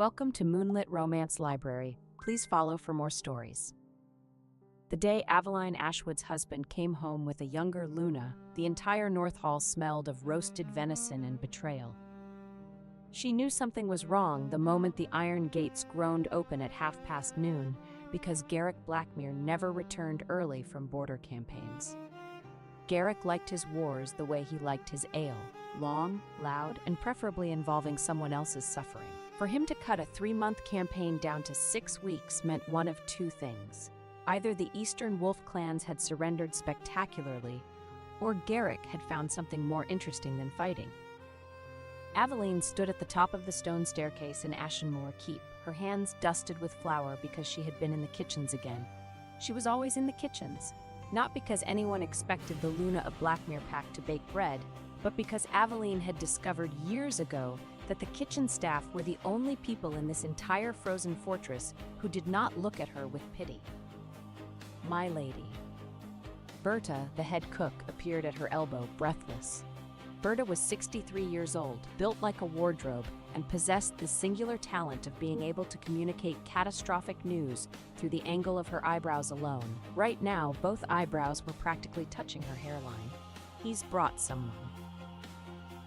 Welcome to Moonlit Romance Library. Please follow for more stories. The day Aveline Ashwood's husband came home with a younger Luna, the entire North Hall smelled of roasted venison and betrayal. She knew something was wrong the moment the iron gates groaned open at noon, because Garrick Blackmere never returned early from border campaigns. Garrick liked his wars the way he liked his ale, long, loud, and preferably involving someone else's suffering. For him to cut a 3-month campaign down to 6 weeks meant one of two things. Either the Eastern Wolf clans had surrendered spectacularly, or Garrick had found something more interesting than fighting. Aveline stood at the top of the stone staircase in Ashenmoor Keep, her hands dusted with flour because she had been in the kitchens again. She was always in the kitchens, not because anyone expected the Luna of Blackmere pack to bake bread, but because Aveline had discovered years ago that the kitchen staff were the only people in this entire frozen fortress who did not look at her with pity. My lady. Berta, the head cook, appeared at her elbow, breathless. Berta was 63 years old, built like a wardrobe, and possessed the singular talent of being able to communicate catastrophic news through the angle of her eyebrows alone. Right now, both eyebrows were practically touching her hairline. He's brought someone.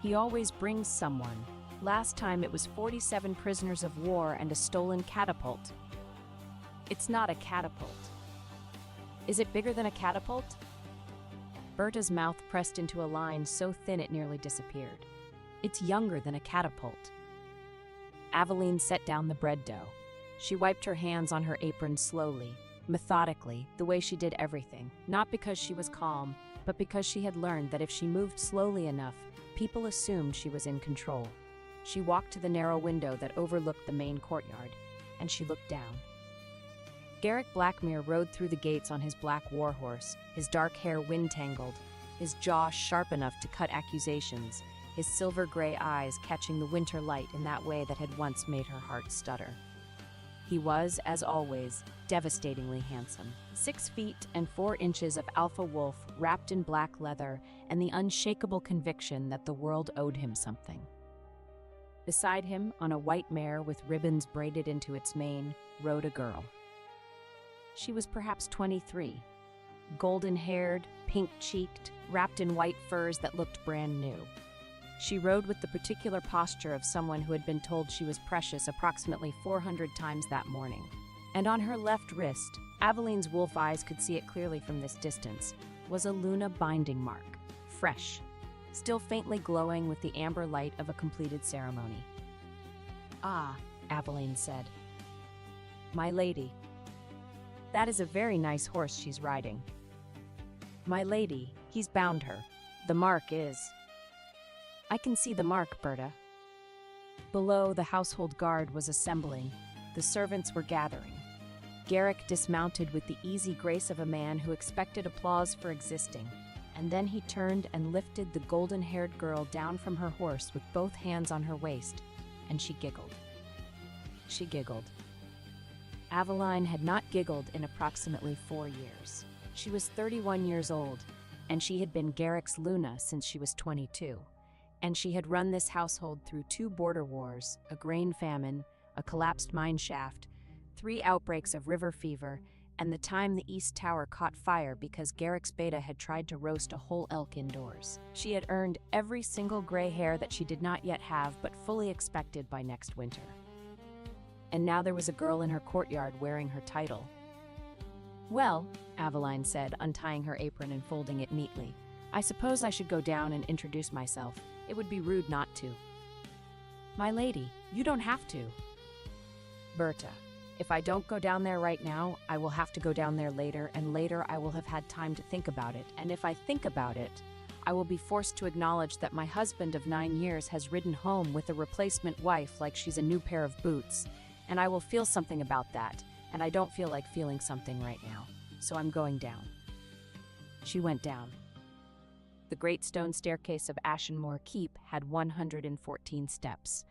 He always brings someone. Last time it was 47 prisoners of war and a stolen catapult. It's not a catapult. Is it bigger than a catapult? Berta's mouth pressed into a line so thin it nearly disappeared. It's younger than a catapult. Aveline set down the bread dough. She wiped her hands on her apron slowly, methodically, the way she did everything, not because she was calm, but because she had learned that if she moved slowly enough, people assumed she was in control. She walked to the narrow window that overlooked the main courtyard, and she looked down. Garrick Blackmere rode through the gates on his black warhorse, his dark hair wind-tangled, his jaw sharp enough to cut accusations, his silver-gray eyes catching the winter light in that way that had once made her heart stutter. He was, as always, devastatingly handsome. 6 feet and 4 inches of alpha wolf wrapped in black leather and the unshakable conviction that the world owed him something. Beside him, on a white mare with ribbons braided into its mane, rode a girl. She was perhaps 23, golden-haired, pink-cheeked, wrapped in white furs that looked brand new. She rode with the particular posture of someone who had been told she was precious approximately 400 times that morning. And on her left wrist, Aveline's wolf eyes could see it clearly from this distance, was a Luna binding mark, fresh, still faintly glowing with the amber light of a completed ceremony. "Ah," Aveline said. "My lady. That is a very nice horse she's riding." "My lady, he's bound her. The mark is—" "I can see the mark, Berta." Below, the household guard was assembling. The servants were gathering. Garrick dismounted with the easy grace of a man who expected applause for existing, and then he turned and lifted the golden-haired girl down from her horse with both hands on her waist, and she giggled. She giggled. Aveline had not giggled in approximately 4 years. She was 31 years old, and she had been Garrick's Luna since she was 22. And she had run this household through 2 border wars, a grain famine, a collapsed mine shaft, 3 outbreaks of river fever, and the time the East Tower caught fire because Garrick's beta had tried to roast a whole elk indoors. She had earned every single gray hair that she did not yet have but fully expected by next winter. And now there was a girl in her courtyard wearing her title. "Well," Aveline said, untying her apron and folding it neatly, "I suppose I should go down and introduce myself. It would be rude not to." "My lady, you don't have to." "Berta, if I don't go down there right now, I will have to go down there later, and later I will have had time to think about it, and if I think about it, I will be forced to acknowledge that my husband of 9 years has ridden home with a replacement wife like she's a new pair of boots, and I will feel something about that, and I don't feel like feeling something right now, so I'm going down." She went down. The great stone staircase of Ashenmoor Keep had 114 steps.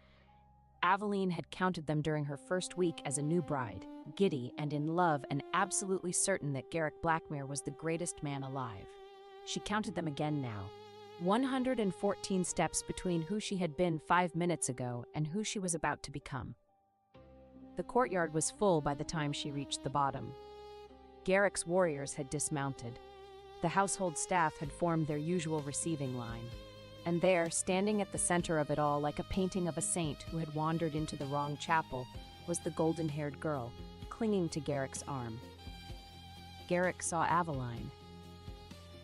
Aveline had counted them during her first week as a new bride, giddy and in love and absolutely certain that Garrick Blackmere was the greatest man alive. She counted them again now. 114 steps between who she had been 5 minutes ago and who she was about to become. The courtyard was full by the time she reached the bottom. Garrick's warriors had dismounted. The household staff had formed their usual receiving line. And there, standing at the center of it all like a painting of a saint who had wandered into the wrong chapel, was the golden-haired girl, clinging to Garrick's arm. Garrick saw Aveline.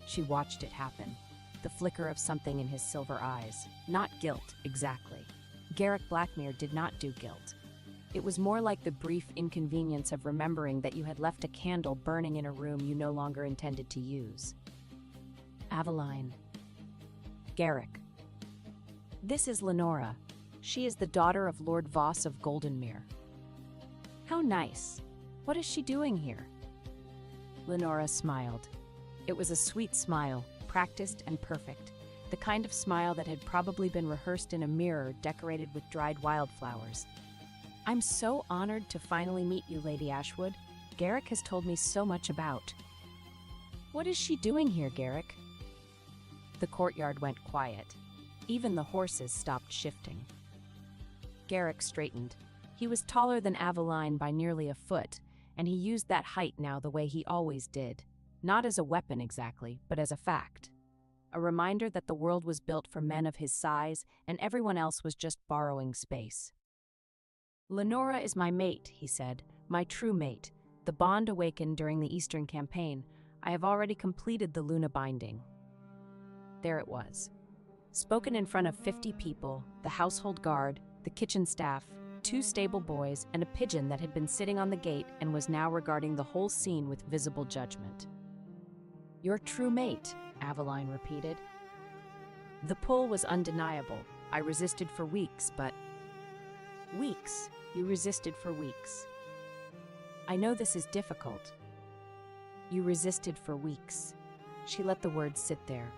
She watched it happen, the flicker of something in his silver eyes. Not guilt, exactly. Garrick Blackmere did not do guilt. It was more like the brief inconvenience of remembering that you had left a candle burning in a room you no longer intended to use. Aveline. Garrick. This is Lenora. She is the daughter of Lord Voss of Goldenmere. How nice. What is she doing here? Lenora smiled. It was a sweet smile, practiced and perfect, the kind of smile that had probably been rehearsed in a mirror decorated with dried wildflowers. I'm so honored to finally meet you, Lady Ashwood. Garrick has told me so much about. What is she doing here, Garrick? The courtyard went quiet. Even the horses stopped shifting. Garrick straightened. He was taller than Aveline by nearly a foot, and he used that height now the way he always did. Not as a weapon exactly, but as a fact. A reminder that the world was built for men of his size, and everyone else was just borrowing space. Lenora is my mate, he said, my true mate. The bond awakened during the Eastern Campaign. I have already completed the Luna binding. There it was. Spoken in front of 50 people, the household guard, the kitchen staff, 2 stable boys, and a pigeon that had been sitting on the gate and was now regarding the whole scene with visible judgment. Your true mate, Aveline repeated. The pull was undeniable. I resisted for weeks, but... Weeks? You resisted for weeks. I know this is difficult. You resisted for weeks. She let the words sit there.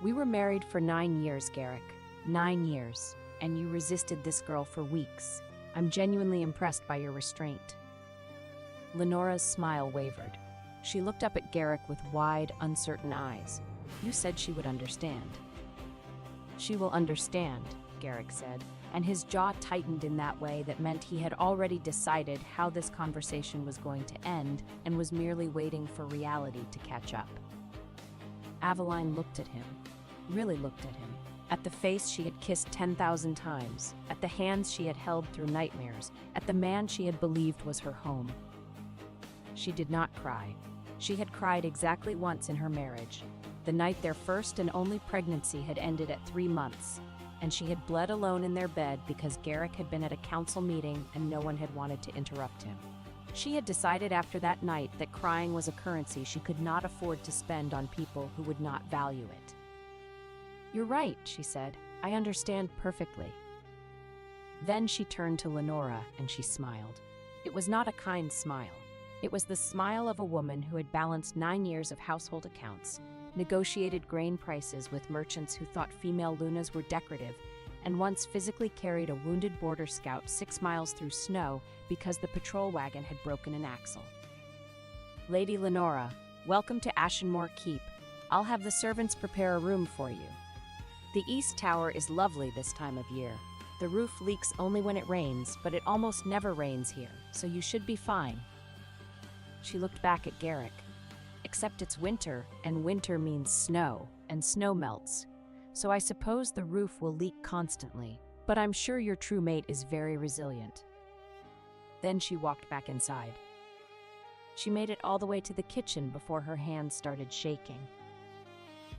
We were married for 9 years, Garrick. 9 years. And you resisted this girl for weeks. I'm genuinely impressed by your restraint. Lenora's smile wavered. She looked up at Garrick with wide, uncertain eyes. You said she would understand. She will understand, Garrick said, and his jaw tightened in that way that meant he had already decided how this conversation was going to end and was merely waiting for reality to catch up. Aveline looked at him, really looked at him, at the face she had kissed 10,000 times, at the hands she had held through nightmares, at the man she had believed was her home. She did not cry. She had cried exactly once in her marriage, the night their first and only pregnancy had ended at 3 months, and she had bled alone in their bed because Garrick had been at a council meeting and no one had wanted to interrupt him. She had decided after that night that crying was a currency she could not afford to spend on people who would not value it. You're right, she said. I understand perfectly. Then she turned to Lenora and she smiled. It was not a kind smile. It was the smile of a woman who had balanced 9 years of household accounts, negotiated grain prices with merchants who thought female Lunas were decorative, and once physically carried a wounded border scout 6 miles through snow because the patrol wagon had broken an axle. Lady Lenora, welcome to Ashenmore Keep. I'll have the servants prepare a room for you. The East Tower is lovely this time of year. The roof leaks only when it rains, but it almost never rains here, so you should be fine. She looked back at Garrick. Except it's winter, and winter means snow, and snow melts. So I suppose the roof will leak constantly, but I'm sure your true mate is very resilient. Then she walked back inside. She made it all the way to the kitchen before her hands started shaking.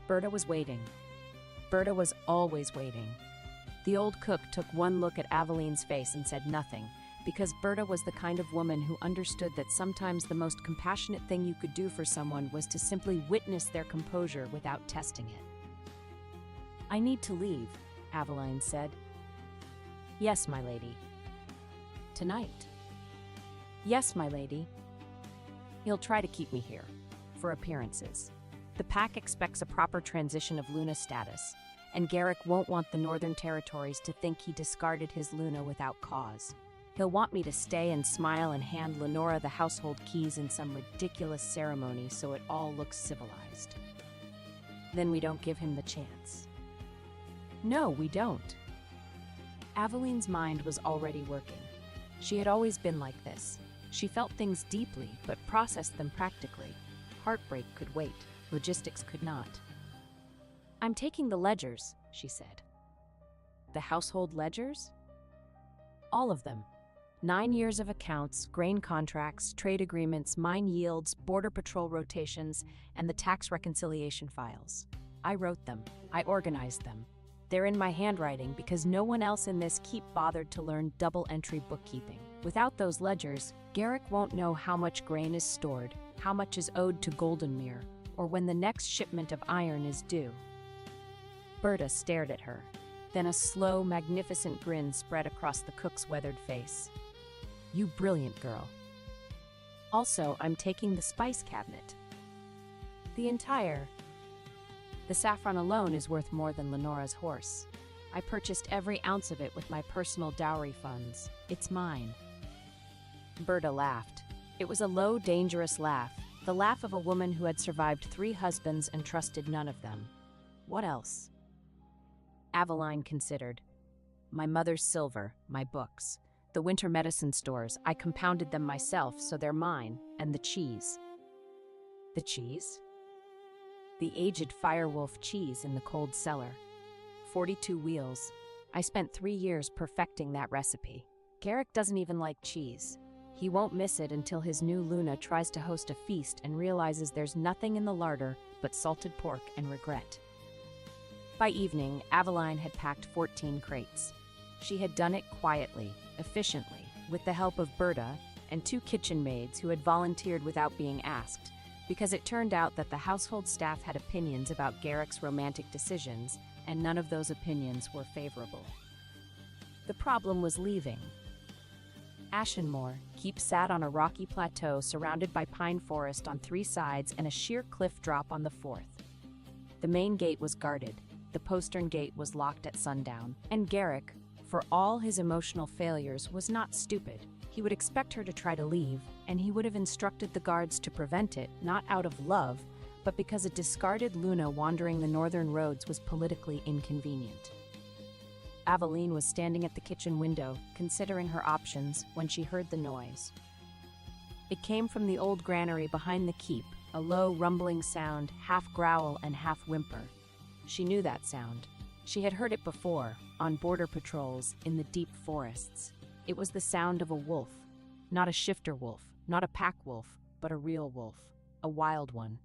Berta was waiting. Berta was always waiting. The old cook took one look at Aveline's face and said nothing, because Berta was the kind of woman who understood that sometimes the most compassionate thing you could do for someone was to simply witness their composure without testing it. I need to leave, Aveline said. Yes, my lady. Tonight? Yes, my lady. He'll try to keep me here, for appearances. The pack expects a proper transition of Luna status, and Garrick won't want the Northern Territories to think he discarded his Luna without cause. He'll want me to stay and smile and hand Lenora the household keys in some ridiculous ceremony so it all looks civilized. Then we don't give him the chance. No, we don't. Aveline's mind was already working. She had always been like this. She felt things deeply, but processed them practically. Heartbreak could wait. Logistics could not. "I'm taking the ledgers," she said. "The household ledgers?" "All of them. 9 years of accounts, grain contracts, trade agreements, mine yields, border patrol rotations, and the tax reconciliation files. I wrote them. I organized them. They're in my handwriting because no one else in this keep bothered to learn double-entry bookkeeping. Without those ledgers, Garrick won't know how much grain is stored, how much is owed to Goldenmere, or when the next shipment of iron is due." Berta stared at her. Then a slow, magnificent grin spread across the cook's weathered face. "You brilliant girl. Also, I'm taking the spice cabinet. The saffron alone is worth more than Lenora's horse. I purchased every ounce of it with my personal dowry funds. It's mine." Berta laughed. It was a low, dangerous laugh, the laugh of a woman who had survived 3 husbands and trusted none of them. What else? Aveline considered. "My mother's silver, my books. The winter medicine stores, I compounded them myself, so they're mine, and the cheese." "The cheese?" "The aged Firewolf cheese in the cold cellar. 42 wheels. I spent 3 years perfecting that recipe. Garrick doesn't even like cheese. He won't miss it until his new Luna tries to host a feast and realizes there's nothing in the larder but salted pork and regret." By evening, Aveline had packed 14 crates. She had done it quietly, efficiently, with the help of Berta and 2 kitchen maids who had volunteered without being asked, because it turned out that the household staff had opinions about Garrick's romantic decisions, and none of those opinions were favorable. The problem was leaving. Ashenmore Keep sat on a rocky plateau surrounded by pine forest on 3 sides and a sheer cliff drop on the 4th. The main gate was guarded. The postern gate was locked at sundown, and Garrick, for all his emotional failures, was not stupid. He would expect her to try to leave, and he would have instructed the guards to prevent it, not out of love, but because a discarded Luna wandering the northern roads was politically inconvenient. Aveline was standing at the kitchen window, considering her options, when she heard the noise. It came from the old granary behind the keep, a low, rumbling sound, half growl and half whimper. She knew that sound. She had heard it before, on border patrols, in the deep forests. It was the sound of a wolf. Not a shifter wolf, not a pack wolf, but a real wolf, a wild one.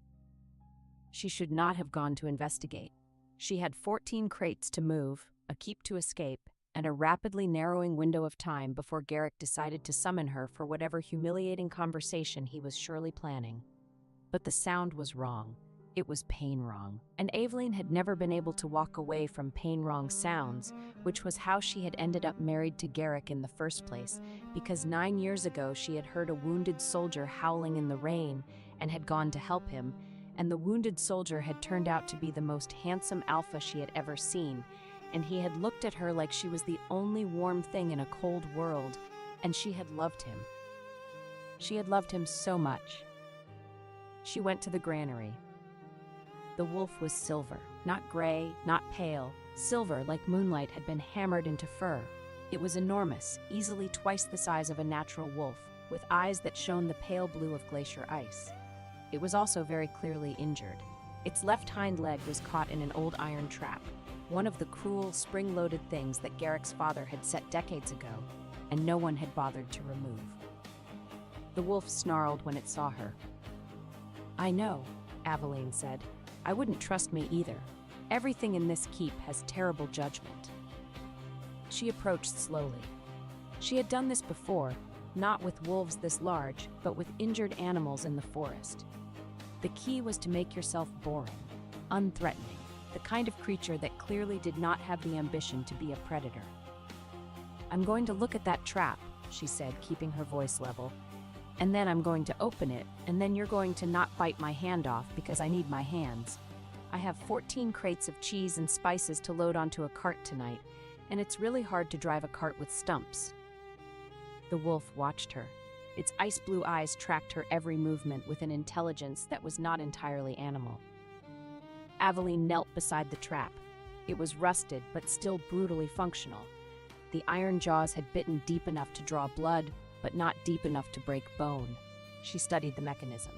She should not have gone to investigate. She had 14 crates to move, a keep to escape, and a rapidly narrowing window of time before Garrick decided to summon her for whatever humiliating conversation he was surely planning. But the sound was wrong. It was pain-wrong, and Aveline had never been able to walk away from pain-wrong sounds, which was how she had ended up married to Garrick in the first place, because 9 years ago she had heard a wounded soldier howling in the rain and had gone to help him, and the wounded soldier had turned out to be the most handsome alpha she had ever seen, and he had looked at her like she was the only warm thing in a cold world, and she had loved him. She had loved him so much. She went to the granary. The wolf was silver, not gray, not pale. Silver, like moonlight, had been hammered into fur. It was enormous, easily twice the size of a natural wolf, with eyes that shone the pale blue of glacier ice. It was also very clearly injured. Its left hind leg was caught in an old iron trap, one of the cruel, spring-loaded things that Garrick's father had set decades ago, and no one had bothered to remove. The wolf snarled when it saw her. "I know," Aveline said. "I wouldn't trust me either. Everything in this keep has terrible judgment." She approached slowly. She had done this before, not with wolves this large, but with injured animals in the forest. The key was to make yourself boring, unthreatening, the kind of creature that clearly did not have the ambition to be a predator. "I'm going to look at that trap," she said, keeping her voice level. "And then I'm going to open it, and then you're going to not bite my hand off because I need my hands. I have 14 crates of cheese and spices to load onto a cart tonight, and it's really hard to drive a cart with stumps." The wolf watched her. Its ice blue eyes tracked her every movement with an intelligence that was not entirely animal. Aveline knelt beside the trap. It was rusted, but still brutally functional. The iron jaws had bitten deep enough to draw blood, but not deep enough to break bone. She studied the mechanism.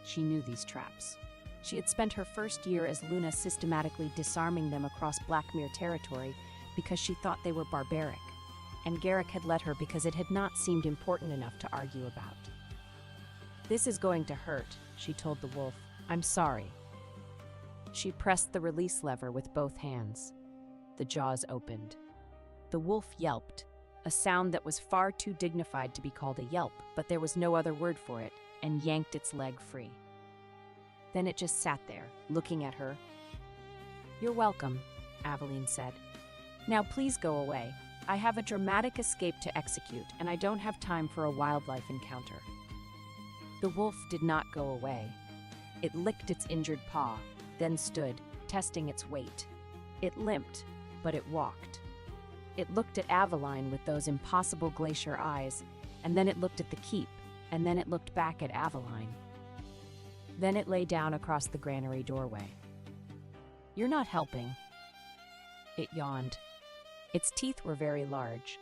She knew these traps. She had spent her first year as Luna systematically disarming them across Blackmere territory because she thought they were barbaric, and Garrick had let her because it had not seemed important enough to argue about. "This is going to hurt," she told the wolf. "I'm sorry." She pressed the release lever with both hands. The jaws opened. The wolf yelped, a sound that was far too dignified to be called a yelp, but there was no other word for it, and yanked its leg free. Then it just sat there, looking at her. "You're welcome," Aveline said. "Now please go away. I have a dramatic escape to execute, and I don't have time for a wildlife encounter." The wolf did not go away. It licked its injured paw, then stood, testing its weight. It limped, but it walked. It looked at Aveline with those impossible glacier eyes, and then it looked at the keep, and then it looked back at Aveline. Then it lay down across the granary doorway. "You're not helping." It yawned. Its teeth were very large.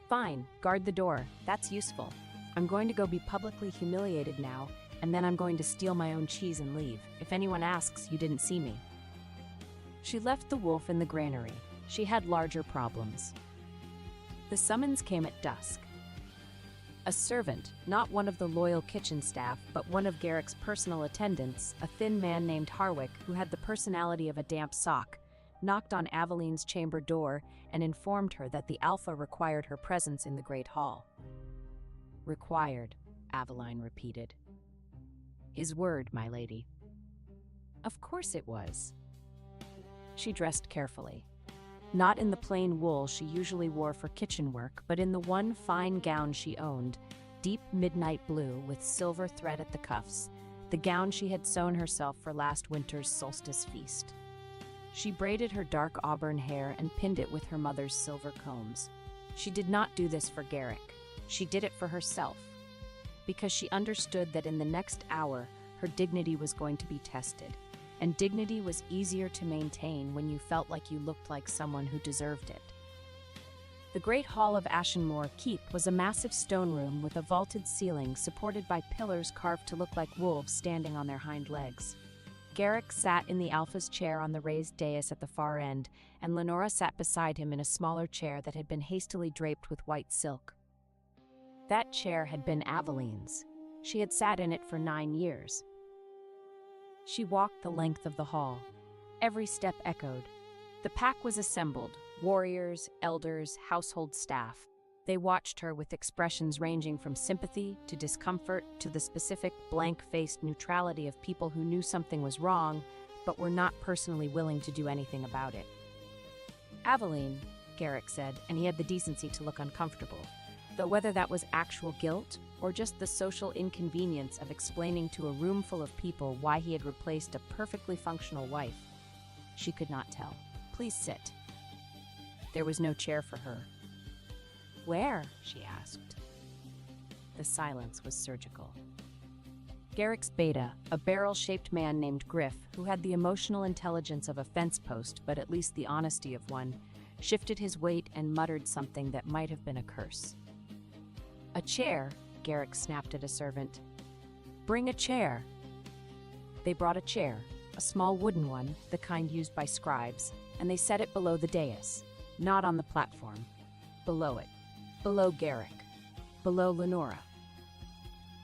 "Fine, guard the door. That's useful. I'm going to go be publicly humiliated now, and then I'm going to steal my own cheese and leave. If anyone asks, you didn't see me." She left the wolf in the granary. She had larger problems. The summons came at dusk. A servant, not one of the loyal kitchen staff, but one of Garrick's personal attendants, a thin man named Harwick, who had the personality of a damp sock, knocked on Aveline's chamber door and informed her that the Alpha required her presence in the Great Hall. "Required," Aveline repeated. "His word, my lady." Of course it was. She dressed carefully. Not in the plain wool she usually wore for kitchen work, but in the one fine gown she owned, deep midnight blue with silver thread at the cuffs, the gown she had sewn herself for last winter's solstice feast. She braided her dark auburn hair and pinned it with her mother's silver combs. She did not do this for Garrick. She did it for herself, because she understood that in the next hour her dignity was going to be tested. And dignity was easier to maintain when you felt like you looked like someone who deserved it. The Great Hall of Ashenmore Keep was a massive stone room with a vaulted ceiling supported by pillars carved to look like wolves standing on their hind legs. Garrick sat in the Alpha's chair on the raised dais at the far end, and Lenora sat beside him in a smaller chair that had been hastily draped with white silk. That chair had been Aveline's. She had sat in it for 9 years. She walked the length of the hall. Every step echoed. The pack was assembled, warriors, elders, household staff. They watched her with expressions ranging from sympathy to discomfort to the specific blank-faced neutrality of people who knew something was wrong, but were not personally willing to do anything about it. "Aveline," Garrick said, and he had the decency to look uncomfortable, though whether that was actual guilt or just the social inconvenience of explaining to a room full of people why he had replaced a perfectly functional wife, she could not tell. "Please sit." There was no chair for her. "Where?" she asked. The silence was surgical. Garrick's beta, a barrel-shaped man named Griff, who had the emotional intelligence of a fence post but at least the honesty of one, shifted his weight and muttered something that might have been a curse. "A chair," Garrick snapped at a servant. "Bring a chair." They brought a chair, a small wooden one, the kind used by scribes, and they set it below the dais, not on the platform. Below it. Below Garrick. Below Lenora.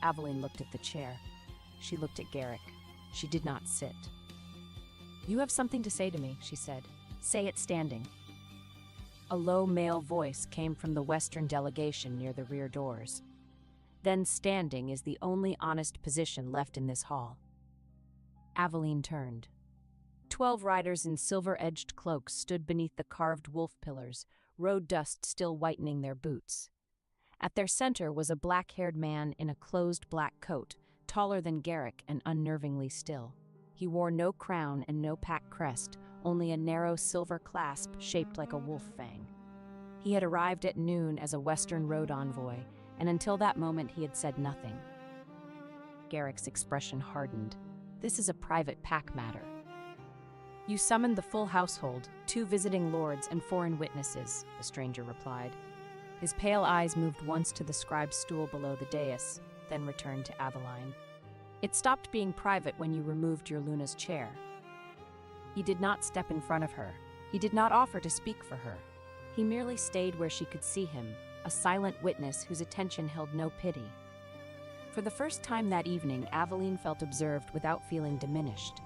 Aveline looked at the chair. She looked at Garrick. She did not sit. "You have something to say to me," she said. "Say it standing." A low male voice came from the Western delegation near the rear doors. "Then standing is the only honest position left in this hall." Aveline turned. 12 riders in silver-edged cloaks stood beneath the carved wolf pillars, road dust still whitening their boots. At their center was a black-haired man in a closed black coat, taller than Garrick and unnervingly still. He wore no crown and no pack crest, only a narrow silver clasp shaped like a wolf fang. He had arrived at noon as a Western road envoy, and until that moment he had said nothing. Garrick's expression hardened. "This is a private pack matter." You summoned the full household, 2 visiting lords and foreign witnesses, the stranger replied. His pale eyes moved once to the scribe's stool below the dais, then returned to Aveline. It stopped being private when you removed your Luna's chair. He did not step in front of her. He did not offer to speak for her. He merely stayed where she could see him, a silent witness whose attention held no pity. For the first time that evening, Aveline felt observed without feeling diminished.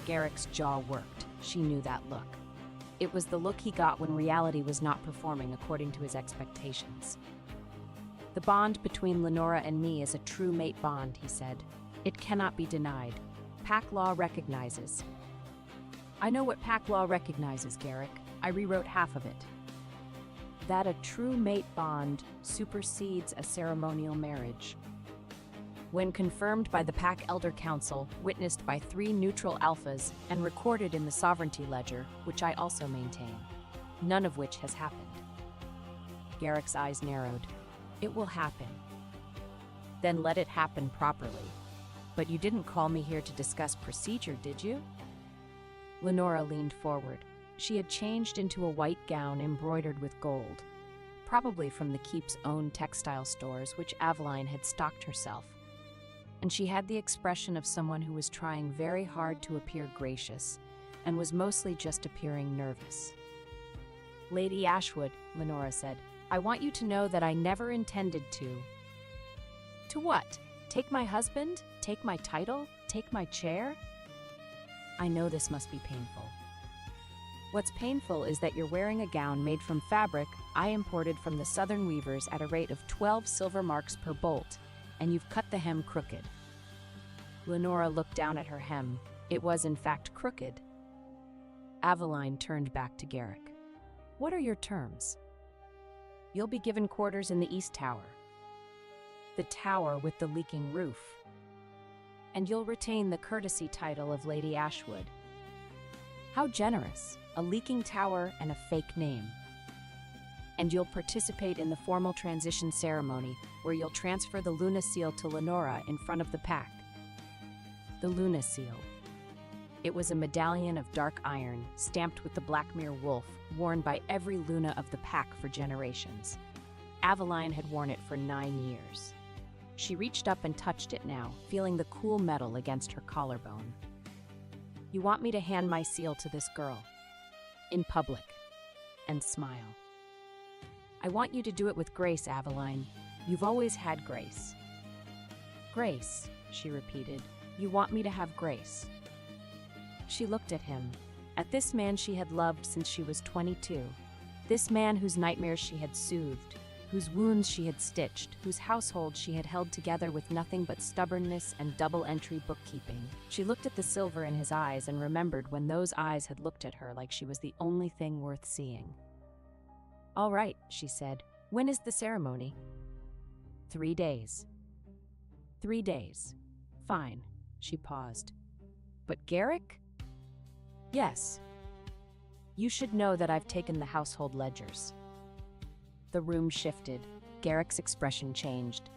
Garrick's jaw worked. She knew that look. It was the look he got when reality was not performing according to his expectations. The bond between Lenora and me is a true mate bond, he said. It cannot be denied. Pack law recognizes. I know what Pack law recognizes, Garrick. I rewrote half of it. That a true mate bond supersedes a ceremonial marriage. When confirmed by the Pack Elder Council, witnessed by 3 neutral alphas, and recorded in the Sovereignty Ledger, which I also maintain, none of which has happened. Garrick's eyes narrowed. It will happen. Then let it happen properly. But you didn't call me here to discuss procedure, did you? Lenora leaned forward. She had changed into a white gown embroidered with gold, probably from the keep's own textile stores, which Aveline had stocked herself. And she had the expression of someone who was trying very hard to appear gracious, and was mostly just appearing nervous. Lady Ashwood, Lenora said, I want you to know that I never intended to. To what? Take my husband? Take my title? Take my chair? I know this must be painful. What's painful is that you're wearing a gown made from fabric I imported from the Southern weavers at a rate of 12 silver marks per bolt, and you've cut the hem crooked. Lenora looked down at her hem. It was in fact crooked. Aveline turned back to Garrick. What are your terms? You'll be given quarters in the East Tower. The tower with the leaking roof. And you'll retain the courtesy title of Lady Ashwood. How generous, a leaking tower and a fake name. And you'll participate in the formal transition ceremony, where you'll transfer the Luna Seal to Lenora in front of the Pack. The Luna Seal. It was a medallion of dark iron, stamped with the Blackmere wolf, worn by every Luna of the Pack for generations. Aveline had worn it for 9 years. She reached up and touched it now, feeling the cool metal against her collarbone. You want me to hand my seal to this girl, in public, and smile. I want you to do it with grace, Aveline. You've always had grace. Grace, she repeated. You want me to have grace. She looked at him, at this man she had loved since she was 22, this man whose nightmares she had soothed, whose wounds she had stitched, whose household she had held together with nothing but stubbornness and double-entry bookkeeping. She looked at the silver in his eyes and remembered when those eyes had looked at her like she was the only thing worth seeing. All right, she said. When is the ceremony? 3 days. 3 days. Fine. She paused. But Garrick? Yes. You should know that I've taken the household ledgers. The room shifted. Garrick's expression changed.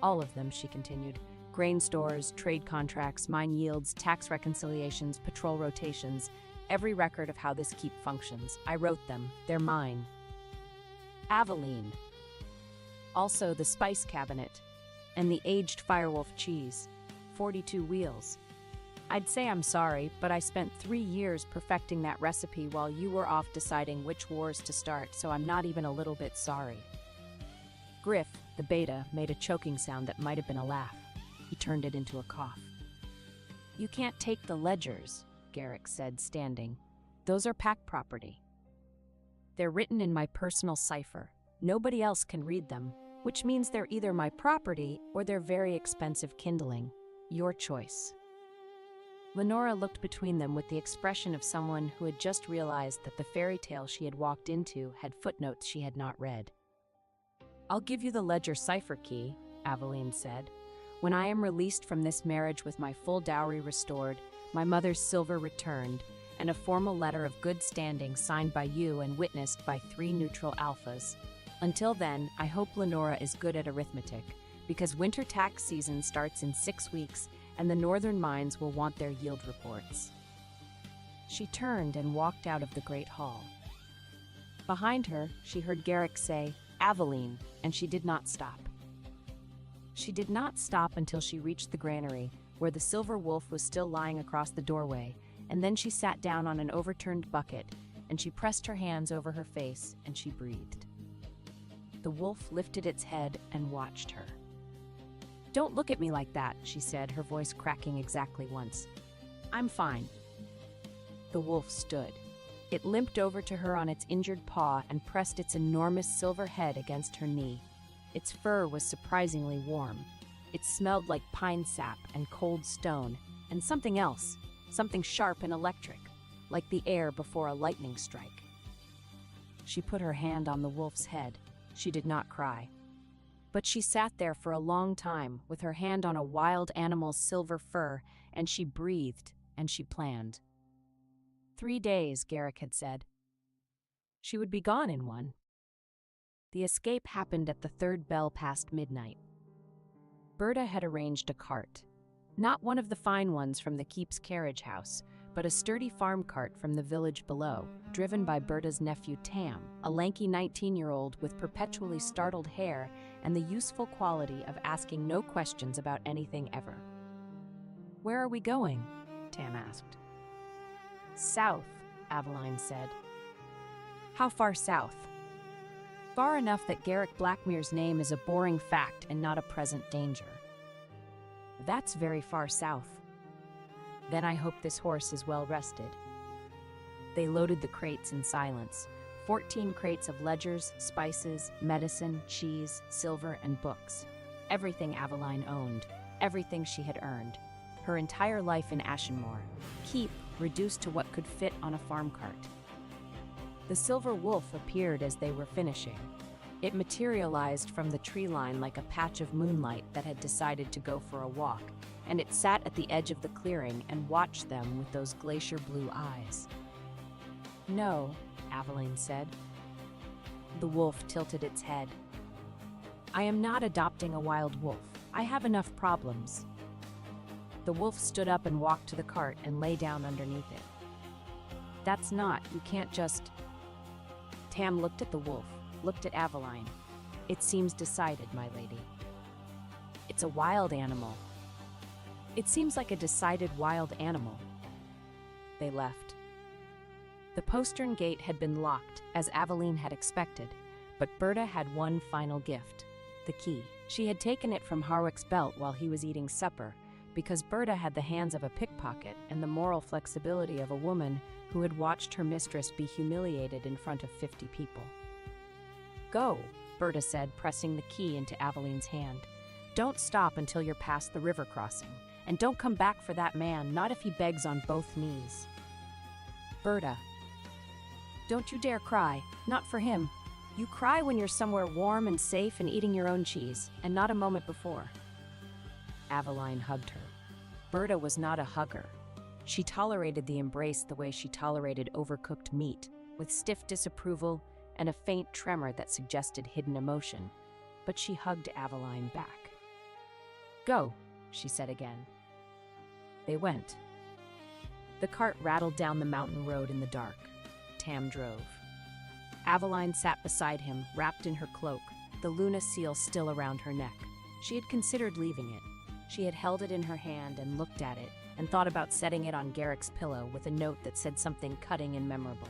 All of them, she continued. Grain stores, trade contracts, mine yields, tax reconciliations, patrol rotations, every record of how this keep functions. I wrote them. They're mine. Aveline. Also the spice cabinet and the aged Firewolf cheese. 42 wheels. I'd say I'm sorry, but I spent 3 years perfecting that recipe while you were off deciding which wars to start, so I'm not even a little bit sorry. Griff, the beta, made a choking sound that might have been a laugh. He turned it into a cough. You can't take the ledgers, Garrick said, standing. Those are Pack property. They're written in my personal cipher. Nobody else can read them, which means they're either my property or they're very expensive kindling. Your choice. Lenora looked between them with the expression of someone who had just realized that the fairy tale she had walked into had footnotes she had not read. I'll give you the ledger cipher key, Aveline said. When I am released from this marriage with my full dowry restored, my mother's silver returned, and a formal letter of good standing signed by you and witnessed by 3 neutral alphas. Until then, I hope Lenora is good at arithmetic, because winter tax season starts in 6 weeks, and the northern mines will want their yield reports. She turned and walked out of the great hall. Behind her, she heard Garrick say, "Aveline," and she did not stop. She did not stop until she reached the granary, where the silver wolf was still lying across the doorway, and then she sat down on an overturned bucket, and she pressed her hands over her face, and she breathed. The wolf lifted its head and watched her. "Don't look at me like that," she said, her voice cracking exactly once. "I'm fine." The wolf stood. It limped over to her on its injured paw and pressed its enormous silver head against her knee. Its fur was surprisingly warm. It smelled like pine sap and cold stone, and something else, something sharp and electric, like the air before a lightning strike. She put her hand on the wolf's head. She did not cry. But she sat there for a long time with her hand on a wild animal's silver fur, and she breathed, and she planned. 3 days, Garrick had said. She would be gone in one. The escape happened at the third bell past midnight. Berta had arranged a cart. Not one of the fine ones from the keep's carriage house, but a sturdy farm cart from the village below, driven by Berta's nephew Tam, a lanky 19-year-old with perpetually startled hair and the useful quality of asking no questions about anything ever. "Where are we going?" Tam asked. "South," Aveline said. "How far south?" "Far enough that Garrick Blackmere's name is a boring fact and not a present danger." "That's very far south." "Then I hope this horse is well rested." They loaded the crates in silence. 14 crates of ledgers, spices, medicine, cheese, silver, and books. Everything Aveline owned, everything she had earned. Her entire life in Ashenmore. Keep reduced to what could fit on a farm cart. The silver wolf appeared as they were finishing. It materialized from the tree line like a patch of moonlight that had decided to go for a walk, and it sat at the edge of the clearing and watched them with those glacier blue eyes. "No," Aveline said. The wolf tilted its head. "I am not adopting a wild wolf. I have enough problems." The wolf stood up and walked to the cart and lay down underneath it. "That's not, you can't just..." Tam looked at the wolf, looked at Aveline. "It seems decided, my lady." "It's a wild animal." "It seems like a decided wild animal." They left. The postern gate had been locked, as Aveline had expected, but Berta had one final gift, the key. She had taken it from Harwick's belt while he was eating supper, because Berta had the hands of a pickpocket and the moral flexibility of a woman who had watched her mistress be humiliated in front of 50 people. "Go," Berta said, pressing the key into Aveline's hand. "Don't stop until you're past the river crossing, and don't come back for that man, not if he begs on both knees." "Berta, don't you dare cry, not for him. You cry when you're somewhere warm and safe and eating your own cheese, and not a moment before." Aveline hugged her. Berta was not a hugger. She tolerated the embrace the way she tolerated overcooked meat, with stiff disapproval and a faint tremor that suggested hidden emotion, but she hugged Aveline back. "Go," she said again. They went. The cart rattled down the mountain road in the dark. Tam drove. Aveline sat beside him, wrapped in her cloak, the Luna seal still around her neck. She had considered leaving it. She had held it in her hand and looked at it, and thought about setting it on Garrick's pillow with a note that said something cutting and memorable.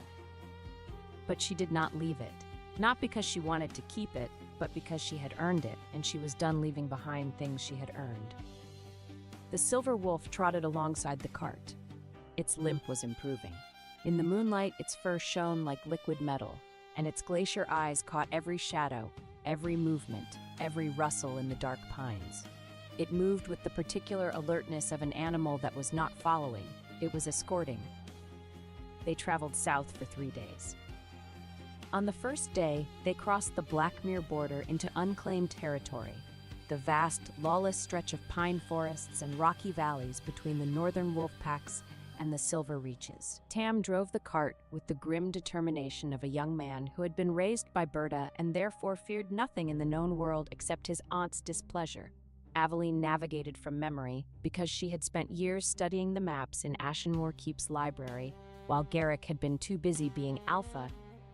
But she did not leave it, not because she wanted to keep it, but because she had earned it, and she was done leaving behind things she had earned. The silver wolf trotted alongside the cart. Its limp was improving. In the moonlight, its fur shone like liquid metal, and its glacier eyes caught every shadow, every movement, every rustle in the dark pines. It moved with the particular alertness of an animal that was not following, it was escorting. They traveled south for 3 days. On the first day, they crossed the Blackmere border into unclaimed territory, the vast, lawless stretch of pine forests and rocky valleys between the northern wolf packs and the Silver Reaches. Tam drove the cart with the grim determination of a young man who had been raised by Berta and therefore feared nothing in the known world except his aunt's displeasure. Aveline navigated from memory because she had spent years studying the maps in Ashenmore Keep's library while Garrick had been too busy being alpha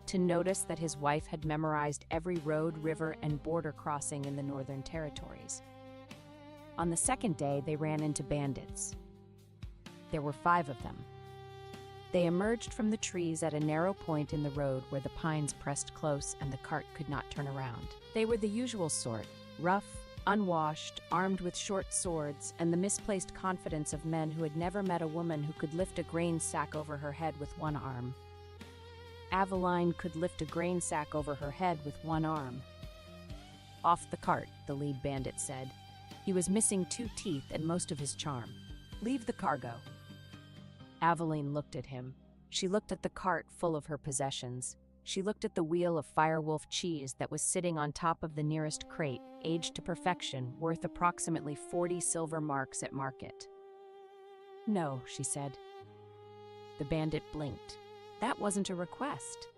to notice that his wife had memorized every road, river, and border crossing in the Northern Territories. On the second day, they ran into bandits. There were 5 of them. They emerged from the trees at a narrow point in the road where the pines pressed close and the cart could not turn around. They were the usual sort, rough, unwashed, armed with short swords, and the misplaced confidence of men who had never met a woman who could lift a grain sack over her head with one arm. Aveline could lift a grain sack over her head with one arm. "Off the cart," the lead bandit said. He was missing 2 teeth and most of his charm. "Leave the cargo." Aveline looked at him. She looked at the cart full of her possessions. She looked at the wheel of Firewolf cheese that was sitting on top of the nearest crate, aged to perfection, worth approximately 40 silver marks at market. "No," she said. The bandit blinked. "That wasn't a request."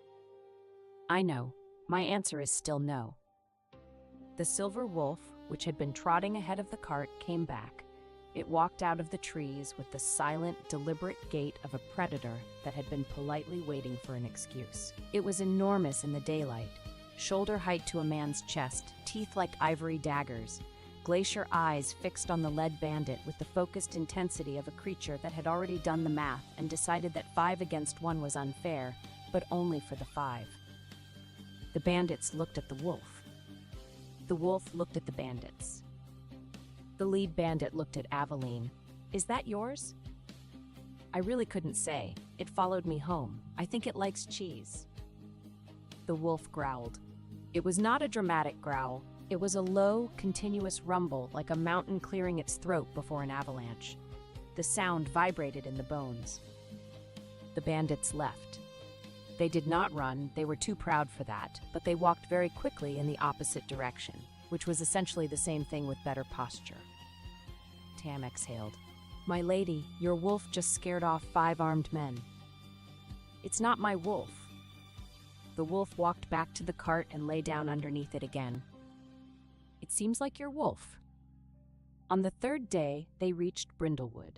"I know. My answer is still no." The silver wolf, which had been trotting ahead of the cart, came back. It walked out of the trees with the silent, deliberate gait of a predator that had been politely waiting for an excuse. It was enormous in the daylight, shoulder height to a man's chest, teeth like ivory daggers, glacier eyes fixed on the lead bandit with the focused intensity of a creature that had already done the math and decided that 5 against 1 was unfair, but only for the 5. The bandits looked at the wolf. The wolf looked at the bandits. The lead bandit looked at Aveline. "Is that yours?" "I really couldn't say. It followed me home. I think it likes cheese." The wolf growled. It was not a dramatic growl. It was a low, continuous rumble like a mountain clearing its throat before an avalanche. The sound vibrated in the bones. The bandits left. They did not run, they were too proud for that, but they walked very quickly in the opposite direction, which was essentially the same thing with better posture. Tam exhaled. "My lady, your wolf just scared off 5 armed men." "It's not my wolf." The wolf walked back to the cart and lay down underneath it again. "It seems like your wolf." On the 3rd day, they reached Brindlewood.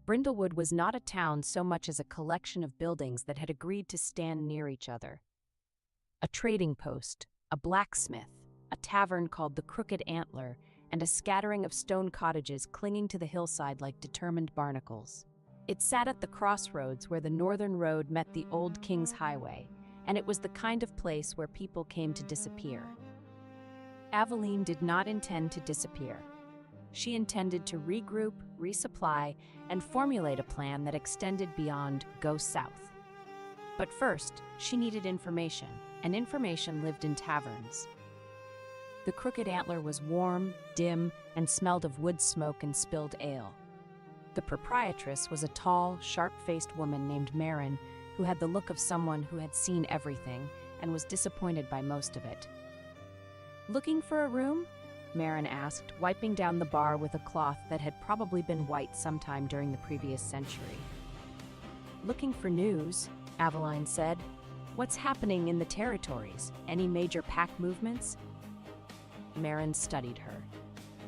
Brindlewood was not a town so much as a collection of buildings that had agreed to stand near each other. A trading post, a blacksmith, a tavern called the Crooked Antler, and a scattering of stone cottages clinging to the hillside like determined barnacles. It sat at the crossroads where the northern road met the old King's Highway, and it was the kind of place where people came to disappear. Aveline did not intend to disappear. She intended to regroup, resupply, and formulate a plan that extended beyond go south. But first, she needed information, and information lived in taverns. The Crooked Antler was warm, dim, and smelled of wood smoke and spilled ale. The proprietress was a tall, sharp-faced woman named Marin, who had the look of someone who had seen everything and was disappointed by most of it. "Looking for a room?" Marin asked, wiping down the bar with a cloth that had probably been white sometime during the previous century. "Looking for news," Aveline said. "What's happening in the territories? Any major pack movements?" Marin studied her.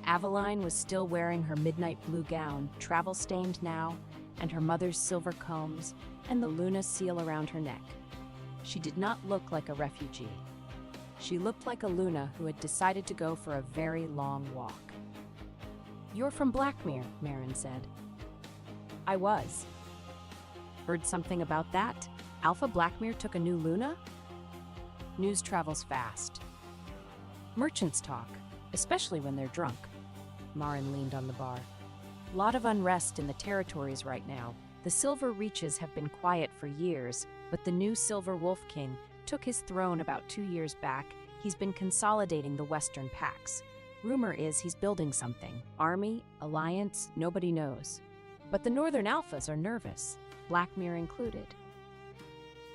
Aveline was still wearing her midnight blue gown, travel-stained now, and her mother's silver combs, and the Luna seal around her neck. She did not look like a refugee. She looked like a Luna who had decided to go for a very long walk. "You're from Blackmere," Marin said. "I was." "Heard something about that? Alpha Blackmere took a new Luna?" "News travels fast. Merchants talk, especially when they're drunk." Marin leaned on the bar. "Lot of unrest in the territories right now. The Silver Reaches have been quiet for years, but the new Silver Wolf King took his throne about 2 years back. He's been consolidating the Western packs. Rumor is he's building something. Army, alliance, nobody knows. But the Northern Alphas are nervous, Blackmere included."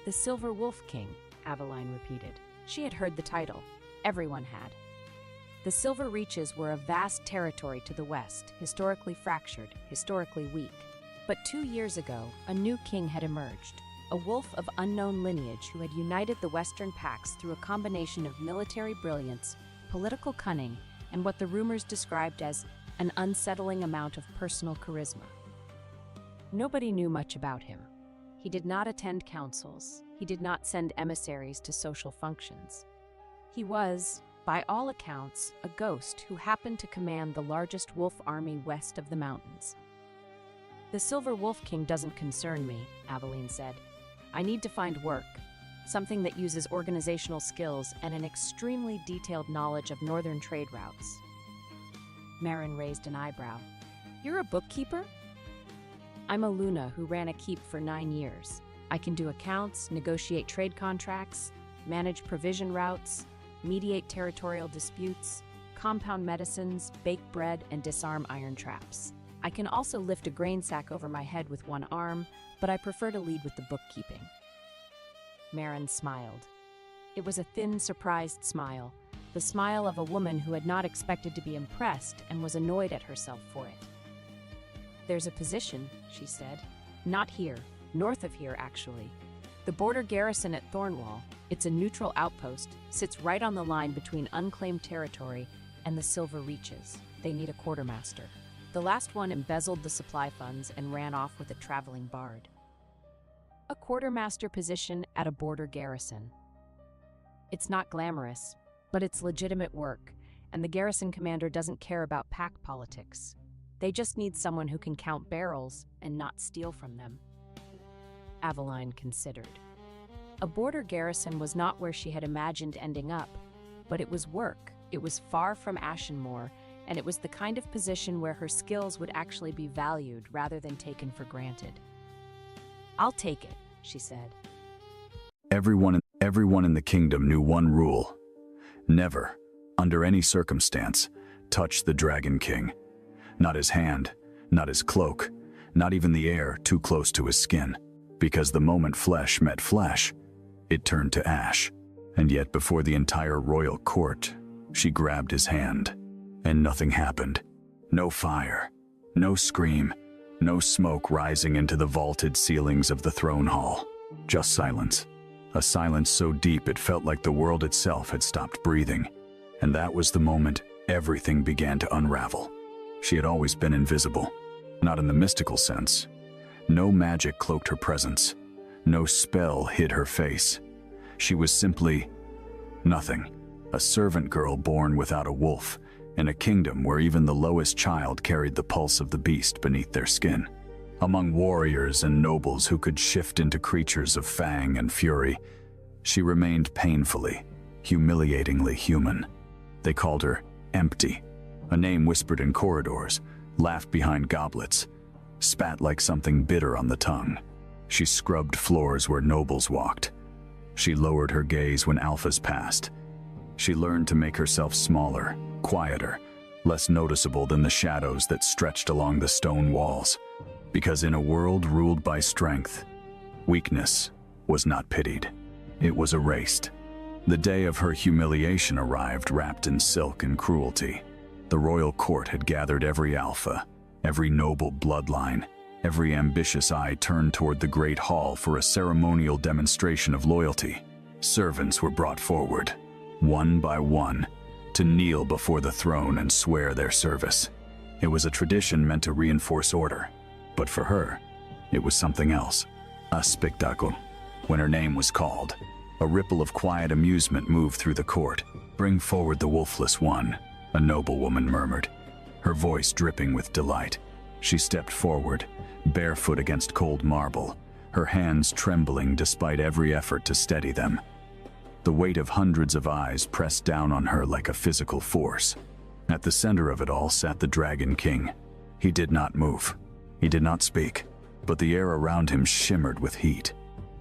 "The Silver Wolf King," Aveline repeated. She had heard the title. Everyone had. The Silver Reaches were a vast territory to the west, historically fractured, historically weak. But 2 years ago, a new king had emerged. A wolf of unknown lineage who had united the Western packs through a combination of military brilliance, political cunning, and what the rumors described as an unsettling amount of personal charisma. Nobody knew much about him. He did not attend councils. He did not send emissaries to social functions. He was, by all accounts, a ghost who happened to command the largest wolf army west of the mountains. "The Silver Wolf King doesn't concern me," Aveline said. "I need to find work, something that uses organizational skills and an extremely detailed knowledge of northern trade routes." Marin raised an eyebrow. "You're a bookkeeper?" "I'm a Luna who ran a keep for 9 years. I can do accounts, negotiate trade contracts, manage provision routes, mediate territorial disputes, compound medicines, bake bread, and disarm iron traps. I can also lift a grain sack over my head with one arm, but I prefer to lead with the bookkeeping." Marin smiled. It was a thin, surprised smile, the smile of a woman who had not expected to be impressed and was annoyed at herself for it. "There's a position," she said. "Not here, north of here, actually. The border garrison at Thornwall, it's a neutral outpost, sits right on the line between unclaimed territory and the Silver Reaches. They need a quartermaster. The last one embezzled the supply funds and ran off with a traveling bard." A quartermaster position at a border garrison. It's not glamorous, but it's legitimate work, and the garrison commander doesn't care about pack politics. They just need someone who can count barrels and not steal from them. Aveline considered. A border garrison was not where she had imagined ending up, but it was work. It was far from Ashenmoor, and it was the kind of position where her skills would actually be valued rather than taken for granted. "I'll take it," she said. Everyone in the kingdom knew one rule: never, under any circumstance, touch the Dragon King. Not his hand, not his cloak, not even the air too close to his skin, because the moment flesh met flesh, it turned to ash. And yet before the entire royal court, she grabbed his hand, and nothing happened. No fire, no scream, no smoke rising into the vaulted ceilings of the throne hall. Just silence. A silence so deep it felt like the world itself had stopped breathing. And that was the moment everything began to unravel. She had always been invisible, not in the mystical sense. No magic cloaked her presence. No spell hid her face. She was simply nothing. A servant girl born without a wolf, in a kingdom where even the lowest child carried the pulse of the beast beneath their skin. Among warriors and nobles who could shift into creatures of fang and fury, she remained painfully, humiliatingly human. They called her Empty, a name whispered in corridors, laughed behind goblets, spat like something bitter on the tongue. She scrubbed floors where nobles walked. She lowered her gaze when alphas passed. She learned to make herself smaller, quieter, less noticeable than the shadows that stretched along the stone walls. Because in a world ruled by strength, weakness was not pitied. It was erased. The day of her humiliation arrived wrapped in silk and cruelty. The royal court had gathered every alpha, every noble bloodline, every ambitious eye turned toward the great hall for a ceremonial demonstration of loyalty. Servants were brought forward, one by one, to kneel before the throne and swear their service. It was a tradition meant to reinforce order, but for her, it was something else. A spectacle. When her name was called, a ripple of quiet amusement moved through the court. "Bring forward the wolfless one," a noblewoman murmured, her voice dripping with delight. She stepped forward, barefoot against cold marble, her hands trembling despite every effort to steady them. The weight of hundreds of eyes pressed down on her like a physical force. At the center of it all sat the Dragon King. He did not move. He did not speak, but the air around him shimmered with heat.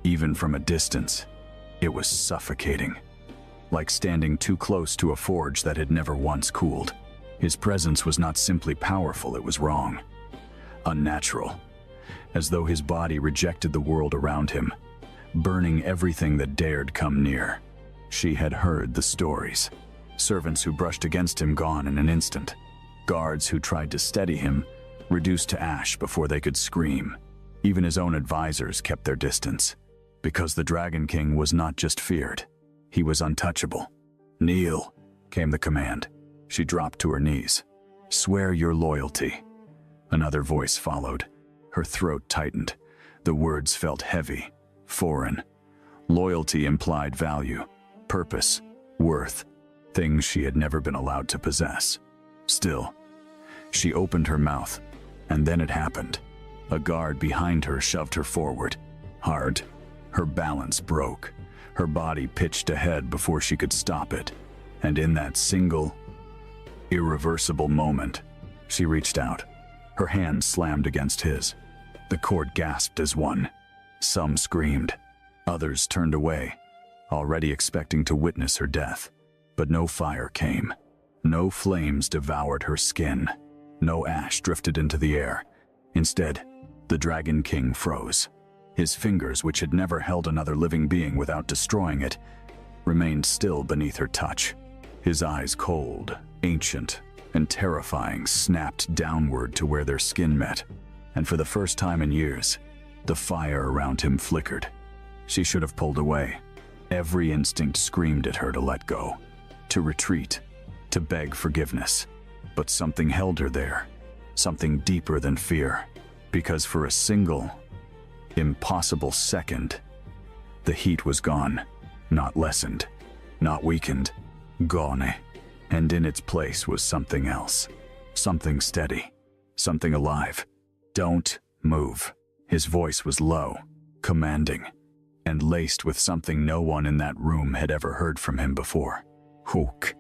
Even from a distance, it was suffocating, like standing too close to a forge that had never once cooled. His presence was not simply powerful, it was wrong, unnatural, as though his body rejected the world around him, burning everything that dared come near. She had heard the stories. Servants who brushed against him gone in an instant. Guards who tried to steady him, reduced to ash before they could scream. Even his own advisors kept their distance. Because the Dragon King was not just feared, he was untouchable. "Kneel," came the command. She dropped to her knees. "Swear your loyalty." Another voice followed. Her throat tightened. The words felt heavy, foreign. Loyalty implied value, purpose, worth, things she had never been allowed to possess. Still, she opened her mouth, and then it happened. A guard behind her shoved her forward, hard. Her balance broke. Her body pitched ahead before she could stop it. And in that single, irreversible moment, she reached out. Her hand slammed against his. The court gasped as one. Some screamed. Others turned away, already expecting to witness her death. But no fire came. No flames devoured her skin. No ash drifted into the air. Instead, the Dragon King froze. His fingers, which had never held another living being without destroying it, remained still beneath her touch. His eyes, cold, ancient, and terrifying, snapped downward to where their skin met. And for the first time in years, the fire around him flickered. She should have pulled away. Every instinct screamed at her to let go, to retreat, to beg forgiveness. But something held her there, something deeper than fear. Because for a single, impossible second, the heat was gone, not lessened, not weakened, gone. And in its place was something else, something steady, something alive. Don't move. His voice was low, commanding, and laced with something no one in that room had ever heard from him before. Hook.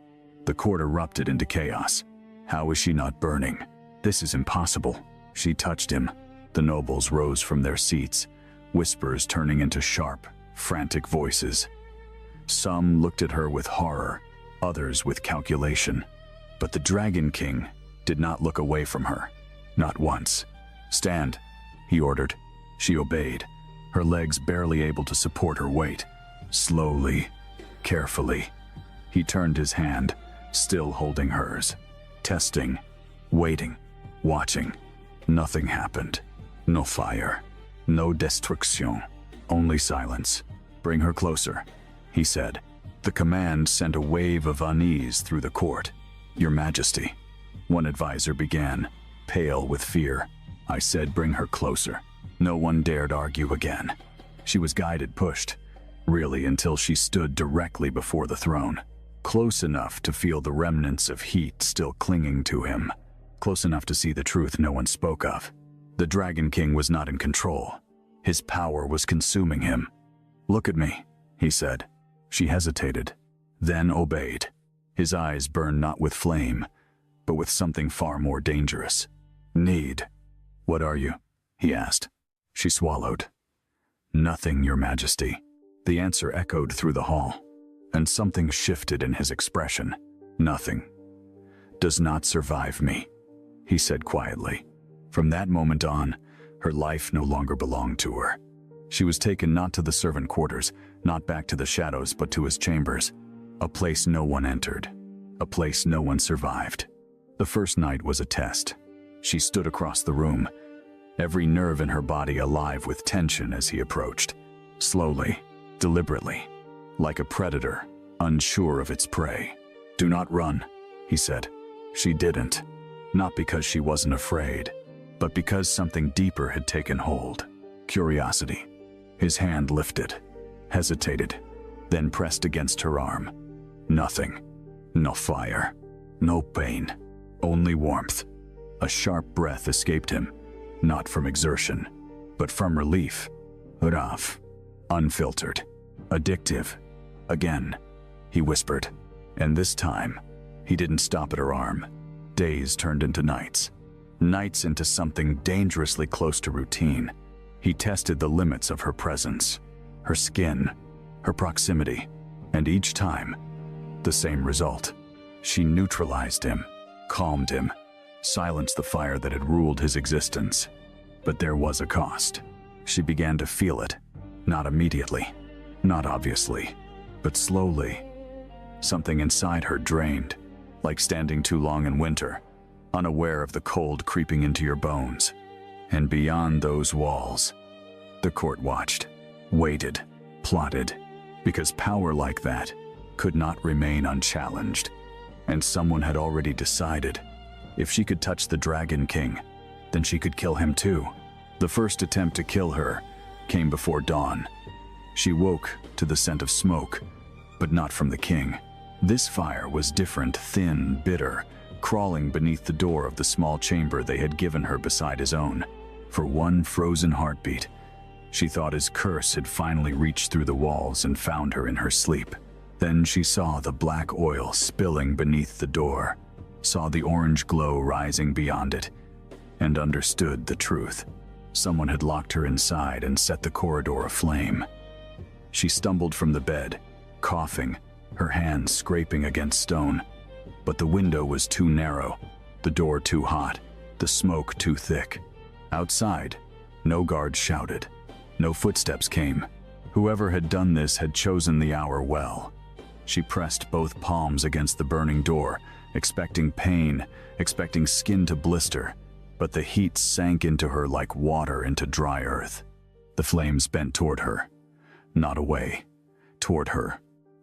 The court erupted into chaos. How is she not burning? This is impossible. She touched him. The nobles rose from their seats, whispers turning into sharp, frantic voices. Some looked at her with horror, others with calculation. But the Dragon King did not look away from her. Not once. Stand, he ordered. She obeyed, her legs barely able to support her weight. Slowly, carefully, he turned his hand, still holding hers. Testing, waiting, watching. Nothing happened. No fire, no destruction, only silence. Bring her closer, he said. The command sent a wave of unease through the court. Your Majesty, one advisor began, pale with fear. I said bring her closer. No one dared argue again. She was guided, pushed, really until she stood directly before the throne. Close enough to feel the remnants of heat still clinging to him. Close enough to see the truth no one spoke of. The Dragon King was not in control. His power was consuming him. Look at me, he said. She hesitated, then obeyed. His eyes burned not with flame, but with something far more dangerous. Need. What are you? He asked. She swallowed. Nothing, Your Majesty. The answer echoed through the hall, and something shifted in his expression. Nothing. Does not survive me, he said quietly. From that moment on, her life no longer belonged to her. She was taken not to the servant quarters, not back to the shadows, but to his chambers. A place no one entered. A place no one survived. The first night was a test. She stood across the room, every nerve in her body alive with tension as he approached. Slowly, deliberately, like a predator, unsure of its prey. Do not run, he said. She didn't. Not because she wasn't afraid, but because something deeper had taken hold. Curiosity. His hand lifted, hesitated, then pressed against her arm. Nothing. No fire. No pain. Only warmth. A sharp breath escaped him, not from exertion, but from relief. Rav. Unfiltered. Addictive. Again, he whispered. And this time, he didn't stop at her arm. Days turned into nights. Nights into something dangerously close to routine. He tested the limits of her presence, her skin, her proximity, and each time, the same result. She neutralized him, calmed him, silenced the fire that had ruled his existence. But there was a cost. She began to feel it, not immediately, not obviously, but slowly. Something inside her drained, like standing too long in winter, unaware of the cold creeping into your bones. And beyond those walls, the court watched, waited, plotted, because power like that could not remain unchallenged. And someone had already decided, if she could touch the Dragon King, then she could kill him too. The first attempt to kill her came before dawn. She woke to the scent of smoke, but not from the king. This fire was different, thin, bitter, crawling beneath the door of the small chamber they had given her beside his own. For one frozen heartbeat, she thought his curse had finally reached through the walls and found her in her sleep. Then she saw the black oil spilling beneath the door, saw the orange glow rising beyond it, and understood the truth. Someone had locked her inside and set the corridor aflame. She stumbled from the bed, coughing, her hands scraping against stone. But the window was too narrow, the door too hot, the smoke too thick. Outside, no guards shouted. No footsteps came. Whoever had done this had chosen the hour well. She pressed both palms against the burning door, expecting pain, expecting skin to blister, but the heat sank into her like water into dry earth. The flames bent toward her, not away, toward her,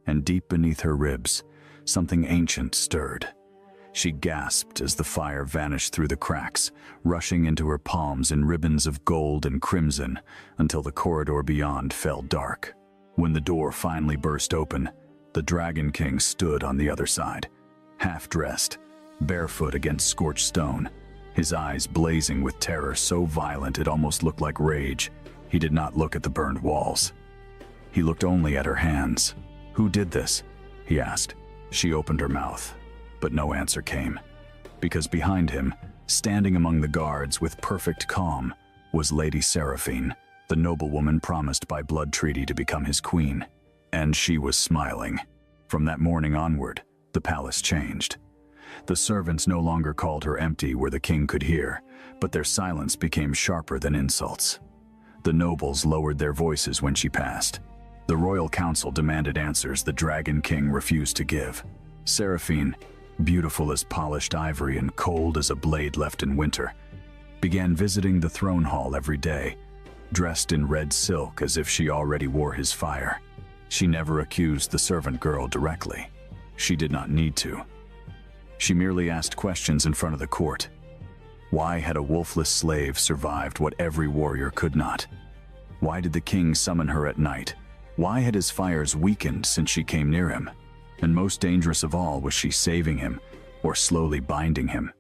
and deep beneath her ribs, something ancient stirred. She gasped as the fire vanished through the cracks, rushing into her palms in ribbons of gold and crimson until the corridor beyond fell dark. When the door finally burst open, the Dragon King stood on the other side, half-dressed, barefoot against scorched stone, his eyes blazing with terror so violent it almost looked like rage. He did not look at the burned walls. He looked only at her hands. "Who did this?" he asked. She opened her mouth, but no answer came, because behind him, standing among the guards with perfect calm, was Lady Seraphine, the noblewoman promised by blood treaty to become his queen. And she was smiling. From that morning onward, the palace changed. The servants no longer called her empty where the king could hear, but their silence became sharper than insults. The nobles lowered their voices when she passed. The royal council demanded answers the Dragon King refused to give. Seraphine, beautiful as polished ivory and cold as a blade left in winter, began visiting the throne hall every day, dressed in red silk as if she already wore his fire. She never accused the servant girl directly. She did not need to. She merely asked questions in front of the court. Why had a wolfless slave survived what every warrior could not? Why did the king summon her at night? Why had his fires weakened since she came near him? And most dangerous of all, was she saving him or slowly binding him?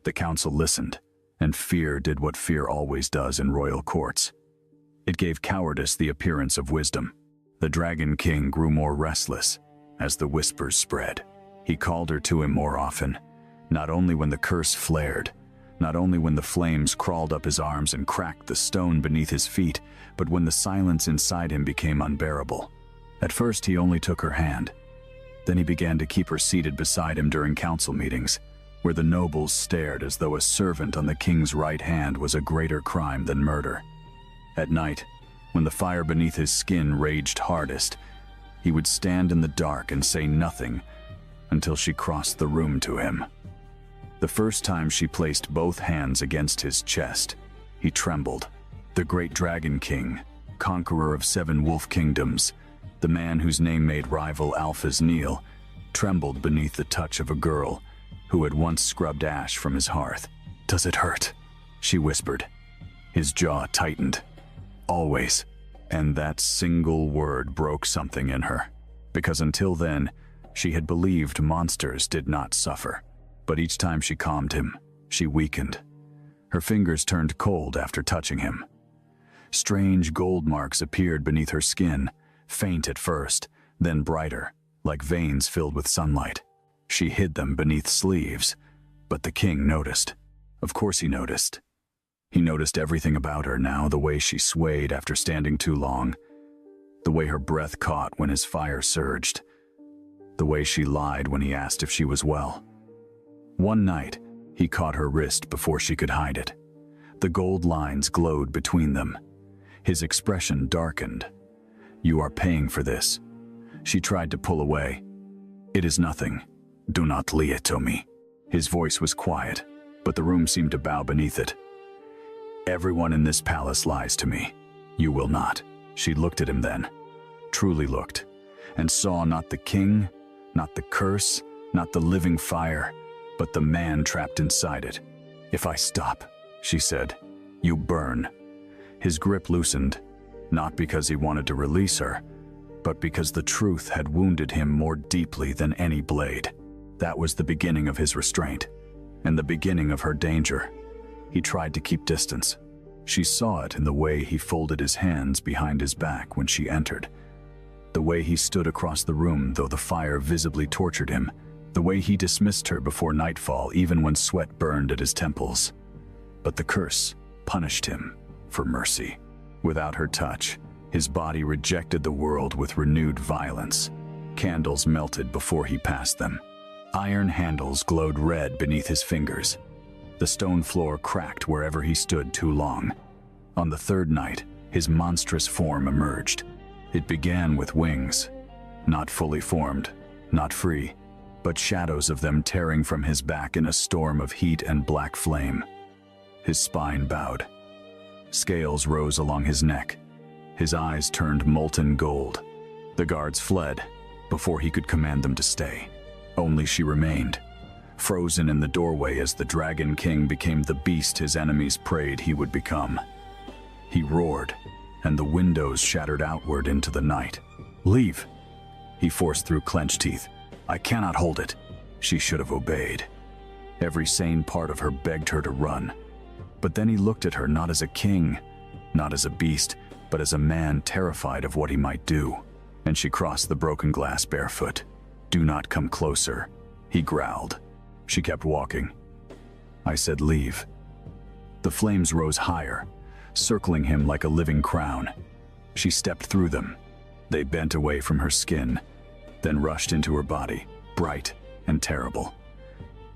The council listened, and fear did what fear always does in royal courts. It gave cowardice the appearance of wisdom. The Dragon King grew more restless as the whispers spread. He called her to him more often, not only when the curse flared, not only when the flames crawled up his arms and cracked the stone beneath his feet, but when the silence inside him became unbearable. At first, he only took her hand. Then he began to keep her seated beside him during council meetings, where the nobles stared as though a servant on the king's right hand was a greater crime than murder. At night, when the fire beneath his skin raged hardest, he would stand in the dark and say nothing until she crossed the room to him. The first time she placed both hands against his chest, he trembled. The great Dragon King, conqueror of 7 wolf kingdoms, the man whose name made rival Alphas kneel, trembled beneath the touch of a girl who had once scrubbed ash from his hearth. "Does it hurt?" she whispered. His jaw tightened. "Always." And that single word broke something in her, because until then, she had believed monsters did not suffer. But each time she calmed him, she weakened. Her fingers turned cold after touching him. Strange gold marks appeared beneath her skin, faint at first, then brighter, like veins filled with sunlight. She hid them beneath sleeves, but the king noticed. Of course he noticed. He noticed everything about her now, the way she swayed after standing too long, the way her breath caught when his fire surged, the way she lied when he asked if she was well. One night, he caught her wrist before she could hide it. The gold lines glowed between them. His expression darkened. "You are paying for this." She tried to pull away. "It is nothing. Do not lie to me." His voice was quiet, but the room seemed to bow beneath it. "Everyone in this palace lies to me. You will not." She looked at him then, truly looked, and saw not the king, not the curse, not the living fire, but the man trapped inside it. "If I stop," she said, "you burn." His grip loosened, not because he wanted to release her, but because the truth had wounded him more deeply than any blade. That was the beginning of his restraint, and the beginning of her danger. He tried to keep distance. She saw it in the way he folded his hands behind his back when she entered, the way he stood across the room though the fire visibly tortured him, the way he dismissed her before nightfall even when sweat burned at his temples. But the curse punished him for mercy. Without her touch, his body rejected the world with renewed violence. Candles melted before he passed them. Iron handles glowed red beneath his fingers. The stone floor cracked wherever he stood too long. On the third night, his monstrous form emerged. It began with wings, not fully formed, not free, but shadows of them tearing from his back in a storm of heat and black flame. His spine bowed. Scales rose along his neck. His eyes turned molten gold. The guards fled before he could command them to stay. Only she remained, frozen in the doorway as the Dragon King became the beast his enemies prayed he would become. He roared, and the windows shattered outward into the night. "Leave!" he forced through clenched teeth. "I cannot hold it." She should have obeyed. Every sane part of her begged her to run. But then he looked at her not as a king, not as a beast, but as a man terrified of what he might do. And she crossed the broken glass barefoot. "Do not come closer," he growled. She kept walking. I said, "Leave." The flames rose higher, circling him like a living crown. She stepped through them. They bent away from her skin, then rushed into her body, bright and terrible.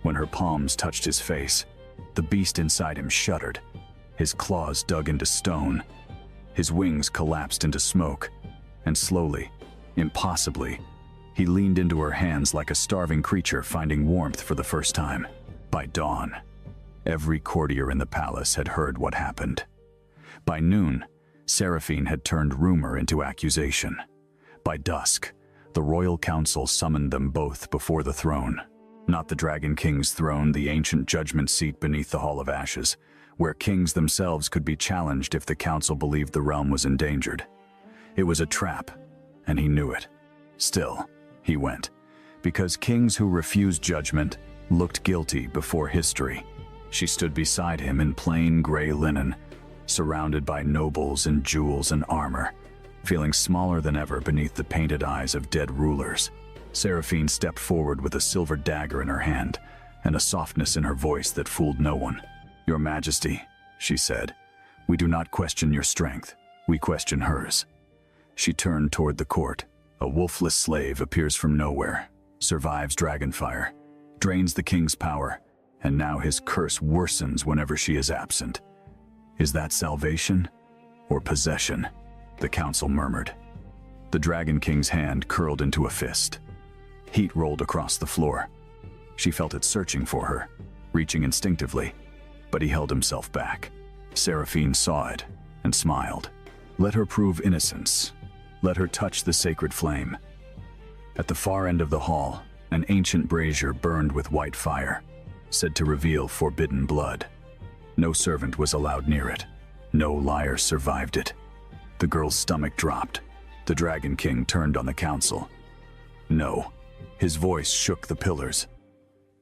When her palms touched his face, the beast inside him shuddered. His claws dug into stone. His wings collapsed into smoke, and slowly, impossibly, he leaned into her hands like a starving creature finding warmth for the first time. By dawn, every courtier in the palace had heard what happened. By noon, Seraphine had turned rumor into accusation. By dusk, the royal council summoned them both before the throne. Not the Dragon King's throne, the ancient judgment seat beneath the Hall of Ashes, where kings themselves could be challenged if the council believed the realm was endangered. It was a trap, and he knew it. Still, he went, because kings who refused judgment looked guilty before history. She stood beside him in plain gray linen, surrounded by nobles in jewels and armor, feeling smaller than ever beneath the painted eyes of dead rulers. Seraphine stepped forward with a silver dagger in her hand and a softness in her voice that fooled no one. "Your Majesty," she said, "we do not question your strength, we question hers." She turned toward the court. A wolfless slave appears from nowhere, survives dragonfire, drains the king's power, and now his curse worsens whenever she is absent. Is that salvation or possession? The council murmured. The Dragon King's hand curled into a fist. Heat rolled across the floor. She felt it searching for her, reaching instinctively, but he held himself back. Seraphine saw it and smiled. Let her prove innocence. Let her touch the sacred flame. At the far end of the hall, an ancient brazier burned with white fire, said to reveal forbidden blood. No servant was allowed near it. No liar survived it. The girl's stomach dropped. The Dragon King turned on the council. "No." His voice shook the pillars.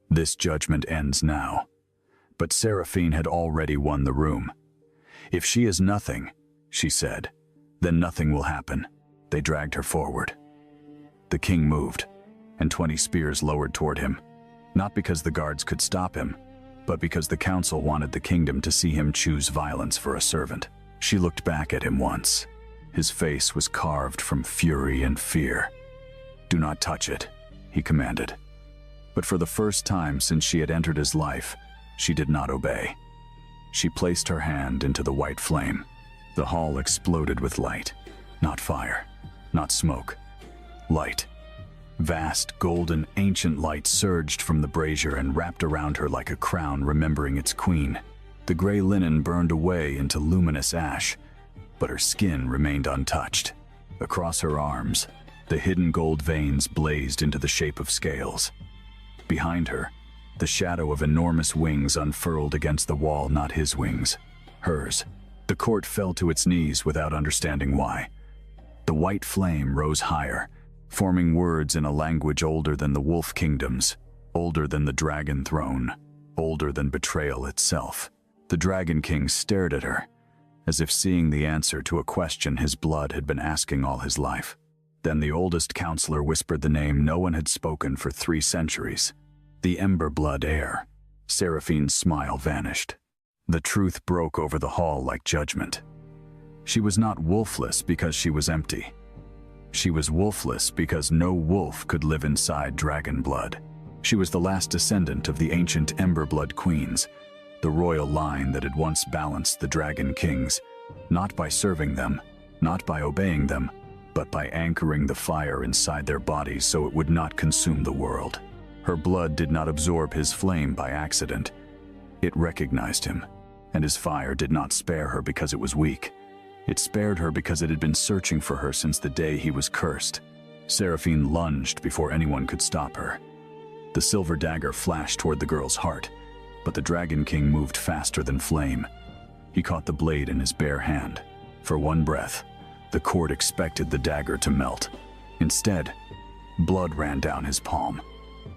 "This judgment ends now." But Seraphine had already won the room. "If she is nothing," she said, "then nothing will happen." They dragged her forward. The king moved, and 20 spears lowered toward him, not because the guards could stop him, but because the council wanted the kingdom to see him choose violence for a servant. She looked back at him once. His face was carved from fury and fear. "Do not touch it," he commanded. But for the first time since she had entered his life, she did not obey. She placed her hand into the white flame. The hall exploded with light, not fire, not smoke. Light. Vast, golden, ancient light surged from the brazier and wrapped around her like a crown remembering its queen. The gray linen burned away into luminous ash, but her skin remained untouched. Across her arms, the hidden gold veins blazed into the shape of scales. Behind her, the shadow of enormous wings unfurled against the wall, not his wings, hers. The court fell to its knees without understanding why. The white flame rose higher, forming words in a language older than the wolf kingdoms, older than the dragon throne, older than betrayal itself. The Dragon King stared at her, as if seeing the answer to a question his blood had been asking all his life. Then the oldest counselor whispered the name no one had spoken for 3 centuries. The Ember Blood Heir. Seraphine's smile vanished. The truth broke over the hall like judgment. She was not wolfless because she was empty. She was wolfless because no wolf could live inside dragon blood. She was the last descendant of the ancient Emberblood Queens, the royal line that had once balanced the Dragon Kings, not by serving them, not by obeying them, but by anchoring the fire inside their bodies so it would not consume the world. Her blood did not absorb his flame by accident. It recognized him, and his fire did not spare her because it was weak. It spared her because it had been searching for her since the day he was cursed. Seraphine lunged before anyone could stop her. The silver dagger flashed toward the girl's heart, but the Dragon King moved faster than flame. He caught the blade in his bare hand. For one breath, the court expected the dagger to melt. Instead, blood ran down his palm.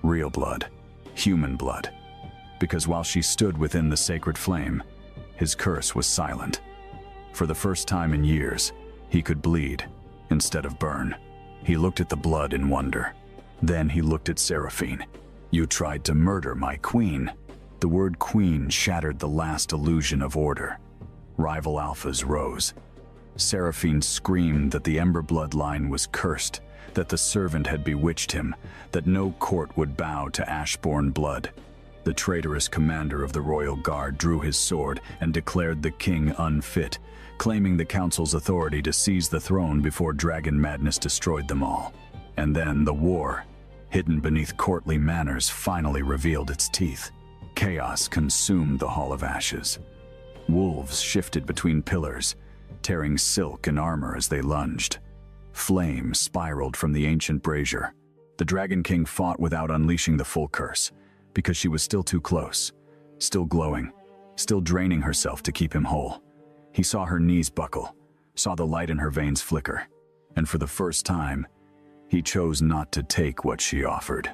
Real blood. Human blood. Because while she stood within the sacred flame, his curse was silent. For the first time in years, he could bleed instead of burn. He looked at the blood in wonder. Then he looked at Seraphine. "You tried to murder my queen." The word queen shattered the last illusion of order. Rival alphas rose. Seraphine screamed that the Ember bloodline was cursed, that the servant had bewitched him, that no court would bow to Ashborn blood. The traitorous commander of the royal guard drew his sword and declared the king unfit, claiming the council's authority to seize the throne before dragon madness destroyed them all. And then the war, hidden beneath courtly manners, finally revealed its teeth. Chaos consumed the Hall of Ashes. Wolves shifted between pillars, tearing silk and armor as they lunged. Flame spiraled from the ancient brazier. The Dragon King fought without unleashing the full curse, because she was still too close, still glowing, still draining herself to keep him whole. He saw her knees buckle, saw the light in her veins flicker, and for the first time, he chose not to take what she offered.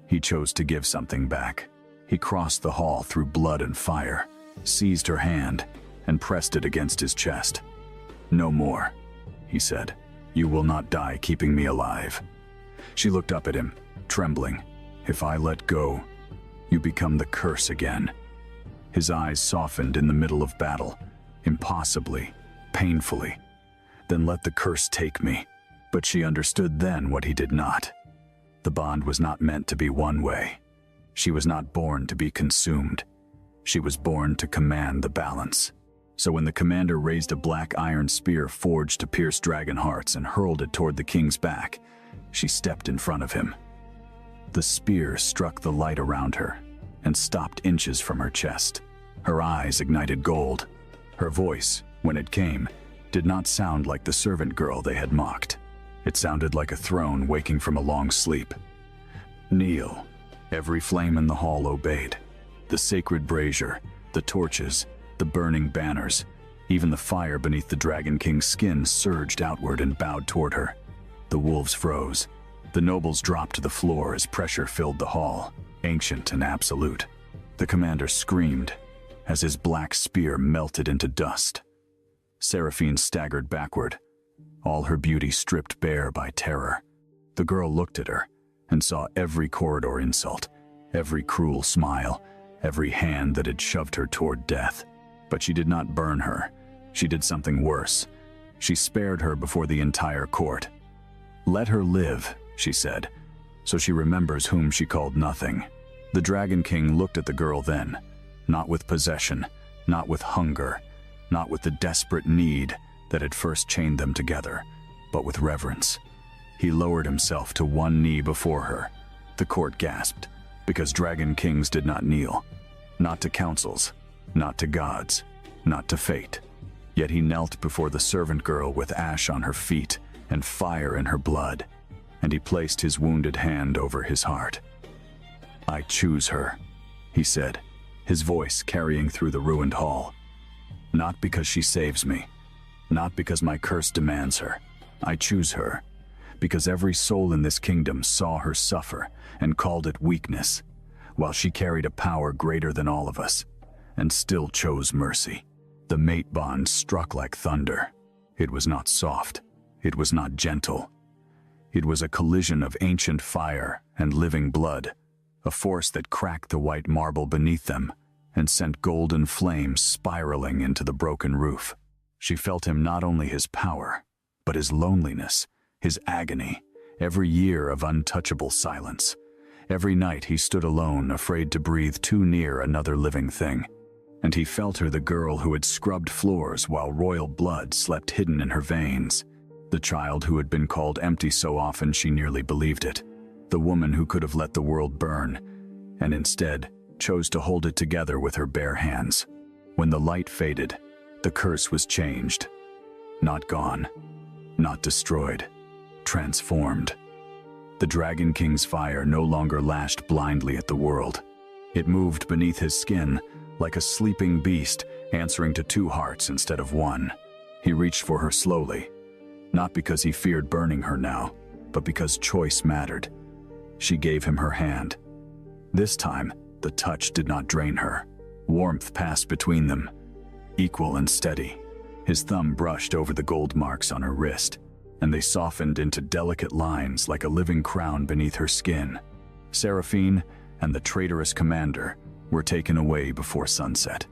He chose to give something back. He crossed the hall through blood and fire, seized her hand, and pressed it against his chest. "No more," he said. "You will not die keeping me alive." She looked up at him, trembling. "If I let go, you become the curse again." His eyes softened in the middle of battle, impossibly, painfully. "Then let the curse take me." But she understood then what he did not. The bond was not meant to be one way. She was not born to be consumed. She was born to command the balance. So when the commander raised a black iron spear forged to pierce dragon hearts and hurled it toward the king's back, she stepped in front of him. The spear struck the light around her and stopped inches from her chest. Her eyes ignited gold. Her voice, when it came, did not sound like the servant girl they had mocked. It sounded like a throne waking from a long sleep. "Kneel." Every flame in the hall obeyed. The sacred brazier, the torches, the burning banners, even the fire beneath the Dragon King's skin surged outward and bowed toward her. The wolves froze. The nobles dropped to the floor as pressure filled the hall, ancient and absolute. The commander screamed as his black spear melted into dust. Seraphine staggered backward, all her beauty stripped bare by terror. The girl looked at her and saw every corridor insult, every cruel smile, every hand that had shoved her toward death. But she did not burn her. She did something worse. She spared her before the entire court. "Let her live," she said, "so she remembers whom she called nothing." The Dragon King looked at the girl then, not with possession, not with hunger, not with the desperate need that had first chained them together, but with reverence. He lowered himself to one knee before her. The court gasped, because Dragon Kings did not kneel. Not to councils, not to gods, not to fate. Yet he knelt before the servant girl with ash on her feet and fire in her blood, and he placed his wounded hand over his heart. "I choose her," he said, his voice carrying through the ruined hall. Not because she saves me. Not because my curse demands her. I choose her. Because every soul in this kingdom saw her suffer and called it weakness, while she carried a power greater than all of us, and still chose mercy. The mate bond struck like thunder. It was not soft. It was not gentle. It was a collision of ancient fire and living blood, a force that cracked the white marble beneath them and sent golden flames spiraling into the broken roof. She felt him not only his power, but his loneliness, his agony, every year of untouchable silence. Every night he stood alone, afraid to breathe too near another living thing. And he felt her, the girl who had scrubbed floors while royal blood slept hidden in her veins. The child who had been called empty so often she nearly believed it. The woman who could have let the world burn, and instead chose to hold it together with her bare hands. When the light faded, the curse was changed. Not gone, not destroyed, transformed. The Dragon King's fire no longer lashed blindly at the world. It moved beneath his skin, like a sleeping beast answering to two hearts instead of one. He reached for her slowly, not because he feared burning her now, but because choice mattered. She gave him her hand. This time, the touch did not drain her. Warmth passed between them, equal and steady. His thumb brushed over the gold marks on her wrist, and they softened into delicate lines like a living crown beneath her skin. Seraphine and the traitorous commander were taken away before sunset.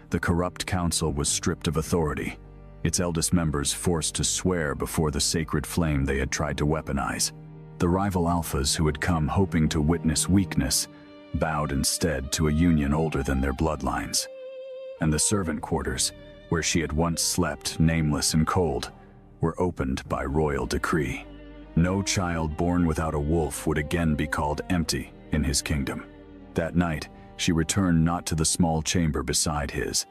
The corrupt council was stripped of authority, its eldest members forced to swear before the sacred flame they had tried to weaponize. The rival alphas who had come hoping to witness weakness bowed instead to a union older than their bloodlines. And the servant quarters, where she had once slept, nameless and cold, were opened by royal decree. No child born without a wolf would again be called empty in his kingdom. That night, she returned not to the small chamber beside his,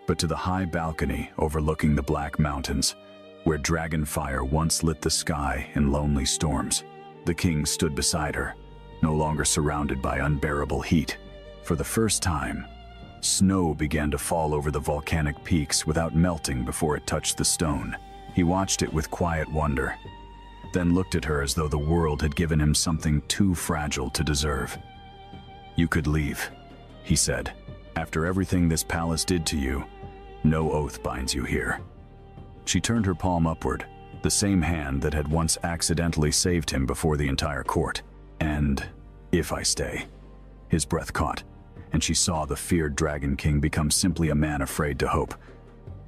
but to the high balcony overlooking the Black Mountains, where dragon fire once lit the sky in lonely storms. The king stood beside her, no longer surrounded by unbearable heat. For the first time, snow began to fall over the volcanic peaks without melting before it touched the stone. He watched it with quiet wonder, then looked at her as though the world had given him something too fragile to deserve. "You could leave," he said. "After everything this palace did to you, no oath binds you here." She turned her palm upward, the same hand that had once accidentally saved him before the entire court. "And if I stay?" His breath caught, and she saw the feared Dragon King become simply a man afraid to hope.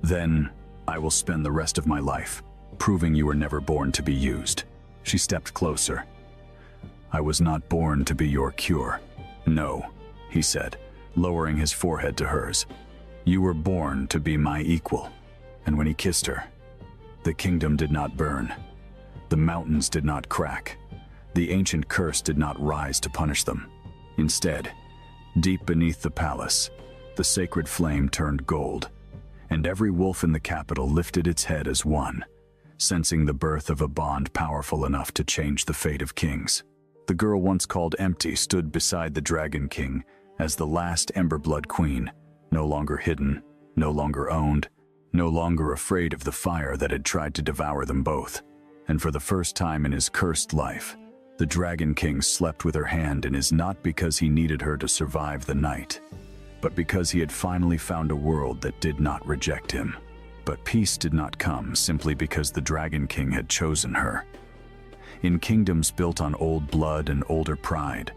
"Then I will spend the rest of my life proving you were never born to be used." She stepped closer. "I was not born to be your cure." "No," he said, lowering his forehead to hers. "You were born to be my equal." And when he kissed her, the kingdom did not burn. The mountains did not crack. The ancient curse did not rise to punish them. Instead, deep beneath the palace, the sacred flame turned gold, and every wolf in the capital lifted its head as one, sensing the birth of a bond powerful enough to change the fate of kings. The girl once called empty stood beside the Dragon King as the last Emberblood queen, no longer hidden, no longer owned, no longer afraid of the fire that had tried to devour them both. And for the first time in his cursed life, the Dragon King slept with her hand in his, not because he needed her to survive the night, but because he had finally found a world that did not reject him. But peace did not come simply because the Dragon King had chosen her. In kingdoms built on old blood and older pride,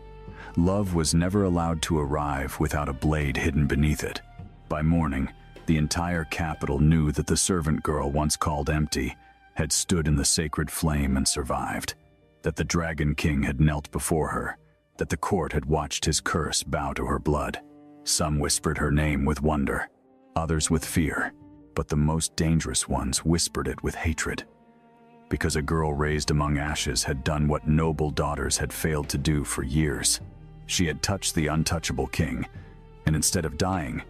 love was never allowed to arrive without a blade hidden beneath it. By morning, the entire capital knew that the servant girl once called empty had stood in the sacred flame and survived, that the Dragon King had knelt before her, that the court had watched his curse bow to her blood. Some whispered her name with wonder, others with fear, but the most dangerous ones whispered it with hatred. Because a girl raised among ashes had done what noble daughters had failed to do for years. She had touched the untouchable king, and instead of dying,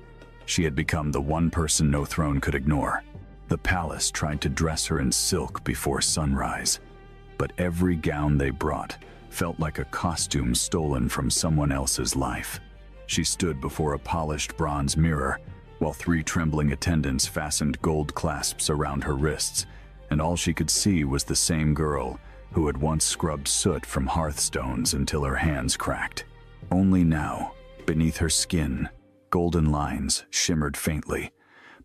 she had become the one person no throne could ignore. The palace tried to dress her in silk before sunrise, but every gown they brought felt like a costume stolen from someone else's life. She stood before a polished bronze mirror, while 3 trembling attendants fastened gold clasps around her wrists, and all she could see was the same girl who had once scrubbed soot from hearthstones until her hands cracked. Only now, beneath her skin, golden lines shimmered faintly,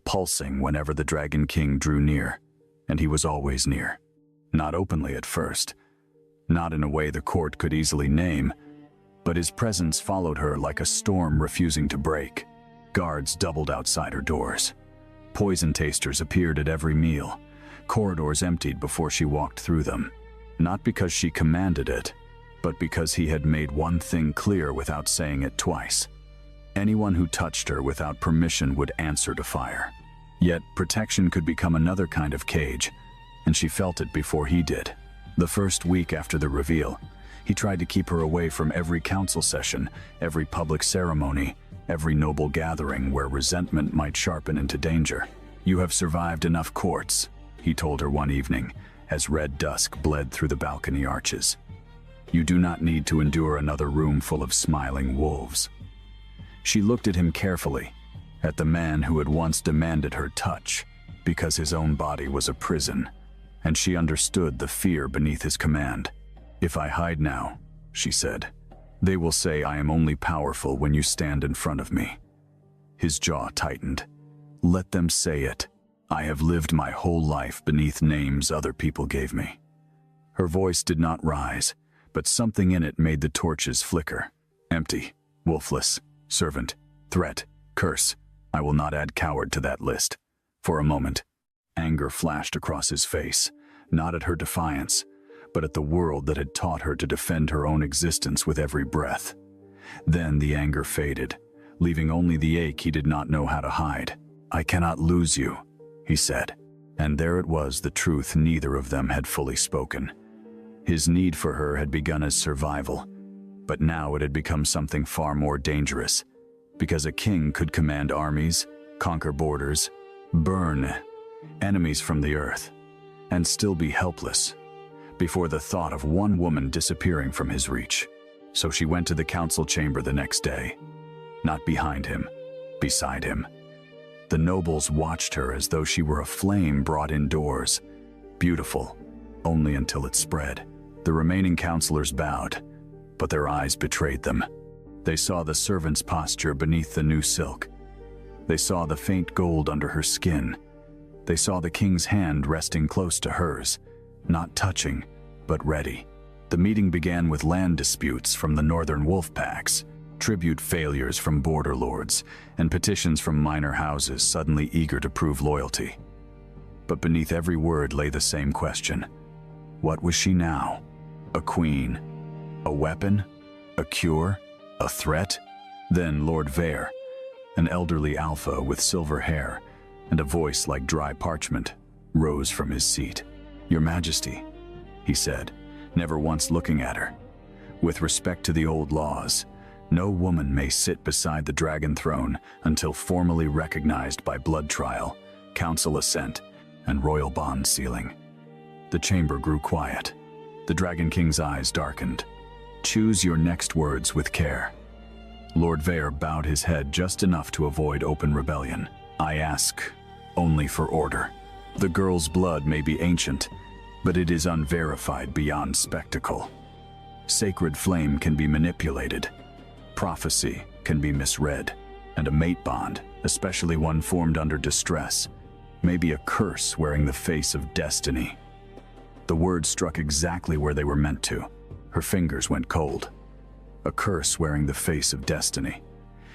pulsing whenever the Dragon King drew near, and he was always near. Not openly at first, not in a way the court could easily name, but his presence followed her like a storm refusing to break. Guards doubled outside her doors. Poison tasters appeared at every meal. Corridors emptied before she walked through them, not because she commanded it, but because he had made one thing clear without saying it twice. Anyone who touched her without permission would answer to fire. Yet protection could become another kind of cage, and she felt it before he did. The first week after the reveal, he tried to keep her away from every council session, every public ceremony, every noble gathering where resentment might sharpen into danger. "You have survived enough courts," he told her one evening, as red dusk bled through the balcony arches. "You do not need to endure another room full of smiling wolves." She looked at him carefully, at the man who had once demanded her touch, because his own body was a prison, and she understood the fear beneath his command. "If I hide now," she said, "they will say I am only powerful when you stand in front of me." His jaw tightened. "Let them say it. I have lived my whole life beneath names other people gave me." Her voice did not rise, but something in it made the torches flicker. Empty, wolfless, servant, threat, curse. I will not add coward to that list. For a moment, anger flashed across his face, not at her defiance, but at the world that had taught her to defend her own existence with every breath. Then the anger faded, leaving only the ache he did not know how to hide. "I cannot lose you," he said. And there it was, the truth neither of them had fully spoken. His need for her had begun as survival, but now it had become something far more dangerous, because a king could command armies, conquer borders, burn enemies from the earth, and still be helpless before the thought of one woman disappearing from his reach. So she went to the council chamber the next day, not behind him, beside him. The nobles watched her as though she were a flame brought indoors, beautiful, only until it spread. The remaining counselors bowed, but their eyes betrayed them. They saw the servant's posture beneath the new silk. They saw the faint gold under her skin. They saw the king's hand resting close to hers, not touching, but ready. The meeting began with land disputes from the northern wolf packs, tribute failures from border lords, and petitions from minor houses suddenly eager to prove loyalty. But beneath every word lay the same question. What was she now? A queen? A weapon? A cure? A threat? Then Lord Vare, an elderly alpha with silver hair and a voice like dry parchment, rose from his seat. "Your Majesty," he said, never once looking at her. "With respect to the old laws, no woman may sit beside the dragon throne until formally recognized by blood trial, council assent, and royal bond sealing." The chamber grew quiet. The Dragon King's eyes darkened. "Choose your next words with care." Lord Vare bowed his head just enough to avoid open rebellion. "I ask only for order. The girl's blood may be ancient, but it is unverified beyond spectacle. Sacred flame can be manipulated. Prophecy can be misread, and a mate bond, especially one formed under distress, may be a curse wearing the face of destiny." The words struck exactly where they were meant to. Her fingers went cold. A curse wearing the face of destiny.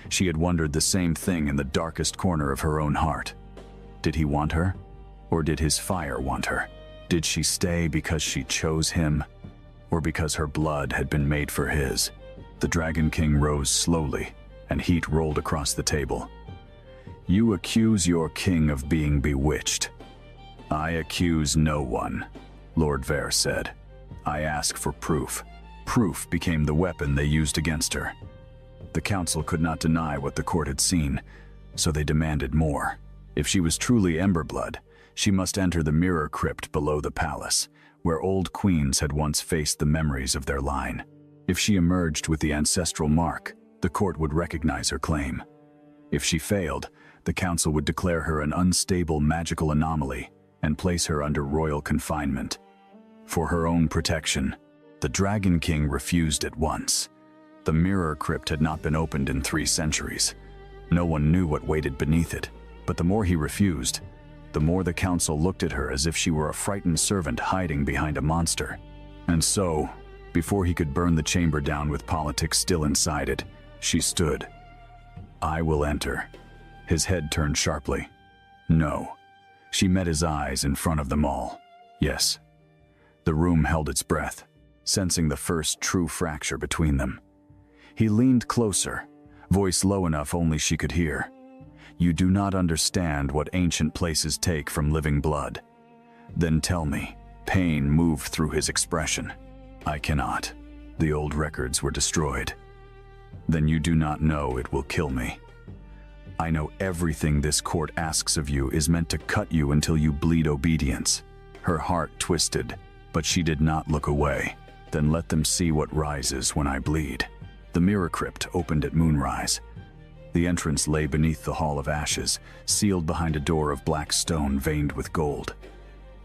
She had wondered the same thing in the darkest corner of her own heart. Did he want her? Or did his fire want her? Did she stay because she chose him? Or because her blood had been made for his? The Dragon King rose slowly, and heat rolled across the table. "You accuse your king of being bewitched. I accuse no one," Lord Vare said. "I ask for proof." Proof became the weapon they used against her. The council could not deny what the court had seen, so they demanded more. If she was truly Emberblood, she must enter the mirror crypt below the palace, where old queens had once faced the memories of their line. If she emerged with the ancestral mark, the court would recognize her claim. If she failed, the council would declare her an unstable magical anomaly and place her under royal confinement. For her own protection, the Dragon King refused at once. The mirror crypt had not been opened in 3 centuries. No one knew what waited beneath it, but the more he refused, the more the council looked at her as if she were a frightened servant hiding behind a monster. And so, before he could burn the chamber down with politics still inside it, she stood. "I will enter." His head turned sharply. No. She met his eyes in front of them all. Yes. The room held its breath, sensing the first true fracture between them. He leaned closer, voice low enough only she could hear. "You do not understand what ancient places take from living blood." "Then tell me." Pain moved through his expression. "I cannot. The old records were destroyed." "Then you do not know it will kill me." "I know everything this court asks of you is meant to cut you until you bleed obedience." Her heart twisted, but she did not look away. "Then let them see what rises when I bleed." The mirror crypt opened at moonrise. The entrance lay beneath the Hall of Ashes, sealed behind a door of black stone veined with gold.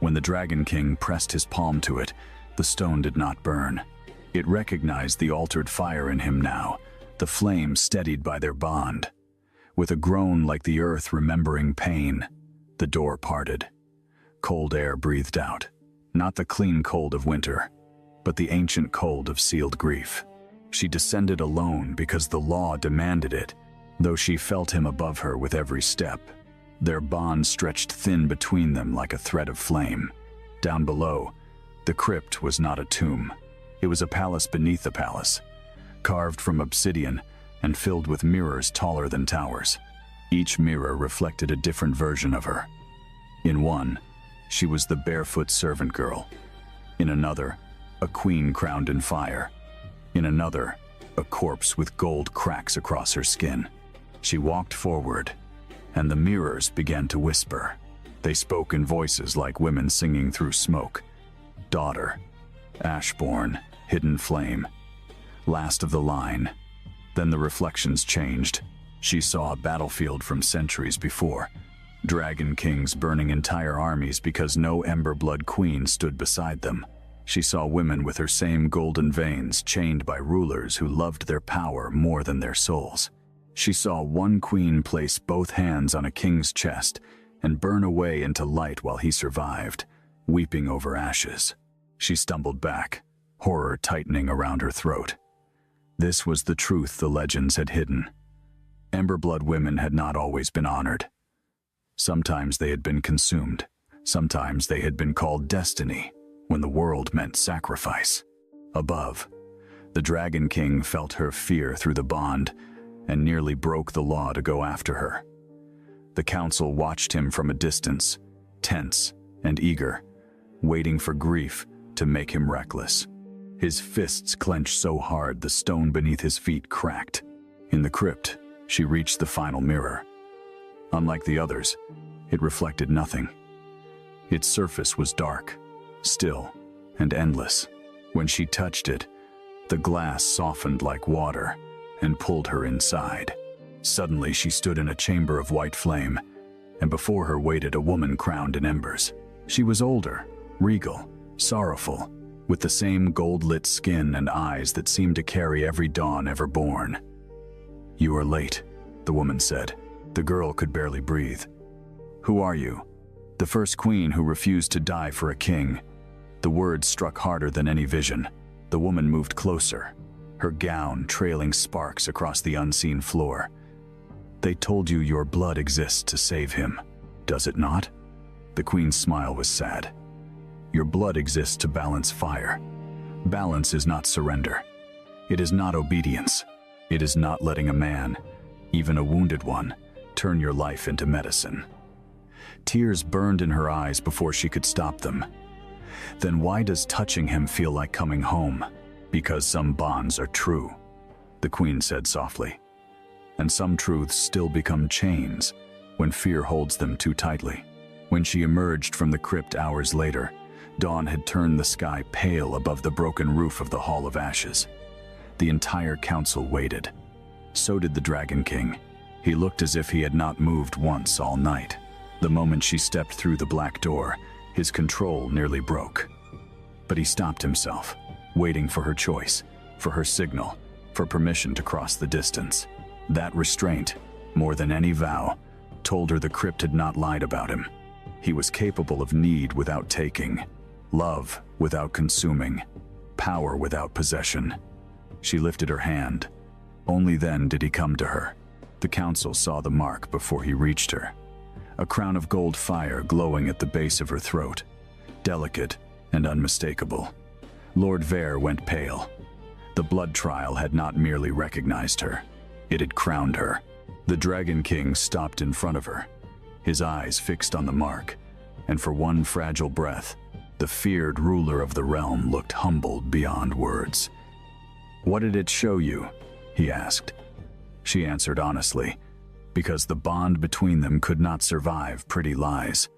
When the Dragon King pressed his palm to it, the stone did not burn. It recognized the altered fire in him now, the flame steadied by their bond. With a groan like the earth remembering pain, the door parted. Cold air breathed out, not the clean cold of winter, but the ancient cold of sealed grief. She descended alone because the law demanded it, though she felt him above her with every step. Their bond stretched thin between them like a thread of flame. Down below, the crypt was not a tomb. It was a palace beneath a palace, carved from obsidian and filled with mirrors taller than towers. Each mirror reflected a different version of her. In one, she was the barefoot servant girl. In another, a queen crowned in fire. In another, a corpse with gold cracks across her skin. She walked forward, and the mirrors began to whisper. They spoke in voices like women singing through smoke. "Daughter, Ashborn, hidden flame, last of the line." Then the reflections changed. She saw a battlefield from centuries before. Dragon kings burning entire armies because no Emberblood queen stood beside them. She saw women with her same golden veins chained by rulers who loved their power more than their souls. She saw one queen place both hands on a king's chest and burn away into light while he survived, weeping over ashes. She stumbled back, horror tightening around her throat. This was the truth the legends had hidden. Emberblood women had not always been honored. Sometimes they had been consumed. Sometimes they had been called destiny, when the world meant sacrifice. Above, the Dragon King felt her fear through the bond and nearly broke the law to go after her. The council watched him from a distance, tense and eager, waiting for grief to make him reckless. His fists clenched so hard the stone beneath his feet cracked. In the crypt, she reached the final mirror. Unlike the others, it reflected nothing. Its surface was dark, still, and endless. When she touched it, the glass softened like water and pulled her inside. Suddenly she stood in a chamber of white flame, and before her waited a woman crowned in embers. She was older, regal, sorrowful, with the same gold-lit skin and eyes that seemed to carry every dawn ever born. "You are late," the woman said. The girl could barely breathe. "Who are you?" "The first queen who refused to die for a king." The words struck harder than any vision. The woman moved closer, her gown trailing sparks across the unseen floor. "They told you your blood exists to save him, does it not?" The queen's smile was sad. "Your blood exists to balance fire. Balance is not surrender. It is not obedience. It is not letting a man, even a wounded one, turn your life into medicine." Tears burned in her eyes before she could stop them. "Then why does touching him feel like coming home?" "Because some bonds are true," the queen said softly. "And some truths still become chains when fear holds them too tightly." When she emerged from the crypt hours later, dawn had turned the sky pale above the broken roof of the Hall of Ashes. The entire council waited. So did the Dragon King, He looked as if he had not moved once all night. The moment she stepped through the black door, his control nearly broke. But he stopped himself, waiting for her choice, for her signal, for permission to cross the distance. That restraint, more than any vow, told her the crypt had not lied about him. He was capable of need without taking, love without consuming, power without possession. She lifted her hand. Only then did he come to her. The council saw the mark before he reached her. A crown of gold fire glowing at the base of her throat, delicate and unmistakable. Lord Vare went pale. The blood trial had not merely recognized her, it had crowned her. The Dragon King stopped in front of her, his eyes fixed on the mark, and for one fragile breath, the feared ruler of the realm looked humbled beyond words. "What did it show you?" he asked. She answered honestly, because the bond between them could not survive pretty lies.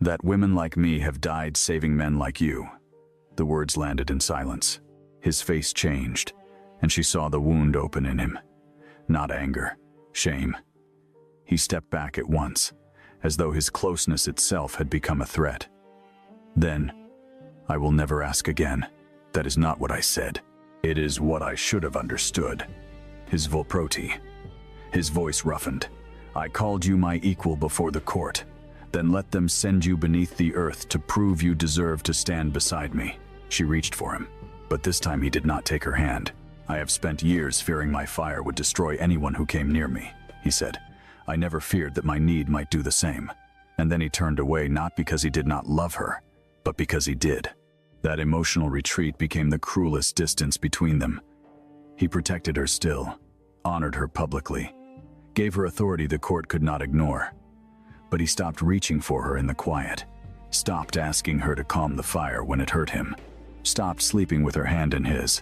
"That women like me have died saving men like you." The words landed in silence. His face changed, and she saw the wound open in him. Not anger, shame. He stepped back at once, as though his closeness itself had become a threat. Then, "I will never ask again. That is not what I said. It is what I should have understood." His Volproti. His voice roughened. "I called you my equal before the court. Then let them send you beneath the earth to prove you deserve to stand beside me." She reached for him, but this time he did not take her hand. "I have spent years fearing my fire would destroy anyone who came near me," he said. "I never feared that my need might do the same." And then he turned away, not because he did not love her, but because he did. That emotional retreat became the cruelest distance between them. He protected her still, honored her publicly, gave her authority the court could not ignore. But he stopped reaching for her in the quiet, stopped asking her to calm the fire when it hurt him, stopped sleeping with her hand in his.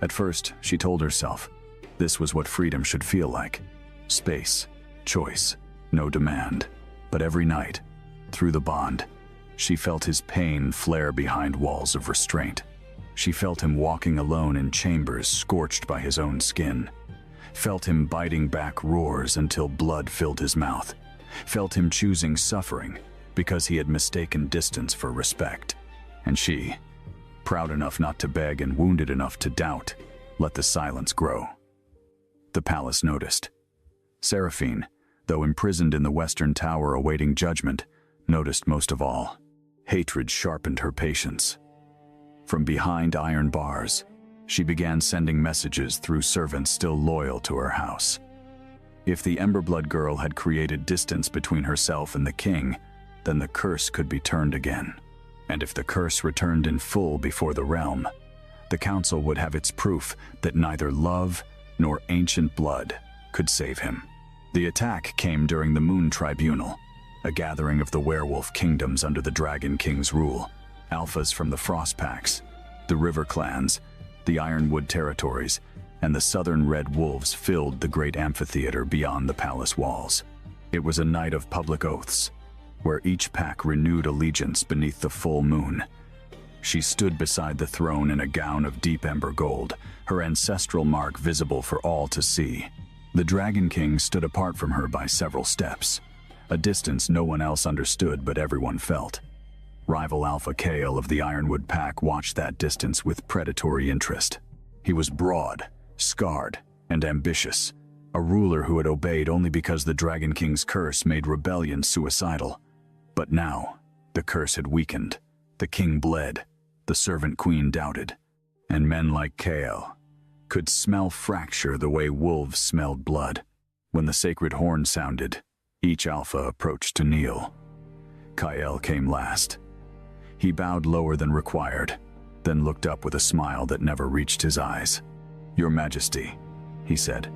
At first, she told herself, this was what freedom should feel like. Space, choice, no demand. But every night, through the bond, she felt his pain flare behind walls of restraint. She felt him walking alone in chambers scorched by his own skin. Felt him biting back roars until blood filled his mouth. Felt him choosing suffering because he had mistaken distance for respect. And she, proud enough not to beg and wounded enough to doubt, let the silence grow. The palace noticed. Seraphine, though imprisoned in the Western Tower awaiting judgment, noticed most of all. Hatred sharpened her patience. From behind iron bars, she began sending messages through servants still loyal to her house. If the Emberblood girl had created distance between herself and the king, then the curse could be turned again. And if the curse returned in full before the realm, the council would have its proof that neither love nor ancient blood could save him. The attack came during the Moon Tribunal, a gathering of the werewolf kingdoms under the Dragon King's rule. Alphas from the Frost Packs, the River Clans, the Ironwood territories, and the Southern Red Wolves filled the great amphitheater beyond the palace walls. It was a night of public oaths, where each pack renewed allegiance beneath the full moon. She stood beside the throne in a gown of deep ember gold, her ancestral mark visible for all to see. The Dragon King stood apart from her by several steps, a distance no one else understood but everyone felt. Rival Alpha Kale of the Ironwood Pack watched that distance with predatory interest. He was broad, scarred, and ambitious, a ruler who had obeyed only because the Dragon King's curse made rebellion suicidal. But now, the curse had weakened, the king bled, the servant queen doubted, and men like Kale could smell fracture the way wolves smelled blood. When the sacred horn sounded, each alpha approached to kneel. Kyle came last. He bowed lower than required, then looked up with a smile that never reached his eyes. "Your Majesty," he said,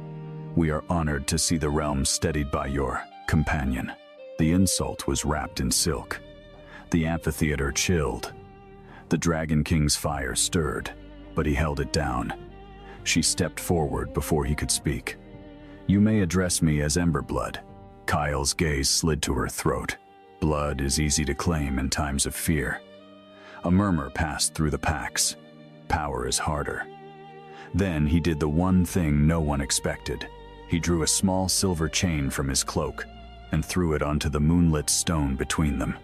"we are honored to see the realm steadied by your companion." The insult was wrapped in silk. The amphitheater chilled. The Dragon King's fire stirred, but he held it down. She stepped forward before he could speak. "You may address me as Emberblood." Kyle's gaze slid to her throat. Blood is easy to claim in times of fear. A murmur passed through the packs. Power is harder. Then he did the one thing no one expected. He drew a small silver chain from his cloak and threw it onto the moonlit stone between them.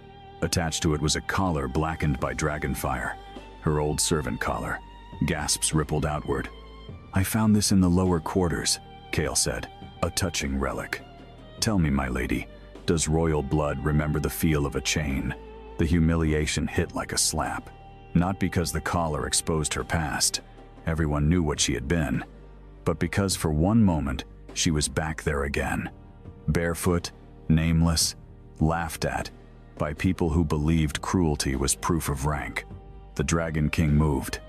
Attached to it was a collar blackened by dragonfire, her old servant collar. Gasps rippled outward. "I found this in the lower quarters," Chaol said, "a touching relic. Tell me, my lady, does royal blood remember the feel of a chain?" The humiliation hit like a slap. Not because the collar exposed her past, everyone knew what she had been, but because for one moment she was back there again. Barefoot, nameless, laughed at, by people who believed cruelty was proof of rank. The Dragon King moved.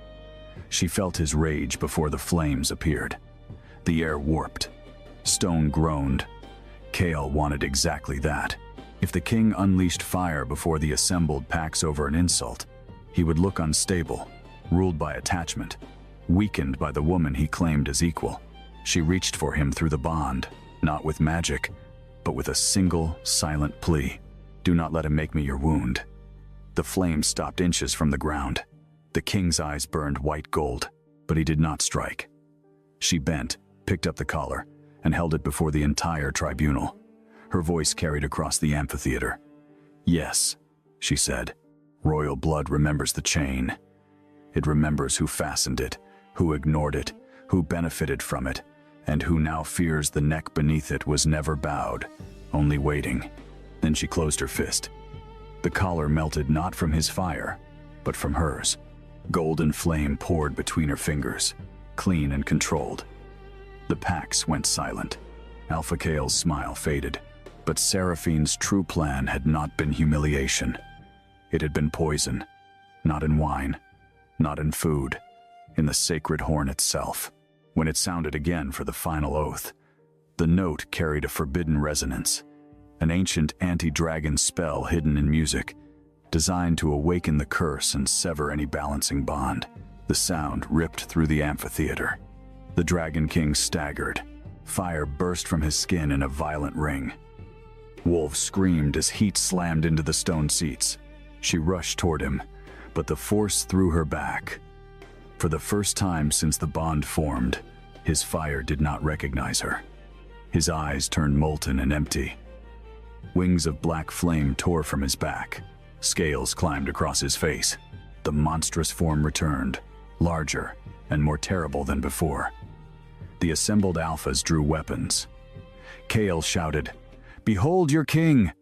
She felt his rage before the flames appeared. The air warped. Stone groaned. Chaol wanted exactly that. If the king unleashed fire before the assembled packs over an insult, he would look unstable, ruled by attachment, weakened by the woman he claimed as equal. She reached for him through the bond, not with magic, but with a single, silent plea. "Do not let him make me your wound." The flame stopped inches from the ground. The king's eyes burned white gold, but he did not strike. She bent, picked up the collar, and held it before the entire tribunal. Her voice carried across the amphitheater. "Yes," she said, "royal blood remembers the chain. It remembers who fastened it, who ignored it, who benefited from it, and who now fears the neck beneath it was never bowed, only waiting." Then she closed her fist. The collar melted not from his fire, but from hers. Golden flame poured between her fingers, clean and controlled. The packs went silent. Alpha Chaol's smile faded, but Seraphine's true plan had not been humiliation. It had been poison, not in wine, not in food, in the sacred horn itself. When it sounded again for the final oath, the note carried a forbidden resonance, an ancient anti-dragon spell hidden in music, designed to awaken the curse and sever any balancing bond. The sound ripped through the amphitheater. The Dragon King staggered. Fire burst from his skin in a violent ring. Wolf screamed as heat slammed into the stone seats. She rushed toward him, but the force threw her back. For the first time since the bond formed, his fire did not recognize her. His eyes turned molten and empty. Wings of black flame tore from his back. Scales climbed across his face. The monstrous form returned, larger and more terrible than before. The assembled alphas drew weapons. Chaol shouted, "Behold your king!"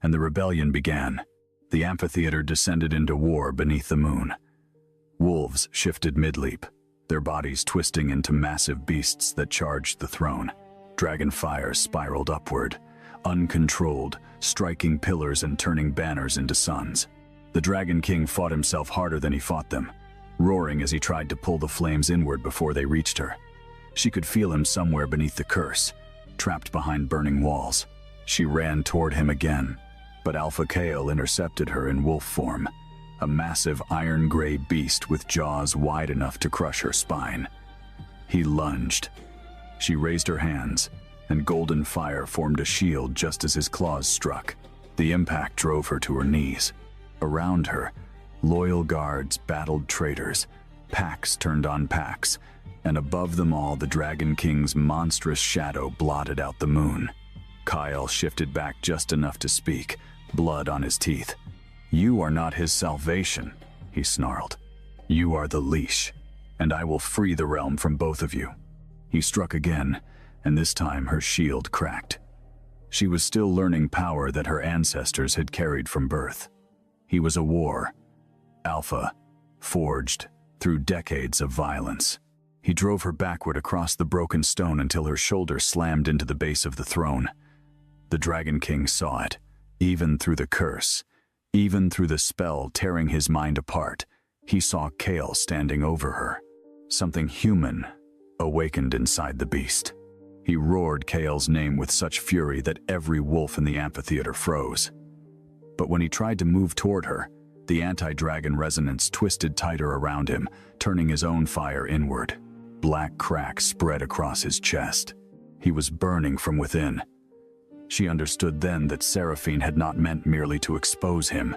And the rebellion began. The amphitheater descended into war beneath the moon. Wolves shifted mid-leap, their bodies twisting into massive beasts that charged the throne. Dragon fire spiraled upward, uncontrolled, striking pillars and turning banners into suns. The Dragon King fought himself harder than he fought them, roaring as he tried to pull the flames inward before they reached her. She could feel him somewhere beneath the curse, trapped behind burning walls. She ran toward him again, but Alpha Chaol intercepted her in wolf form, a massive iron-gray beast with jaws wide enough to crush her spine. He lunged. She raised her hands, and golden fire formed a shield just as his claws struck. The impact drove her to her knees. Around her, loyal guards battled traitors, packs turned on packs, and above them all the Dragon King's monstrous shadow blotted out the moon. Chaol shifted back just enough to speak, blood on his teeth. "You are not his salvation," he snarled. "You are the leash, and I will free the realm from both of you." He struck again, and this time her shield cracked. She was still learning power that her ancestors had carried from birth. He was a war, Alpha, forged through decades of violence. He drove her backward across the broken stone until her shoulder slammed into the base of the throne. The Dragon King saw it, even through the curse, even through the spell tearing his mind apart. He saw Chaol standing over her. Something human awakened inside the beast. He roared Chaol's name with such fury that every wolf in the amphitheater froze. But when he tried to move toward her, the anti-dragon resonance twisted tighter around him, turning his own fire inward. Black cracks spread across his chest. He was burning from within. She understood then that Seraphine had not meant merely to expose him.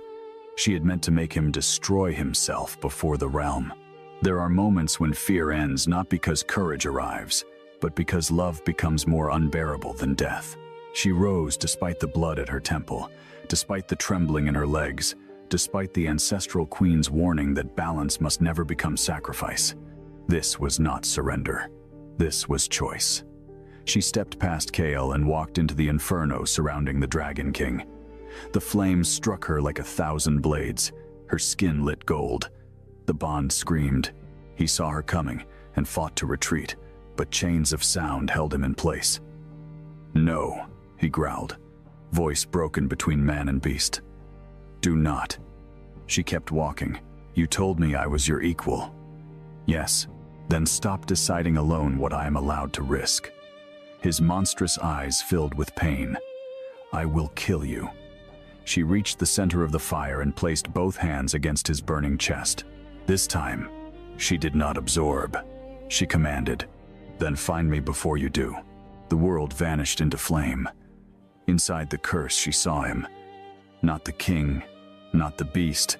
She had meant to make him destroy himself before the realm. There are moments when fear ends not because courage arrives, but because love becomes more unbearable than death. She rose despite the blood at her temple, despite the trembling in her legs, despite the ancestral queen's warning that balance must never become sacrifice. This was not surrender. This was choice. She stepped past Kael and walked into the inferno surrounding the Dragon King. The flames struck her like 1,000 blades. Her skin lit gold. The Bond screamed. He saw her coming and fought to retreat, but chains of sound held him in place. "No," he growled, voice broken between man and beast. "Do not." She kept walking. "You told me I was your equal." "Yes, then stop deciding alone what I am allowed to risk." His monstrous eyes filled with pain. "I will kill you." She reached the center of the fire and placed both hands against his burning chest. This time, she did not absorb. She commanded, "Then find me before you do." The world vanished into flame. Inside the curse, she saw him. Not the king, not the beast,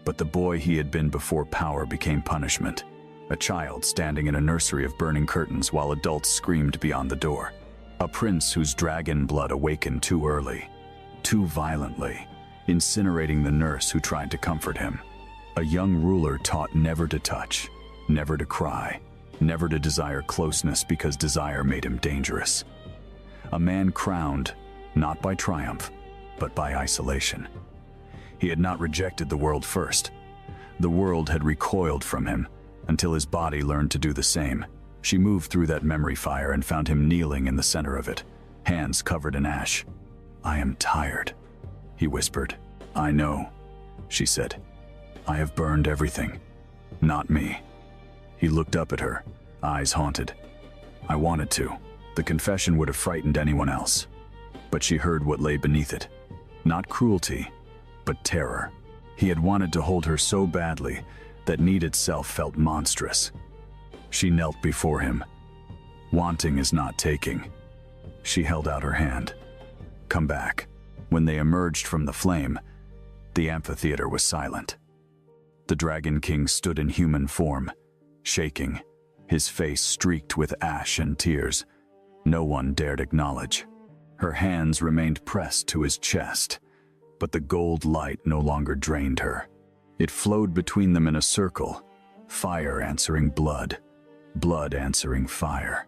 but the boy he had been before power became punishment. A child standing in a nursery of burning curtains while adults screamed beyond the door. A prince whose dragon blood awakened too early, too violently, incinerating the nurse who tried to comfort him. A young ruler taught never to touch, never to cry, never to desire closeness because desire made him dangerous. A man crowned, not by triumph, but by isolation. He had not rejected the world first. The world had recoiled from him until his body learned to do the same. She moved through that memory fire and found him kneeling in the center of it, hands covered in ash. "I am tired," he whispered. "I know," she said. "I have burned everything. Not me." He looked up at her, eyes haunted. "I wanted to. The confession would have frightened anyone else." But she heard what lay beneath it. Not cruelty, but terror. He had wanted to hold her so badly that need itself felt monstrous. She knelt before him. "Wanting is not taking." She held out her hand. "Come back." When they emerged from the flame, the amphitheater was silent. The Dragon King stood in human form, shaking, his face streaked with ash and tears. No one dared acknowledge. Her hands remained pressed to his chest, but the gold light no longer drained her. It flowed between them in a circle, fire answering blood, blood answering fire.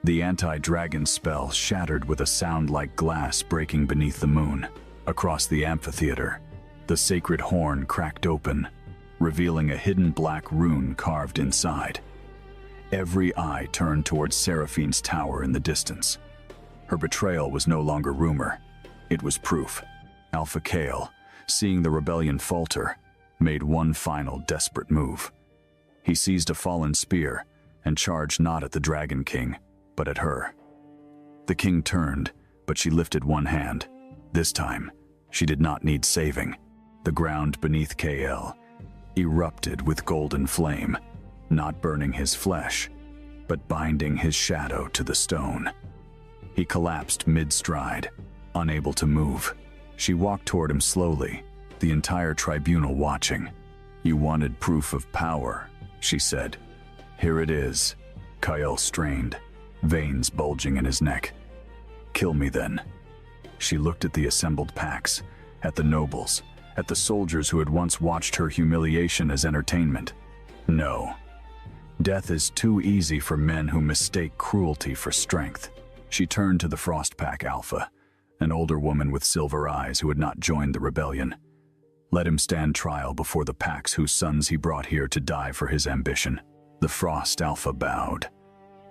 The anti-dragon spell shattered with a sound like glass breaking beneath the moon. Across the amphitheater, the sacred horn cracked open, revealing a hidden black rune carved inside. Every eye turned towards Seraphine's tower in the distance. Her betrayal was no longer rumor. It was proof. Alpha Kael, seeing the rebellion falter, made one final desperate move. He seized a fallen spear and charged not at the Dragon King, but at her. The king turned, but she lifted one hand. This time, she did not need saving. The ground beneath Kael erupted with golden flame, not burning his flesh, but binding his shadow to the stone. He collapsed mid-stride, unable to move. She walked toward him slowly, the entire tribunal watching. "You wanted proof of power," she said. "Here it is." Kael strained, veins bulging in his neck. "Kill me then." She looked at the assembled packs, at the nobles, at the soldiers who had once watched her humiliation as entertainment. No. Death is too easy for men who mistake cruelty for strength. She turned to the Frostpack Alpha, an older woman with silver eyes who had not joined the rebellion. Let him stand trial before the packs whose sons he brought here to die for his ambition. The Frost Alpha bowed,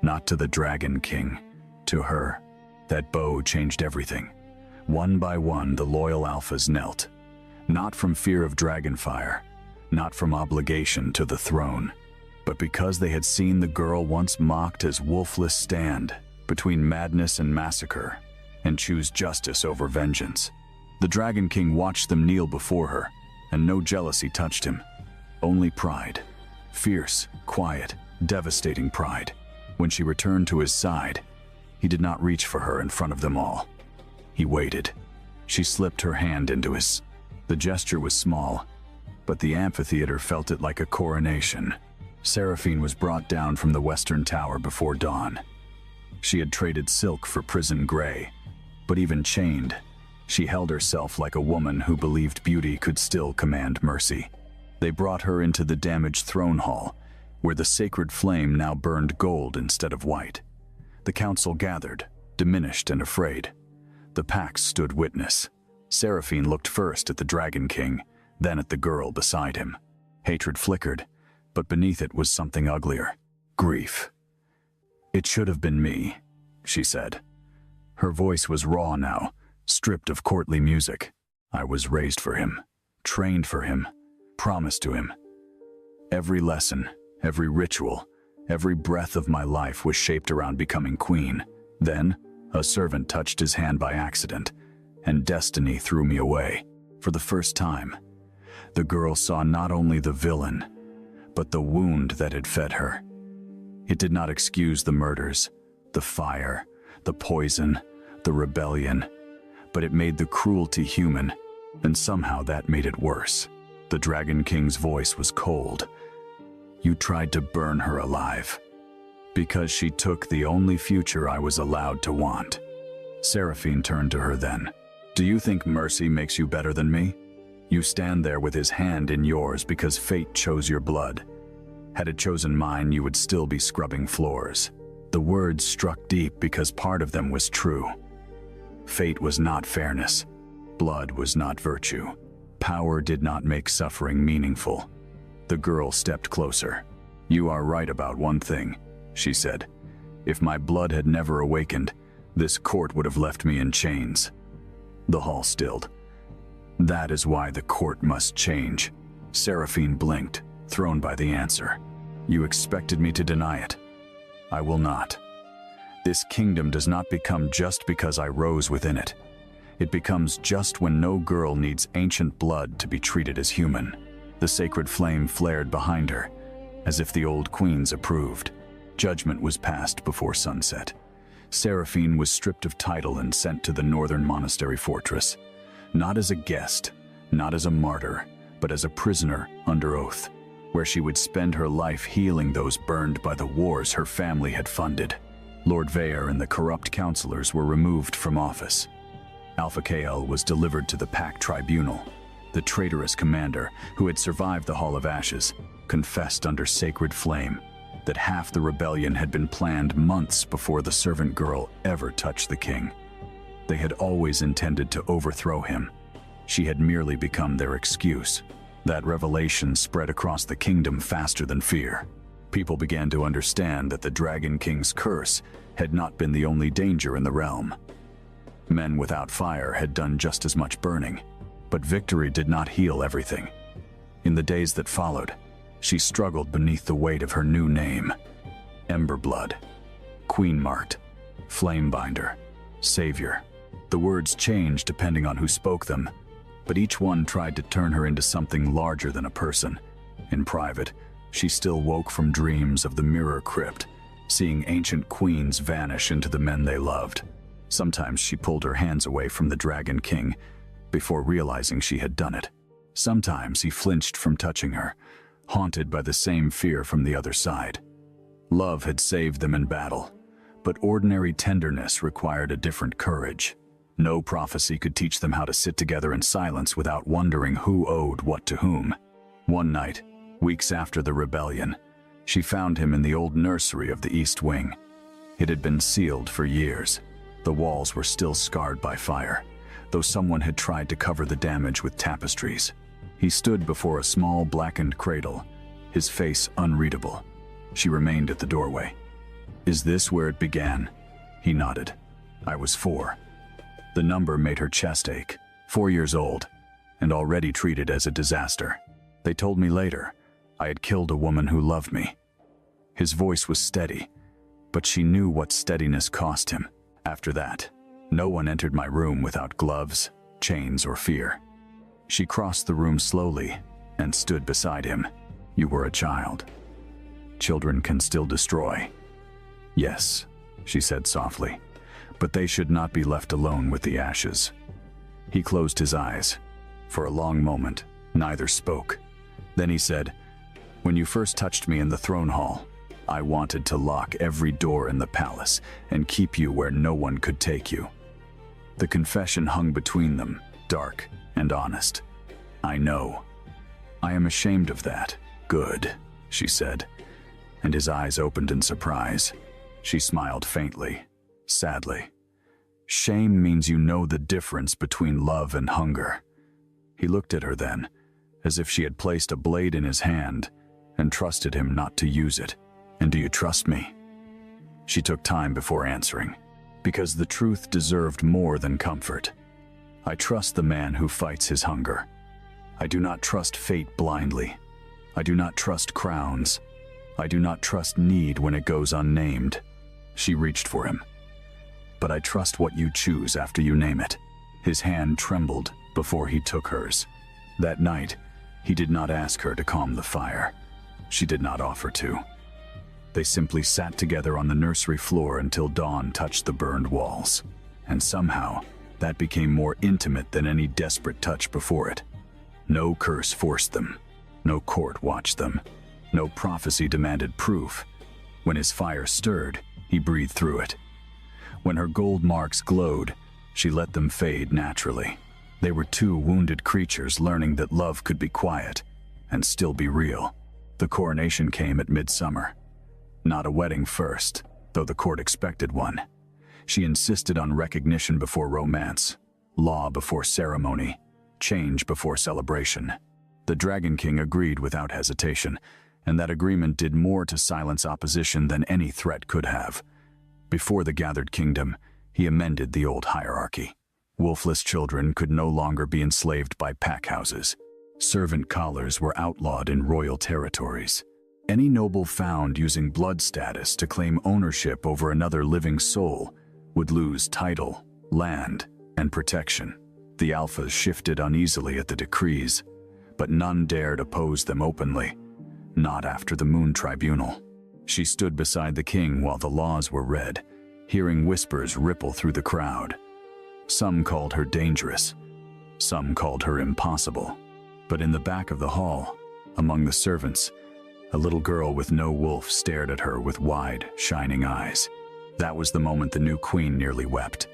not to the Dragon King, to her. That bow changed everything. One by one, the loyal Alphas knelt, not from fear of dragonfire, not from obligation to the throne, but because they had seen the girl once mocked as wolfless stand between madness and massacre and choose justice over vengeance. The Dragon King watched them kneel before her, and no jealousy touched him, only pride. Fierce, quiet, devastating pride. When she returned to his side, he did not reach for her in front of them all. He waited. She slipped her hand into his. The gesture was small, but the amphitheater felt it like a coronation. Seraphine was brought down from the western tower before dawn. She had traded silk for prison gray, but even chained, she held herself like a woman who believed beauty could still command mercy. They brought her into the damaged throne hall, where the sacred flame now burned gold instead of white. The council gathered, diminished and afraid. The Pax stood witness. Seraphine looked first at the Dragon King, then at the girl beside him. Hatred flickered, but beneath it was something uglier. Grief. "It should have been me," she said. Her voice was raw now, stripped of courtly music. "I was raised for him, trained for him, promised to him. Every lesson, every ritual, every breath of my life was shaped around becoming queen. Then, a servant touched his hand by accident, and destiny threw me away. For the first time, the girl saw not only the villain, but the wound that had fed her. It did not excuse the murders, the fire, the poison, the rebellion, but it made the cruelty human, and somehow that made it worse. The Dragon King's voice was cold. "You tried to burn her alive, because she took the only future I was allowed to want." Seraphine turned to her then. "Do you think mercy makes you better than me? You stand there with his hand in yours because fate chose your blood. Had it chosen mine, you would still be scrubbing floors." The words struck deep because part of them was true. Fate was not fairness. Blood was not virtue. Power did not make suffering meaningful. The girl stepped closer. "You are right about one thing," she said. "If my blood had never awakened, this court would have left me in chains." The hall stilled. "That is why the court must change." Seraphine blinked, thrown by the answer. "You expected me to deny it. I will not. This kingdom does not become just because I rose within it. It becomes just when no girl needs ancient blood to be treated as human." The sacred flame flared behind her, as if the old queens approved. Judgment was passed before sunset. Seraphine was stripped of title and sent to the northern monastery fortress. Not as a guest, not as a martyr, but as a prisoner under oath, where she would spend her life healing those burned by the wars her family had funded. Lord Vaer and the corrupt counselors were removed from office. Alpha Kael was delivered to the Pack Tribunal. The traitorous commander, who had survived the Hall of Ashes, confessed under sacred flame that half the rebellion had been planned months before the servant girl ever touched the king. They had always intended to overthrow him. She had merely become their excuse. That revelation spread across the kingdom faster than fear. People began to understand that the Dragon King's curse had not been the only danger in the realm. Men without fire had done just as much burning, but victory did not heal everything. In the days that followed, she struggled beneath the weight of her new name. Emberblood, Queen-marked, Flamebinder, Savior. The words changed depending on who spoke them, but each one tried to turn her into something larger than a person. In private, she still woke from dreams of the Mirror Crypt, seeing ancient queens vanish into the men they loved. Sometimes she pulled her hands away from the Dragon King before realizing she had done it. Sometimes he flinched from touching her, haunted by the same fear from the other side. Love had saved them in battle, but ordinary tenderness required a different courage. No prophecy could teach them how to sit together in silence without wondering who owed what to whom. One night, weeks after the rebellion, she found him in the old nursery of the East Wing. It had been sealed for years. The walls were still scarred by fire, though someone had tried to cover the damage with tapestries. He stood before a small blackened cradle, his face unreadable. She remained at the doorway. "Is this where it began?" He nodded. "I was 4. The number made her chest ache. 4 years old, and already treated as a disaster. They told me later I had killed a woman who loved me." His voice was steady, but she knew what steadiness cost him. After that, no one entered my room without gloves, chains, or fear. She crossed the room slowly and stood beside him. "You were a child. Children can still destroy." "Yes," she said softly, "but they should not be left alone with the ashes." He closed his eyes. For a long moment, neither spoke. Then he said, "When you first touched me in the throne hall, I wanted to lock every door in the palace and keep you where no one could take you. The confession hung between them, dark and honest. I know. I am ashamed of that. Good, she said, and his eyes opened in surprise. She smiled faintly, sadly. Shame means you know the difference between love and hunger. He looked at her then, as if she had placed a blade in his hand and trusted him not to use it. And do you trust me? She took time before answering, because the truth deserved more than comfort. I trust the man who fights his hunger. I do not trust fate blindly. I do not trust crowns. I do not trust need when it goes unnamed. She reached for him. But I trust what you choose after you name it. His hand trembled before he took hers. That night, he did not ask her to calm the fire. She did not offer to. They simply sat together on the nursery floor until dawn touched the burned walls. And somehow, that became more intimate than any desperate touch before it. No curse forced them. No court watched them. No prophecy demanded proof. When his fire stirred, he breathed through it. When her gold marks glowed, she let them fade naturally. They were two wounded creatures learning that love could be quiet and still be real. The coronation came at midsummer. Not a wedding first, though the court expected one. She insisted on recognition before romance, law before ceremony, change before celebration. The Dragon King agreed without hesitation, and that agreement did more to silence opposition than any threat could have. Before the gathered kingdom, he amended the old hierarchy. Wolfless children could no longer be enslaved by packhouses. Servant collars were outlawed in royal territories. Any noble found using blood status to claim ownership over another living soul would lose title, land, and protection. The alphas shifted uneasily at the decrees, but none dared oppose them openly, not after the Moon Tribunal. She stood beside the king while the laws were read, hearing whispers ripple through the crowd. Some called her dangerous, some called her impossible. But in the back of the hall, among the servants, a little girl with no wolf stared at her with wide, shining eyes. That was the moment the new queen nearly wept.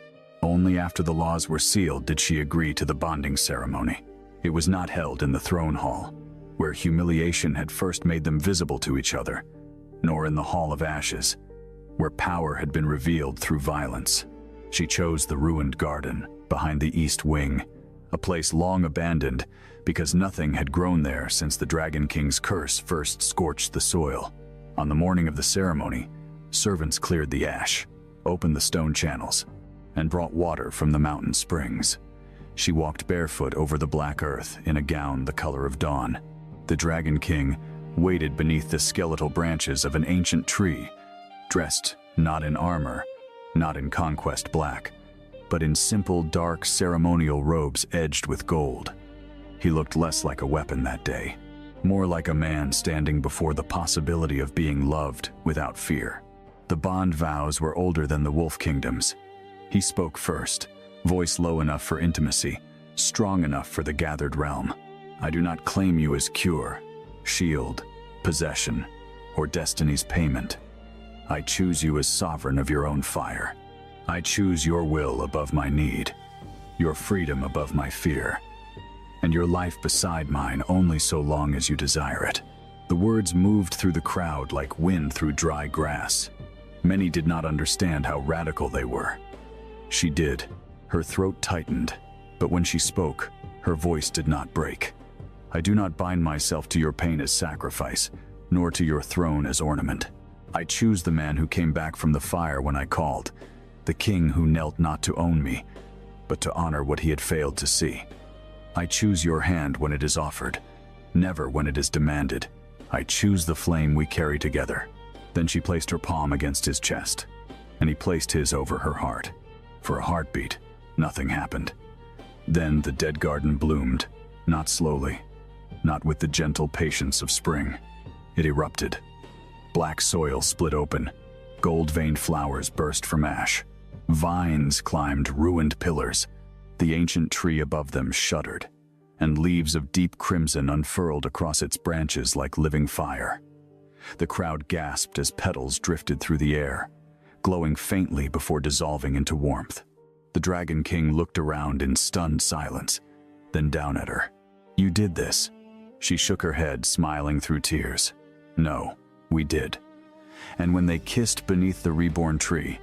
Only after the laws were sealed did she agree to the bonding ceremony. It was not held in the throne hall, where humiliation had first made them visible to each other, nor in the Hall of Ashes, where power had been revealed through violence. She chose the ruined garden behind the East Wing, a place long abandoned because nothing had grown there since the Dragon King's curse first scorched the soil. On the morning of the ceremony, servants cleared the ash, opened the stone channels, and brought water from the mountain springs. She walked barefoot over the black earth in a gown the color of dawn. The Dragon King waited beneath the skeletal branches of an ancient tree, dressed not in armor, not in conquest black, but in simple, dark ceremonial robes edged with gold. He looked less like a weapon that day, more like a man standing before the possibility of being loved without fear. The bond vows were older than the Wolf Kingdoms. He spoke first, voice low enough for intimacy, strong enough for the gathered realm. I do not claim you as cure, shield, possession, or destiny's payment. I choose you as sovereign of your own fire. I choose your will above my need, your freedom above my fear, and your life beside mine only so long as you desire it. The words moved through the crowd like wind through dry grass. Many did not understand how radical they were. She did. Her throat tightened, but when she spoke, her voice did not break. I do not bind myself to your pain as sacrifice, nor to your throne as ornament. I choose the man who came back from the fire when I called, the king who knelt not to own me, but to honor what he had failed to see. I choose your hand when it is offered, never when it is demanded. I choose the flame we carry together. Then she placed her palm against his chest, and he placed his over her heart. For a heartbeat, nothing happened. Then the dead garden bloomed, not slowly, not with the gentle patience of spring. It erupted. Black soil split open, gold-veined flowers burst from ash. Vines climbed ruined pillars. The ancient tree above them shuddered, and leaves of deep crimson unfurled across its branches like living fire. The crowd gasped as petals drifted through the air, glowing faintly before dissolving into warmth. The Dragon King looked around in stunned silence, then down at her. "You did this." She shook her head, smiling through tears. "No, we did." And when they kissed beneath the reborn tree,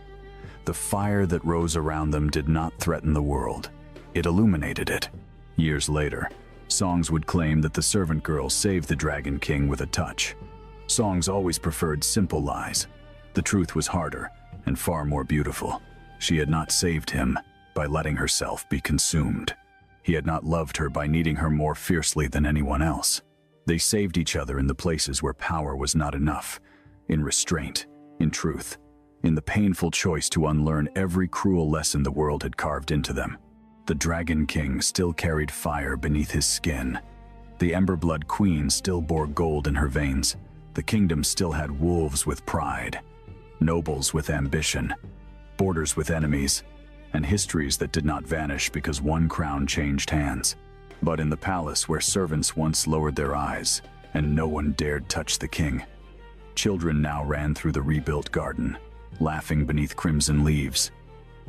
the fire that rose around them did not threaten the world. It illuminated it. Years later, songs would claim that the servant girl saved the Dragon King with a touch. Songs always preferred simple lies. The truth was harder and far more beautiful. She had not saved him by letting herself be consumed. He had not loved her by needing her more fiercely than anyone else. They saved each other in the places where power was not enough, in restraint, in truth, in the painful choice to unlearn every cruel lesson the world had carved into them. The Dragon King still carried fire beneath his skin. The Emberblood Queen still bore gold in her veins. The kingdom still had wolves with pride, nobles with ambition, borders with enemies, and histories that did not vanish because one crown changed hands. But in the palace where servants once lowered their eyes and no one dared touch the king, children now ran through the rebuilt garden, laughing beneath crimson leaves.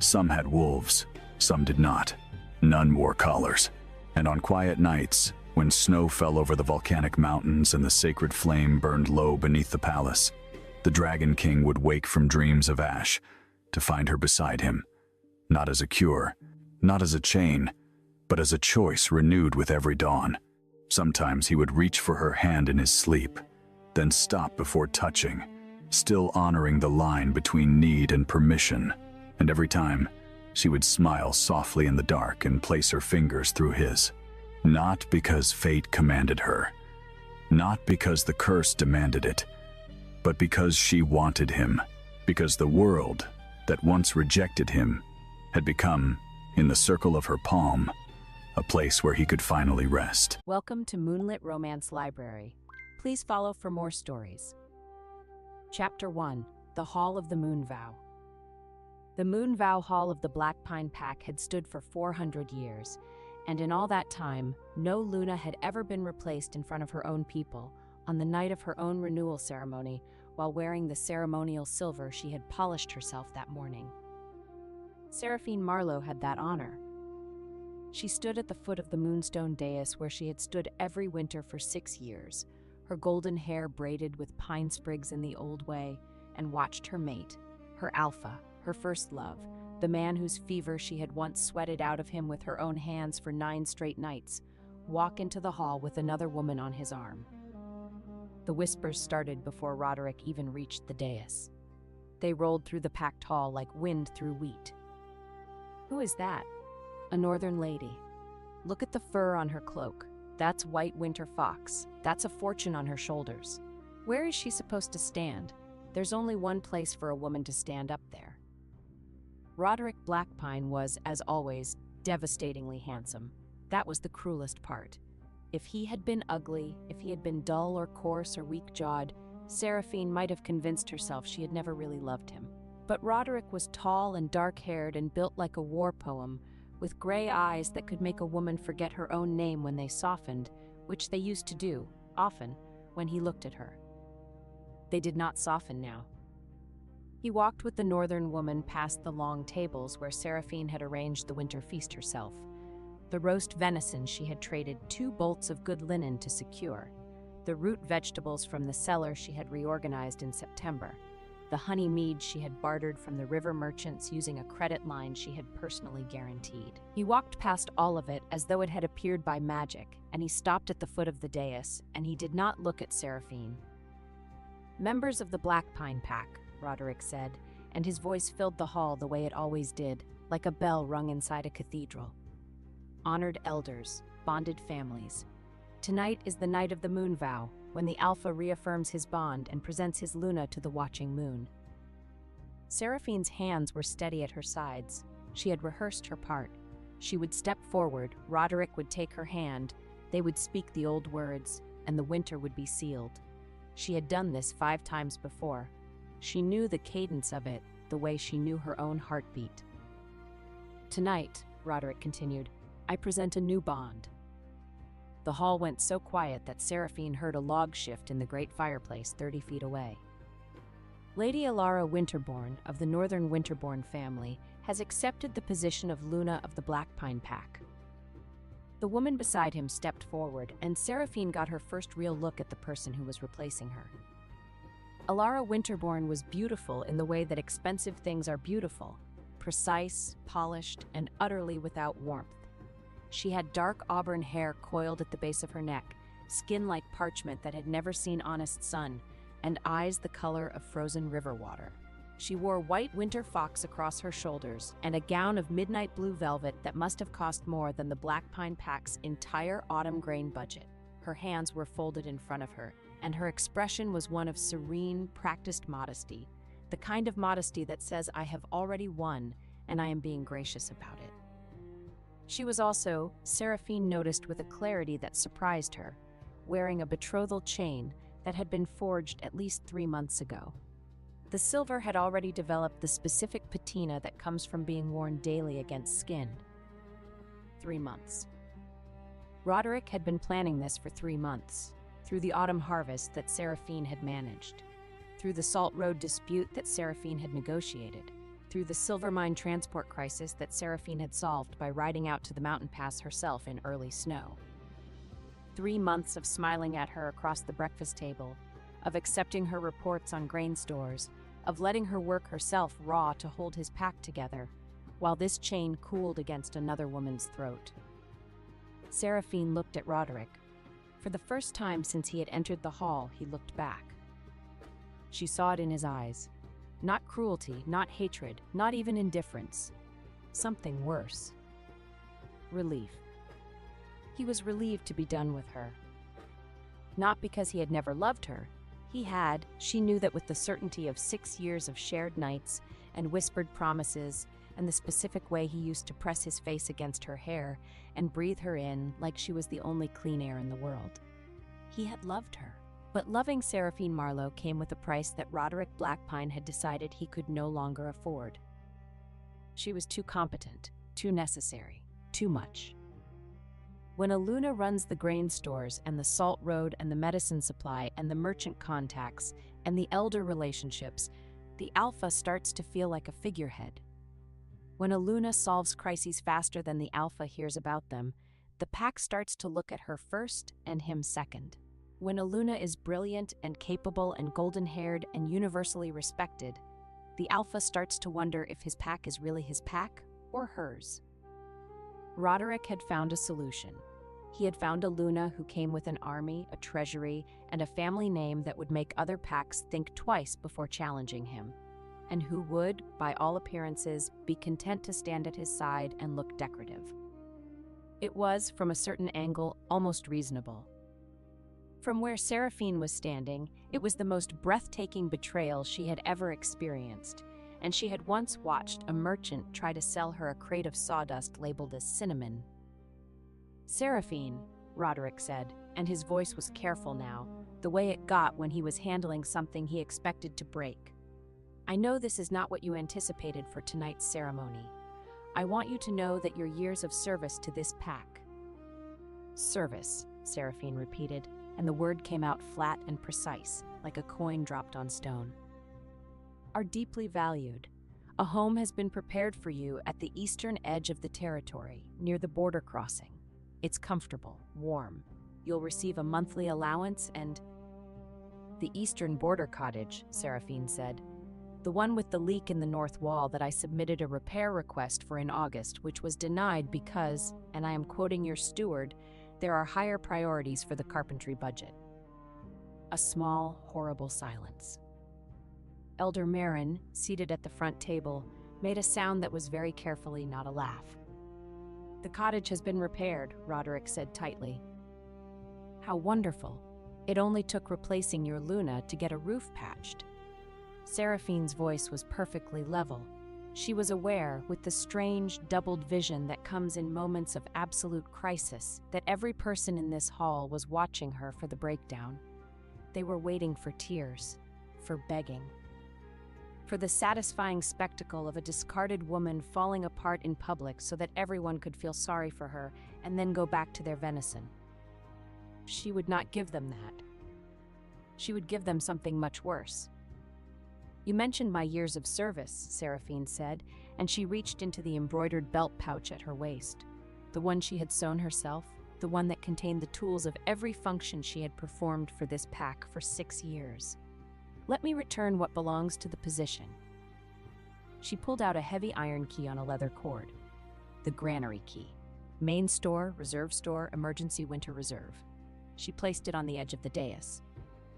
Some had wolves, some did not. None wore collars. And on quiet nights, when snow fell over the volcanic mountains and the sacred flame burned low beneath the palace, the Dragon King would wake from dreams of ash to find her beside him, not as a cure, not as a chain, but as a choice renewed with every dawn. Sometimes he would reach for her hand in his sleep, then stop before touching, still honoring the line between need and permission. And every time, she would smile softly in the dark and place her fingers through his. Not because fate commanded her, not because the curse demanded it, but because she wanted him, because the world that once rejected him had become, in the circle of her palm, a place where he could finally rest. Welcome to Moonlit Romance Library. Please follow for more stories. Chapter 1: The Hall of the Moon Vow. The Moon Vow Hall of the Black Pine Pack had stood for 400 years, and in all that time, no Luna had ever been replaced in front of her own people on the night of her own renewal ceremony while wearing the ceremonial silver she had polished herself that morning. Seraphine Marlowe had that honor. She stood at the foot of the moonstone dais where she had stood every winter for 6 years, her golden hair braided with pine sprigs in the old way, and watched her mate, her alpha, her first love, the man whose fever she had once sweated out of him with her own hands for 9 straight nights, walk into the hall with another woman on his arm. The whispers started before Roderick even reached the dais. They rolled through the packed hall like wind through wheat. "Who is that?" "A northern lady. Look at the fur on her cloak. That's White Winter Fox. That's a fortune on her shoulders. Where is she supposed to stand? There's only one place for a woman to stand up there." Roderick Blackpine was, as always, devastatingly handsome. That was the cruelest part. If he had been ugly, if he had been dull or coarse or weak-jawed, Seraphine might have convinced herself she had never really loved him. But Roderick was tall and dark-haired and built like a war poem, with gray eyes that could make a woman forget her own name when they softened, which they used to do, often, when he looked at her. They did not soften now. He walked with the northern woman past the long tables where Seraphine had arranged the winter feast herself. The roast venison she had traded 2 bolts of good linen to secure, the root vegetables from the cellar she had reorganized in September, the honey mead she had bartered from the river merchants using a credit line she had personally guaranteed. He walked past all of it as though it had appeared by magic, and he stopped at the foot of the dais, and he did not look at Seraphine. "Members of the Black Pine Pack," Roderick said, and his voice filled the hall the way it always did, like a bell rung inside a cathedral. "Honored elders, bonded families. Tonight is the night of the moon vow, when the Alpha reaffirms his bond and presents his Luna to the watching moon." Seraphine's hands were steady at her sides. She had rehearsed her part. She would step forward, Roderick would take her hand, they would speak the old words, and the winter would be sealed. She had done this 5 times before. She knew the cadence of it, the way she knew her own heartbeat. "Tonight," Roderick continued, "I present a new bond." The hall went so quiet that Seraphine heard a log shift in the great fireplace 30 feet away. Lady Alara Winterbourne of the Northern Winterbourne family has accepted the position of Luna of the Black Pine Pack. The woman beside him stepped forward, and Seraphine got her first real look at the person who was replacing her. Alara Winterbourne was beautiful in the way that expensive things are beautiful, precise, polished, and utterly without warmth. She had dark auburn hair coiled at the base of her neck, skin like parchment that had never seen honest sun, and eyes the color of frozen river water. She wore white winter fox across her shoulders and a gown of midnight blue velvet that must have cost more than the Black Pine Pack's entire autumn grain budget. Her hands were folded in front of her, and her expression was one of serene, practiced modesty, the kind of modesty that says, "I have already won, and I am being gracious about it." She was also, Seraphine noticed with a clarity that surprised her, wearing a betrothal chain that had been forged at least 3 months ago. The silver had already developed the specific patina that comes from being worn daily against skin. 3 months. Roderick had been planning this for 3 months, through the autumn harvest that Seraphine had managed, through the Salt Road dispute that Seraphine had negotiated, through the silver mine transport crisis that Seraphine had solved by riding out to the mountain pass herself in early snow. 3 months of smiling at her across the breakfast table, of accepting her reports on grain stores, of letting her work herself raw to hold his pack together, while this chain cooled against another woman's throat. Seraphine looked at Roderick. For the first time since he had entered the hall, he looked back. She saw it in his eyes. Not cruelty, not hatred, not even indifference. Something worse. Relief. He was relieved to be done with her. Not because he had never loved her. He had, she knew that with the certainty of 6 years of shared nights and whispered promises and the specific way he used to press his face against her hair and breathe her in like she was the only clean air in the world. He had loved her. But loving Seraphine Marlowe came with a price that Roderick Blackpine had decided he could no longer afford. She was too competent, too necessary, too much. When a Luna runs the grain stores and the Salt Road and the medicine supply and the merchant contacts and the elder relationships, the Alpha starts to feel like a figurehead. When a Luna solves crises faster than the Alpha hears about them, the pack starts to look at her first and him second. When a Luna is brilliant and capable and golden-haired and universally respected, the Alpha starts to wonder if his pack is really his pack or hers. Roderick had found a solution. He had found a Luna who came with an army, a treasury, and a family name that would make other packs think twice before challenging him, and who would, by all appearances, be content to stand at his side and look decorative. It was, from a certain angle, almost reasonable. From where Seraphine was standing, it was the most breathtaking betrayal she had ever experienced, and she had once watched a merchant try to sell her a crate of sawdust labeled as cinnamon. "Seraphine," Roderick said, and his voice was careful now, the way it got when he was handling something he expected to break. "I know this is not what you anticipated for tonight's ceremony. I want you to know that your years of service to this pack—" "Service," Seraphine repeated, and the word came out flat and precise, like a coin dropped on stone. "Are deeply valued. A home has been prepared for you at the eastern edge of the territory, near the border crossing. It's comfortable, warm. You'll receive a monthly allowance and—" "The eastern border cottage," Seraphine said. "The one with the leak in the north wall that I submitted a repair request for in August, which was denied because, and I am quoting your steward, there are higher priorities for the carpentry budget." A small, horrible silence. Elder Marin, seated at the front table, made a sound that was very carefully not a laugh. "The cottage has been repaired," Roderick said tightly. "How wonderful. It only took replacing your Luna to get a roof patched." Seraphine's voice was perfectly level. She was aware, with the strange, doubled vision that comes in moments of absolute crisis, that every person in this hall was watching her for the breakdown. They were waiting for tears, for begging, for the satisfying spectacle of a discarded woman falling apart in public so that everyone could feel sorry for her and then go back to their venison. she would not give them that. She would give them something much worse. You mentioned my years of service, Seraphine said, and she reached into the embroidered belt pouch at her waist. The one she had sewn herself, the one that contained the tools of every function she had performed for this pack for 6 years. Let me return what belongs to the position. She pulled out a heavy iron key on a leather cord. The granary key. Main store, reserve store, emergency winter reserve. She placed it on the edge of the dais.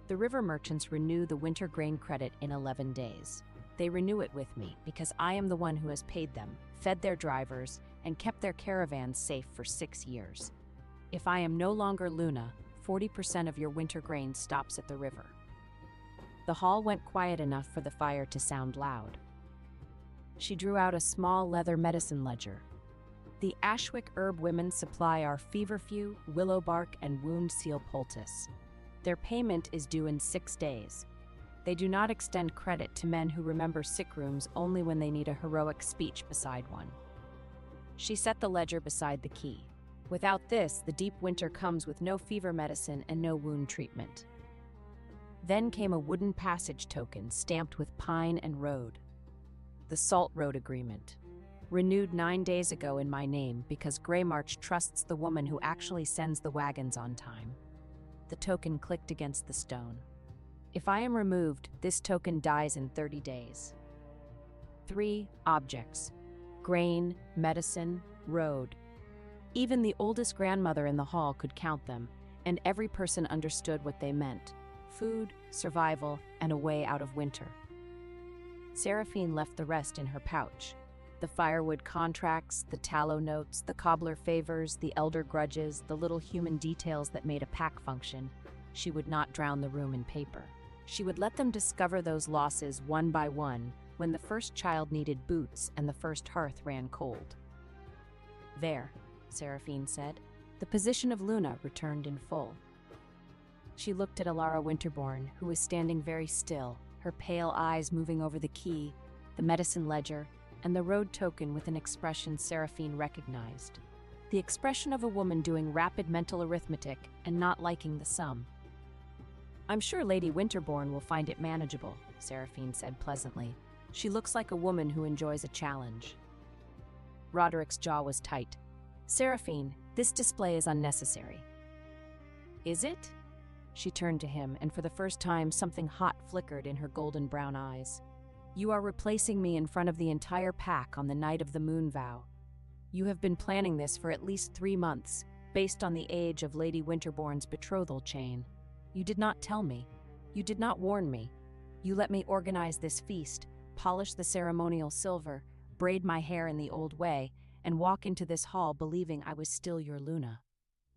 The river merchants renew the winter grain credit in 11 days. They renew it with me because I am the one who has paid them, fed their drivers, and kept their caravans safe for 6 years. If I am no longer Luna, 40% of your winter grain stops at the river. The hall went quiet enough for the fire to sound loud. She drew out a small leather medicine ledger. The Ashwick herb women supply our feverfew, willow bark, and wound seal poultice. Their payment is due in 6 days. They do not extend credit to men who remember sick rooms only when they need a heroic speech beside one. She set the ledger beside the key. Without this, the deep winter comes with no fever medicine and no wound treatment. Then came a wooden passage token stamped with pine and road. The Salt Road Agreement. Renewed 9 days ago in my name because Greymarch trusts the woman who actually sends the wagons on time. The token clicked against the stone. If I am removed, this token dies in 30 days. 3 objects. Grain, medicine, road. Even the oldest grandmother in the hall could count them, and every person understood what they meant. Food, survival, and a way out of winter. Seraphine left the rest in her pouch. The firewood contracts, the tallow notes, the cobbler favors, the elder grudges, the little human details that made a pack function. She would not drown the room in paper. She would let them discover those losses one by one when the first child needed boots and the first hearth ran cold. There, Seraphine said. The position of Luna returned in full. She looked at Alara Winterborn, who was standing very still, her pale eyes moving over the key, the medicine ledger, and the road token with an expression Seraphine recognized. The expression of a woman doing rapid mental arithmetic and not liking the sum. I'm sure Lady Winterborn will find it manageable, Seraphine said pleasantly. She looks like a woman who enjoys a challenge. Roderick's jaw was tight. Seraphine, this display is unnecessary. Is it? She turned to him, and for the first time something hot flickered in her golden brown eyes. You are replacing me in front of the entire pack on the night of the moon vow. You have been planning this for at least 3 months, based on the age of Lady Winterborn's betrothal chain. You did not tell me. You did not warn me. You let me organize this feast, polish the ceremonial silver, braid my hair in the old way, and walk into this hall believing I was still your Luna.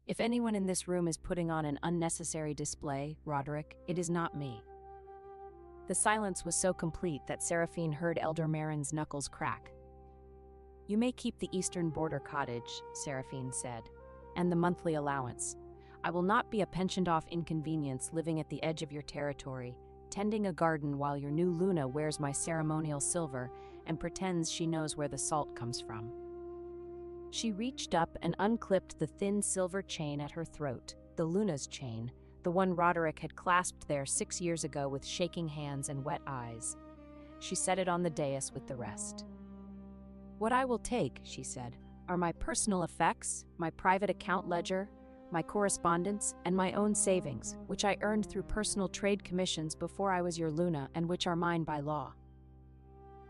If anyone in this room is putting on an unnecessary display, Roderick, it is not me. The silence was so complete that Seraphine heard Elder Marin's knuckles crack. You may keep the eastern border cottage, Seraphine said, and the monthly allowance. I will not be a pensioned-off inconvenience living at the edge of your territory, tending a garden while your new Luna wears my ceremonial silver and pretends she knows where the salt comes from. She reached up and unclipped the thin silver chain at her throat, the Luna's chain, the one Roderick had clasped there 6 years ago with shaking hands and wet eyes. She set it on the dais with the rest. What I will take, she said, are my personal effects, my private account ledger, my correspondence, and my own savings, which I earned through personal trade commissions before I was your Luna and which are mine by law.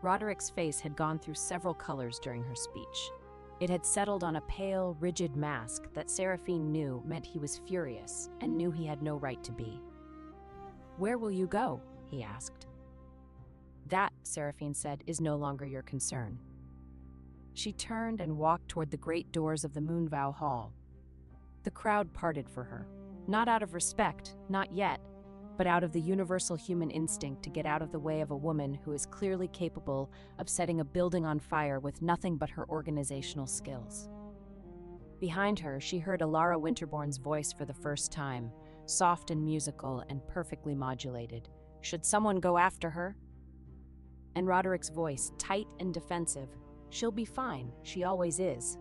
Roderick's face had gone through several colors during her speech. It had settled on a pale, rigid mask that Seraphine knew meant he was furious and knew he had no right to be. Where will you go? He asked. That, Seraphine said, is no longer your concern. She turned and walked toward the great doors of the Moonvow Hall. The crowd parted for her, not out of respect, not yet, but out of the universal human instinct to get out of the way of a woman who is clearly capable of setting a building on fire with nothing but her organizational skills. Behind her, she heard Alara Winterborn's voice for the first time, soft and musical and perfectly modulated. Should someone go after her? And Roderick's voice, tight and defensive. She'll be fine, she always is.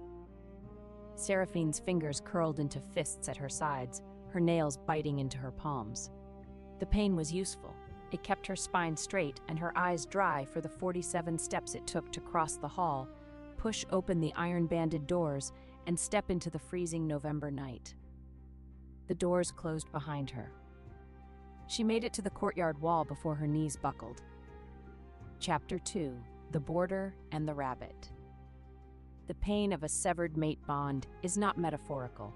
Seraphine's fingers curled into fists at her sides. her nails biting into her palms. The pain was useful. It kept her spine straight and her eyes dry for the 47 steps it took to cross the hall, push open the iron-banded doors, and step into the freezing November night. The doors closed behind her. She made it to the courtyard wall before her knees buckled. Chapter 2: The Boarder and the Rabbit. The pain of a severed mate bond is not metaphorical.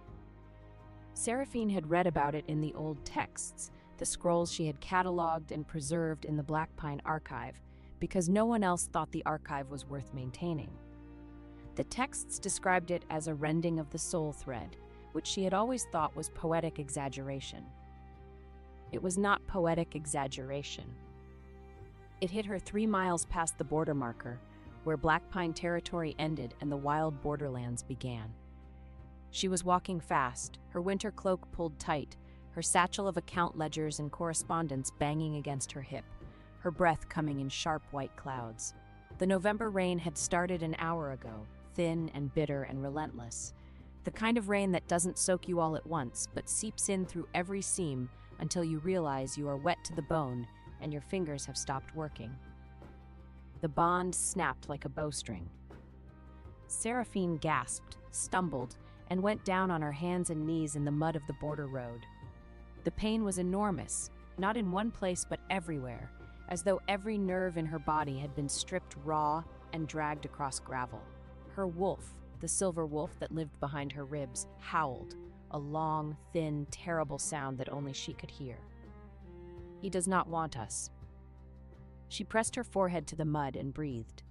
Seraphine had read about it in the old texts, the scrolls she had cataloged and preserved in the Black Pine Archive, because no one else thought the archive was worth maintaining. The texts described it as a rending of the soul thread, which she had always thought was poetic exaggeration. It was not poetic exaggeration. It hit her 3 miles past the border marker, where Black Pine territory ended and the wild borderlands began. She was walking fast, her winter cloak pulled tight, her satchel of account ledgers and correspondence banging against her hip, her breath coming in sharp white clouds. The November rain had started an hour ago, thin and bitter and relentless. The kind of rain that doesn't soak you all at once, but seeps in through every seam until you realize you are wet to the bone and your fingers have stopped working. The bond snapped like a bowstring. Seraphine gasped, stumbled, and went down on her hands and knees in the mud of the border road. The pain was enormous, not in one place but everywhere, as though every nerve in her body had been stripped raw and dragged across gravel. Her wolf, the silver wolf that lived behind her ribs, howled, a long, thin, terrible sound that only she could hear. He does not want us. She pressed her forehead to the mud and breathed.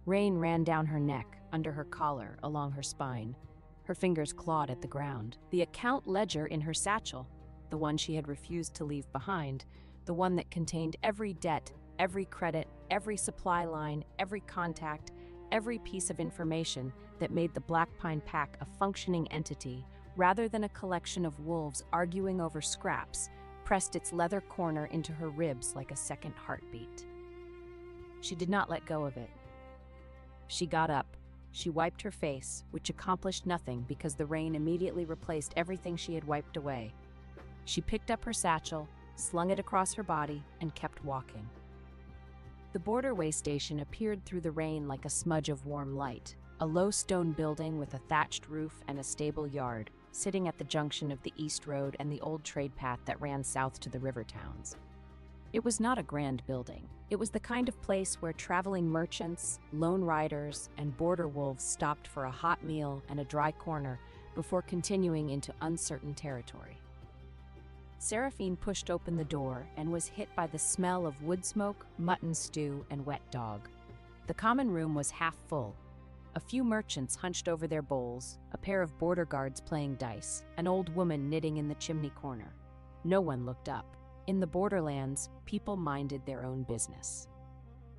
Rain ran down her neck, under her collar, along her spine. Her fingers clawed at the ground. The account ledger in her satchel, the one she had refused to leave behind, the one that contained every debt, every credit, every supply line, every contact, every piece of information that made the Black Pine Pack a functioning entity, rather than a collection of wolves arguing over scraps, pressed its leather corner into her ribs like a second heartbeat. She did not let go of it. She got up. She wiped her face, which accomplished nothing because the rain immediately replaced everything she had wiped away. She picked up her satchel, slung it across her body, and kept walking. The borderway station appeared through the rain like a smudge of warm light, a low stone building with a thatched roof and a stable yard, sitting at the junction of the East Road and the old trade path that ran south to the river towns. It was not a grand building. It was the kind of place where traveling merchants, lone riders, and border wolves stopped for a hot meal and a dry corner before continuing into uncertain territory. Seraphine pushed open the door and was hit by the smell of wood smoke, mutton stew, and wet dog. The common room was half full. A few merchants hunched over their bowls, a pair of border guards playing dice, an old woman knitting in the chimney corner. No one looked up. In the borderlands, people minded their own business.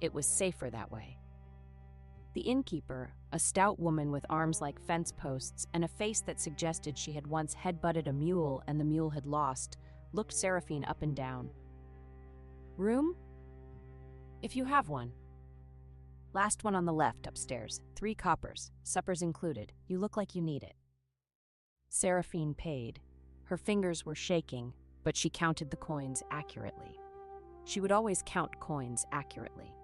It was safer that way. The innkeeper, a stout woman with arms like fence posts and a face that suggested she had once headbutted a mule and the mule had lost, looked Seraphine up and down. "Room? If you have one." "Last one on the left, upstairs. 3 coppers, suppers included. You look like you need it." Seraphine paid. Her fingers were shaking, but she counted the coins accurately. She would always count coins accurately.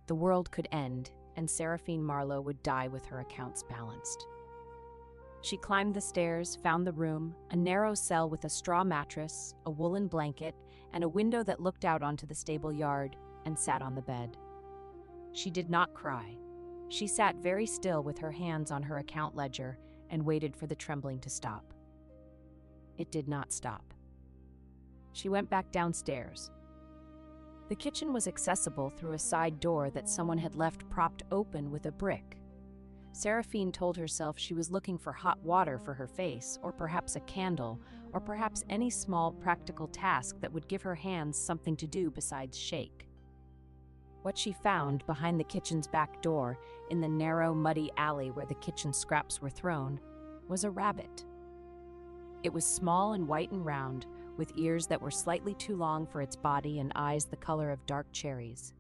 The world could end, and Seraphine Marlowe would die with her accounts balanced. She climbed the stairs, found the room, a narrow cell with a straw mattress, a woolen blanket, and a window that looked out onto the stable yard, and sat on the bed. She did not cry. She sat very still with her hands on her account ledger and waited for the trembling to stop. It did not stop. She went back downstairs. The kitchen was accessible through a side door that someone had left propped open with a brick. Seraphine told herself she was looking for hot water for her face, or perhaps a candle, or perhaps any small practical task that would give her hands something to do besides shake. What she found behind the kitchen's back door, in the narrow, muddy alley where the kitchen scraps were thrown, was a rabbit. It was small and white and round, with ears that were slightly too long for its body and eyes the color of dark cherries.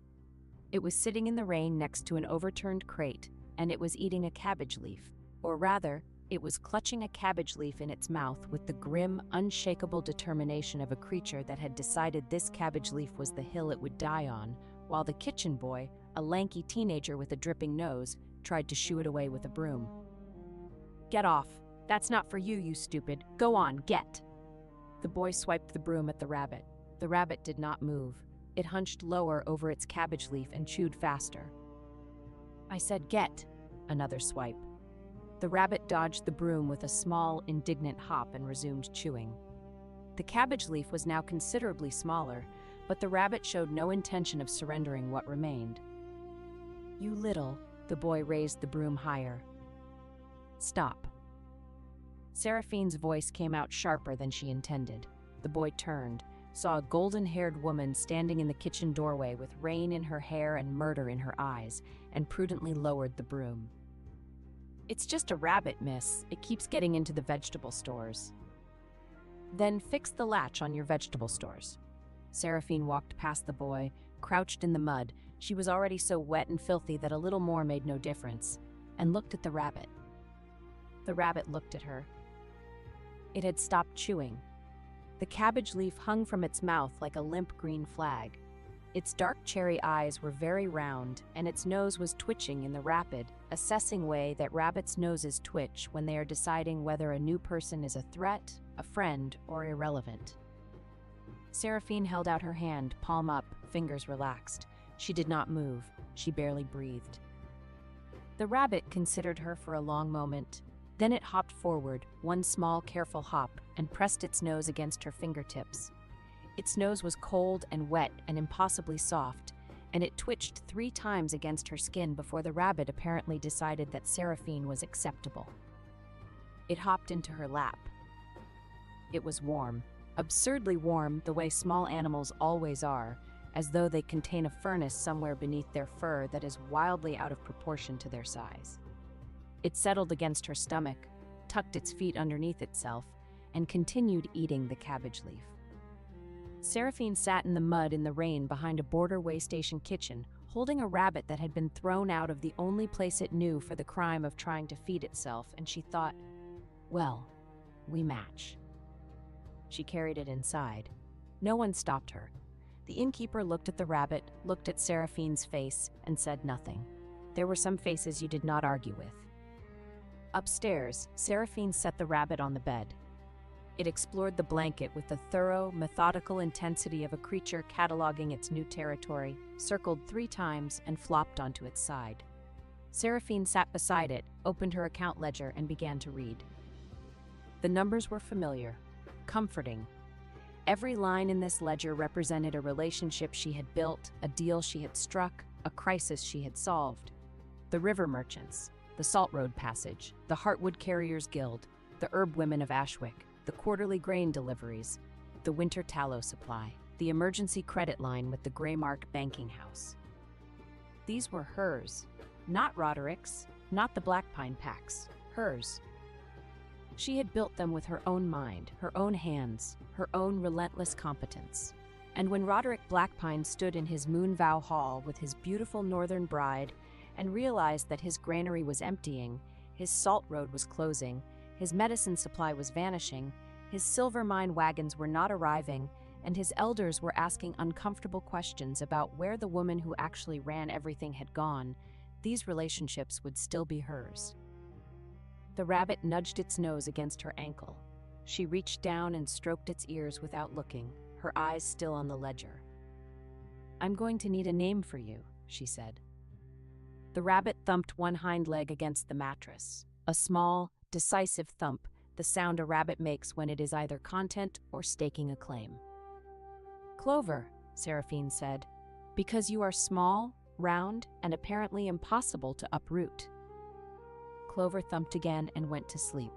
It was sitting in the rain next to an overturned crate, and it was eating a cabbage leaf, or rather, It was clutching a cabbage leaf in its mouth with the grim, unshakable determination of a creature that had decided this cabbage leaf was the hill it would die on, while the kitchen boy, a lanky teenager with a dripping nose, tried to shoo it away with a broom. "Get off. That's not for you, you stupid. Go on, get." The boy swiped the broom at the rabbit. The rabbit did not move. It hunched lower over its cabbage leaf and chewed faster. "I said get." Another swipe. The rabbit dodged the broom with a small, indignant hop and resumed chewing. The cabbage leaf was now considerably smaller, but the rabbit showed no intention of surrendering what remained. "You little," the boy raised the broom higher. "Stop." Seraphine's voice came out sharper than she intended. The boy turned, saw a golden-haired woman standing in the kitchen doorway with rain in her hair and murder in her eyes, and prudently lowered the broom. "It's just a rabbit, miss. It keeps getting into the vegetable stores." "Then fix the latch on your vegetable stores." Seraphine walked past the boy, crouched in the mud. She was already so wet and filthy that a little more made no difference, and looked at the rabbit. The rabbit looked at her. It had stopped chewing. The cabbage leaf hung from its mouth like a limp green flag. Its dark cherry eyes were very round, and its nose was twitching in the rapid, assessing way that rabbits' noses twitch when they are deciding whether a new person is a threat, a friend, or irrelevant. Seraphine held out her hand, palm up, fingers relaxed. She did not move. She barely breathed. The rabbit considered her for a long moment. Then it hopped forward, one small, careful hop, and pressed its nose against her fingertips. Its nose was cold and wet and impossibly soft, and it twitched 3 times against her skin before the rabbit apparently decided that Seraphine was acceptable. It hopped into her lap. It was warm, absurdly warm the way small animals always are, as though they contain a furnace somewhere beneath their fur that is wildly out of proportion to their size. It settled against her stomach, tucked its feet underneath itself, and continued eating the cabbage leaf. Seraphine sat in the mud in the rain behind a border way station kitchen, holding a rabbit that had been thrown out of the only place it knew for the crime of trying to feed itself, and she thought, well, we match. She carried it inside. No one stopped her. The innkeeper looked at the rabbit, looked at Seraphine's face, and said nothing. There were some faces you did not argue with. Upstairs, Seraphine set the rabbit on the bed. It explored the blanket with the thorough, methodical intensity of a creature cataloging its new territory, circled 3 times, and flopped onto its side. Seraphine sat beside it, opened her account ledger, and began to read. The numbers were familiar, comforting. Every line in this ledger represented a relationship she had built, a deal she had struck, a crisis she had solved. The river merchants, the Salt Road Passage, the Heartwood Carriers Guild, the Herb Women of Ashwick, the quarterly grain deliveries, the winter tallow supply, the emergency credit line with the Greymark banking house. These were hers, not Roderick's, not the Blackpine Pack's, hers. She had built them with her own mind, her own hands, her own relentless competence. And when Roderick Blackpine stood in his Moonvow Hall with his beautiful northern bride and realized that his granary was emptying, his salt road was closing, his medicine supply was vanishing, his silver mine wagons were not arriving, and his elders were asking uncomfortable questions about where the woman who actually ran everything had gone, these relationships would still be hers. The rabbit nudged its nose against her ankle. She reached down and stroked its ears without looking, her eyes still on the ledger. "I'm going to need a name for you," she said. The rabbit thumped one hind leg against the mattress. A small, decisive thump, the sound a rabbit makes when it is either content or staking a claim. "Clover," Seraphine said, "because you are small, round, and apparently impossible to uproot." Clover thumped again and went to sleep.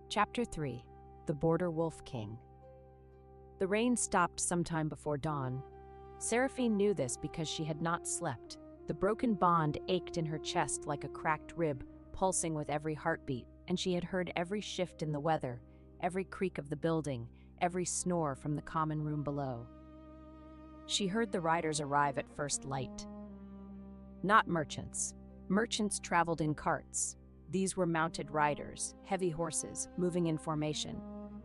Chapter 3. The Border Wolf King. The rain stopped sometime before dawn. Seraphine knew this because she had not slept. The broken bond ached in her chest like a cracked rib, pulsing with every heartbeat, and she had heard every shift in the weather, every creak of the building, every snore from the common room below. She heard the riders arrive at first light. Not merchants. Merchants traveled in carts. These were mounted riders, heavy horses, moving in formation.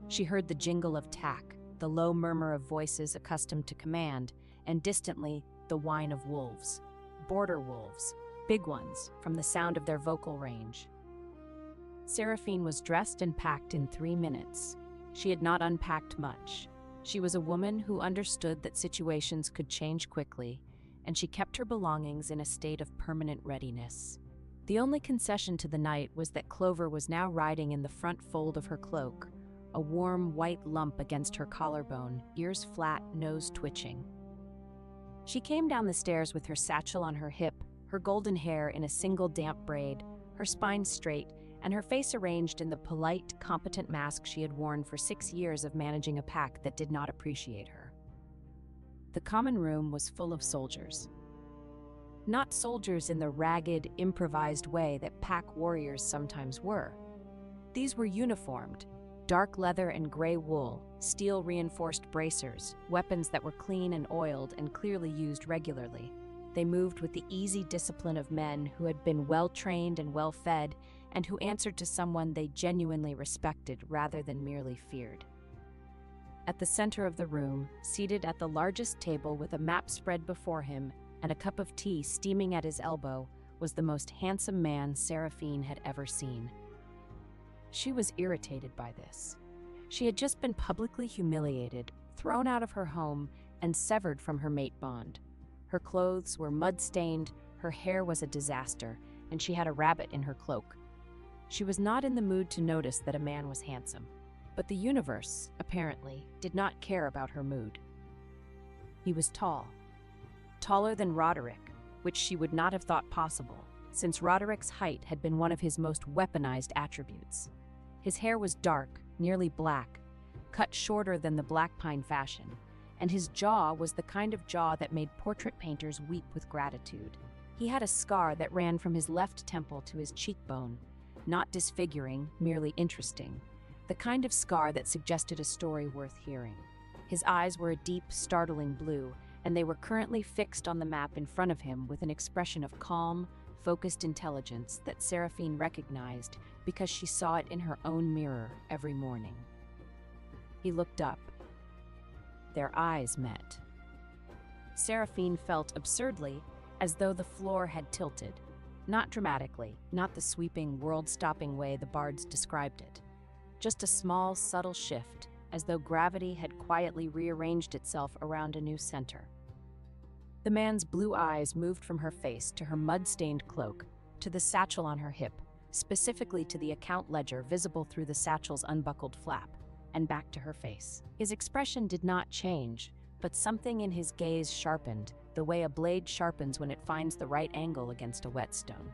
She heard the jingle of tack, the low murmur of voices accustomed to command, and distantly, the whine of wolves. Border wolves, big ones, from the sound of their vocal range. Seraphine was dressed and packed in 3 minutes. She had not unpacked much. She was a woman who understood that situations could change quickly, and she kept her belongings in a state of permanent readiness. The only concession to the night was that Clover was now riding in the front fold of her cloak, a warm white lump against her collarbone, ears flat, nose twitching. She came down the stairs with her satchel on her hip, her golden hair in a single damp braid, her spine straight, and her face arranged in the polite, competent mask she had worn for 6 years of managing a pack that did not appreciate her. The common room was full of soldiers. Not soldiers in the ragged, improvised way that pack warriors sometimes were. These were uniformed, dark leather and gray wool, steel-reinforced bracers, weapons that were clean and oiled and clearly used regularly. They moved with the easy discipline of men who had been well-trained and well-fed, and who answered to someone they genuinely respected rather than merely feared. At the center of the room, seated at the largest table with a map spread before him and a cup of tea steaming at his elbow, was the most handsome man Seraphine had ever seen. She was irritated by this. She had just been publicly humiliated, thrown out of her home, and severed from her mate bond. Her clothes were mud-stained, her hair was a disaster, and she had a rabbit in her cloak. She was not in the mood to notice that a man was handsome, but the universe, apparently, did not care about her mood. He was tall. Taller than Roderick, which she would not have thought possible, since Roderick's height had been one of his most weaponized attributes. His hair was dark, nearly black, cut shorter than the black pine fashion, and his jaw was the kind of jaw that made portrait painters weep with gratitude. He had a scar that ran from his left temple to his cheekbone, not disfiguring, merely interesting, the kind of scar that suggested a story worth hearing. His eyes were a deep, startling blue, and they were currently fixed on the map in front of him with an expression of calm, focused intelligence that Seraphine recognized because she saw it in her own mirror every morning. He looked up. Their eyes met. Seraphine felt absurdly as though the floor had tilted. Not dramatically, not the sweeping, world-stopping way the bards described it. Just a small, subtle shift, as though gravity had quietly rearranged itself around a new center. The man's blue eyes moved from her face to her mud-stained cloak, to the satchel on her hip, specifically to the account ledger visible through the satchel's unbuckled flap, and back to her face. His expression did not change, but something in his gaze sharpened, the way a blade sharpens when it finds the right angle against a whetstone.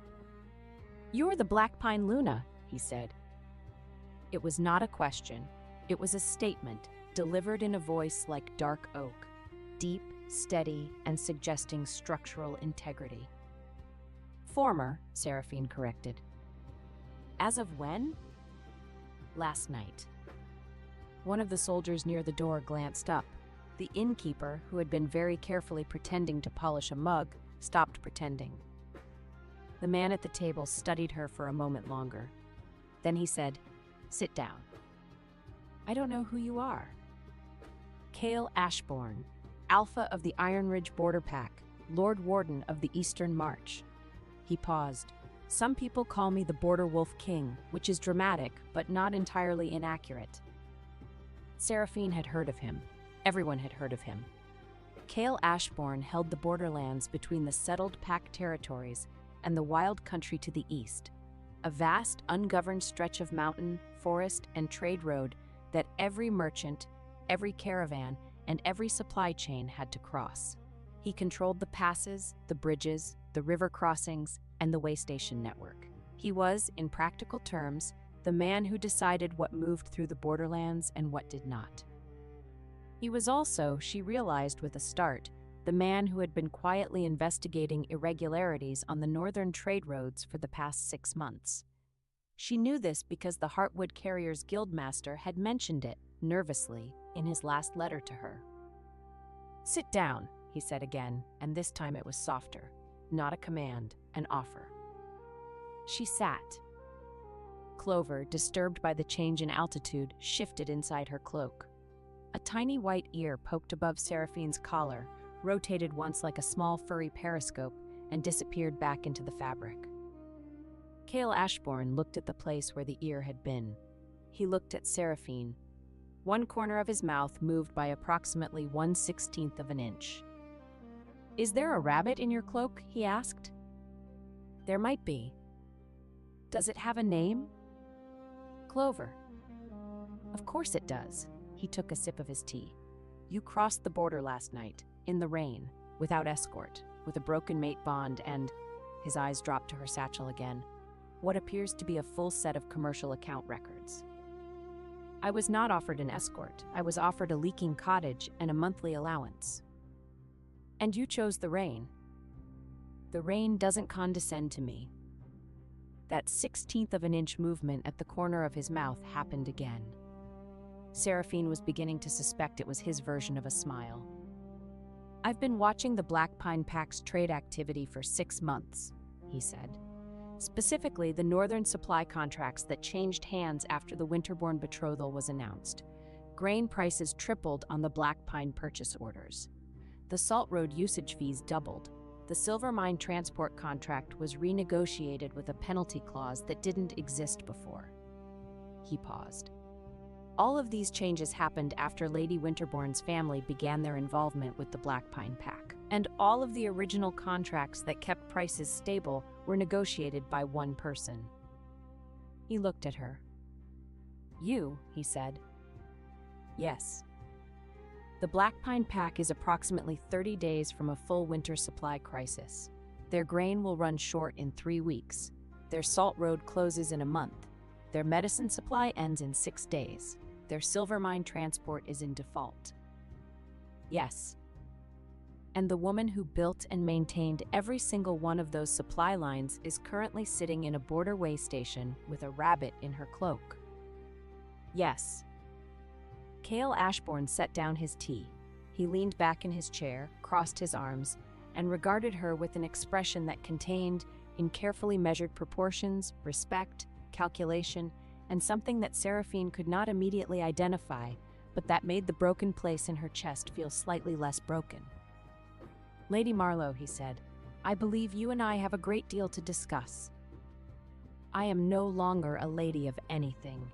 "You're the Black Pine Luna," he said. It was not a question. It was a statement, delivered in a voice like dark oak, deep, steady, and suggesting structural integrity. "Former," Seraphine corrected. "As of when?" "Last night." One of the soldiers near the door glanced up. The innkeeper, who had been very carefully pretending to polish a mug, stopped pretending. The man at the table studied her for a moment longer. Then he said, "Sit down." "I don't know who you are." "Cale Ashbourne, Alpha of the Iron Ridge Border Pack, Lord Warden of the Eastern March." He paused. "Some people call me the Border Wolf King, which is dramatic, but not entirely inaccurate." Seraphine had heard of him. Everyone had heard of him. Cale Ashbourne held the borderlands between the settled Pack territories and the wild country to the east, a vast, ungoverned stretch of mountain, forest, and trade road that every merchant, every caravan, and every supply chain had to cross. He controlled the passes, the bridges, the river crossings, and the way station network. He was, in practical terms, the man who decided what moved through the borderlands and what did not. He was also, she realized with a start, the man who had been quietly investigating irregularities on the northern trade roads for the past 6 months. She knew this because the Heartwood Carriers Guildmaster had mentioned it, nervously, in his last letter to her. "Sit down," he said again, and this time it was softer. Not a command, an offer. She sat. Clover, disturbed by the change in altitude, shifted inside her cloak. A tiny white ear poked above Seraphine's collar, rotated once like a small furry periscope, and disappeared back into the fabric. Cale Ashbourne looked at the place where the ear had been. He looked at Seraphine. One corner of his mouth moved by approximately 1/16 of an inch. "Is there a rabbit in your cloak?" he asked. "There might be." "Does it have a name?" "Clover." "Of course it does." He took a sip of his tea. "You crossed the border last night, in the rain, without escort, with a broken mate bond and—" his eyes dropped to her satchel again. "What appears to be a full set of commercial account records." "I was not offered an escort. I was offered a leaking cottage and a monthly allowance." "And you chose the rain." "The rain doesn't condescend to me." That 1/16 of an inch movement at the corner of his mouth happened again. Seraphine was beginning to suspect it was his version of a smile. "I've been watching the Black Pine Pack's trade activity for 6 months," he said. "Specifically, the Northern supply contracts that changed hands after the Winterbourne betrothal was announced. Grain prices tripled on the Black Pine purchase orders. The Salt Road usage fees doubled. The Silver Mine transport contract was renegotiated with a penalty clause that didn't exist before." He paused. "All of these changes happened after Lady Winterbourne's family began their involvement with the Black Pine Pack, and all of the original contracts that kept prices stable were negotiated by one person." He looked at her. "You," he said. "Yes." The Black Pine Pack is approximately 30 days from a full winter supply crisis. Their grain will run short in 3 weeks. Their Salt Road closes in a month. Their medicine supply ends in 6 days. Their silver mine transport is in default. "Yes." "And the woman who built and maintained every single one of those supply lines is currently sitting in a border way station with a rabbit in her cloak." "Yes." Cale Ashbourne set down his tea. He leaned back in his chair, crossed his arms, and regarded her with an expression that contained, in carefully measured proportions, respect, calculation, and something that Seraphine could not immediately identify, but that made the broken place in her chest feel slightly less broken. "Lady Marlowe," he said, "I believe you and I have a great deal to discuss. I am no longer a lady of anything."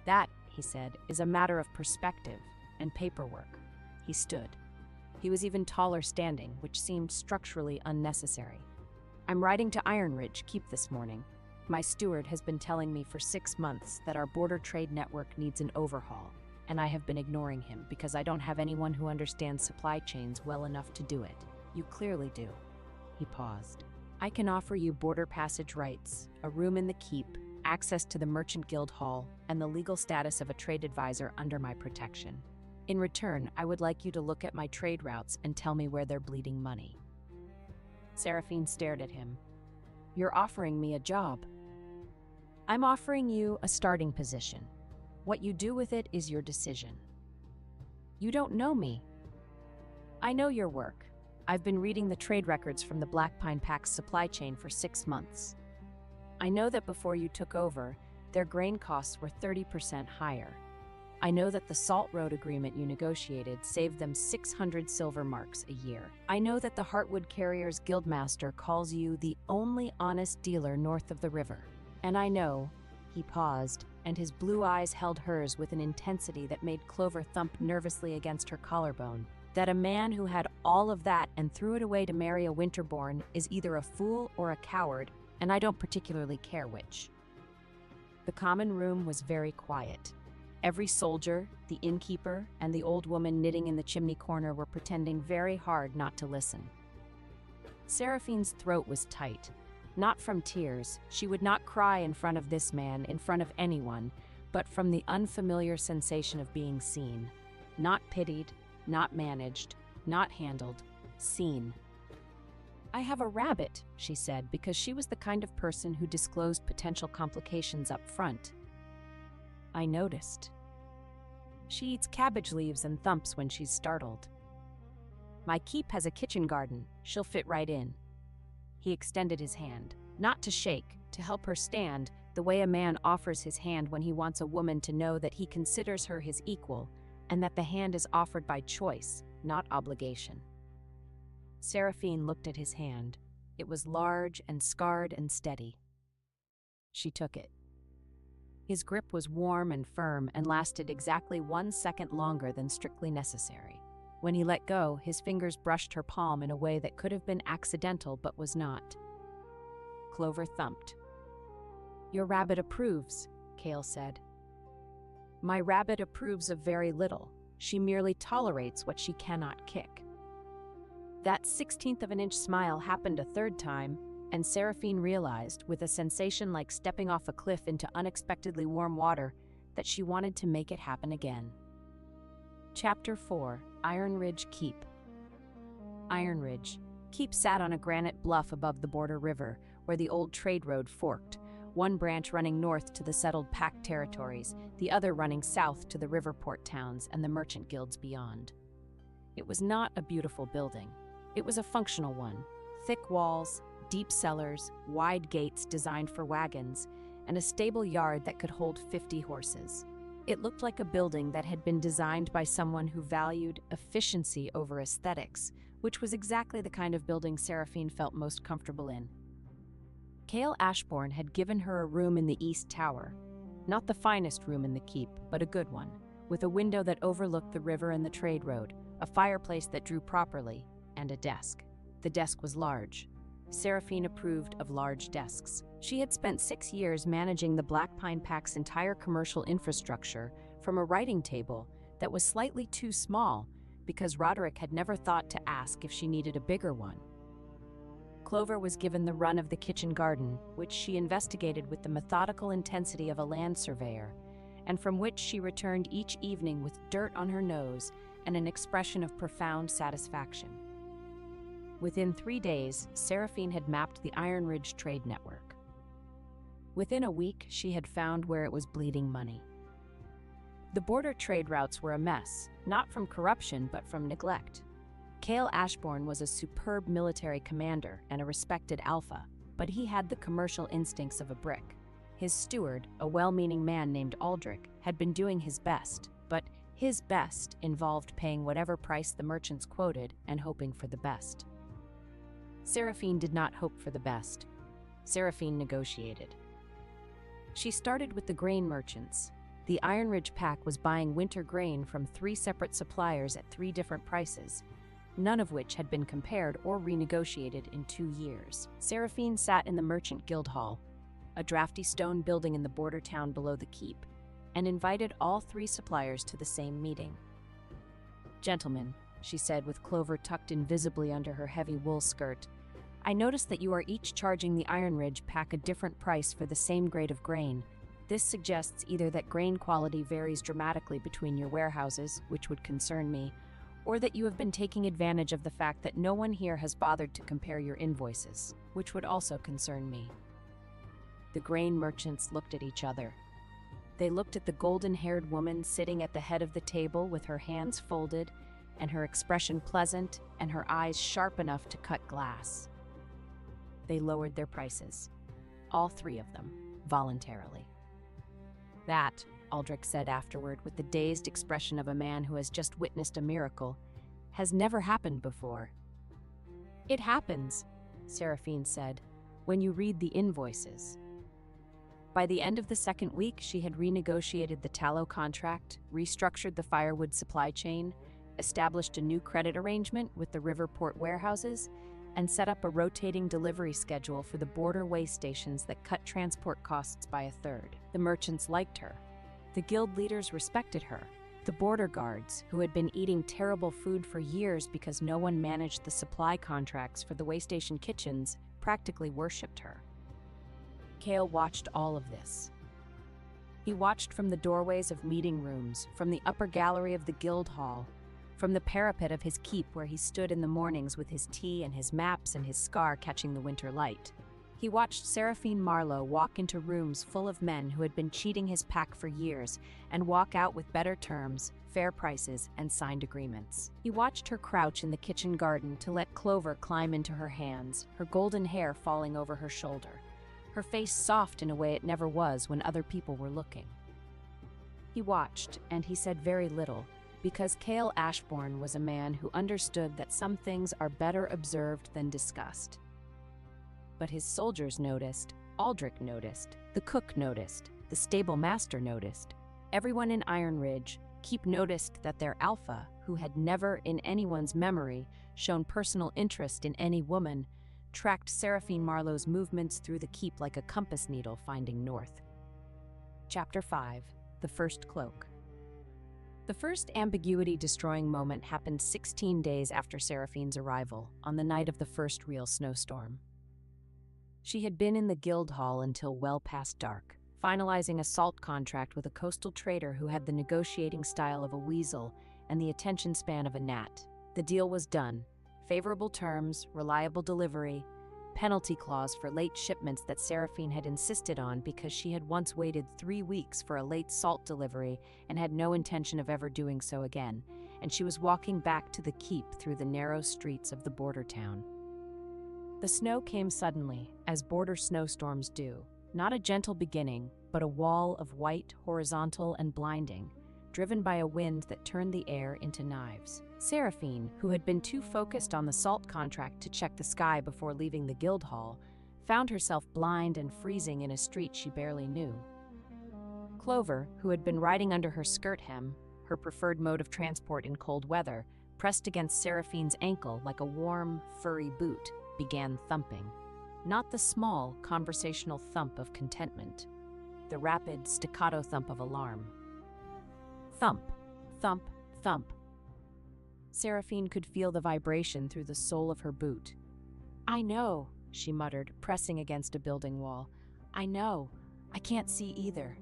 "That," he said, "is a matter of perspective and paperwork." He stood. He was even taller standing, which seemed structurally unnecessary. "I'm riding to Iron Ridge Keep this morning. My steward has been telling me for 6 months that our border trade network needs an overhaul, and I have been ignoring him because I don't have anyone who understands supply chains well enough to do it. You clearly do." He paused. "I can offer you border passage rights, a room in the keep, access to the Merchant Guild Hall, and the legal status of a trade advisor under my protection. In return, I would like you to look at my trade routes and tell me where they're bleeding money." Seraphine stared at him. "You're offering me a job." "I'm offering you a starting position. What you do with it is your decision." "You don't know me." "I know your work. I've been reading the trade records from the Black Pine Pack's supply chain for 6 months. I know that before you took over, their grain costs were 30% higher. I know that the Salt Road agreement you negotiated saved them 600 silver marks a year. I know that the Heartwood Carriers Guildmaster calls you the only honest dealer north of the river. And I know," he paused, and his blue eyes held hers with an intensity that made Clover thump nervously against her collarbone, "that a man who had all of that and threw it away to marry a Winterbourne is either a fool or a coward, and I don't particularly care which." The common room was very quiet. Every soldier, the innkeeper, and the old woman knitting in the chimney corner were pretending very hard not to listen. Seraphine's throat was tight. Not from tears, she would not cry in front of this man, in front of anyone, but from the unfamiliar sensation of being seen. Not pitied, not managed, not handled, seen. "I have a rabbit," she said, because she was the kind of person who disclosed potential complications up front. "I noticed. She eats cabbage leaves and thumps when she's startled. My keep has a kitchen garden. She'll fit right in." He extended his hand, not to shake, to help her stand, the way a man offers his hand when he wants a woman to know that he considers her his equal, and that the hand is offered by choice, not obligation. Seraphine looked at his hand. It was large and scarred and steady. She took it. His grip was warm and firm and lasted exactly 1 second longer than strictly necessary. When he let go, his fingers brushed her palm in a way that could have been accidental but was not. Clover thumped. "Your rabbit approves," Cale said. "My rabbit approves of very little. She merely tolerates what she cannot kick." That 1/16 of an inch smile happened a third time, and Seraphine realized, with a sensation like stepping off a cliff into unexpectedly warm water, that she wanted to make it happen again. Chapter 4: Iron Ridge Keep. Iron Ridge Keep sat on a granite bluff above the Border River, where the old trade road forked, one branch running north to the settled Pack territories, the other running south to the river port towns and the merchant guilds beyond. It was not a beautiful building. It was a functional one: thick walls, deep cellars, wide gates designed for wagons, and a stable yard that could hold 50 horses. It looked like a building that had been designed by someone who valued efficiency over aesthetics, which was exactly the kind of building Seraphine felt most comfortable in. Cale Ashbourne had given her a room in the East Tower. Not the finest room in the keep, but a good one, with a window that overlooked the river and the trade road, a fireplace that drew properly, and a desk. The desk was large. Seraphine approved of large desks. She had spent 6 years managing the Black Pine Pack's entire commercial infrastructure from a writing table that was slightly too small because Roderick had never thought to ask if she needed a bigger one. Clover was given the run of the kitchen garden, which she investigated with the methodical intensity of a land surveyor, and from which she returned each evening with dirt on her nose and an expression of profound satisfaction. Within 3 days, Seraphine had mapped the Iron Ridge trade network. Within a week, she had found where it was bleeding money. The border trade routes were a mess, not from corruption but from neglect. Cale Ashbourne was a superb military commander and a respected alpha, but he had the commercial instincts of a brick. His steward, a well-meaning man named Aldrich, had been doing his best, but his best involved paying whatever price the merchants quoted and hoping for the best. Seraphine did not hope for the best. Seraphine negotiated. She started with the grain merchants. The Iron Ridge Pack was buying winter grain from 3 separate suppliers at 3 different prices, none of which had been compared or renegotiated in 2 years. Seraphine sat in the Merchant Guild Hall, a drafty stone building in the border town below the keep, and invited all 3 suppliers to the same meeting. "Gentlemen," she said with Clover tucked invisibly under her heavy wool skirt, "I notice that you are each charging the Iron Ridge Pack a different price for the same grade of grain. This suggests either that grain quality varies dramatically between your warehouses, which would concern me, or that you have been taking advantage of the fact that no one here has bothered to compare your invoices, which would also concern me." The grain merchants looked at each other. They looked at the golden-haired woman sitting at the head of the table with her hands folded and her expression pleasant and her eyes sharp enough to cut glass. They lowered their prices, all 3 of them, voluntarily. "That," Aldrich said afterward with the dazed expression of a man who has just witnessed a miracle, "has never happened before." "It happens," Seraphine said, "when you read the invoices." By the end of the 2nd week, she had renegotiated the tallow contract, restructured the firewood supply chain, established a new credit arrangement with the river port warehouses, and set up a rotating delivery schedule for the border way stations that cut transport costs by a third. The merchants liked her. The guild leaders respected her. The border guards, who had been eating terrible food for years because no one managed the supply contracts for the waystation kitchens, practically worshipped her. Cale watched all of this. He watched from the doorways of meeting rooms, from the upper gallery of the guild hall, from the parapet of his keep where he stood in the mornings with his tea and his maps and his scar catching the winter light. He watched Seraphine Marlowe walk into rooms full of men who had been cheating his pack for years and walk out with better terms, fair prices, and signed agreements. He watched her crouch in the kitchen garden to let Clover climb into her hands, her golden hair falling over her shoulder. her face soft in a way it never was when other people were looking. He watched, and he said very little, because Cale Ashbourne was a man who understood that some things are better observed than discussed. But his soldiers noticed, Aldrich noticed, the cook noticed, the stable master noticed. Everyone in Iron Ridge Keep noticed that their alpha, who had never in anyone's memory shown personal interest in any woman, tracked Seraphine Marlowe's movements through the keep like a compass needle finding north. Chapter 5. The First Cloak. The first ambiguity-destroying moment happened 16 days after Seraphine's arrival, on the night of the first real snowstorm. She had been in the guild hall until well past dark, finalizing a salt contract with a coastal trader who had the negotiating style of a weasel and the attention span of a gnat. The deal was done. Favorable terms, reliable delivery, penalty clause for late shipments that Seraphine had insisted on because she had once waited 3 weeks for a late salt delivery and had no intention of ever doing so again, and she was walking back to the keep through the narrow streets of the border town. The snow came suddenly, as border snowstorms do. Not a gentle beginning, but a wall of white, horizontal, and blinding, driven by a wind that turned the air into knives. Seraphine, who had been too focused on the salt contract to check the sky before leaving the guild hall, found herself blind and freezing in a street she barely knew. Clover, who had been riding under her skirt hem, her preferred mode of transport in cold weather, pressed against Seraphine's ankle like a warm, furry boot, began thumping. Not the small, conversational thump of contentment, the rapid, staccato thump of alarm. Thump, thump, thump. Seraphine could feel the vibration through the sole of her boot. "I know," she muttered, pressing against a building wall. "I know. I can't see either."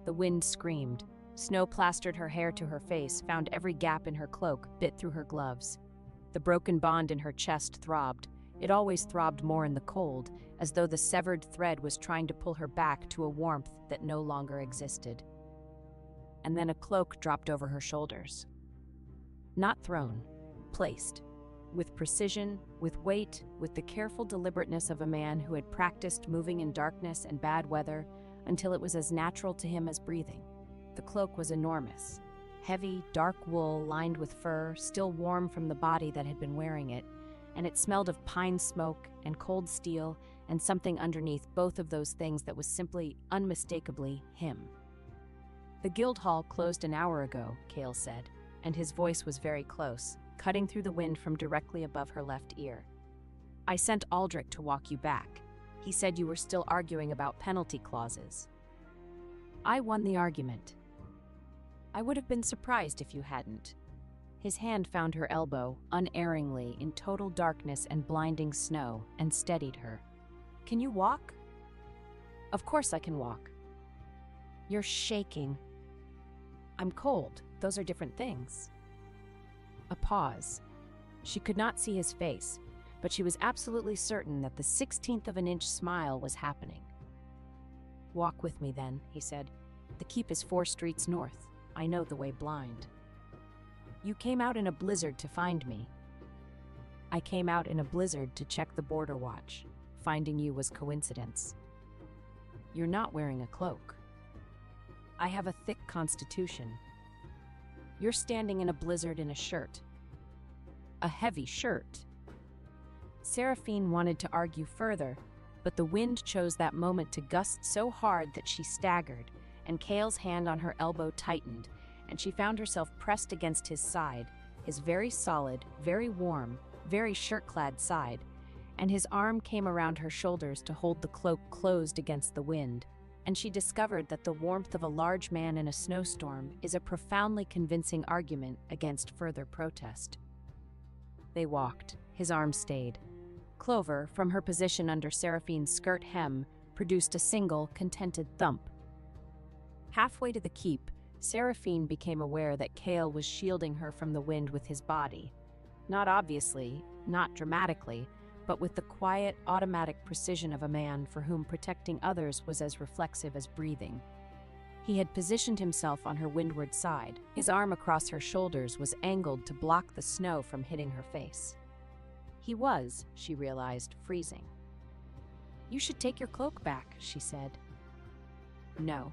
The wind screamed. Snow plastered her hair to her face, found every gap in her cloak, bit through her gloves. The broken bond in her chest throbbed. It always throbbed more in the cold, as though the severed thread was trying to pull her back to a warmth that no longer existed. And then a cloak dropped over her shoulders. Not thrown, placed. With precision, with weight, with the careful deliberateness of a man who had practiced moving in darkness and bad weather until it was as natural to him as breathing. The cloak was enormous. Heavy, dark wool lined with fur, still warm from the body that had been wearing it, and it smelled of pine smoke and cold steel and something underneath both of those things that was simply, unmistakably, him. "The guild hall closed an hour ago," Cale said, and his voice was very close, cutting through the wind from directly above her left ear. "I sent Aldrich to walk you back. He said you were still arguing about penalty clauses." "I won the argument." "I would have been surprised if you hadn't." His hand found her elbow, unerringly, in total darkness and blinding snow, and steadied her. "Can you walk?" "Of course I can walk." "You're shaking." "I'm cold. Those are different things." A pause. She could not see his face, but she was absolutely certain that the 16th of an inch smile was happening. "Walk with me then," he said. "The keep is 4 streets north. I know the way blind." "You came out in a blizzard to find me." "I came out in a blizzard to check the border watch. Finding you was coincidence." "You're not wearing a cloak." "I have a thick constitution." "You're standing in a blizzard in a shirt." "A heavy shirt." Seraphine wanted to argue further, but the wind chose that moment to gust so hard that she staggered, and Cale's hand on her elbow tightened, and she found herself pressed against his side, his very solid, very warm, very shirt-clad side, and his arm came around her shoulders to hold the cloak closed against the wind, and she discovered that the warmth of a large man in a snowstorm is a profoundly convincing argument against further protest. They walked. His arm stayed. Clover, from her position under Seraphine's skirt hem, produced a single, contented thump. Halfway to the keep, Seraphine became aware that Cale was shielding her from the wind with his body. Not obviously, not dramatically, but with the quiet, automatic precision of a man for whom protecting others was as reflexive as breathing. He had positioned himself on her windward side. His arm across her shoulders was angled to block the snow from hitting her face. He was, she realized, freezing. "You should take your cloak back," she said. "No.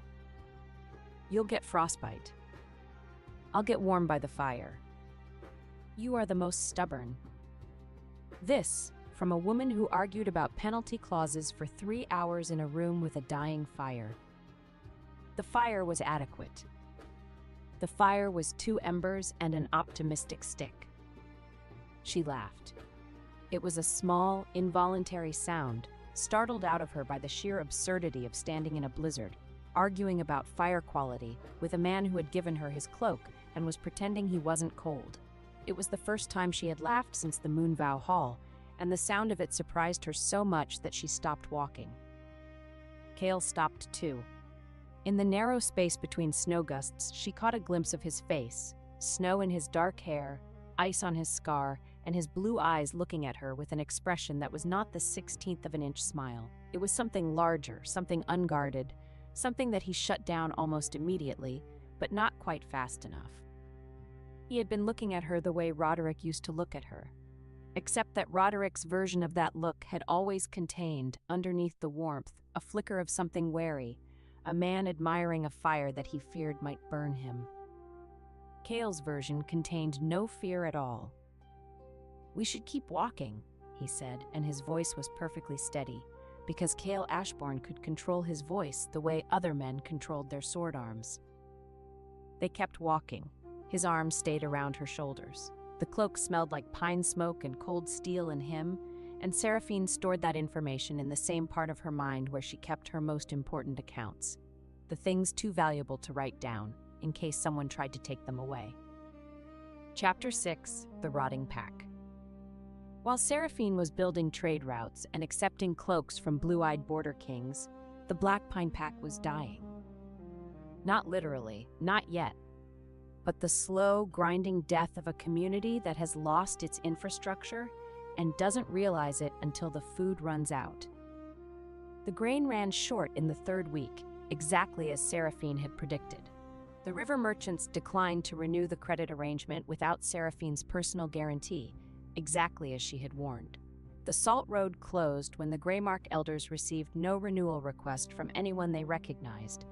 You'll get frostbite. I'll get warm by the fire. You are the most stubborn." This, from a woman who argued about penalty clauses for 3 hours in a room with a dying fire. The fire was adequate. The fire was 2 embers and an optimistic stick. She laughed. It was a small, involuntary sound, startled out of her by the sheer absurdity of standing in a blizzard, arguing about fire quality with a man who had given her his cloak and was pretending he wasn't cold. It was the first time she had laughed since the Moonvow Hall, and the sound of it surprised her so much that she stopped walking. Cale stopped too. In the narrow space between snow gusts, she caught a glimpse of his face, snow in his dark hair, ice on his scar, and his blue eyes looking at her with an expression that was not the 16th of an inch smile. It was something larger, something unguarded, something that he shut down almost immediately, but not quite fast enough. He had been looking at her the way Roderick used to look at her, except that Roderick's version of that look had always contained, underneath the warmth, a flicker of something wary, a man admiring a fire that he feared might burn him. Cale's version contained no fear at all. "We should keep walking," he said, and his voice was perfectly steady, because Cale Ashbourne could control his voice the way other men controlled their sword arms. They kept walking. His arms stayed around her shoulders. The cloak smelled like pine smoke and cold steel in him, and Seraphine stored that information in the same part of her mind where she kept her most important accounts, the things too valuable to write down, in case someone tried to take them away. Chapter 6: The Rotting Pack. While Seraphine was building trade routes and accepting cloaks from blue-eyed border kings, the Black Pine Pack was dying. Not literally, not yet, but the slow, grinding death of a community that has lost its infrastructure and doesn't realize it until the food runs out. The grain ran short in the 3rd week, exactly as Seraphine had predicted. The river merchants declined to renew the credit arrangement without Seraphine's personal guarantee, exactly as she had warned. The Salt Road closed when the Greymark elders received no renewal request from anyone they recognized,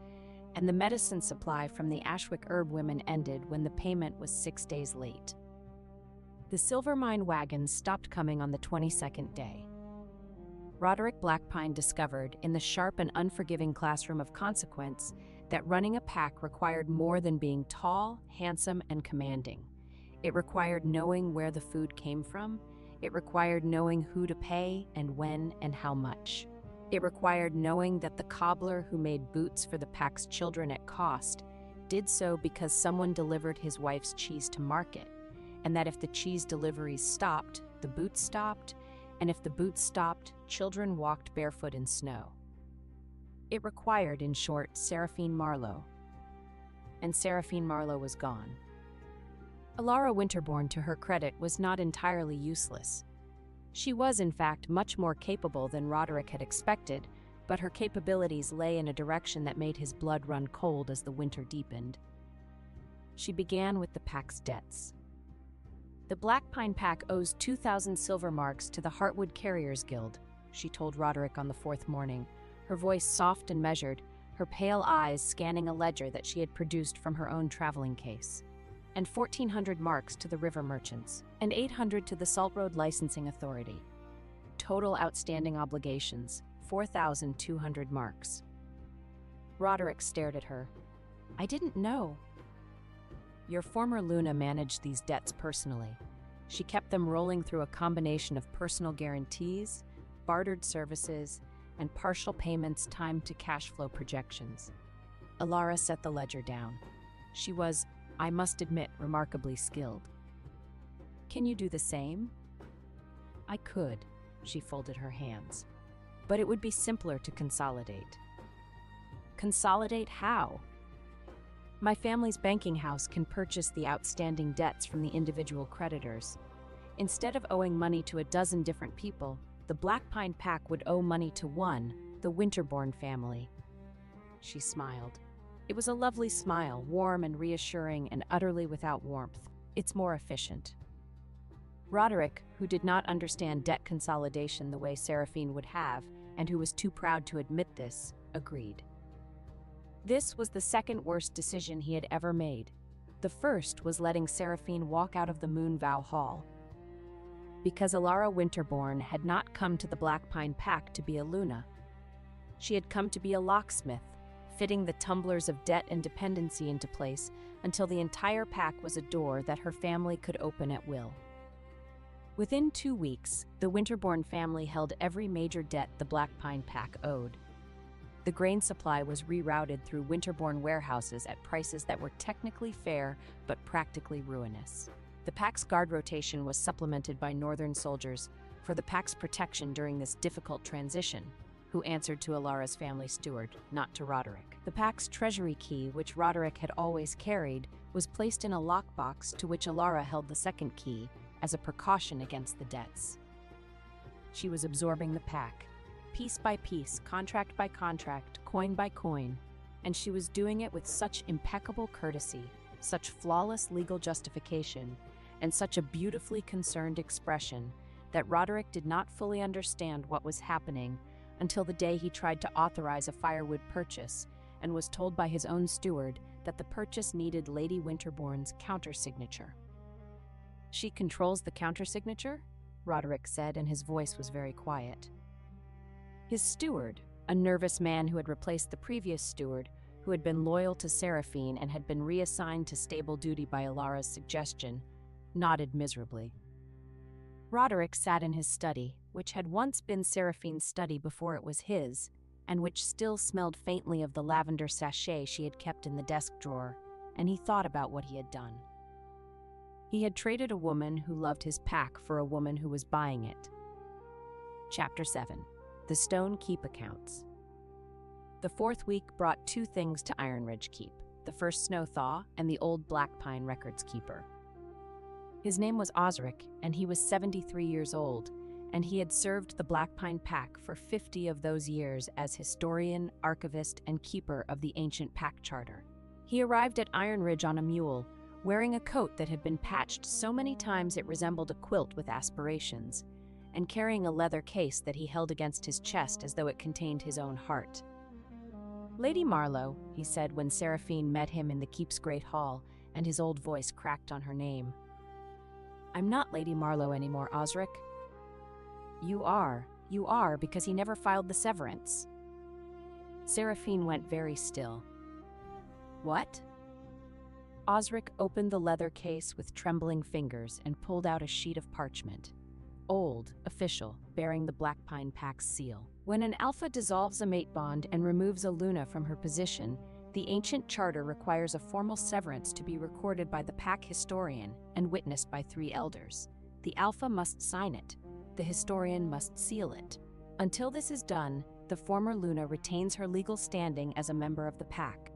and the medicine supply from the Ashwick herb women ended when the payment was 6 days late. The silver mine wagons stopped coming on the 22nd day. Roderick Blackpine discovered, in the sharp and unforgiving classroom of consequence, that running a pack required more than being tall, handsome, and commanding. It required knowing where the food came from. It required knowing who to pay and when and how much. It required knowing that the cobbler who made boots for the pack's children at cost did so because someone delivered his wife's cheese to market, and that if the cheese deliveries stopped, the boots stopped, and if the boots stopped, children walked barefoot in snow. It required, in short, Seraphine Marlowe. And Seraphine Marlowe was gone. Alara Winterbourne, to her credit, was not entirely useless. She was, in fact, much more capable than Roderick had expected, but her capabilities lay in a direction that made his blood run cold as the winter deepened. She began with the pack's debts. "The Black Pine Pack owes 2,000 silver marks to the Heartwood Carriers Guild," she told Roderick on the 4th morning, her voice soft and measured, her pale eyes scanning a ledger that she had produced from her own traveling case. "And 1,400 marks to the river merchants, and 800 to the Salt Road Licensing Authority. Total outstanding obligations, 4,200 marks. Roderick stared at her. "I didn't know." "Your former Luna managed these debts personally. She kept them rolling through a combination of personal guarantees, bartered services, and partial payments timed to cash flow projections." Alara set the ledger down. She was, I must admit, remarkably skilled. "Can you do the same?" "I could," she folded her hands. "But it would be simpler to consolidate." "Consolidate how?" "My family's banking house can purchase the outstanding debts from the individual creditors. Instead of owing money to a dozen different people, the Black Pine Pack would owe money to one, the Winterbourne family." She smiled. It was a lovely smile, warm and reassuring and utterly without warmth. "It's more efficient." Roderick, who did not understand debt consolidation the way Seraphine would have, and who was too proud to admit this, agreed. This was the second worst decision he had ever made. The first was letting Seraphine walk out of the Moonvow Hall. Because Alara Winterborn had not come to the Blackpine Pack to be a Luna. She had come to be a locksmith, fitting the tumblers of debt and dependency into place until the entire pack was a door that her family could open at will. Within 2 weeks, the Winterborn family held every major debt the Blackpine Pack owed. The grain supply was rerouted through Winterborn warehouses at prices that were technically fair but practically ruinous. The pack's guard rotation was supplemented by Northern soldiers for the pack's protection during this difficult transition, who answered to Alara's family steward, not to Roderick. The pack's treasury key, which Roderick had always carried, was placed in a lockbox to which Alara held the second key as a precaution against the debts. She was absorbing the pack, piece by piece, contract by contract, coin by coin, and she was doing it with such impeccable courtesy, such flawless legal justification, and such a beautifully concerned expression that Roderick did not fully understand what was happening until the day he tried to authorize a firewood purchase and was told by his own steward that the purchase needed Lady Winterborn's countersignature. "She controls the countersignature?" Roderick said, and his voice was very quiet. His steward, a nervous man who had replaced the previous steward, who had been loyal to Seraphine and had been reassigned to stable duty by Alara's suggestion, nodded miserably. Roderick sat in his study, which had once been Seraphine's study before it was his, and which still smelled faintly of the lavender sachet she had kept in the desk drawer, and he thought about what he had done. He had traded a woman who loved his pack for a woman who was buying it. Chapter 7. The Stone Keep Accounts. The fourth week brought 2 things to Ironridge Keep, the first snow thaw and the old Blackpine records keeper. His name was Osric, and he was 73 years old, and he had served the Blackpine Pack for 50 of those years as historian, archivist, and keeper of the ancient pack charter. He arrived at Ironridge on a mule, wearing a coat that had been patched so many times it resembled a quilt with aspirations, and carrying a leather case that he held against his chest as though it contained his own heart. "Lady Marlowe," he said when Seraphine met him in the keep's great hall, and his old voice cracked on her name. "I'm not Lady Marlowe anymore, Osric." You are, because he never filed the severance." Seraphine went very still. "What?" Osric opened the leather case with trembling fingers and pulled out a sheet of parchment. Old, official, bearing the Blackpine Pack's seal. When an alpha dissolves a mate bond and removes a Luna from her position, the ancient charter requires a formal severance to be recorded by the pack historian and witnessed by 3 elders. The alpha must sign it. The historian must seal it. Until this is done, the former Luna retains her legal standing as a member of the pack.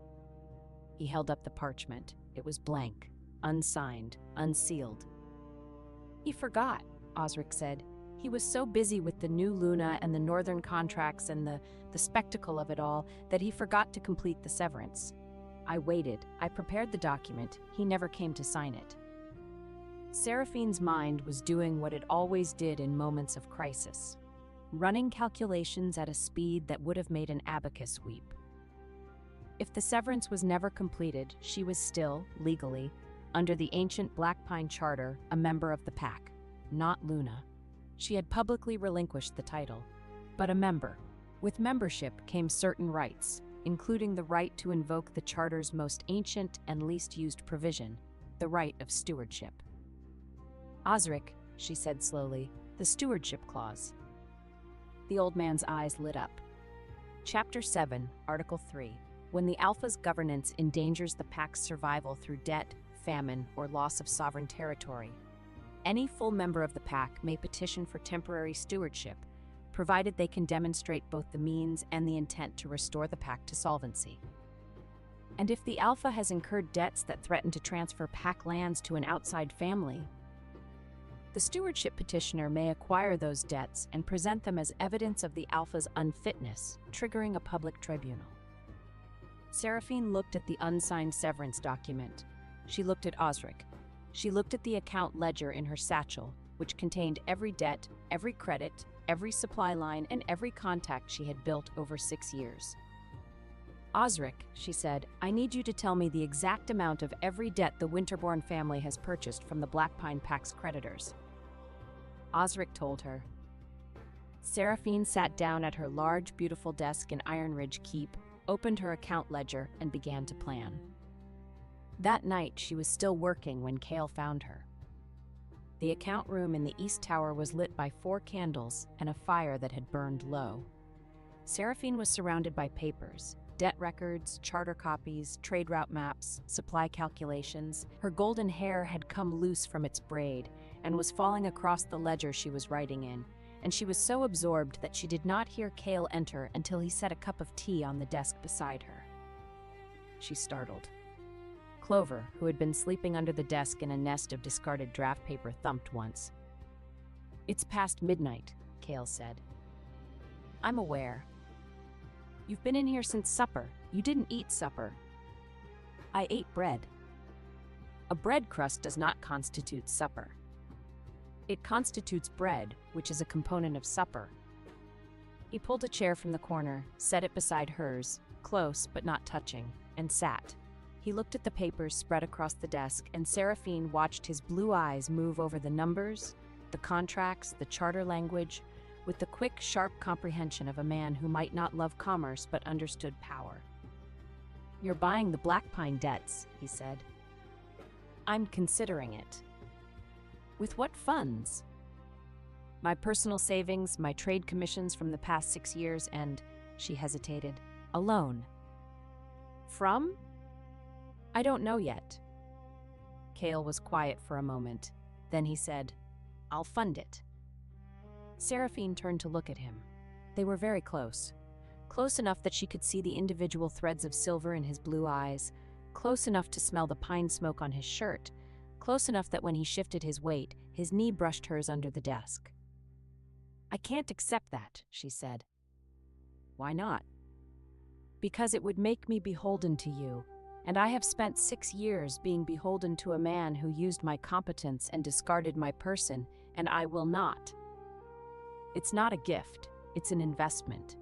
He held up the parchment. It was blank, unsigned, unsealed. "He forgot," Osric said. "He was so busy with the new Luna and the northern contracts and the spectacle of it all that he forgot to complete the severance. I waited. I prepared the document. He never came to sign it." Seraphine's mind was doing what it always did in moments of crisis, running calculations at a speed that would have made an abacus weep. If the severance was never completed, she was still, legally, under the ancient Blackpine Charter, a member of the pack, not Luna. She had publicly relinquished the title, but a member. With membership came certain rights, including the right to invoke the Charter's most ancient and least used provision, the right of stewardship. "Osric," she said slowly, "the stewardship clause." The old man's eyes lit up. Chapter 7, Article 3. When the Alpha's governance endangers the pack's survival through debt, famine, or loss of sovereign territory, any full member of the pack may petition for temporary stewardship, provided they can demonstrate both the means and the intent to restore the pack to solvency. And if the Alpha has incurred debts that threaten to transfer pack lands to an outside family, the stewardship petitioner may acquire those debts and present them as evidence of the Alpha's unfitness, triggering a public tribunal. Seraphine looked at the unsigned severance document. She looked at Osric. She looked at the account ledger in her satchel, which contained every debt, every credit, every supply line, and every contact she had built over 6 years. "Osric," she said, "I need you to tell me the exact amount of every debt the Winterbourne family has purchased from the Blackpine Pack's creditors." Osric told her. Seraphine sat down at her large, beautiful desk in Ironridge Keep, opened her account ledger, and began to plan. That night, she was still working when Cale found her. The account room in the East Tower was lit by 4 candles and a fire that had burned low. Seraphine was surrounded by papers, debt records, charter copies, trade route maps, supply calculations. Her golden hair had come loose from its braid and was falling across the ledger she was writing in, and she was so absorbed that she did not hear Cale enter until he set a cup of tea on the desk beside her. She startled. Clover, who had been sleeping under the desk in a nest of discarded draft paper, thumped once. "It's past midnight," Cale said. "I'm aware. You've been in here since supper. You didn't eat supper." "I ate bread." "A bread crust does not constitute supper. It constitutes bread, which is a component of supper." He pulled a chair from the corner, set it beside hers, close but not touching, and sat. He looked at the papers spread across the desk, and Seraphine watched his blue eyes move over the numbers, the contracts, the charter language, with the quick, sharp comprehension of a man who might not love commerce but understood power. "You're buying the Blackpine debts," he said. "I'm considering it." "With what funds?" "My personal savings, my trade commissions from the past 6 years, and," she hesitated, "a loan." "From?" "I don't know yet." Cale was quiet for a moment. Then he said, "I'll fund it." Seraphine turned to look at him. They were very close. Close enough that she could see the individual threads of silver in his blue eyes, close enough to smell the pine smoke on his shirt, close enough that when he shifted his weight, his knee brushed hers under the desk. "I can't accept that," she said. "Why not?" "Because it would make me beholden to you. And I have spent 6 years being beholden to a man who used my competence and discarded my person, and I will not. It's not a gift, it's an investment."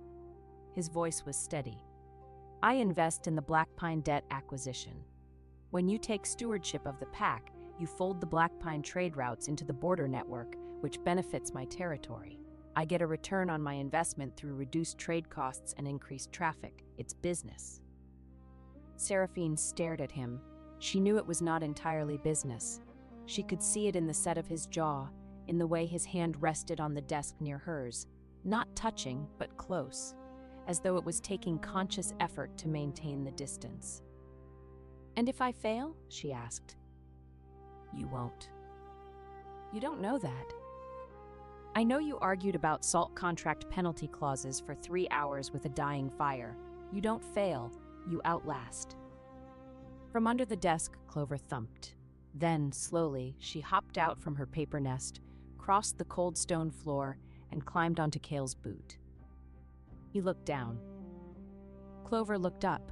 His voice was steady. "I invest in the Blackpine debt acquisition. When you take stewardship of the pack, you fold the Blackpine trade routes into the border network, which benefits my territory. I get a return on my investment through reduced trade costs and increased traffic. It's business." Seraphine stared at him. She knew it was not entirely business. She could see it in the set of his jaw, in the way his hand rested on the desk near hers, not touching, but close, as though it was taking conscious effort to maintain the distance. "And if I fail?" she asked. "You won't." "You don't know that." "I know you argued about salt contract penalty clauses for 3 hours with a dying fire. You don't fail. You outlast." From under the desk, Clover thumped. Then, slowly, she hopped out from her paper nest, crossed the cold stone floor, and climbed onto Cale's boot. He looked down. Clover looked up.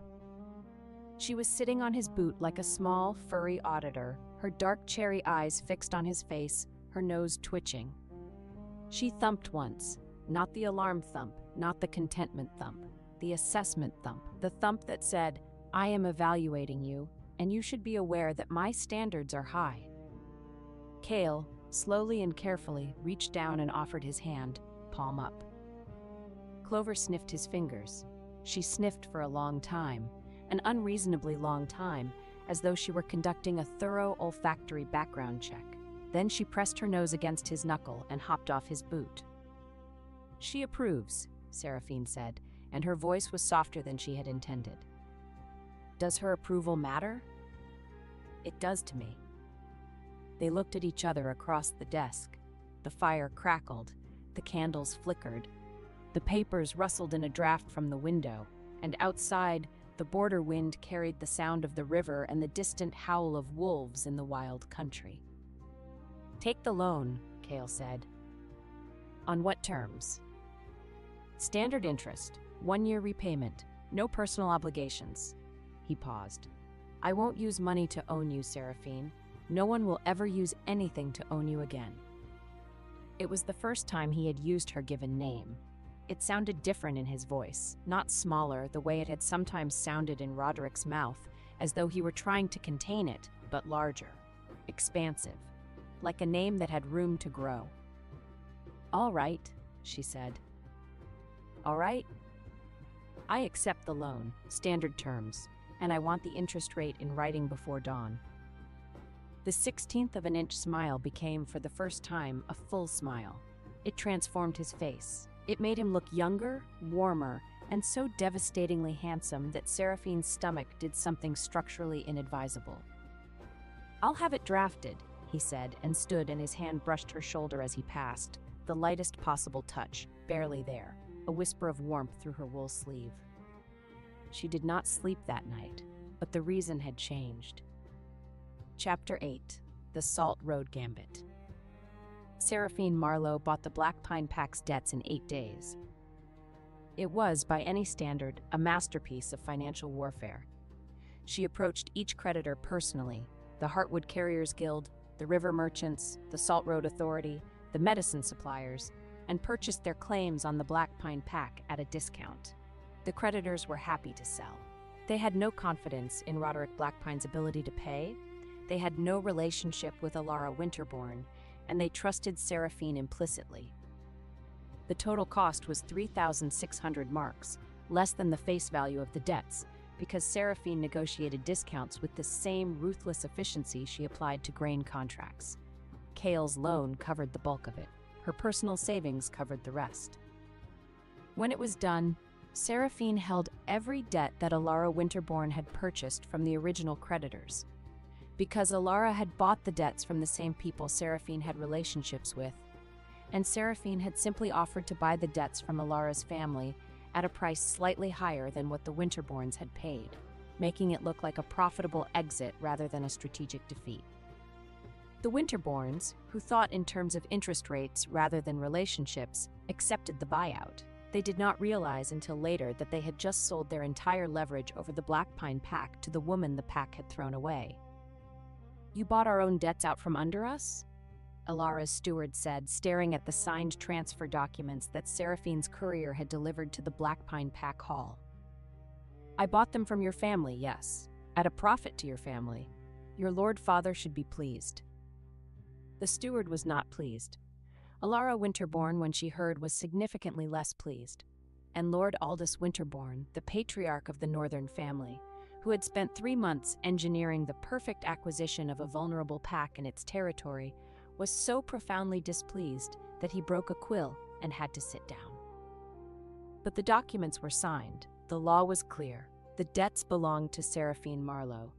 She was sitting on his boot like a small, furry auditor, her dark cherry eyes fixed on his face, her nose twitching. She thumped once, not the alarm thump, not the contentment thump. The assessment thump, the thump that said, "I am evaluating you, and you should be aware that my standards are high." Cale, slowly and carefully, reached down and offered his hand, palm up. Clover sniffed his fingers. She sniffed for a long time, an unreasonably long time, as though she were conducting a thorough olfactory background check. Then she pressed her nose against his knuckle and hopped off his boot. "She approves," Seraphine said, and her voice was softer than she had intended. "Does her approval matter?" "It does to me." They looked at each other across the desk. The fire crackled, the candles flickered, the papers rustled in a draft from the window, and outside, the border wind carried the sound of the river and the distant howl of wolves in the wild country. "Take the loan," Cale said. "On what terms?" "Standard interest. 1-year repayment, no personal obligations." He paused. "I won't use money to own you, Seraphine. No one will ever use anything to own you again." It was the first time he had used her given name. It sounded different in his voice, not smaller the way it had sometimes sounded in Roderick's mouth, as though he were trying to contain it, but larger, expansive, like a name that had room to grow. "All right," she said. "All right? I accept the loan, standard terms, and I want the interest rate in writing before dawn." The 16th of an inch smile became, for the first time, a full smile. It transformed his face. It made him look younger, warmer, and so devastatingly handsome that Seraphine's stomach did something structurally inadvisable. "I'll have it drafted," he said, and stood, and his hand brushed her shoulder as he passed, the lightest possible touch, barely there, a whisper of warmth through her wool sleeve. She did not sleep that night, but the reason had changed. Chapter 8. The Salt Road Gambit. Seraphine Marlowe bought the Black Pine Pack's debts in 8 days. It was, by any standard, a masterpiece of financial warfare. She approached each creditor personally: the Heartwood Carriers Guild, the River Merchants, the Salt Road Authority, the medicine suppliers, and purchased their claims on the Black Pine Pack at a discount. The creditors were happy to sell. They had no confidence in Roderick Blackpine's ability to pay. They had no relationship with Alara Winterbourne, and they trusted Seraphine implicitly. The total cost was 3,600 marks, less than the face value of the debts, because Seraphine negotiated discounts with the same ruthless efficiency she applied to grain contracts. Kale's loan covered the bulk of it. Her personal savings covered the rest. When it was done, Seraphine held every debt that Alara Winterbourne had purchased from the original creditors. Because Alara had bought the debts from the same people Seraphine had relationships with, and Seraphine had simply offered to buy the debts from Alara's family at a price slightly higher than what the Winterbournes had paid, making it look like a profitable exit rather than a strategic defeat. The Winterbournes, who thought in terms of interest rates rather than relationships, accepted the buyout. They did not realize until later that they had just sold their entire leverage over the Black Pine Pack to the woman the pack had thrown away. "You bought our own debts out from under us?" Alara's steward said, staring at the signed transfer documents that Seraphine's courier had delivered to the Black Pine Pack Hall. "I bought them from your family, yes. At a profit to your family. Your Lord Father should be pleased." The steward was not pleased. Alara Winterbourne, when she heard, was significantly less pleased. And Lord Aldous Winterbourne, the patriarch of the Northern family, who had spent 3 months engineering the perfect acquisition of a vulnerable pack in its territory, was so profoundly displeased that he broke a quill and had to sit down. But the documents were signed. The law was clear. The debts belonged to Seraphine Marlowe.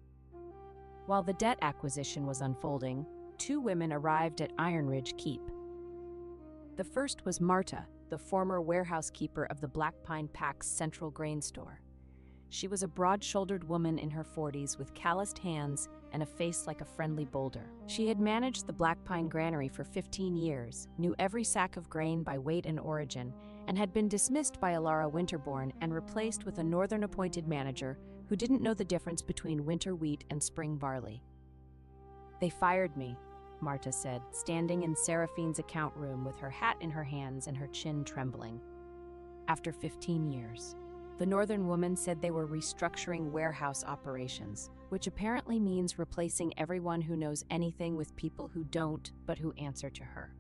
While the debt acquisition was unfolding, 2 women arrived at Ironridge Keep. The first was Marta, the former warehouse keeper of the Black Pine Pack's central grain store. She was a broad-shouldered woman in her 40s with calloused hands and a face like a friendly boulder. She had managed the Black Pine granary for 15 years, knew every sack of grain by weight and origin, and had been dismissed by Alara Winterbourne and replaced with a northern-appointed manager who didn't know the difference between winter wheat and spring barley. "They fired me," Marta said, standing in Seraphine's account room with her hat in her hands and her chin trembling. "After 15 years. The northern woman said they were restructuring warehouse operations, which apparently means replacing everyone who knows anything with people who don't, but who answer to her."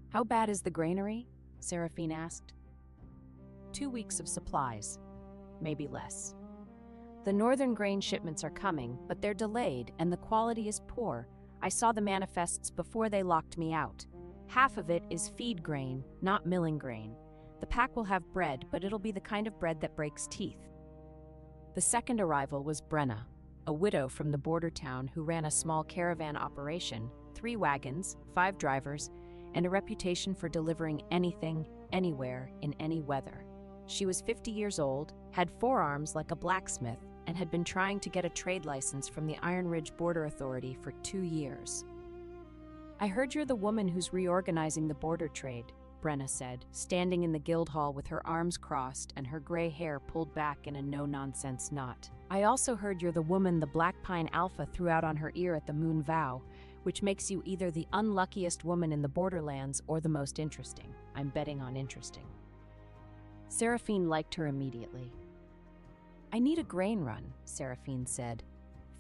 "How bad is the granary?" Seraphine asked. 2 weeks of supplies, maybe less. The northern grain shipments are coming, but they're delayed and the quality is poor. I saw the manifests before they locked me out. Half of it is feed grain, not milling grain. The pack will have bread, but it'll be the kind of bread that breaks teeth. The second arrival was Brenna, a widow from the border town who ran a small caravan operation, 3 wagons, 5 drivers, and a reputation for delivering anything, anywhere, in any weather. She was 50 years old, had 4 arms like a blacksmith, and had been trying to get a trade license from the Iron Ridge Border Authority for 2 years. "I heard you're the woman who's reorganizing the border trade," Brenna said, standing in the guild hall with her arms crossed and her gray hair pulled back in a no-nonsense knot. "I also heard you're the woman the Black Pine Alpha threw out on her ear at the Moon Vow, which makes you either the unluckiest woman in the Borderlands or the most interesting. I'm betting on interesting. Seraphine liked her immediately. I need a grain run, Seraphine said.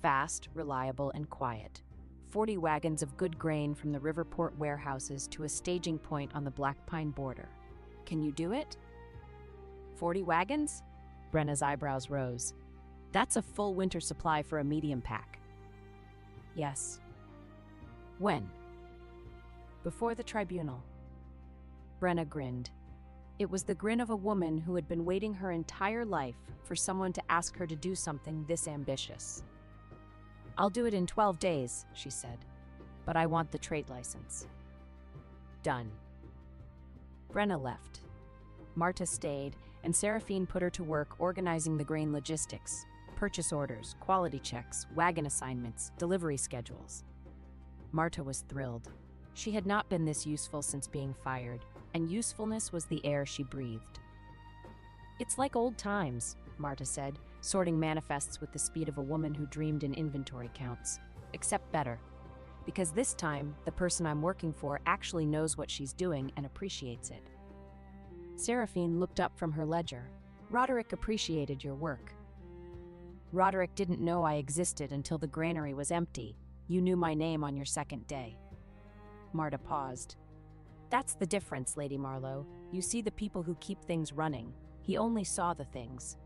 Fast, reliable, and quiet. 40 wagons of good grain from the Riverport warehouses to a staging point on the Black Pine border. Can you do it? 40 wagons? Brenna's eyebrows rose. That's a full winter supply for a medium pack. Yes. When? Before the tribunal. Brenna grinned. It was the grin of a woman who had been waiting her entire life for someone to ask her to do something this ambitious. I'll do it in 12 days, she said, but I want the trade license. Done. Brenna left. Marta stayed, and Seraphine put her to work organizing the grain logistics, purchase orders, quality checks, wagon assignments, delivery schedules. Marta was thrilled. She had not been this useful since being fired, and usefulness was the air she breathed. It's like old times, Marta said, sorting manifests with the speed of a woman who dreamed in inventory counts, except better, because this time the person I'm working for actually knows what she's doing and appreciates it. Seraphine looked up from her ledger. Roderick appreciated your work. Roderick didn't know I existed until the granary was empty. You knew my name on your second day. Marta paused. That's the difference, Lady Marlowe. You see the people who keep things running. He only saw the things.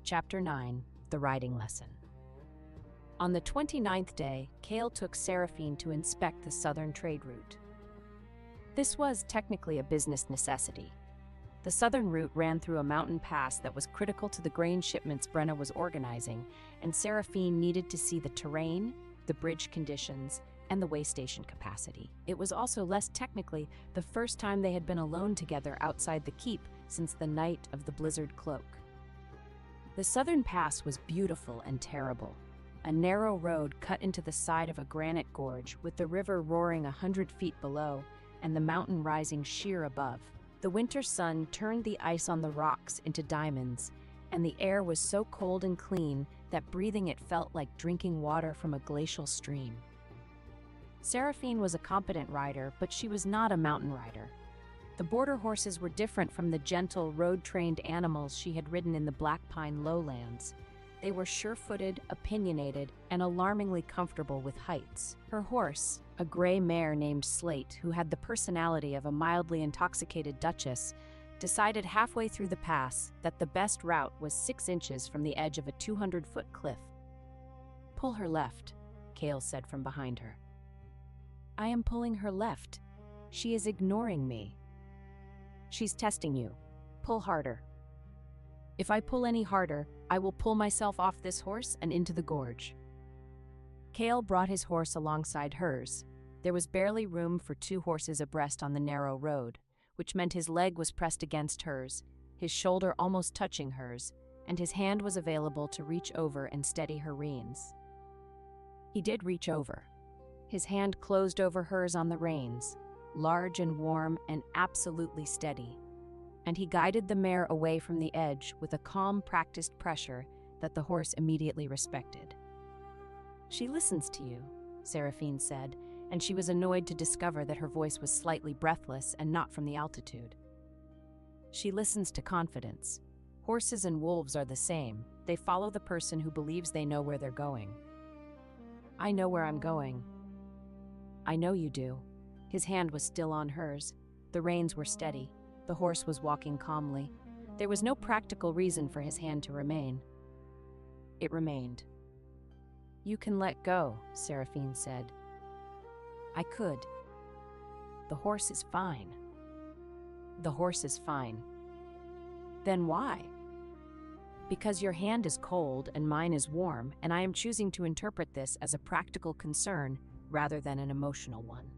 Chapter 9, The Riding Lesson. On the 29th day, Cale took Seraphine to inspect the southern trade route. This was technically a business necessity. The southern route ran through a mountain pass that was critical to the grain shipments Brenna was organizing, and Seraphine needed to see the terrain, the bridge conditions, and the way station capacity. It was also less technically the first time they had been alone together outside the keep since the night of the blizzard cloak. The southern pass was beautiful and terrible. A narrow road cut into the side of a granite gorge with the river roaring 100 feet below and the mountain rising sheer above. The winter sun turned the ice on the rocks into diamonds, and the air was so cold and clean that breathing it felt like drinking water from a glacial stream. Seraphine was a competent rider, but she was not a mountain rider. The border horses were different from the gentle, road-trained animals she had ridden in the Black Pine lowlands. They were sure-footed, opinionated, and alarmingly comfortable with heights. Her horse, a gray mare named Slate, who had the personality of a mildly intoxicated duchess, decided halfway through the pass that the best route was 6 inches from the edge of a 200-foot cliff. Pull her left, Cale said from behind her. I am pulling her left. She is ignoring me. She's testing you. Pull harder. If I pull any harder, I will pull myself off this horse and into the gorge. Cale brought his horse alongside hers. There was barely room for 2 horses abreast on the narrow road, which meant his leg was pressed against hers, his shoulder almost touching hers, and his hand was available to reach over and steady her reins. He did reach over. His hand closed over hers on the reins, large and warm and absolutely steady, and he guided the mare away from the edge with a calm, practiced pressure that the horse immediately respected. She listens to you, Seraphine said, and she was annoyed to discover that her voice was slightly breathless and not from the altitude. She listens to confidence. Horses and wolves are the same. They follow the person who believes they know where they're going. I know where I'm going. I know you do. His hand was still on hers. The reins were steady. The horse was walking calmly. There was no practical reason for his hand to remain. It remained. You can let go, Seraphine said. I could. The horse is fine. The horse is fine. Then why? Because your hand is cold and mine is warm, and I am choosing to interpret this as a practical concern rather than an emotional one.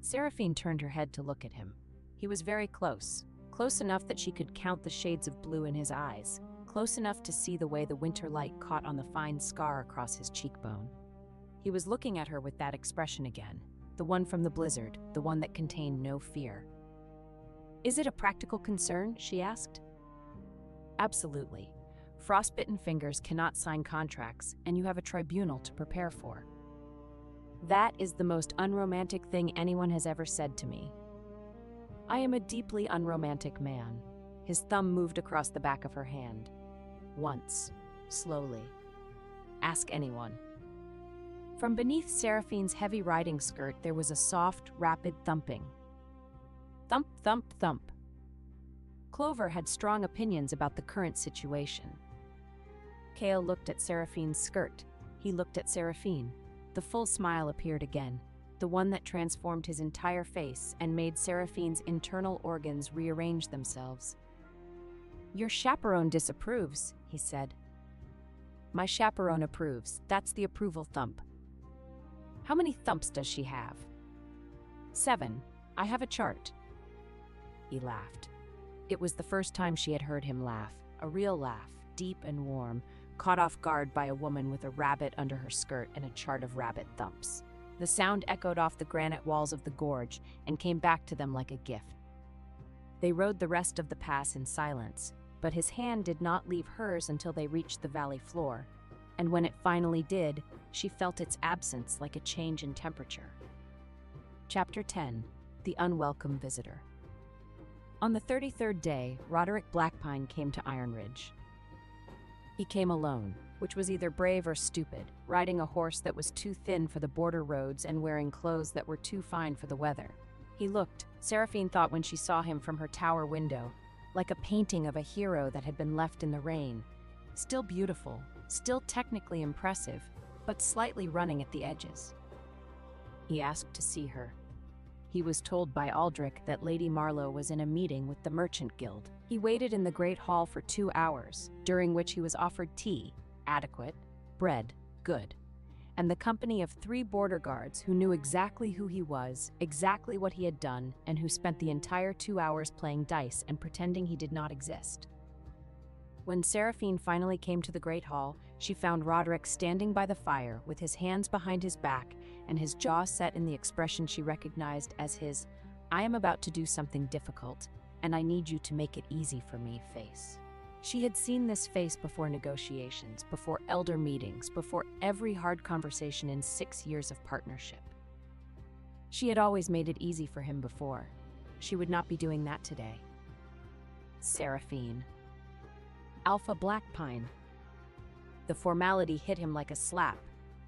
Seraphine turned her head to look at him. He was very close, close enough that she could count the shades of blue in his eyes, close enough to see the way the winter light caught on the fine scar across his cheekbone. He was looking at her with that expression again, the one from the blizzard, the one that contained no fear. Is it a practical concern? She asked. Absolutely. Frostbitten fingers cannot sign contracts, and you have a tribunal to prepare for. That is the most unromantic thing anyone has ever said to me. I am a deeply unromantic man. His thumb moved across the back of her hand. Once, slowly. Ask anyone. From beneath Seraphine's heavy riding skirt, there was a soft, rapid thumping. Thump, thump, thump. Clover had strong opinions about the current situation. Cale looked at Seraphine's skirt. He looked at Seraphine. The full smile appeared again, the one that transformed his entire face and made Seraphine's internal organs rearrange themselves. "Your chaperone disapproves," he said. "My chaperone approves. That's the approval thump." "How many thumps does she have?" 7. I have a chart. He laughed. It was the first time she had heard him laugh, a real laugh, deep and warm, caught off guard by a woman with a rabbit under her skirt and a chart of rabbit thumps. The sound echoed off the granite walls of the gorge and came back to them like a gift. They rode the rest of the pass in silence, but his hand did not leave hers until they reached the valley floor, and when it finally did, she felt its absence like a change in temperature. Chapter 10. The Unwelcome Visitor. On the 33rd day, Roderick Blackpine came to Iron Ridge. He came alone, which was either brave or stupid, riding a horse that was too thin for the border roads and wearing clothes that were too fine for the weather. He looked, Seraphine thought when she saw him from her tower window, like a painting of a hero that had been left in the rain. Still beautiful, still technically impressive, but slightly running at the edges. He asked to see her. He was told by Aldrich that Lady Marlowe was in a meeting with the Merchant Guild. He waited in the Great Hall for 2 hours, during which he was offered tea, adequate, bread, good, and the company of 3 border guards who knew exactly who he was, exactly what he had done, and who spent the entire 2 hours playing dice and pretending he did not exist. When Seraphine finally came to the Great Hall, she found Roderick standing by the fire with his hands behind his back and his jaw set in the expression she recognized as his "I am about to do something difficult, and I need you to make it easy for me" face. She had seen this face before negotiations, before elder meetings, before every hard conversation in 6 years of partnership. She had always made it easy for him before. She would not be doing that today. Seraphine. Alpha Blackpine. The formality hit him like a slap.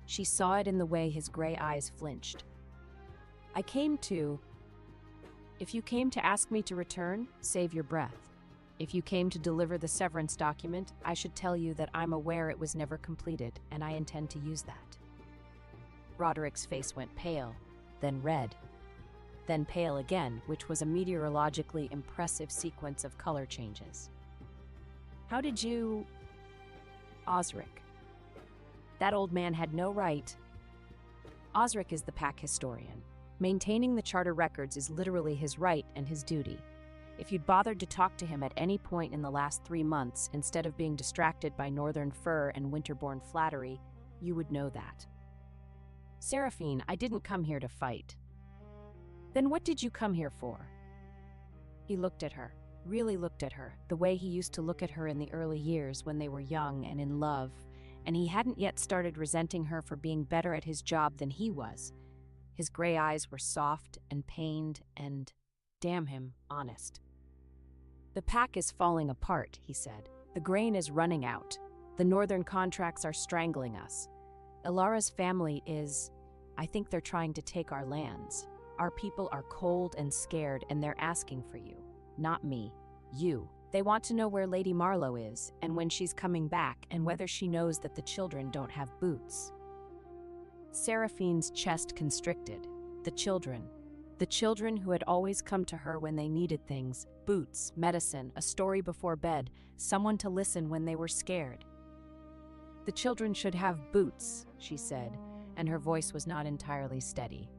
She saw it in the way his gray eyes flinched. If you came to ask me to return, save your breath. If you came to deliver the severance document, I should tell you that I'm aware it was never completed, and I intend to use that." Roderick's face went pale, then red, then pale again, which was a meteorologically impressive sequence of color changes. "How did you—" "Osric. That old man had no right." Osric is the pack historian. Maintaining the charter records is literally his right and his duty. If you'd bothered to talk to him at any point in the last 3 months, instead of being distracted by northern fur and winterborn flattery, you would know that. "Seraphine, I didn't come here to fight." "Then what did you come here for?" He looked at her, really looked at her, the way he used to look at her in the early years when they were young and in love, and he hadn't yet started resenting her for being better at his job than he was. His gray eyes were soft and pained and, damn him, honest. "The pack is falling apart," he said. "The grain is running out. The northern contracts are strangling us. Ilara's family I think they're trying to take our lands. Our people are cold and scared, and they're asking for you. Not me. You. They want to know where Lady Marlowe is, and when she's coming back, and whether she knows that the children don't have boots." Seraphine's chest constricted. The children who had always come to her when they needed things, boots, medicine, a story before bed, someone to listen when they were scared. "The children should have boots," she said, and her voice was not entirely steady.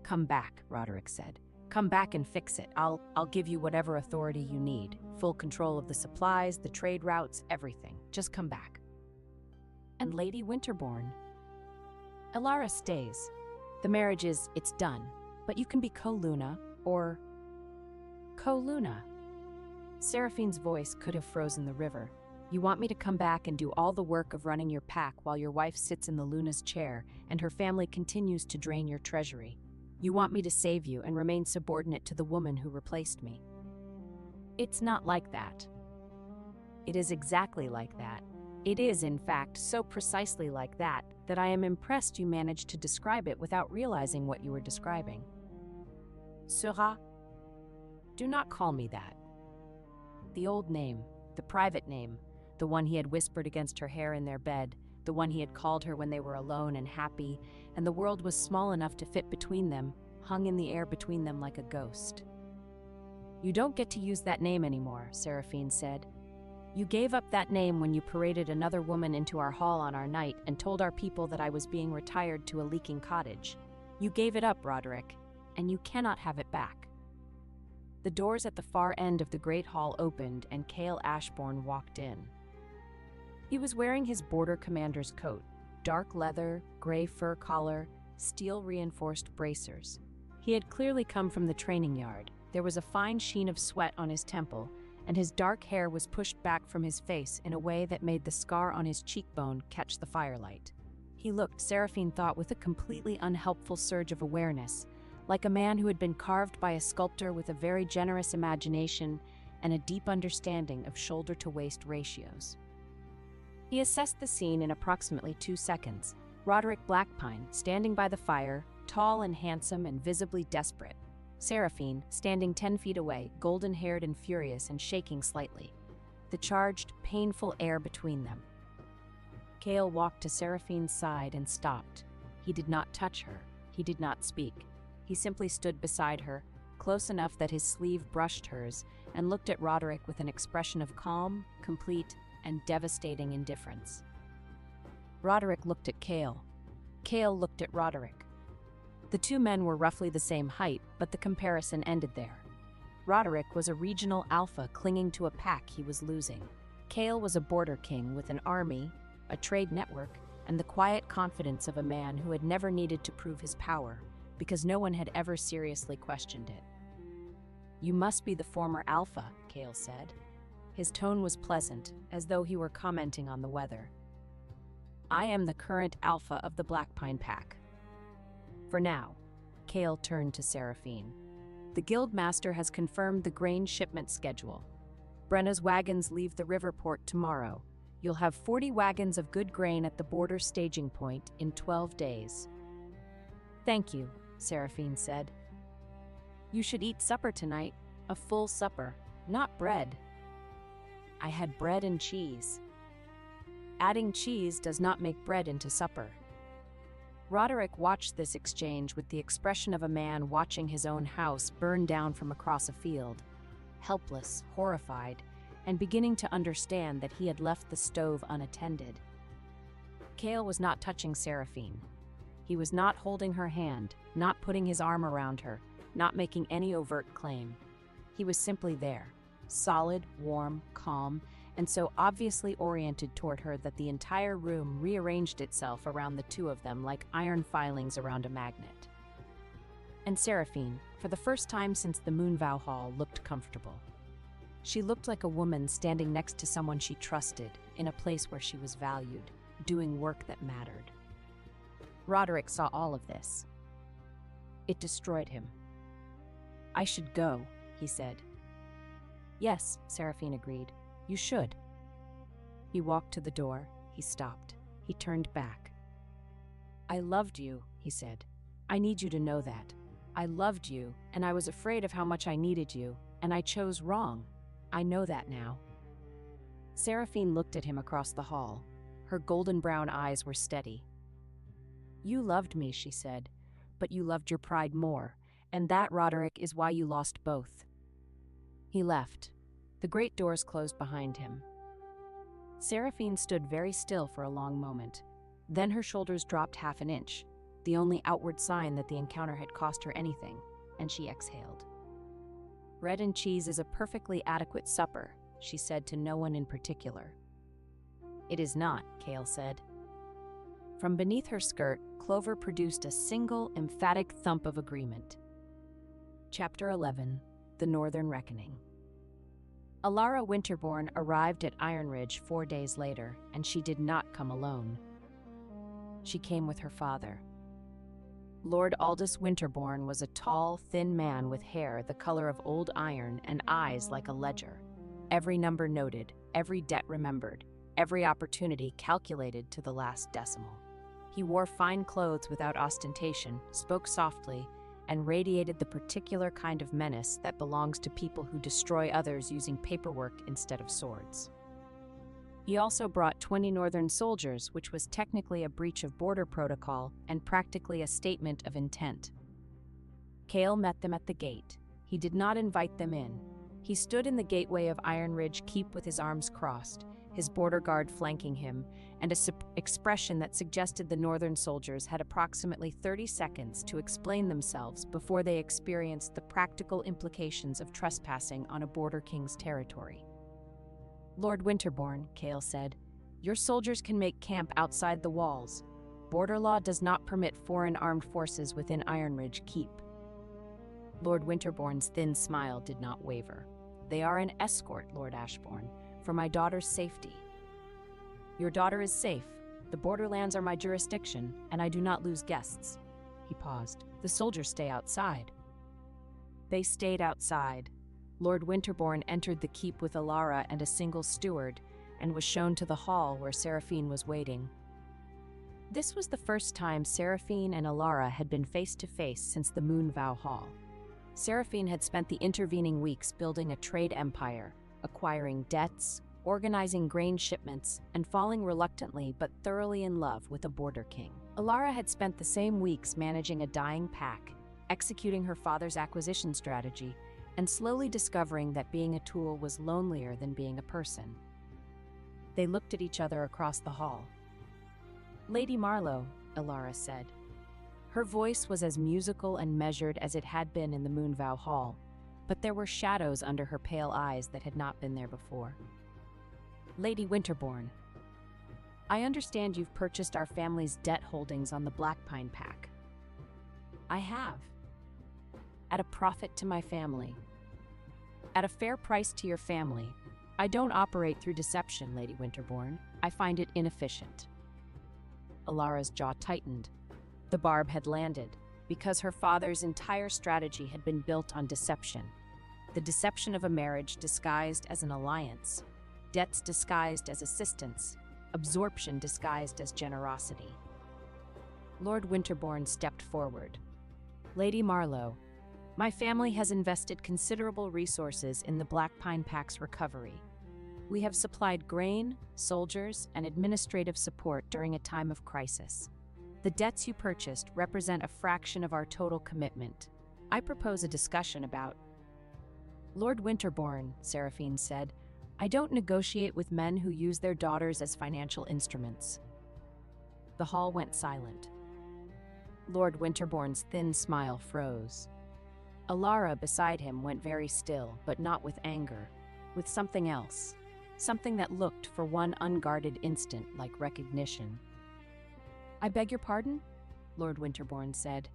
"Come back," Roderick said. "Come back and fix it. I'll give you whatever authority you need. Full control of the supplies, the trade routes, everything. Just come back." "And Lady Winterborn?" "Ilara stays. The marriage it's done. But you can be co-Luna, or—" "Co-Luna?" Seraphine's voice could have frozen the river. You want me to come back and do all the work of running your pack while your wife sits in the Luna's chair and her family continues to drain your treasury. You want me to save you and remain subordinate to the woman who replaced me. It's not like that. It is exactly like that. It is, in fact, so precisely like that I am impressed you managed to describe it without realizing what you were describing. Sera? Do not call me that. The old name, the private name, the one he had whispered against her hair in their bed, the one he had called her when they were alone and happy, and the world was small enough to fit between them, hung in the air between them like a ghost. You don't get to use that name anymore, Seraphine said. You gave up that name when you paraded another woman into our hall on our night and told our people that I was being retired to a leaking cottage. You gave it up, Roderick, and you cannot have it back. The doors at the far end of the great hall opened and Cale Ashbourne walked in. He was wearing his border commander's coat, dark leather, gray fur collar, steel-reinforced bracers. He had clearly come from the training yard. There was a fine sheen of sweat on his temple, and his dark hair was pushed back from his face in a way that made the scar on his cheekbone catch the firelight. He looked, Seraphine thought, with a completely unhelpful surge of awareness, like a man who had been carved by a sculptor with a very generous imagination and a deep understanding of shoulder-to-waist ratios. He assessed the scene in approximately 2 seconds. Roderick Blackpine, standing by the fire, tall and handsome and visibly desperate. Seraphine, standing 10 feet away, golden-haired and furious and shaking slightly. The charged, painful air between them. Cale walked to Seraphine's side and stopped. He did not touch her. He did not speak. He simply stood beside her, close enough that his sleeve brushed hers, and looked at Roderick with an expression of calm, complete, and devastating indifference. Roderick looked at Cale. Cale looked at Roderick. The two men were roughly the same height, but the comparison ended there. Roderick was a regional alpha clinging to a pack he was losing. Cale was a border king with an army, a trade network, and the quiet confidence of a man who had never needed to prove his power, because no one had ever seriously questioned it. You must be the former alpha, Cale said. His tone was pleasant, as though he were commenting on the weather. I am the current alpha of the Blackpine pack. For now, Cale turned to Seraphine. The guildmaster has confirmed the grain shipment schedule. Brenna's wagons leave the river port tomorrow. You'll have 40 wagons of good grain at the border staging point in 12 days. Thank you, Seraphine said. You should eat supper tonight, a full supper, not bread. I had bread and cheese. Adding cheese does not make bread into supper. Roderick watched this exchange with the expression of a man watching his own house burn down from across a field, helpless, horrified, and beginning to understand that he had left the stove unattended. Cale was not touching Seraphine. He was not holding her hand, not putting his arm around her, not making any overt claim. He was simply there, solid, warm, calm, and so obviously oriented toward her that the entire room rearranged itself around the two of them like iron filings around a magnet. And Seraphine, for the first time since the Moonvow Hall, looked comfortable. She looked like a woman standing next to someone she trusted, in a place where she was valued, doing work that mattered. Roderick saw all of this. It destroyed him. I should go, he said. Yes, Seraphine agreed. You should. He walked to the door. He stopped. He turned back. I loved you, he said. I need you to know that. I loved you, and I was afraid of how much I needed you, and I chose wrong. I know that now. Seraphine looked at him across the hall. Her golden brown eyes were steady. You loved me, she said, but you loved your pride more, and that, Roderick, is why you lost both. He left. The great doors closed behind him. Seraphine stood very still for a long moment. Then her shoulders dropped half an inch, the only outward sign that the encounter had cost her anything, and she exhaled. Bread and cheese is a perfectly adequate supper, she said to no one in particular. It is not, Cale said. From beneath her skirt, Clover produced a single, emphatic thump of agreement. Chapter 11, The Northern Reckoning. Alara Winterbourne arrived at Iron Ridge 4 days later, and she did not come alone. She came with her father. Lord Aldous Winterbourne was a tall, thin man with hair the color of old iron and eyes like a ledger. Every number noted, every debt remembered, every opportunity calculated to the last decimal. He wore fine clothes without ostentation, spoke softly, and radiated the particular kind of menace that belongs to people who destroy others using paperwork instead of swords. He also brought 20 Northern soldiers, which was technically a breach of border protocol and practically a statement of intent. Cale met them at the gate. He did not invite them in. He stood in the gateway of Iron Ridge Keep with his arms crossed, his border guard flanking him, and an expression that suggested the Northern soldiers had approximately 30 seconds to explain themselves before they experienced the practical implications of trespassing on a Border King's territory. "Lord Winterbourne," Cale said, "your soldiers can make camp outside the walls. Border law does not permit foreign armed forces within Iron Ridge Keep." Lord Winterbourne's thin smile did not waver. "They are an escort, Lord Ashbourne, for my daughter's safety." "Your daughter is safe. The borderlands are my jurisdiction, and I do not lose guests." He paused. "The soldiers stay outside." They stayed outside. Lord Winterbourne entered the keep with Alara and a single steward, and was shown to the hall where Seraphine was waiting. This was the first time Seraphine and Alara had been face to face since the Moonvow Hall. Seraphine had spent the intervening weeks building a trade empire, acquiring debts, organizing grain shipments, and falling reluctantly but thoroughly in love with a Border King. Alara had spent the same weeks managing a dying pack, executing her father's acquisition strategy, and slowly discovering that being a tool was lonelier than being a person. They looked at each other across the hall. "Lady Marlowe," Alara said. Her voice was as musical and measured as it had been in the Moonvow Hall, but there were shadows under her pale eyes that had not been there before. "Lady Winterbourne, I understand you've purchased our family's debt holdings on the Blackpine Pack." "I have. At a profit to my family. At a fair price to your family. I don't operate through deception, Lady Winterbourne. I find it inefficient." Alara's jaw tightened. The barb had landed, because her father's entire strategy had been built on deception. The deception of a marriage disguised as an alliance, debts disguised as assistance, absorption disguised as generosity. Lord Winterbourne stepped forward. "Lady Marlowe, my family has invested considerable resources in the Blackpine Pack's recovery. We have supplied grain, soldiers, and administrative support during a time of crisis. The debts you purchased represent a fraction of our total commitment. I propose a discussion about—" "Lord Winterbourne," Seraphine said, "I don't negotiate with men who use their daughters as financial instruments." The hall went silent. Lord Winterbourne's thin smile froze. Alara beside him went very still, but not with anger, with something else, something that looked for one unguarded instant like recognition. "I beg your pardon?" Lord Winterbourne said.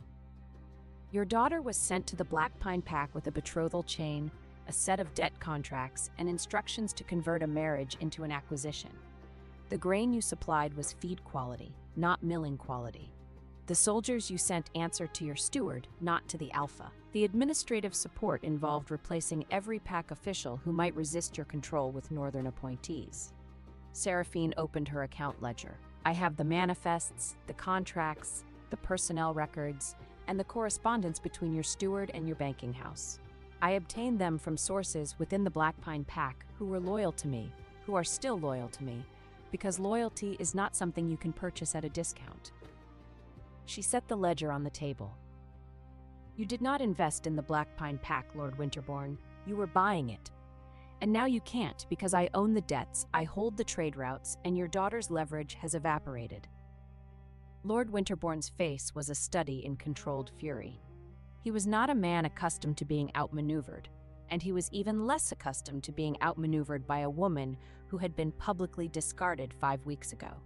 "Your daughter was sent to the Blackpine Pack with a betrothal chain, a set of debt contracts, and instructions to convert a marriage into an acquisition. The grain you supplied was feed quality, not milling quality. The soldiers you sent answered to your steward, not to the Alpha. The administrative support involved replacing every pack official who might resist your control with Northern appointees." Seraphine opened her account ledger. "I have the manifests, the contracts, the personnel records, and the correspondence between your steward and your banking house. I obtained them from sources within the Blackpine Pack who were loyal to me, who are still loyal to me, because loyalty is not something you can purchase at a discount." She set the ledger on the table. "You did not invest in the Blackpine Pack, Lord Winterbourne. You were buying it. And now you can't because I own the debts, I hold the trade routes, and your daughter's leverage has evaporated." Lord Winterbourne's face was a study in controlled fury. He was not a man accustomed to being outmaneuvered, and he was even less accustomed to being outmaneuvered by a woman who had been publicly discarded 5 weeks ago.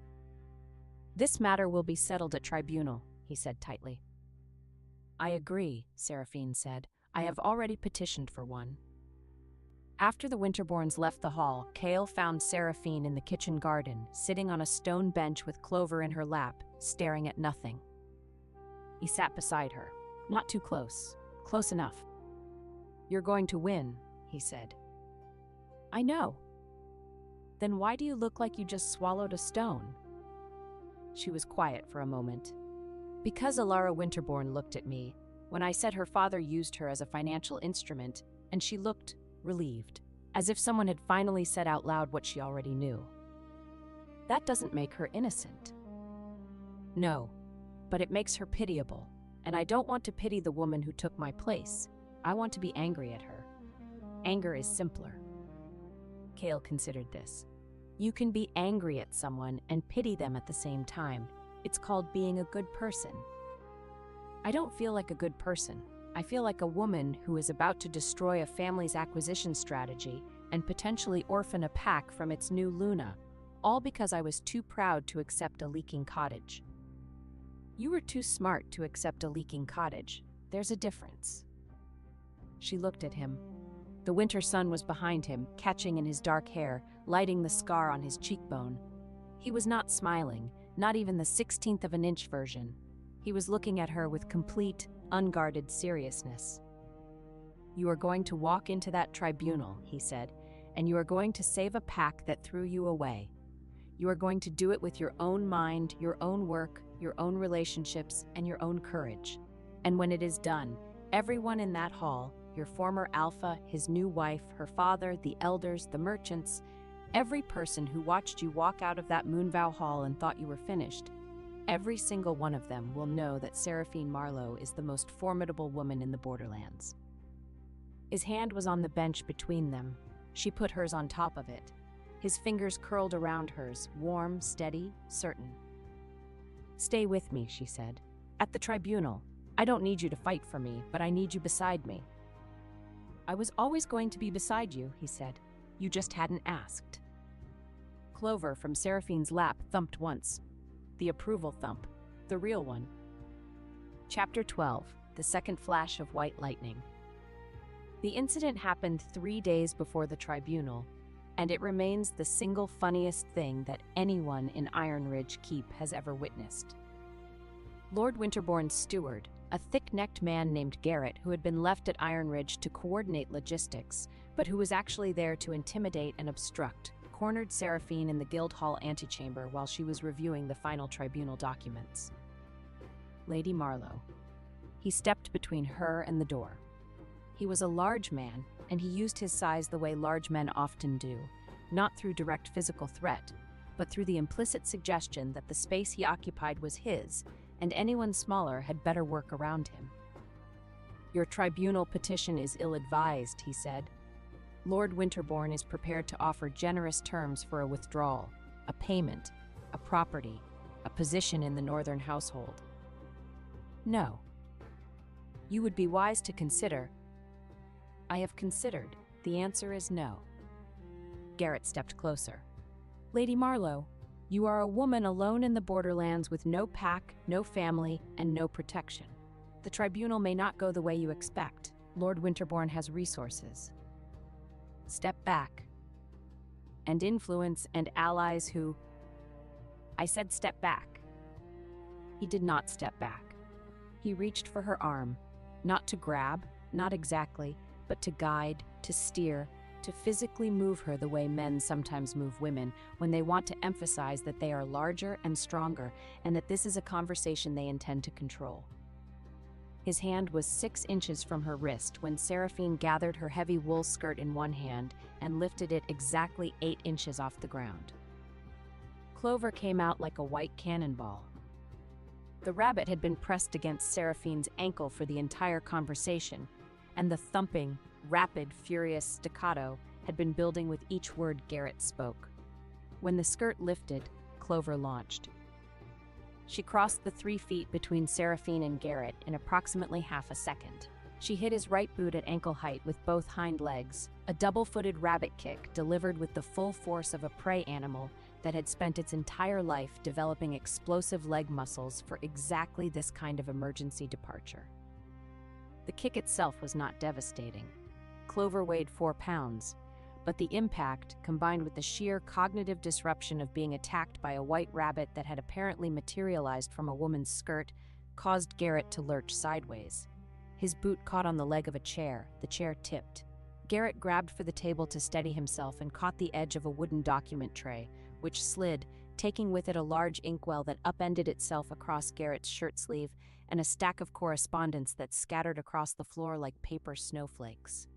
"This matter will be settled at tribunal," he said tightly. "I agree," Seraphine said. "I have already petitioned for one." After the Winterbournes left the hall, Kale found Seraphine in the kitchen garden, sitting on a stone bench with Clover in her lap, staring at nothing. He sat beside her. Not too close. Close enough. "You're going to win," he said. "I know." "Then why do you look like you just swallowed a stone?" She was quiet for a moment. "Because Alara Winterbourne looked at me when I said her father used her as a financial instrument, and she looked relieved, as if someone had finally said out loud what she already knew. That doesn't make her innocent." "No, but it makes her pitiable, and I don't want to pity the woman who took my place. I want to be angry at her. Anger is simpler." Kale considered this. You can be angry at someone and pity them at the same time. It's called being a good person. "I don't feel like a good person. I feel like a woman who is about to destroy a family's acquisition strategy and potentially orphan a pack from its new Luna, all because I was too proud to accept a leaking cottage." "You were too smart to accept a leaking cottage. There's a difference." She looked at him. The winter sun was behind him, catching in his dark hair, lighting the scar on his cheekbone. He was not smiling, not even the 16th of an inch version. He was looking at her with complete, unguarded seriousness. "You are going to walk into that tribunal," he said, "and you are going to save a pack that threw you away. You are going to do it with your own mind, your own work, your own relationships, and your own courage. And when it is done, everyone in that hall, your former alpha, his new wife, her father, the elders, the merchants, every person who watched you walk out of that Moonvow hall and thought you were finished, every single one of them will know that Seraphine Marlowe is the most formidable woman in the Borderlands." His hand was on the bench between them. She put hers on top of it. His fingers curled around hers, warm, steady, certain. "Stay with me," she said. "At the tribunal. I don't need you to fight for me, but I need you beside me." "I was always going to be beside you," he said. "You just hadn't asked." Clover from Seraphine's lap thumped once. The approval thump. The real one. Chapter 12. The Second Flash of White Lightning. The incident happened 3 days before the tribunal, and it remains the single funniest thing that anyone in Iron Ridge Keep has ever witnessed. Lord Winterbourne's steward, a thick-necked man named Garrett who had been left at Iron Ridge to coordinate logistics, but who was actually there to intimidate and obstruct, cornered Seraphine in the Guildhall antechamber while she was reviewing the final tribunal documents. Lady Marlowe. He stepped between her and the door. He was a large man, and he used his size the way large men often do, not through direct physical threat, but through the implicit suggestion that the space he occupied was his, and anyone smaller had better work around him. "Your tribunal petition is ill-advised," he said. "Lord Winterbourne is prepared to offer generous terms for a withdrawal, a payment, a property, a position in the Northern household." "No. You would be wise to consider." "I have considered. The answer is no." Garrett stepped closer. "Lady Marlowe, you are a woman alone in the Borderlands with no pack, no family, and no protection. The tribunal may not go the way you expect. Lord Winterbourne has resources. Step back. And influence and allies who..." "I said step back." He did not step back. He reached for her arm, not to grab, not exactly, but to guide, to steer, to physically move her the way men sometimes move women when they want to emphasize that they are larger and stronger and that this is a conversation they intend to control. His hand was 6 inches from her wrist when Seraphine gathered her heavy wool skirt in one hand and lifted it exactly 8 inches off the ground. Clover came out like a white cannonball. The rabbit had been pressed against Seraphine's ankle for the entire conversation, and the thumping, rapid, furious staccato had been building with each word Garrett spoke. When the skirt lifted, Clover launched. She crossed the 3 feet between Seraphine and Garrett in approximately half a second. She hit his right boot at ankle height with both hind legs, a double-footed rabbit kick delivered with the full force of a prey animal that had spent its entire life developing explosive leg muscles for exactly this kind of emergency departure. The kick itself was not devastating. Clover weighed 4 pounds, but the impact, combined with the sheer cognitive disruption of being attacked by a white rabbit that had apparently materialized from a woman's skirt, caused Garrett to lurch sideways. His boot caught on the leg of a chair. The chair tipped. Garrett grabbed for the table to steady himself and caught the edge of a wooden document tray, which slid, taking with it a large inkwell that upended itself across Garrett's shirt sleeve and a stack of correspondence that scattered across the floor like paper snowflakes.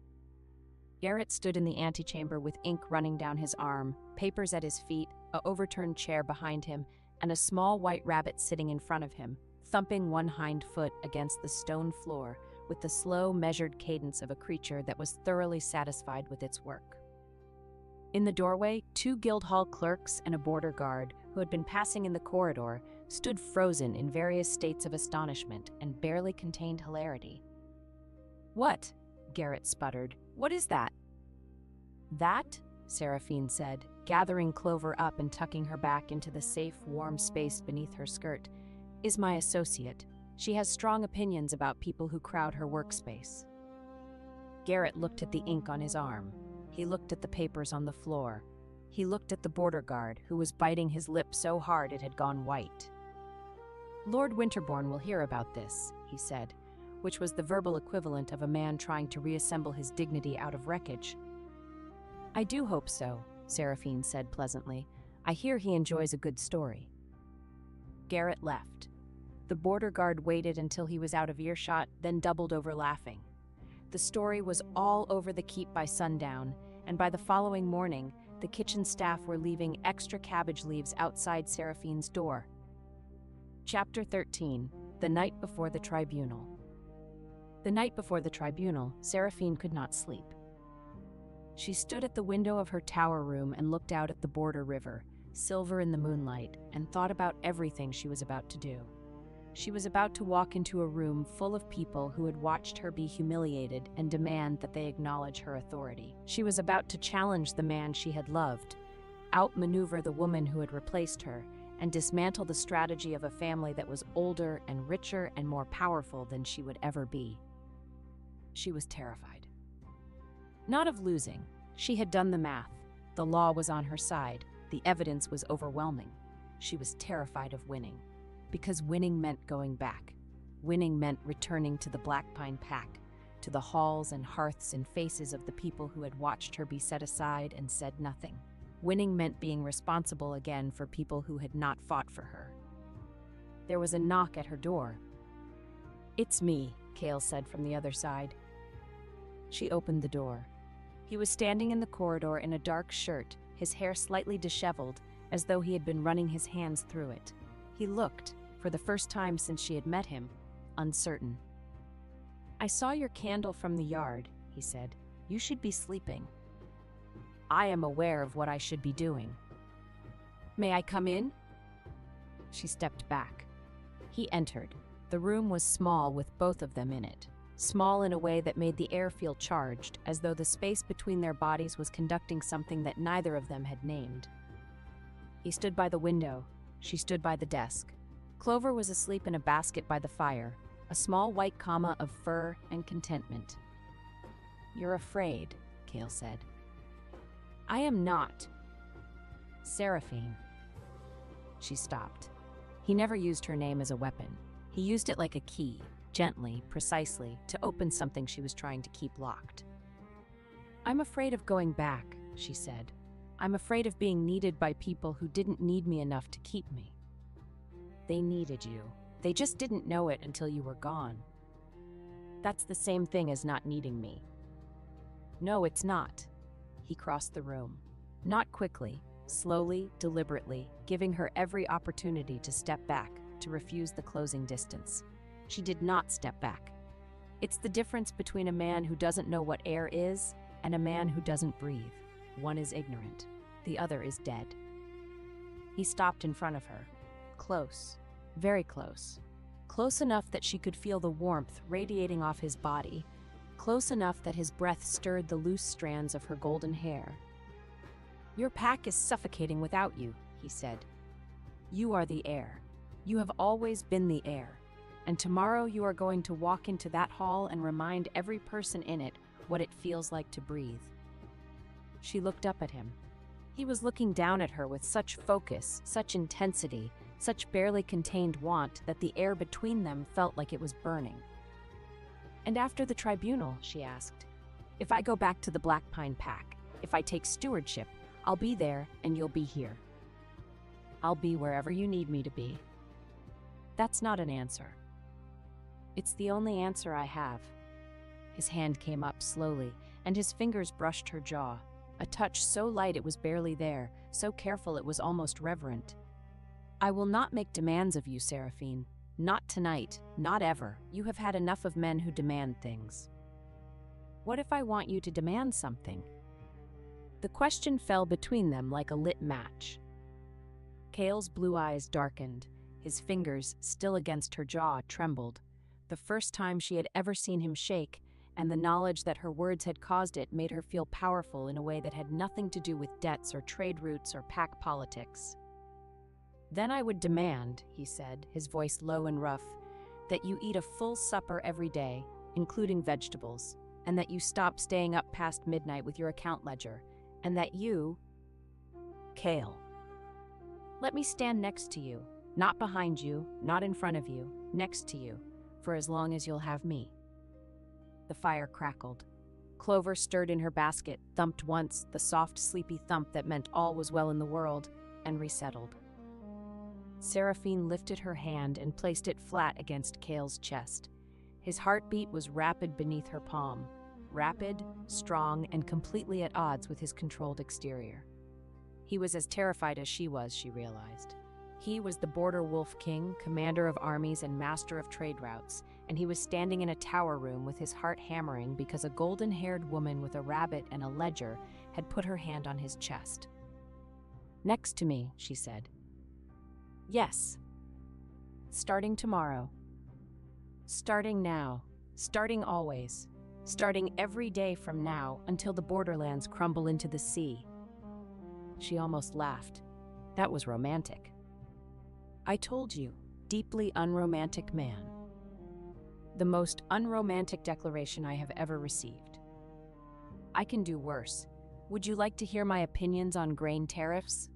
Garrett stood in the antechamber with ink running down his arm, papers at his feet, an overturned chair behind him, and a small white rabbit sitting in front of him, thumping one hind foot against the stone floor with the slow, measured cadence of a creature that was thoroughly satisfied with its work. In the doorway, 2 Guildhall clerks and a border guard, who had been passing in the corridor, stood frozen in various states of astonishment and barely contained hilarity. "What?" Garrett sputtered. "What is that?" "That," Seraphine said, gathering Clover up and tucking her back into the safe, warm space beneath her skirt, "is my associate. She has strong opinions about people who crowd her workspace." Garrett looked at the ink on his arm. He looked at the papers on the floor. He looked at the border guard, who was biting his lip so hard it had gone white. "Lord Winterbourne will hear about this," he said, which was the verbal equivalent of a man trying to reassemble his dignity out of wreckage. "I do hope so," Seraphine said pleasantly. "I hear he enjoys a good story." Garrett left. The border guard waited until he was out of earshot, then doubled over laughing. The story was all over the keep by sundown, and by the following morning, the kitchen staff were leaving extra cabbage leaves outside Seraphine's door. Chapter 13. The Night Before the Tribunal. The night before the tribunal, Seraphine could not sleep. She stood at the window of her tower room and looked out at the border river, silver in the moonlight, and thought about everything she was about to do. She was about to walk into a room full of people who had watched her be humiliated and demand that they acknowledge her authority. She was about to challenge the man she had loved, outmaneuver the woman who had replaced her, and dismantle the strategy of a family that was older and richer and more powerful than she would ever be. She was terrified. Not of losing. She had done the math. The law was on her side. The evidence was overwhelming. She was terrified of winning. Because winning meant going back. Winning meant returning to the Blackpine Pack, to the halls and hearths and faces of the people who had watched her be set aside and said nothing. Winning meant being responsible again for people who had not fought for her. There was a knock at her door. "It's me," Cale said from the other side. She opened the door. He was standing in the corridor in a dark shirt, his hair slightly disheveled, as though he had been running his hands through it. He looked, for the first time since she had met him, uncertain. "I saw your candle from the yard," he said. "You should be sleeping." "I am aware of what I should be doing." "May I come in?" She stepped back. He entered. The room was small with both of them in it. Small in a way that made the air feel charged, as though the space between their bodies was conducting something that neither of them had named. He stood by the window. She stood by the desk. Clover was asleep in a basket by the fire, a small white comma of fur and contentment. "You're afraid," Cale said. "I am not." "Seraphine." She stopped. He never used her name as a weapon. He used it like a key, gently, precisely, to open something she was trying to keep locked. "I'm afraid of going back," she said. "I'm afraid of being needed by people who didn't need me enough to keep me." "They needed you. They just didn't know it until you were gone." "That's the same thing as not needing me." "No, it's not." He crossed the room. Not quickly, slowly, deliberately, giving her every opportunity to step back, to refuse the closing distance. She did not step back. It's the difference between a man who doesn't know what air is and a man who doesn't breathe. One is ignorant. The other is dead. He stopped in front of her. Close. Very close. Close enough that she could feel the warmth radiating off his body. Close enough that his breath stirred the loose strands of her golden hair. "Your pack is suffocating without you," he said. "You are the air. You have always been the air. And tomorrow you are going to walk into that hall and remind every person in it what it feels like to breathe." She looked up at him. He was looking down at her with such focus, such intensity, such barely contained want that the air between them felt like it was burning. "And after the tribunal," she asked, "if I go back to the Black Pine Pack, if I take stewardship, I'll be there and you'll be here. I'll be wherever you need me to be." "That's not an answer." "It's the only answer I have." His hand came up slowly, and his fingers brushed her jaw, a touch so light it was barely there, so careful it was almost reverent. "I will not make demands of you, Seraphine. Not tonight, not ever. You have had enough of men who demand things." "What if I want you to demand something?" The question fell between them like a lit match. Cale's blue eyes darkened. His fingers, still against her jaw, trembled. The first time she had ever seen him shake, and the knowledge that her words had caused it made her feel powerful in a way that had nothing to do with debts or trade routes or pack politics. "Then I would demand," he said, his voice low and rough, "that you eat a full supper every day, including vegetables, and that you stop staying up past midnight with your account ledger, and that you—" "Cale." "Let me stand next to you, not behind you, not in front of you, next to you, for as long as you'll have me." The fire crackled. Clover stirred in her basket, thumped once, the soft, sleepy thump that meant all was well in the world, and resettled. Seraphine lifted her hand and placed it flat against Cale's chest. His heartbeat was rapid beneath her palm, rapid, strong, and completely at odds with his controlled exterior. He was as terrified as she was, she realized. He was the Border Wolf King, commander of armies and master of trade routes, and he was standing in a tower room with his heart hammering because a golden-haired woman with a rabbit and a ledger had put her hand on his chest. "Next to me," she said. "Yes. Starting tomorrow. Starting now. Starting always. Starting every day from now until the borderlands crumble into the sea." She almost laughed. That was romantic. "I told you, deeply unromantic man. The most unromantic declaration I have ever received. I can do worse. Would you like to hear my opinions on grain tariffs?"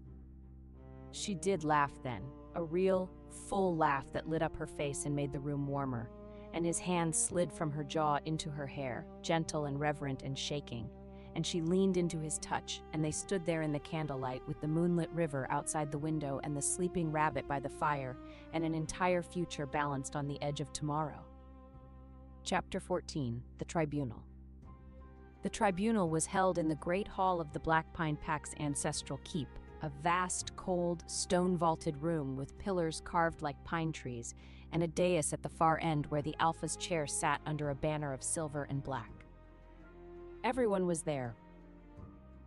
She did laugh then, a real, full laugh that lit up her face and made the room warmer, and his hand slid from her jaw into her hair, gentle and reverent and shaking, and she leaned into his touch, and they stood there in the candlelight with the moonlit river outside the window and the sleeping rabbit by the fire, and an entire future balanced on the edge of tomorrow. Chapter 14, The Tribunal. The tribunal was held in the great hall of the Black Pine Pack's ancestral keep, a vast, cold, stone-vaulted room with pillars carved like pine trees, and a dais at the far end where the Alpha's chair sat under a banner of silver and black. Everyone was there.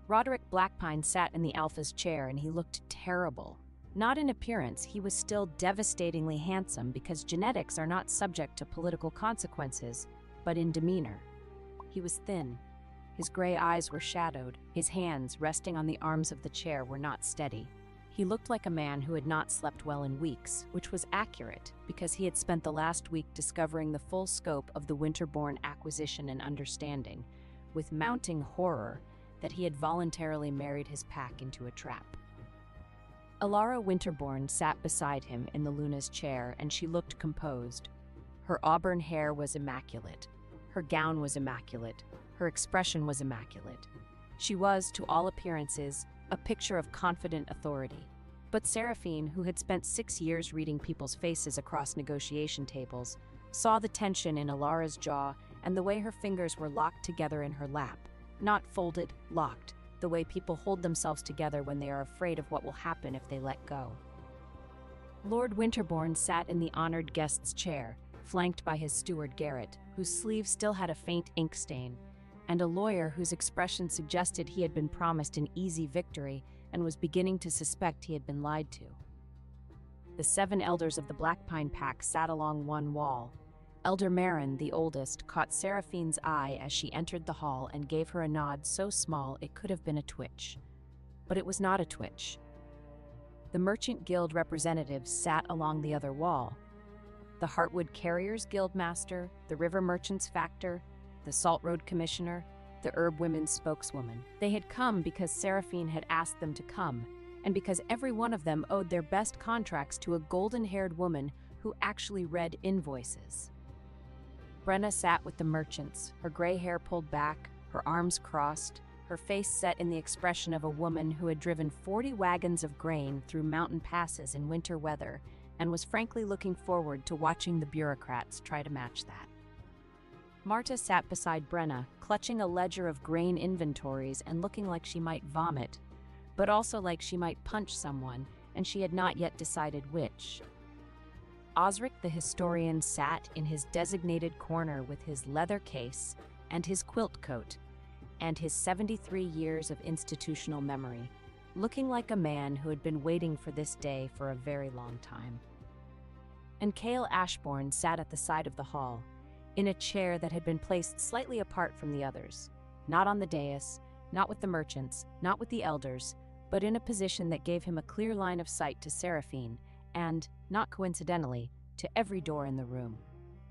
Roderick Blackpine sat in the Alpha's chair, and he looked terrible. Not in appearance, he was still devastatingly handsome because genetics are not subject to political consequences, but in demeanor. He was thin. His gray eyes were shadowed. His hands, resting on the arms of the chair, were not steady. He looked like a man who had not slept well in weeks, which was accurate because he had spent the last week discovering the full scope of the Winterborn acquisition and understanding, with mounting horror, that he had voluntarily married his pack into a trap. Alara Winterborn sat beside him in the Luna's chair, and she looked composed. Her auburn hair was immaculate. Her gown was immaculate. Her expression was immaculate. She was, to all appearances, a picture of confident authority. But Seraphine, who had spent 6 years reading people's faces across negotiation tables, saw the tension in Alara's jaw and the way her fingers were locked together in her lap. Not folded, locked, the way people hold themselves together when they are afraid of what will happen if they let go. Lord Winterborn sat in the honored guest's chair, flanked by his steward Garrett, whose sleeve still had a faint ink stain, and a lawyer whose expression suggested he had been promised an easy victory and was beginning to suspect he had been lied to. The 7 elders of the Black Pine Pack sat along one wall. Elder Marin, the oldest, caught Seraphine's eye as she entered the hall and gave her a nod so small it could have been a twitch. But it was not a twitch. The Merchant Guild representatives sat along the other wall. The Heartwood Carriers Guild Master, the River Merchants Factor, the Salt Road Commissioner, the Herb Women's spokeswoman. They had come because Seraphine had asked them to come, and because every one of them owed their best contracts to a golden-haired woman who actually read invoices. Brenna sat with the merchants, her gray hair pulled back, her arms crossed, her face set in the expression of a woman who had driven 40 wagons of grain through mountain passes in winter weather and was frankly looking forward to watching the bureaucrats try to match that. Marta sat beside Brenna, clutching a ledger of grain inventories and looking like she might vomit, but also like she might punch someone, and she had not yet decided which. Osric the historian sat in his designated corner with his leather case and his quilt coat and his 73 years of institutional memory, looking like a man who had been waiting for this day for a very long time. And Cale Ashbourne sat at the side of the hall, in a chair that had been placed slightly apart from the others, not on the dais, not with the merchants, not with the elders, but in a position that gave him a clear line of sight to Seraphine and, not coincidentally, to every door in the room.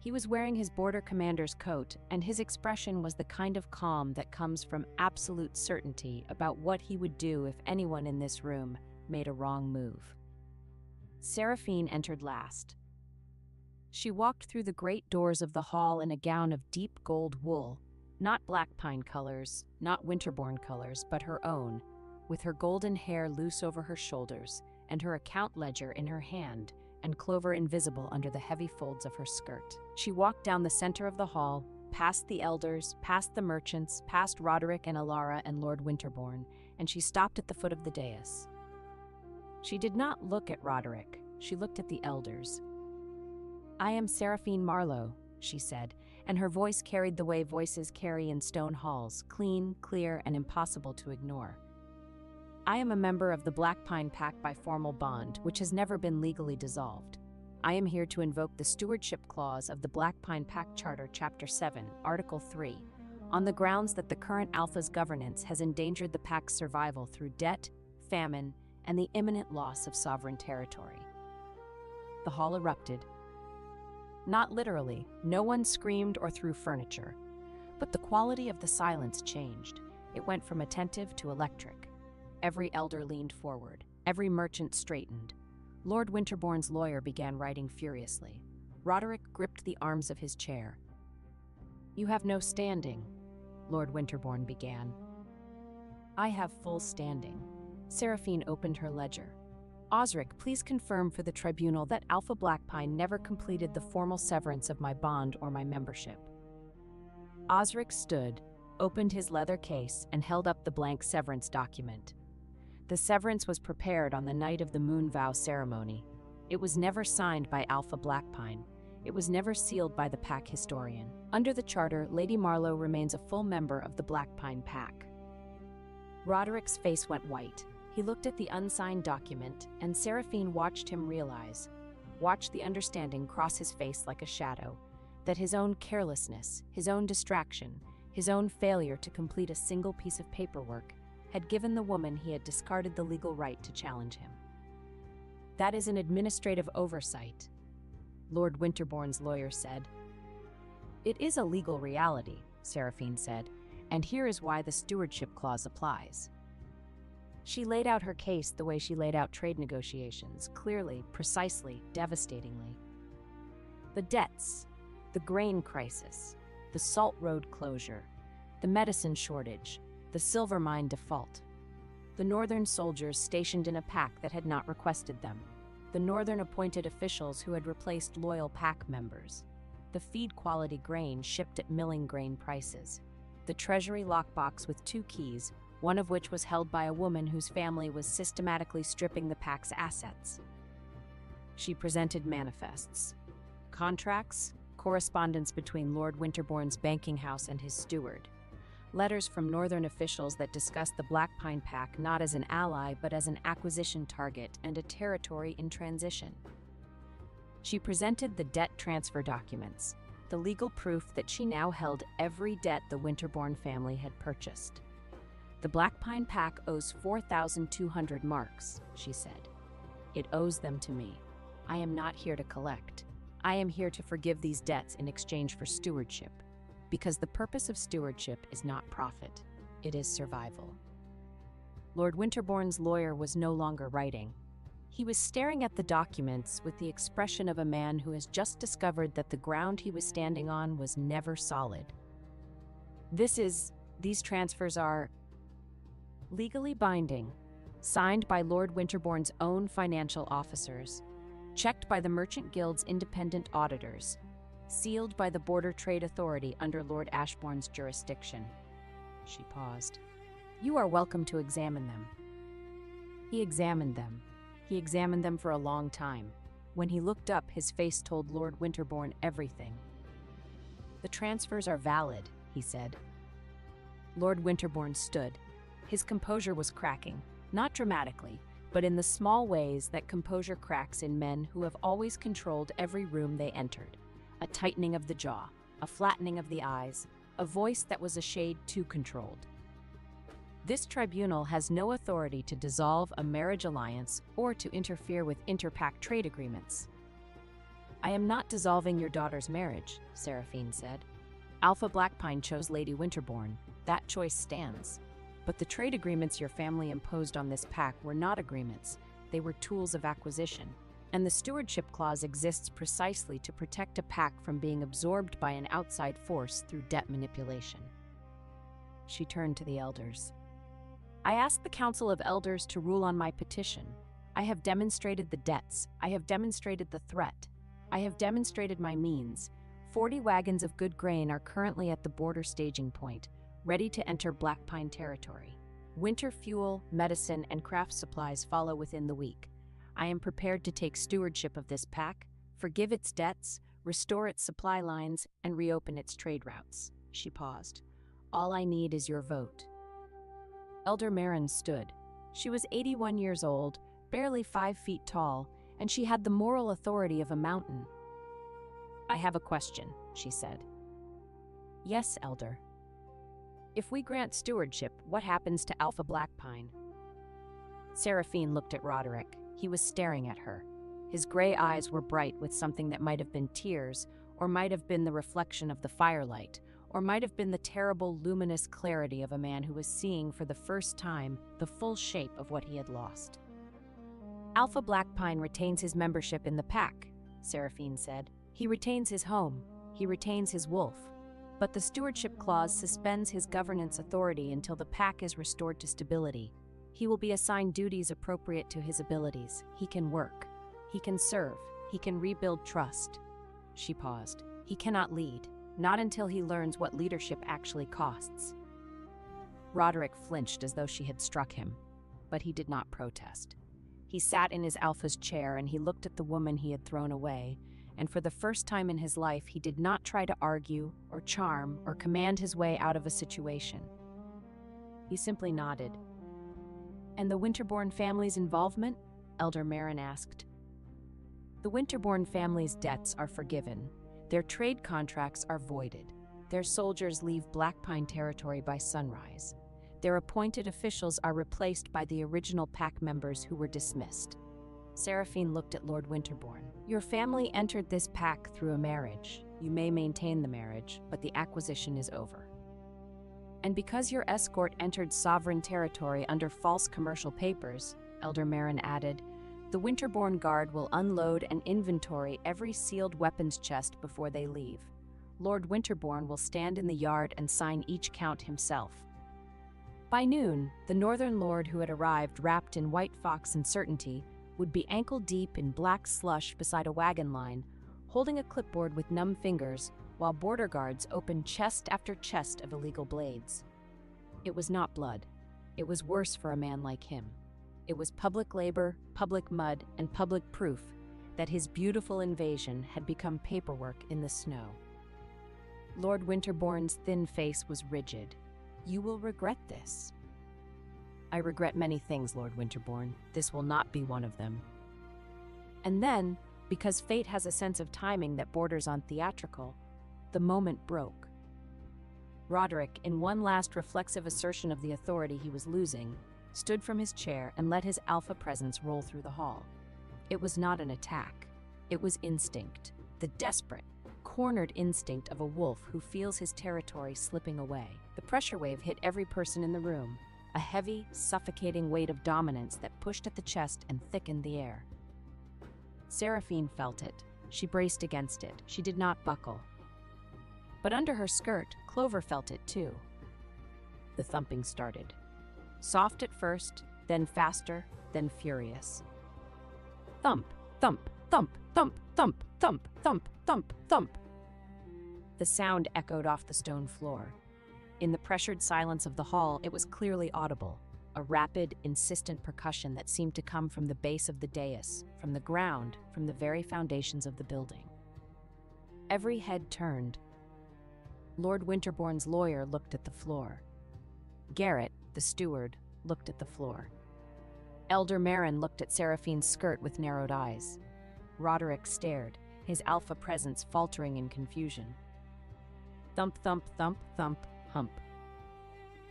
He was wearing his border commander's coat, and his expression was the kind of calm that comes from absolute certainty about what he would do if anyone in this room made a wrong move. Seraphine entered last. She walked through the great doors of the hall in a gown of deep gold wool, not black pine colors, not Winterbourne colors, but her own, with her golden hair loose over her shoulders and her account ledger in her hand and Clover invisible under the heavy folds of her skirt. She walked down the center of the hall, past the elders, past the merchants, past Roderick and Alara and Lord Winterbourne, and she stopped at the foot of the dais. She did not look at Roderick, she looked at the elders. "I am Seraphine Marlowe," she said, and her voice carried the way voices carry in stone halls, clean, clear, and impossible to ignore. "I am a member of the Black Pine Pack by formal bond, which has never been legally dissolved. I am here to invoke the Stewardship Clause of the Black Pine Pack Charter, Chapter 7, Article 3, on the grounds that the current Alpha's governance has endangered the Pack's survival through debt, famine, and the imminent loss of sovereign territory." The hall erupted. Not literally, no one screamed or threw furniture, but the quality of the silence changed. It went from attentive to electric. Every elder leaned forward. Every merchant straightened. Lord Winterbourne's lawyer began writing furiously. Roderick gripped the arms of his chair. "You have no standing," Lord Winterbourne began. "I have full standing." Seraphine opened her ledger. "Osric, please confirm for the tribunal that Alpha Blackpine never completed the formal severance of my bond or my membership." Osric stood, opened his leather case, and held up the blank severance document. The severance was prepared on the night of the moon vow ceremony. It was never signed by Alpha Blackpine. It was never sealed by the pack historian. Under the charter, Lady Marlowe remains a full member of the Blackpine Pack. Roderick's face went white. He looked at the unsigned document, and Seraphine watched him realize, watched the understanding cross his face like a shadow, that his own carelessness, his own distraction, his own failure to complete a single piece of paperwork had given the woman he had discarded the legal right to challenge him. "That is an administrative oversight," Lord Winterbourne's lawyer said. "It is a legal reality," Seraphine said, "and here is why the Stewardship Clause applies." She laid out her case the way she laid out trade negotiations, clearly, precisely, devastatingly. The debts, the grain crisis, the Salt Road closure, the medicine shortage, the silver mine default, the Northern soldiers stationed in a pack that had not requested them, the Northern appointed officials who had replaced loyal pack members, the feed-quality grain shipped at milling grain prices, the Treasury lockbox with 2 keys, one of which was held by a woman whose family was systematically stripping the pack's assets. She presented manifests, contracts, correspondence between Lord Winterbourne's banking house and his steward, letters from Northern officials that discussed the Black Pine Pack not as an ally but as an acquisition target and a territory in transition. She presented the debt transfer documents, the legal proof that she now held every debt the Winterbourne family had purchased. "The Black Pine Pack owes 4,200 marks," she said. "It owes them to me. I am not here to collect. I am here to forgive these debts in exchange for stewardship." because the purpose of stewardship is not profit, it is survival. Lord Winterbourne's lawyer was no longer writing. He was staring at the documents with the expression of a man who has just discovered that the ground he was standing on was never solid. These transfers are legally binding, signed by Lord Winterbourne's own financial officers, checked by the Merchant Guild's independent auditors, sealed by the Border Trade Authority under Lord Ashbourne's jurisdiction. She paused. You are welcome to examine them. He examined them. He examined them for a long time. When he looked up, his face told Lord Winterbourne everything. The transfers are valid, he said. Lord Winterbourne stood. His composure was cracking, not dramatically, but in the small ways that composure cracks in men who have always controlled every room they entered. A tightening of the jaw, a flattening of the eyes, a voice that was a shade too controlled. This tribunal has no authority to dissolve a marriage alliance or to interfere with inter-pact trade agreements. I am not dissolving your daughter's marriage, Seraphine said. Alpha Blackpine chose Lady Winterbourne. That choice stands. But the trade agreements your family imposed on this pact were not agreements. They were tools of acquisition. And the stewardship clause exists precisely to protect a pact from being absorbed by an outside force through debt manipulation. She turned to the elders. I ask the Council of Elders to rule on my petition. I have demonstrated the debts. I have demonstrated the threat. I have demonstrated my means. 40 wagons of good grain are currently at the border staging point, ready to enter Blackpine territory. Winter fuel, medicine, and craft supplies follow within the week. I am prepared to take stewardship of this pack, forgive its debts, restore its supply lines, and reopen its trade routes. She paused. All I need is your vote. Elder Marin stood. She was 81 years old, barely 5 feet tall, and she had the moral authority of a mountain. I have a question, she said. Yes, Elder. If we grant stewardship, what happens to Alpha Blackpine? Seraphine looked at Roderick. He was staring at her. His gray eyes were bright with something that might have been tears, or might have been the reflection of the firelight, or might have been the terrible, luminous clarity of a man who was seeing for the first time the full shape of what he had lost. Alpha Blackpine retains his membership in the pack, Seraphine said. He retains his home. He retains his wolf. But the stewardship clause suspends his governance authority until the pack is restored to stability. He will be assigned duties appropriate to his abilities. He can work. He can serve. He can rebuild trust. She paused. He cannot lead. Not until he learns what leadership actually costs. Roderick flinched as though she had struck him, but he did not protest. He sat in his Alpha's chair and he looked at the woman he had thrown away, and for the first time in his life he did not try to argue or charm or command his way out of a situation. He simply nodded. And the Winterbourne family's involvement? Elder Marin asked. The Winterbourne family's debts are forgiven. Their trade contracts are voided. Their soldiers leave Blackpine territory by sunrise. Their appointed officials are replaced by the original pack members who were dismissed. Seraphine looked at Lord Winterbourne. Your family entered this pack through a marriage. You may maintain the marriage, but the acquisition is over. And because your escort entered sovereign territory under false commercial papers, Elder Marin added, the Winterbourne Guard will unload and inventory every sealed weapons chest before they leave. Lord Winterbourne will stand in the yard and sign each count himself. By noon, the northern lord who had arrived wrapped in white fox uncertainty would be ankle-deep in black slush beside a wagon line, holding a clipboard with numb fingers, while border guards opened chest after chest of illegal blades. It was not blood. It was worse for a man like him. It was public labor, public mud, and public proof that his beautiful invasion had become paperwork in the snow. Lord Winterbourne's thin face was rigid. You will regret this. I regret many things, Lord Winterbourne. This will not be one of them. And then, because fate has a sense of timing that borders on theatrical, the moment broke. Roderick, in one last reflexive assertion of the authority he was losing, stood from his chair and let his Alpha presence roll through the hall. It was not an attack. It was instinct, the desperate, cornered instinct of a wolf who feels his territory slipping away. The pressure wave hit every person in the room, a heavy, suffocating weight of dominance that pushed at the chest and thickened the air. Seraphine felt it. She braced against it. She did not buckle. But under her skirt, Clover felt it too. The thumping started. Soft at first, then faster, then furious. Thump, thump, thump, thump, thump, thump, thump, thump, thump. The sound echoed off the stone floor. In the pressured silence of the hall, it was clearly audible, a rapid, insistent percussion that seemed to come from the base of the dais, from the ground, from the very foundations of the building. Every head turned. Lord Winterbourne's lawyer looked at the floor. Garrett, the steward, looked at the floor. Elder Marin looked at Seraphine's skirt with narrowed eyes. Roderick stared, his alpha presence faltering in confusion. Thump, thump, thump, thump, hump.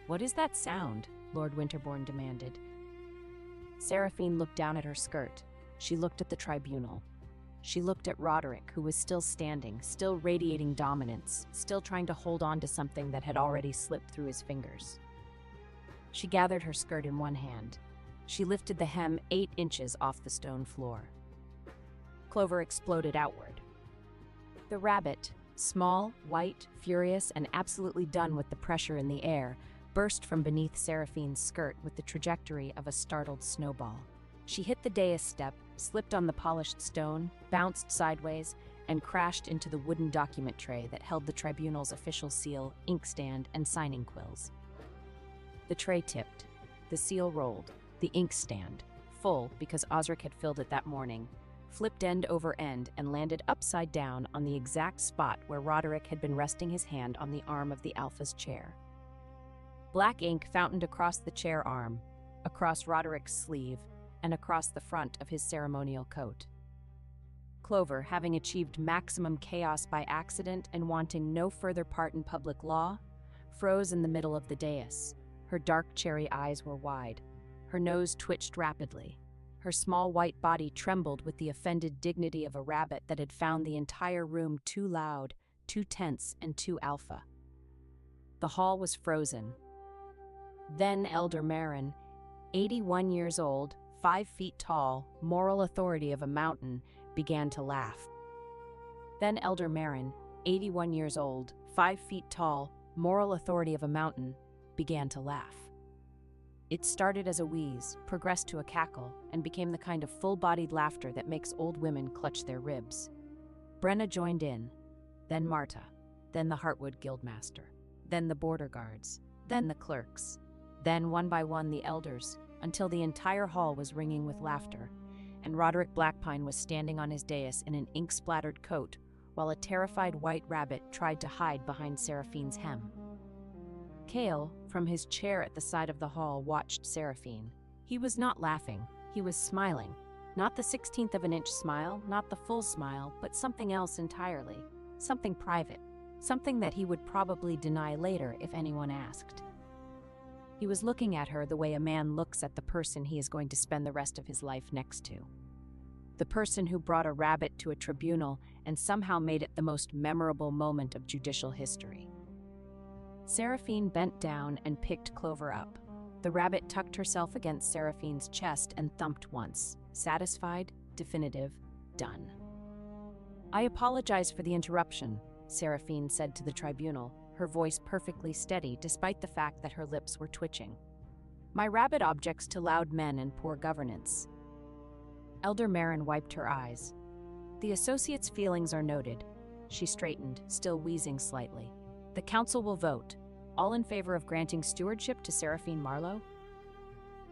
"What is that sound?" Lord Winterbourne demanded. Seraphine looked down at her skirt. She looked at the tribunal. She looked at Roderick, who was still standing, still radiating dominance, still trying to hold on to something that had already slipped through his fingers. She gathered her skirt in one hand. She lifted the hem 8 inches off the stone floor. Clover exploded outward. The rabbit, small, white, furious, and absolutely done with the pressure in the air, burst from beneath Seraphine's skirt with the trajectory of a startled snowball. She hit the dais step, slipped on the polished stone, bounced sideways, and crashed into the wooden document tray that held the tribunal's official seal, inkstand, and signing quills. The tray tipped. The seal rolled. The inkstand, full because Osric had filled it that morning, flipped end over end and landed upside down on the exact spot where Roderick had been resting his hand on the arm of the Alpha's chair. Black ink fountained across the chair arm, across Roderick's sleeve, and across the front of his ceremonial coat. Clover, having achieved maximum chaos by accident and wanting no further part in public law, froze in the middle of the dais. Her dark cherry eyes were wide. Her nose twitched rapidly. Her small white body trembled with the offended dignity of a rabbit that had found the entire room too loud, too tense, and too alpha. The hall was frozen. Then Elder Marin, 81 years old, 5 feet tall, moral authority of a mountain, began to laugh. Then Elder Marin, 81 years old, 5 feet tall, moral authority of a mountain, began to laugh. It started as a wheeze, progressed to a cackle, and became the kind of full-bodied laughter that makes old women clutch their ribs. Brenna joined in, then Marta, then the Heartwood Guildmaster, then the border guards, then the clerks, then one by one the elders, until the entire hall was ringing with laughter, and Roderick Blackpine was standing on his dais in an ink-splattered coat, while a terrified white rabbit tried to hide behind Seraphine's hem. Cale, from his chair at the side of the hall, watched Seraphine. He was not laughing. He was smiling. Not the 16th of an inch smile, not the full smile, but something else entirely. Something private. Something that he would probably deny later if anyone asked. He was looking at her the way a man looks at the person he is going to spend the rest of his life next to. The person who brought a rabbit to a tribunal and somehow made it the most memorable moment of judicial history. Seraphine bent down and picked Clover up. The rabbit tucked herself against Seraphine's chest and thumped once. Satisfied, definitive, done. "I apologize for the interruption," Seraphine said to the tribunal, her voice perfectly steady despite the fact that her lips were twitching. "My rabbit objects to loud men and poor governance." Elder Marin wiped her eyes. "The associate's feelings are noted." She straightened, still wheezing slightly. "The council will vote. All in favor of granting stewardship to Seraphine Marlowe?"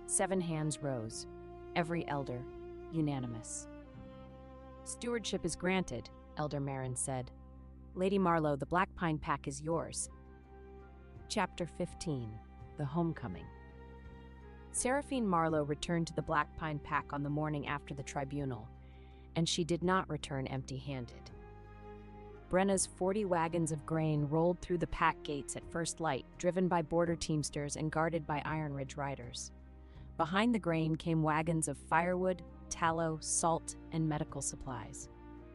7 hands rose. Every elder, unanimous. "Stewardship is granted," Elder Marin said. "Lady Marlowe, the Blackpine Pack is yours." Chapter 15. The Homecoming. Seraphine Marlowe returned to the Blackpine Pack on the morning after the tribunal, and she did not return empty-handed. Brenna's 40 wagons of grain rolled through the pack gates at first light, driven by border teamsters and guarded by Iron Ridge riders. Behind the grain came wagons of firewood, tallow, salt, and medical supplies.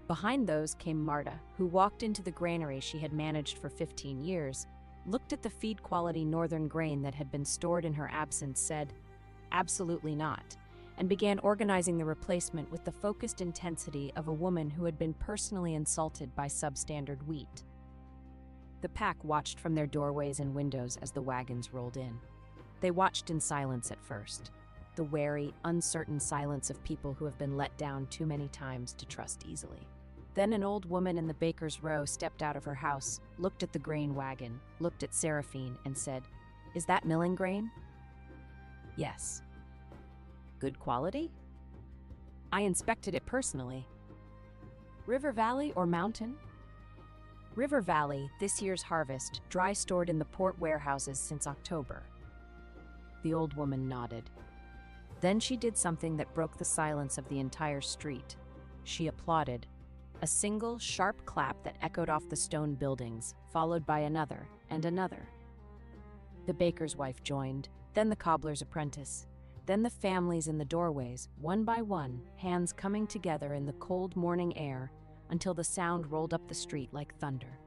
Behind those came Marta, who walked into the granary she had managed for 15 years, looked at the feed-quality northern grain that had been stored in her absence, said, "Absolutely not," and began organizing the replacement with the focused intensity of a woman who had been personally insulted by substandard wheat. The pack watched from their doorways and windows as the wagons rolled in. They watched in silence at first, the wary, uncertain silence of people who have been let down too many times to trust easily. Then an old woman in the baker's row stepped out of her house, looked at the grain wagon, looked at Seraphine, and said, "Is that milling grain?" "Yes." "Good quality?" "I inspected it personally." "River Valley or mountain?" "River Valley, this year's harvest, dry stored in the port warehouses since October." The old woman nodded. Then she did something that broke the silence of the entire street. She applauded. A single, sharp clap that echoed off the stone buildings, followed by another and another. The baker's wife joined, then the cobbler's apprentice, then the families in the doorways, one by one, hands coming together in the cold morning air until the sound rolled up the street like thunder.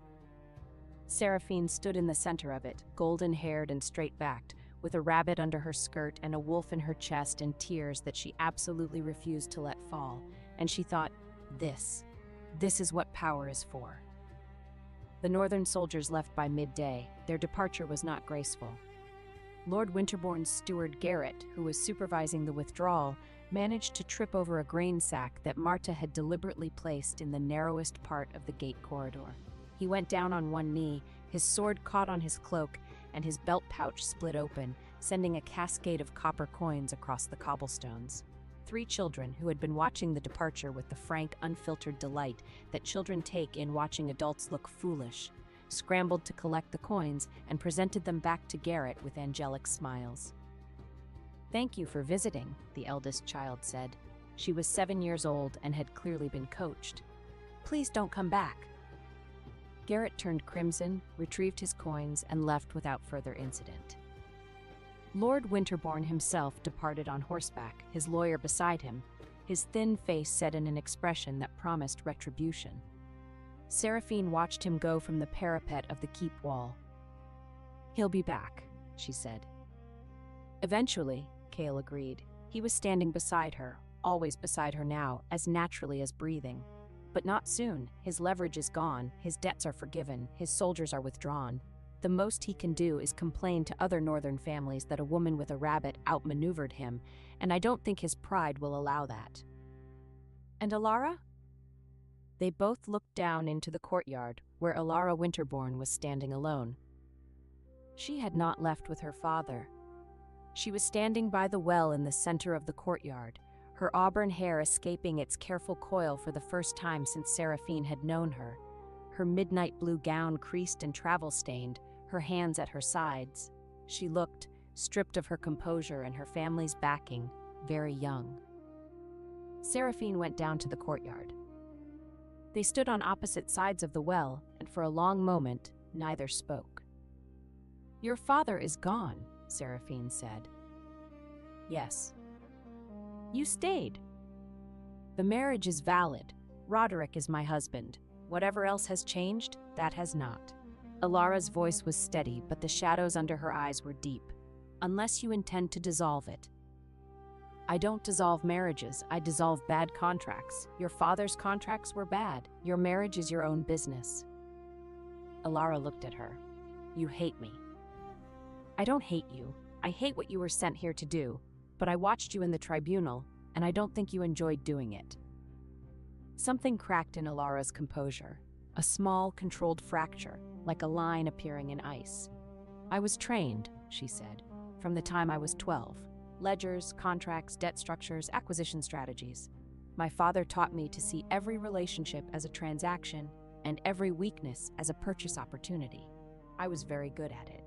Seraphine stood in the center of it, golden-haired and straight-backed, with a rabbit under her skirt and a wolf in her chest and tears that she absolutely refused to let fall, and she thought, This is what power is for. The northern soldiers left by midday. Their departure was not graceful. Lord Winterbourne's steward Garrett, who was supervising the withdrawal, managed to trip over a grain sack that Marta had deliberately placed in the narrowest part of the gate corridor. He went down on one knee, his sword caught on his cloak, and his belt pouch split open, sending a cascade of copper coins across the cobblestones. 3 children, who had been watching the departure with the frank, unfiltered delight that children take in watching adults look foolish, scrambled to collect the coins and presented them back to Garrett with angelic smiles. "Thank you for visiting," the eldest child said. She was 7 years old and had clearly been coached. "Please don't come back." Garrett turned crimson, retrieved his coins, and left without further incident. Lord Winterbourne himself departed on horseback, his lawyer beside him, his thin face set in an expression that promised retribution. Seraphine watched him go from the parapet of the keep wall. "He'll be back," she said. "Eventually," Cale agreed. He was standing beside her, always beside her now, as naturally as breathing. But not soon. His leverage is gone, his debts are forgiven, his soldiers are withdrawn. The most he can do is complain to other northern families that a woman with a rabbit outmaneuvered him, and I don't think his pride will allow that. "And Alara?" They both looked down into the courtyard, where Alara Winterbourne was standing alone. She had not left with her father. She was standing by the well in the center of the courtyard, her auburn hair escaping its careful coil for the first time since Seraphine had known her, her midnight blue gown creased and travel-stained, her hands at her sides. She looked, stripped of her composure and her family's backing, very young. Seraphine went down to the courtyard. They stood on opposite sides of the well, and for a long moment, neither spoke. "Your father is gone," Seraphine said. "Yes." "You stayed." "The marriage is valid. Roderick is my husband. Whatever else has changed, that has not." Alara's voice was steady, but the shadows under her eyes were deep. "Unless you intend to dissolve it." "I don't dissolve marriages, I dissolve bad contracts. Your father's contracts were bad. Your marriage is your own business." Alara looked at her. "You hate me." "I don't hate you. I hate what you were sent here to do, but I watched you in the tribunal, and I don't think you enjoyed doing it." Something cracked in Alara's composure, a small, controlled fracture, like a line appearing in ice. "I was trained," she said, "from the time I was 12. Ledgers, contracts, debt structures, acquisition strategies. My father taught me to see every relationship as a transaction and every weakness as a purchase opportunity. I was very good at it."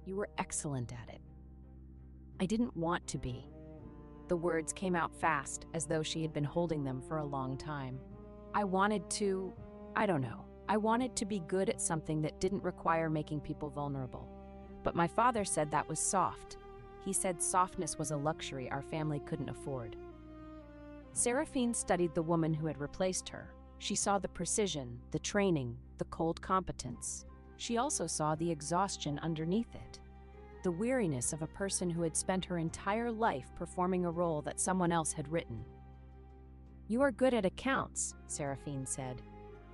"You were excellent at it." "I didn't want to be." The words came out fast, as though she had been holding them for a long time. "I wanted to, I don't know, I wanted to be good at something that didn't require making people vulnerable. But my father said that was soft. He said softness was a luxury our family couldn't afford." Seraphine studied the woman who had replaced her. She saw the precision, the training, the cold competence. She also saw the exhaustion underneath it. The weariness of a person who had spent her entire life performing a role that someone else had written. "You are good at accounts," Seraphine said.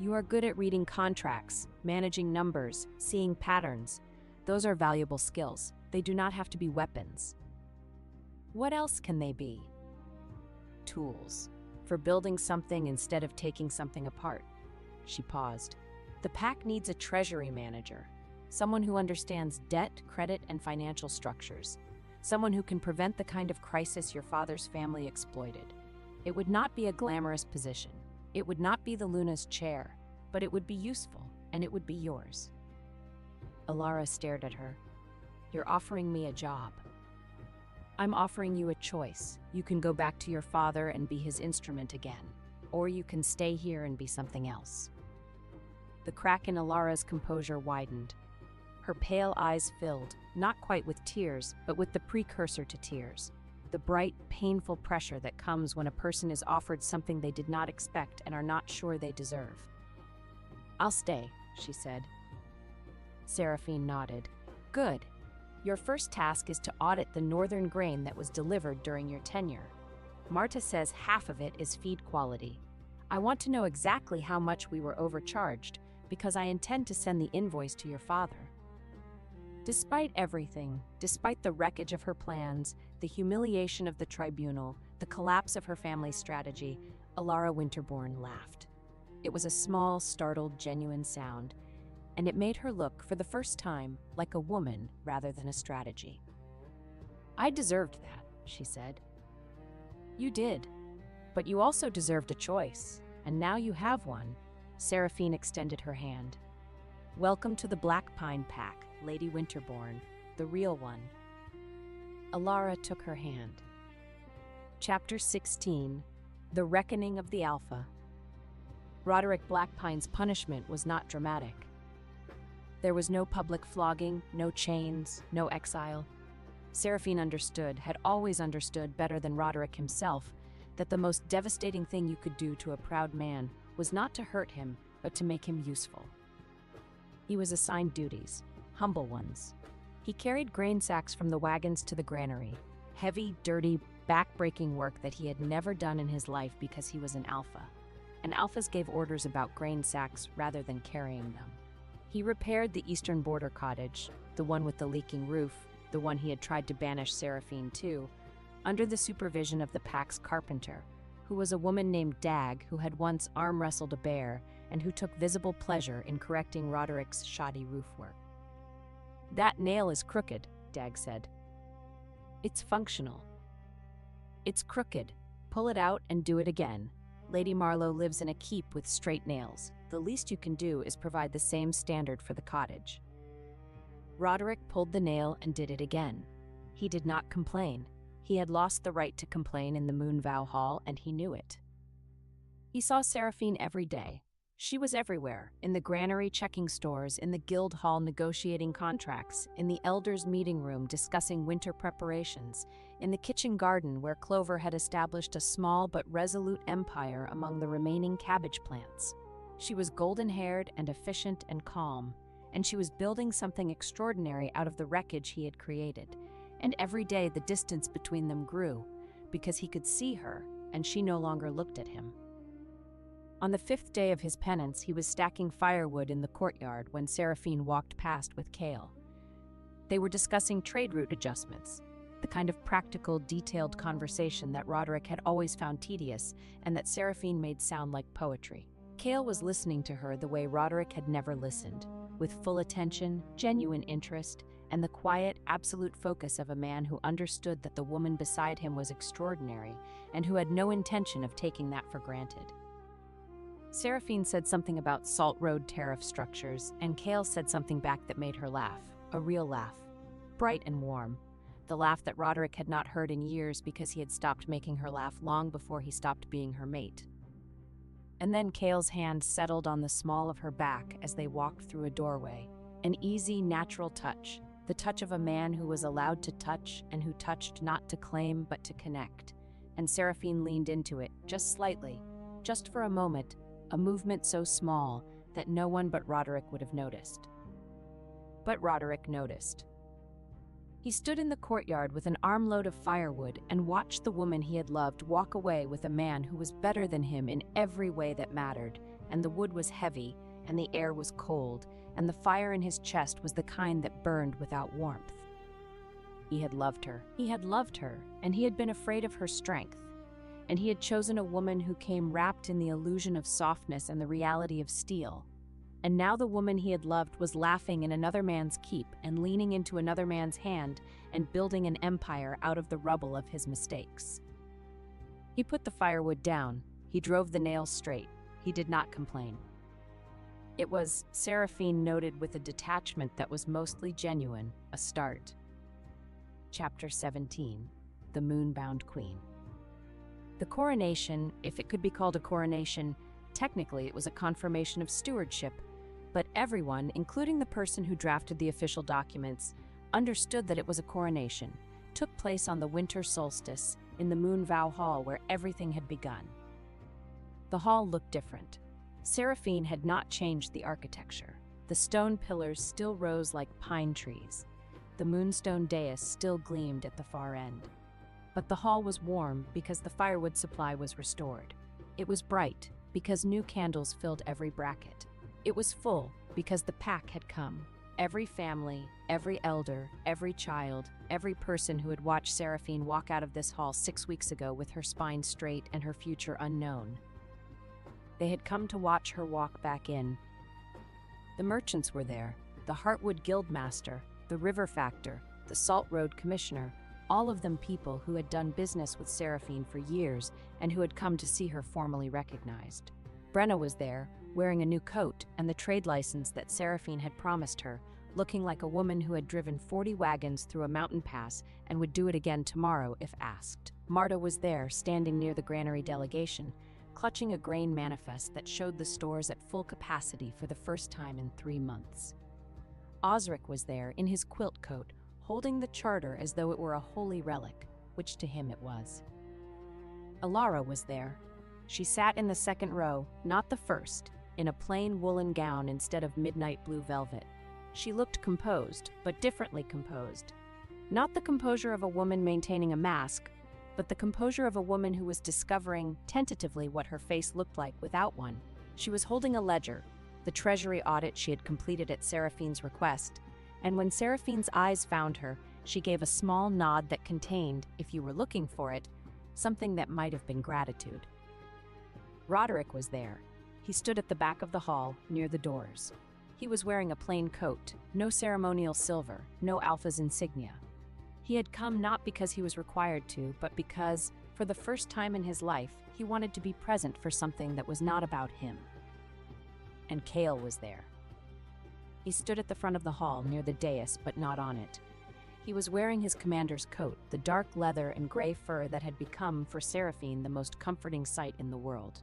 "You are good at reading contracts, managing numbers, seeing patterns. Those are valuable skills. They do not have to be weapons." "What else can they be?" "Tools. For building something instead of taking something apart." She paused. "The pack needs a treasury manager. Someone who understands debt, credit, and financial structures. Someone who can prevent the kind of crisis your father's family exploited. It would not be a glamorous position. It would not be the Luna's chair, but it would be useful, and it would be yours." Alara stared at her. "You're offering me a job." "I'm offering you a choice. You can go back to your father and be his instrument again, or you can stay here and be something else." The crack in Alara's composure widened. Her pale eyes filled, not quite with tears, but with the precursor to tears. The bright, painful pressure that comes when a person is offered something they did not expect and are not sure they deserve. "I'll stay," she said. Seraphine nodded. "Good. Your first task is to audit the northern grain that was delivered during your tenure. Marta says half of it is feed quality. I want to know exactly how much we were overcharged, because I intend to send the invoice to your father." Despite everything, despite the wreckage of her plans, the humiliation of the tribunal, the collapse of her family's strategy, Alara Winterbourne laughed. It was a small, startled, genuine sound, and it made her look, for the first time, like a woman rather than a strategy. "I deserved that," she said. "You did. But you also deserved a choice, and now you have one." Seraphine extended her hand. "Welcome to the Black Pine Pack, Lady Winterbourne, the real one." Alara took her hand. Chapter 16. The Reckoning of the Alpha. Roderick Blackpine's punishment was not dramatic. There was no public flogging, no chains, no exile. Seraphine understood, had always understood better than Roderick himself, that the most devastating thing you could do to a proud man was not to hurt him, but to make him useful. He was assigned duties, humble ones. He carried grain sacks from the wagons to the granary, heavy, dirty, back-breaking work that he had never done in his life because he was an alpha. And alphas gave orders about grain sacks rather than carrying them. He repaired the eastern border cottage, the one with the leaking roof, the one he had tried to banish Seraphine to, under the supervision of the pack's carpenter, who was a woman named Dag, who had once arm-wrestled a bear and who took visible pleasure in correcting Roderick's shoddy roof work. "That nail is crooked," Dag said. "It's functional." "It's crooked. Pull it out and do it again. Lady Marlowe lives in a keep with straight nails. The least you can do is provide the same standard for the cottage." Roderick pulled the nail and did it again. He did not complain. He had lost the right to complain in the Moonvow Hall, and he knew it. He saw Seraphine every day. She was everywhere, in the granary checking stores, in the guild hall negotiating contracts, in the elders' meeting room discussing winter preparations, in the kitchen garden where Clover had established a small but resolute empire among the remaining cabbage plants. She was golden-haired and efficient and calm, and she was building something extraordinary out of the wreckage he had created. And every day the distance between them grew, because he could see her, and she no longer looked at him. On the 5th day of his penance, he was stacking firewood in the courtyard when Seraphine walked past with Kale. They were discussing trade route adjustments, the kind of practical, detailed conversation that Roderick had always found tedious and that Seraphine made sound like poetry. Kale was listening to her the way Roderick had never listened, with full attention, genuine interest, and the quiet, absolute focus of a man who understood that the woman beside him was extraordinary and who had no intention of taking that for granted. Seraphine said something about Salt Road tariff structures, and Kale said something back that made her laugh, a real laugh, bright and warm, the laugh that Roderick had not heard in years because he had stopped making her laugh long before he stopped being her mate. And then Kale's hand settled on the small of her back as they walked through a doorway, an easy, natural touch, the touch of a man who was allowed to touch and who touched not to claim but to connect. and Seraphine leaned into it, just slightly, just for a moment, a movement so small that no one but Roderick would have noticed. But Roderick noticed. He stood in the courtyard with an armload of firewood and watched the woman he had loved walk away with a man who was better than him in every way that mattered, and the wood was heavy, and the air was cold, and the fire in his chest was the kind that burned without warmth. He had loved her. He had loved her, and he had been afraid of her strength. And he had chosen a woman who came wrapped in the illusion of softness and the reality of steel. And now the woman he had loved was laughing in another man's keep and leaning into another man's hand and building an empire out of the rubble of his mistakes. He put the firewood down. He drove the nails straight. He did not complain. It was, Seraphine noted with a detachment that was mostly genuine, a start. Chapter 17. The Moonbound Queen. The coronation, if it could be called a coronation, technically it was a confirmation of stewardship, but everyone, including the person who drafted the official documents, understood that it was a coronation, took place on the winter solstice in the Moonvow Hall where everything had begun. The hall looked different. Seraphine had not changed the architecture. The stone pillars still rose like pine trees. The moonstone dais still gleamed at the far end. But the hall was warm because the firewood supply was restored. It was bright because new candles filled every bracket. It was full because the pack had come. Every family, every elder, every child, every person who had watched Seraphine walk out of this hall 6 weeks ago with her spine straight and her future unknown. They had come to watch her walk back in. The merchants were there, the Heartwood Guildmaster, the River Factor, the Salt Road Commissioner, all of them people who had done business with Seraphine for years and who had come to see her formally recognized. Brenna was there, wearing a new coat and the trade license that Seraphine had promised her, looking like a woman who had driven 40 wagons through a mountain pass and would do it again tomorrow if asked. Marta was there, standing near the granary delegation, clutching a grain manifest that showed the stores at full capacity for the first time in 3 months. Osric was there, in his quilt coat, holding the charter as though it were a holy relic, which to him it was. Alara was there. She sat in the second row, not the first, in a plain woolen gown instead of midnight blue velvet. She looked composed, but differently composed. Not the composure of a woman maintaining a mask, but the composure of a woman who was discovering, tentatively, what her face looked like without one. She was holding a ledger, the treasury audit she had completed at Seraphine's request, and when Seraphine's eyes found her, she gave a small nod that contained, if you were looking for it, something that might have been gratitude. Roderick was there. He stood at the back of the hall, near the doors. He was wearing a plain coat, no ceremonial silver, no Alpha's insignia. He had come not because he was required to, but because, for the first time in his life, he wanted to be present for something that was not about him. And Kale was there. He stood at the front of the hall, near the dais, but not on it. He was wearing his commander's coat, the dark leather and gray fur that had become, for Seraphine, the most comforting sight in the world.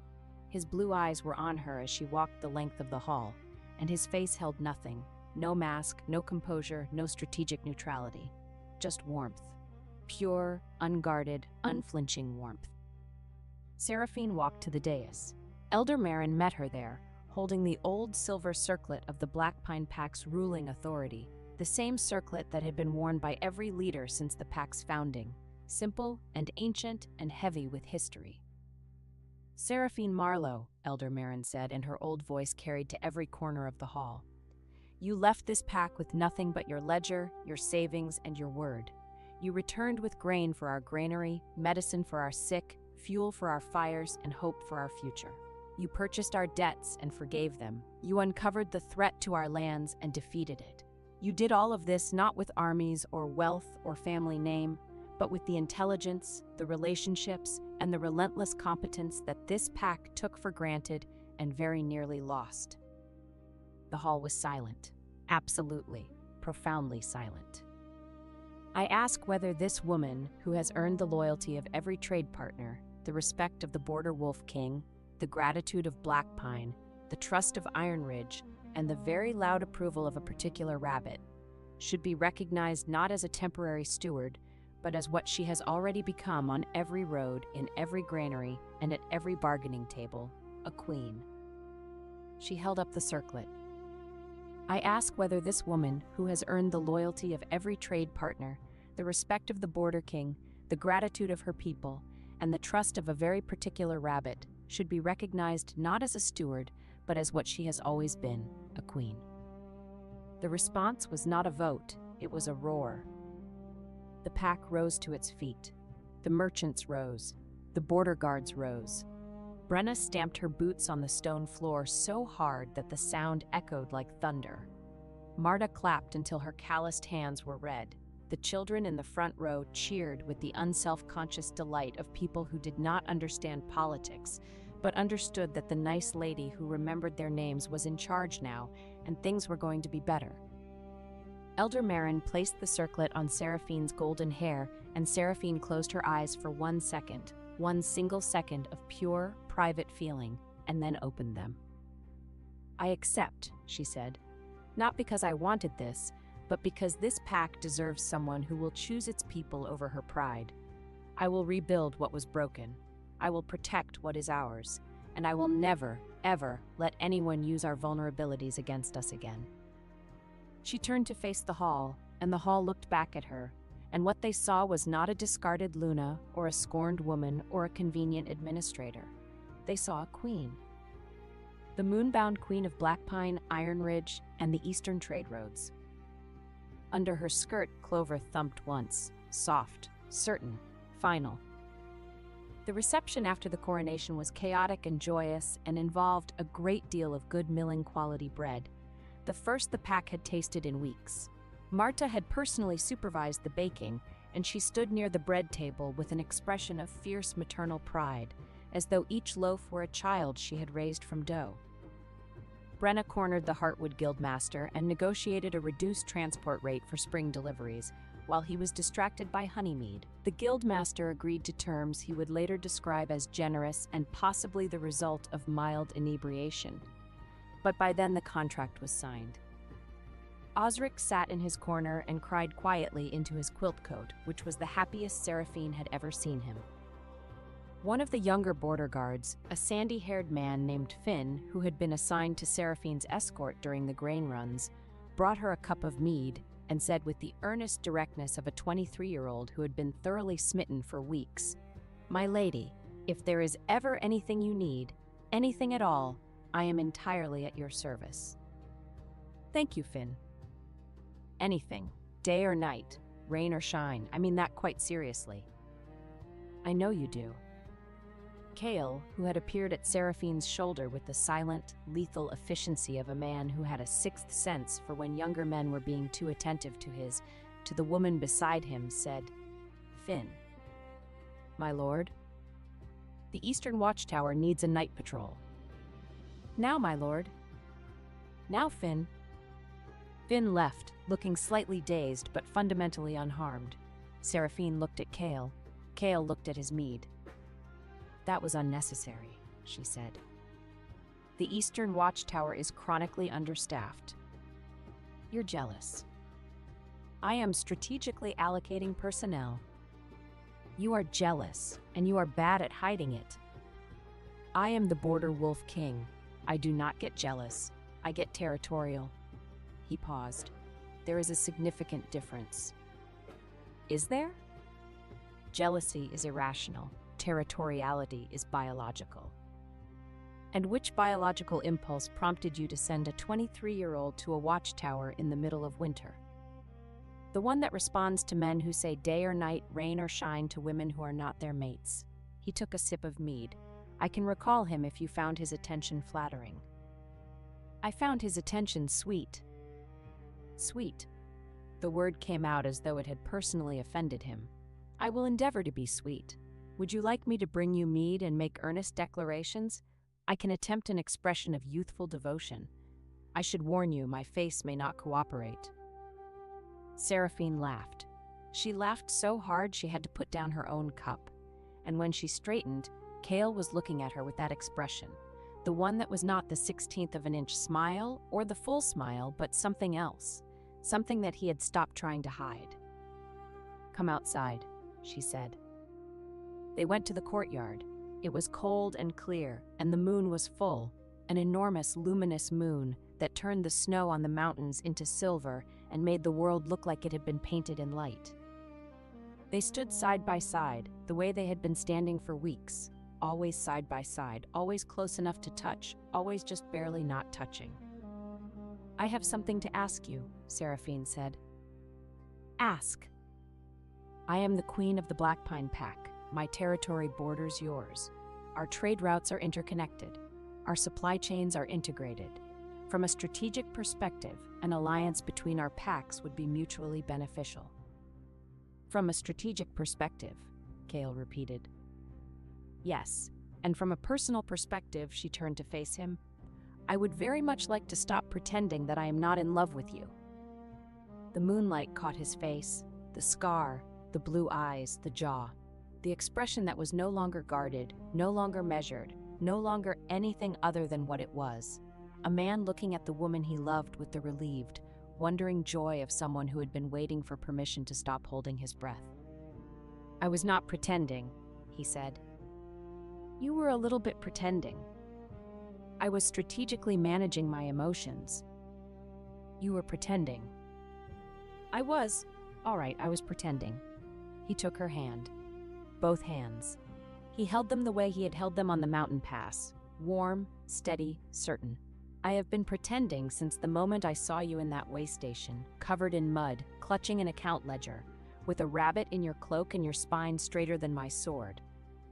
His blue eyes were on her as she walked the length of the hall, and his face held nothing, no mask, no composure, no strategic neutrality. Just warmth. Pure, unguarded, unflinching warmth. Seraphine walked to the dais. Elder Marin met her there, holding the old silver circlet of the Black Pine Pack's ruling authority, the same circlet that had been worn by every leader since the pack's founding, simple and ancient and heavy with history. Seraphine Marlowe, Elder Marin said, and her old voice carried to every corner of the hall. You left this pack with nothing but your ledger, your savings, and your word. You returned with grain for our granary, medicine for our sick, fuel for our fires, and hope for our future. You purchased our debts and forgave them. You uncovered the threat to our lands and defeated it. You did all of this not with armies or wealth or family name, but with the intelligence, the relationships, and the relentless competence that this pack took for granted and very nearly lost. The hall was silent. Absolutely, profoundly silent. I ask whether this woman, who has earned the loyalty of every trade partner, the respect of the Border Wolf King, the gratitude of Black Pine, the trust of Iron Ridge, and the very loud approval of a particular rabbit, should be recognized not as a temporary steward, but as what she has already become on every road, in every granary, and at every bargaining table, a queen. She held up the circlet. I ask whether this woman, who has earned the loyalty of every trade partner, the respect of the border king, the gratitude of her people, and the trust of a very particular rabbit, should be recognized not as a steward, but as what she has always been, a queen. The response was not a vote, it was a roar. The pack rose to its feet. The merchants rose. The border guards rose. Brenna stamped her boots on the stone floor so hard that the sound echoed like thunder. Marta clapped until her calloused hands were red. The children in the front row cheered with the unself-conscious delight of people who did not understand politics, but understood that the nice lady who remembered their names was in charge now, and things were going to be better. Elder Marin placed the circlet on Seraphine's golden hair, and Seraphine closed her eyes for 1 second, one single second of pure, private feeling, and then opened them. I accept, she said, not because I wanted this, but because this pack deserves someone who will choose its people over her pride. I will rebuild what was broken. I will protect what is ours, and I will never, ever let anyone use our vulnerabilities against us again. She turned to face the hall, and the hall looked back at her, and what they saw was not a discarded Luna, or a scorned woman, or a convenient administrator. They saw a queen. The moonbound queen of Blackpine, Iron Ridge, and the eastern trade roads. Under her skirt, Clover thumped once, soft, certain, final. The reception after the coronation was chaotic and joyous and involved a great deal of good milling quality bread, the first the pack had tasted in weeks. Marta had personally supervised the baking, and she stood near the bread table with an expression of fierce maternal pride, as though each loaf were a child she had raised from dough. Brenna cornered the Heartwood Guildmaster and negotiated a reduced transport rate for spring deliveries, while he was distracted by Honeymead. The Guildmaster agreed to terms he would later describe as generous and possibly the result of mild inebriation. But by then the contract was signed. Osric sat in his corner and cried quietly into his quilt coat, which was the happiest Seraphine had ever seen him. One of the younger border guards, a sandy-haired man named Finn, who had been assigned to Seraphine's escort during the grain runs, brought her a cup of mead and said with the earnest directness of a 23-year-old who had been thoroughly smitten for weeks, "My lady, if there is ever anything you need, anything at all, I am entirely at your service." "Thank you, Finn." "Anything, day or night, rain or shine, I mean that quite seriously." "I know you do." Kale, who had appeared at Seraphine's shoulder with the silent, lethal efficiency of a man who had a sixth sense for when younger men were being too attentive to the woman beside him, said, "Finn." "My lord?" "The Eastern Watchtower needs a night patrol." "Now, my lord." "Now, Finn." Finn left, looking slightly dazed but fundamentally unharmed. Seraphine looked at Kale. Kale looked at his mead. "That was unnecessary," she said. "The Eastern Watchtower is chronically understaffed. You're jealous. I am strategically allocating personnel. You are jealous, and you are bad at hiding it. I am the Border Wolf King. I do not get jealous. I get territorial." He paused. "There is a significant difference." "Is there?" "Jealousy is irrational. Territoriality is biological." "And which biological impulse prompted you to send a 23-year-old to a watchtower in the middle of winter?" "The one that responds to men who say day or night, rain or shine to women who are not their mates." He took a sip of mead. "I can recall him if you found his attention flattering." "I found his attention sweet." "Sweet." The word came out as though it had personally offended him. "I will endeavor to be sweet. Would you like me to bring you mead and make earnest declarations? I can attempt an expression of youthful devotion. I should warn you, my face may not cooperate." Seraphine laughed. She laughed so hard she had to put down her own cup. And when she straightened, Kale was looking at her with that expression, the one that was not the 16th of an inch smile or the full smile, but something else, something that he had stopped trying to hide. "Come outside," she said. They went to the courtyard. It was cold and clear, and the moon was full, an enormous luminous moon that turned the snow on the mountains into silver and made the world look like it had been painted in light. They stood side by side, the way they had been standing for weeks, always side by side, always close enough to touch, always just barely not touching. "I have something to ask you," Seraphine said. "Ask." "I am the queen of the Black Pine Pack. My territory borders yours. Our trade routes are interconnected. Our supply chains are integrated. From a strategic perspective, an alliance between our packs would be mutually beneficial." "From a strategic perspective," Kale repeated. "Yes, and from a personal perspective," she turned to face him, "I would very much like to stop pretending that I am not in love with you." The moonlight caught his face, the scar, the blue eyes, the jaw, the expression that was no longer guarded, no longer measured, no longer anything other than what it was. A man looking at the woman he loved with the relieved, wondering joy of someone who had been waiting for permission to stop holding his breath. "I was not pretending," he said. "You were a little bit pretending." "I was strategically managing my emotions." "You were pretending." "I was. All right, I was pretending." He took her hand. Both hands. He held them the way he had held them on the mountain pass, warm, steady, certain. "I have been pretending since the moment I saw you in that way station, covered in mud, clutching an account ledger, with a rabbit in your cloak and your spine straighter than my sword.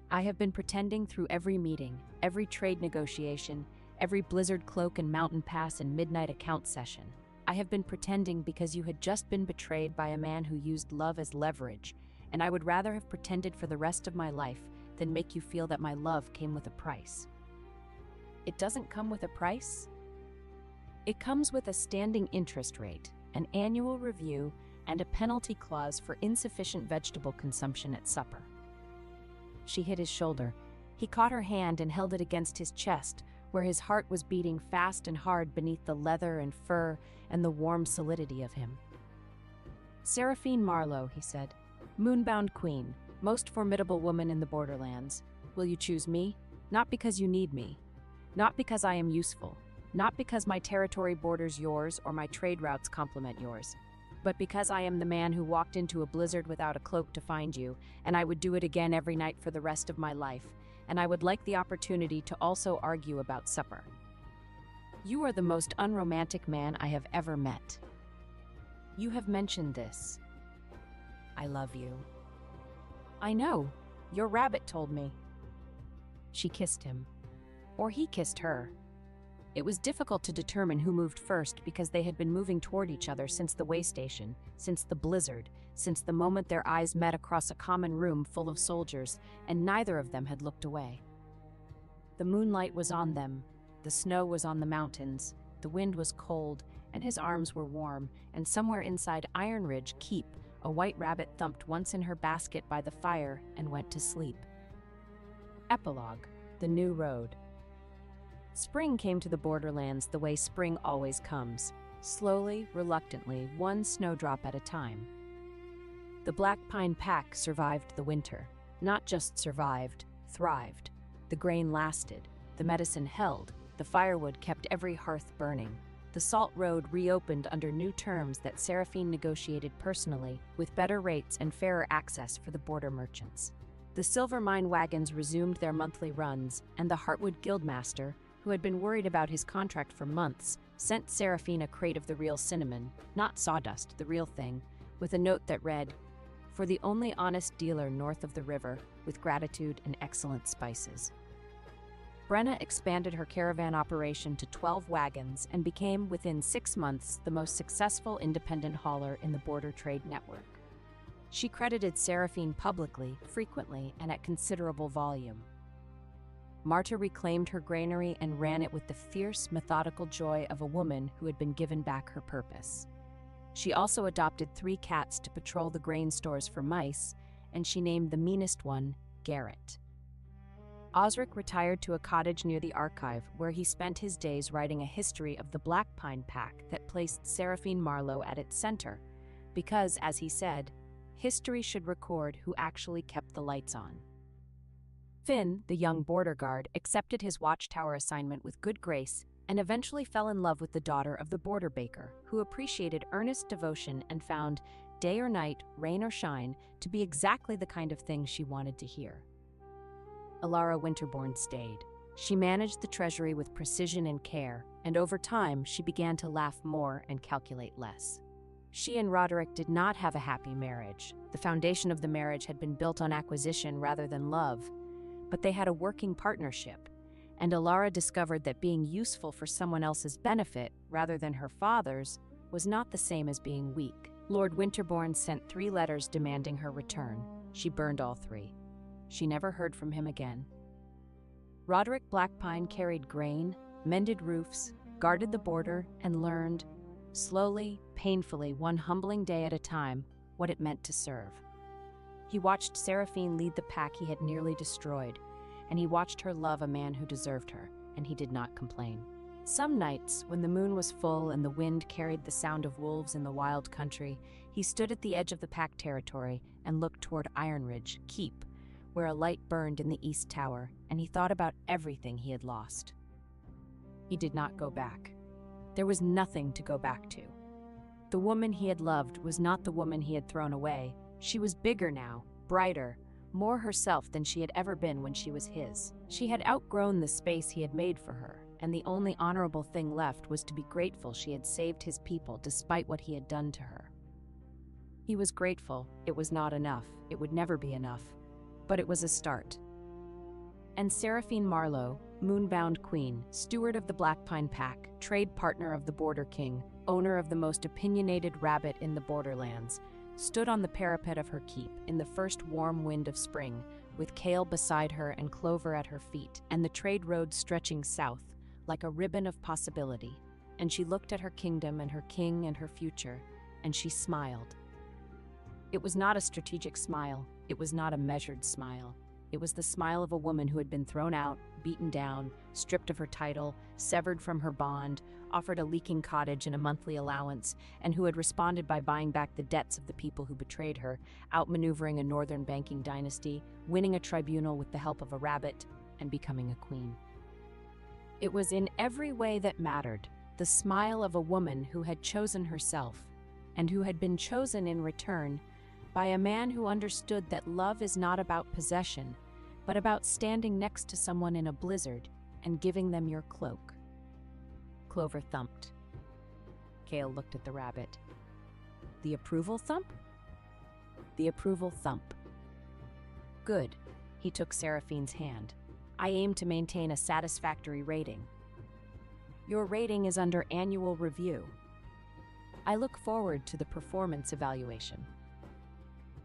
I have been pretending through every meeting, every trade negotiation, every blizzard cloak and mountain pass and midnight account session. I have been pretending because you had just been betrayed by a man who used love as leverage, and I would rather have pretended for the rest of my life than make you feel that my love came with a price." "It doesn't come with a price?" "It comes with a standing interest rate, an annual review, and a penalty clause for insufficient vegetable consumption at supper." She hit his shoulder. He caught her hand and held it against his chest, where his heart was beating fast and hard beneath the leather and fur and the warm solidity of him. "Seraphine Marlowe," he said, "Moonbound Queen, most formidable woman in the Borderlands. Will you choose me? Not because you need me. Not because I am useful. Not because my territory borders yours or my trade routes complement yours. But because I am the man who walked into a blizzard without a cloak to find you, and I would do it again every night for the rest of my life, and I would like the opportunity to also argue about supper. You are the most unromantic man I have ever met. You have mentioned this. I love you." "I know. Your rabbit told me." She kissed him. Or he kissed her. It was difficult to determine who moved first because they had been moving toward each other since the way station, since the blizzard, since the moment their eyes met across a common room full of soldiers, and neither of them had looked away. The moonlight was on them, the snow was on the mountains, the wind was cold, and his arms were warm, and somewhere inside Iron Ridge Keep, a white rabbit thumped once in her basket by the fire and went to sleep. Epilogue: The New Road. Spring came to the Borderlands the way spring always comes, slowly, reluctantly, one snowdrop at a time. The Black Pine Pack survived the winter. Not just survived, thrived. The grain lasted, the medicine held, the firewood kept every hearth burning. The Salt Road reopened under new terms that Seraphine negotiated personally, with better rates and fairer access for the border merchants. The silver mine wagons resumed their monthly runs, and the Heartwood Guildmaster, who had been worried about his contract for months, sent Seraphine a crate of the real cinnamon, not sawdust, the real thing, with a note that read, "For the only honest dealer north of the river, with gratitude and excellent spices." Brenna expanded her caravan operation to 12 wagons and became, within 6 months, the most successful independent hauler in the border trade network. She credited Seraphine publicly, frequently, and at considerable volume. Marta reclaimed her granary and ran it with the fierce, methodical joy of a woman who had been given back her purpose. She also adopted 3 cats to patrol the grain stores for mice, and she named the meanest one Garrett. Osric retired to a cottage near the archive, where he spent his days writing a history of the Black Pine Pack that placed Seraphine Marlowe at its center, because, as he said, history should record who actually kept the lights on. Finn, the young border guard, accepted his watchtower assignment with good grace and eventually fell in love with the daughter of the border baker, who appreciated earnest devotion and found day or night, rain or shine, to be exactly the kind of thing she wanted to hear. Alara Winterbourne stayed. She managed the treasury with precision and care, and over time she began to laugh more and calculate less. She and Roderick did not have a happy marriage. The foundation of the marriage had been built on acquisition rather than love, but they had a working partnership, and Alara discovered that being useful for someone else's benefit rather than her father's was not the same as being weak. Lord Winterbourne sent 3 letters demanding her return. She burned all 3. She never heard from him again. Roderick Blackpine carried grain, mended roofs, guarded the border, and learned, slowly, painfully, one humbling day at a time, what it meant to serve. He watched Seraphine lead the pack he had nearly destroyed, and he watched her love a man who deserved her, and he did not complain. Some nights, when the moon was full and the wind carried the sound of wolves in the wild country, he stood at the edge of the pack territory and looked toward Ironridge Keep, where a light burned in the east tower, and he thought about everything he had lost. He did not go back. There was nothing to go back to. The woman he had loved was not the woman he had thrown away. She was bigger now, brighter, more herself than she had ever been when she was his. She had outgrown the space he had made for her, and the only honorable thing left was to be grateful she had saved his people despite what he had done to her. He was grateful. It was not enough. It would never be enough. But it was a start. And Seraphine Marlowe, moonbound queen, steward of the Blackpine Pack, trade partner of the Border King, owner of the most opinionated rabbit in the borderlands, stood on the parapet of her keep in the first warm wind of spring, with Kale beside her and Clover at her feet, and the trade road stretching south, like a ribbon of possibility. And she looked at her kingdom and her king and her future, and she smiled. It was not a strategic smile. It was not a measured smile. It was the smile of a woman who had been thrown out, beaten down, stripped of her title, severed from her bond, offered a leaking cottage and a monthly allowance, and who had responded by buying back the debts of the people who betrayed her, outmaneuvering a northern banking dynasty, winning a tribunal with the help of a rabbit, and becoming a queen. It was in every way that mattered, the smile of a woman who had chosen herself, and who had been chosen in return by a man who understood that love is not about possession, but about standing next to someone in a blizzard and giving them your cloak. Clover thumped. Kale looked at the rabbit. The approval thump? The approval thump. Good. He took Seraphine's hand. I aim to maintain a satisfactory rating. Your rating is under annual review. I look forward to the performance evaluation.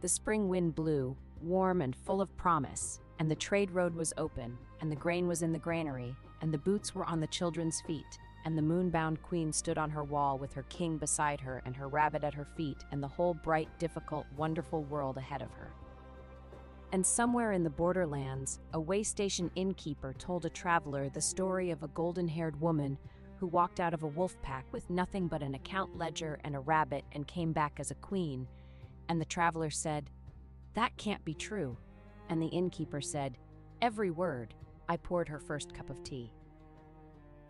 The spring wind blew, warm and full of promise, and the trade road was open, and the grain was in the granary, and the boots were on the children's feet, and the moonbound queen stood on her wall with her king beside her and her rabbit at her feet, and the whole bright, difficult, wonderful world ahead of her. And somewhere in the borderlands, a waystation innkeeper told a traveler the story of a golden-haired woman who walked out of a wolf pack with nothing but an account ledger and a rabbit and came back as a queen. And the traveler said, "That can't be true." And the innkeeper said, "Every word." I poured her first cup of tea.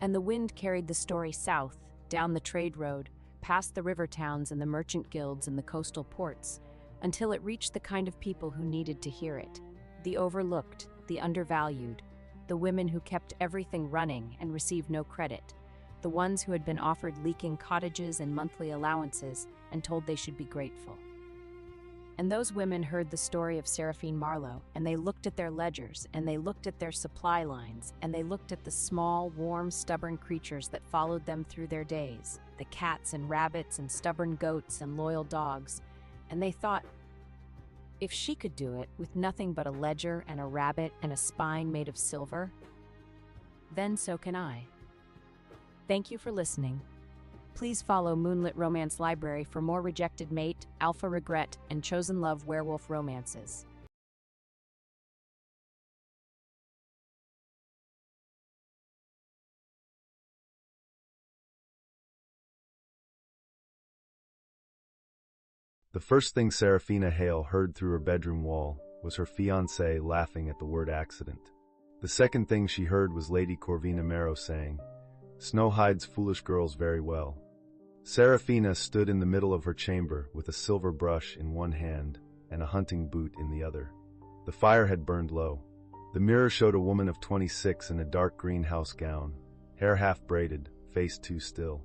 And the wind carried the story south, down the trade road, past the river towns and the merchant guilds and the coastal ports, until it reached the kind of people who needed to hear it. The overlooked, the undervalued, the women who kept everything running and received no credit, the ones who had been offered leaking cottages and monthly allowances and told they should be grateful. And those women heard the story of Seraphine Marlowe, and they looked at their ledgers, and they looked at their supply lines, and they looked at the small, warm, stubborn creatures that followed them through their days, the cats and rabbits and stubborn goats and loyal dogs, and they thought, if she could do it with nothing but a ledger and a rabbit and a spine made of silver, then so can I. Thank you for listening. Please follow Moonlit Romance Library for more Rejected Mate, Alpha Regret, and Chosen Love werewolf romances. The first thing Serafina Hale heard through her bedroom wall was her fiancé laughing at the word accident. The second thing she heard was Lady Corvina Marrow saying, "Snow hides foolish girls very well." Serafina stood in the middle of her chamber with a silver brush in one hand and a hunting boot in the other. The fire had burned low. The mirror showed a woman of 26 in a dark green house gown, hair half braided, face too still.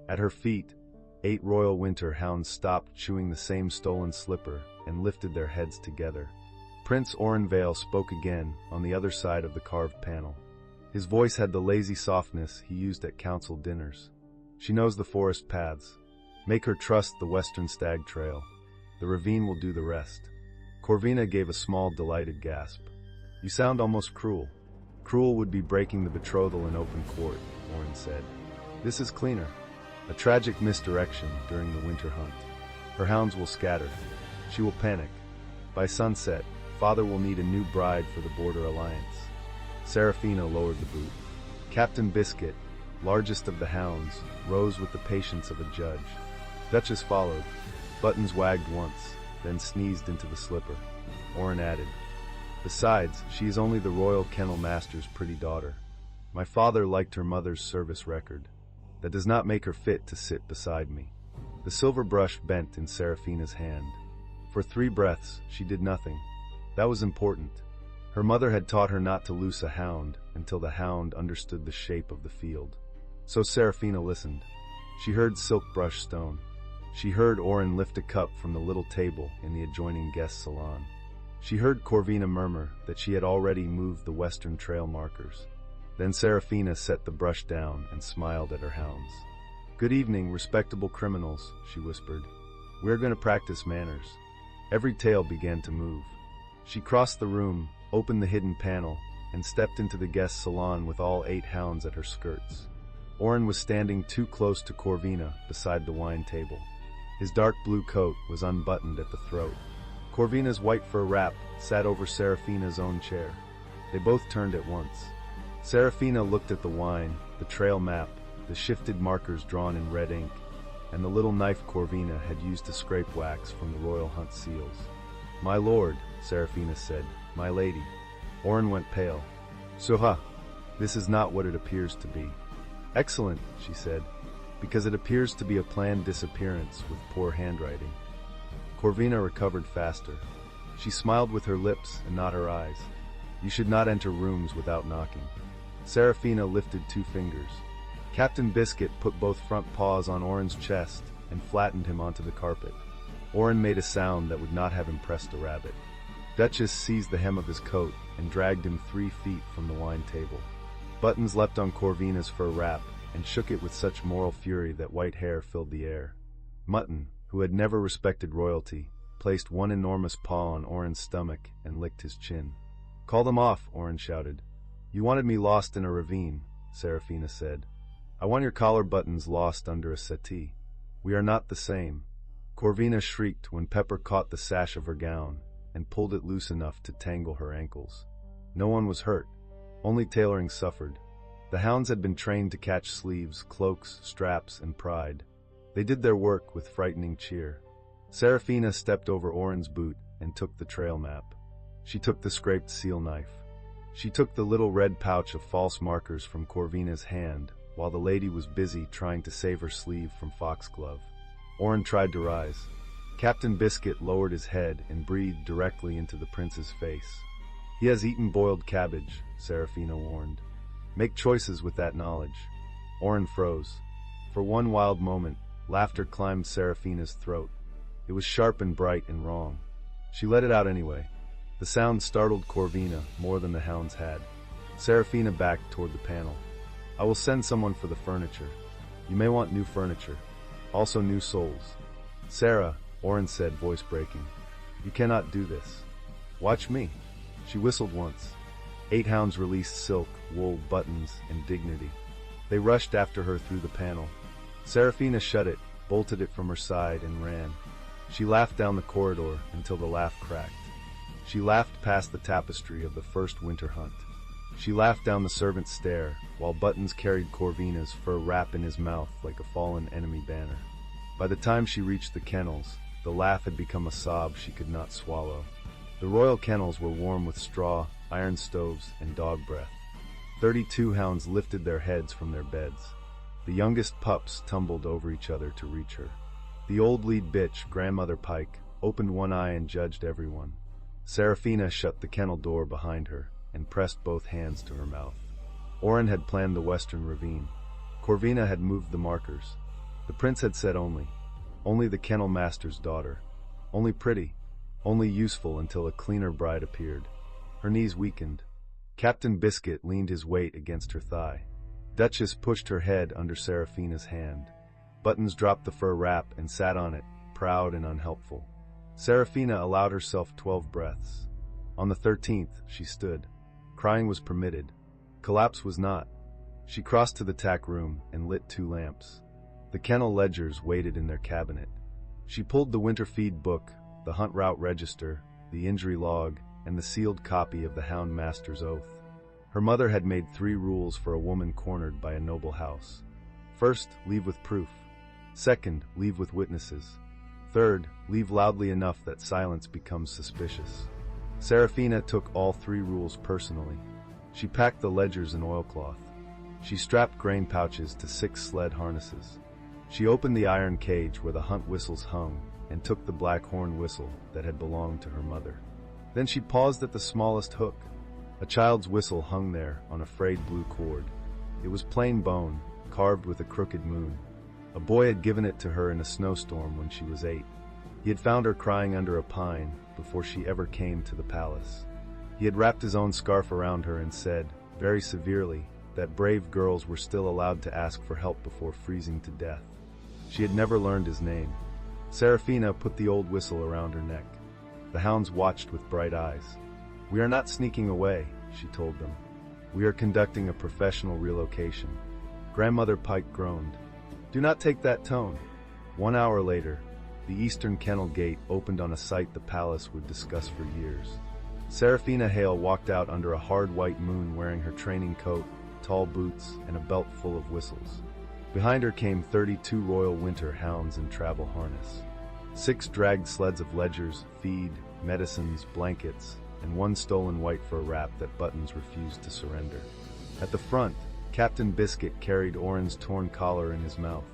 At her feet, 8 royal winter hounds stopped chewing the same stolen slipper and lifted their heads together. Prince Oren Vale spoke again on the other side of the carved panel. His voice had the lazy softness he used at council dinners. "She knows the forest paths. Make her trust the western stag trail. The ravine will do the rest." Corvina gave a small, delighted gasp. "You sound almost cruel." "Cruel would be breaking the betrothal in open court," Oren said. "This is cleaner. A tragic misdirection during the winter hunt. Her hounds will scatter. She will panic. By sunset, father will need a new bride for the border alliance." Serafina lowered the boot. Captain Biscuit, largest of the hounds, rose with the patience of a judge. Duchess followed. Buttons wagged once, then sneezed into the slipper. Oren added, "Besides, she is only the royal kennel master's pretty daughter. My father liked her mother's service record. That does not make her fit to sit beside me." The silver brush bent in Serafina's hand. For 3 breaths, she did nothing. That was important. Her mother had taught her not to loose a hound until the hound understood the shape of the field. So Serafina listened. She heard silk brush stone. She heard Oren lift a cup from the little table in the adjoining guest salon. She heard Corvina murmur that she had already moved the western trail markers. Then Serafina set the brush down and smiled at her hounds. "Good evening, respectable criminals," she whispered. "We're going to practice manners." Every tail began to move. She crossed the room, opened the hidden panel, and stepped into the guest salon with all 8 hounds at her skirts. Oren was standing too close to Corvina beside the wine table. His dark blue coat was unbuttoned at the throat. Corvina's white fur wrap sat over Serafina's own chair. They both turned at once. Serafina looked at the wine, the trail map, the shifted markers drawn in red ink, and the little knife Corvina had used to scrape wax from the royal hunt seals. "My lord," Serafina said, "my lady." Oren went pale. "Suha, this is not what it appears to be." "Excellent," she said, "because it appears to be a planned disappearance with poor handwriting." Corvina recovered faster. She smiled with her lips and not her eyes. "You should not enter rooms without knocking." Serafina lifted 2 fingers. Captain Biscuit put both front paws on Oren's chest and flattened him onto the carpet. Oren made a sound that would not have impressed a rabbit. Duchess seized the hem of his coat and dragged him 3 feet from the wine table. Buttons leapt on Corvina's fur wrap and shook it with such moral fury that white hair filled the air. Mutton, who had never respected royalty, placed one enormous paw on Oren's stomach and licked his chin. "Call them off," Oren shouted. "You wanted me lost in a ravine," Serafina said. "I want your collar buttons lost under a settee. We are not the same." Corvina shrieked when Pepper caught the sash of her gown and pulled it loose enough to tangle her ankles. No one was hurt. Only tailoring suffered. The hounds had been trained to catch sleeves, cloaks, straps, and pride. They did their work with frightening cheer. Serafina stepped over Oren's boot and took the trail map. She took the scraped seal knife. She took the little red pouch of false markers from Corvina's hand while the lady was busy trying to save her sleeve from foxglove. Oren tried to rise. Captain Biscuit lowered his head and breathed directly into the prince's face. "He has eaten boiled cabbage," Serafina warned. "Make choices with that knowledge." Oren froze. For one wild moment, laughter climbed Serafina's throat. It was sharp and bright and wrong. She let it out anyway. The sound startled Corvina more than the hounds had. Serafina backed toward the panel. "I will send someone for the furniture. You may want new furniture. Also new soles." "Sarah," Oren said, voice breaking, "you cannot do this. Watch me." She whistled once. 8 hounds released silk, wool, buttons, and dignity. They rushed after her through the panel. Serafina shut it, bolted it from her side, and ran. She laughed down the corridor until the laugh cracked. She laughed past the tapestry of the first winter hunt. She laughed down the servant's stair, while Buttons carried Corvina's fur wrap in his mouth like a fallen enemy banner. By the time she reached the kennels, The laugh had become a sob she could not swallow. The royal kennels were warm with straw, iron stoves, and dog breath. 32 hounds lifted their heads from their beds. The youngest pups tumbled over each other to reach her. The old lead bitch, Grandmother Pike, opened one eye and judged everyone. Serafina shut the kennel door behind her and pressed both hands to her mouth. Oren had planned the western ravine. Corvina had moved the markers. The prince had said only the kennel master's daughter. Only pretty, only useful until a cleaner bride appeared. Her knees weakened. Captain Biscuit leaned his weight against her thigh. Duchess pushed her head under Serafina's hand. Buttons dropped the fur wrap and sat on it, proud and unhelpful. Serafina allowed herself 12 breaths. On the 13th, she stood. Crying was permitted. Collapse was not. She crossed to the tack room and lit 2 lamps. The kennel ledgers waited in their cabinet. She pulled the winter feed book, the hunt route register, the injury log, and the sealed copy of the hound master's oath. Her mother had made 3 rules for a woman cornered by a noble house. First, leave with proof. Second, leave with witnesses. Third, leave loudly enough that silence becomes suspicious. Serafina took all 3 rules personally. She packed the ledgers in oilcloth. She strapped grain pouches to 6 sled harnesses. She opened the iron cage where the hunt whistles hung and took the black horn whistle that had belonged to her mother. Then she paused at the smallest hook. A child's whistle hung there on a frayed blue cord. It was plain bone, carved with a crooked moon. A boy had given it to her in a snowstorm when she was 8. He had found her crying under a pine before she ever came to the palace. He had wrapped his own scarf around her and said, very severely, that brave girls were still allowed to ask for help before freezing to death. She had never learned his name. Serafina put the old whistle around her neck. The hounds watched with bright eyes. "We are not sneaking away," she told them. "We are conducting a professional relocation." Grandmother Pike groaned. "Do not take that tone." 1 hour later, the eastern kennel gate opened on a sight the palace would discuss for years. Serafina Hale walked out under a hard white moon wearing her training coat, tall boots, and a belt full of whistles. Behind her came 32 royal winter hounds in travel harness. 6 dragged sleds of ledgers, feed, medicines, blankets, and 1 stolen white fur wrap that Buttons refused to surrender. At the front, Captain Biscuit carried Oren's torn collar in his mouth.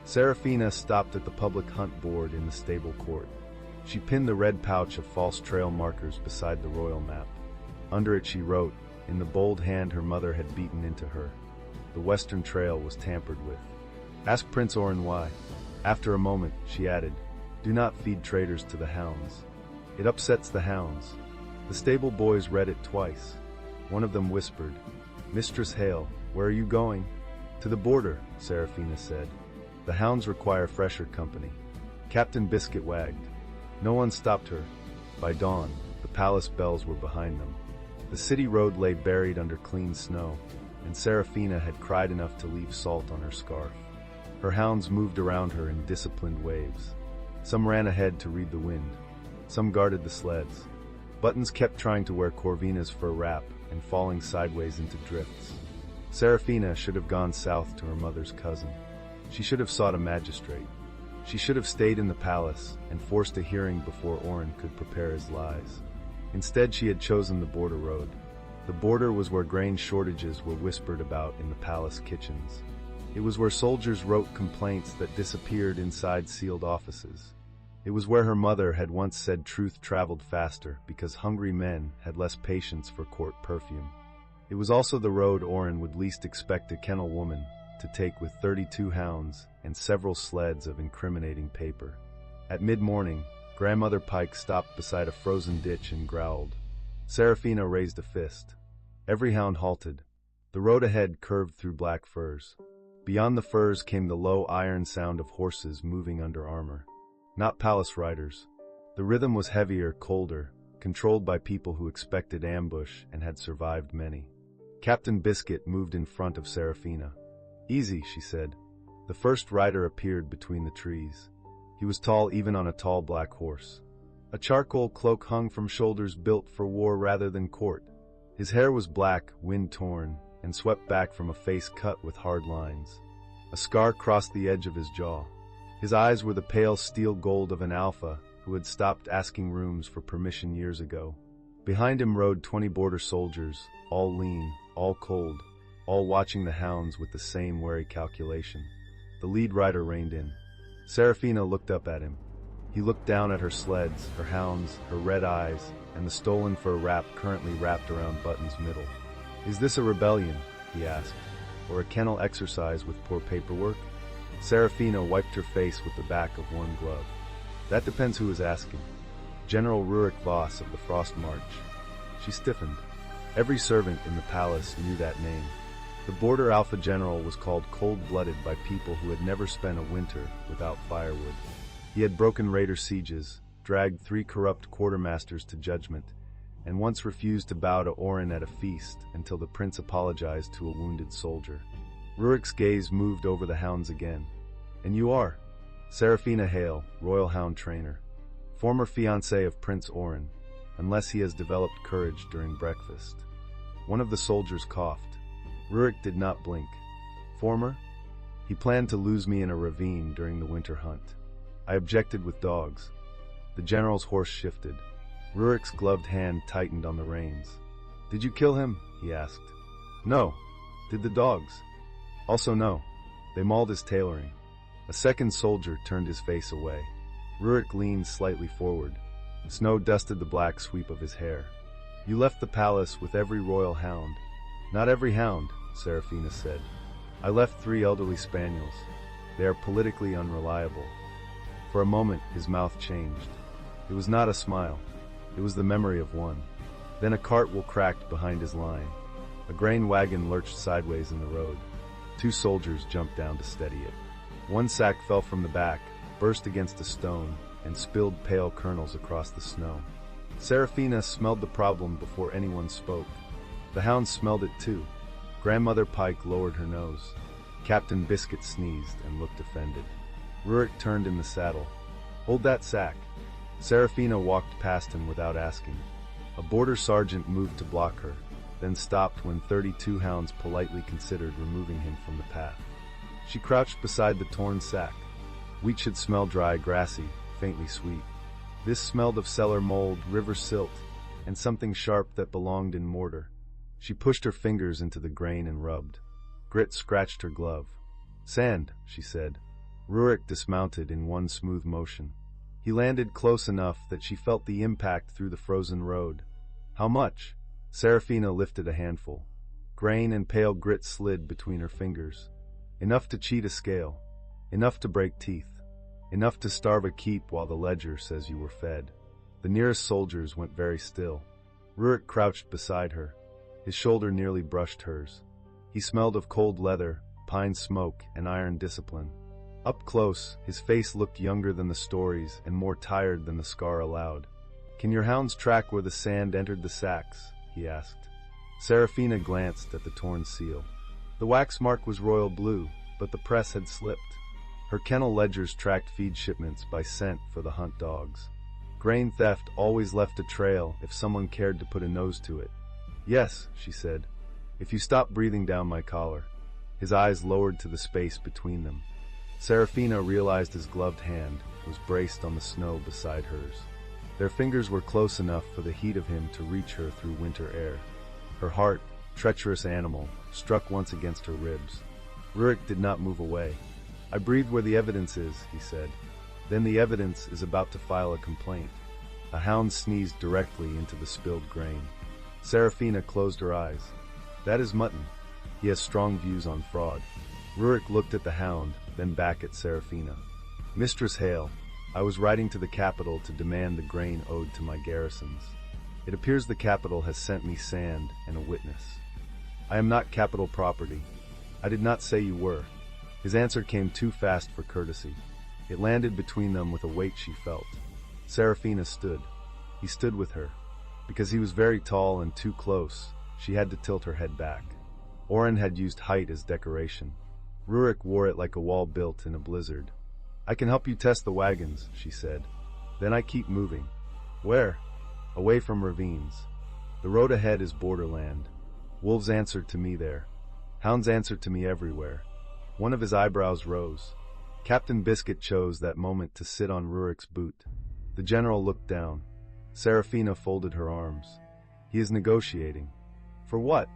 Serafina stopped at the public hunt board in the stable court. She pinned the red pouch of false trail markers beside the royal map. Under it she wrote, in the bold hand her mother had beaten into her, "The Western Trail was tampered with. Ask Prince Oren why." After a moment, she added, "Do not feed traitors to the hounds. It upsets the hounds." The stable boys read it twice. One of them whispered, "Mistress Hale, where are you going?" "To the border," Serafina said. "The hounds require fresher company." Captain Biscuit wagged. No one stopped her. By dawn, the palace bells were behind them. The city road lay buried under clean snow, and Serafina had cried enough to leave salt on her scarf. Her hounds moved around her in disciplined waves. Some ran ahead to read the wind. Some guarded the sleds. Buttons kept trying to wear Corvina's fur wrap and falling sideways into drifts. Serafina should have gone south to her mother's cousin. She should have sought a magistrate. She should have stayed in the palace and forced a hearing before Oren could prepare his lies. Instead, she had chosen the border road. The border was where grain shortages were whispered about in the palace kitchens. It was where soldiers wrote complaints that disappeared inside sealed offices. It was where her mother had once said truth traveled faster because hungry men had less patience for court perfume. It was also the road Oren would least expect a kennel woman to take with 32 hounds and several sleds of incriminating paper. At mid-morning, Grandmother Pike stopped beside a frozen ditch and growled. Serafina raised a fist. Every hound halted. The road ahead curved through black firs. Beyond the firs came the low iron sound of horses moving under armor. Not palace riders. The rhythm was heavier, colder, controlled by people who expected ambush and had survived many. Captain Biscuit moved in front of Serafina. "Easy," she said. The first rider appeared between the trees. He was tall even on a tall black horse. A charcoal cloak hung from shoulders built for war rather than court. His hair was black, wind-torn, and swept back from a face cut with hard lines. A scar crossed the edge of his jaw. His eyes were the pale steel gold of an alpha who had stopped asking rooms for permission years ago. Behind him rode 20 border soldiers, all lean, all cold, all watching the hounds with the same wary calculation. The lead rider reined in. Serafina looked up at him. He looked down at her sleds, her hounds, her red eyes, and the stolen fur wrap currently wrapped around Button's middle. "Is this a rebellion?" he asked, "or a kennel exercise with poor paperwork?" Serafina wiped her face with the back of one glove. "That depends who is asking. General Rurik Voss of the Frost March." She stiffened. Every servant in the palace knew that name. The border alpha general was called cold-blooded by people who had never spent a winter without firewood. He had broken raider sieges, dragged 3 corrupt quartermasters to judgment, and once refused to bow to Oren at a feast until the prince apologized to a wounded soldier. Rurik's gaze moved over the hounds again. "And you are?" "Serafina Hale, Royal Hound Trainer. Former fiancée of Prince Oren, unless he has developed courage during breakfast." One of the soldiers coughed. Rurik did not blink. "Former? He planned to lose me in a ravine during the winter hunt. I objected with dogs." The general's horse shifted. Rurik's gloved hand tightened on the reins. "Did you kill him?" he asked. "No." "Did the dogs?" "Also no. They mauled his tailoring." A second soldier turned his face away. Rurik leaned slightly forward. Snow dusted the black sweep of his hair. "You left the palace with every royal hound." "Not every hound," Serafina said. "I left 3 elderly spaniels. They are politically unreliable." For a moment, his mouth changed. It was not a smile. It was the memory of one. Then a cartwheel cracked behind his line. A grain wagon lurched sideways in the road. 2 soldiers jumped down to steady it. One sack fell from the back, burst against a stone, and spilled pale kernels across the snow. Serafina smelled the problem before anyone spoke. The hounds smelled it too. Grandmother Pike lowered her nose. Captain Biscuit sneezed and looked offended. Rurik turned in the saddle. "Hold that sack." Serafina walked past him without asking. A border sergeant moved to block her, then stopped when 32 hounds politely considered removing him from the path. She crouched beside the torn sack. Wheat should smell dry, grassy, faintly sweet. This smelled of cellar mold, river silt, and something sharp that belonged in mortar. She pushed her fingers into the grain and rubbed. Grit scratched her glove. "Sand," she said. Rurik dismounted in one smooth motion. He landed close enough that she felt the impact through the frozen road. "How much?" Serafina lifted a handful. Grain and pale grit slid between her fingers. "Enough to cheat a scale. Enough to break teeth. Enough to starve a keep while the ledger says you were fed." The nearest soldiers went very still. Rurik crouched beside her. His shoulder nearly brushed hers. He smelled of cold leather, pine smoke, and iron discipline. Up close, his face looked younger than the stories and more tired than the scar allowed. "Can your hounds track where the sand entered the sacks?" he asked. Serafina glanced at the torn seal. The wax mark was royal blue, but the press had slipped. Her kennel ledgers tracked feed shipments by scent for the hunt dogs. Grain theft always left a trail if someone cared to put a nose to it. "Yes," she said, "if you stop breathing down my collar." His eyes lowered to the space between them. Serafina realized his gloved hand was braced on the snow beside hers. Their fingers were close enough for the heat of him to reach her through winter air. Her heart, treacherous animal, struck once against her ribs. Rurik did not move away. "I breathe where the evidence is," he said. "Then the evidence is about to file a complaint." A hound sneezed directly into the spilled grain. Serafina closed her eyes. "That is Mutton. He has strong views on fraud." Rurik looked at the hound, then back at Serafina. "Mistress Hale, I was riding to the capital to demand the grain owed to my garrisons. It appears the capital has sent me sand and a witness." "I am not capital property." "I did not say you were." His answer came too fast for courtesy. It landed between them with a weight she felt. Serafina stood. He stood with her. Because he was very tall and too close, she had to tilt her head back. Oren had used height as decoration. Rurik wore it like a wall built in a blizzard. "I can help you test the wagons," she said. "Then I keep moving." "Where?" "Away from ravines. The road ahead is borderland. Wolves answer to me there. Hounds answer to me everywhere." One of his eyebrows rose. Captain Biscuit chose that moment to sit on Rurik's boot. The general looked down. Serafina folded her arms. He is negotiating. For what?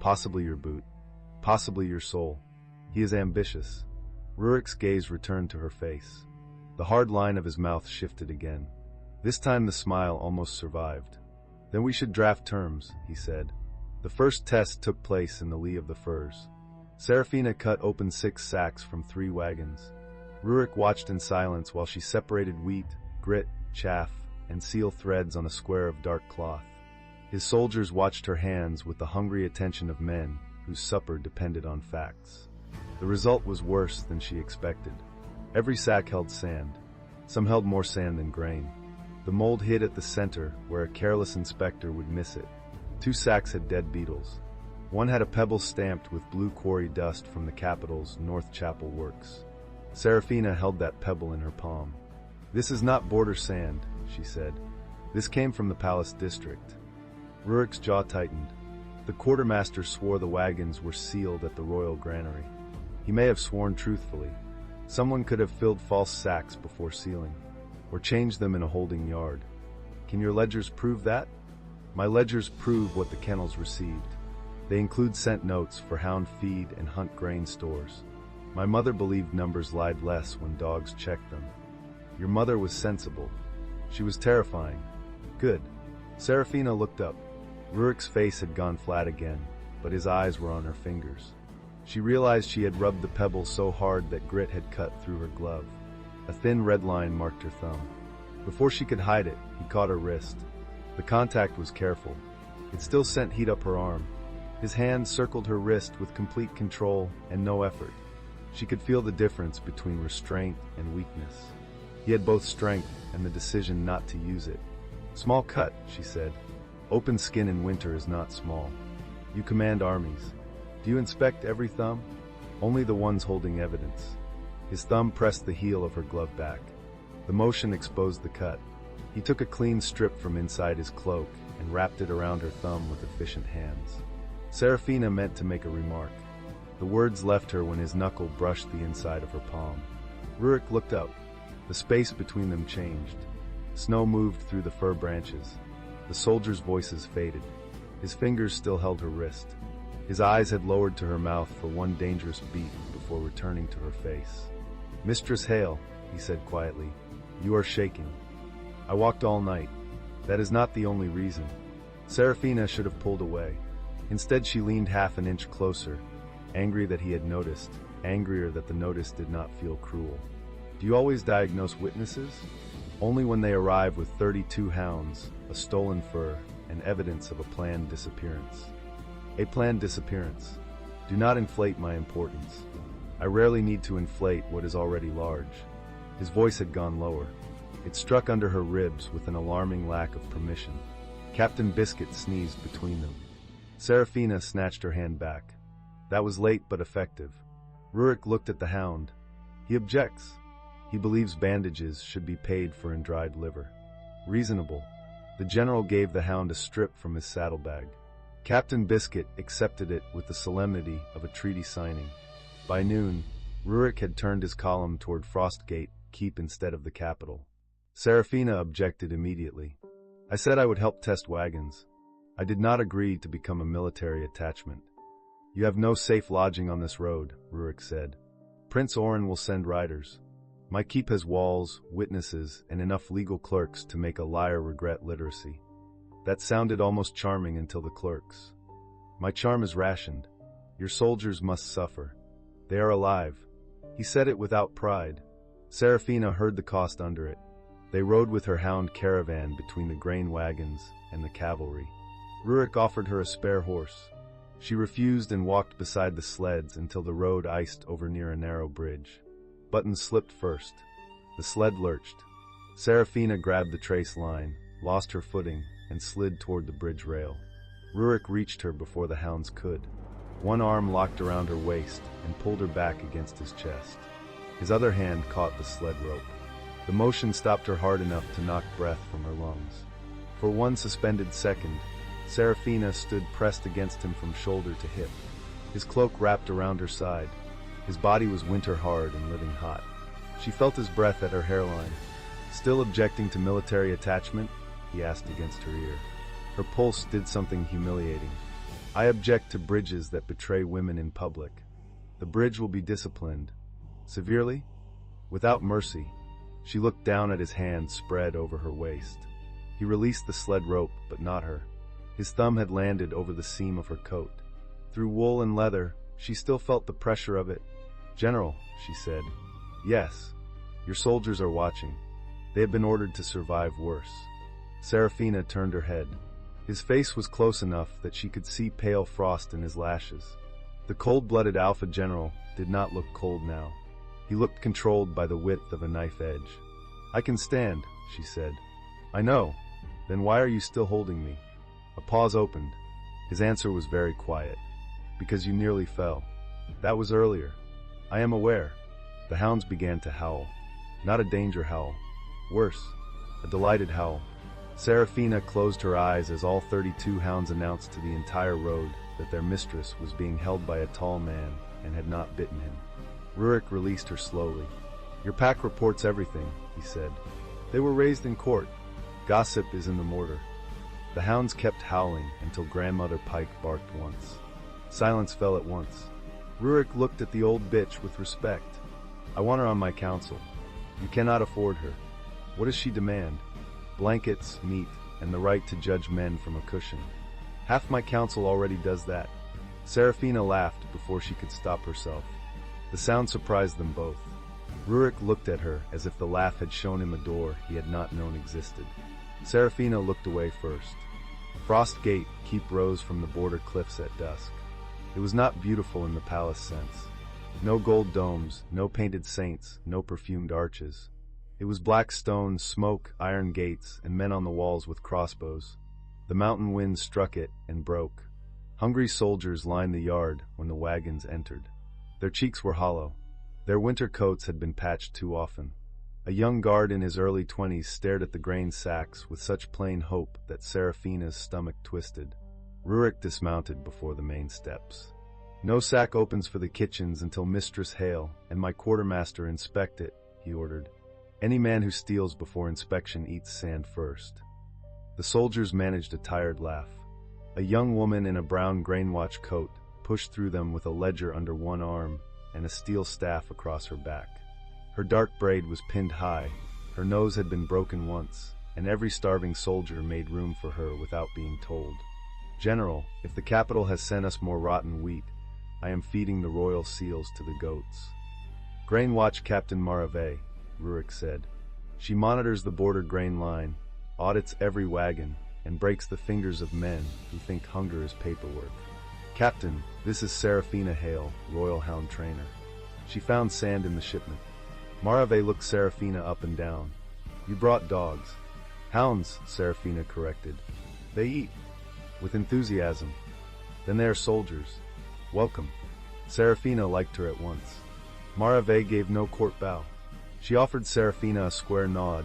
Possibly your boot. Possibly your soul. He is ambitious. Rurik's gaze returned to her face. The hard line of his mouth shifted again. This time the smile almost survived. Then we should draft terms, he said. The first test took place in the lee of the firs. Serafina cut open 6 sacks from 3 wagons. Rurik watched in silence while she separated wheat, grit, chaff, and seal threads on a square of dark cloth. His soldiers watched her hands with the hungry attention of men whose supper depended on facts. The result was worse than she expected. Every sack held sand. Some held more sand than grain. The mold hid at the center, where a careless inspector would miss it. 2 sacks had dead beetles. One had a pebble stamped with blue quarry dust from the capital's North Chapel works. Serafina held that pebble in her palm. "This is not border sand," she said. "This came from the Palace District." Rurik's jaw tightened. The quartermaster swore the wagons were sealed at the royal granary. He may have sworn truthfully. Someone could have filled false sacks before sealing, or changed them in a holding yard. "Can your ledgers prove that?" "My ledgers prove what the kennels received. They include cent notes for hound feed and hunt grain stores. My mother believed numbers lied less when dogs checked them. Your mother was sensible. She was terrifying." "Good." Serafina looked up. Rurik's face had gone flat again, but his eyes were on her fingers. She realized she had rubbed the pebble so hard that grit had cut through her glove. A thin red line marked her thumb. Before she could hide it, he caught her wrist. The contact was careful. It still sent heat up her arm. His hand circled her wrist with complete control and no effort. She could feel the difference between restraint and weakness. He had both strength and the decision not to use it. "Small cut," she said. "Open skin in winter is not small. You command armies. Do you inspect every thumb?" "Only the ones holding evidence." His thumb pressed the heel of her glove back. The motion exposed the cut. He took a clean strip from inside his cloak and wrapped it around her thumb with efficient hands. Serafina meant to make a remark. The words left her when his knuckle brushed the inside of her palm. Rurik looked up. The space between them changed. Snow moved through the fir branches. The soldiers' voices faded. His fingers still held her wrist. His eyes had lowered to her mouth for one dangerous beat before returning to her face. "Mistress Hale," he said quietly, "you are shaking." "I walked all night. That is not the only reason." Serafina should have pulled away. Instead, she leaned half an inch closer, angry that he had noticed, angrier that the notice did not feel cruel. "Do you always diagnose witnesses?" "Only when they arrive with 32 hounds, a stolen fur, and evidence of a planned disappearance." "A planned disappearance. Do not inflate my importance. I rarely need to inflate what is already large." His voice had gone lower. It struck under her ribs with an alarming lack of permission. Captain Biscuit sneezed between them. Serafina snatched her hand back. That was late but effective. Rurik looked at the hound. "He objects. He believes bandages should be paid for in dried liver." "Reasonable." The general gave the hound a strip from his saddlebag. Captain Biscuit accepted it with the solemnity of a treaty signing. By noon, Rurik had turned his column toward Frostgate Keep instead of the capital. Serafina objected immediately. "I said I would help test wagons. I did not agree to become a military attachment." "You have no safe lodging on this road," Rurik said. "Prince Oren will send riders. My keep has walls, witnesses, and enough legal clerks to make a liar regret literacy." That sounded almost charming until the clerks. "My charm is rationed. Your soldiers must suffer. They are alive." He said it without pride. Serafina heard the cost under it. They rode with her hound caravan between the grain wagons and the cavalry. Rurik offered her a spare horse. She refused and walked beside the sleds until the road iced over near a narrow bridge. Buttons slipped first. The sled lurched. Serafina grabbed the trace line, lost her footing, and slid toward the bridge rail. Rurik reached her before the hounds could. One arm locked around her waist and pulled her back against his chest. His other hand caught the sled rope. The motion stopped her hard enough to knock breath from her lungs. For one suspended second, Serafina stood pressed against him from shoulder to hip. His cloak wrapped around her side. His body was winter hard and living hot. She felt his breath at her hairline. Still objecting to military attachment? He asked against her ear. Her pulse did something humiliating. I object to bridges that betray women in public. The bridge will be disciplined. Severely? Without mercy. She looked down at his hand spread over her waist. He released the sled rope, but not her. His thumb had landed over the seam of her coat. Through wool and leather, she still felt the pressure of it. "General," she said. "Yes. Your soldiers are watching. They have been ordered to survive worse." Serafina turned her head. His face was close enough that she could see pale frost in his lashes. The cold-blooded Alpha General did not look cold now. He looked controlled by the width of a knife edge. "I can stand," she said. "I know. Then why are you still holding me?" A pause opened. His answer was very quiet. "Because you nearly fell. That was earlier." "I am aware." The hounds began to howl. Not a danger howl. Worse, a delighted howl. Serafina closed her eyes as all 32 hounds announced to the entire road that their mistress was being held by a tall man and had not bitten him. Rurik released her slowly. "Your pack reports everything," he said. "They were raised in court. Gossip is in the mortar." The hounds kept howling until Grandmother Pike barked once. Silence fell at once. Rurik looked at the old bitch with respect. "I want her on my council." "You cannot afford her." "What does she demand?" "Blankets, meat, and the right to judge men from a cushion." "Half my council already does that." Serafina laughed before she could stop herself. The sound surprised them both. Rurik looked at her as if the laugh had shown him a door he had not known existed. Serafina looked away first. Frost Gate Keep rose from the border cliffs at dusk. It was not beautiful in the palace sense. No gold domes, no painted saints, no perfumed arches. It was black stone, smoke, iron gates, and men on the walls with crossbows. The mountain wind struck it and broke. Hungry soldiers lined the yard when the wagons entered. Their cheeks were hollow. Their winter coats had been patched too often. A young guard in his early 20s stared at the grain sacks with such plain hope that Serafina's stomach twisted. Rurik dismounted before the main steps. "No sack opens for the kitchens until Mistress Hale and my quartermaster inspect it," he ordered. "Any man who steals before inspection eats sand first." The soldiers managed a tired laugh. A young woman in a brown grainwatch coat pushed through them with a ledger under one arm and a steel staff across her back. Her dark braid was pinned high, her nose had been broken once, and every starving soldier made room for her without being told. "General, if the capital has sent us more rotten wheat, I am feeding the royal seals to the goats." "Grainwatch Captain Marave," Rurik said. "She monitors the border grain line, audits every wagon, and breaks the fingers of men who think hunger is paperwork." "Captain, this is Serafina Hale, Royal Hound Trainer." She found sand in the shipment. Marave looked Serafina up and down. "You brought dogs." "Hounds," Serafina corrected. "They eat." "With enthusiasm." "Then they are soldiers. Welcome." Serafina liked her at once. Marave gave no court bow. She offered Serafina a square nod,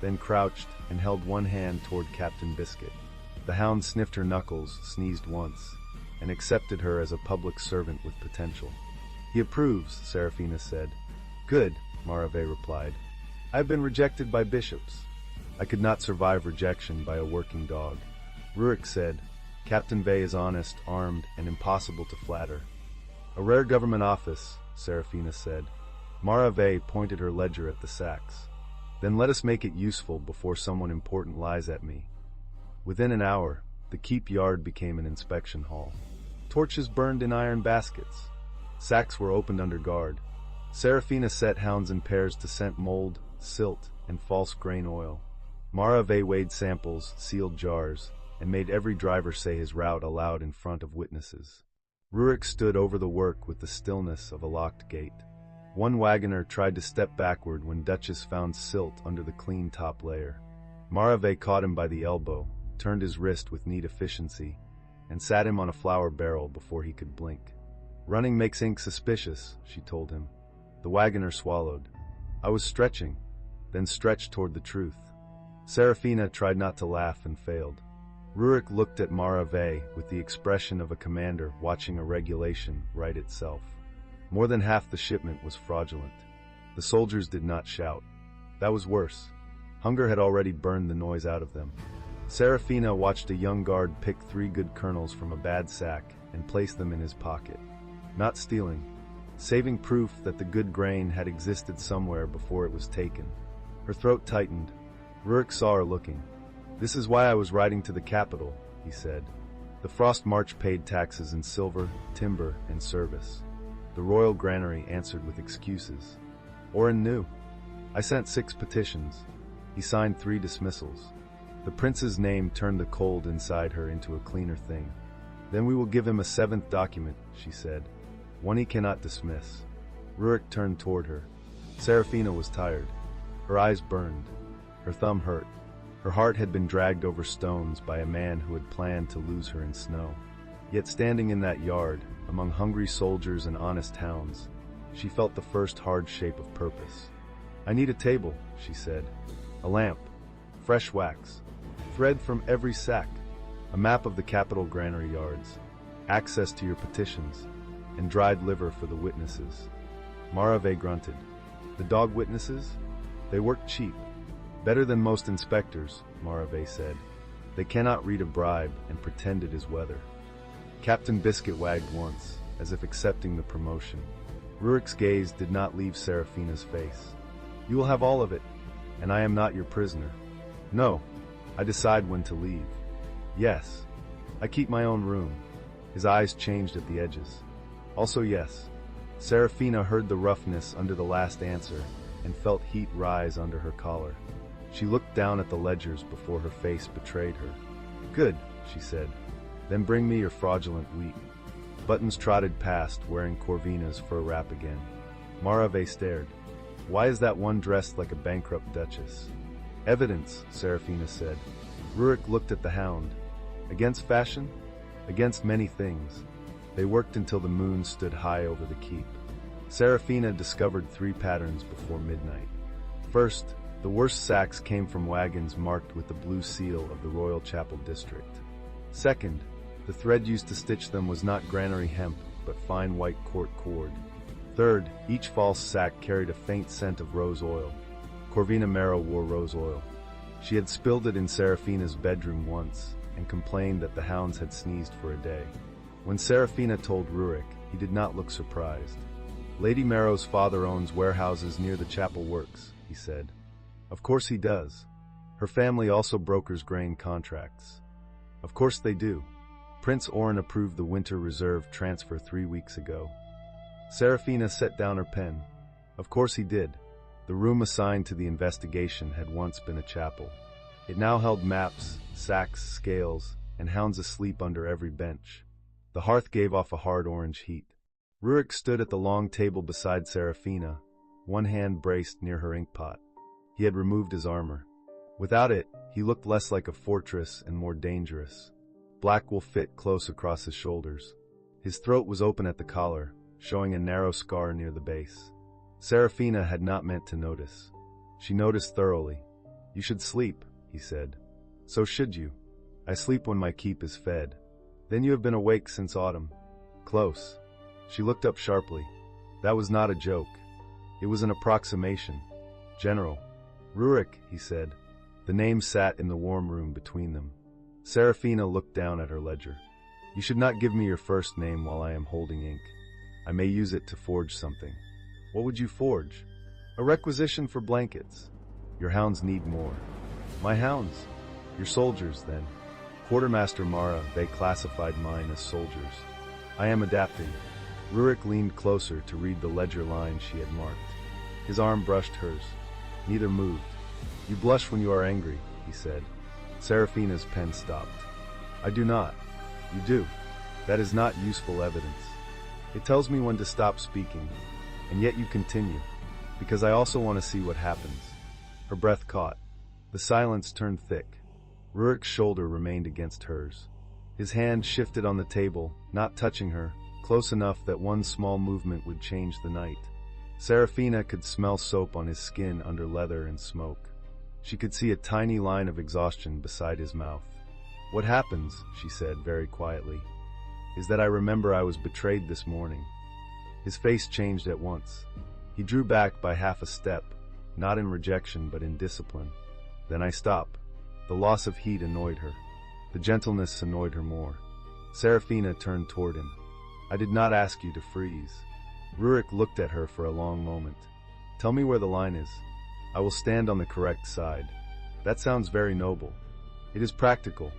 then crouched and held one hand toward Captain Biscuit. The hound sniffed her knuckles, sneezed once, and accepted her as a public servant with potential. "He approves," Serafina said. "Good," Marave replied. "I have been rejected by bishops. I could not survive rejection by a working dog." Rurik said, "Captain Vey is honest, armed, and impossible to flatter." "A rare government office," Serafina said. Marave pointed her ledger at the sacks. "Then let us make it useful before someone important lies at me." Within an hour, the keep yard became an inspection hall. Torches burned in iron baskets. Sacks were opened under guard. Serafina set hounds in pairs to scent mold, silt, and false grain oil. Marave weighed samples, sealed jars, and made every driver say his route aloud in front of witnesses. Rurik stood over the work with the stillness of a locked gate. One wagoner tried to step backward when Duchess found silt under the clean top layer. Marave caught him by the elbow, turned his wrist with neat efficiency, and sat him on a flour barrel before he could blink. "Running makes ink suspicious," she told him. The wagoner swallowed. "I was stretching," then stretched toward the truth. Serafina tried not to laugh and failed. Rurik looked at Marave with the expression of a commander watching a regulation write itself. More than half the shipment was fraudulent. The soldiers did not shout. That was worse. Hunger had already burned the noise out of them. Serafina watched a young guard pick 3 good kernels from a bad sack and place them in his pocket. Not stealing, saving proof that the good grain had existed somewhere before it was taken. Her throat tightened. Rurik saw her looking. "This is why I was riding to the capital," he said. The Frost March paid taxes in silver, timber, and service. The royal granary answered with excuses. Oren knew. "I sent 6 petitions." He signed 3 dismissals. The prince's name turned the cold inside her into a cleaner thing. "Then we will give him a 7th document," she said. "One he cannot dismiss." Rurik turned toward her. Serafina was tired. Her eyes burned. Her thumb hurt. Her heart had been dragged over stones by a man who had planned to lose her in snow. Yet standing in that yard, among hungry soldiers and honest hounds, she felt the first hard shape of purpose. "I need a table," she said. "A lamp. Fresh wax. Thread from every sack. A map of the capital granary yards. Access to your petitions. And dried liver for the witnesses." Marave grunted. "The dog witnesses? They work cheap. Better than most inspectors," Marave said. "They cannot read a bribe and pretend it is weather." Captain Biscuit wagged once, as if accepting the promotion. Rurik's gaze did not leave Serafina's face. "You will have all of it, and I am not your prisoner." "No, I decide when to leave." "Yes, I keep my own room." His eyes changed at the edges. "Also yes." Serafina heard the roughness under the last answer and felt heat rise under her collar. She looked down at the ledgers before her face betrayed her. "Good," she said. "Then bring me your fraudulent wheat." Buttons trotted past, wearing Corvina's fur wrap again. Marave stared. "Why is that one dressed like a bankrupt duchess?" "Evidence," Serafina said. Rurik looked at the hound. "Against fashion? Against many things." They worked until the moon stood high over the keep. Serafina discovered 3 patterns before midnight. First, the worst sacks came from wagons marked with the blue seal of the Royal Chapel District. Second, the thread used to stitch them was not granary hemp, but fine white court cord. Third, each false sack carried a faint scent of rose oil. Corvina Mero wore rose oil. She had spilled it in Serafina's bedroom once, and complained that the hounds had sneezed for a day. When Serafina told Rurik, he did not look surprised. "Lady Mero's father owns warehouses near the chapel works," he said. "Of course he does. Her family also brokers grain contracts." "Of course they do. Prince Oren approved the winter reserve transfer 3 weeks ago." Serafina set down her pen. "Of course he did." The room assigned to the investigation had once been a chapel. It now held maps, sacks, scales, and hounds asleep under every bench. The hearth gave off a hard orange heat. Rurik stood at the long table beside Serafina, one hand braced near her inkpot. He had removed his armor. Without it, he looked less like a fortress and more dangerous. Black wool fit close across his shoulders. His throat was open at the collar, showing a narrow scar near the base. Serafina had not meant to notice. She noticed thoroughly. "You should sleep," he said. "So should you. I sleep when my keep is fed." "Then you have been awake since autumn." "Close." She looked up sharply. "That was not a joke. It was an approximation." "General." "Rurik," he said. The name sat in the warm room between them. Serafina looked down at her ledger. "You should not give me your first name while I am holding ink. I may use it to forge something." "What would you forge?" "A requisition for blankets." "Your hounds need more." "My hounds?" "Your soldiers, then." Quartermaster Mara, they classified mine as soldiers. "I am adapting." Rurik leaned closer to read the ledger lines she had marked. His arm brushed hers. Neither moved. "You blush when you are angry," he said. Serafina's pen stopped. "I do not." "You do. That is not useful evidence. It tells me when to stop speaking, and yet you continue, because I also want to see what happens." Her breath caught. The silence turned thick. Rurik's shoulder remained against hers. His hand shifted on the table, not touching her, close enough that one small movement would change the night. Serafina could smell soap on his skin under leather and smoke. She could see a tiny line of exhaustion beside his mouth. "What happens," she said very quietly, "is that I remember I was betrayed this morning." His face changed at once. He drew back by half a step, not in rejection but in discipline. Then I stop. The loss of heat annoyed her. The gentleness annoyed her more. Serafina turned toward him. I did not ask you to freeze. Rurik looked at her for a long moment. Tell me where the line is. I will stand on the correct side. That sounds very noble. It is practical.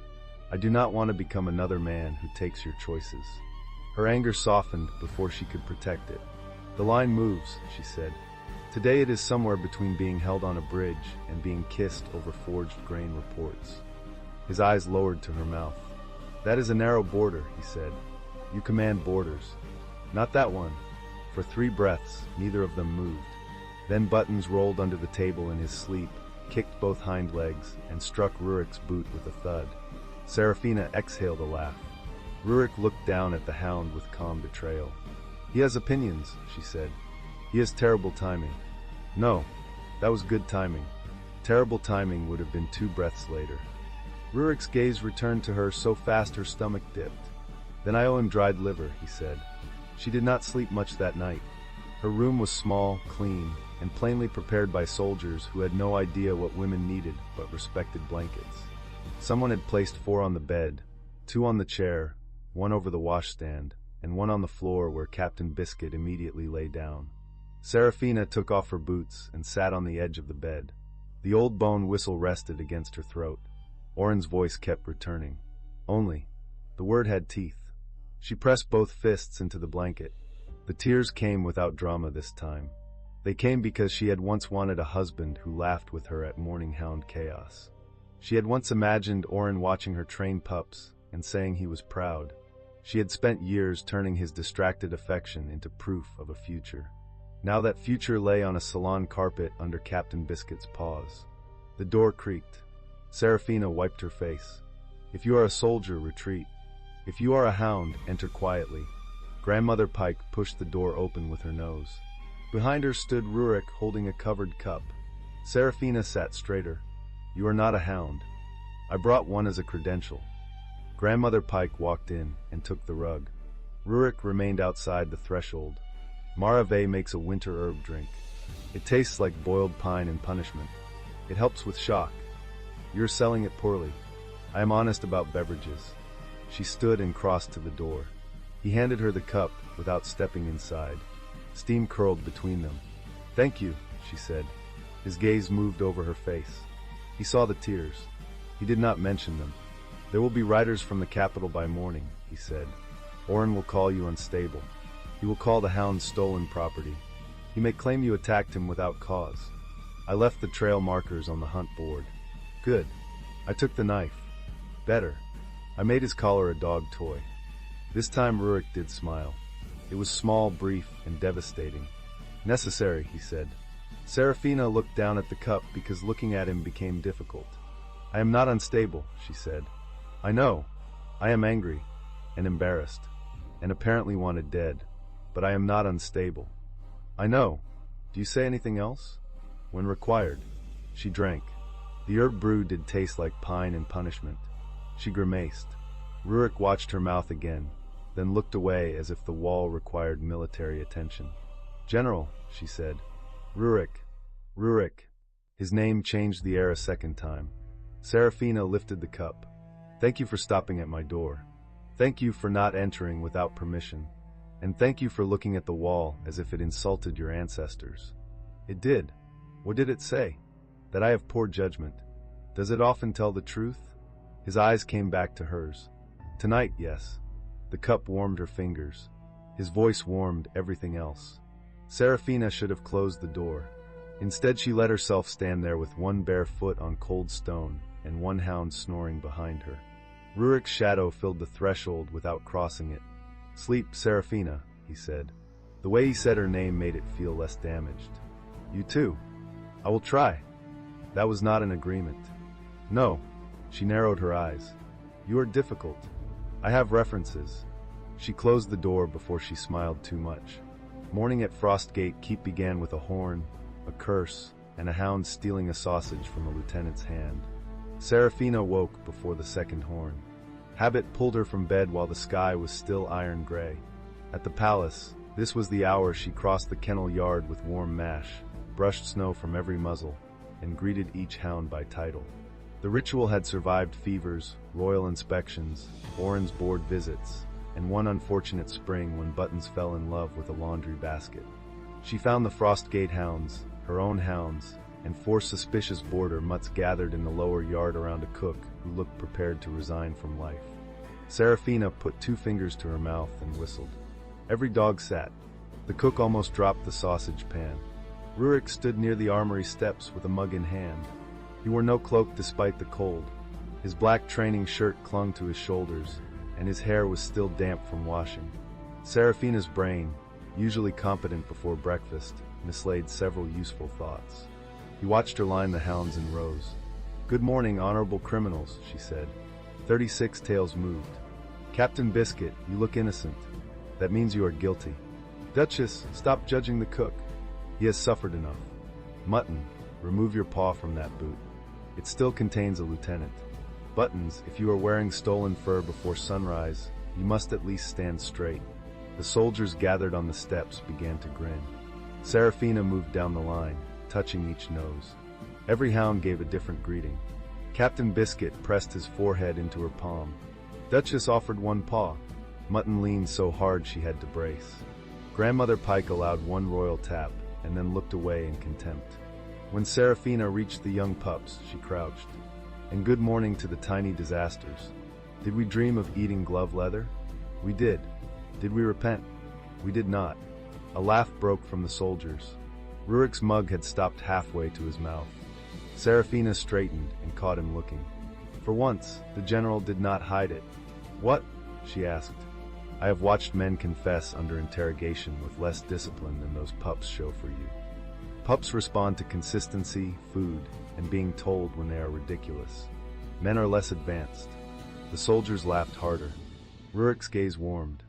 I do not want to become another man who takes your choices. Her anger softened before she could protect it. The line moves, she said. Today it is somewhere between being held on a bridge and being kissed over forged grain reports. His eyes lowered to her mouth. That is a narrow border, he said. You command borders. Not that one. For 3 breaths, neither of them moved. Then Buttons rolled under the table in his sleep, kicked both hind legs, and struck Rurik's boot with a thud. Serafina exhaled a laugh. Rurik looked down at the hound with calm betrayal. He has opinions, she said. He has terrible timing. No, that was good timing. Terrible timing would have been 2 breaths later. Rurik's gaze returned to her so fast her stomach dipped. Then I owe him dried liver, he said. She did not sleep much that night. Her room was small, clean, and plainly prepared by soldiers who had no idea what women needed but respected blankets. Someone had placed 4 on the bed, 2 on the chair, 1 over the washstand, and 1 on the floor where Captain Biscuit immediately lay down. Serafina took off her boots and sat on the edge of the bed. The old bone whistle rested against her throat. Oren's voice kept returning. Only. The word had teeth. She pressed both fists into the blanket. The tears came without drama this time. They came because she had once wanted a husband who laughed with her at morning hound chaos. She had once imagined Oren watching her train pups and saying he was proud. She had spent years turning his distracted affection into proof of a future. Now that future lay on a salon carpet under Captain Biscuit's paws. The door creaked. Serafina wiped her face. If you are a soldier, retreat. If you are a hound, enter quietly. Grandmother Pike pushed the door open with her nose. Behind her stood Rurik holding a covered cup. Serafina sat straighter. You are not a hound. I brought one as a credential. Grandmother Pike walked in and took the rug. Rurik remained outside the threshold. Marave makes a winter herb drink. It tastes like boiled pine in punishment. It helps with shock. You're selling it poorly. I am honest about beverages. She stood and crossed to the door. He handed her the cup without stepping inside. Steam curled between them. Thank you, she said. His gaze moved over her face. He saw the tears. He did not mention them. There will be riders from the capital by morning, he said. Oren will call you unstable. He will call the hound stolen property. He may claim you attacked him without cause. I left the trail markers on the hunt board. Good. I took the knife. Better. I made his collar a dog toy. This time Rurik did smile. It was small, brief, and devastating. Necessary, he said. Serafina looked down at the cup because looking at him became difficult. I am not unstable, she said. I know. I am angry and embarrassed and apparently wanted dead, but I am not unstable. I know. Do you say anything else? When required. She drank. The herb brew did taste like pine and punishment. She grimaced. Rurik watched her mouth again, then looked away as if the wall required military attention. General, she said. Rurik. Rurik. His name changed the air a second time. Serafina lifted the cup. Thank you for stopping at my door. Thank you for not entering without permission. And thank you for looking at the wall as if it insulted your ancestors. It did. What did it say? That I have poor judgment. Does it often tell the truth? His eyes came back to hers. Tonight, yes. The cup warmed her fingers. His voice warmed everything else. Serafina should have closed the door. Instead, she let herself stand there with one bare foot on cold stone and one hound snoring behind her. Rurik's shadow filled the threshold without crossing it. Sleep, Serafina, he said. The way he said her name made it feel less damaged. You too. I will try. That was not an agreement. No. She narrowed her eyes. You are difficult. I have references. She closed the door before she smiled too much. Morning at Frostgate Keep began with a horn, a curse, and a hound stealing a sausage from a lieutenant's hand. Serafina woke before the second horn. Habit pulled her from bed while the sky was still iron gray. At the palace, This was the hour she crossed the kennel yard with warm mash, brushed snow from every muzzle, and greeted each hound by title. The ritual had survived fevers, royal inspections, Oren's board visits, and one unfortunate spring when Buttons fell in love with a laundry basket. She found the Frostgate hounds, her own hounds, and 4 suspicious border mutts gathered in the lower yard around a cook who looked prepared to resign from life. Serafina put 2 fingers to her mouth and whistled. Every dog sat. The cook almost dropped the sausage pan. Rurik stood near the armory steps with a mug in hand. He wore no cloak despite the cold. His black training shirt clung to his shoulders, and his hair was still damp from washing. Serafina's brain, usually competent before breakfast, mislaid several useful thoughts. He watched her line the hounds in rows. "Good morning, honorable criminals," she said. 36 tails moved. "Captain Biscuit, you look innocent. That means you are guilty. Duchess, stop judging the cook. He has suffered enough. Mutton, remove your paw from that boot. It still contains a lieutenant. Buttons, if you are wearing stolen fur before sunrise, you must at least stand straight." The soldiers gathered on the steps began to grin. Serafina moved down the line, touching each nose. Every hound gave a different greeting. Captain Biscuit pressed his forehead into her palm. Duchess offered one paw. Mutton leaned so hard she had to brace. Grandmother Pike allowed one royal tap, and then looked away in contempt. When Serafina reached the young pups, she crouched. "And good morning to the tiny disasters. Did we dream of eating glove leather? We did. Did we repent? We did not." A laugh broke from the soldiers. Rurik's mug had stopped halfway to his mouth. Serafina straightened and caught him looking. For once, the general did not hide it. "What?" she asked. "I have watched men confess under interrogation with less discipline than those pups show for you. Pups respond to consistency, food, and being told when they are ridiculous. Men are less advanced." The soldiers laughed harder. Rurik's gaze warmed.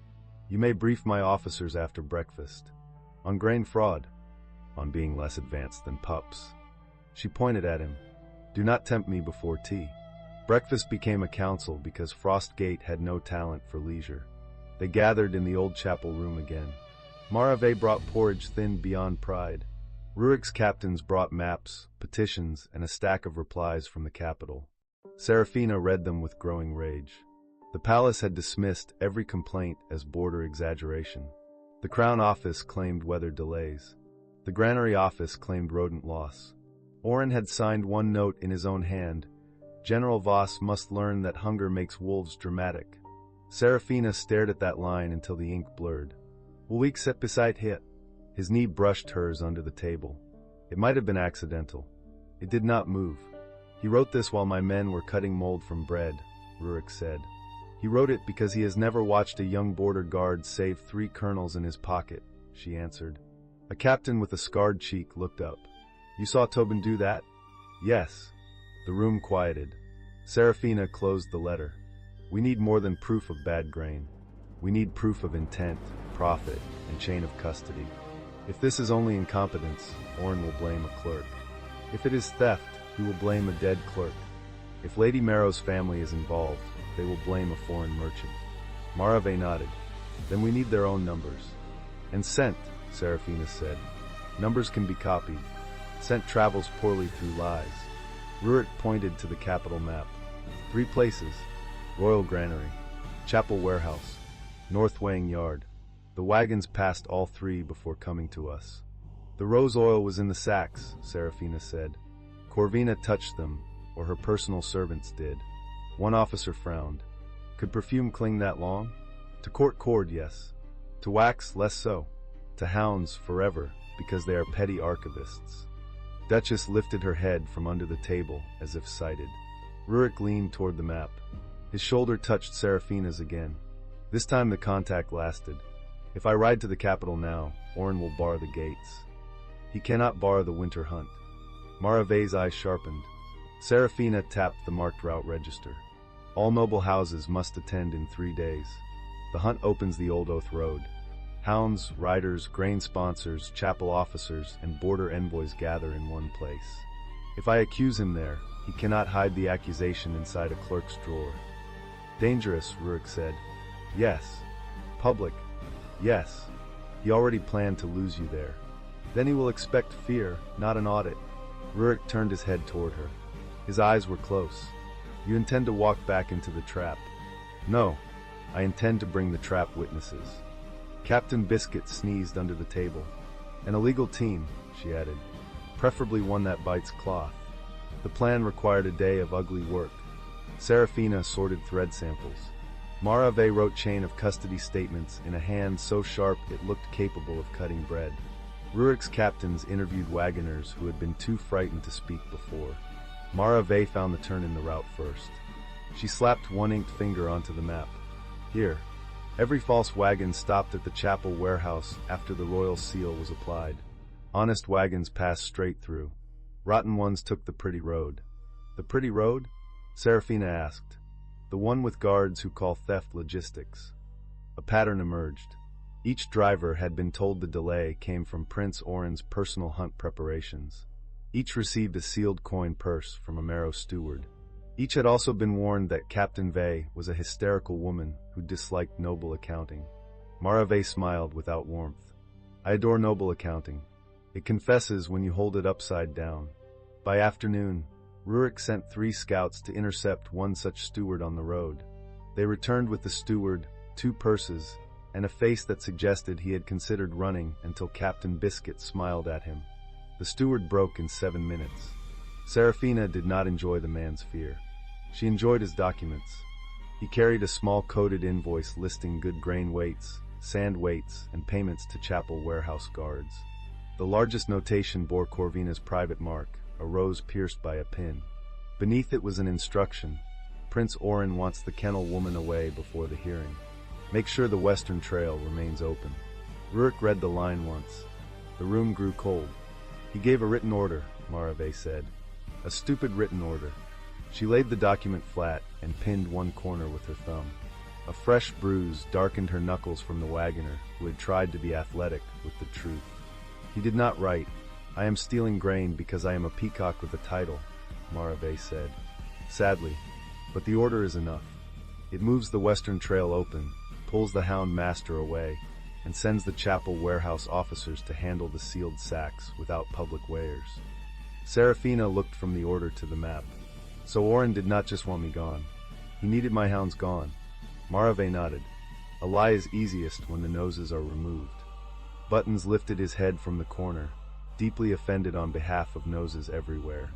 "You may brief my officers after breakfast. On grain fraud. On being less advanced than pups." She pointed at him. "Do not tempt me before tea." Breakfast became a council because Frostgate had no talent for leisure. They gathered in the old chapel room again. Marave brought porridge thinned beyond pride. Rurik's captains brought maps, petitions, and a stack of replies from the capital. Serafina read them with growing rage. The palace had dismissed every complaint as border exaggeration. The Crown Office claimed weather delays. The Granary Office claimed rodent loss. Oren had signed one note in his own hand. General Voss must learn that hunger makes wolves dramatic. Serafina stared at that line until the ink blurred. Ulrich sat beside hit. His knee brushed hers under the table. It might have been accidental. It did not move. "He wrote this while my men were cutting mold from bread," Rurik said. "He wrote it because he has never watched a young border guard save 3 kernels in his pocket," she answered. A captain with a scarred cheek looked up. "You saw Tobin do that?" "Yes." The room quieted. Serafina closed the letter. "We need more than proof of bad grain. We need proof of intent, profit, and chain of custody. If this is only incompetence, Oren will blame a clerk. If it is theft, he will blame a dead clerk. If Lady Marrow's family is involved, they will blame a foreign merchant." Marave nodded. "Then we need their own numbers." "And scent," Serafina said. "Numbers can be copied. Scent travels poorly through lies." Rurik pointed to the capital map. 3 places: Royal Granary, Chapel Warehouse, North Weighing Yard. The wagons passed all 3 before coming to us. "The rose oil was in the sacks," Serafina said. "Corvina touched them, or her personal servants did." One officer frowned. "Could perfume cling that long? To court cord, yes. To wax, less so. To hounds, forever, because they are petty archivists." Duchess lifted her head from under the table, as if sighted. Rurik leaned toward the map. His shoulder touched Serafina's again. This time the contact lasted. "If I ride to the capital now, Oren will bar the gates. He cannot bar the winter hunt." Marave's eyes sharpened. Serafina tapped the marked route register. "All noble houses must attend in 3 days. The hunt opens the Old Oath Road. Hounds, riders, grain sponsors, chapel officers, and border envoys gather in one place. If I accuse him there, he cannot hide the accusation inside a clerk's drawer." "Dangerous," Rurik said. "Yes." "Public." "Yes." He already planned to lose you there. Then he will expect fear, not an audit. Rurik turned his head toward her. His eyes were close. You intend to walk back into the trap? No, I intend to bring the trap witnesses. Captain Biscuit sneezed under the table. An illegal team, she added. Preferably one that bites cloth. The plan required a day of ugly work. Serafina sorted thread samples. Marave wrote chain of custody statements in a hand so sharp it looked capable of cutting bread. Rurik's captains interviewed wagoners who had been too frightened to speak before. Marave found the turn in the route first. She slapped one inked finger onto the map. Here. Every false wagon stopped at the chapel warehouse after the royal seal was applied. Honest wagons passed straight through. Rotten ones took the pretty road. The pretty road? Serafina asked. The one with guards who call theft logistics. A pattern emerged. Each driver had been told the delay came from Prince Oren's personal hunt preparations. Each received a sealed coin purse from a Marrow steward. Each had also been warned that Captain Vey was a hysterical woman who disliked noble accounting. Marave smiled without warmth. I adore noble accounting. It confesses when you hold it upside down. By afternoon, Rurik sent 3 scouts to intercept one such steward on the road. They returned with the steward, 2 purses, and a face that suggested he had considered running until Captain Biscuit smiled at him. The steward broke in 7 minutes. Serafina did not enjoy the man's fear. She enjoyed his documents. He carried a small coded invoice listing good grain weights, sand weights, and payments to chapel warehouse guards. The largest notation bore Corvina's private mark, a rose pierced by a pin. Beneath it was an instruction. Prince Oren wants the kennel woman away before the hearing. Make sure the western trail remains open. Rurik read the line once. The room grew cold. He gave a written order, Marave said. A stupid written order. She laid the document flat and pinned one corner with her thumb. A fresh bruise darkened her knuckles from the wagoner who had tried to be athletic with the truth. He did not write, I am stealing grain because I am a peacock with a title, Marave said. Sadly, but the order is enough. It moves the western trail open, pulls the hound master away, and sends the chapel warehouse officers to handle the sealed sacks without public weighers. Serafina looked from the order to the map. So Oren did not just want me gone. He needed my hounds gone. Marave nodded. A lie is easiest when the noses are removed. Buttons lifted his head from the corner, deeply offended on behalf of noses everywhere.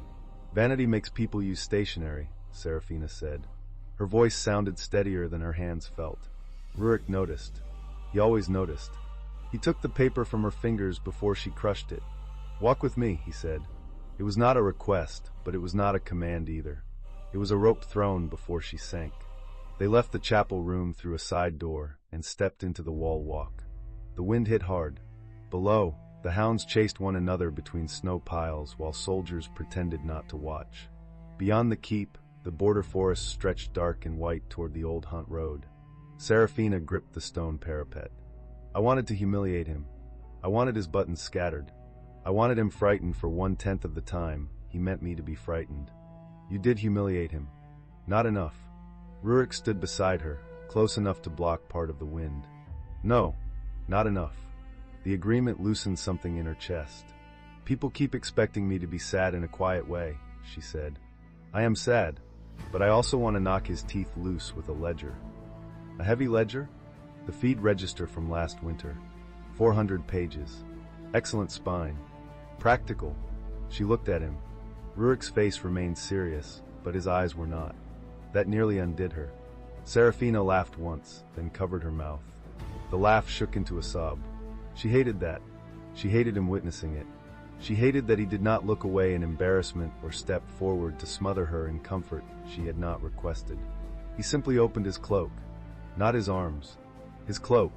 Vanity makes people use stationery, Serafina said. Her voice sounded steadier than her hands felt. Rurik noticed. He always noticed. He took the paper from her fingers before she crushed it. Walk with me, he said. It was not a request, but it was not a command either. It was a rope thrown before she sank. They left the chapel room through a side door and stepped into the wall walk. The wind hit hard. Below, the hounds chased one another between snow piles while soldiers pretended not to watch. Beyond the keep, the border forest stretched dark and white toward the old hunt road. Serafina gripped the stone parapet. I wanted to humiliate him. I wanted his buttons scattered. I wanted him frightened for 1/10 of the time he meant me to be frightened. You did humiliate him. Not enough. Rurik stood beside her, close enough to block part of the wind. No, not enough. The agreement loosened something in her chest. People keep expecting me to be sad in a quiet way, she said. I am sad, but I also want to knock his teeth loose with a ledger. A heavy ledger? The feed register from last winter. 400 pages. Excellent spine. Practical. She looked at him. Rurik's face remained serious, but his eyes were not. That nearly undid her. Serafina laughed once, then covered her mouth. The laugh shook into a sob. She hated that. She hated him witnessing it. She hated that he did not look away in embarrassment or step forward to smother her in comfort she had not requested. He simply opened his cloak. Not his arms. His cloak.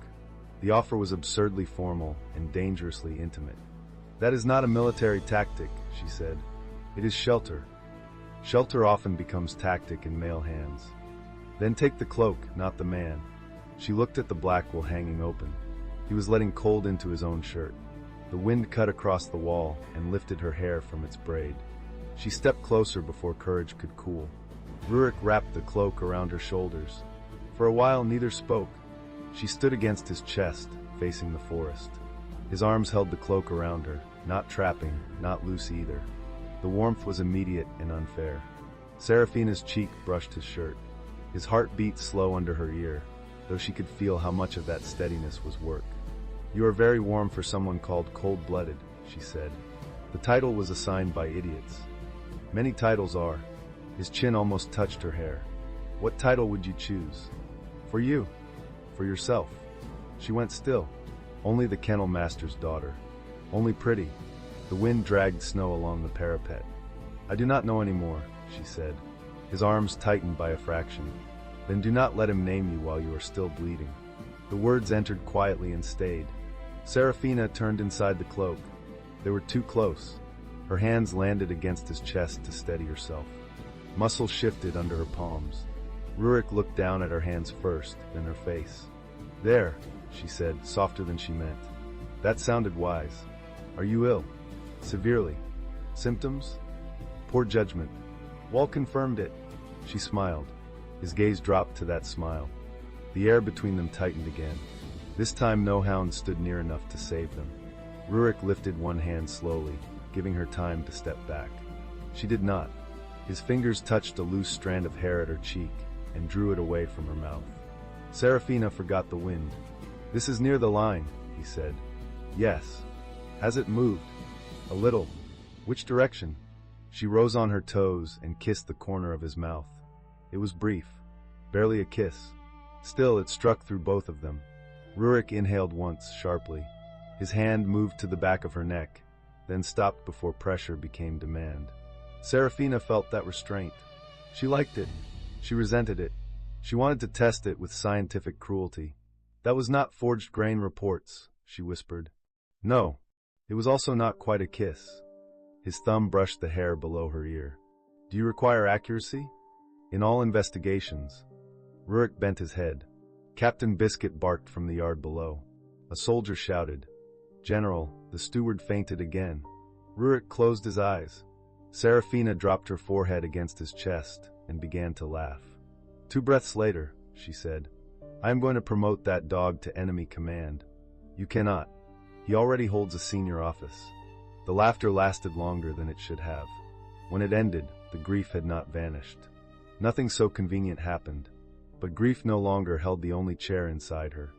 The offer was absurdly formal and dangerously intimate. That is not a military tactic, she said. It is shelter. Shelter often becomes tactic in male hands. Then take the cloak, not the man. She looked at the black wool hanging open. He was letting cold into his own shirt. The wind cut across the wall and lifted her hair from its braid. She stepped closer before courage could cool. Rurik wrapped the cloak around her shoulders. For a while neither spoke. She stood against his chest, facing the forest. His arms held the cloak around her, not trapping, not loose either. The warmth was immediate and unfair. Seraphina's cheek brushed his shirt. His heart beat slow under her ear, though she could feel how much of that steadiness was work. "You are very warm for someone called cold-blooded," she said. The title was assigned by idiots. Many titles are. His chin almost touched her hair. "What title would you choose?" "For you. For yourself." She went still. Only the kennel master's daughter. Only pretty. The wind dragged snow along the parapet. "I do not know any more," she said. His arms tightened by a fraction. "Then do not let him name you while you are still bleeding." The words entered quietly and stayed. Seraphina turned inside the cloak. They were too close. Her hands landed against his chest to steady herself. Muscles shifted under her palms. Rurik looked down at her hands first, then her face. "There," she said, softer than she meant. "That sounded wise. Are you ill? Severely? Symptoms?" "Poor judgment." Wall confirmed it. She smiled. His gaze dropped to that smile. The air between them tightened again. This time no hound stood near enough to save them. Rurik lifted one hand slowly, giving her time to step back. She did not. His fingers touched a loose strand of hair at her cheek and drew it away from her mouth. Seraphina forgot the wind. "This is near the line," he said. "Yes." "Has it moved?" "A little." "Which direction?" She rose on her toes and kissed the corner of his mouth. It was brief. Barely a kiss. Still, it struck through both of them. Rurik inhaled once, sharply. His hand moved to the back of her neck, then stopped before pressure became demand. Seraphina felt that restraint. She liked it. She resented it. She wanted to test it with scientific cruelty. "That was not forged grain reports," she whispered. "No." It was also not quite a kiss. His thumb brushed the hair below her ear. "Do you require accuracy?" "In all investigations." Rurik bent his head. Captain Biscuit barked from the yard below. A soldier shouted. "General," the steward fainted again. Rurik closed his eyes. Seraphina dropped her forehead against his chest and began to laugh. 2 breaths later, she said, "I am going to promote that dog to enemy command." "You cannot. He already holds a senior office." The laughter lasted longer than it should have. When it ended, the grief had not vanished. Nothing so convenient happened, but grief no longer held the only chair inside her.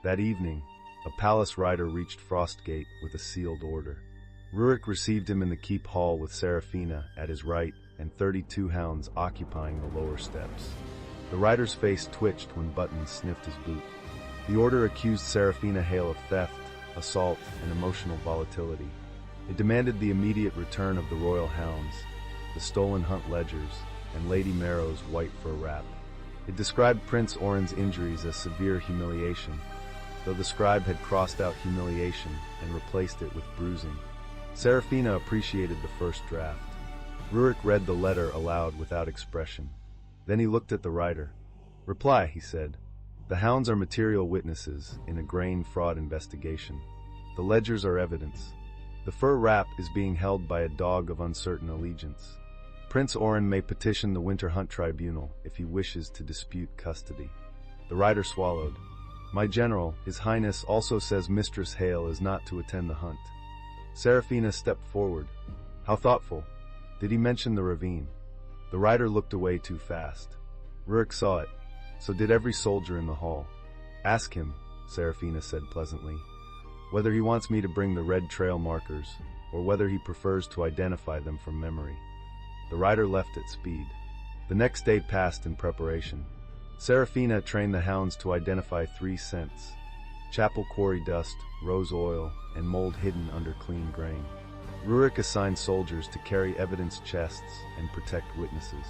That evening, a palace rider reached Frostgate with a sealed order. Rurik received him in the keep hall with Seraphina at his right and 32 hounds occupying the lower steps. The rider's face twitched when Buttons sniffed his boot. The order accused Seraphina Hale of theft, assault, and emotional volatility. It demanded the immediate return of the royal hounds, the stolen hunt ledgers, and Lady Marrow's white fur wrap. It described Prince Oren's injuries as severe humiliation, though the scribe had crossed out humiliation and replaced it with bruising. Seraphina appreciated the first draft. Rurik read the letter aloud without expression. Then he looked at the rider. "Reply," he said. "The hounds are material witnesses in a grain fraud investigation. The ledgers are evidence. The fur wrap is being held by a dog of uncertain allegiance. Prince Oren may petition the Winter Hunt Tribunal if he wishes to dispute custody." The rider swallowed. "My general, His Highness, also says Mistress Hale is not to attend the hunt." Seraphina stepped forward. "How thoughtful. Did he mention the ravine?" The rider looked away too fast. Rurik saw it. So did every soldier in the hall. "Ask him," Seraphina said pleasantly, "whether he wants me to bring the red trail markers, or whether he prefers to identify them from memory." The rider left at speed. The next day passed in preparation. Seraphina trained the hounds to identify 3 scents: chapel quarry dust, rose oil, and mold hidden under clean grain. Rurik assigned soldiers to carry evidence chests and protect witnesses.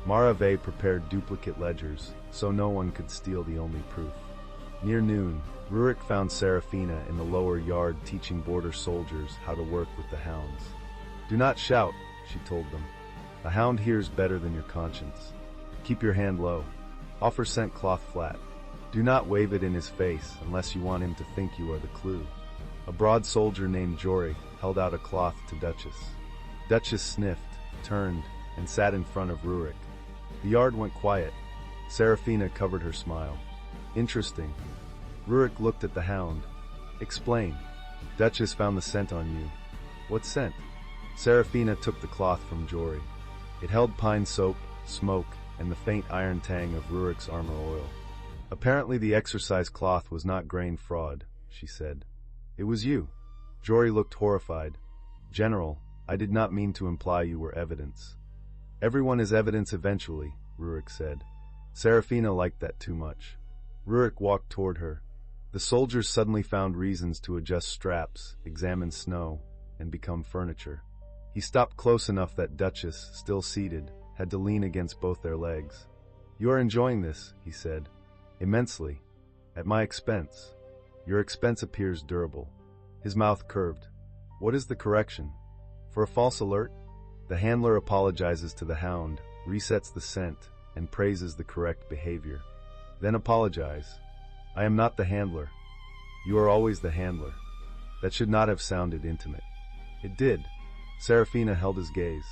Marave prepared duplicate ledgers, so no one could steal the only proof. Near noon, Rurik found Seraphina in the lower yard teaching border soldiers how to work with the hounds. "Do not shout," she told them. "A hound hears better than your conscience. Keep your hand low. Offer scent cloth flat. Do not wave it in his face unless you want him to think you are the clue." A broad soldier named Jory held out a cloth to Duchess. Duchess sniffed, turned, and sat in front of Rurik. The yard went quiet. Seraphina covered her smile. "Interesting." Rurik looked at the hound. Explain. Duchess found the scent on you. What scent? Serafina took the cloth from Jory. It held pine soap, smoke, and the faint iron tang of Rurik's armor oil. Apparently the exercise cloth was not grain fraud, she said. It was you. Jory looked horrified. General, I did not mean to imply you were evidence. Everyone is evidence eventually, Rurik said. Serafina liked that too much. Rurik walked toward her. The soldiers suddenly found reasons to adjust straps, examine snow, and become furniture. He stopped close enough that Duchess, still seated, had to lean against both their legs. You are enjoying this, he said. Immensely. At my expense. Your expense appears durable. His mouth curved. What is the correction? For a false alert? The handler apologizes to the hound, resets the scent, and praises the correct behavior. Then apologize. I am not the handler. You are always the handler. That should not have sounded intimate. It did. Serafina held his gaze.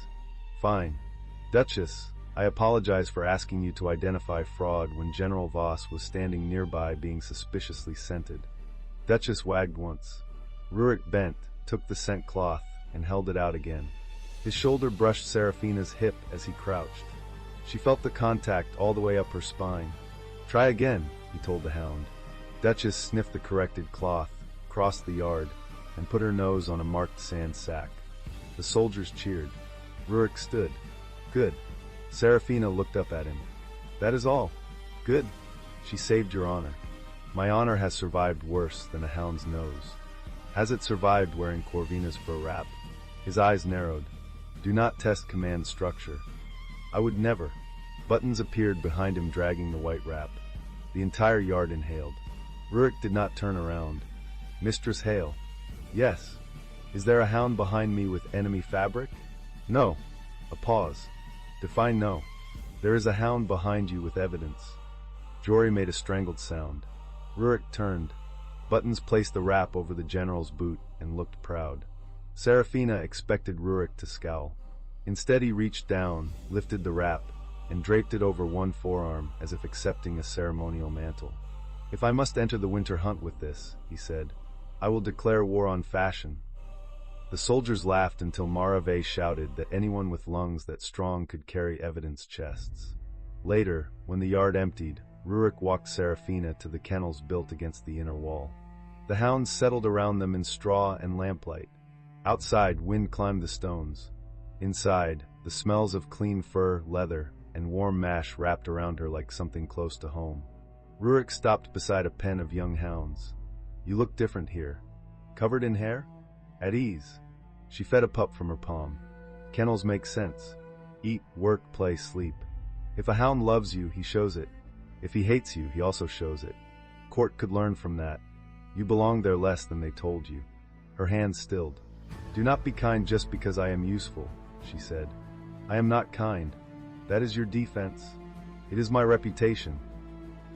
Fine. Duchess, I apologize for asking you to identify fraud when General Voss was standing nearby being suspiciously scented. Duchess wagged once. Rurik bent, took the scent cloth, and held it out again. His shoulder brushed Serafina's hip as he crouched. She felt the contact all the way up her spine. Try again, he told the hound. Duchess sniffed the corrected cloth, crossed the yard, and put her nose on a marked sand sack. The soldiers cheered. Rurik stood. Good. Serafina looked up at him. That is all. Good. She saved your honor. My honor has survived worse than a hound's nose. Has it survived wearing Corvina's fur wrap? His eyes narrowed. Do not test command structure. I would never. Buttons appeared behind him dragging the white wrap. The entire yard inhaled. Rurik did not turn around. Mistress Hale. Yes. Is there a hound behind me with enemy fabric? No. A pause. Define no. There is a hound behind you with evidence. Jory made a strangled sound. Rurik turned. Buttons placed the wrap over the general's boot and looked proud. Serafina expected Rurik to scowl. Instead he reached down, lifted the wrap, and draped it over one forearm as if accepting a ceremonial mantle. If I must enter the winter hunt with this, he said, I will declare war on fashion. The soldiers laughed until Marave shouted that anyone with lungs that strong could carry evidence chests. Later, when the yard emptied, Rurik walked Serafina to the kennels built against the inner wall. The hounds settled around them in straw and lamplight. Outside, wind climbed the stones. Inside, the smells of clean fur, leather, and warm mash wrapped around her like something close to home. Rurik stopped beside a pen of young hounds. You look different here. Covered in hair? At ease. She fed a pup from her palm. Kennels make sense. Eat, work, play, sleep. If a hound loves you, he shows it. If he hates you, he also shows it. Court could learn from that. You belong there less than they told you. Her hands stilled. Do not be kind just because I am useful, she said. I am not kind. That is your defense. It is my reputation.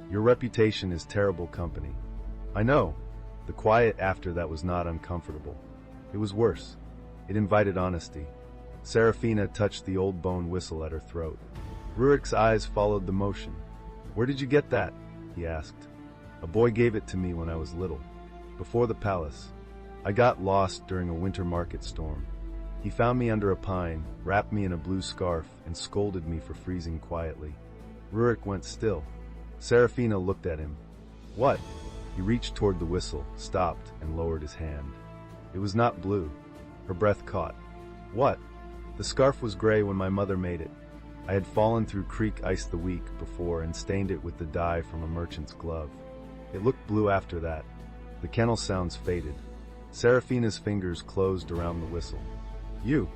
Your reputation is terrible company. I know. The quiet after that was not uncomfortable. It was worse. It invited honesty. Serafina touched the old bone whistle at her throat. Rurik's eyes followed the motion. Where did you get that? He asked. A boy gave it to me when I was little. Before the palace. I got lost during a winter market storm. He found me under a pine, wrapped me in a blue scarf, and scolded me for freezing quietly. Rurik went still. Serafina looked at him. What? He reached toward the whistle, stopped, and lowered his hand. It was not blue. Her breath caught. What? The scarf was gray when my mother made it. I had fallen through creek ice the week before and stained it with the dye from a merchant's glove. It looked blue after that. The kennel sounds faded. Serafina's fingers closed around the whistle. You!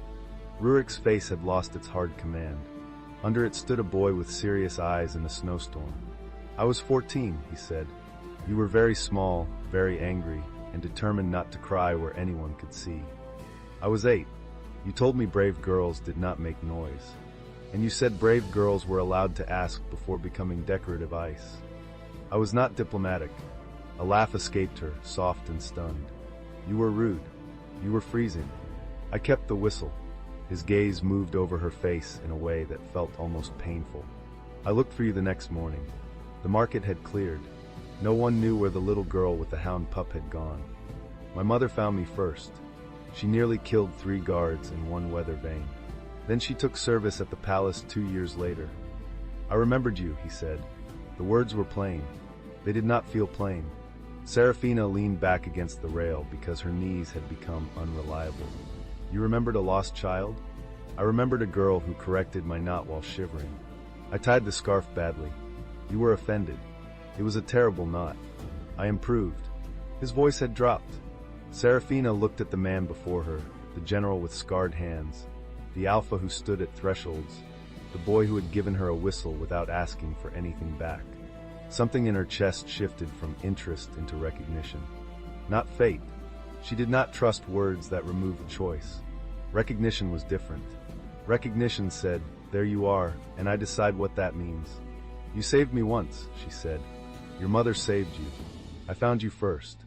Rurik's face had lost its hard command. Under it stood a boy with serious eyes in a snowstorm. I was 14, he said. You were very small, very angry, and determined not to cry where anyone could see. I was 8. You told me brave girls did not make noise. And you said brave girls were allowed to ask before becoming decorative ice. I was not diplomatic. A laugh escaped her, soft and stunned. You were rude. You were freezing. I kept the whistle. His gaze moved over her face in a way that felt almost painful. I looked for you the next morning. The market had cleared. No one knew where the little girl with the hound pup had gone. My mother found me first. She nearly killed 3 guards in one weather vane. Then she took service at the palace 2 years later. I remembered you, he said. The words were plain. They did not feel plain. Serafina leaned back against the rail because her knees had become unreliable. You remembered a lost child? I remembered a girl who corrected my knot while shivering. I tied the scarf badly. You were offended. It was a terrible knot. I improved. His voice had dropped. Serafina looked at the man before her, the general with scarred hands, the alpha who stood at thresholds, the boy who had given her a whistle without asking for anything back. Something in her chest shifted from interest into recognition. Not fate. She did not trust words that removed choice. Recognition was different. Recognition said, "There you are, and I decide what that means." "You saved me once," she said. "Your mother saved you. I found you first.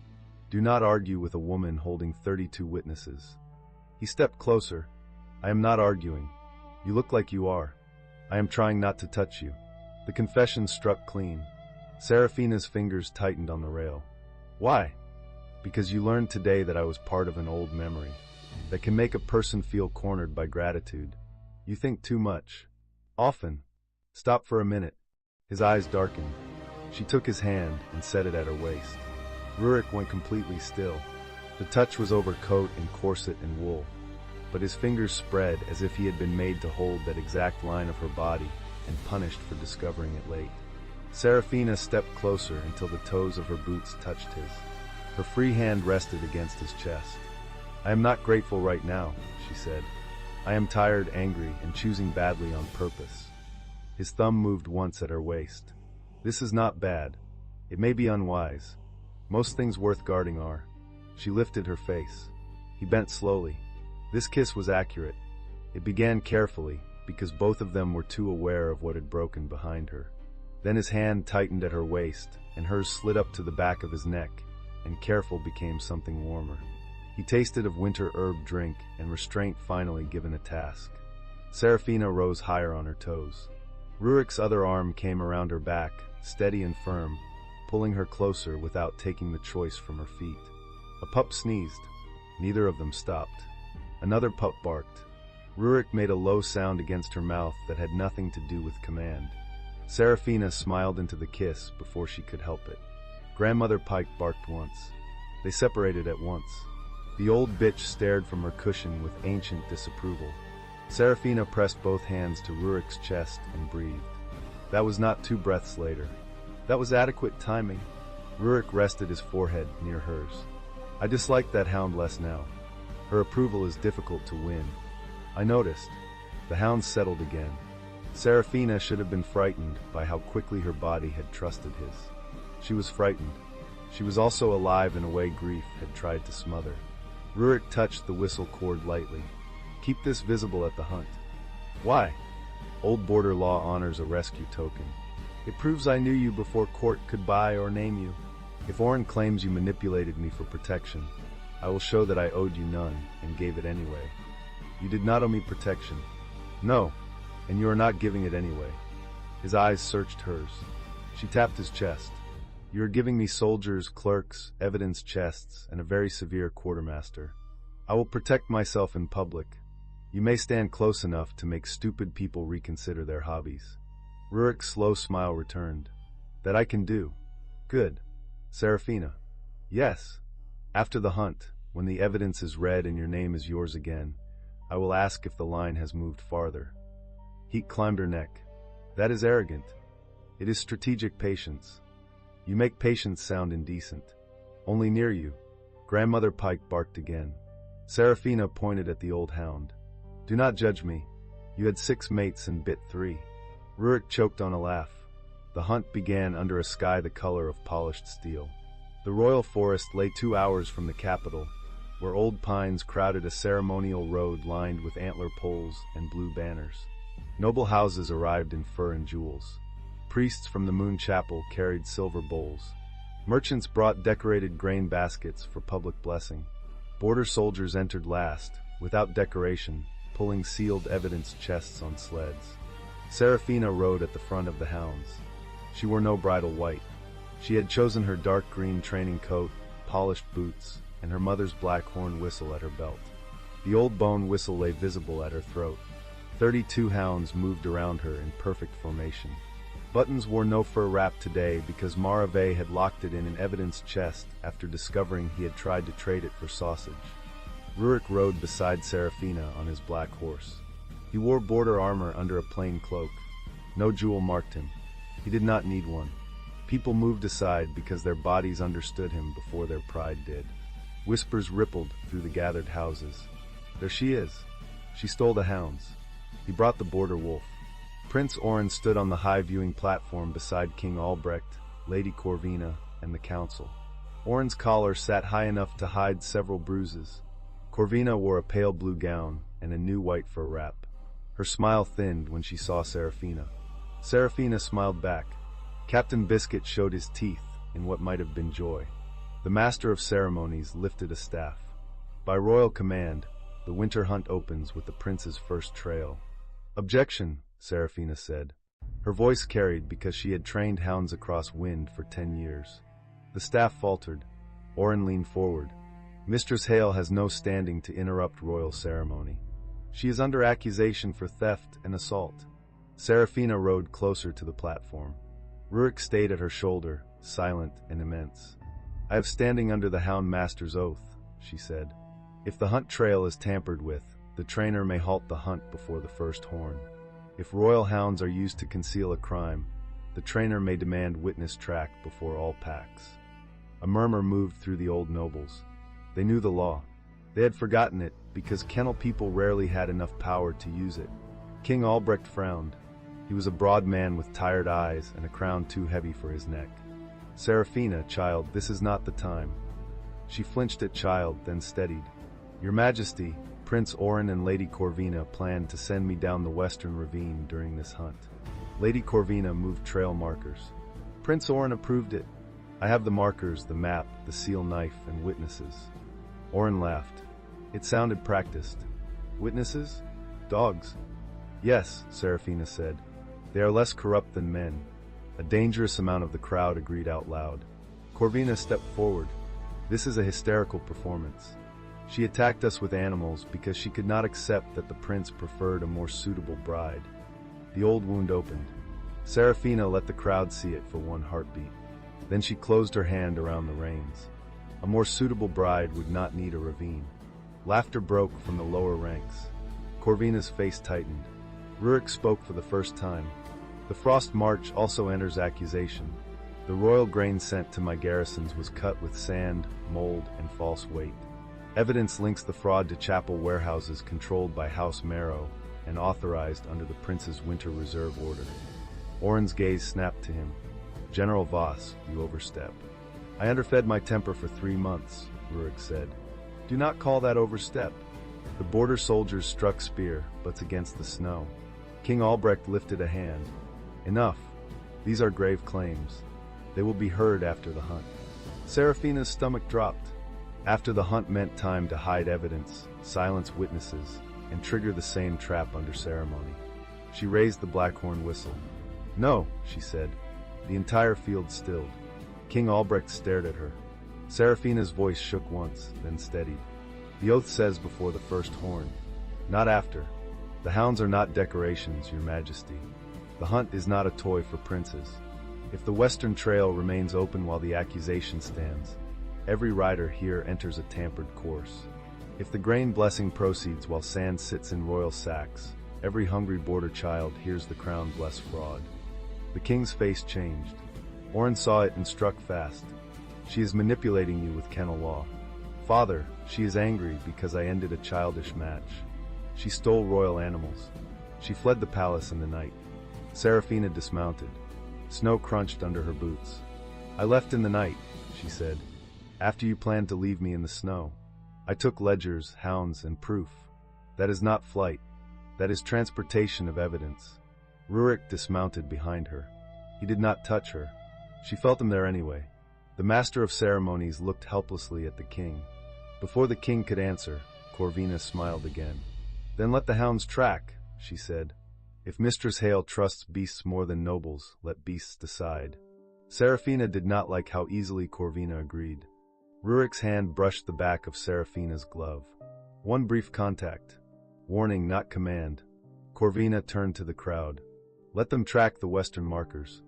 Do not argue with a woman holding 32 witnesses." He stepped closer. "I am not arguing. You look like you are. I am trying not to touch you." The confession struck clean. Serafina's fingers tightened on the rail. "Why?" "Because you learned today that I was part of an old memory that can make a person feel cornered by gratitude. You think too much. Often. Stop for a minute." His eyes darkened. She took his hand and set it at her waist. Rurik went completely still. The touch was over coat and corset and wool, but his fingers spread as if he had been made to hold that exact line of her body and punished for discovering it late. Serafina stepped closer until the toes of her boots touched his. Her free hand rested against his chest. "I am not grateful right now," she said. "I am tired, angry, and choosing badly on purpose." His thumb moved once at her waist. "This is not bad. It may be unwise. Most things worth guarding are." She lifted her face. He bent slowly. This kiss was accurate. It began carefully, because both of them were too aware of what had broken behind her. Then his hand tightened at her waist, and hers slid up to the back of his neck, and careful became something warmer. He tasted of winter herb drink, and restraint finally given a task. Serafina rose higher on her toes. Rurik's other arm came around her back, steady and firm, pulling her closer without taking the choice from her feet. A pup sneezed. Neither of them stopped. Another pup barked. Rurik made a low sound against her mouth that had nothing to do with command. Serafina smiled into the kiss before she could help it. Grandmother Pike barked once. They separated at once. The old bitch stared from her cushion with ancient disapproval. Serafina pressed both hands to Rurik's chest and breathed. That was not 2 breaths later. That was adequate timing. Rurik rested his forehead near hers. "I dislike that hound less now. Her approval is difficult to win." I noticed. The hound settled again. Serafina should have been frightened by how quickly her body had trusted his. She was frightened. She was also alive in a way grief had tried to smother. Rurik touched the whistle cord lightly. "Keep this visible at the hunt." "Why?" "Old border law honors a rescue token. It proves I knew you before court could buy or name you. If Oren claims you manipulated me for protection, I will show that I owed you none and gave it anyway." "You did not owe me protection." "No, and you are not giving it anyway." His eyes searched hers. She tapped his chest. "You are giving me soldiers, clerks, evidence chests, and a very severe quartermaster. I will protect myself in public. You may stand close enough to make stupid people reconsider their hobbies." Rurik's slow smile returned. "That I can do." "Good." "Serafina." "Yes. After the hunt, when the evidence is read and your name is yours again, I will ask if the line has moved farther." Heat climbed her neck. "That is arrogant. It is strategic patience. You make patience sound indecent. Only near you." Grandmother Pike barked again. Serafina pointed at the old hound. "Do not judge me. You had 6 mates and bit 3. Rurik choked on a laugh. The hunt began under a sky the color of polished steel. The royal forest lay 2 hours from the capital, where old pines crowded a ceremonial road lined with antler poles and blue banners. Noble houses arrived in fur and jewels. Priests from the Moon Chapel carried silver bowls. Merchants brought decorated grain baskets for public blessing. Border soldiers entered last, without decoration, pulling sealed evidence chests on sleds. Serafina rode at the front of the hounds. She wore no bridal white. She had chosen her dark green training coat, polished boots, and her mother's black horn whistle at her belt. The old bone whistle lay visible at her throat. 32 hounds moved around her in perfect formation. Buttons wore no fur wrap today because Maraveh had locked it in an evidence chest after discovering he had tried to trade it for sausage. Rurik rode beside Serafina on his black horse. He wore border armor under a plain cloak. No jewel marked him. He did not need one. People moved aside because their bodies understood him before their pride did. Whispers rippled through the gathered houses. There she is. She stole the hounds. He brought the border wolf. Prince Oren stood on the high viewing platform beside King Albrecht, Lady Corvina, and the council. Oren's collar sat high enough to hide several bruises. Corvina wore a pale blue gown and a new white fur wrap. Her smile thinned when she saw Serafina. Serafina smiled back. Captain Biscuit showed his teeth in what might have been joy. The master of ceremonies lifted a staff. By royal command, the winter hunt opens with the prince's first trail. Objection, Serafina said. Her voice carried because she had trained hounds across wind for 10 years. The staff faltered. Oren leaned forward. Mistress Hale has no standing to interrupt royal ceremony. She is under accusation for theft and assault. Serafina rode closer to the platform. Rurik stayed at her shoulder, silent and immense. I have standing under the Hound Master's oath, she said. If the hunt trail is tampered with, the trainer may halt the hunt before the first horn. If royal hounds are used to conceal a crime, the trainer may demand witness track before all packs. A murmur moved through the old nobles. They knew the law. They had forgotten it because kennel people rarely had enough power to use it. King Albrecht frowned. He was a broad man with tired eyes and a crown too heavy for his neck. Serafina, child, this is not the time. She flinched at child, then steadied. Your Majesty, Prince Oren and Lady Corvina planned to send me down the western ravine during this hunt. Lady Corvina moved trail markers. Prince Oren approved it. I have the markers, the map, the seal knife, and witnesses. Oren laughed. It sounded practiced. Witnesses? Dogs. Yes, Serafina said. They are less corrupt than men. A dangerous amount of the crowd agreed out loud. Corvina stepped forward. This is a hysterical performance. She attacked us with animals because she could not accept that the prince preferred a more suitable bride. The old wound opened. Serafina let the crowd see it for one heartbeat. Then she closed her hand around the reins. A more suitable bride would not need a ravine. Laughter broke from the lower ranks. Corvina's face tightened. Rurik spoke for the first time. The Frost March also enters accusation. The royal grain sent to my garrisons was cut with sand, mold, and false weight. Evidence links the fraud to chapel warehouses controlled by House Marrow and authorized under the prince's winter reserve order. Oren's gaze snapped to him. General Voss, you overstep. I underfed my temper for 3 months, Rurik said. Do not call that overstep. The border soldiers struck spear, but against the snow. King Albrecht lifted a hand. Enough. These are grave claims. They will be heard after the hunt. Serafina's stomach dropped. After the hunt meant time to hide evidence, silence witnesses, and trigger the same trap under ceremony. She raised the blackhorn whistle. No, she said. The entire field stilled. King Albrecht stared at her. Serafina's voice shook once, then steadied. The oath says before the first horn, not after. The hounds are not decorations, Your Majesty. The hunt is not a toy for princes. If the western trail remains open while the accusation stands, every rider here enters a tampered course. If the grain blessing proceeds while sand sits in royal sacks, every hungry border child hears the crown bless fraud. The king's face changed. Oren saw it and struck fast. She is manipulating you with kennel law. Father, she is angry because I ended a childish match. She stole royal animals. She fled the palace in the night. Serafina dismounted. Snow crunched under her boots. I left in the night, she said. After you planned to leave me in the snow. I took ledgers, hounds, and proof. That is not flight. That is transportation of evidence. Rurik dismounted behind her. He did not touch her. She felt him there anyway. The master of ceremonies looked helplessly at the king. Before the king could answer, Corvina smiled again. Then let the hounds track, she said. If Mistress Hale trusts beasts more than nobles, let beasts decide. Serafina did not like how easily Corvina agreed. Rurik's hand brushed the back of Serafina's glove. One brief contact. Warning, not command. Corvina turned to the crowd. Let them track the western markers.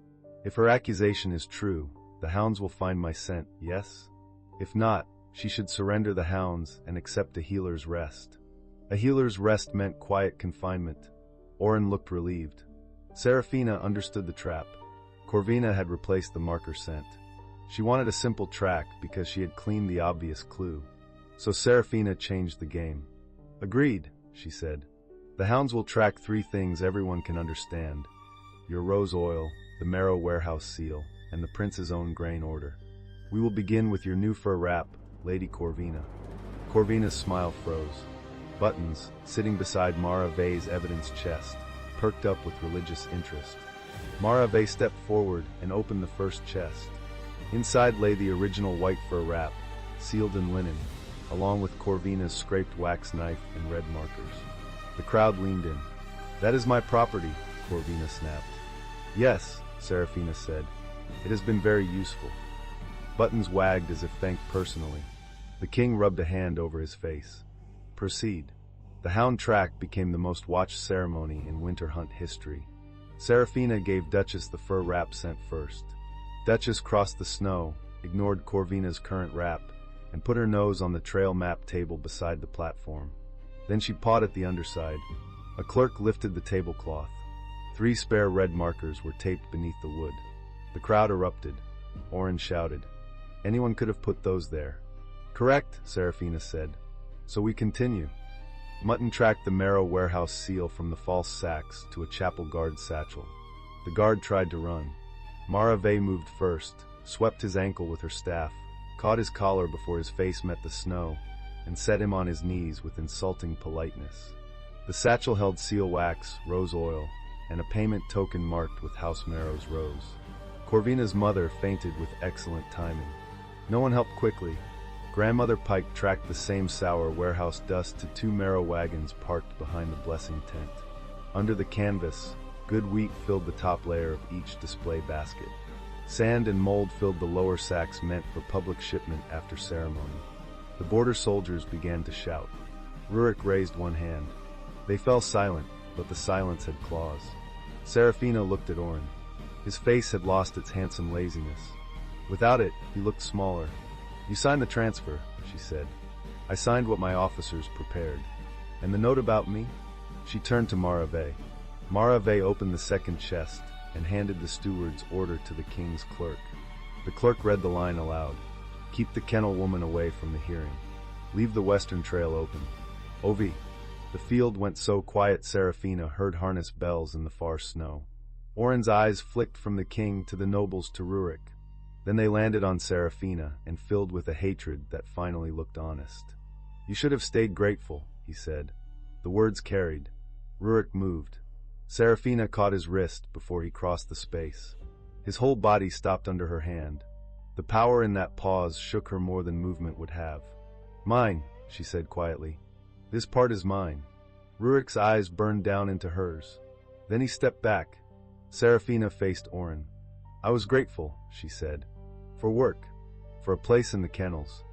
If her accusation is true, the hounds will find my scent, yes? If not, she should surrender the hounds and accept a healer's rest. A healer's rest meant quiet confinement. Oren looked relieved. Serafina understood the trap. Corvina had replaced the marker scent. She wanted a simple track because she had cleaned the obvious clue. So Serafina changed the game. Agreed, she said. The hounds will track 3 things everyone can understand. Your rose oil, the Marrow warehouse seal, and the prince's own grain order. We will begin with your new fur wrap, Lady Corvina. Corvina's smile froze. Buttons, sitting beside Mara Vey's evidence chest, perked up with religious interest. Mara Vey stepped forward and opened the first chest. Inside lay the original white fur wrap, sealed in linen, along with Corvina's scraped wax knife and red markers. The crowd leaned in. That is my property, Corvina snapped. Yes, Serafina said. It has been very useful. Buttons wagged as if thanked personally. The king rubbed a hand over his face. Proceed. The hound track became the most watched ceremony in winter hunt history. Serafina gave Duchess the fur wrap scent first. Duchess crossed the snow, ignored Corvina's current wrap, and put her nose on the trail map table beside the platform. Then she pawed at the underside. A clerk lifted the tablecloth. 3 spare red markers were taped beneath the wood. The crowd erupted. Oren shouted. Anyone could have put those there. Correct, Serafina said. So we continue. Mutton tracked the Marrow warehouse seal from the false sacks to a chapel guard satchel. The guard tried to run. Mara Vey moved first, swept his ankle with her staff, caught his collar before his face met the snow, and set him on his knees with insulting politeness. The satchel held seal wax, rose oil, and a payment token marked with House Marrow's rose. Corvina's mother fainted with excellent timing. No one helped quickly. Grandmother Pike tracked the same sour warehouse dust to 2 Marrow wagons parked behind the blessing tent. Under the canvas, good wheat filled the top layer of each display basket. Sand and mold filled the lower sacks meant for public shipment after ceremony. The border soldiers began to shout. Rurik raised one hand. They fell silent, but the silence had claws. Serafina looked at Oren. His face had lost its handsome laziness. Without it, he looked smaller. You signed the transfer, she said. I signed what my officers prepared. And the note about me? She turned to Mara Vey. Mara Vey opened the second chest and handed the steward's order to the king's clerk. The clerk read the line aloud. Keep the kennel woman away from the hearing. Leave the western trail open. Ovi. The field went so quiet Serafina heard harness bells in the far snow. Oren's eyes flicked from the king to the nobles to Rurik. Then they landed on Serafina and filled with a hatred that finally looked honest. You should have stayed grateful, he said. The words carried. Rurik moved. Serafina caught his wrist before he crossed the space. His whole body stopped under her hand. The power in that pause shook her more than movement would have. Mine, she said quietly. This part is mine. Rurik's eyes burned down into hers. Then he stepped back. Serafina faced Oren. I was grateful, she said. For work. For a place in the kennels.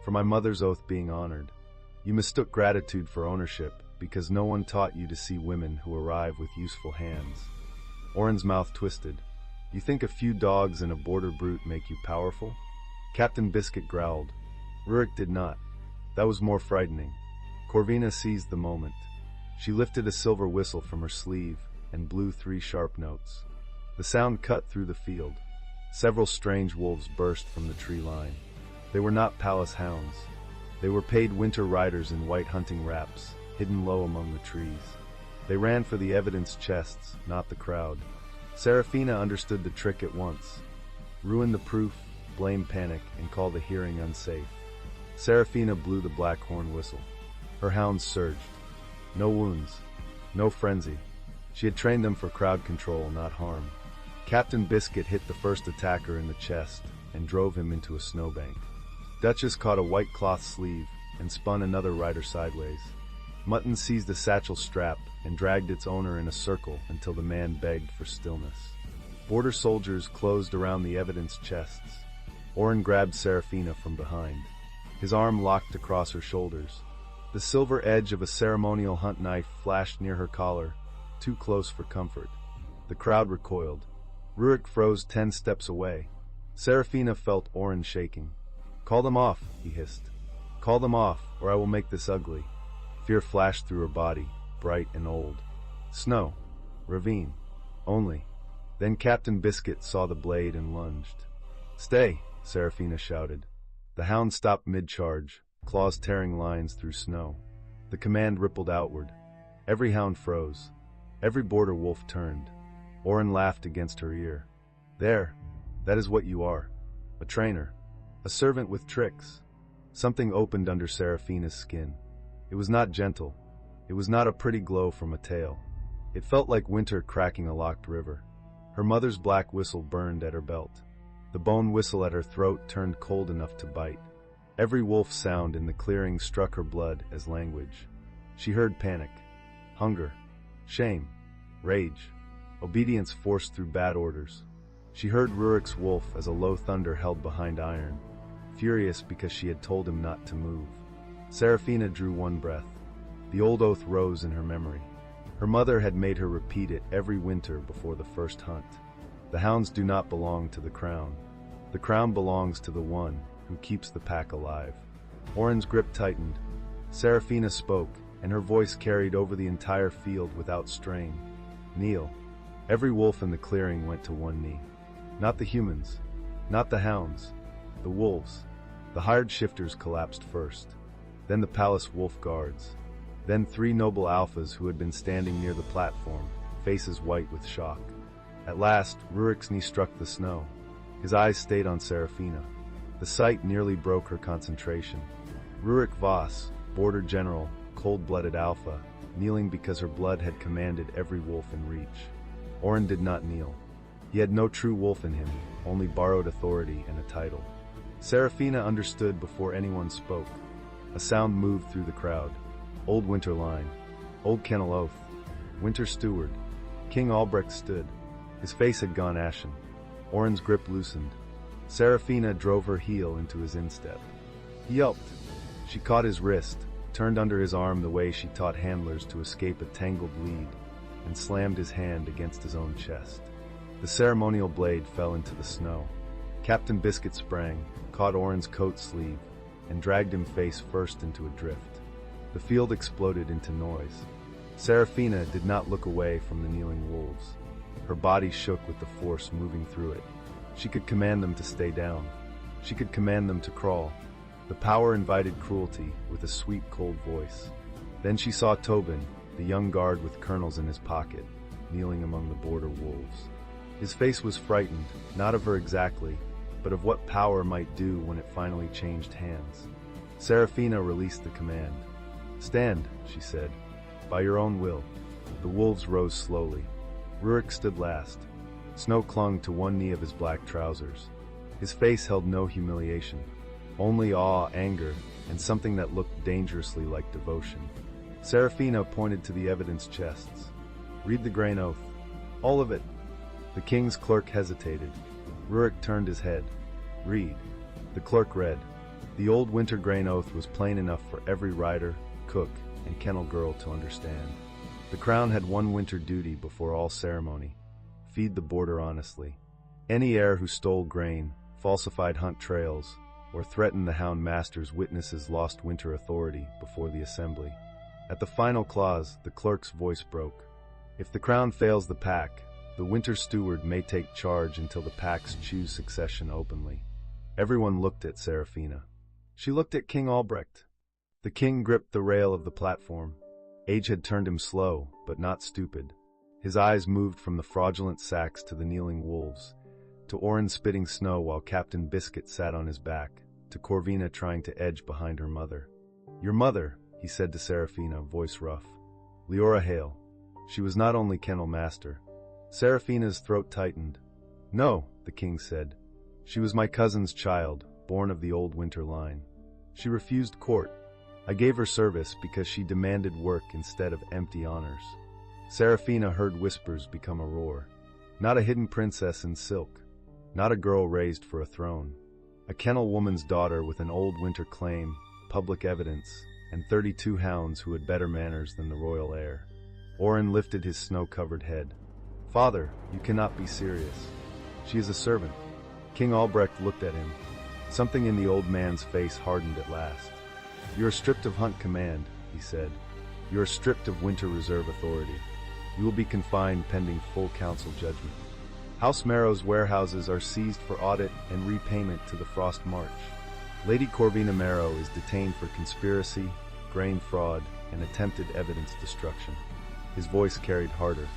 For my mother's oath being honored. You mistook gratitude for ownership because no one taught you to see women who arrive with useful hands. Oren's mouth twisted. You think a few dogs and a border brute make you powerful? Captain Biscuit growled. Rurik did not. That was more frightening. Corvina seized the moment. She lifted a silver whistle from her sleeve and blew 3 sharp notes. The sound cut through the field. Several strange wolves burst from the tree line. They were not palace hounds. They were paid winter riders in white hunting wraps, hidden low among the trees. They ran for the evidence chests, not the crowd. Serafina understood the trick at once. Ruin the proof, blame panic, and call the hearing unsafe. Serafina blew the black horn whistle. Her hounds surged. No wounds. No frenzy. She had trained them for crowd control, not harm. Captain Biscuit hit the first attacker in the chest and drove him into a snowbank. Duchess caught a white cloth sleeve and spun another rider sideways. Mutton seized a satchel strap and dragged its owner in a circle until the man begged for stillness. Border soldiers closed around the evidence chests. Oren grabbed Seraphina from behind. His arm locked across her shoulders. The silver edge of a ceremonial hunt knife flashed near her collar, too close for comfort. The crowd recoiled. Rurik froze 10 steps away. Seraphina felt Oren shaking. "Call them off," he hissed. "Call them off, or I will make this ugly." Fear flashed through her body, bright and old. Snow. Ravine. Only. Then Captain Biscuit saw the blade and lunged. "Stay," Seraphina shouted. The hound stopped mid-charge, claws tearing lines through snow. The command rippled outward. Every hound froze. Every border wolf turned. Oren laughed against her ear. "There. That is what you are. A trainer. A servant with tricks." Something opened under Seraphina's skin. It was not gentle. It was not a pretty glow from a tail. It felt like winter cracking a locked river. Her mother's black whistle burned at her belt. The bone whistle at her throat turned cold enough to bite. Every wolf sound in the clearing struck her blood as language. She heard panic, hunger, shame, rage, obedience forced through bad orders. She heard Rurik's wolf as a low thunder held behind iron, furious because she had told him not to move. Seraphina drew one breath. The old oath rose in her memory. Her mother had made her repeat it every winter before the first hunt. The hounds do not belong to the crown. The crown belongs to the one who keeps the pack alive. Oren's grip tightened. Seraphina spoke, and her voice carried over the entire field without strain. "Kneel." Every wolf in the clearing went to one knee. Not the humans, not the hounds, the wolves. The hired shifters collapsed first. Then the palace wolf guards. Then 3 noble alphas who had been standing near the platform, faces white with shock. At last, Rurik's knee struck the snow. His eyes stayed on Seraphina. The sight nearly broke her concentration. Rurik Voss, border general, cold-blooded alpha, kneeling because her blood had commanded every wolf in reach. Oren did not kneel. He had no true wolf in him, only borrowed authority and a title. Seraphina understood before anyone spoke. A sound moved through the crowd. Old Winter Line. Old Kennel Oath. Winter Steward. King Albrecht stood. His face had gone ashen. Oren's grip loosened. Seraphina drove her heel into his instep. He yelped. She caught his wrist, turned under his arm the way she taught handlers to escape a tangled lead, and slammed his hand against his own chest. The ceremonial blade fell into the snow. Captain Biscuit sprang, caught Oren's coat sleeve, and dragged him face first into a drift. The field exploded into noise. Seraphina did not look away from the kneeling wolves. Her body shook with the force moving through it. She could command them to stay down. She could command them to crawl. The power invited cruelty with a sweet, cold voice. Then she saw Tobin, the young guard with kernels in his pocket, kneeling among the border wolves. His face was frightened, not of her exactly, but of what power might do when it finally changed hands. Seraphina released the command. "Stand," she said, "by your own will." The wolves rose slowly. Rurik stood last. Snow clung to one knee of his black trousers. His face held no humiliation, only awe, anger, and something that looked dangerously like devotion. Seraphina pointed to the evidence chests. "Read the grain oath. All of it." The king's clerk hesitated. Rurik turned his head. "Read." The clerk read. The old winter grain oath was plain enough for every rider, cook, and kennel girl to understand. The crown had one winter duty before all ceremony: feed the border honestly. Any heir who stole grain, falsified hunt trails, or threatened the hound master's witnesses lost winter authority before the assembly. At the final clause, the clerk's voice broke. If the crown fails the pack, the winter steward may take charge until the packs choose succession openly. Everyone looked at Seraphina. She looked at King Albrecht. The king gripped the rail of the platform. Age had turned him slow, but not stupid. His eyes moved from the fraudulent sacks to the kneeling wolves, to Oren spitting snow while Captain Biscuit sat on his back, to Corvina trying to edge behind her mother. "Your mother," he said to Seraphina, voice rough. "Leora Hale. She was not only kennel master." Seraphina's throat tightened. "No," the king said. "She was my cousin's child, born of the old winter line. She refused court. I gave her service because she demanded work instead of empty honors." Seraphina heard whispers become a roar. Not a hidden princess in silk. Not a girl raised for a throne. A kennel woman's daughter with an old winter claim, public evidence, and 32 hounds who had better manners than the royal heir. Oren lifted his snow-covered head. "Father, you cannot be serious. She is a servant." King Albrecht looked at him. Something in the old man's face hardened at last. "You are stripped of hunt command," he said. "You are stripped of winter reserve authority. You will be confined pending full council judgment. House Marrow's warehouses are seized for audit and repayment to the Frost March. Lady Corvina Marrow is detained for conspiracy, grain fraud, and attempted evidence destruction." His voice carried harder.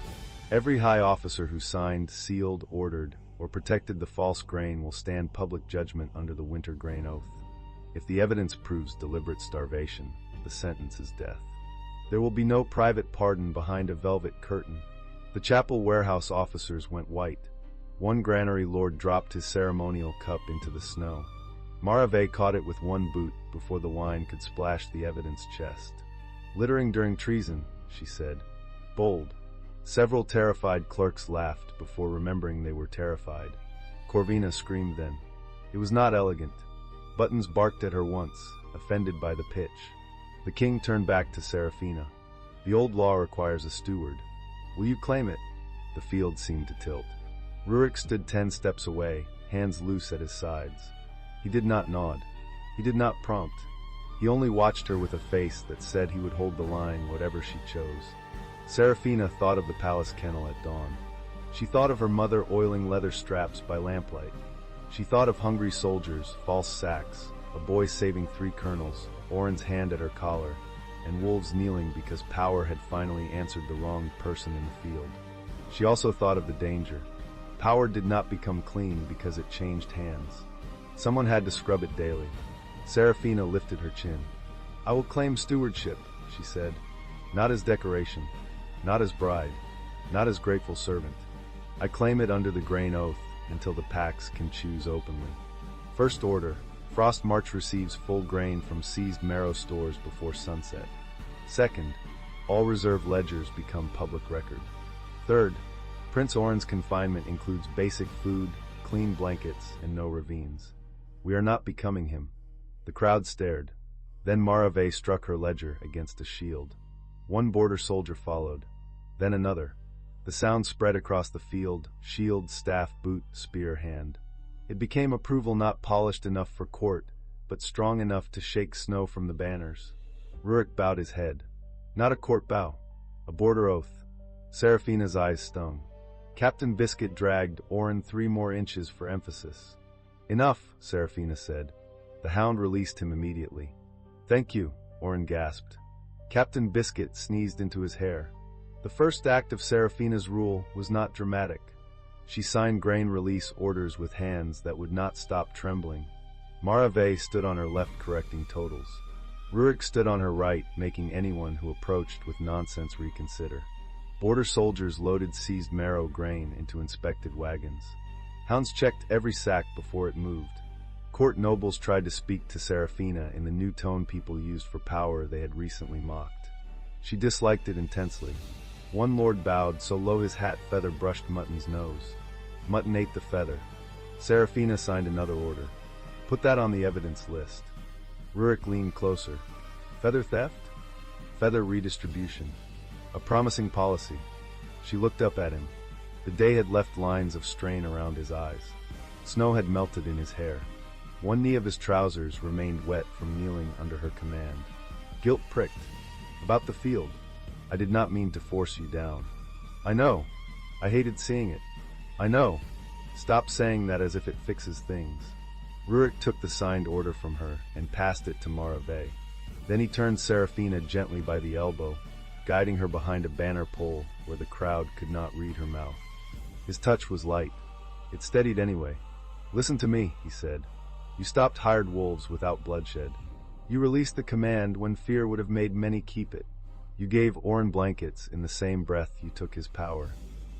"Every high officer who signed, sealed, ordered, or protected the false grain will stand public judgment under the winter grain oath. If the evidence proves deliberate starvation, the sentence is death. There will be no private pardon behind a velvet curtain." The chapel warehouse officers went white. One granary lord dropped his ceremonial cup into the snow. Marave caught it with one boot before the wine could splash the evidence chest. "Littering during treason," she said. "Bold." Several terrified clerks laughed before remembering they were terrified. Corvina screamed then. It was not elegant. Buttons barked at her once, offended by the pitch. The king turned back to Serafina. "The old law requires a steward. Will you claim it?" The field seemed to tilt. Rurik stood 10 steps away, hands loose at his sides. He did not nod. He did not prompt. He only watched her with a face that said he would hold the line whatever she chose. Serafina thought of the palace kennel at dawn. She thought of her mother oiling leather straps by lamplight. She thought of hungry soldiers, false sacks, a boy saving 3 colonels, Oren's hand at her collar, and wolves kneeling because power had finally answered the wrong person in the field. She also thought of the danger. Power did not become clean because it changed hands. Someone had to scrub it daily. Serafina lifted her chin. "I will claim stewardship," she said. "Not as decoration, not as bride, not as grateful servant. I claim it under the grain oath until the packs can choose openly. First order, Frost March receives full grain from seized Marrow stores before sunset. Second, all reserve ledgers become public record. Third, Prince Oren's confinement includes basic food, clean blankets, and no ravines. We are not becoming him." The crowd stared. Then Marave struck her ledger against a shield. One border soldier followed. Then another. The sound spread across the field, shield, staff, boot, spear, hand. It became approval not polished enough for court, but strong enough to shake snow from the banners. Rurik bowed his head. Not a court bow. A border oath. Serafina's eyes stung. Captain Biscuit dragged Oren 3 more inches for emphasis. "Enough," Serafina said. The hound released him immediately. "Thank you," Oren gasped. Captain Biscuit sneezed into his hair. The first act of Serafina's rule was not dramatic. She signed grain release orders with hands that would not stop trembling. Marave stood on her left correcting totals. Rurik stood on her right, making anyone who approached with nonsense reconsider. Border soldiers loaded seized Marrow grain into inspected wagons. Hounds checked every sack before it moved. Court nobles tried to speak to Serafina in the new tone people used for power they had recently mocked. She disliked it intensely. One lord bowed so low his hat feather brushed Mutton's nose. Mutton ate the feather. Serafina signed another order. "Put that on the evidence list." Rurik leaned closer. "Feather theft? Feather redistribution. A promising policy." She looked up at him. The day had left lines of strain around his eyes. Snow had melted in his hair. One knee of his trousers remained wet from kneeling under her command. Guilt pricked. "About the field. I did not mean to force you down." "I know. I hated seeing it. I know. Stop saying that as if it fixes things." Rurik took the signed order from her and passed it to Marave. Then he turned Serafina gently by the elbow, guiding her behind a banner pole where the crowd could not read her mouth. His touch was light. It steadied anyway. "Listen to me," he said. "You stopped hired wolves without bloodshed. You released the command when fear would have made many keep it. You gave Oren blankets in the same breath you took his power.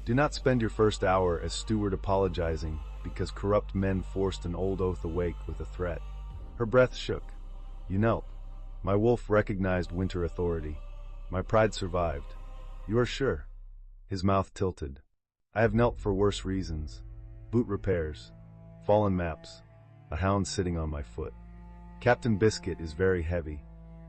Do not spend your first hour as steward apologizing because corrupt men forced an old oath awake with a threat." Her breath shook. "You knelt. My wolf recognized winter authority. My pride survived. You are sure?" His mouth tilted. "I have knelt for worse reasons. Boot repairs. Fallen maps. a hound sitting on my foot. Captain Biscuit is very heavy.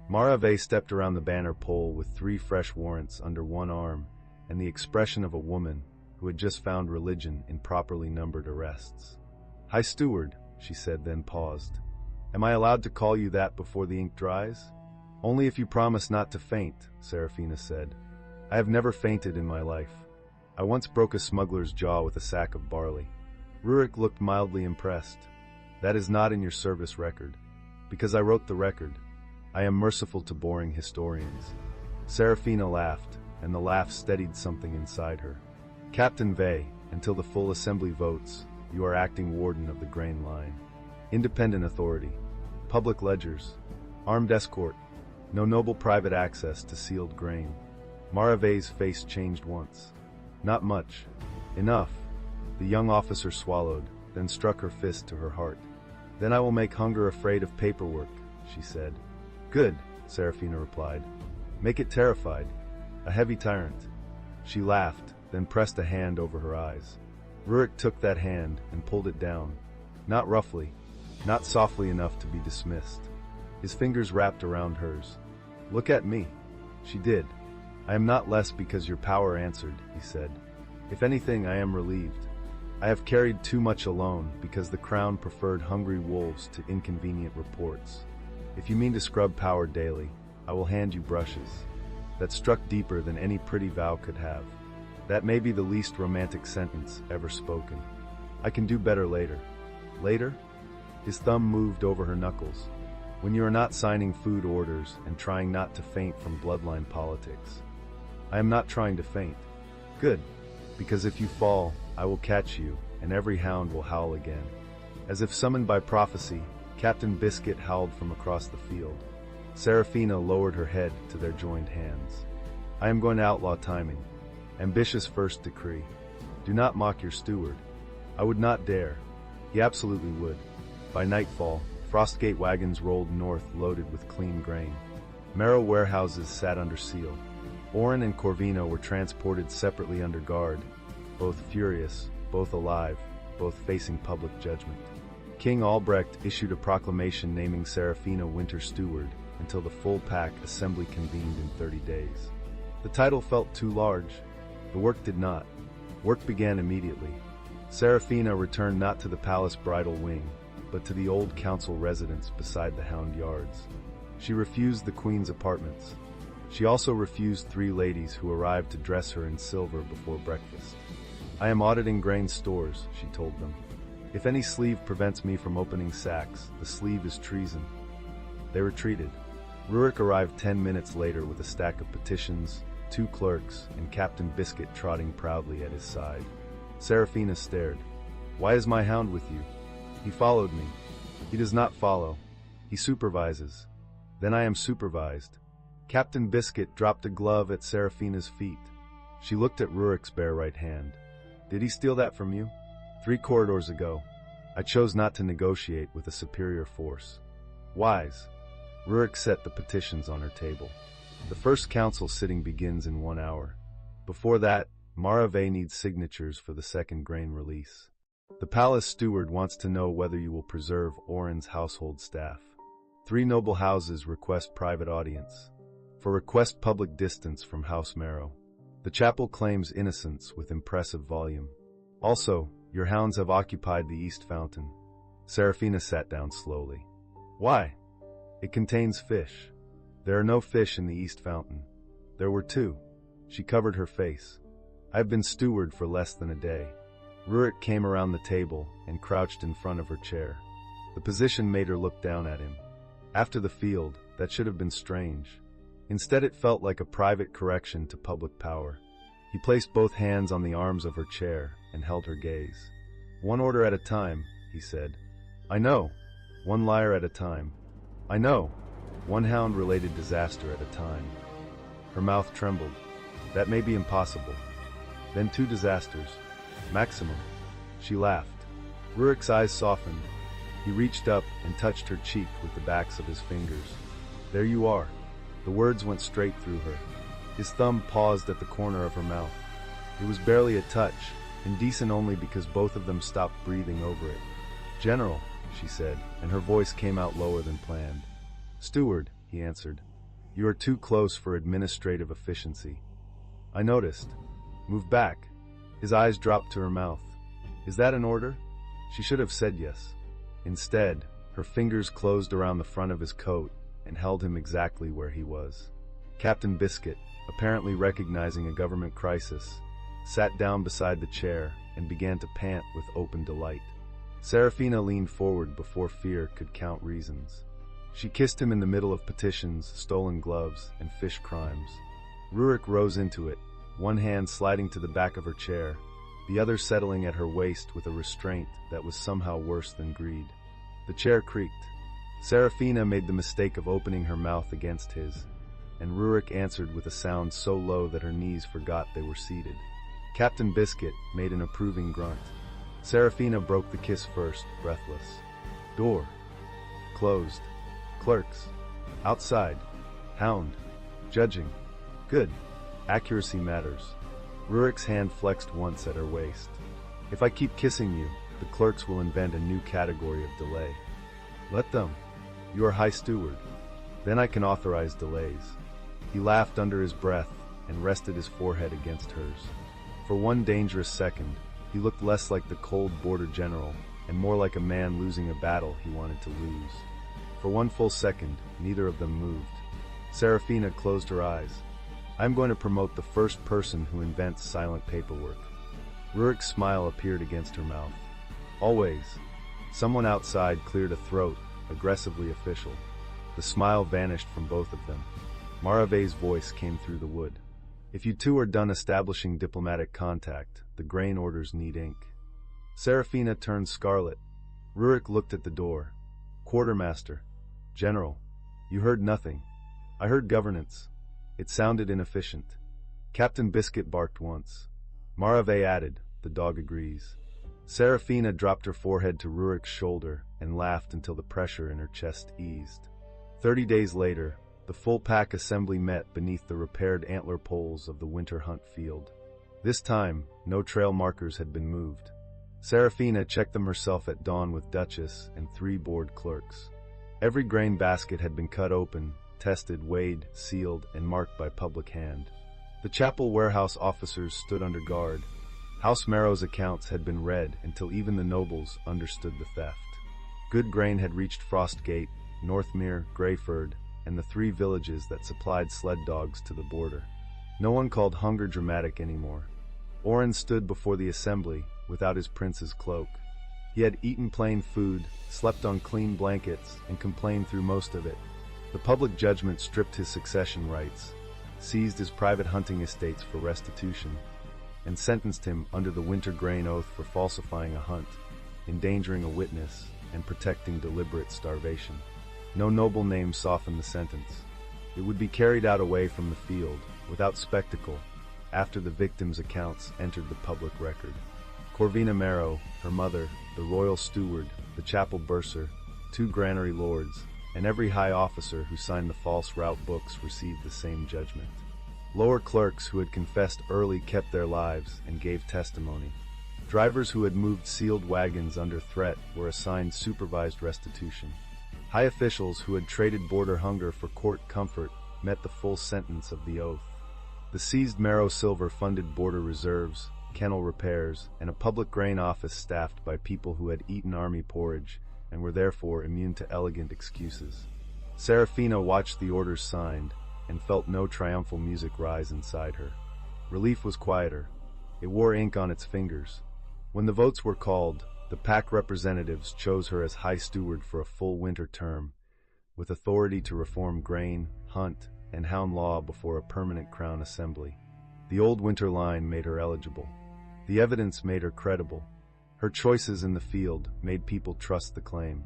Marave stepped around the banner pole with 3 fresh warrants under one arm and the expression of a woman who had just found religion in properly numbered arrests. "Hi, steward," she said, then paused. "Am I allowed to call you that before the ink dries?" "Only if you promise not to faint," Serafina said. "I have never fainted in my life. I once broke a smuggler's jaw with a sack of barley." Rurik looked mildly impressed. "That is not in your service record." "Because I wrote the record. I am merciful to boring historians." Serafina laughed, and the laugh steadied something inside her. "Captain Vey, until the full assembly votes, you are acting warden of the grain line. Independent authority. Public ledgers. Armed escort. No noble private access to sealed grain." Marave's face changed once. "Not much. Enough." The young officer swallowed, then struck her fist to her heart. "Then I will make hunger afraid of paperwork," she said. "Good," Serafina replied. "Make it terrified. A heavy tyrant." She laughed, then pressed a hand over her eyes. Rurik took that hand and pulled it down. Not roughly, not softly enough to be dismissed. His fingers wrapped around hers. "Look at me." She did. "I am not less because your power answered," he said. "If anything, I am relieved. I have carried too much alone because the crown preferred hungry wolves to inconvenient reports. If you mean to scrub power daily, I will hand you brushes." That struck deeper than any pretty vow could have. That may be the least romantic sentence ever spoken. "I can do better later." "Later?" His thumb moved over her knuckles. "When you are not signing food orders and trying not to faint from bloodline politics." "I am not trying to faint." "Good. Because if you fall, I will catch you, and every hound will howl again." As if summoned by prophecy, Captain Biscuit howled from across the field. Serafina lowered her head to their joined hands. "I am going to outlaw timing. Ambitious first decree. Do not mock your steward." "I would not dare." He absolutely would. By nightfall, Frostgate wagons rolled north loaded with clean grain. Marrow warehouses sat under seal. Oren and Corvino were transported separately under guard, both furious, both alive, both facing public judgment. King Albrecht issued a proclamation naming Serafina winter steward until the full pack assembly convened in 30 days. The title felt too large. The work did not. Work began immediately. Serafina returned not to the palace bridal wing, but to the old council residence beside the Hound Yards. She refused the queen's apartments. She also refused 3 ladies who arrived to dress her in silver before breakfast. "I am auditing grain stores," she told them. "If any sleeve prevents me from opening sacks, the sleeve is treason." They retreated. Rurik arrived 10 minutes later with a stack of petitions, 2 clerks, and Captain Biscuit trotting proudly at his side. Serafina stared. "Why is my hound with you?" "He followed me." "He does not follow. He supervises." "Then I am supervised." Captain Biscuit dropped a glove at Serafina's feet. She looked at Rurik's bare right hand. "Did he steal that from you?" 3 corridors ago. I chose not to negotiate with a superior force." "Wise." Rurik set the petitions on her table. "The first council sitting begins in 1 hour. Before that, Marave needs signatures for the second grain release. The palace steward wants to know whether you will preserve Oren's household staff. 3 noble houses request private audience. For request public distance from House Marrow. The chapel claims innocence with impressive volume. Also, your hounds have occupied the East Fountain." Serafina sat down slowly. "Why?" "It contains fish." "There are no fish in the East Fountain." "There were 2. She covered her face. "I have been steward for less than a day." Rurik came around the table and crouched in front of her chair. The position made her look down at him. After the field, that should have been strange. Instead, it felt like a private correction to public power. He placed both hands on the arms of her chair and held her gaze. "One order at a time," he said. "I know. One liar at a time. I know. One hound-related disaster at a time." Her mouth trembled. "That may be impossible." "Then 2 disasters. Maximum." She laughed. Rurik's eyes softened. He reached up and touched her cheek with the backs of his fingers. "There you are." The words went straight through her. His thumb paused at the corner of her mouth. It was barely a touch, indecent only because both of them stopped breathing over it. "General," she said, and her voice came out lower than planned. Steward, he answered. You are too close for administrative efficiency. I noticed. Move back. His eyes dropped to her mouth. Is that an order? She should have said yes. Instead, her fingers closed around the front of his coat and held him exactly where he was. Captain Biscuit, apparently recognizing a government crisis, sat down beside the chair and began to pant with open delight. Serafina leaned forward before fear could count reasons. She kissed him in the middle of petitions, stolen gloves, and fish crimes. Rurik rose into it, one hand sliding to the back of her chair, the other settling at her waist with a restraint that was somehow worse than greed. The chair creaked. Serafina made the mistake of opening her mouth against his, and Rurik answered with a sound so low that her knees forgot they were seated. Captain Biscuit made an approving grunt. Serafina broke the kiss first, breathless. Door. Closed. Clerks. Outside. Hound. Judging. Good. Accuracy matters. Rurik's hand flexed once at her waist. If I keep kissing you, the clerks will invent a new category of delay. Let them. You are High Steward. Then I can authorize delays. He laughed under his breath and rested his forehead against hers. For one dangerous second, he looked less like the cold border general and more like a man losing a battle he wanted to lose. For one full second, neither of them moved. Serafina closed her eyes. I'm going to promote the first person who invents silent paperwork. Rurik's smile appeared against her mouth. Always. Someone outside cleared a throat, aggressively official. The smile vanished from both of them. Marave's voice came through the wood. If you two are done establishing diplomatic contact, the grain orders need ink. Serafina turned scarlet. Rurik looked at the door. Quartermaster. General. You heard nothing. I heard governance. It sounded inefficient. Captain Biscuit barked once. Marave added, the dog agrees. Serafina dropped her forehead to Rurik's shoulder and laughed until the pressure in her chest eased. 30 days later, the full pack assembly met beneath the repaired antler poles of the winter hunt field. This time, no trail markers had been moved. Serafina checked them herself at dawn with Duchess and 3 board clerks. Every grain basket had been cut open, tested, weighed, sealed, and marked by public hand. The chapel warehouse officers stood under guard. House Marrow's accounts had been read until even the nobles understood the theft. Good grain had reached Frostgate, Northmere, Greyford, and the 3 villages that supplied sled dogs to the border. No one called hunger dramatic anymore. Oren stood before the assembly without his prince's cloak. He had eaten plain food, slept on clean blankets, and complained through most of it. The public judgment stripped his succession rights, seized his private hunting estates for restitution, and sentenced him under the winter grain oath for falsifying a hunt, endangering a witness, and protecting deliberate starvation. No noble name softened the sentence. It would be carried out away from the field, without spectacle, after the victims' accounts entered the public record. Corvina Marrow, her mother, the royal steward, the chapel bursar, 2 granary lords, and every high officer who signed the false route books received the same judgment. Lower clerks who had confessed early kept their lives and gave testimony. Drivers who had moved sealed wagons under threat were assigned supervised restitution. High officials who had traded border hunger for court comfort met the full sentence of the oath. The seized Marrow silver funded border reserves, kennel repairs, and a public grain office staffed by people who had eaten army porridge and were therefore immune to elegant excuses. Serafina watched the orders signed and felt no triumphal music rise inside her. Relief was quieter. It wore ink on its fingers. When the votes were called, the pack representatives chose her as High Steward for a full winter term, with authority to reform grain, hunt, and hound law before a permanent Crown Assembly. The old winter line made her eligible. The evidence made her credible. Her choices in the field made people trust the claim.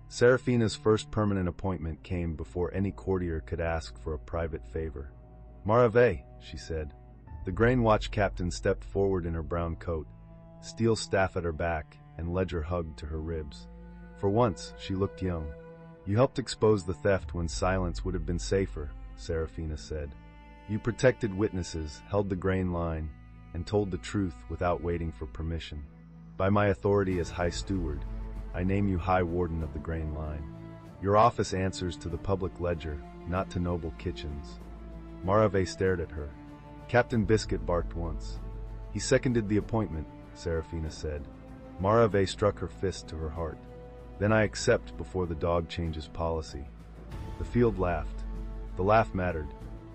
Serafina's first permanent appointment came before any courtier could ask for a private favor. Marave, she said. The grain watch captain stepped forward in her brown coat, steel staff at her back, and ledger hugged to her ribs. For once, she looked young. You helped expose the theft when silence would have been safer, Serafina said. You protected witnesses, held the grain line, and told the truth without waiting for permission. By my authority as High Steward, I name you High Warden of the Grain Line. Your office answers to the public ledger, not to noble kitchens." Marave stared at her. Captain Biscuit barked once. "He seconded the appointment," Serafina said. Marave struck her fist to her heart. "Then I accept before the dog changes policy." The field laughed. The laugh mattered.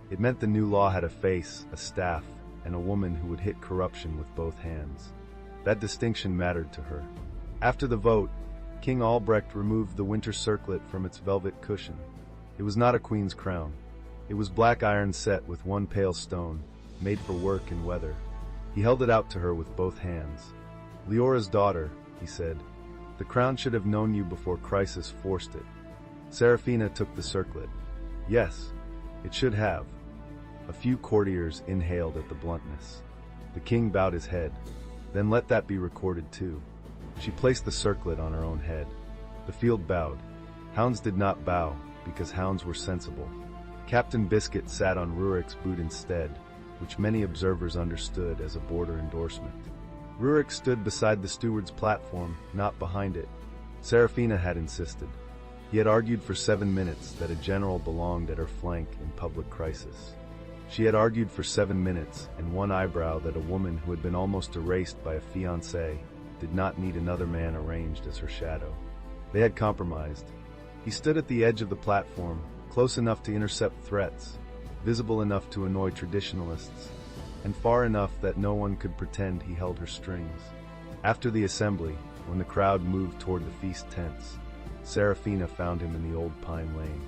It meant the new law had a face, a staff, and a woman who would hit corruption with both hands. That distinction mattered to her. After the vote, King Albrecht removed the winter circlet from its velvet cushion. It was not a queen's crown. It was black iron set with one pale stone, made for work and weather. He held it out to her with both hands. "Leora's daughter," he said. "The crown should have known you before crisis forced it." Serafina took the circlet. "Yes, it should have." A few courtiers inhaled at the bluntness. The king bowed his head. "Then let that be recorded too." She placed the circlet on her own head. The field bowed. Hounds did not bow, because hounds were sensible. Captain Biscuit sat on Rurik's boot instead, which many observers understood as a border endorsement. Rurik stood beside the steward's platform, not behind it. Serafina had insisted. He had argued for 7 minutes that a general belonged at her flank in public crisis. She had argued for 7 minutes and one eyebrow that a woman who had been almost erased by a fiancé did not need another man arranged as her shadow. They had compromised. He stood at the edge of the platform, close enough to intercept threats, visible enough to annoy traditionalists, and far enough that no one could pretend he held her strings. After the assembly, when the crowd moved toward the feast tents, Serafina found him in the old pine lane.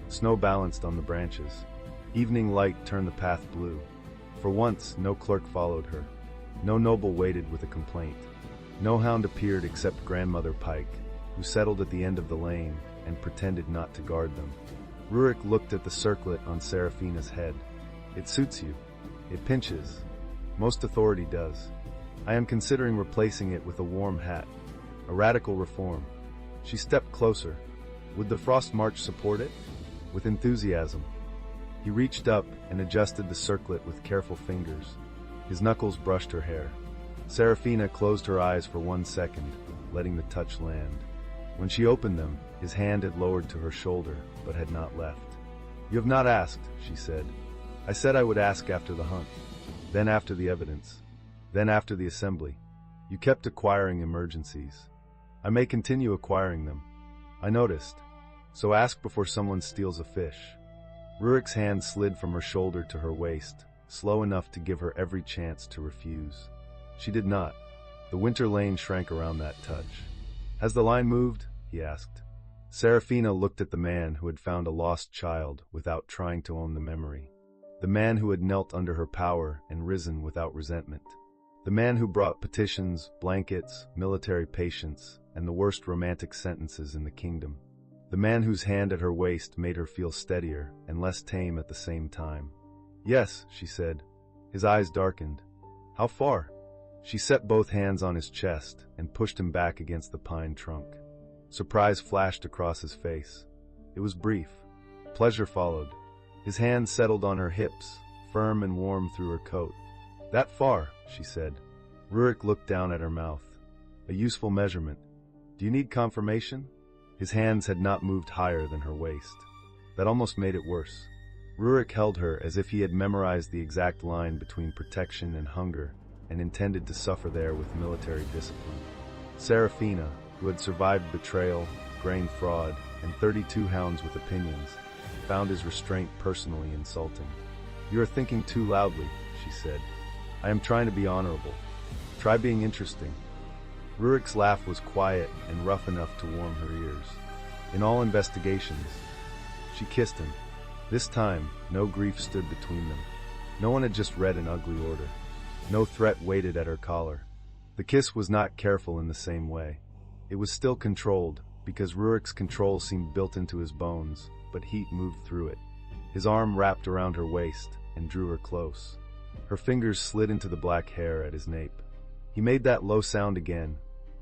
Snow balanced on the branches. Evening light turned the path blue. For once, no clerk followed her. No noble waited with a complaint. No hound appeared except Grandmother Pike, who settled at the end of the lane and pretended not to guard them. Rurik looked at the circlet on Serafina's head. "It suits you. It pinches. Most authority does. I am considering replacing it with a warm hat. A radical reform." She stepped closer. Would the Frost March support it? With enthusiasm. He reached up and adjusted the circlet with careful fingers. His knuckles brushed her hair. Serafina closed her eyes for 1 second, letting the touch land. When she opened them, his hand had lowered to her shoulder, but had not left. "You have not asked," she said. "I said I would ask after the hunt, then after the evidence, then after the assembly. You kept acquiring emergencies. I may continue acquiring them. I noticed. So ask before someone steals a fish." Rurik's hand slid from her shoulder to her waist, slow enough to give her every chance to refuse. She did not. The winter lane shrank around that touch. "Has the line moved?" he asked. Serafina looked at the man who had found a lost child without trying to own the memory. The man who had knelt under her power and risen without resentment. The man who brought petitions, blankets, military patience, and the worst romantic sentences in the kingdom. The man whose hand at her waist made her feel steadier and less tame at the same time. "Yes," she said. His eyes darkened. "How far?" She set both hands on his chest and pushed him back against the pine trunk. Surprise flashed across his face. It was brief. Pleasure followed. His hand settled on her hips, firm and warm through her coat. "That far," she said. Rurik looked down at her mouth. "A useful measurement. Do you need confirmation?" His hands had not moved higher than her waist. That almost made it worse. Rurik held her as if he had memorized the exact line between protection and hunger and intended to suffer there with military discipline. Serafina, who had survived betrayal, grain fraud, and 32 hounds with opinions, found his restraint personally insulting. "You are thinking too loudly," she said. "I am trying to be honorable. Try being interesting." Rurik's laugh was quiet and rough enough to warm her ears. In all investigations, she kissed him. This time, no grief stood between them. No one had just read an ugly order. No threat waited at her collar. The kiss was not careful in the same way. It was still controlled, because Rurik's control seemed built into his bones, but heat moved through it. His arm wrapped around her waist and drew her close. Her fingers slid into the black hair at his nape. He made that low sound again,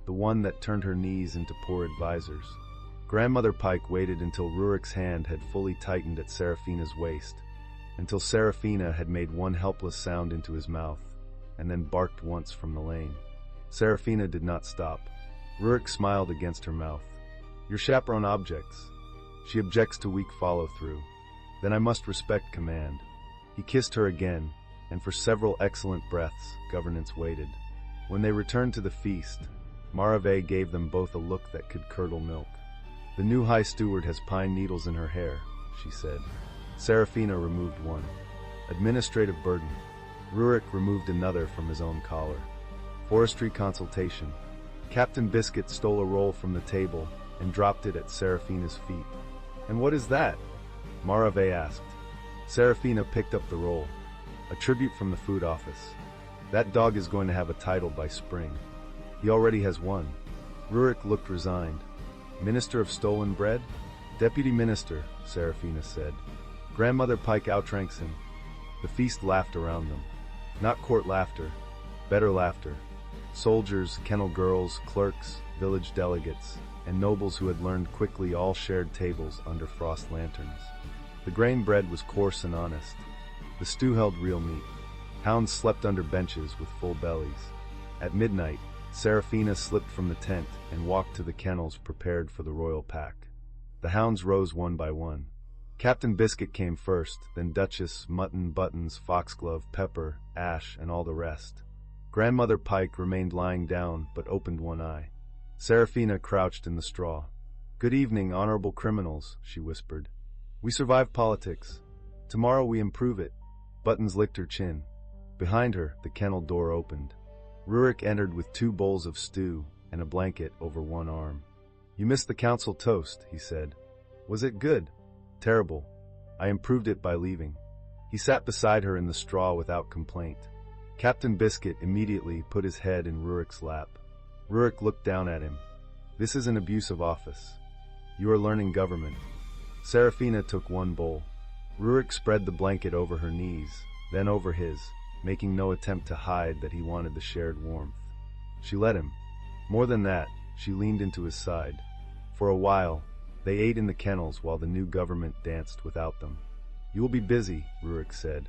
the one that turned her knees into poor advisors. Grandmother Pike waited until Rurik's hand had fully tightened at Serafina's waist, until Serafina had made one helpless sound into his mouth, and then barked once from the lane. Serafina did not stop. Rurik smiled against her mouth. Your chaperone objects. She objects to weak follow-through. Then I must respect command. He kissed her again, and for several excellent breaths, governance waited. When they returned to the feast, Marave gave them both a look that could curdle milk. The new High Steward has pine needles in her hair, she said. Serafina removed one. Administrative burden. Rurik removed another from his own collar. Forestry consultation. Captain Biscuit stole a roll from the table and dropped it at Serafina's feet. And what is that? Marave asked. Serafina picked up the roll. A tribute from the food office. That dog is going to have a title by spring. He already has one. Rurik looked resigned. Minister of Stolen Bread? Deputy Minister, Serafina said. Grandmother Pike outranks him. The feast laughed around them. Not court laughter, better laughter. Soldiers, kennel girls, clerks, village delegates, and nobles who had learned quickly all shared tables under frost lanterns. The grain bread was coarse and honest. The stew held real meat. Hounds slept under benches with full bellies. At midnight, Serafina slipped from the tent and walked to the kennels prepared for the royal pack. The hounds rose one by one. Captain Biscuit came first, then Duchess, Mutton, Buttons, Foxglove, Pepper, Ash, and all the rest. Grandmother Pike remained lying down, but opened one eye. Serafina crouched in the straw. Good evening, honorable criminals, she whispered. We survive politics. Tomorrow we improve it. Buttons licked her chin. Behind her, the kennel door opened. Rurik entered with 2 bowls of stew and a blanket over one arm. You missed the council toast, he said. Was it good? Terrible. I improved it by leaving. He sat beside her in the straw without complaint. Captain Biscuit immediately put his head in Rurik's lap. Rurik looked down at him. This is an abuse of office. You are learning government. Serafina took 1 bowl. Rurik spread the blanket over her knees, then over his, making no attempt to hide that he wanted the shared warmth. She let him. More than that, she leaned into his side. For a while, they ate in the kennels while the new government danced without them. You will be busy, Rurik said.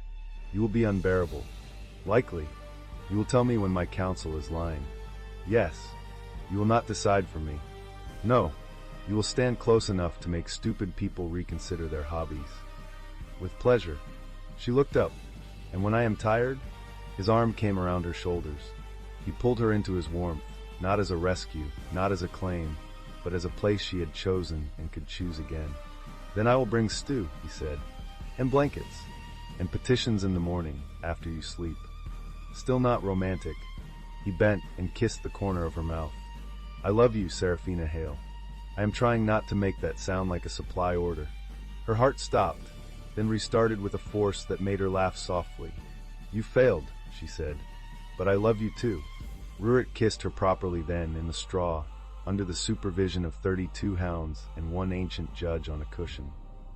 You will be unbearable. Likely. You will tell me when my counsel is lying. Yes. You will not decide for me. No. You will stand close enough to make stupid people reconsider their hobbies. With pleasure. She looked up, and when I am tired, his arm came around her shoulders. He pulled her into his warmth, not as a rescue, not as a claim, but as a place she had chosen and could choose again. Then I will bring stew, he said, and blankets, and petitions in the morning, after you sleep. Still not romantic. He bent and kissed the corner of her mouth. I love you, Serafina Hale. I am trying not to make that sound like a supply order. Her heart stopped, then restarted with a force that made her laugh softly. You failed, she said, but I love you too. Rurik kissed her properly then in the straw, under the supervision of 32 hounds and 1 ancient judge on a cushion.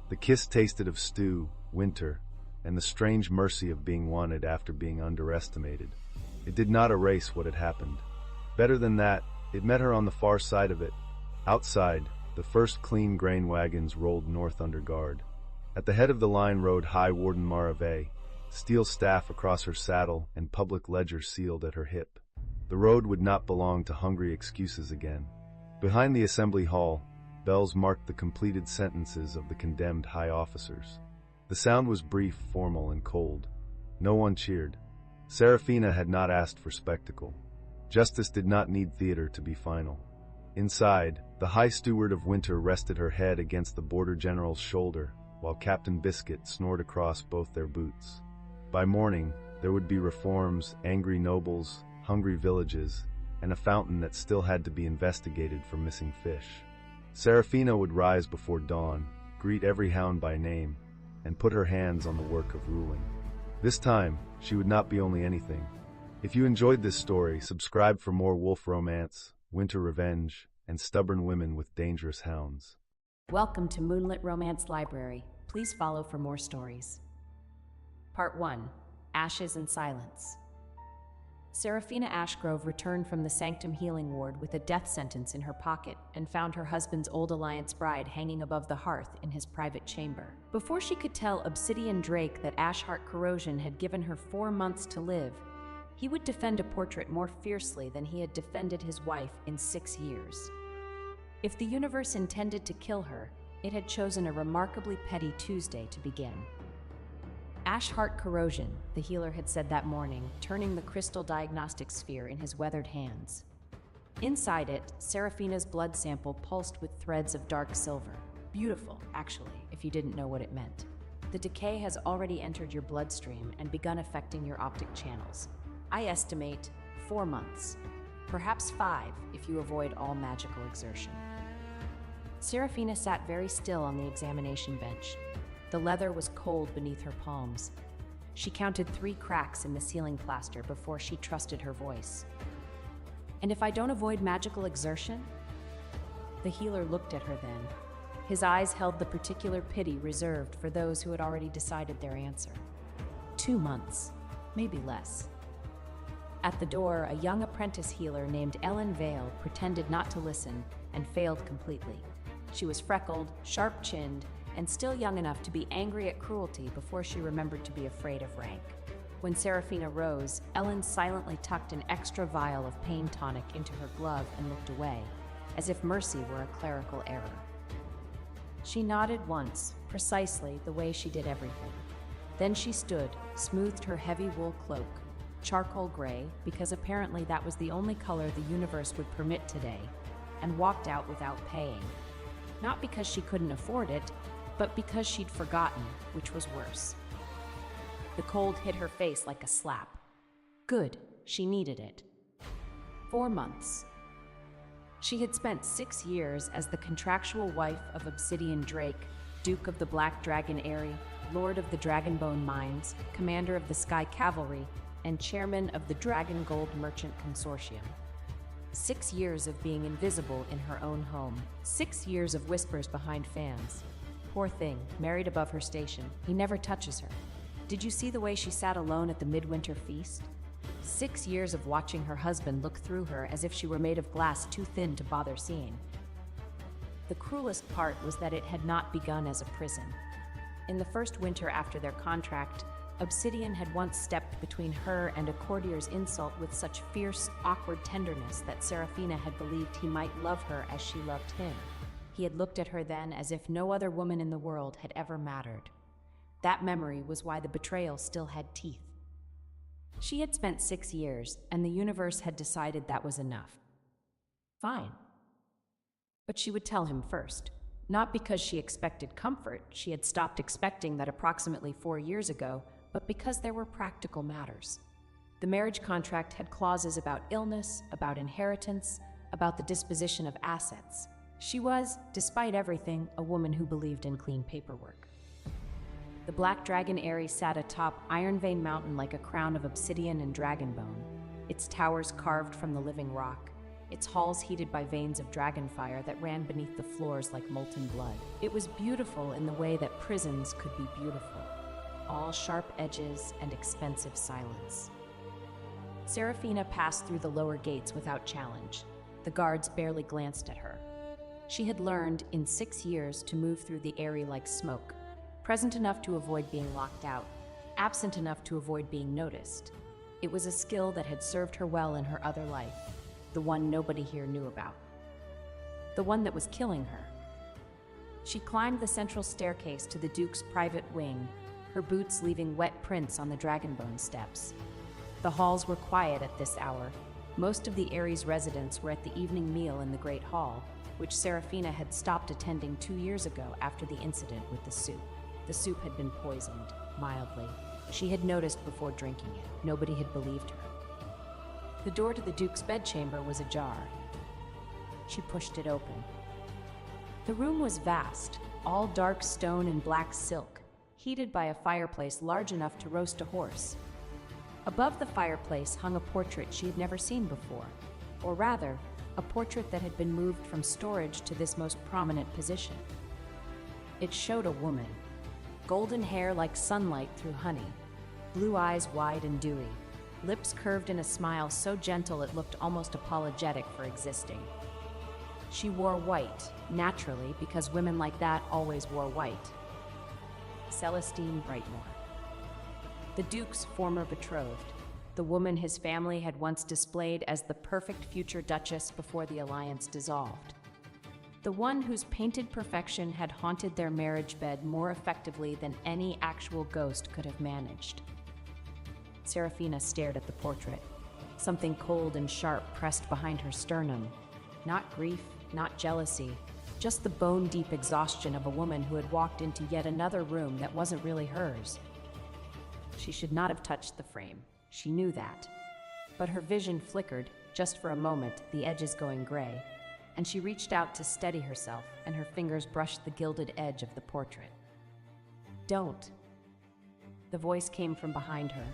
The kiss tasted of stew, winter, and the strange mercy of being wanted after being underestimated. It did not erase what had happened. Better than that, it met her on the far side of it. Outside, the first clean grain wagons rolled north under guard. At the head of the line rode High Warden Marave, steel staff across her saddle and public ledger sealed at her hip. The road would not belong to hungry excuses again. Behind the assembly hall, bells marked the completed sentences of the condemned high officers. The sound was brief, formal, and cold. No one cheered. Serafina had not asked for spectacle. Justice did not need theater to be final. Inside, the High Steward of Winter rested her head against the Border General's shoulder, while Captain Biscuit snored across both their boots. By morning, there would be reforms, angry nobles, hungry villages, and a fountain that still had to be investigated for missing fish. Serafina would rise before dawn, greet every hound by name, and put her hands on the work of ruling. This time, she would not be only anything. If you enjoyed this story, subscribe for more wolf romance, winter revenge, and stubborn women with dangerous hounds. Welcome to Moonlit Romance Library. Please follow for more stories. Part 1. Ashes and Silence. Serafina Ashgrove returned from the Sanctum Healing Ward with a death sentence in her pocket and found her husband's Old Alliance bride hanging above the hearth in his private chamber. Before she could tell Obsidian Drake that Ashheart Corrosion had given her 4 months to live, He would defend a portrait more fiercely than he had defended his wife in 6 years. If the universe intended to kill her, it had chosen a remarkably petty Tuesday to begin. Ash heart corrosion, the healer had said that morning, turning the crystal diagnostic sphere in his weathered hands. Inside it, Seraphina's blood sample pulsed with threads of dark silver. Beautiful, actually, if you didn't know what it meant. The decay has already entered your bloodstream and begun affecting your optic channels. I estimate 4 months, perhaps 5 if you avoid all magical exertion. Seraphina sat very still on the examination bench. The leather was cold beneath her palms. She counted 3 cracks in the ceiling plaster before she trusted her voice. And if I don't avoid magical exertion? The healer looked at her then. His eyes held the particular pity reserved for those who had already decided their answer. 2 months, maybe less. At the door, a young apprentice healer named Ellen Vale pretended not to listen and failed completely. She was freckled, sharp-chinned, and still young enough to be angry at cruelty before she remembered to be afraid of rank. When Seraphina rose, Ellen silently tucked an extra vial of pain tonic into her glove and looked away, as if mercy were a clerical error. She nodded once, precisely the way she did everything. Then she stood, smoothed her heavy wool cloak, charcoal gray, because apparently that was the only color the universe would permit today, and walked out without paying. Not because she couldn't afford it, but because she'd forgotten, which was worse. The cold hit her face like a slap. Good, she needed it. 4 months. She had spent 6 years as the contractual wife of Obsidian Drake, Duke of the Black Dragon Eyrie, Lord of the Dragonbone Mines, Commander of the Sky Cavalry, and Chairman of the Dragon Gold Merchant Consortium. 6 years of being invisible in her own home. 6 years of whispers behind fans. Poor thing, married above her station. He never touches her. Did you see the way she sat alone at the midwinter feast? 6 years of watching her husband look through her as if she were made of glass too thin to bother seeing. The cruelest part was that it had not begun as a prison. In the first winter after their contract, Obsidian had once stepped between her and a courtier's insult with such fierce, awkward tenderness that Seraphina had believed he might love her as she loved him. He had looked at her then as if no other woman in the world had ever mattered. That memory was why the betrayal still had teeth. She had spent 6 years, and the universe had decided that was enough. Fine. But she would tell him first. Not because she expected comfort, she had stopped expecting that approximately 4 years ago, but because there were practical matters. The marriage contract had clauses about illness, about inheritance, about the disposition of assets. She was, despite everything, a woman who believed in clean paperwork. The Black Dragon Eyrie sat atop Iron Vein Mountain like a crown of obsidian and dragonbone, its towers carved from the living rock, its halls heated by veins of dragonfire that ran beneath the floors like molten blood. It was beautiful in the way that prisons could be beautiful, all sharp edges and expensive silence. Seraphina passed through the lower gates without challenge. The guards barely glanced at her. She had learned, in 6 years, to move through the Eyrie like smoke, present enough to avoid being locked out, absent enough to avoid being noticed. It was a skill that had served her well in her other life, the one nobody here knew about. The one that was killing her. She climbed the central staircase to the Duke's private wing, her boots leaving wet prints on the dragonbone steps. The halls were quiet at this hour. Most of the Eyrie's residents were at the evening meal in the Great Hall, which Seraphina had stopped attending 2 years ago after the incident with the soup. The soup had been poisoned, mildly. She had noticed before drinking it. Nobody had believed her. The door to the Duke's bedchamber was ajar. She pushed it open. The room was vast, all dark stone and black silk, heated by a fireplace large enough to roast a horse. Above the fireplace hung a portrait she had never seen before, or rather, a portrait that had been moved from storage to this most prominent position. It showed a woman, golden hair like sunlight through honey, blue eyes wide and dewy, lips curved in a smile so gentle it looked almost apologetic for existing. She wore white, naturally, because women like that always wore white. Celestine Brightmore. The Duke's former betrothed. the woman his family had once displayed as the perfect future duchess before the alliance dissolved. The one whose painted perfection had haunted their marriage bed more effectively than any actual ghost could have managed. Serafina stared at the portrait. Something cold and sharp pressed behind her sternum. Not grief, not jealousy, just the bone-deep exhaustion of a woman who had walked into yet another room that wasn't really hers. She should not have touched the frame. She knew that. But her vision flickered, just for a moment, the edges going gray, and she reached out to steady herself, and her fingers brushed the gilded edge of the portrait. "Don't." The voice came from behind her.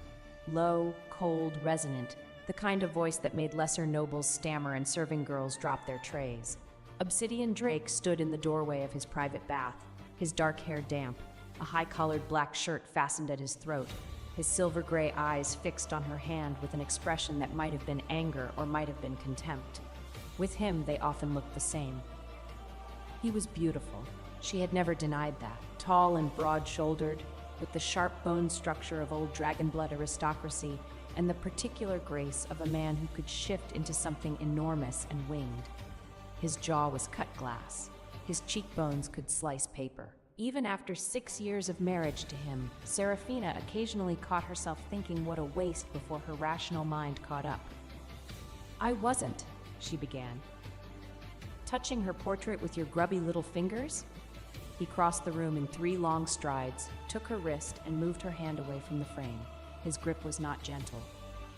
Low, cold, resonant, the kind of voice that made lesser nobles stammer and serving girls drop their trays. Obsidian Drake stood in the doorway of his private bath, his dark hair damp, a high-collared black shirt fastened at his throat, his silver-gray eyes fixed on her hand with an expression that might have been anger or might have been contempt. With him, they often looked the same. He was beautiful. She had never denied that. Tall and broad-shouldered, with the sharp bone structure of old dragonblood aristocracy and the particular grace of a man who could shift into something enormous and winged. His jaw was cut glass. His cheekbones could slice paper. Even after 6 years of marriage to him, Serafina occasionally caught herself thinking what a waste before her rational mind caught up. "I wasn't," she began. "Touching her portrait with your grubby little fingers?" He crossed the room in 3 long strides, took her wrist, and moved her hand away from the frame. His grip was not gentle.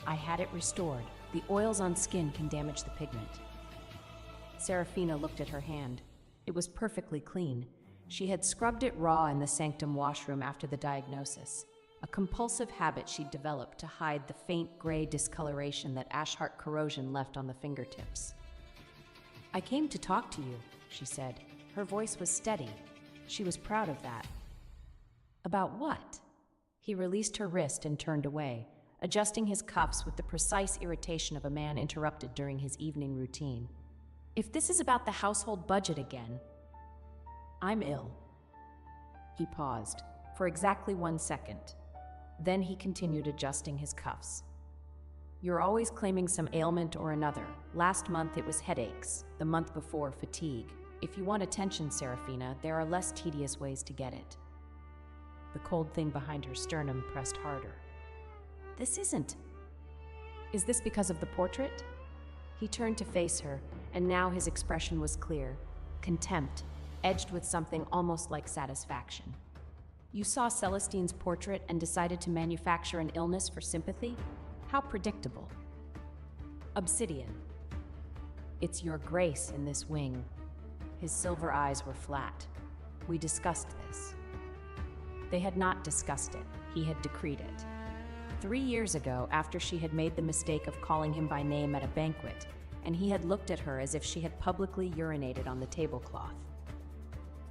"I had it restored. The oils on skin can damage the pigment." Serafina looked at her hand. It was perfectly clean. She had scrubbed it raw in the sanctum washroom after the diagnosis, a compulsive habit she'd developed to hide the faint gray discoloration that Ashheart corrosion left on the fingertips. "I came to talk to you," she said. Her voice was steady. She was proud of that. "About what?" He released her wrist and turned away, adjusting his cuffs with the precise irritation of a man interrupted during his evening routine. "If this is about the household budget again..." "I'm ill." He paused, for exactly 1 second. Then he continued adjusting his cuffs. "You're always claiming some ailment or another. Last month it was headaches, the month before fatigue. If you want attention, Serafina, there are less tedious ways to get it." The cold thing behind her sternum pressed harder. "This isn't..." "Is this because of the portrait?" He turned to face her, and now his expression was clear. Contempt, edged with something almost like satisfaction. "You saw Celestine's portrait and decided to manufacture an illness for sympathy? How predictable." "Obsidian. It's your grace in this wing." His silver eyes were flat. "We discussed this." They had not discussed it. He had decreed it. 3 years ago, after she had made the mistake of calling him by name at a banquet, and he had looked at her as if she had publicly urinated on the tablecloth.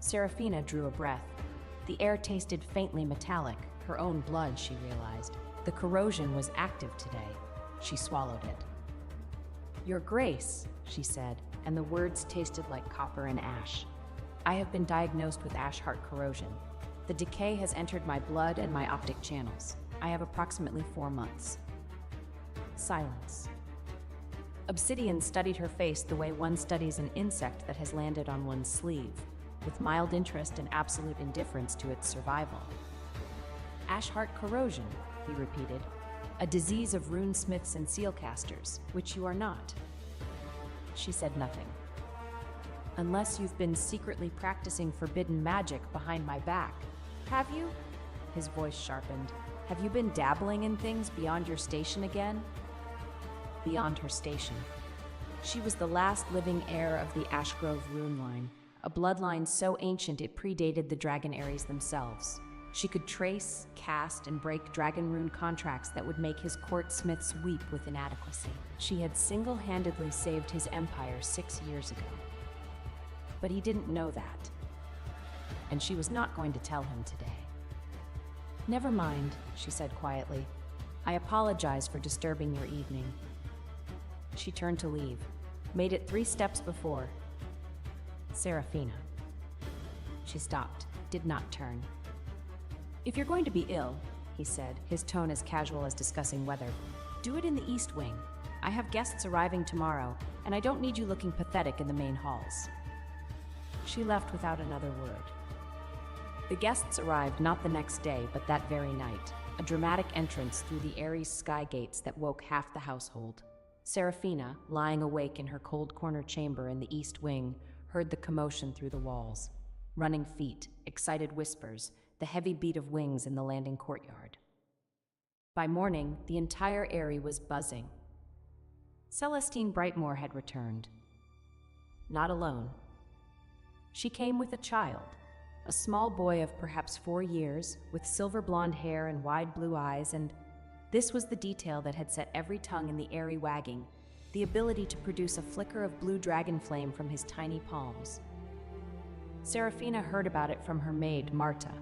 Serafina drew a breath. The air tasted faintly metallic, her own blood, she realized. The corrosion was active today. She swallowed it. "Your Grace," she said, and the words tasted like copper and ash. "I have been diagnosed with Ashheart corrosion. The decay has entered my blood and my optic channels. I have approximately 4 months." Silence. Obsidian studied her face the way one studies an insect that has landed on one's sleeve, with mild interest and absolute indifference to its survival. "Ashheart corrosion," he repeated. "A disease of runesmiths and sealcasters, which you are not." She said nothing. "Unless you've been secretly practicing forbidden magic behind my back. Have you?" His voice sharpened. "Have you been dabbling in things beyond your station again?" Beyond her station. She was the last living heir of the Ashgrove rune line, a bloodline so ancient it predated the Dragon Aeries themselves. She could trace, cast, and break dragon rune contracts that would make his court smiths weep with inadequacy. She had single-handedly saved his empire 6 years ago. But he didn't know that. And she was not going to tell him today. "Never mind," she said quietly. "I apologize for disturbing your evening." She turned to leave, made it 3 steps before. "Serafina." She stopped, did not turn. "If you're going to be ill," he said, his tone as casual as discussing weather, Do it in the East Wing. I have guests arriving tomorrow, and I don't need you looking pathetic in the main halls." She left without another word. The guests arrived not the next day, but that very night, a dramatic entrance through the Ares sky gates that woke half the household. Serafina, lying awake in her cold corner chamber in the East Wing, heard the commotion through the walls. Running feet, excited whispers, the heavy beat of wings in the landing courtyard. By morning, the entire Eyrie was buzzing. Celestine Brightmore had returned. Not alone. She came with a child, a small boy of perhaps 4 years, with silver blonde hair and wide blue eyes, and this was the detail that had set every tongue in the Eyrie wagging, the ability to produce a flicker of blue dragon flame from his tiny palms. Serafina heard about it from her maid, Marta,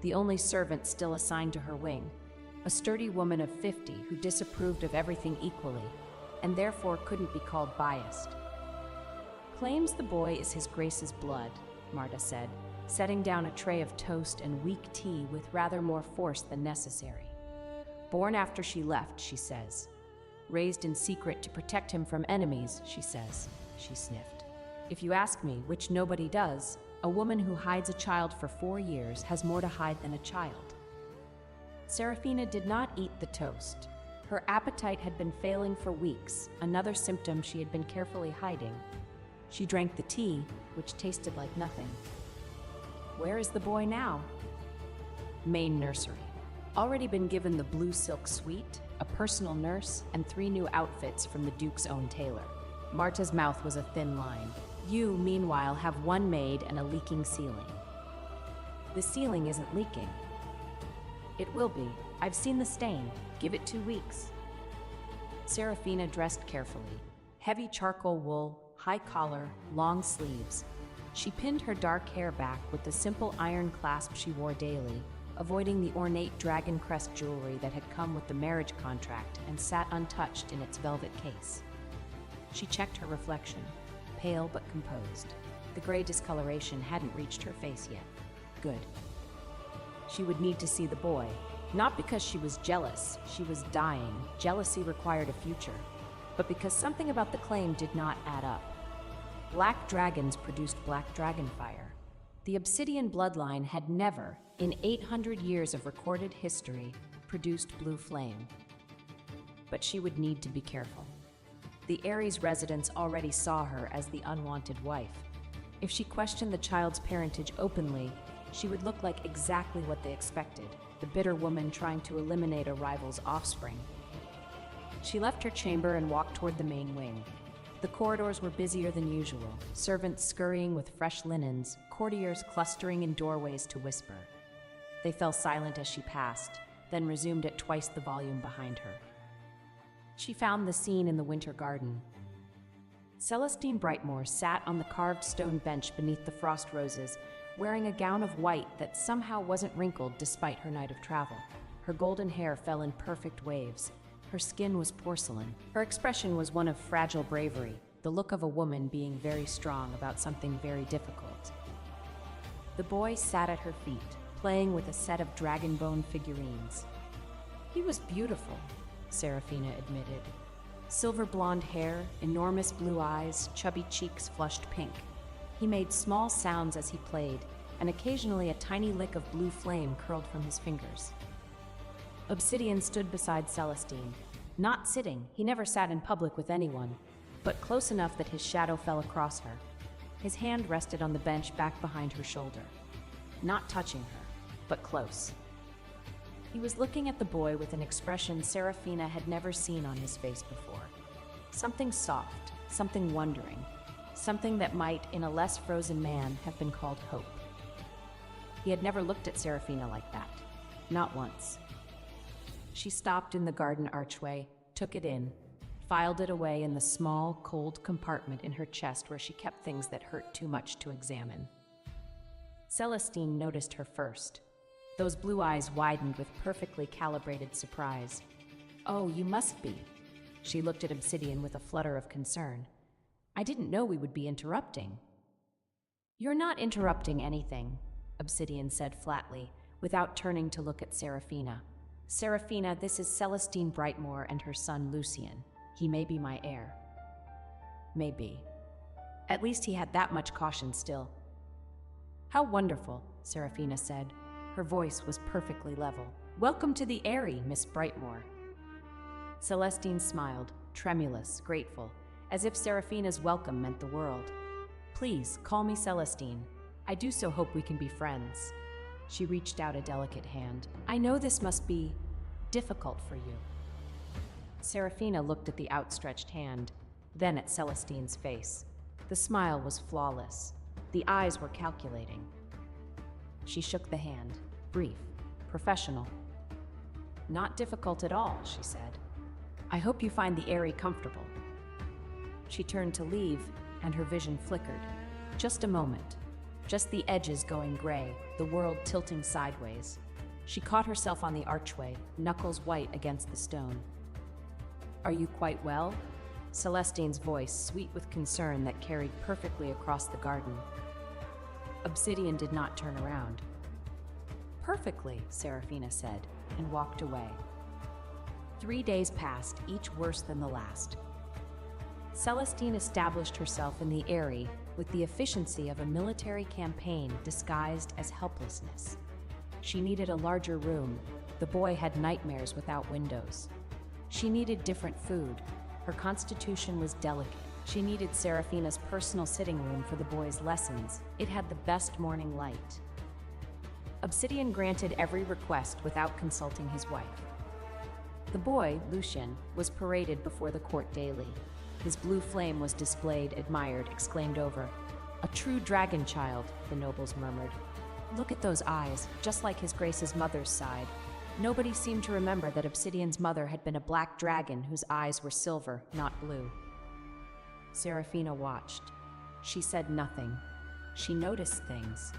the only servant still assigned to her wing, a sturdy woman of 50 who disapproved of everything equally, and therefore couldn't be called biased. "Claims the boy is his Grace's blood," Marta said, setting down a tray of toast and weak tea with rather more force than necessary. "Born after she left, she says. Raised in secret to protect him from enemies, she says," she sniffed. "If you ask me, which nobody does, a woman who hides a child for 4 years has more to hide than a child." Serafina did not eat the toast. Her appetite had been failing for weeks, another symptom she had been carefully hiding. She drank the tea, which tasted like nothing. Where is the boy now? Main nursery. Already been given the blue silk suite, a personal nurse, and 3 new outfits from the Duke's own tailor. Marta's mouth was a thin line. "You, meanwhile, have 1 maid and a leaking ceiling." "The ceiling isn't leaking." "It will be. I've seen the stain. Give it 2 weeks." Serafina dressed carefully. Heavy charcoal wool, high collar, long sleeves. She pinned her dark hair back with the simple iron clasp she wore daily, avoiding the ornate dragon crest jewelry that had come with the marriage contract and sat untouched in its velvet case. She checked her reflection, pale but composed. The gray discoloration hadn't reached her face yet. Good. She would need to see the boy. Not because she was jealous, she was dying. Jealousy required a future. But because something about the claim did not add up. Black dragons produced black dragon fire. The Obsidian bloodline had never, in 800 years of recorded history, produced blue flame. But she would need to be careful. The Ares residents already saw her as the unwanted wife. If she questioned the child's parentage openly, she would look like exactly what they expected, the bitter woman trying to eliminate a rival's offspring. She left her chamber and walked toward the main wing. The corridors were busier than usual, servants scurrying with fresh linens, courtiers clustering in doorways to whisper. They fell silent as she passed, then resumed at twice the volume behind her. She found the scene in the winter garden. Celestine Brightmore sat on the carved stone bench beneath the frost roses, wearing a gown of white that somehow wasn't wrinkled despite her night of travel. Her golden hair fell in perfect waves. Her skin was porcelain. Her expression was one of fragile bravery, the look of a woman being very strong about something very difficult. The boy sat at her feet, playing with a set of dragon bone figurines. He was beautiful, Serafina admitted. Silver blonde hair, enormous blue eyes, chubby cheeks flushed pink. He made small sounds as he played, and occasionally a tiny lick of blue flame curled from his fingers. Obsidian stood beside Celestine. Not sitting, he never sat in public with anyone, but close enough that his shadow fell across her. His hand rested on the bench back behind her shoulder. Not touching her, but close. He was looking at the boy with an expression Serafina had never seen on his face before. Something soft, something wondering, something that might, in a less frozen man, have been called hope. He had never looked at Serafina like that. Not once. She stopped in the garden archway, took it in, filed it away in the small, cold compartment in her chest where she kept things that hurt too much to examine. Celestine noticed her first. Those blue eyes widened with perfectly calibrated surprise. "Oh, you must be." She looked at Obsidian with a flutter of concern. "I didn't know we would be interrupting." "You're not interrupting anything," Obsidian said flatly, without turning to look at Serafina. Seraphina, this is Celestine Brightmore and her son Lucian. He may be my heir. Maybe. At least he had that much caution still. How wonderful, Seraphina said. Her voice was perfectly level. Welcome to the Eyrie, Miss Brightmore. Celestine smiled, tremulous, grateful, as if Seraphina's welcome meant the world. Please, call me Celestine. I do so hope we can be friends. She reached out a delicate hand. I know this must be difficult for you. Seraphina looked at the outstretched hand, then at Celestine's face. The smile was flawless. The eyes were calculating. She shook the hand, brief, professional. Not difficult at all, she said. I hope you find the Eyrie comfortable. She turned to leave, and her vision flickered. Just a moment. Just the edges going gray, the world tilting sideways. She caught herself on the archway, knuckles white against the stone. Are you quite well? Celestine's voice, sweet with concern that carried perfectly across the garden. Obsidian did not turn around. Perfectly, Seraphina said, and walked away. 3 days passed, each worse than the last. Celestine established herself in the Eyrie with the efficiency of a military campaign disguised as helplessness. She needed a larger room. The boy had nightmares without windows. She needed different food. Her constitution was delicate. She needed Seraphina's personal sitting room for the boy's lessons. It had the best morning light. Obsidian granted every request without consulting his wife. The boy, Lucian, was paraded before the court daily. His blue flame was displayed, admired, exclaimed over. A true dragon child, the nobles murmured. Look at those eyes, just like his Grace's mother's side. Nobody seemed to remember that Obsidian's mother had been a black dragon whose eyes were silver, not blue. Seraphina watched. She said nothing. She noticed things.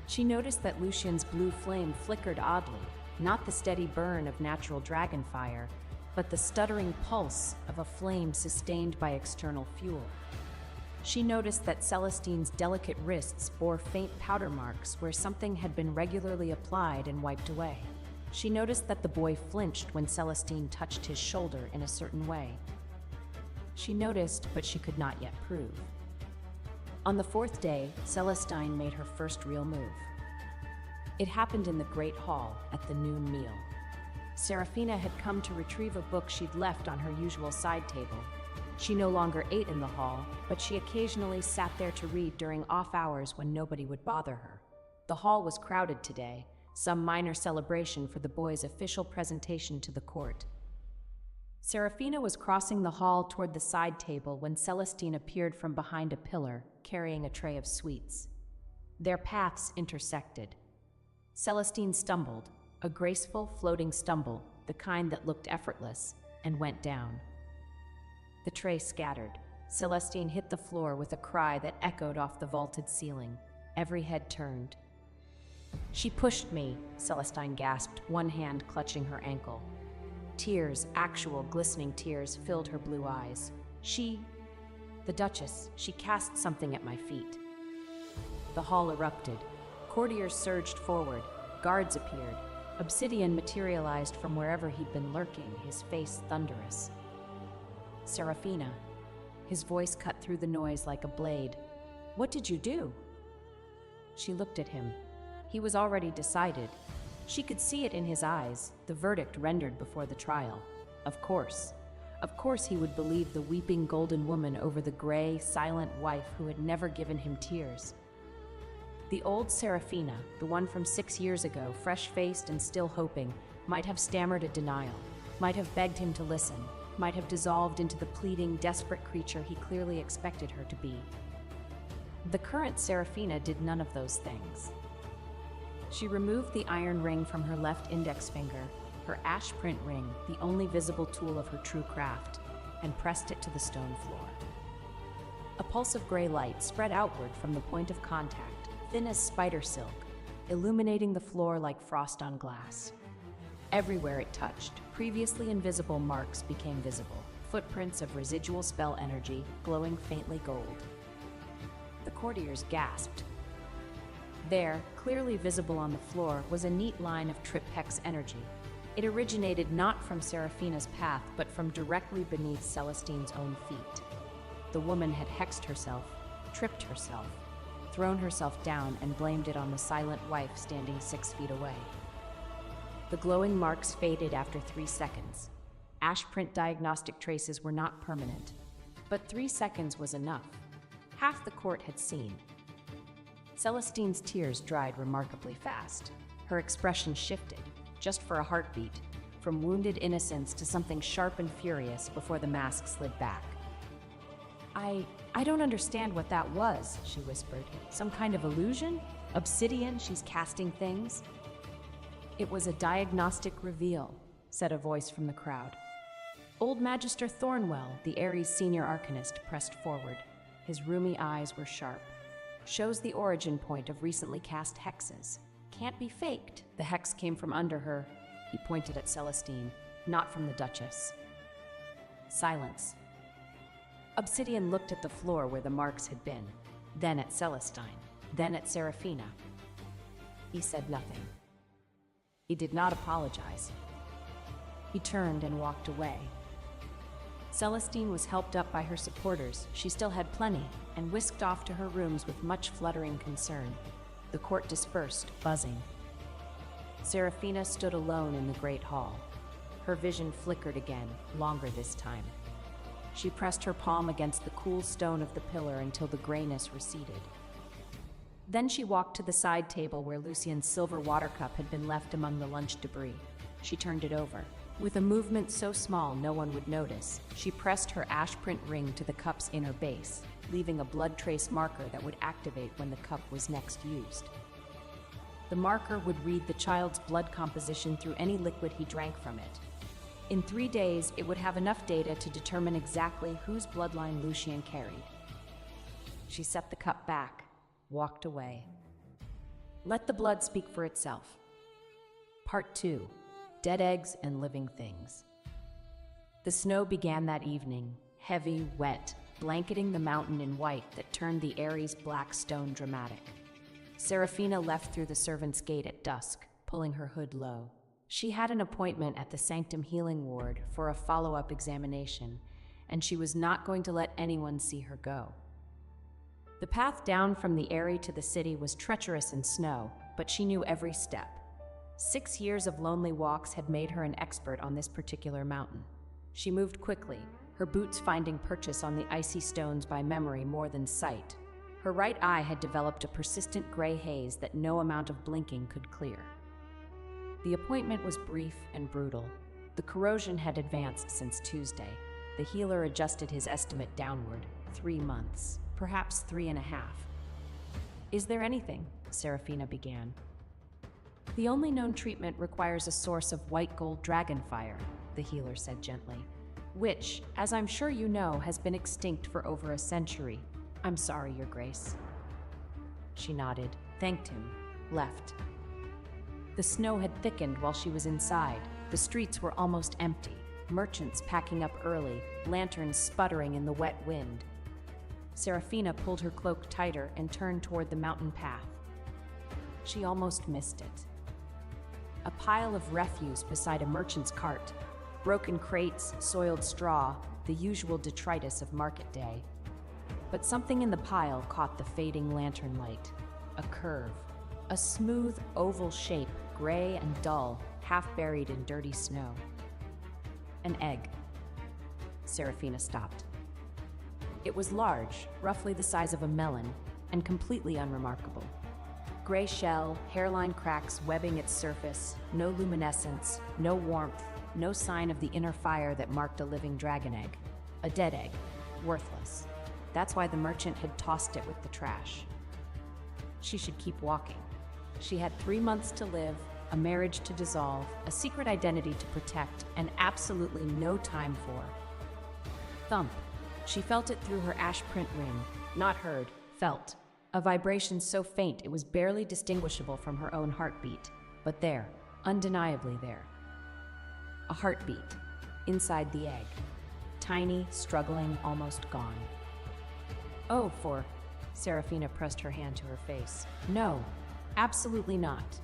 She noticed that Lucian's blue flame flickered oddly, not the steady burn of natural dragon fire, but the stuttering pulse of a flame sustained by external fuel. She noticed that Celestine's delicate wrists bore faint powder marks where something had been regularly applied and wiped away. She noticed that the boy flinched when Celestine touched his shoulder in a certain way. She noticed, but she could not yet prove. On the 4th day, Celestine made her first real move. It happened in the Great Hall at the noon meal. Seraphina had come to retrieve a book she'd left on her usual side table. She no longer ate in the hall, but she occasionally sat there to read during off hours when nobody would bother her. The hall was crowded today, some minor celebration for the boy's official presentation to the court. Seraphina was crossing the hall toward the side table when Celestine appeared from behind a pillar, carrying a tray of sweets. Their paths intersected. Celestine stumbled, a graceful, floating stumble, the kind that looked effortless, and went down. The tray scattered. Celestine hit the floor with a cry that echoed off the vaulted ceiling. Every head turned. She pushed me, Celestine gasped, one hand clutching her ankle. Tears, actual glistening tears, filled her blue eyes. The Duchess, she cast something at my feet. The hall erupted. Courtiers surged forward. Guards appeared. Obsidian materialized from wherever he'd been lurking, his face thunderous. Seraphina. His voice cut through the noise like a blade. What did you do? She looked at him. He was already decided. She could see it in his eyes, the verdict rendered before the trial. Of course he would believe the weeping golden woman over the gray, silent wife who had never given him tears. The old Seraphina, the one from 6 years ago, fresh-faced and still hoping, might have stammered a denial, might have begged him to listen, might have dissolved into the pleading, desperate creature he clearly expected her to be. The current Seraphina did none of those things. She removed the iron ring from her left index finger, her ash print ring, the only visible tool of her true craft, and pressed it to the stone floor. A pulse of gray light spread outward from the point of contact, thin as spider silk, illuminating the floor like frost on glass. Everywhere it touched, previously invisible marks became visible, footprints of residual spell energy glowing faintly gold. The courtiers gasped. There, clearly visible on the floor, was a neat line of Trip Hex energy. It originated not from Seraphina's path, but from directly beneath Celestine's own feet. The woman had hexed herself, tripped herself, thrown herself down, and blamed it on the silent wife standing 6 feet away. The glowing marks faded after 3 seconds. Ashprint diagnostic traces were not permanent, but 3 seconds was enough. Half the court had seen. Celestine's tears dried remarkably fast. Her expression shifted, just for a heartbeat, from wounded innocence to something sharp and furious before the mask slid back. I don't understand what that was, she whispered. Some kind of illusion? Obsidian, she's casting things? It was a diagnostic reveal, said a voice from the crowd. Old Magister Thornwell, the Ares senior arcanist, pressed forward. His rheumy eyes were sharp. Shows the origin point of recently cast hexes. Can't be faked. The hex came from under her. He pointed at Celestine, not from the Duchess. Silence. Obsidian looked at the floor where the marks had been, then at Celestine, then at Seraphina. He said nothing. He did not apologize. He turned and walked away. Celestine was helped up by her supporters. She still had plenty, and whisked off to her rooms with much fluttering concern. The court dispersed, buzzing. Seraphina stood alone in the great hall. Her vision flickered again, longer this time. She pressed her palm against the cool stone of the pillar until the grayness receded. Then she walked to the side table where Lucien's silver water cup had been left among the lunch debris. She turned it over. With a movement so small no one would notice, she pressed her ashprint ring to the cup's inner base, leaving a blood trace marker that would activate when the cup was next used. The marker would read the child's blood composition through any liquid he drank from it. In 3 days, it would have enough data to determine exactly whose bloodline Lucien carried. She set the cup back, walked away. Let the blood speak for itself. Part 2. Dead Eggs and Living Things. The snow began that evening, heavy, wet, blanketing the mountain in white that turned the Ares black stone dramatic. Seraphina left through the servants' gate at dusk, pulling her hood low. She had an appointment at the Sanctum Healing Ward for a follow-up examination, and she was not going to let anyone see her go. The path down from the Eyrie to the city was treacherous in snow, but she knew every step. 6 years of lonely walks had made her an expert on this particular mountain. She moved quickly, her boots finding purchase on the icy stones by memory more than sight. Her right eye had developed a persistent gray haze that no amount of blinking could clear. The appointment was brief and brutal. The corrosion had advanced since Tuesday. The healer adjusted his estimate downward, 3 months, perhaps 3.5. Is there anything? Seraphina began. The only known treatment requires a source of white gold dragonfire, the healer said gently, which, as I'm sure you know, has been extinct for over a century. I'm sorry, Your Grace. She nodded, thanked him, left. The snow had thickened while she was inside. The streets were almost empty, merchants packing up early, lanterns sputtering in the wet wind. Seraphina pulled her cloak tighter and turned toward the mountain path. She almost missed it. A pile of refuse beside a merchant's cart. Broken crates, soiled straw, the usual detritus of market day. But something in the pile caught the fading lantern light. A curve. A smooth, oval shape, gray and dull, half buried in dirty snow. An egg. Seraphina stopped. It was large, roughly the size of a melon, and completely unremarkable. Gray shell, hairline cracks webbing its surface, no luminescence, no warmth, no sign of the inner fire that marked a living dragon egg. A dead egg. Worthless. That's why the merchant had tossed it with the trash. She should keep walking. She had 3 months to live, a marriage to dissolve, a secret identity to protect, and absolutely no time for. Thump. She felt it through her ashprint ring. Not heard, felt. A vibration so faint it was barely distinguishable from her own heartbeat. But there, undeniably there. A heartbeat, inside the egg. Tiny, struggling, almost gone. Oh, Seraphina pressed her hand to her face. No, absolutely not.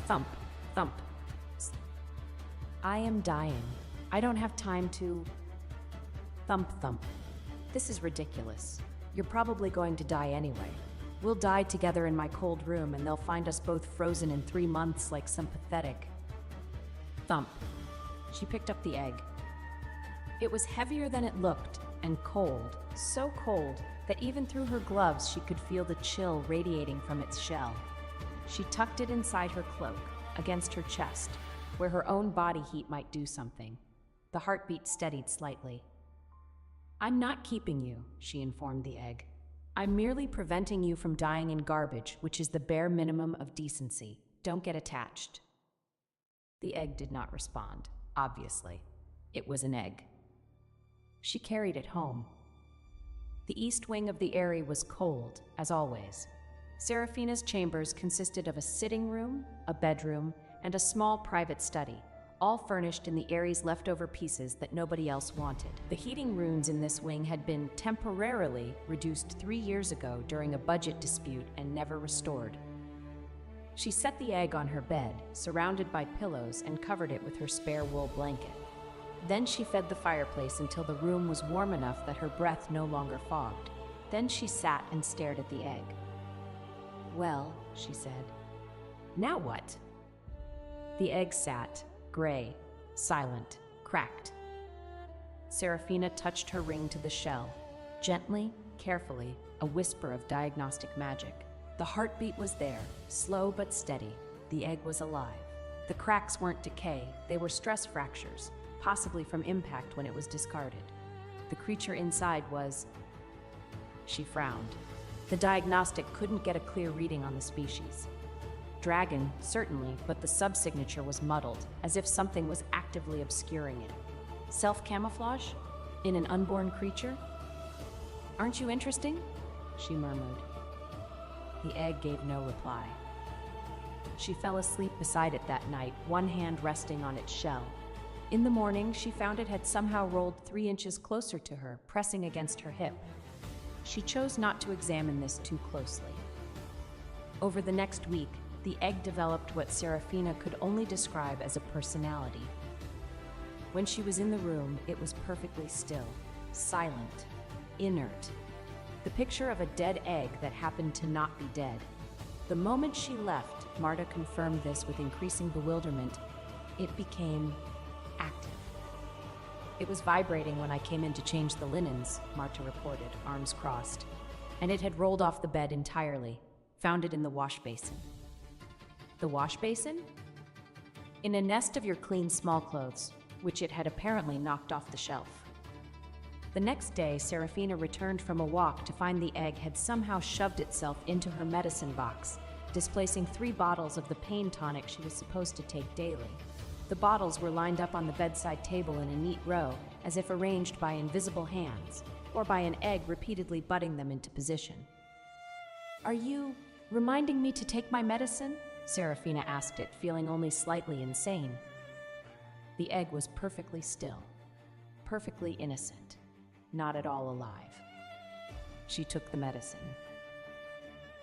Thump, thump. I am dying. I don't have time to... Thump thump. This is ridiculous. You're probably going to die anyway. We'll die together in my cold room and they'll find us both frozen in 3 months like some pathetic... Thump. She picked up the egg. It was heavier than it looked, and cold, so cold that even through her gloves she could feel the chill radiating from its shell. She tucked it inside her cloak, against her chest, where her own body heat might do something. The heartbeat steadied slightly. I'm not keeping you, she informed the egg. I'm merely preventing you from dying in garbage, which is the bare minimum of decency. Don't get attached. The egg did not respond, obviously. It was an egg. She carried it home. The east wing of the Eyrie was cold, as always. Serafina's chambers consisted of a sitting room, a bedroom, and a small private study, all furnished in the Eyrie's leftover pieces that nobody else wanted. The heating runes in this wing had been temporarily reduced 3 years ago during a budget dispute and never restored. She set the egg on her bed, surrounded by pillows, and covered it with her spare wool blanket. Then she fed the fireplace until the room was warm enough that her breath no longer fogged. Then she sat and stared at the egg. Well, she said, now what? The egg sat, gray, silent, cracked. Serafina touched her ring to the shell. Gently, carefully, a whisper of diagnostic magic. The heartbeat was there, slow but steady. The egg was alive. The cracks weren't decay, they were stress fractures, possibly from impact when it was discarded. The creature inside was... She frowned. The diagnostic couldn't get a clear reading on the species. Dragon, certainly, but the subsignature was muddled, as if something was actively obscuring it. Self-camouflage? In an unborn creature? Aren't you interesting? She murmured. The egg gave no reply. She fell asleep beside it that night, one hand resting on its shell. In the morning, she found it had somehow rolled 3 inches closer to her, pressing against her hip. She chose not to examine this too closely. Over the next week, the egg developed what Serafina could only describe as a personality. When she was in the room, it was perfectly still, silent, inert. The picture of a dead egg that happened to not be dead. The moment she left, Marta confirmed this with increasing bewilderment, it became active. It was vibrating when I came in to change the linens, Marta reported, arms crossed. And it had rolled off the bed entirely, found it in the wash basin. The wash basin? In a nest of your clean small clothes, which it had apparently knocked off the shelf. The next day, Serafina returned from a walk to find the egg had somehow shoved itself into her medicine box, displacing 3 bottles of the pain tonic she was supposed to take daily. The bottles were lined up on the bedside table in a neat row, as if arranged by invisible hands, or by an egg repeatedly butting them into position. Are you reminding me to take my medicine? Serafina asked it, feeling only slightly insane. The egg was perfectly still, perfectly innocent, not at all alive. She took the medicine.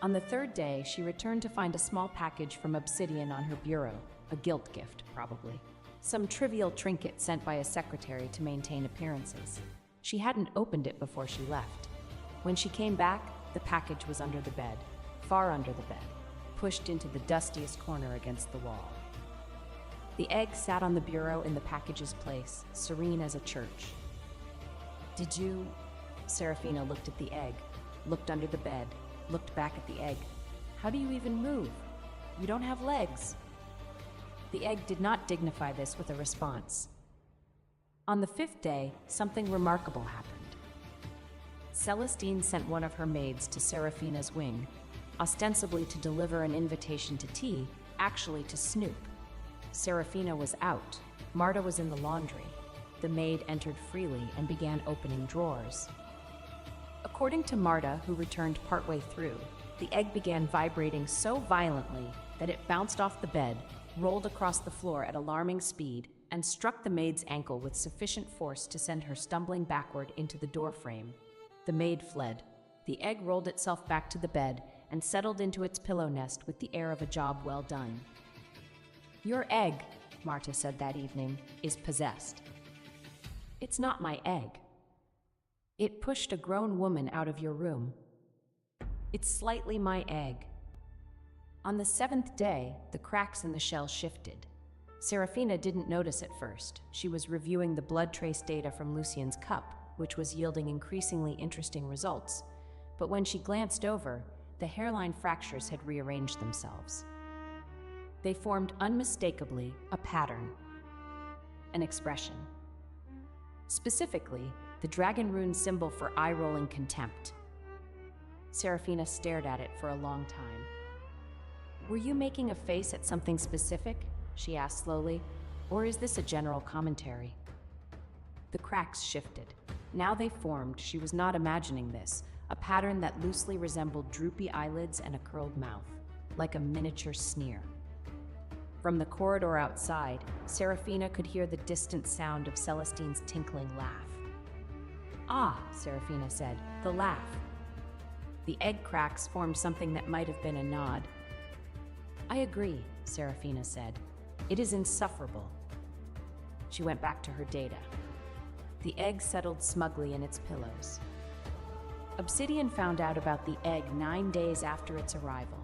On the 3rd day, she returned to find a small package from Obsidian on her bureau, a guilt gift, probably. Some trivial trinket sent by a secretary to maintain appearances. She hadn't opened it before she left. When she came back, the package was under the bed, far under the bed, pushed into the dustiest corner against the wall. The egg sat on the bureau in the package's place, serene as a church. Did you... Serafina looked at the egg, looked under the bed, looked back at the egg. How do you even move? You don't have legs. The egg did not dignify this with a response. On the 5th day, something remarkable happened. Celestine sent one of her maids to Serafina's wing, ostensibly to deliver an invitation to tea, actually to snoop. Serafina was out. Marta was in the laundry. The maid entered freely and began opening drawers. According to Marta, who returned partway through, the egg began vibrating so violently that it bounced off the bed, rolled across the floor at alarming speed, and struck the maid's ankle with sufficient force to send her stumbling backward into the doorframe. The maid fled. The egg rolled itself back to the bed and settled into its pillow nest with the air of a job well done. Your egg, Marta said that evening, is possessed. It's not my egg. It pushed a grown woman out of your room. It's slightly my egg. On the 7th day, the cracks in the shell shifted. Serafina didn't notice at first. She was reviewing the blood trace data from Lucien's cup, which was yielding increasingly interesting results. But when she glanced over, the hairline fractures had rearranged themselves. They formed unmistakably a pattern, an expression. Specifically, the dragon rune symbol for eye-rolling contempt. Serafina stared at it for a long time. "Were you making a face at something specific?" she asked slowly. "Or is this a general commentary?" The cracks shifted. Now they formed, she was not imagining this, a pattern that loosely resembled droopy eyelids and a curled mouth, like a miniature sneer. From the corridor outside, Serafina could hear the distant sound of Celestine's tinkling laugh. "Ah," Serafina said, "the laugh." The egg cracks formed something that might have been a nod. "I agree," Serafina said. "It is insufferable." She went back to her data. The egg settled smugly in its pillows. Obsidian found out about the egg 9 days after its arrival.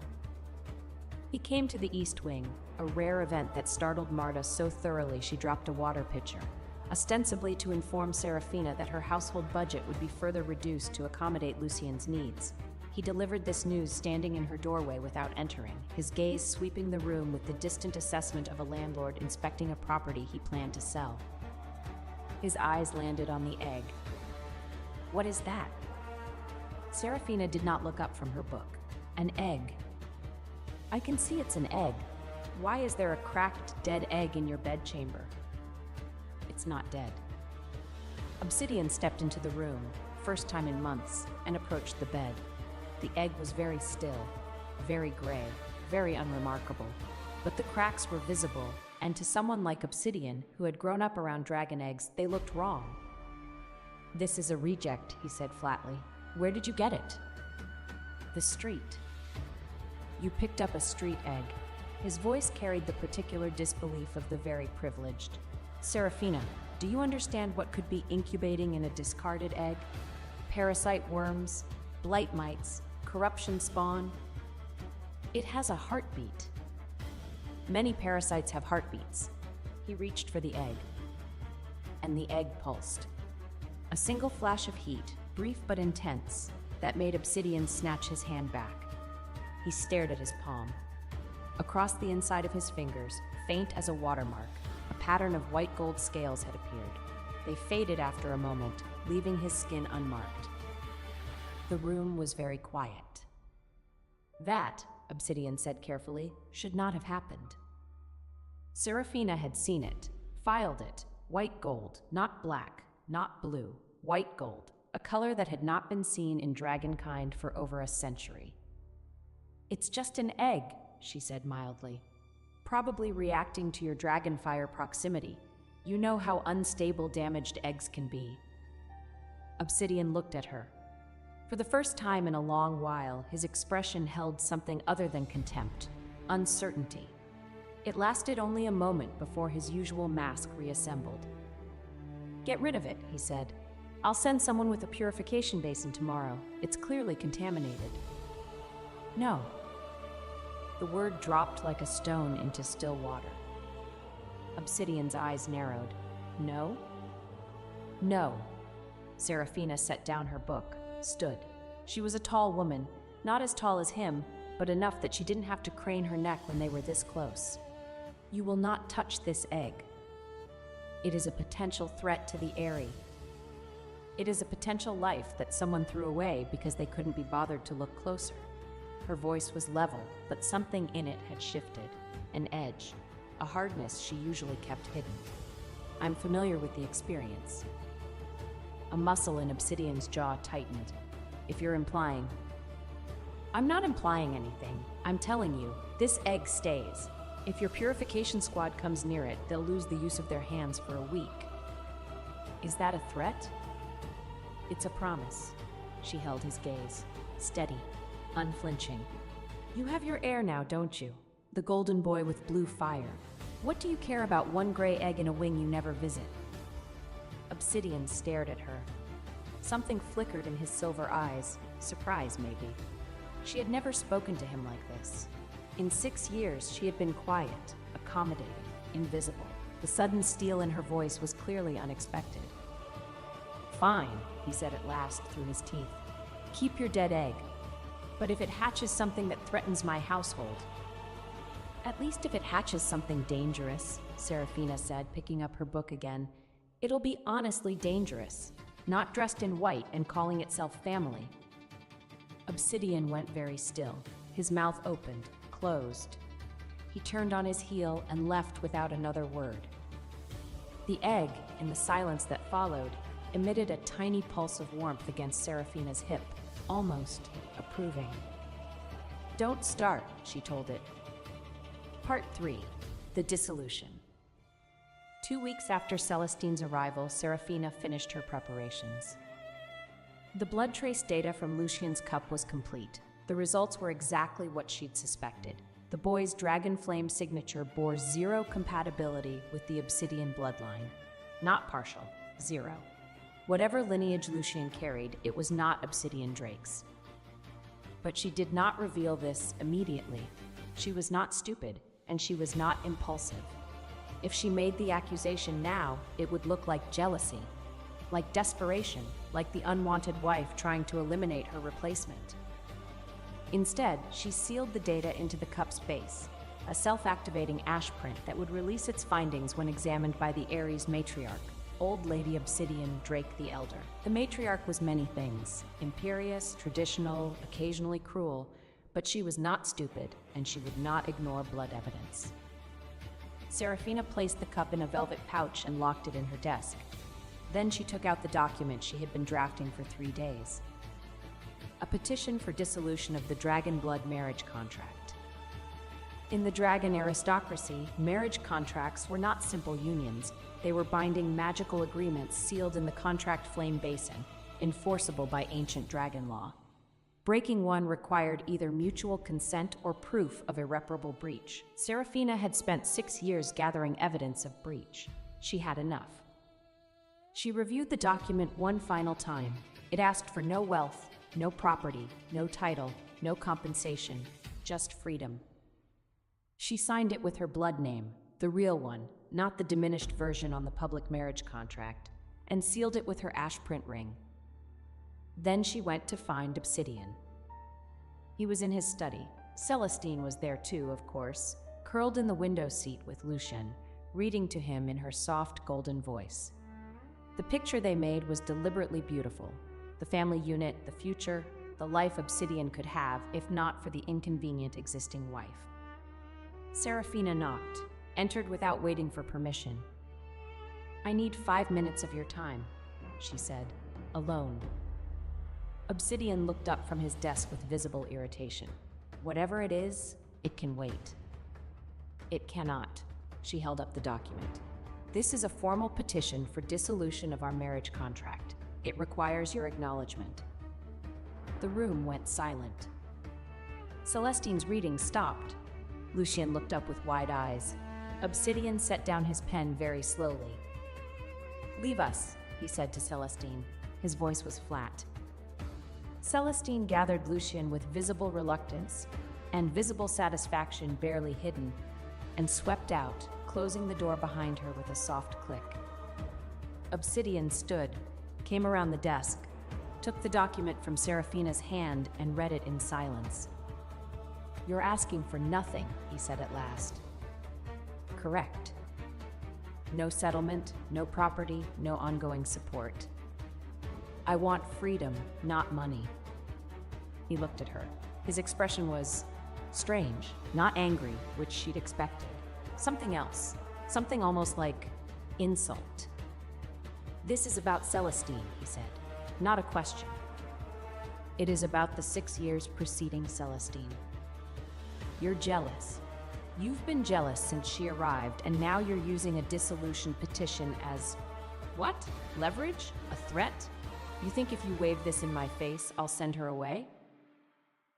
He came to the East Wing, a rare event that startled Marta so thoroughly she dropped a water pitcher, ostensibly to inform Serafina that her household budget would be further reduced to accommodate Lucien's needs. He delivered this news standing in her doorway without entering, his gaze sweeping the room with the distant assessment of a landlord inspecting a property he planned to sell. His eyes landed on the egg. "What is that?" Serafina did not look up from her book. "An egg." "I can see it's an egg. Why is there a cracked, dead egg in your bedchamber?" "It's not dead." Obsidian stepped into the room, first time in months, and approached the bed. The egg was very still, very gray, very unremarkable, but the cracks were visible, and to someone like Obsidian, who had grown up around dragon eggs, they looked wrong. "This is a reject," he said flatly. "Where did you get it?" "The street." "You picked up a street egg." His voice carried the particular disbelief of the very privileged. "Serafina, do you understand what could be incubating in a discarded egg? Parasite worms, blight mites, corruption spawn. It has a heartbeat. Many parasites have heartbeats." He reached for the egg, and the egg pulsed. A single flash of heat, brief but intense, that made Obsidian snatch his hand back. He stared at his palm. Across the inside of his fingers, faint as a watermark, a pattern of white gold scales had appeared. They faded after a moment, leaving his skin unmarked. The room was very quiet. "That," Obsidian said carefully, "should not have happened." Serafina had seen it, filed it, white gold, not black, not blue, white gold, a color that had not been seen in dragonkind for over a century. "It's just an egg," she said mildly. "Probably reacting to your dragonfire proximity. You know how unstable damaged eggs can be." Obsidian looked at her. For the first time in a long while, his expression held something other than contempt, uncertainty. It lasted only a moment before his usual mask reassembled. "Get rid of it," he said. "I'll send someone with a purification basin tomorrow. It's clearly contaminated." "No." The word dropped like a stone into still water. Obsidian's eyes narrowed. "No?" "No." Serafina set down her book, stood. She was a tall woman, not as tall as him, but enough that she didn't have to crane her neck when they were this close. "You will not touch this egg. It is a potential threat to the Eyrie. It is a potential life that someone threw away because they couldn't be bothered to look closer." Her voice was level, but something in it had shifted. An edge, a hardness she usually kept hidden. "I'm familiar with the experience." A muscle in Obsidian's jaw tightened. "If you're implying..." "I'm not implying anything. I'm telling you, this egg stays. If your purification squad comes near it, they'll lose the use of their hands for a week." "Is that a threat?" "It's a promise." She held his gaze, steady, unflinching. "You have your heir now, don't you? The golden boy with blue fire. What do you care about one gray egg in a wing you never visit? Obsidian stared at her. Something flickered in his silver eyes, surprise maybe. She had never spoken to him like this. In 6 years, she had been quiet, accommodating, invisible. The sudden steel in her voice was clearly unexpected. Fine, he said at last through his teeth. Keep your dead egg. But if it hatches something that threatens my household. At least if it hatches something dangerous, Seraphina said, picking up her book again. It'll be honestly dangerous, not dressed in white and calling itself family. Obsidian went very still, his mouth opened, closed. He turned on his heel and left without another word. The egg, in the silence that followed, emitted a tiny pulse of warmth against Seraphina's hip, almost approving. Don't start, she told it. Part 3. The Dissolution. 2 weeks after Celestine's arrival, Seraphina finished her preparations. The blood trace data from Lucien's cup was complete. The results were exactly what she'd suspected. The boy's dragon flame signature bore 0 compatibility with the Obsidian bloodline. Not partial, 0. Whatever lineage Lucien carried, it was not Obsidian Drake's. But she did not reveal this immediately. She was not stupid, and she was not impulsive. If she made the accusation now, it would look like jealousy, like desperation, like the unwanted wife trying to eliminate her replacement. Instead, she sealed the data into the cup's base, a self-activating ash print that would release its findings when examined by the Ares matriarch, Old Lady Obsidian Drake the Elder. The matriarch was many things, imperious, traditional, occasionally cruel, but she was not stupid, and she would not ignore blood evidence. Seraphina placed the cup in a velvet pouch and locked it in her desk. Then she took out the document she had been drafting for 3 days. A petition for dissolution of the Dragon Blood marriage contract. In the dragon aristocracy, marriage contracts were not simple unions. They were binding magical agreements sealed in the contract flame basin, enforceable by ancient dragon law. Breaking one required either mutual consent or proof of irreparable breach. Seraphina had spent 6 years gathering evidence of breach. She had enough. She reviewed the document one final time. It asked for no wealth, no property, no title, no compensation, just freedom. She signed it with her blood name, the real one, not the diminished version on the public marriage contract, and sealed it with her ash print ring. Then she went to find Obsidian. He was in his study. Celestine was there too, of course, curled in the window seat with Lucien, reading to him in her soft golden voice. The picture they made was deliberately beautiful. The family unit, the future, the life Obsidian could have if not for the inconvenient existing wife. Seraphina knocked, entered without waiting for permission. I need 5 minutes of your time, she said, alone. Obsidian looked up from his desk with visible irritation. Whatever it is, it can wait. It cannot. She held up the document. This is a formal petition for dissolution of our marriage contract. It requires your acknowledgement. The room went silent. Celestine's reading stopped. Lucien looked up with wide eyes. Obsidian set down his pen very slowly. Leave us, he said to Celestine. His voice was flat. Celestine gathered Lucien with visible reluctance and visible satisfaction barely hidden, and swept out, closing the door behind her with a soft click. Obsidian stood, came around the desk, took the document from Seraphina's hand and read it in silence. You're asking for nothing, he said at last. Correct. No settlement, no property, no ongoing support. I want freedom, not money. He looked at her. His expression was strange, not angry, which she'd expected. Something else, something almost like insult. This is about Celestine, he said, not a question. It is about the 6 years preceding Celestine. You're jealous. You've been jealous since she arrived, and now you're using a dissolution petition as, what? Leverage? A threat? You think if you wave this in my face, I'll send her away?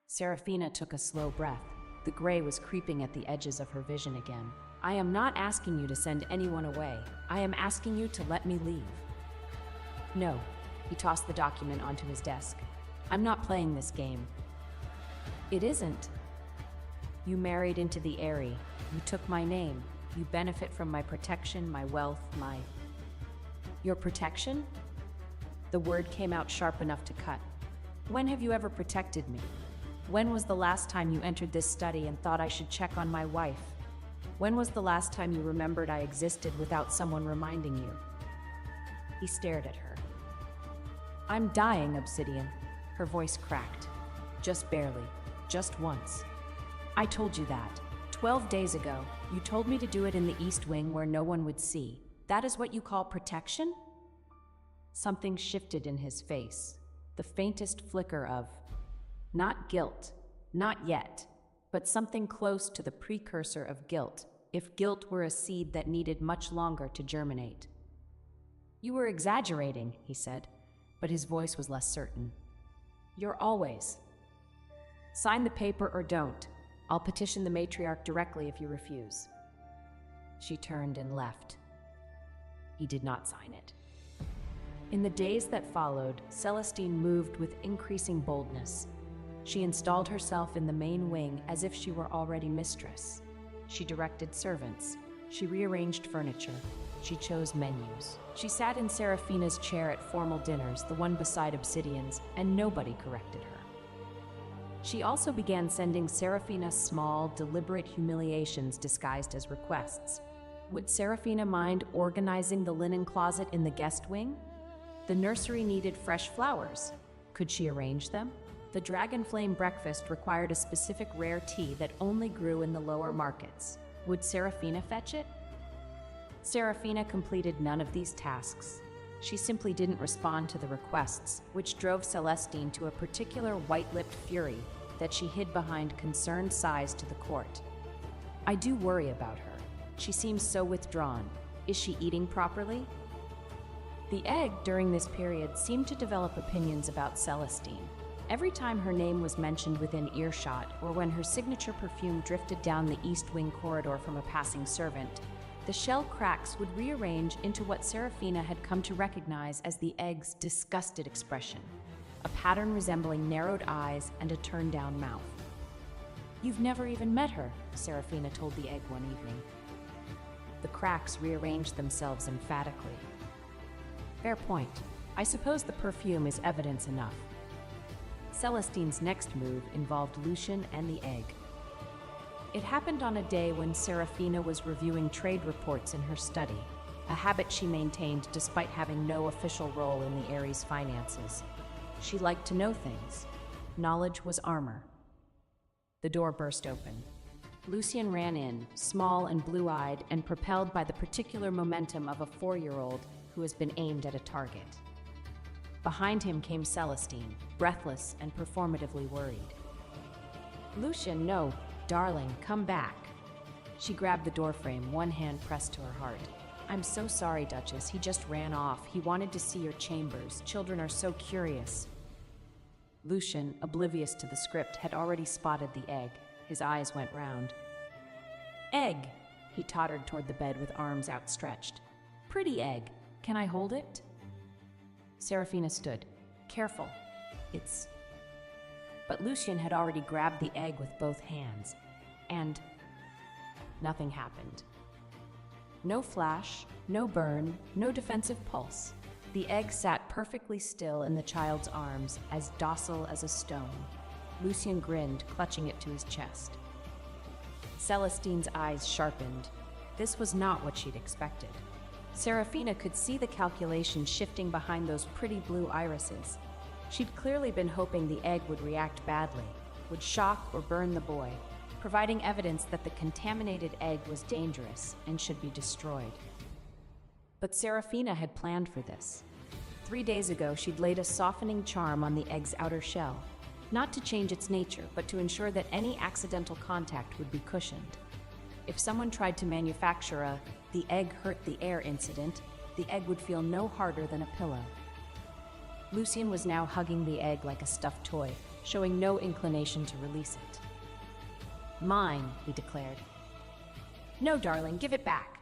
Seraphina took a slow breath. The gray was creeping at the edges of her vision again. I am not asking you to send anyone away. I am asking you to let me leave. No, he tossed the document onto his desk. I'm not playing this game. It isn't. You married into the Eyrie. You took my name. You benefit from my protection, my wealth, my... Your protection? The word came out sharp enough to cut. When have you ever protected me? When was the last time you entered this study and thought I should check on my wife? When was the last time you remembered I existed without someone reminding you? He stared at her. I'm dying, Obsidian. Her voice cracked. Just barely. Just once. I told you that. 12 days ago, you told me to do it in the East Wing where no one would see. That is what you call protection? Something shifted in his face. The faintest flicker of, not guilt, not yet, but something close to the precursor of guilt, if guilt were a seed that needed much longer to germinate. You were exaggerating, he said, but his voice was less certain. You're always. Sign the paper or don't. I'll petition the matriarch directly if you refuse. She turned and left. He did not sign it. In the days that followed, Celestine moved with increasing boldness. She installed herself in the main wing as if she were already mistress. She directed servants. She rearranged furniture. She chose menus. She sat in Seraphina's chair at formal dinners, the one beside Obsidian's, and nobody corrected her. She also began sending Seraphina small, deliberate humiliations disguised as requests. Would Seraphina mind organizing the linen closet in the guest wing? The nursery needed fresh flowers. Could she arrange them? The Dragon Flame breakfast required a specific rare tea that only grew in the lower markets. Would Seraphina fetch it? Seraphina completed none of these tasks. She simply didn't respond to the requests, which drove Celestine to a particular white-lipped fury that she hid behind concerned sighs to the court. I do worry about her. She seems so withdrawn. Is she eating properly? The egg, during this period, seemed to develop opinions about Celestine. Every time her name was mentioned within earshot, or when her signature perfume drifted down the East Wing corridor from a passing servant, the shell cracks would rearrange into what Seraphina had come to recognize as the egg's disgusted expression, a pattern resembling narrowed eyes and a turned-down mouth. You've never even met her, Seraphina told the egg one evening. The cracks rearranged themselves emphatically. Fair point. I suppose the perfume is evidence enough. Celestine's next move involved Lucian and the egg. It happened on a day when Seraphina was reviewing trade reports in her study, a habit she maintained despite having no official role in the Eyrie's finances. She liked to know things. Knowledge was armor. The door burst open. Lucian ran in, small and blue-eyed and propelled by the particular momentum of a 4-year-old who has been aimed at a target. Behind him came Celestine, breathless and performatively worried. Lucian, no, darling, come back. She grabbed the doorframe, one hand pressed to her heart. I'm so sorry, Duchess. He just ran off. He wanted to see your chambers. Children are so curious. Lucian, oblivious to the script, had already spotted the egg. His eyes went round. Egg! He tottered toward the bed with arms outstretched. Pretty egg. Can I hold it? Seraphina stood. Careful. It's... But Lucian had already grabbed the egg with both hands. And... nothing happened. No flash, no burn, no defensive pulse. The egg sat perfectly still in the child's arms, as docile as a stone. Lucian grinned, clutching it to his chest. Celestine's eyes sharpened. This was not what she'd expected. Seraphina could see the calculation shifting behind those pretty blue irises. She'd clearly been hoping the egg would react badly, would shock or burn the boy, providing evidence that the contaminated egg was dangerous and should be destroyed. But Seraphina had planned for this. 3 days ago, she'd laid a softening charm on the egg's outer shell, not to change its nature, but to ensure that any accidental contact would be cushioned. If someone tried to manufacture the egg hurt the air incident, the egg would feel no harder than a pillow. Lucian was now hugging the egg like a stuffed toy, showing no inclination to release it. Mine, he declared. No, darling, give it back.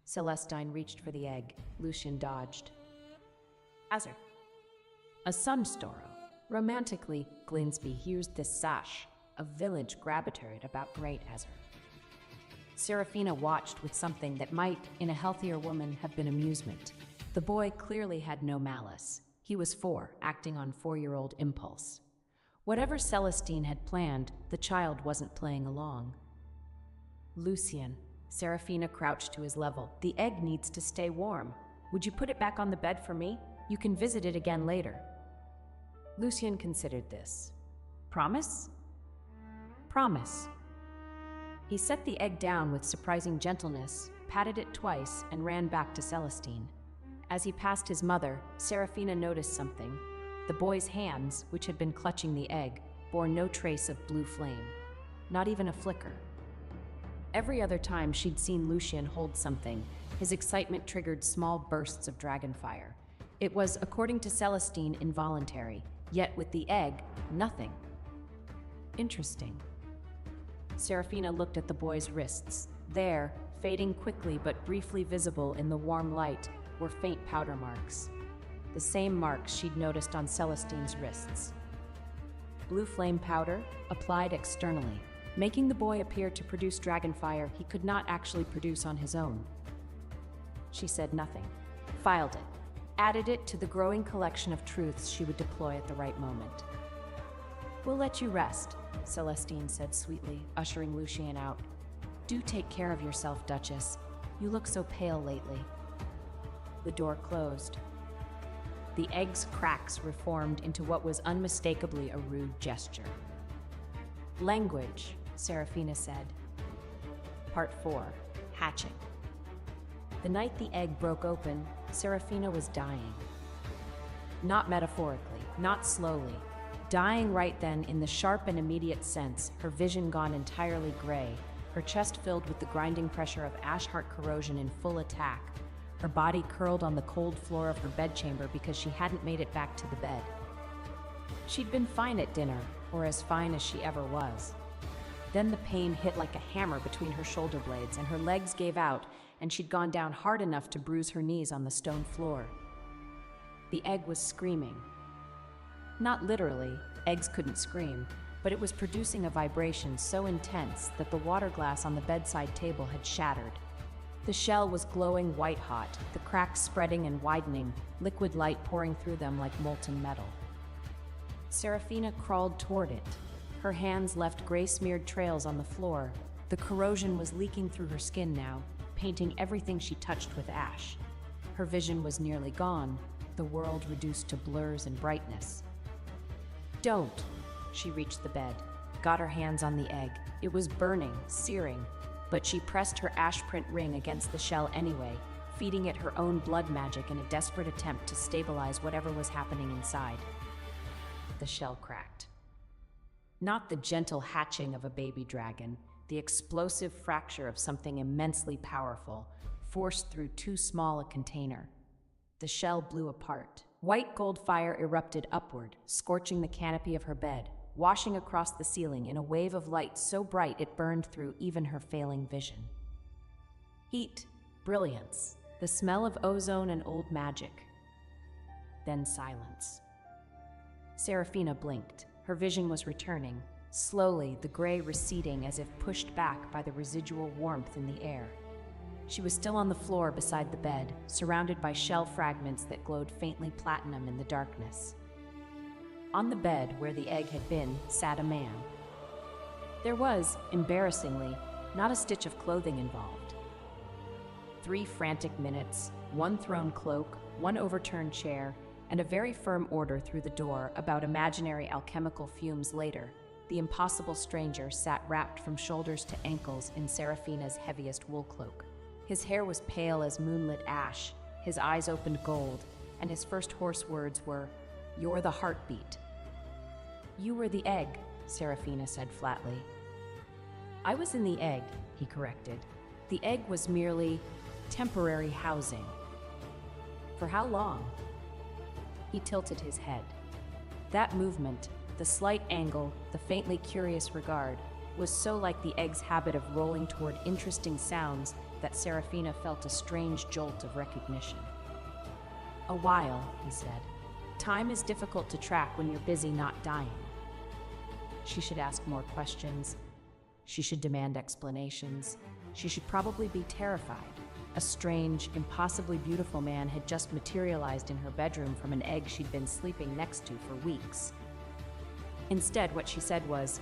Celestine reached for the egg. Lucian dodged. Hazard. A sunstorrow. Romantically, Glinsby hears this sash, a village gravitated about great Hazard. Seraphina watched with something that might, in a healthier woman, have been amusement. The boy clearly had no malice. He was 4, acting on 4-year-old impulse. Whatever Celestine had planned, the child wasn't playing along. Lucian. Seraphina crouched to his level. The egg needs to stay warm. Would you put it back on the bed for me? You can visit it again later. Lucian considered this. Promise? Promise. He set the egg down with surprising gentleness, patted it twice, and ran back to Celestine. As he passed his mother, Seraphina noticed something. The boy's hands, which had been clutching the egg, bore no trace of blue flame. Not even a flicker. Every other time she'd seen Lucian hold something, his excitement triggered small bursts of dragonfire. It was, according to Celestine, involuntary, yet with the egg, nothing. Interesting. Seraphina looked at the boy's wrists. There, fading quickly but briefly visible in the warm light, were faint powder marks. The same marks she'd noticed on Celestine's wrists. Blue flame powder, applied externally, making the boy appear to produce dragonfire he could not actually produce on his own. She said nothing, filed it, added it to the growing collection of truths she would deploy at the right moment. We'll let you rest, Celestine said sweetly, ushering Lucian out. Do take care of yourself, Duchess. You look so pale lately. The door closed. The egg's cracks reformed into what was unmistakably a rude gesture. Language, Seraphina said. Part 4. Hatching. The night the egg broke open, Seraphina was dying. Not metaphorically, not slowly. Dying right then in the sharp and immediate sense, her vision gone entirely gray, her chest filled with the grinding pressure of ash-heart corrosion in full attack, her body curled on the cold floor of her bedchamber because she hadn't made it back to the bed. She'd been fine at dinner, or as fine as she ever was. Then the pain hit like a hammer between her shoulder blades, and her legs gave out, and she'd gone down hard enough to bruise her knees on the stone floor. The egg was screaming. Not literally, eggs couldn't scream, but it was producing a vibration so intense that the water glass on the bedside table had shattered. The shell was glowing white-hot, the cracks spreading and widening, liquid light pouring through them like molten metal. Seraphina crawled toward it. Her hands left gray-smeared trails on the floor. The corrosion was leaking through her skin now, painting everything she touched with ash. Her vision was nearly gone, the world reduced to blurs and brightness. Don't! She reached the bed, got her hands on the egg. It was burning, searing, but she pressed her ash-print ring against the shell anyway, feeding it her own blood magic in a desperate attempt to stabilize whatever was happening inside. The shell cracked. Not the gentle hatching of a baby dragon, the explosive fracture of something immensely powerful, forced through too small a container. The shell blew apart. White gold fire erupted upward, scorching the canopy of her bed, washing across the ceiling in a wave of light so bright it burned through even her failing vision. Heat, brilliance, the smell of ozone and old magic. Then silence. Seraphina blinked. Her vision was returning, slowly the gray receding as if pushed back by the residual warmth in the air. She was still on the floor beside the bed, surrounded by shell fragments that glowed faintly platinum in the darkness. On the bed, where the egg had been, sat a man. There was, embarrassingly, not a stitch of clothing involved. 3 frantic minutes, 1 thrown cloak, 1 overturned chair, and a very firm order through the door about imaginary alchemical fumes later, the impossible stranger sat wrapped from shoulders to ankles in Seraphina's heaviest wool cloak. His hair was pale as moonlit ash, his eyes opened gold, and his first hoarse words were, "You're the heartbeat." "You were the egg," Seraphina said flatly. "I was in the egg," he corrected. "The egg was merely temporary housing." "For how long?" He tilted his head. That movement, the slight angle, the faintly curious regard, was so like the egg's habit of rolling toward interesting sounds that Serafina felt a strange jolt of recognition. "A while," he said. "Time is difficult to track when you're busy not dying." She should ask more questions. She should demand explanations. She should probably be terrified. A strange, impossibly beautiful man had just materialized in her bedroom from an egg she'd been sleeping next to for weeks. Instead, what she said was,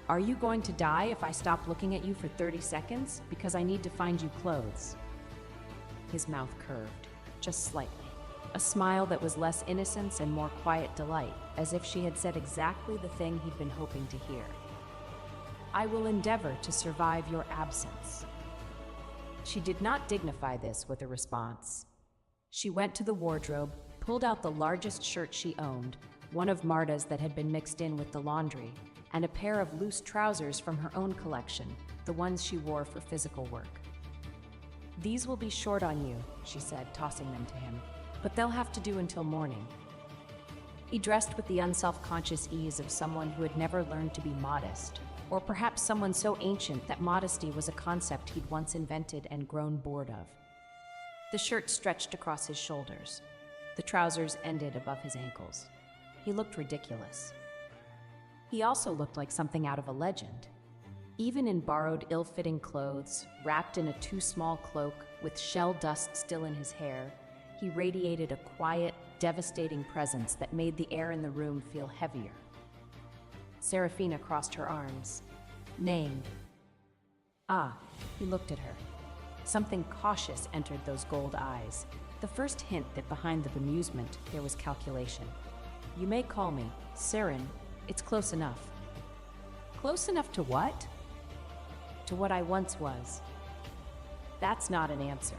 "Are you going to die if I stop looking at you for 30 seconds? Because I need to find you clothes." His mouth curved, just slightly. A smile that was less innocence and more quiet delight, as if she had said exactly the thing he'd been hoping to hear. "I will endeavor to survive your absence." She did not dignify this with a response. She went to the wardrobe, pulled out the largest shirt she owned, one of Marta's that had been mixed in with the laundry, and a pair of loose trousers from her own collection, the ones she wore for physical work. "These will be short on you," she said, tossing them to him, "but they'll have to do until morning." He dressed with the unself-conscious ease of someone who had never learned to be modest, or perhaps someone so ancient that modesty was a concept he'd once invented and grown bored of. The shirt stretched across his shoulders. The trousers ended above his ankles. He looked ridiculous. He also looked like something out of a legend. Even in borrowed, ill-fitting clothes, wrapped in a too-small cloak, with shell dust still in his hair, he radiated a quiet, devastating presence that made the air in the room feel heavier. Serafina crossed her arms. "Name." "Ah," he looked at her. Something cautious entered those gold eyes, the first hint that behind the bemusement there was calculation. "You may call me Seren. It's close enough." "Close enough to what?" "To what I once was." "That's not an answer."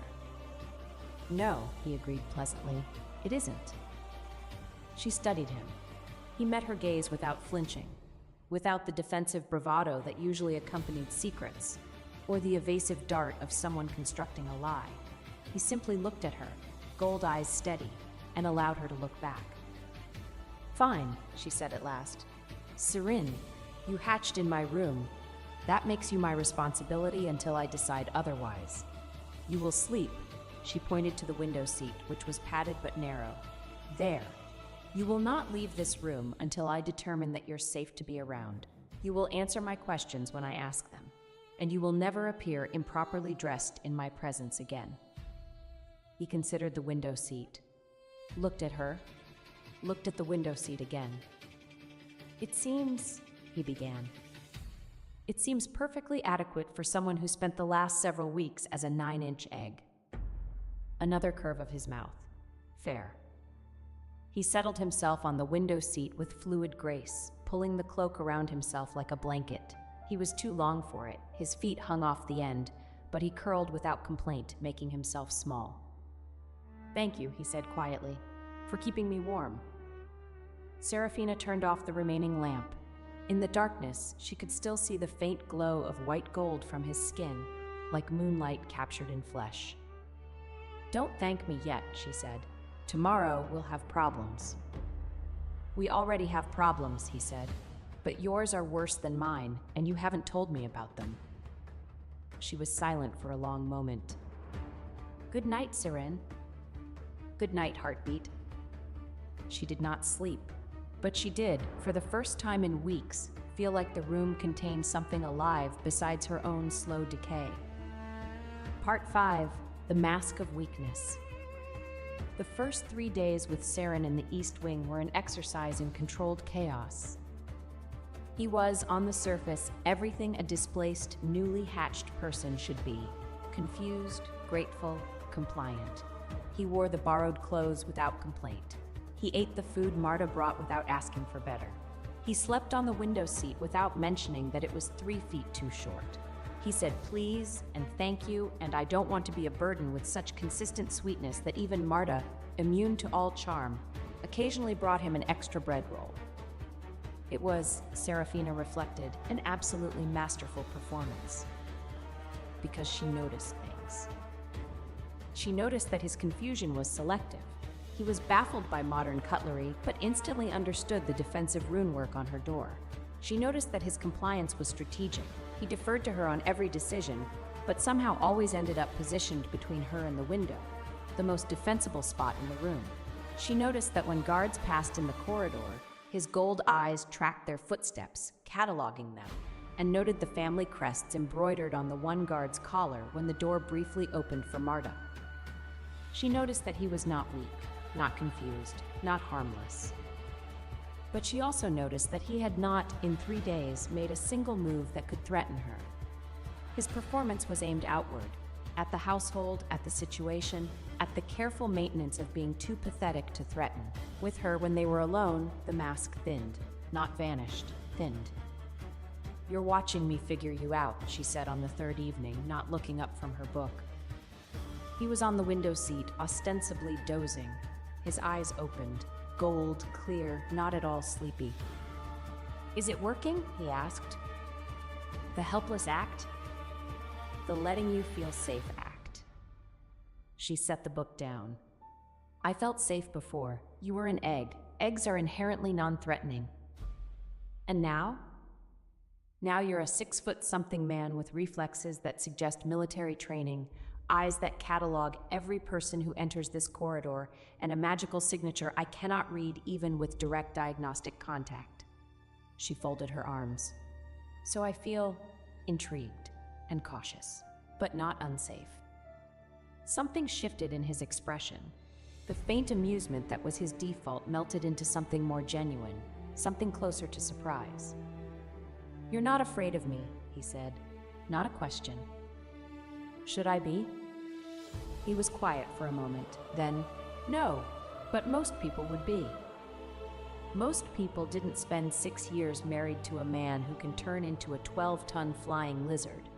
"No," he agreed pleasantly. "It isn't." She studied him. He met her gaze without flinching, without the defensive bravado that usually accompanied secrets, or the evasive dart of someone constructing a lie. He simply looked at her, gold eyes steady, and allowed her to look back. "Fine," she said at last. "Seren, you hatched in my room. That makes you my responsibility until I decide otherwise. You will sleep." She pointed to the window seat, which was padded but narrow. "There. You will not leave this room until I determine that you're safe to be around. You will answer my questions when I ask them, and you will never appear improperly dressed in my presence again." He considered the window seat, looked at her, looked at the window seat again. "It seems," he began. "It seems perfectly adequate for someone who spent the last several weeks as a 9-inch egg." Another curve of his mouth. "Fair." He settled himself on the window seat with fluid grace, pulling the cloak around himself like a blanket. He was too long for it. His feet hung off the end, but he curled without complaint, making himself small. "Thank you," he said quietly, "for keeping me warm." Serafina turned off the remaining lamp. In the darkness, she could still see the faint glow of white gold from his skin, like moonlight captured in flesh. "Don't thank me yet," she said. "Tomorrow we'll have problems." "We already have problems," he said, "but yours are worse than mine, and you haven't told me about them." She was silent for a long moment. "Good night, Seren." "Good night, heartbeat." She did not sleep, but she did, for the first time in weeks, feel like the room contained something alive besides her own slow decay. Part 5. The Mask of Weakness. The first 3 days with Seren in the East Wing were an exercise in controlled chaos. He was, on the surface, everything a displaced, newly hatched person should be: confused, grateful, compliant. He wore the borrowed clothes without complaint. He ate the food Marta brought without asking for better. He slept on the window seat without mentioning that it was 3 feet too short. He said please and thank you, and I don't want to be a burden with such consistent sweetness that even Marta, immune to all charm, occasionally brought him an extra bread roll. It was, Serafina reflected, an absolutely masterful performance. Because she noticed things. She noticed that his confusion was selective. He was baffled by modern cutlery, but instantly understood the defensive runework on her door. She noticed that his compliance was strategic. He deferred to her on every decision, but somehow always ended up positioned between her and the window, the most defensible spot in the room. She noticed that when guards passed in the corridor, his gold eyes tracked their footsteps, cataloging them, and noted the family crests embroidered on the one guard's collar when the door briefly opened for Marta. She noticed that he was not weak, not confused, not harmless. But she also noticed that he had not, in 3 days, made a single move that could threaten her. His performance was aimed outward, at the household, at the situation, at the careful maintenance of being too pathetic to threaten. With her, when they were alone, the mask thinned, not vanished, thinned. "You're watching me figure you out," she said on the third evening, not looking up from her book. He was on the window seat, ostensibly dozing, his eyes opened, gold, clear, not at all sleepy. "Is it working?" he asked. "The helpless act?" "The letting you feel safe act." She set the book down. "I felt safe before. You were an egg. Eggs are inherently non-threatening. And now? Now you're a 6-foot-something man with reflexes that suggest military training, eyes that catalog every person who enters this corridor, and a magical signature I cannot read even with direct diagnostic contact." She folded her arms. "So I feel intrigued and cautious, but not unsafe." Something shifted in his expression. The faint amusement that was his default melted into something more genuine, something closer to surprise. "You're not afraid of me," he said. "Not a question." "Should I be?" He was quiet for a moment. Then, "No, but most people would be. Most people didn't spend 6 years married to a man who can turn into a 12-ton flying lizard.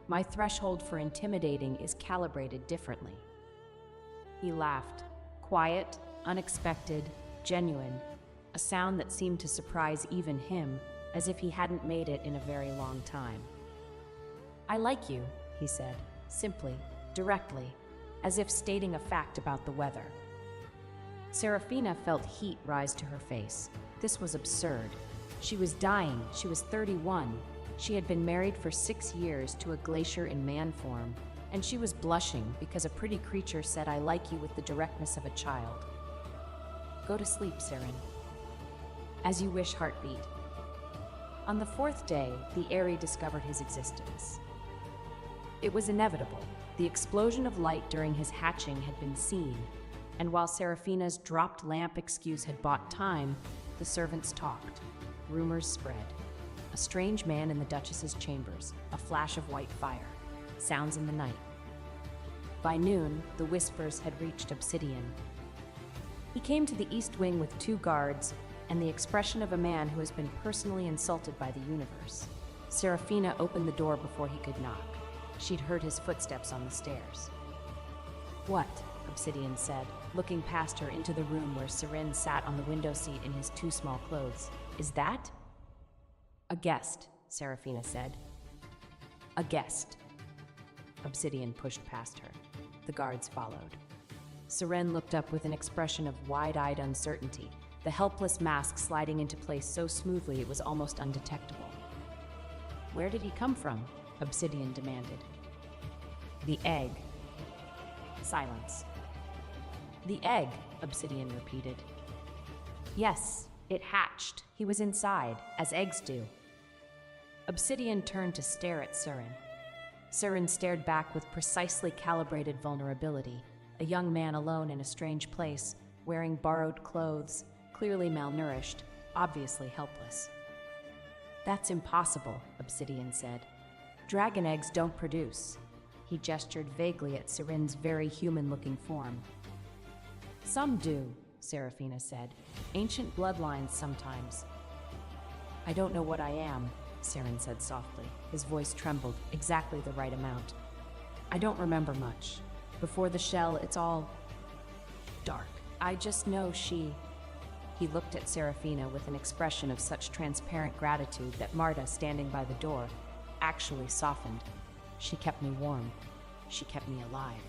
My threshold for intimidating is calibrated differently." He laughed, quiet, unexpected, genuine, a sound that seemed to surprise even him, as if he hadn't made it in a very long time. "I like you," he said, simply, directly, as if stating a fact about the weather. Serafina felt heat rise to her face. This was absurd. She was dying. She was 31. She had been married for 6 years to a glacier in man form, and she was blushing because a pretty creature said, "I like you," with the directness of a child. "Go to sleep, Siren." "As you wish, heartbeat." On the 4th day, the Aerie discovered his existence. It was inevitable. The explosion of light during his hatching had been seen, and while Serafina's dropped lamp excuse had bought time, the servants talked. Rumors spread. A strange man in the Duchess's chambers, a flash of white fire, sounds in the night. By noon, the whispers had reached Obsidian. He came to the East Wing with 2 guards and the expression of a man who has been personally insulted by the universe. Serafina opened the door before he could knock. She'd heard his footsteps on the stairs. "What?" Obsidian said, looking past her into the room where Siren sat on the window seat in his 2 small clothes. "Is that?" "A guest," Serafina said. "A guest." Obsidian pushed past her. The guards followed. Siren looked up with an expression of wide-eyed uncertainty, the helpless mask sliding into place so smoothly it was almost undetectable. "Where did he come from?" Obsidian demanded. "The egg." Silence. "The egg," Obsidian repeated. "Yes, it hatched. He was inside, as eggs do." Obsidian turned to stare at Siren. Siren stared back with precisely calibrated vulnerability, a young man alone in a strange place, wearing borrowed clothes, clearly malnourished, obviously helpless. "That's impossible," Obsidian said. "Dragon eggs don't produce." He gestured vaguely at Siren's very human-looking form. "Some do," Serafina said. "Ancient bloodlines sometimes." "I don't know what I am," Siren said softly. His voice trembled, exactly the right amount. "I don't remember much. Before the shell, it's all dark. I just know she..." He looked at Serafina with an expression of such transparent gratitude that Marta, standing by the door, actually softened. "She kept me warm. She kept me alive."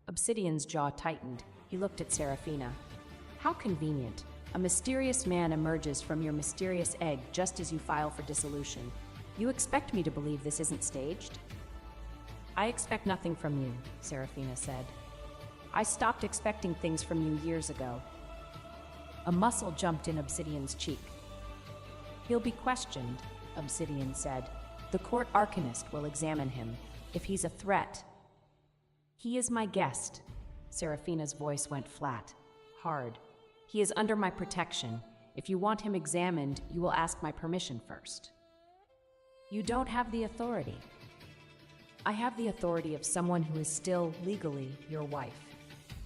Obsidian's jaw tightened. He looked at Serafina. "How convenient. A mysterious man emerges from your mysterious egg just as you file for dissolution. You expect me to believe this isn't staged? I expect nothing from you, Serafina said. I stopped expecting things from you years ago. A muscle jumped in Obsidian's cheek. He'll be questioned, Obsidian said. The court arcanist will examine him. If he's a threat. He is my guest. Serafina's voice went flat, hard. He is under my protection. If you want him examined, you will ask my permission first. You don't have the authority. I have the authority of someone who is still, legally, your wife.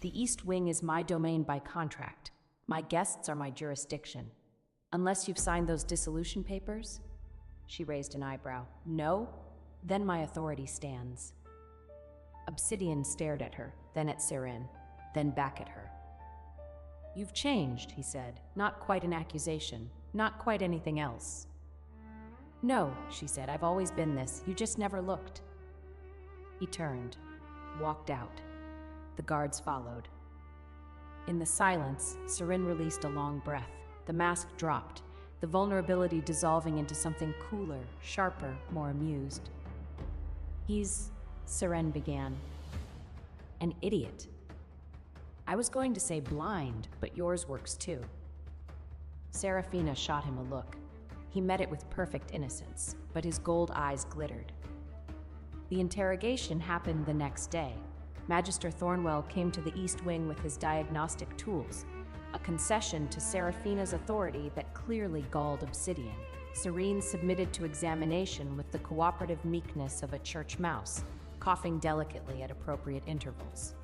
The East Wing is my domain by contract. My guests are my jurisdiction. Unless you've signed those dissolution papers? She raised an eyebrow. No? Then my authority stands. Obsidian stared at her, then at Seren, then back at her. You've changed, he said. Not quite an accusation. Not quite anything else. No, she said. I've always been this. You just never looked. He turned, walked out. The guards followed. In the silence, Seren released a long breath. The mask dropped, the vulnerability dissolving into something cooler, sharper, more amused. He's, Seren began, an idiot. I was going to say blind, but yours works too. Serafina shot him a look. He met it with perfect innocence, but his gold eyes glittered. The interrogation happened the next day. Magister Thornwell came to the East Wing with his diagnostic tools, a concession to Serafina's authority that clearly galled Obsidian. Serene submitted to examination with the cooperative meekness of a church mouse, coughing delicately at appropriate intervals.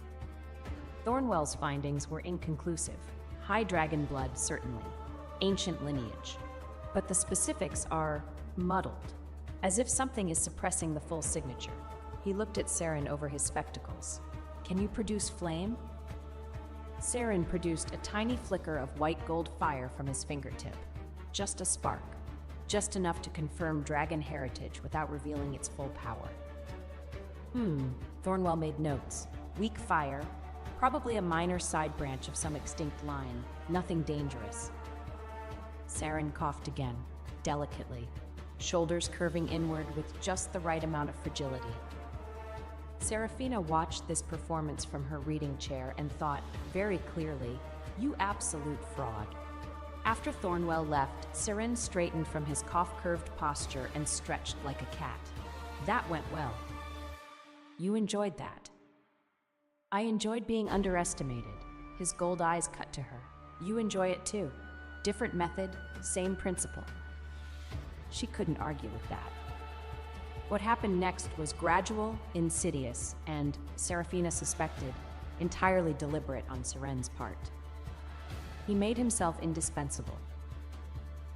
Thornwell's findings were inconclusive. High dragon blood, certainly. Ancient lineage. But the specifics are muddled, as if something is suppressing the full signature. He looked at Seren over his spectacles. Can you produce flame? Seren produced a tiny flicker of white gold fire from his fingertip. Just a spark. Just enough to confirm dragon heritage without revealing its full power. Thornwell made notes. Weak fire, probably a minor side branch of some extinct line. Nothing dangerous. Seren coughed again, delicately, shoulders curving inward with just the right amount of fragility. Serafina watched this performance from her reading chair and thought, very clearly, you absolute fraud. After Thornwell left, Seren straightened from his cough-curved posture and stretched like a cat. That went well. You enjoyed that. I enjoyed being underestimated. His gold eyes cut to her. You enjoy it too. Different method, same principle. She couldn't argue with that. What happened next was gradual, insidious, and, Serafina suspected, entirely deliberate on Seren's part. He made himself indispensable.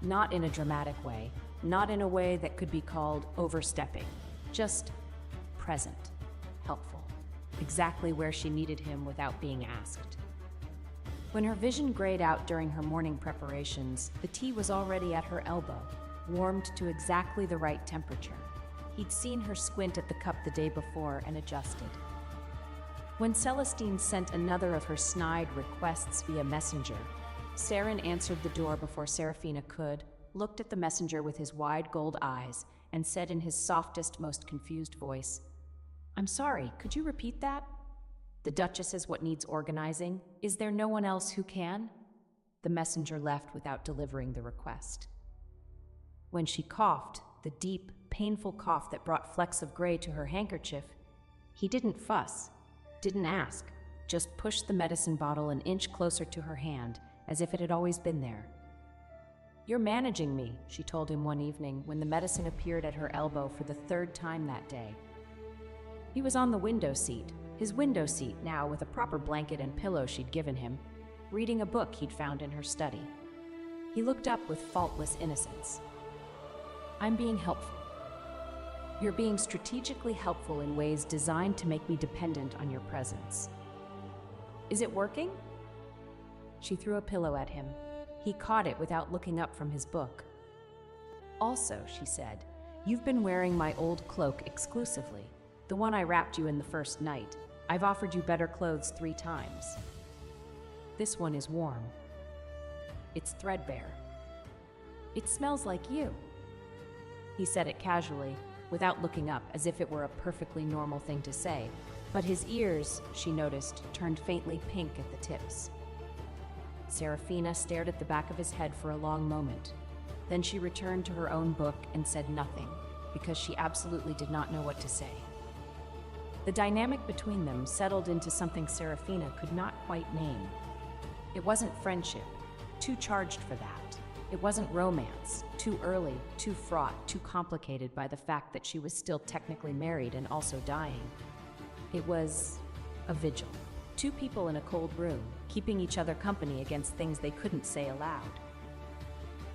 Not in a dramatic way, not in a way that could be called overstepping, just present, helpful, exactly where she needed him without being asked. When her vision grayed out during her morning preparations, the tea was already at her elbow, warmed to exactly the right temperature. He'd seen her squint at the cup the day before and adjusted. When Celestine sent another of her snide requests via messenger, Seren answered the door before Serafina could, looked at the messenger with his wide gold eyes, and said in his softest, most confused voice, I'm sorry, could you repeat that? The Duchess is what needs organizing. Is there no one else who can? The messenger left without delivering the request. When she coughed, the deep, painful cough that brought flecks of gray to her handkerchief, he didn't fuss, didn't ask, just pushed the medicine bottle an inch closer to her hand, as if it had always been there. You're managing me, she told him one evening when the medicine appeared at her elbow for the third time that day. He was on the window seat, his window seat now with a proper blanket and pillow she'd given him, reading a book he'd found in her study. He looked up with faultless innocence. I'm being helpful. You're being strategically helpful in ways designed to make me dependent on your presence. Is it working? She threw a pillow at him. He caught it without looking up from his book. Also, she said, you've been wearing my old cloak exclusively, the one I wrapped you in the first night. I've offered you better clothes 3 times. This one is warm. It's threadbare. It smells like you. He said it casually, without looking up, as if it were a perfectly normal thing to say, but his ears, she noticed, turned faintly pink at the tips. Serafina stared at the back of his head for a long moment. Then she returned to her own book and said nothing, because she absolutely did not know what to say. The dynamic between them settled into something Serafina could not quite name. It wasn't friendship, too charged for that. It wasn't romance, too early, too fraught, too complicated by the fact that she was still technically married and also dying. It was a vigil. Two people in a cold room, keeping each other company against things they couldn't say aloud.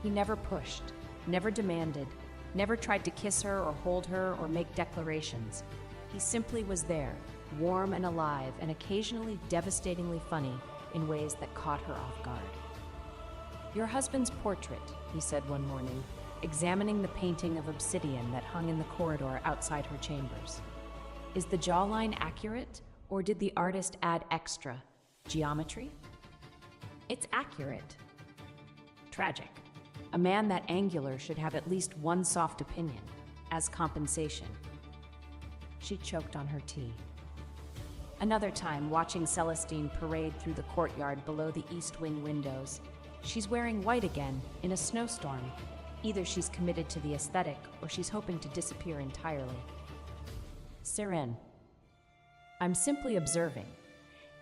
He never pushed, never demanded, never tried to kiss her or hold her or make declarations. He simply was there, warm and alive and occasionally devastatingly funny in ways that caught her off guard. "Your husband's portrait," he said one morning, examining the painting of obsidian that hung in the corridor outside her chambers. "Is the jawline accurate, or did the artist add extra geometry?" "It's accurate." Tragic. A man that angular should have at least one soft opinion, as compensation. She choked on her tea. Another time, watching Celestine parade through the courtyard below the east wing windows. She's wearing white again, in a snowstorm. Either she's committed to the aesthetic, or she's hoping to disappear entirely. "Seren, I'm simply observing.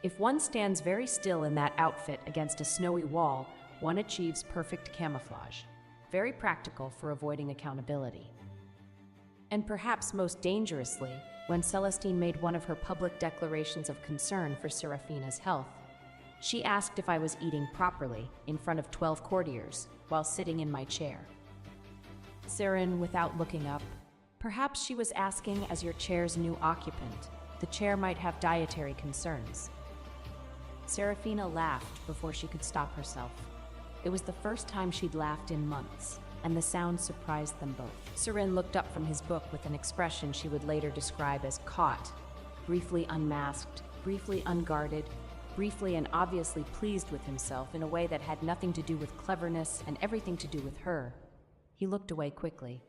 If one stands very still in that outfit against a snowy wall, one achieves perfect camouflage. Very practical for avoiding accountability." And perhaps most dangerously, when Celestine made one of her public declarations of concern for Serafina's health, she asked if I was eating properly in front of 12 courtiers while sitting in my chair. Seren, without looking up, perhaps she was asking as your chair's new occupant. The chair might have dietary concerns. Serafina laughed before she could stop herself. It was the first time she'd laughed in months, and the sound surprised them both. Seren looked up from his book with an expression she would later describe as caught, briefly unmasked, briefly unguarded, briefly and obviously pleased with himself in a way that had nothing to do with cleverness and everything to do with her. He looked away quickly,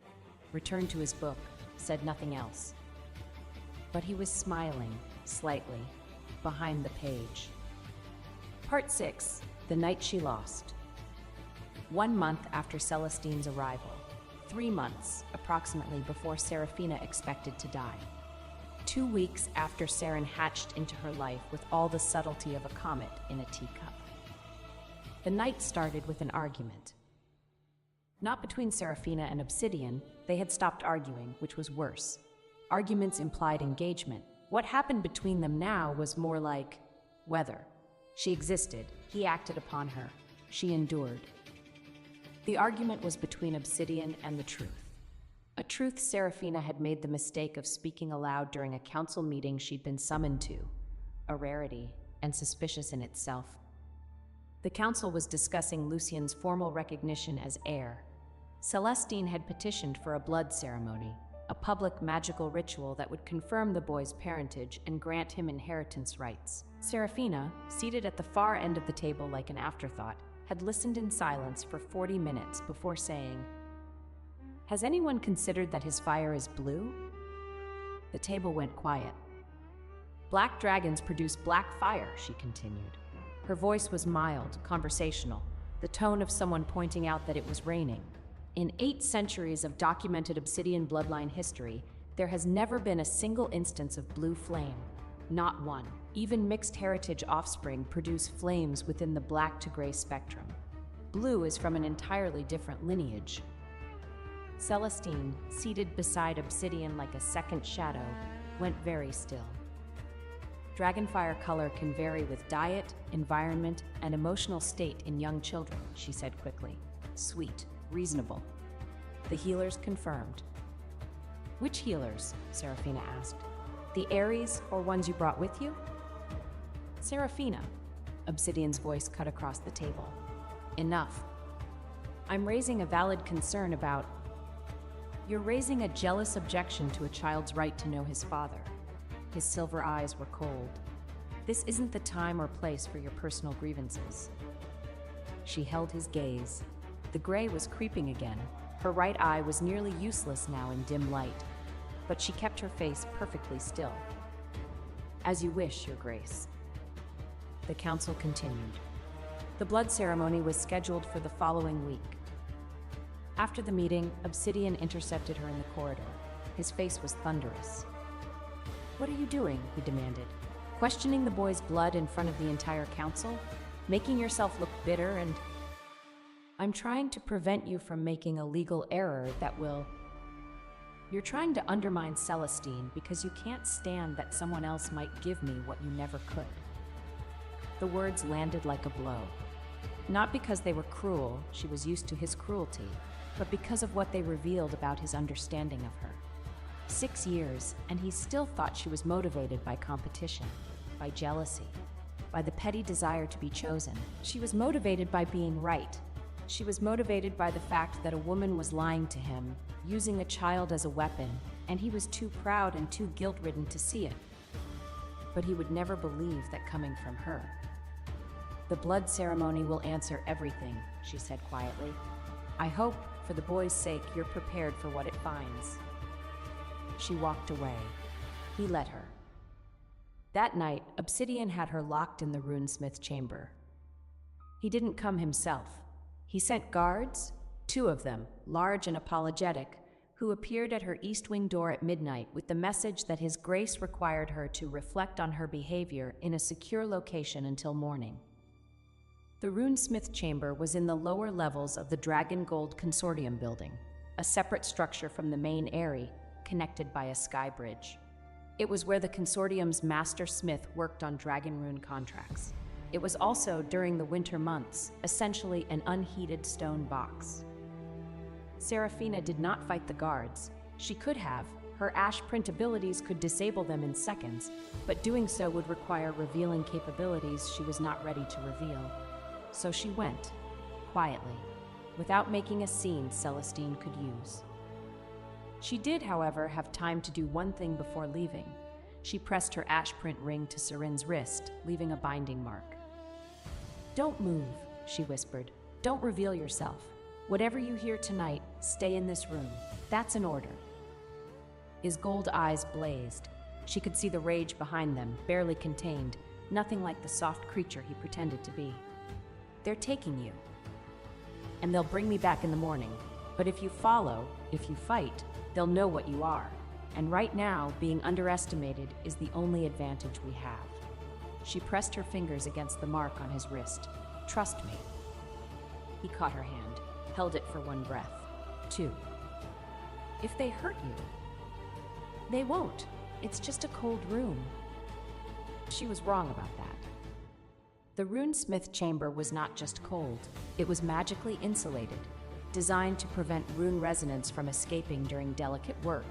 returned to his book, said nothing else. But he was smiling, slightly, behind the page. Part 6. The Night She Lost. 1 month after Celestine's arrival. 3 months, approximately, before Serafina expected to die. 2 weeks after Seren hatched into her life with all the subtlety of a comet in a teacup. The night started with an argument. Not between Serafina and Obsidian. They had stopped arguing, which was worse. Arguments implied engagement. What happened between them now was more like weather. She existed. He acted upon her. She endured. The argument was between Obsidian and the truth. A truth Serafina had made the mistake of speaking aloud during a council meeting she'd been summoned to, a rarity and suspicious in itself. The council was discussing Lucien's formal recognition as heir. Celestine had petitioned for a blood ceremony, a public magical ritual that would confirm the boy's parentage and grant him inheritance rights. Serafina, seated at the far end of the table like an afterthought, had listened in silence for 40 minutes before saying, "Has anyone considered that his fire is blue?" The table went quiet. "Black dragons produce black fire," she continued. Her voice was mild, conversational, the tone of someone pointing out that it was raining. In 8 centuries of documented Obsidian bloodline history, there has never been a single instance of blue flame. Not one. Even mixed heritage offspring produce flames within the black to gray spectrum. Blue is from an entirely different lineage. Celestine, seated beside Obsidian like a second shadow, went very still. "Dragonfire color can vary with diet, environment, and emotional state in young children," she said quickly. "Sweet, reasonable." The healers confirmed. "Which healers?" Serafina asked. "The Ares or ones you brought with you?" "Serafina," Obsidian's voice cut across the table. "Enough. I'm raising a valid concern about... You're raising a jealous objection to a child's right to know his father." His silver eyes were cold. "This isn't the time or place for your personal grievances." she held his gaze. The gray was creeping again. Her right eye was nearly useless now in dim light, but she kept her face perfectly still. "As you wish, Your Grace." The council continued. The blood ceremony was scheduled for the following week. After the meeting, Obsidian intercepted her in the corridor. His face was thunderous. "What are you doing?" he demanded. "Questioning the boy's blood in front of the entire council? Making yourself look bitter and—" "I'm trying to prevent you from making a legal error that will—" "You're trying to undermine Celestine because you can't stand that someone else might give me what you never could." The words landed like a blow. Not because they were cruel, she was used to his cruelty, but because of what they revealed about his understanding of her. 6 years, and he still thought she was motivated by competition, by jealousy, by the petty desire to be chosen. She was motivated by being right. She was motivated by the fact that a woman was lying to him, using a child as a weapon, and he was too proud and too guilt-ridden to see it. But he would never believe that coming from her. "The blood ceremony will answer everything," she said quietly. "I hope, for the boy's sake, you're prepared for what it finds." She walked away. He let her. That night, Obsidian had her locked in the runesmith chamber. He didn't come himself. He sent guards, 2 of them, large and apologetic, who appeared at her east wing door at midnight with the message that His Grace required her to reflect on her behavior in a secure location until morning. The runesmith chamber was in the lower levels of the Dragon Gold Consortium building, a separate structure from the main Eyrie, connected by a sky bridge. It was where the Consortium's master smith worked on Dragon Rune contracts. It was also, during the winter months, essentially an unheated stone box. Serafina did not fight the guards. She could have. Her ash print abilities could disable them in seconds, but doing so would require revealing capabilities she was not ready to reveal. So she went, quietly, without making a scene Celestine could use. She did, however, have time to do one thing before leaving. She pressed her ash print ring to Seren's wrist, leaving a binding mark. "Don't move," she whispered. "Don't reveal yourself. Whatever you hear tonight, stay in this room. That's an order." His gold eyes blazed. She could see the rage behind them, barely contained, nothing like the soft creature he pretended to be. "They're taking you. And they'll bring me back in the morning. But if you follow, if you fight, they'll know what you are. And right now, being underestimated is the only advantage we have." She pressed her fingers against the mark on his wrist. "Trust me." He caught her hand, held it for one breath. 2. "If they hurt you." "They won't. It's just a cold room." She was wrong about that. The runesmith chamber was not just cold. It was magically insulated, designed to prevent rune resonance from escaping during delicate work.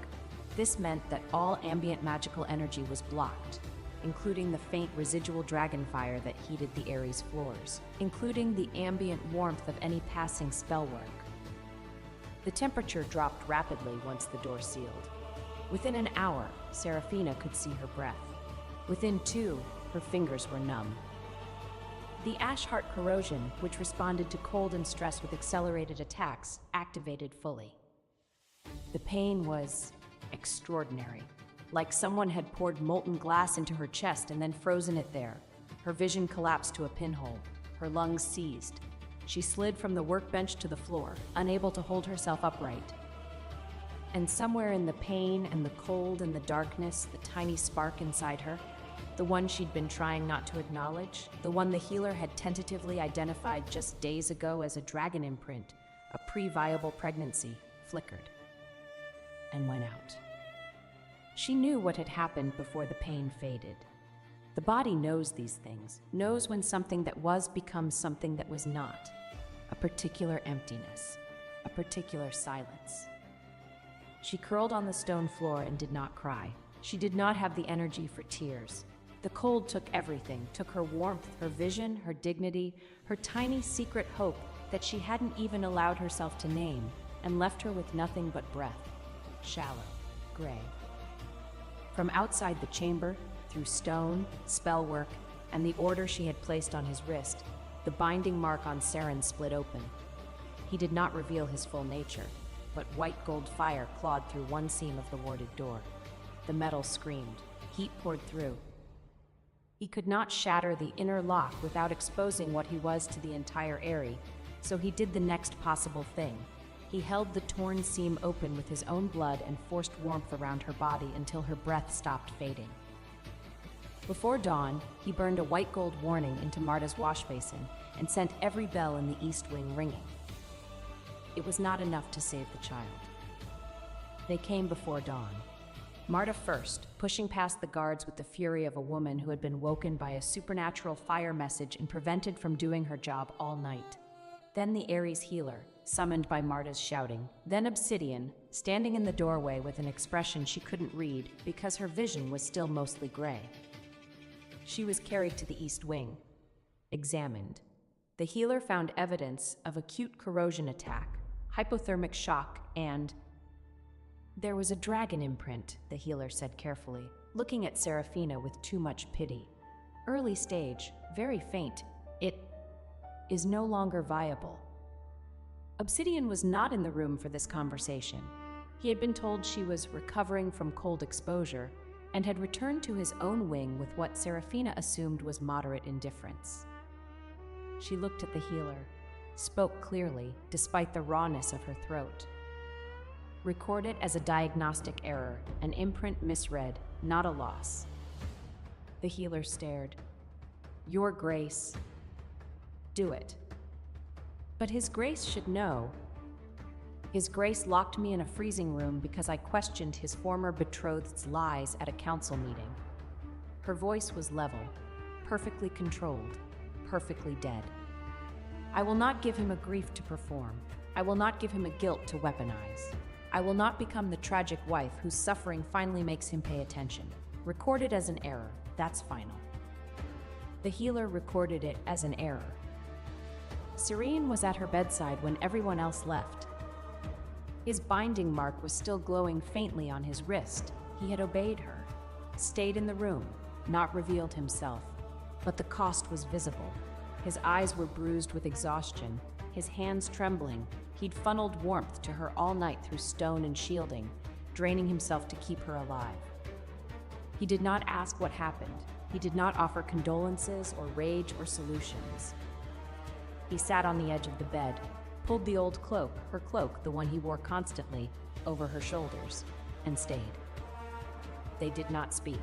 This meant that all ambient magical energy was blocked, including the faint residual dragon fire that heated the Ares floors, including the ambient warmth of any passing spell work. The temperature dropped rapidly once the door sealed. Within an hour, Serafina could see her breath. Within 2, her fingers were numb. The ash heart corrosion, which responded to cold and stress with accelerated attacks, activated fully. The pain was extraordinary, like someone had poured molten glass into her chest and then frozen it there. Her vision collapsed to a pinhole. Her lungs seized. She slid from the workbench to the floor, unable to hold herself upright. And somewhere in the pain and the cold and the darkness, the tiny spark inside her, the one she'd been trying not to acknowledge, the one the healer had tentatively identified just days ago as a dragon imprint, a pre-viable pregnancy, flickered and went out. She knew what had happened before the pain faded. The body knows these things, knows when something that was becomes something that was not, a particular emptiness, a particular silence. She curled on the stone floor and did not cry. She did not have the energy for tears. The cold took everything, took her warmth, her vision, her dignity, her tiny secret hope that she hadn't even allowed herself to name, and left her with nothing but breath, shallow, gray. From outside the chamber, through stone, spell work, and the order she had placed on his wrist, The binding mark on Saren split open. He did not reveal his full nature, but white gold fire clawed through one seam of the warded door. The metal screamed. Heat poured through. He could not shatter the inner lock without exposing what he was to the entire area, so he did the next possible thing. He held the torn seam open with his own blood and forced warmth around her body until her breath stopped fading. Before dawn, he burned a white gold warning into Marta's wash basin and sent every bell in the East Wing ringing. It was not enough to save the child. They came before dawn. Marta first, pushing past the guards with the fury of a woman who had been woken by a supernatural fire message and prevented from doing her job all night. Then the Ares healer, summoned by Marta's shouting. Then Obsidian, standing in the doorway with an expression she couldn't read because her vision was still mostly gray. She was carried to the East Wing. Examined. The healer found evidence of acute corrosion attack, hypothermic shock, and... There was a dragon imprint, the healer said carefully, looking at Serafina with too much pity. Early stage, very faint. It is no longer viable. Obsidian was not in the room for this conversation. He had been told she was recovering from cold exposure and had returned to his own wing with what Serafina assumed was moderate indifference. She looked at the healer, spoke clearly despite the rawness of her throat. Record it as a diagnostic error, an imprint misread, not a loss. The healer stared. Your Grace. Do it. But His Grace should know. His Grace locked me in a freezing room because I questioned his former betrothed's lies at a council meeting. Her voice was level, perfectly controlled, perfectly dead. I will not give him a grief to perform. I will not give him a guilt to weaponize. I will not become the tragic wife whose suffering finally makes him pay attention. Record it as an error. That's final. The healer recorded it as an error. Serene was at her bedside when everyone else left. His binding mark was still glowing faintly on his wrist. He had obeyed her, stayed in the room, not revealed himself. But the cost was visible. His eyes were bruised with exhaustion, his hands trembling. He'd funneled warmth to her all night through stone and shielding, draining himself to keep her alive. He did not ask what happened. He did not offer condolences or rage or solutions. He sat on the edge of the bed, pulled the old cloak, her cloak, the one he wore constantly, over her shoulders, and stayed. They did not speak.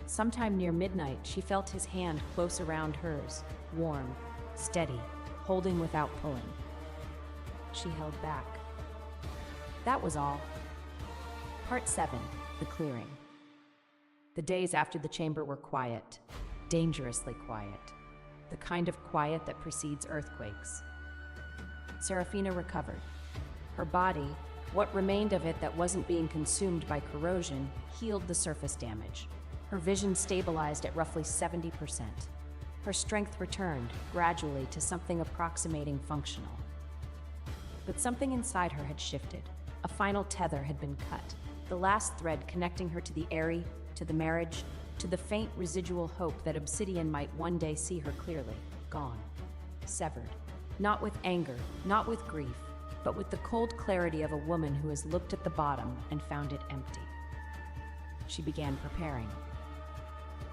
Sometime near midnight, she felt his hand close around hers, warm, steady, holding without pulling. She held back. That was all. Part 7, The Clearing. The days after the chamber were quiet, dangerously quiet, the kind of quiet that precedes earthquakes. Serafina recovered. Her body, what remained of it that wasn't being consumed by corrosion, healed the surface damage. Her vision stabilized at roughly 70%. Her strength returned, gradually, to something approximating functional. But something inside her had shifted. A final tether had been cut. The last thread connecting her to the Aerie, to the marriage, to the faint residual hope that Obsidian might one day see her clearly. Gone. Severed. Not with anger, not with grief, but with the cold clarity of a woman who has looked at the bottom and found it empty. She began preparing.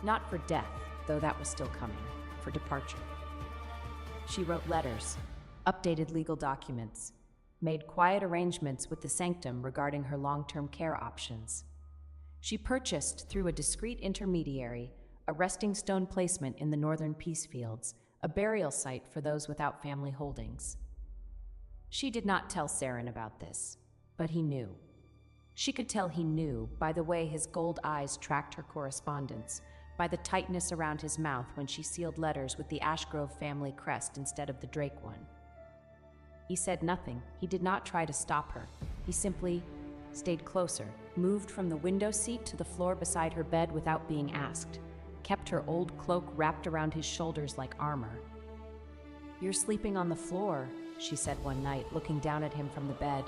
Not for death, though that was still coming, for departure. She wrote letters, updated legal documents, made quiet arrangements with the Sanctum regarding her long-term care options. She purchased, through a discreet intermediary, a resting stone placement in the northern peace fields, a burial site for those without family holdings. She did not tell Saren about this, but he knew. She could tell he knew by the way his gold eyes tracked her correspondence, by the tightness around his mouth when she sealed letters with the Ashgrove family crest instead of the Drake one. He said nothing. He did not try to stop her. He simply stayed closer, moved from the window seat to the floor beside her bed without being asked, kept her old cloak wrapped around his shoulders like armor. "You're sleeping on the floor," she said one night, looking down at him from the bed.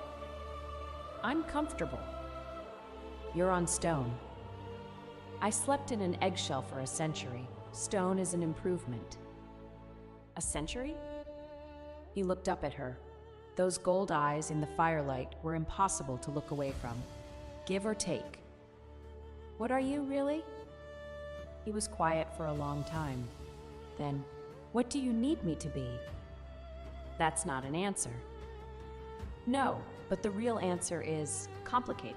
"I'm comfortable." "You're on stone." "I slept in an eggshell for a century. Stone is an improvement." A century? He looked up at her. Those gold eyes in the firelight were impossible to look away from. Give or take. What are you, really? He was quiet for a long time. Then, what do you need me to be? That's not an answer. No, but the real answer is complicated.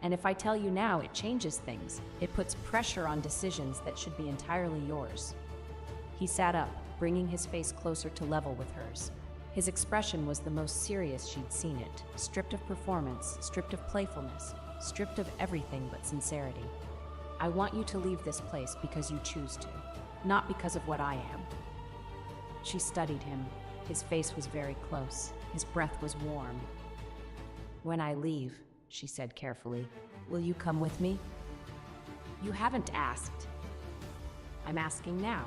And if I tell you now, it changes things. It puts pressure on decisions that should be entirely yours. He sat up, bringing his face closer to level with hers. His expression was the most serious she'd seen it, stripped of performance, stripped of playfulness, stripped of everything but sincerity. I want you to leave this place because you choose to, not because of what I am. She studied him. His face was very close. His breath was warm. When I leave, she said carefully, will you come with me? You haven't asked. I'm asking now.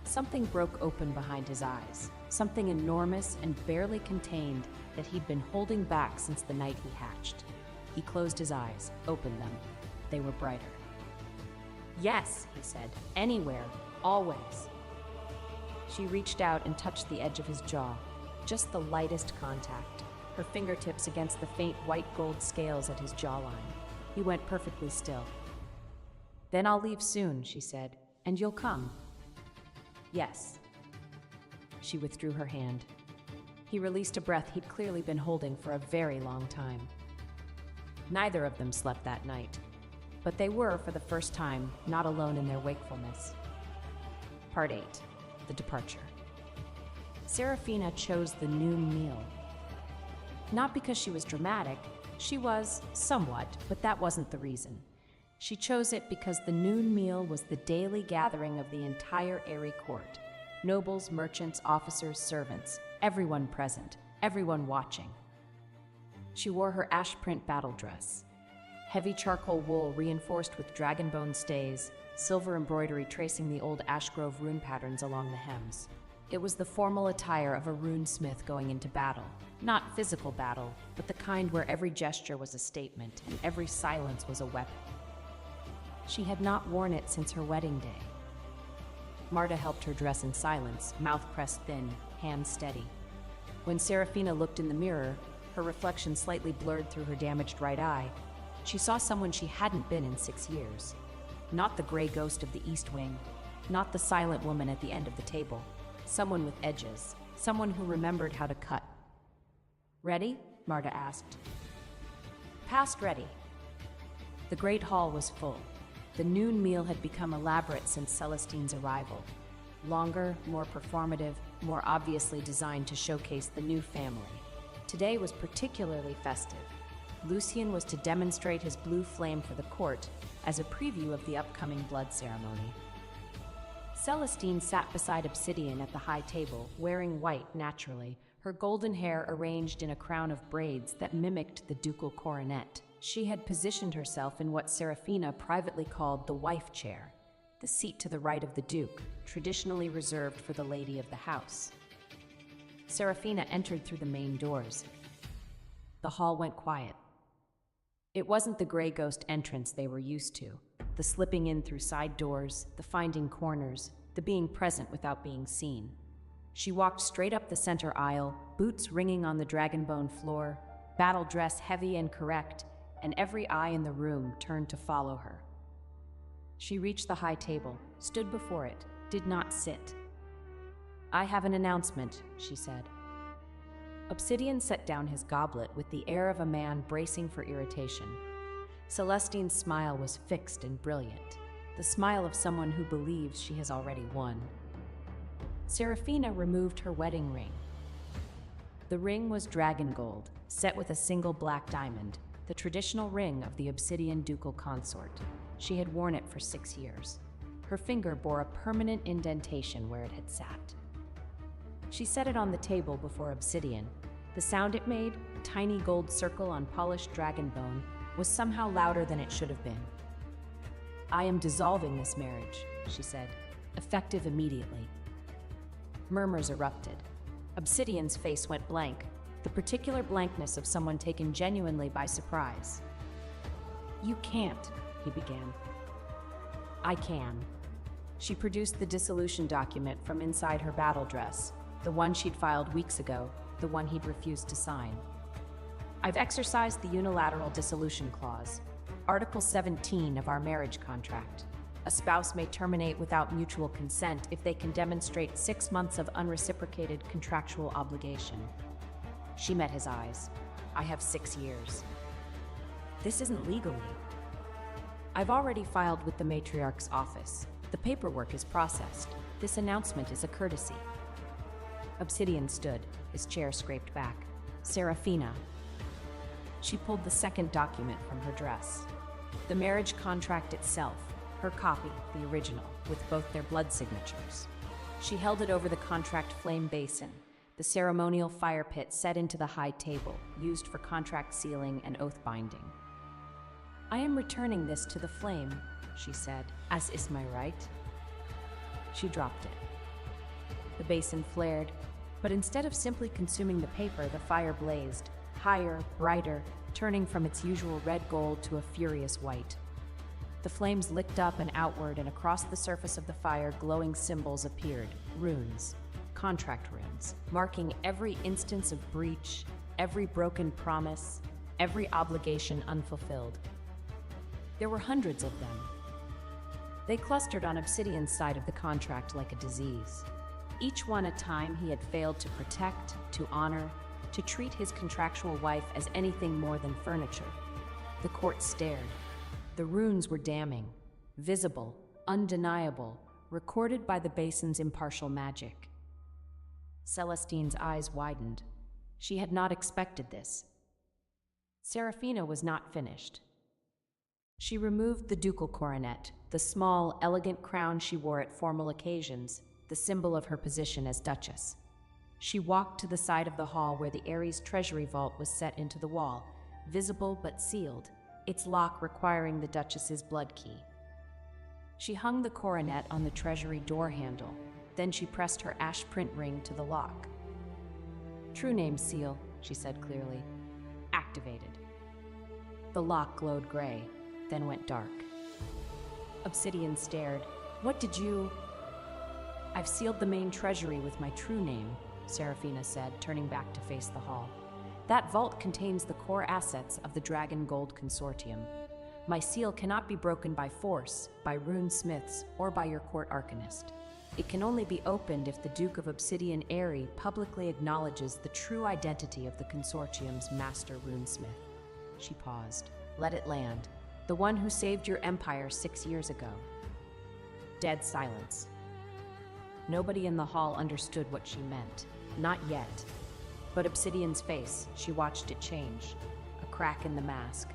Something broke open behind his eyes, something enormous and barely contained that he'd been holding back since the night he hatched. He closed his eyes, opened them. They were brighter. Yes, he said, anywhere, always. She reached out and touched the edge of his jaw, just the lightest contact, her fingertips against the faint white gold scales at his jawline. He went perfectly still. Then I'll leave soon, she said, and you'll come. Yes. She withdrew her hand. He released a breath he'd clearly been holding for a very long time. Neither of them slept that night, but they were, for the first time, not alone in their wakefulness. Part 8. The Departure. Serafina chose the noon meal. Not because she was dramatic, she was, somewhat, but that wasn't the reason. She chose it because the noon meal was the daily gathering of the entire Eyrie court. Nobles, merchants, officers, servants, everyone present, everyone watching. She wore her ash print battle dress. Heavy charcoal wool reinforced with dragonbone stays, silver embroidery tracing the old Ashgrove rune patterns along the hems. It was the formal attire of a runesmith going into battle. Not physical battle, but the kind where every gesture was a statement and every silence was a weapon. She had not worn it since her wedding day. Marta helped her dress in silence, mouth pressed thin, hands steady. When Serafina looked in the mirror, her reflection slightly blurred through her damaged right eye, she saw someone she hadn't been in 6 years. Not the gray ghost of the East Wing, not the silent woman at the end of the table. Someone with edges, someone who remembered how to cut. Ready? Marta asked. Past ready. The great hall was full. The noon meal had become elaborate since Celestine's arrival. Longer, more performative, more obviously designed to showcase the new family. Today was particularly festive. Lucien was to demonstrate his blue flame for the court as a preview of the upcoming blood ceremony. Celestine sat beside Obsidian at the high table, wearing white naturally, her golden hair arranged in a crown of braids that mimicked the ducal coronet. She had positioned herself in what Serafina privately called the wife chair, the seat to the right of the duke, traditionally reserved for the lady of the house. Serafina entered through the main doors. The hall went quiet. It wasn't the gray ghost entrance they were used to, the slipping in through side doors, the finding corners, the being present without being seen. She walked straight up the center aisle, boots ringing on the dragonbone floor, battle dress heavy and correct, and every eye in the room turned to follow her. She reached the high table, stood before it, did not sit. I have an announcement, she said. Obsidian set down his goblet with the air of a man bracing for irritation. Celestine's smile was fixed and brilliant, the smile of someone who believes she has already won. Serafina removed her wedding ring. The ring was dragon gold, set with a single black diamond, the traditional ring of the Obsidian ducal consort. She had worn it for 6 years. Her finger bore a permanent indentation where it had sat. She set it on the table before Obsidian. The sound it made, a tiny gold circle on polished dragon bone, was somehow louder than it should have been. I am dissolving this marriage, she said, effective immediately. Murmurs erupted. Obsidian's face went blank, the particular blankness of someone taken genuinely by surprise. You can't, he began. I can. She produced the dissolution document from inside her battle dress, the one she'd filed weeks ago, the one he'd refused to sign. I've exercised the unilateral dissolution clause, Article 17 of our marriage contract. A spouse may terminate without mutual consent if they can demonstrate 6 months of unreciprocated contractual obligation. She met his eyes. I have 6 years. This isn't legally. I've already filed with the matriarch's office. The paperwork is processed. This announcement is a courtesy. Obsidian stood, his chair scraped back. Serafina. She pulled the second document from her dress. The marriage contract itself, her copy, the original, with both their blood signatures. She held it over the contract flame basin, the ceremonial fire pit set into the high table, used for contract sealing and oath binding. I am returning this to the flame, she said, as is my right. She dropped it. The basin flared, but instead of simply consuming the paper, the fire blazed, higher, brighter, turning from its usual red gold to a furious white. The flames licked up and outward, and across the surface of the fire, glowing symbols appeared, runes, contract runes, marking every instance of breach, every broken promise, every obligation unfulfilled. There were hundreds of them. They clustered on Obsidian's side of the contract like a disease. Each one a time he had failed to protect, to honor, to treat his contractual wife as anything more than furniture. The court stared. The runes were damning, visible, undeniable, recorded by the basin's impartial magic. Celestine's eyes widened. She had not expected this. Serafina was not finished. She removed the ducal coronet, the small, elegant crown she wore at formal occasions, the symbol of her position as Duchess. She walked to the side of the hall where the Ares treasury vault was set into the wall, visible but sealed, its lock requiring the Duchess's blood key. She hung the coronet on the treasury door handle, then she pressed her ash print ring to the lock. "True name seal," she said clearly. "Activated." The lock glowed gray, then went dark. Obsidian stared. "What did you—" "I've sealed the main treasury with my true name," Serafina said, turning back to face the hall. "That vault contains the core assets of the Dragon Gold Consortium. My seal cannot be broken by force, by runesmiths, or by your court arcanist. It can only be opened if the Duke of Obsidian Eyrie publicly acknowledges the true identity of the Consortium's master runesmith." She paused. "Let it land. The one who saved your empire 6 years ago." Dead silence. Nobody in the hall understood what she meant. Not yet. But Obsidian's face, she watched it change. A crack in the mask.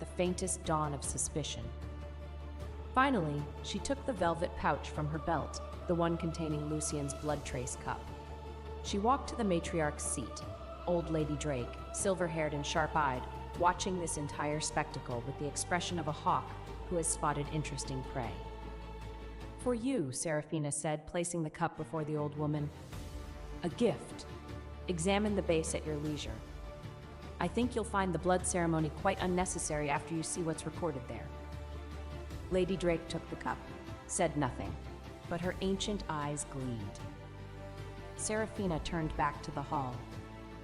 The faintest dawn of suspicion. Finally, she took the velvet pouch from her belt, the one containing Lucien's blood trace cup. She walked to the matriarch's seat, old Lady Drake, silver-haired and sharp-eyed, watching this entire spectacle with the expression of a hawk who has spotted interesting prey. "For you," Serafina said, placing the cup before the old woman. "A gift. Examine the base at your leisure. I think you'll find the blood ceremony quite unnecessary after you see what's recorded there." Lady Drake took the cup, said nothing, but her ancient eyes gleamed. Serafina turned back to the hall,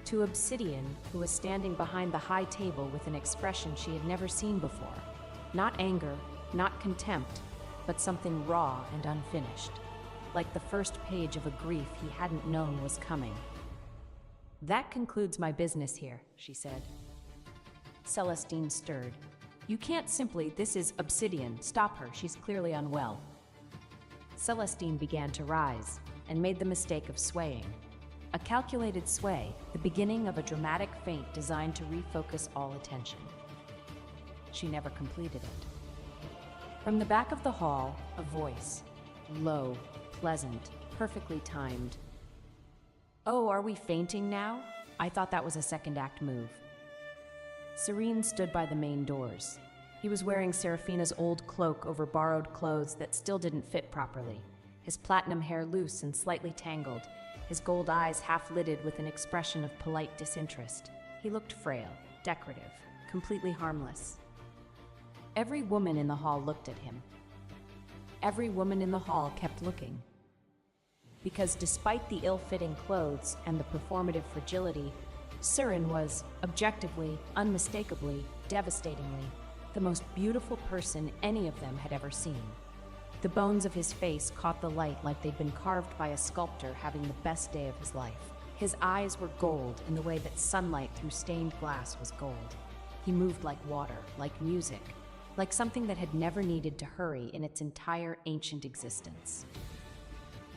to Obsidian, who was standing behind the high table with an expression she had never seen before. Not anger, not contempt, but something raw and unfinished, like the first page of a grief he hadn't known was coming. "That concludes my business here," she said. Celestine stirred. "You can't simply— This is Obsidian. Stop her. She's clearly unwell." Celestine began to rise and made the mistake of swaying. A calculated sway, the beginning of a dramatic feint designed to refocus all attention. She never completed it. From the back of the hall, a voice, low, pleasant, perfectly timed. "Oh, are we fainting now? I thought that was a second act move." Serene stood by the main doors. He was wearing Serafina's old cloak over borrowed clothes that still didn't fit properly, his platinum hair loose and slightly tangled, his gold eyes half-lidded with an expression of polite disinterest. He looked frail, decorative, completely harmless. Every woman in the hall looked at him. Every woman in the hall kept looking. Because despite the ill-fitting clothes and the performative fragility, Surin was, objectively, unmistakably, devastatingly, the most beautiful person any of them had ever seen. The bones of his face caught the light like they'd been carved by a sculptor having the best day of his life. His eyes were gold in the way that sunlight through stained glass was gold. He moved like water, like music, like something that had never needed to hurry in its entire ancient existence.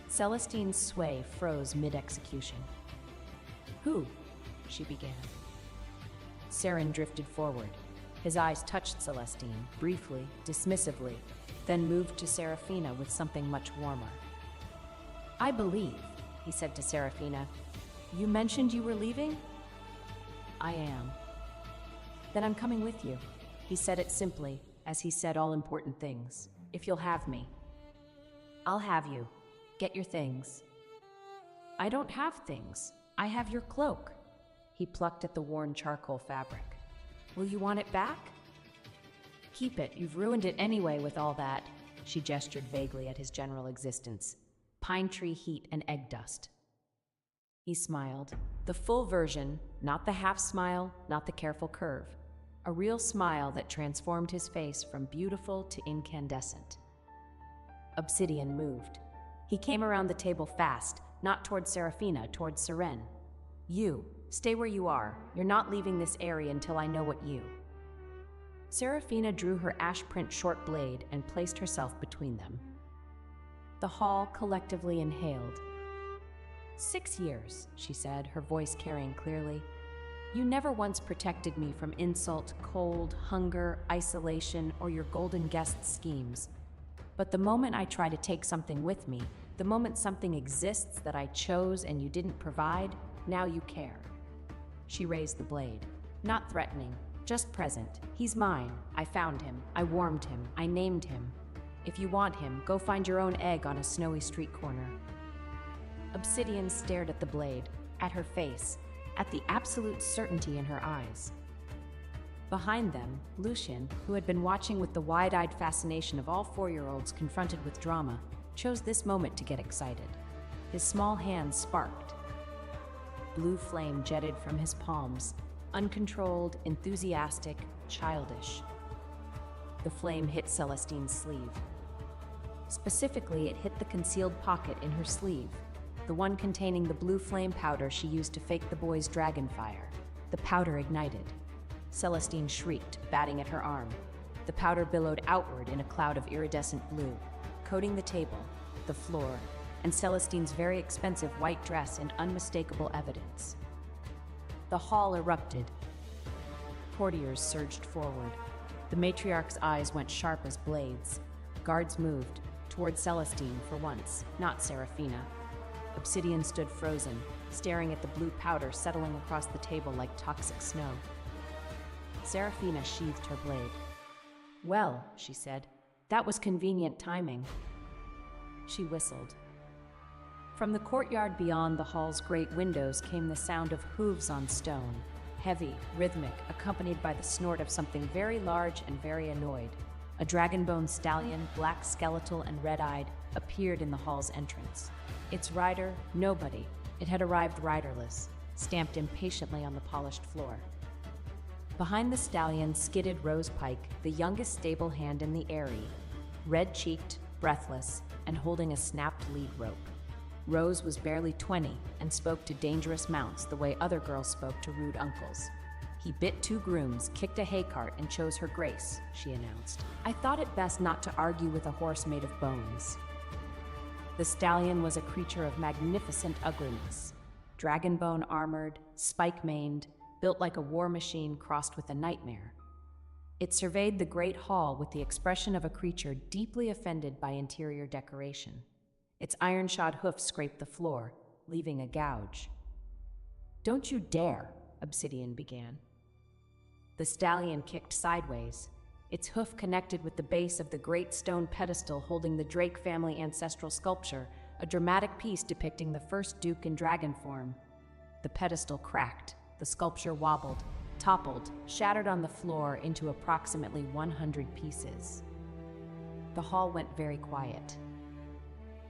Celestine's sway froze mid-execution. "Who?" she began. Surin drifted forward. His eyes touched Celestine, briefly, dismissively, then moved to Seraphina with something much warmer. "I believe," he said to Seraphina. "You mentioned you were leaving?" "I am." "Then I'm coming with you." He said it simply, as he said all important things. "If you'll have me." "I'll have you. Get your things." "I don't have things. I have your cloak." He plucked at the worn charcoal fabric. "Will you want it back?" "Keep it. You've ruined it anyway with all that." She gestured vaguely at his general existence. "Pine tree heat and egg dust." He smiled. The full version, not the half smile, not the careful curve. A real smile that transformed his face from beautiful to incandescent. Obsidian moved. He came around the table fast, not toward Seraphina, toward Surin. "You, stay where you are. You're not leaving this area until I know what you." Seraphina drew her ash-print short blade and placed herself between them. The hall collectively inhaled. 6 years, she said, her voice carrying clearly. "You never once protected me from insult, cold, hunger, isolation, or your golden guest schemes. But the moment I try to take something with me, the moment something exists that I chose and you didn't provide, now you care." She raised the blade. Not threatening, just present. "He's mine. I found him. I warmed him. I named him. If you want him, go find your own egg on a snowy street corner." Obsidian stared at the blade, at her face, at the absolute certainty in her eyes. Behind them, Lucian, who had been watching with the wide-eyed fascination of all 4-year-olds confronted with drama, chose this moment to get excited. His small hands sparked. Blue flame jetted from his palms, uncontrolled, enthusiastic, childish. The flame hit Celestine's sleeve. Specifically, it hit the concealed pocket in her sleeve, the one containing the blue flame powder she used to fake the boy's dragon fire. The powder ignited. Celestine shrieked, batting at her arm. The powder billowed outward in a cloud of iridescent blue, coating the table, the floor, and Celestine's very expensive white dress in unmistakable evidence. The hall erupted. Courtiers surged forward. The matriarch's eyes went sharp as blades. Guards moved, toward Celestine for once, not Seraphina. Obsidian stood frozen, staring at the blue powder settling across the table like toxic snow. Seraphina sheathed her blade. "Well," she said, "that was convenient timing." She whistled. From the courtyard beyond the hall's great windows came the sound of hooves on stone, heavy, rhythmic, accompanied by the snort of something very large and very annoyed. A dragonbone stallion, black skeletal and red-eyed, appeared in the hall's entrance. Its rider, nobody. It had arrived riderless, stamped impatiently on the polished floor. Behind the stallion skidded Rose Pike, the youngest stable hand in the Eyrie, red-cheeked, breathless, and holding a snapped lead rope. Rose was barely 20 and spoke to dangerous mounts the way other girls spoke to rude uncles. "He bit 2 grooms, kicked a hay cart, and chose her grace," she announced. "I thought it best not to argue with a horse made of bones." The stallion was a creature of magnificent ugliness. Dragonbone armored, spike-maned, built like a war machine crossed with a nightmare. It surveyed the great hall with the expression of a creature deeply offended by interior decoration. Its iron-shod hoofs scraped the floor, leaving a gouge. "Don't you dare," Obsidian began. The stallion kicked sideways. Its hoof connected with the base of the great stone pedestal holding the Drake family ancestral sculpture, a dramatic piece depicting the first duke in dragon form. The pedestal cracked, the sculpture wobbled, toppled, shattered on the floor into approximately 100 pieces. The hall went very quiet.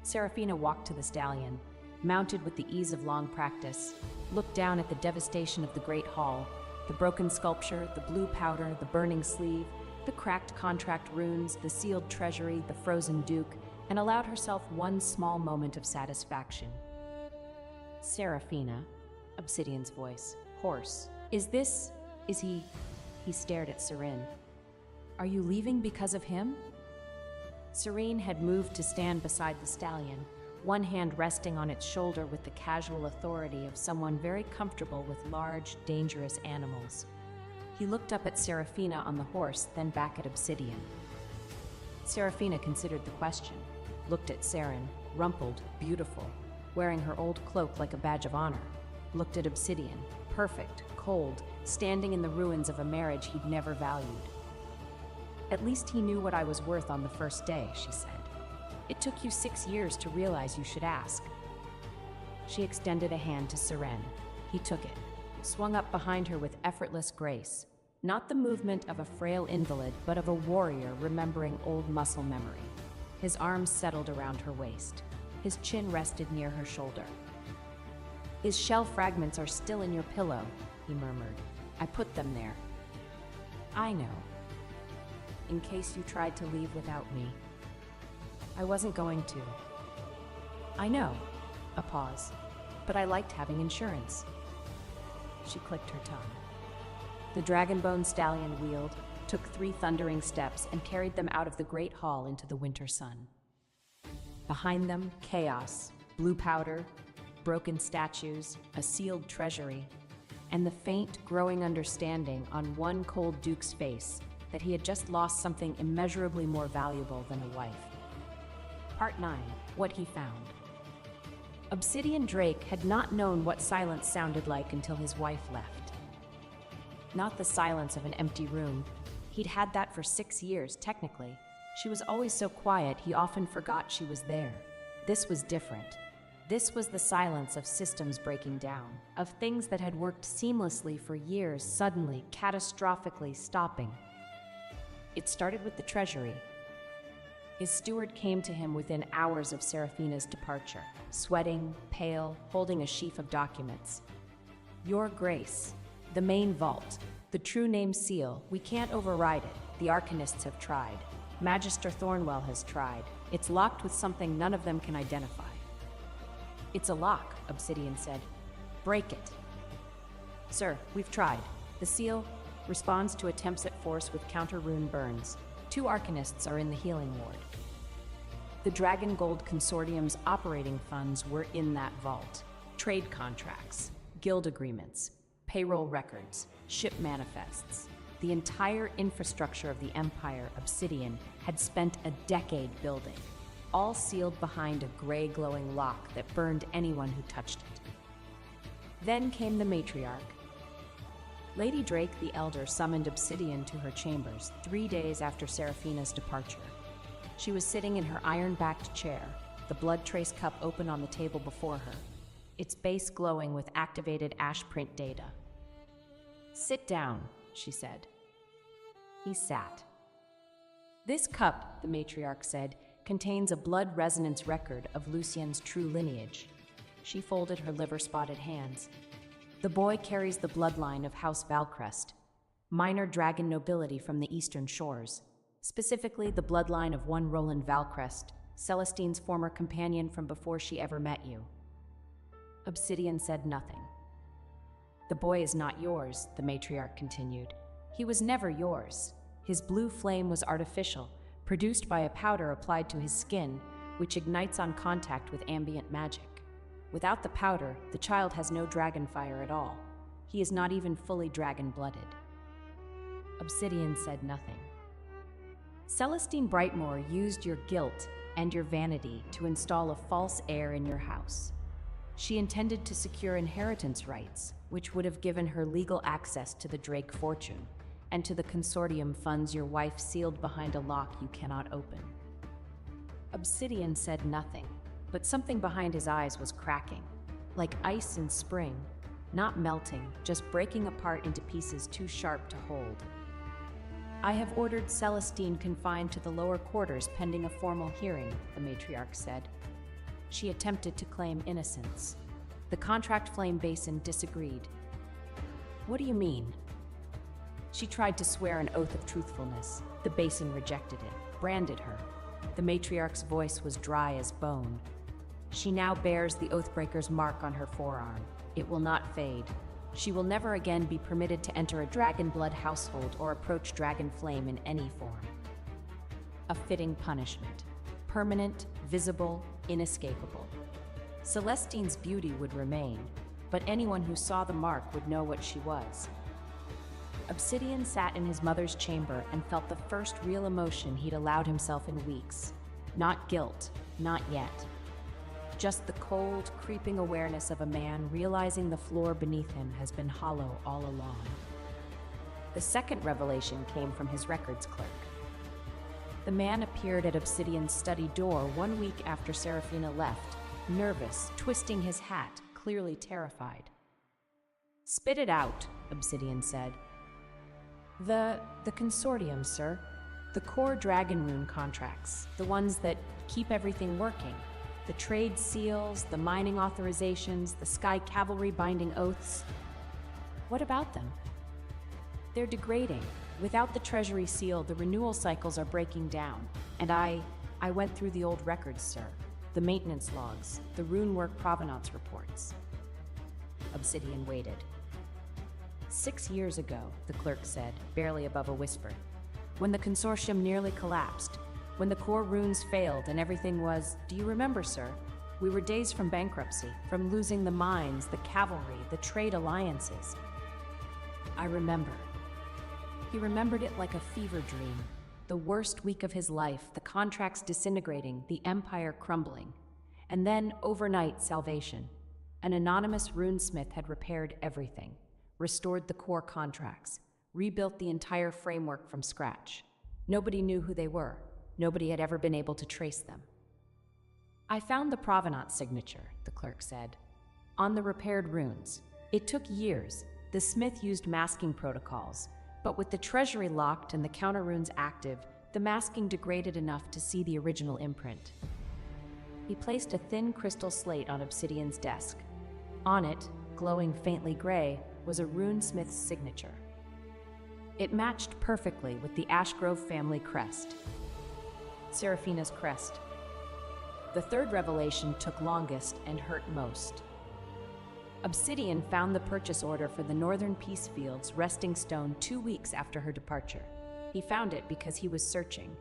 Serafina walked to the stallion, mounted with the ease of long practice, looked down at the devastation of the great hall, the broken sculpture, the blue powder, the burning sleeve, the cracked contract runes, the sealed treasury, the frozen duke, and allowed herself one small moment of satisfaction. Serafina, Obsidian's voice, hoarse. Is he? He stared at Serene. Are you leaving because of him? Serene had moved to stand beside the stallion, one hand resting on its shoulder with the casual authority of someone very comfortable with large, dangerous animals. He looked up at Serafina on the horse, then back at Obsidian. Serafina considered the question, looked at Seren, rumpled, beautiful, wearing her old cloak like a badge of honor, looked at Obsidian, perfect, cold, standing in the ruins of a marriage he'd never valued. At least he knew what I was worth on the first day, she said. It took you 6 years to realize you should ask. She extended a hand to Seren. He took it, swung up behind her with effortless grace, not the movement of a frail invalid, but of a warrior remembering old muscle memory. His arms settled around her waist. His chin rested near her shoulder. His shell fragments are still in your pillow, he murmured. I put them there. I know. In case you tried to leave without me. I wasn't going to. I know. A pause. But I liked having insurance. She clicked her tongue. The dragonbone stallion wheeled, took 3 thundering steps, and carried them out of the great hall into the winter sun. Behind them, chaos, blue powder, broken statues, a sealed treasury, and the faint, growing understanding on one cold duke's face that he had just lost something immeasurably more valuable than a wife. Part 9. What he found. Obsidian Drake had not known what silence sounded like until his wife left. Not the silence of an empty room. He'd had that for 6 years, technically. She was always so quiet, he often forgot she was there. This was different. This was the silence of systems breaking down, of things that had worked seamlessly for years suddenly, catastrophically stopping. It started with the treasury. His steward came to him within hours of Serafina's departure, sweating, pale, holding a sheaf of documents. Your Grace, the main vault, the true name seal, we can't override it. The Arcanists have tried. Magister Thornwell has tried. It's locked with something none of them can identify. It's a lock, Obsidian said. Break it. Sir, we've tried. The seal responds to attempts at force with counter-rune burns. 2 Arcanists are in the healing ward. The Dragon Gold Consortium's operating funds were in that vault. Trade contracts, guild agreements, payroll records, ship manifests. The entire infrastructure of the Empire, Obsidian, had spent a decade building, all sealed behind a gray glowing lock that burned anyone who touched it. Then came the matriarch. Lady Drake the Elder summoned Obsidian to her chambers 3 days after Serafina's departure. She was sitting in her iron-backed chair, the blood trace cup open on the table before her, its base glowing with activated ash print data. Sit down, she said. He sat. This cup, the matriarch said, contains a blood resonance record of Lucien's true lineage. She folded her liver-spotted hands. The boy carries the bloodline of House Valcrest, minor dragon nobility from the eastern shores, specifically the bloodline of one Roland Valcrest, Celestine's former companion from before she ever met you. Obsidian said nothing. The boy is not yours, the matriarch continued. He was never yours. His blue flame was artificial, produced by a powder applied to his skin, which ignites on contact with ambient magic. Without the powder, the child has no dragon fire at all. He is not even fully dragon-blooded. Obsidian said nothing. Celestine Brightmoor used your guilt and your vanity to install a false heir in your house. She intended to secure inheritance rights, which would have given her legal access to the Drake fortune, and to the consortium funds your wife sealed behind a lock you cannot open. Obsidian said nothing, but something behind his eyes was cracking, like ice in spring, not melting, just breaking apart into pieces too sharp to hold. I have ordered Celestine confined to the lower quarters pending a formal hearing, the matriarch said. She attempted to claim innocence. The contract flame basin disagreed. What do you mean? She tried to swear an oath of truthfulness. The basin rejected it, branded her. The matriarch's voice was dry as bone. She now bears the Oathbreaker's mark on her forearm. It will not fade. She will never again be permitted to enter a Dragonblood household or approach Dragonflame in any form. A fitting punishment. Permanent, visible, inescapable. Celestine's beauty would remain, but anyone who saw the mark would know what she was. Obsidian sat in his mother's chamber and felt the first real emotion he'd allowed himself in weeks. Not guilt, not yet. Just the cold, creeping awareness of a man realizing the floor beneath him has been hollow all along. The second revelation came from his records clerk. The man appeared at Obsidian's study door 1 week after Seraphina left, nervous, twisting his hat, clearly terrified. "Spit it out," Obsidian said. The consortium, sir. The core Dragon Rune contracts, the ones that keep everything working. The trade seals, the mining authorizations, the Sky Cavalry binding oaths. What about them? They're degrading. Without the Treasury seal, the renewal cycles are breaking down. And I went through the old records, sir. The maintenance logs, the runework provenance reports. Obsidian waited. 6 years ago, the clerk said, barely above a whisper, when the consortium nearly collapsed, when the core runes failed and everything was, do you remember, sir? We were days from bankruptcy, from losing the mines, the cavalry, the trade alliances. I remember. He remembered it like a fever dream. The worst week of his life, the contracts disintegrating, the empire crumbling. And then, overnight, salvation. An anonymous runesmith had repaired everything, restored the core contracts, rebuilt the entire framework from scratch. Nobody knew who they were. Nobody had ever been able to trace them. I found the provenance signature, the clerk said, on the repaired runes. It took years. The smith used masking protocols, but with the treasury locked and the counter runes active, the masking degraded enough to see the original imprint. He placed a thin crystal slate on Obsidian's desk. On it, glowing faintly gray, was a runesmith's signature. It matched perfectly with the Ashgrove family crest. Seraphina's crest. The third revelation took longest and hurt most. Obsidian found the purchase order for the Northern Peacefields resting stone 2 weeks after her departure. He found it because he was searching,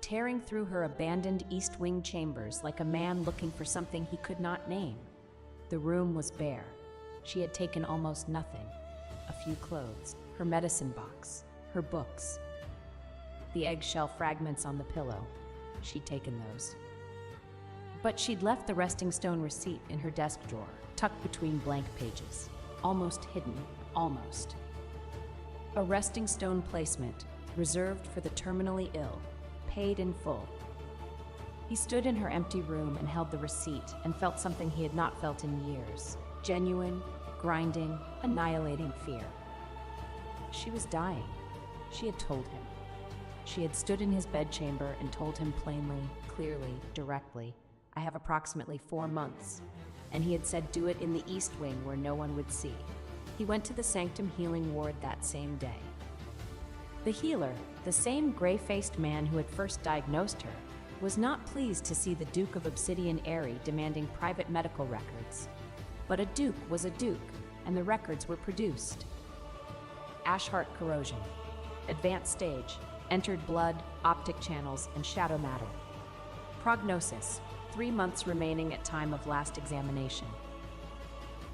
tearing through her abandoned East Wing chambers like a man looking for something he could not name. The room was bare. She had taken almost nothing. A few clothes, her medicine box, her books. The eggshell fragments on the pillow. She'd taken those. But she'd left the resting stone receipt in her desk drawer, tucked between blank pages. Almost hidden, almost. A resting stone placement, reserved for the terminally ill, paid in full. He stood in her empty room and held the receipt and felt something he had not felt in years. Genuine, grinding, annihilating fear. She was dying. She had told him. She had stood in his bedchamber and told him plainly, clearly, directly, I have approximately 4 months. And he had said do it in the East Wing where no one would see. He went to the Sanctum Healing Ward that same day. The healer, the same gray-faced man who had first diagnosed her, was not pleased to see the Duke of Obsidian Eyrie demanding private medical records. But a duke was a duke, and the records were produced. Ashheart corrosion, advanced stage, entered blood, optic channels, and shadow matter. Prognosis, 3 months remaining at time of last examination.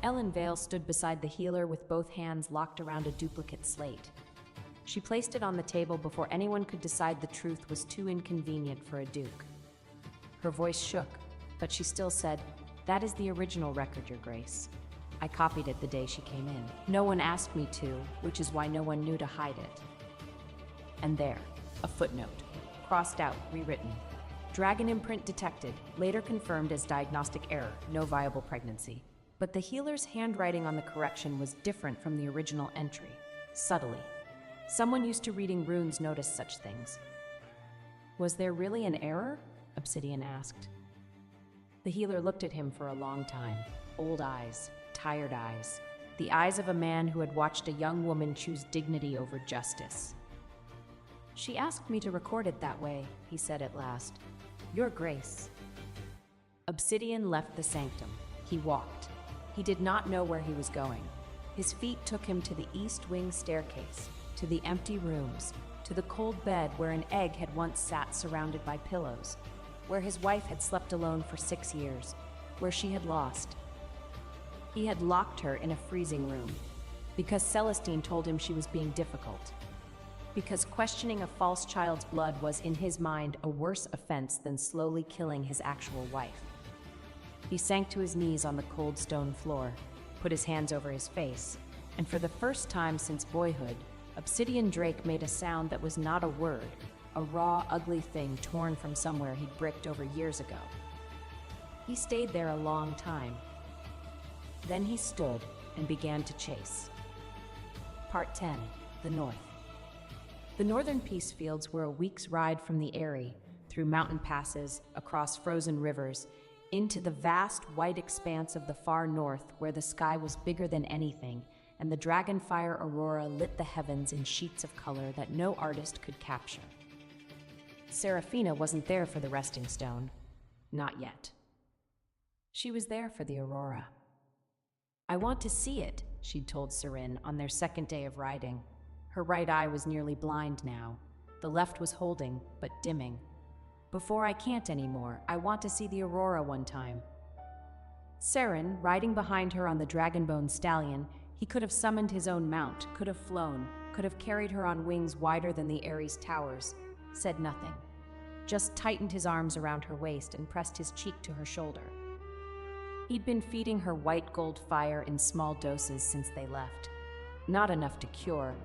Ellen Vale stood beside the healer with both hands locked around a duplicate slate. She placed it on the table before anyone could decide the truth was too inconvenient for a duke. Her voice shook, but she still said, that is the original record, Your Grace. I copied it the day she came in. No one asked me to, which is why no one knew to hide it. And there, a footnote, crossed out, rewritten. Dragon imprint detected, later confirmed as diagnostic error, no viable pregnancy. But the healer's handwriting on the correction was different from the original entry, subtly. Someone used to reading runes noticed such things. Was there really an error? Obsidian asked. The healer looked at him for a long time. Old eyes, tired eyes. The eyes of a man who had watched a young woman choose dignity over justice. She asked me to record it that way, he said at last. Your Grace. Obsidian left the sanctum. He walked. He did not know where he was going. His feet took him to the east wing staircase, to the empty rooms, to the cold bed where an egg had once sat surrounded by pillows, where his wife had slept alone for 6 years, where she had lost. He had locked her in a freezing room, because Celestine told him she was being difficult, because questioning a false child's blood was in his mind a worse offense than slowly killing his actual wife. He sank to his knees on the cold stone floor, put his hands over his face, and for the first time since boyhood, Obsidian Drake made a sound that was not a word, a raw, ugly thing torn from somewhere he'd bricked over years ago. He stayed there a long time. Then he stood and began to chase. Part 10. The North. The northern peace fields were a week's ride from the Eyrie, through mountain passes, across frozen rivers, into the vast white expanse of the far north where the sky was bigger than anything, and the dragonfire aurora lit the heavens in sheets of color that no artist could capture. Seraphina wasn't there for the resting stone. Not yet. She was there for the aurora. I want to see it, she'd told Seren on their second day of riding. Her right eye was nearly blind now. The left was holding, but dimming. Before I can't anymore, I want to see the aurora one time. Seren, riding behind her on the dragonbone stallion, he could have summoned his own mount, could have flown, could have carried her on wings wider than the Ares towers, said nothing. Just tightened his arms around her waist and pressed his cheek to her shoulder. He'd been feeding her white gold fire in small doses since they left. Not enough to cure.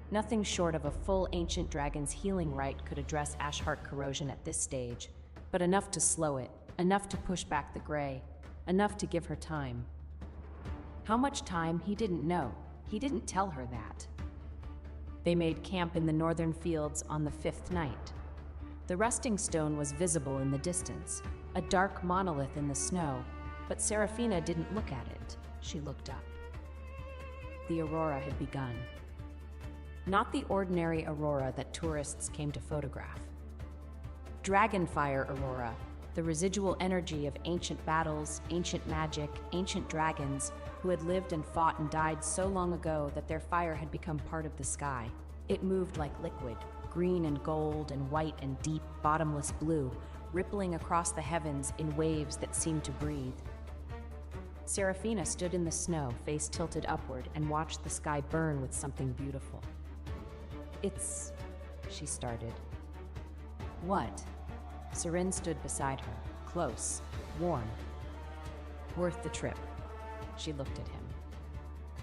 Nothing short of a full ancient dragon's healing rite could address Ashheart corrosion at this stage, but enough to slow it, enough to push back the gray, enough to give her time. How much time, he didn't know. He didn't tell her that. They made camp in the northern fields on the 5th night. The resting stone was visible in the distance, a dark monolith in the snow, but Seraphina didn't look at it. She looked up. The aurora had begun. Not the ordinary aurora that tourists came to photograph. Dragonfire aurora, the residual energy of ancient battles, ancient magic, ancient dragons who had lived and fought and died so long ago that their fire had become part of the sky. It moved like liquid, green and gold and white and deep, bottomless blue, rippling across the heavens in waves that seemed to breathe. Seraphina stood in the snow, face tilted upward, and watched the sky burn with something beautiful. It's... she started. What? Seren stood beside her, close, warm. Worth the trip. She looked at him.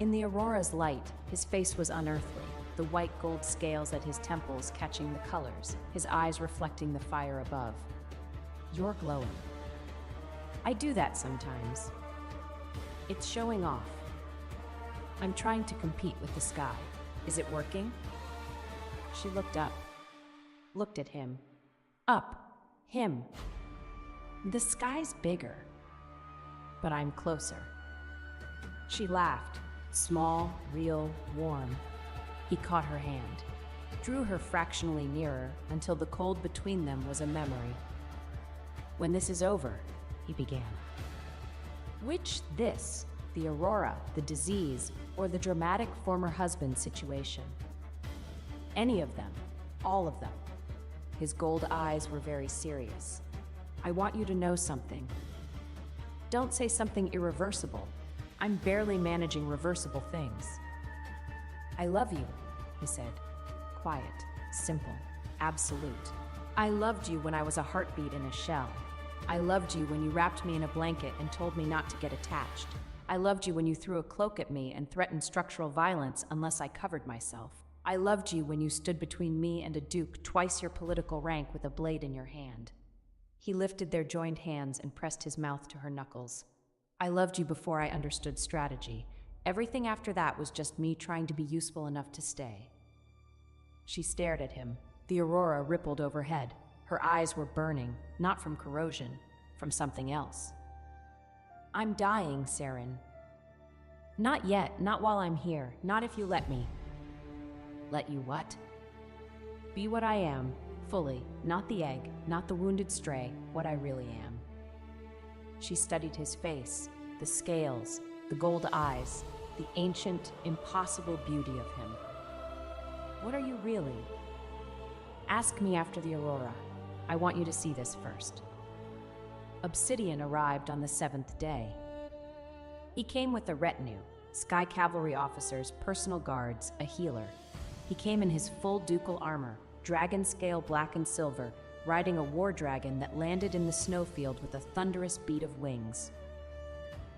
In the aurora's light, his face was unearthly, the white gold scales at his temples catching the colors, his eyes reflecting the fire above. You're glowing. I do that sometimes. It's showing off. I'm trying to compete with the sky. Is it working? She looked up. Looked at him. Up. Him. The sky's bigger. But I'm closer. She laughed. Small, real, warm. He caught her hand. Drew her fractionally nearer until the cold between them was a memory. When this is over, he began. Which this? The aurora, the disease, or the dramatic former husband situation? Any of them. All of them. His gold eyes were very serious. I want you to know something. Don't say something irreversible. I'm barely managing reversible things. I love you, he said. Quiet, simple, absolute. I loved you when I was a heartbeat in a shell. I loved you when you wrapped me in a blanket and told me not to get attached. I loved you when you threw a cloak at me and threatened structural violence unless I covered myself. I loved you when you stood between me and a duke twice your political rank with a blade in your hand. He lifted their joined hands and pressed his mouth to her knuckles. I loved you before I understood strategy. Everything after that was just me trying to be useful enough to stay. She stared at him. The aurora rippled overhead. Her eyes were burning, not from corrosion, from something else. I'm dying, Saren. Not yet, not while I'm here, not if you let me. Let you what? Be what I am, fully, not the egg, not the wounded stray, what I really am. She studied his face, the scales, the gold eyes, the ancient, impossible beauty of him. What are you really? Ask me after the aurora. I want you to see this first. Obsidian arrived on the 7th day. He came with a retinue, Sky Cavalry officers, personal guards, a healer. He came in his full ducal armor, dragon scale black and silver, riding a war dragon that landed in the snowfield with a thunderous beat of wings.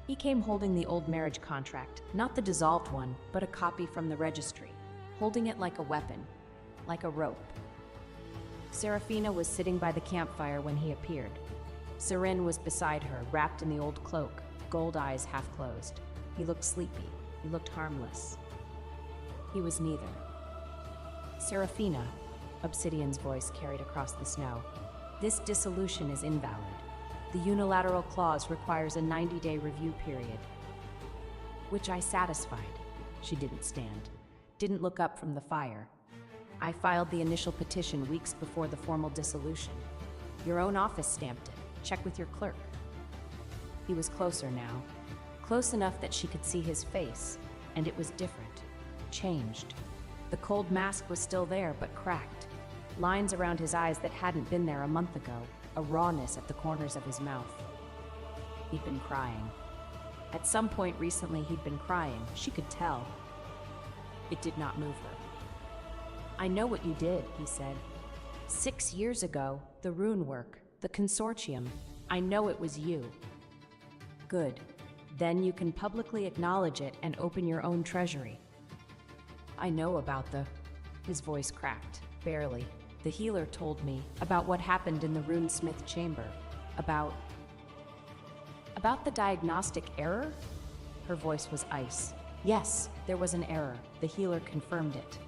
He came holding the old marriage contract, not the dissolved one, but a copy from the registry, holding it like a weapon, like a rope. Seraphina was sitting by the campfire when he appeared. Seren was beside her, wrapped in the old cloak, gold eyes half closed. He looked sleepy. He looked harmless. He was neither. Seraphina, Obsidian's voice carried across the snow. This dissolution is invalid. The unilateral clause requires a 90-day review period, which I satisfied. She didn't stand, didn't look up from the fire. I filed the initial petition weeks before the formal dissolution. Your own office stamped it. Check with your clerk. He was closer now, close enough that she could see his face, and it was different, changed. The cold mask was still there, but cracked. Lines around his eyes that hadn't been there a month ago, a rawness at the corners of his mouth. He'd been crying. At some point recently, he'd been crying. She could tell. It did not move her. I know what you did, he said. 6 years ago, the rune work, the consortium. I know it was you. Good. Then you can publicly acknowledge it and open your own treasury. I know about the... His voice cracked, barely. The healer told me about what happened in the runesmith chamber. About the diagnostic error? Her voice was ice. Yes, there was an error. The healer confirmed it.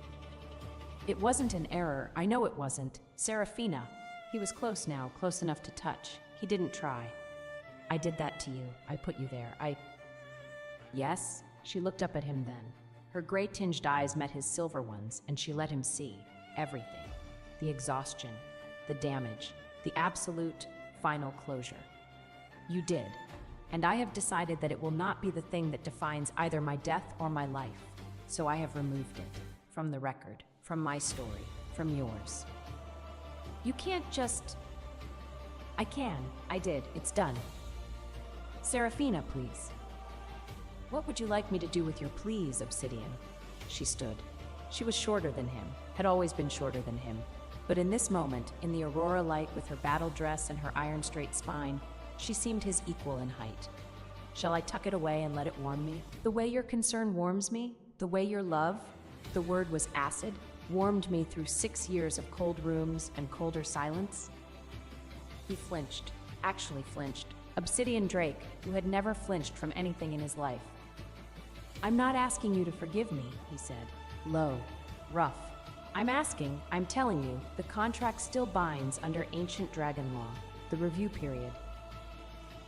It wasn't an error. I know it wasn't. Seraphina. He was close now, close enough to touch. He didn't try. I did that to you. I put you there. Yes? She looked up at him then. Her gray-tinged eyes met his silver ones, and she let him see everything. The exhaustion, the damage, the absolute, final closure. You did. And I have decided that it will not be the thing that defines either my death or my life. So I have removed it. From the record. From my story. From yours. You can't just... I can. I did. It's done. Seraphina, please. What would you like me to do with your please, Obsidian? She stood. She was shorter than him, had always been shorter than him. But in this moment, in the aurora light with her battle dress and her iron-straight spine, she seemed his equal in height. Shall I tuck it away and let it warm me? The way your concern warms me, the way your love, the word was acid, warmed me through 6 years of cold rooms and colder silence? He flinched, actually flinched. Obsidian Drake, who had never flinched from anything in his life. I'm not asking you to forgive me, he said, low, rough. I'm telling you, the contract still binds under ancient dragon law, the review period.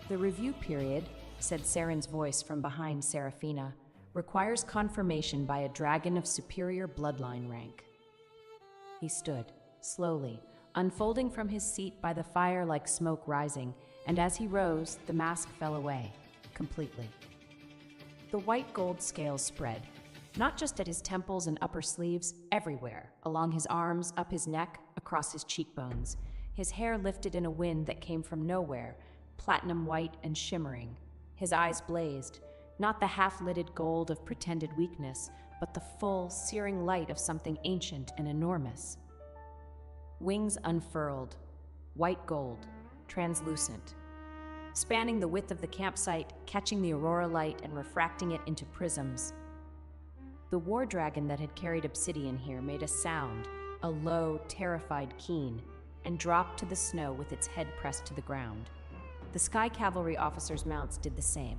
The review period, said Saren's voice from behind Seraphina, requires confirmation by a dragon of superior bloodline rank. He stood, slowly, unfolding from his seat by the fire like smoke rising, and as he rose, the mask fell away, completely. The white gold scales spread, not just at his temples and upper sleeves, everywhere, along his arms, up his neck, across his cheekbones. His hair lifted in a wind that came from nowhere, platinum white and shimmering. His eyes blazed, not the half-lidded gold of pretended weakness, but the full, searing light of something ancient and enormous. Wings unfurled, white gold, translucent, spanning the width of the campsite, catching the aurora light and refracting it into prisms. The war dragon that had carried Obsidian here made a sound, a low, terrified keen, and dropped to the snow with its head pressed to the ground. The Sky Cavalry officers' mounts did the same.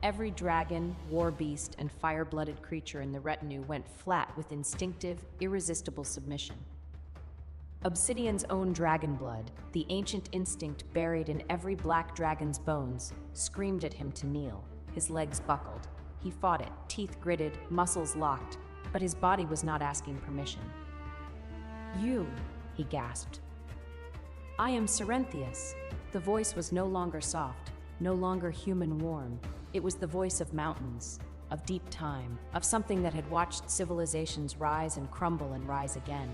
Every dragon, war beast, and fire-blooded creature in the retinue went flat with instinctive, irresistible submission. Obsidian's own dragon blood, the ancient instinct buried in every black dragon's bones, screamed at him to kneel. His legs buckled. He fought it, teeth gritted, muscles locked, but his body was not asking permission. "You," he gasped. "I am Cerinthius." The voice was no longer soft, no longer human warm. It was the voice of mountains, of deep time, of something that had watched civilizations rise and crumble and rise again.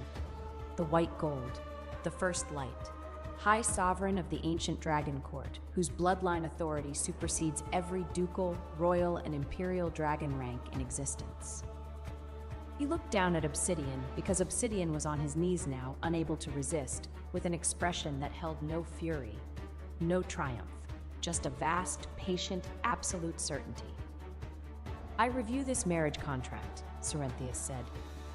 The white gold, the first light, high sovereign of the ancient dragon court, whose bloodline authority supersedes every ducal, royal, and imperial dragon rank in existence. He looked down at Obsidian because Obsidian was on his knees now, unable to resist, with an expression that held no fury, no triumph, just a vast, patient, absolute certainty. "I review this marriage contract," Cerinthius said.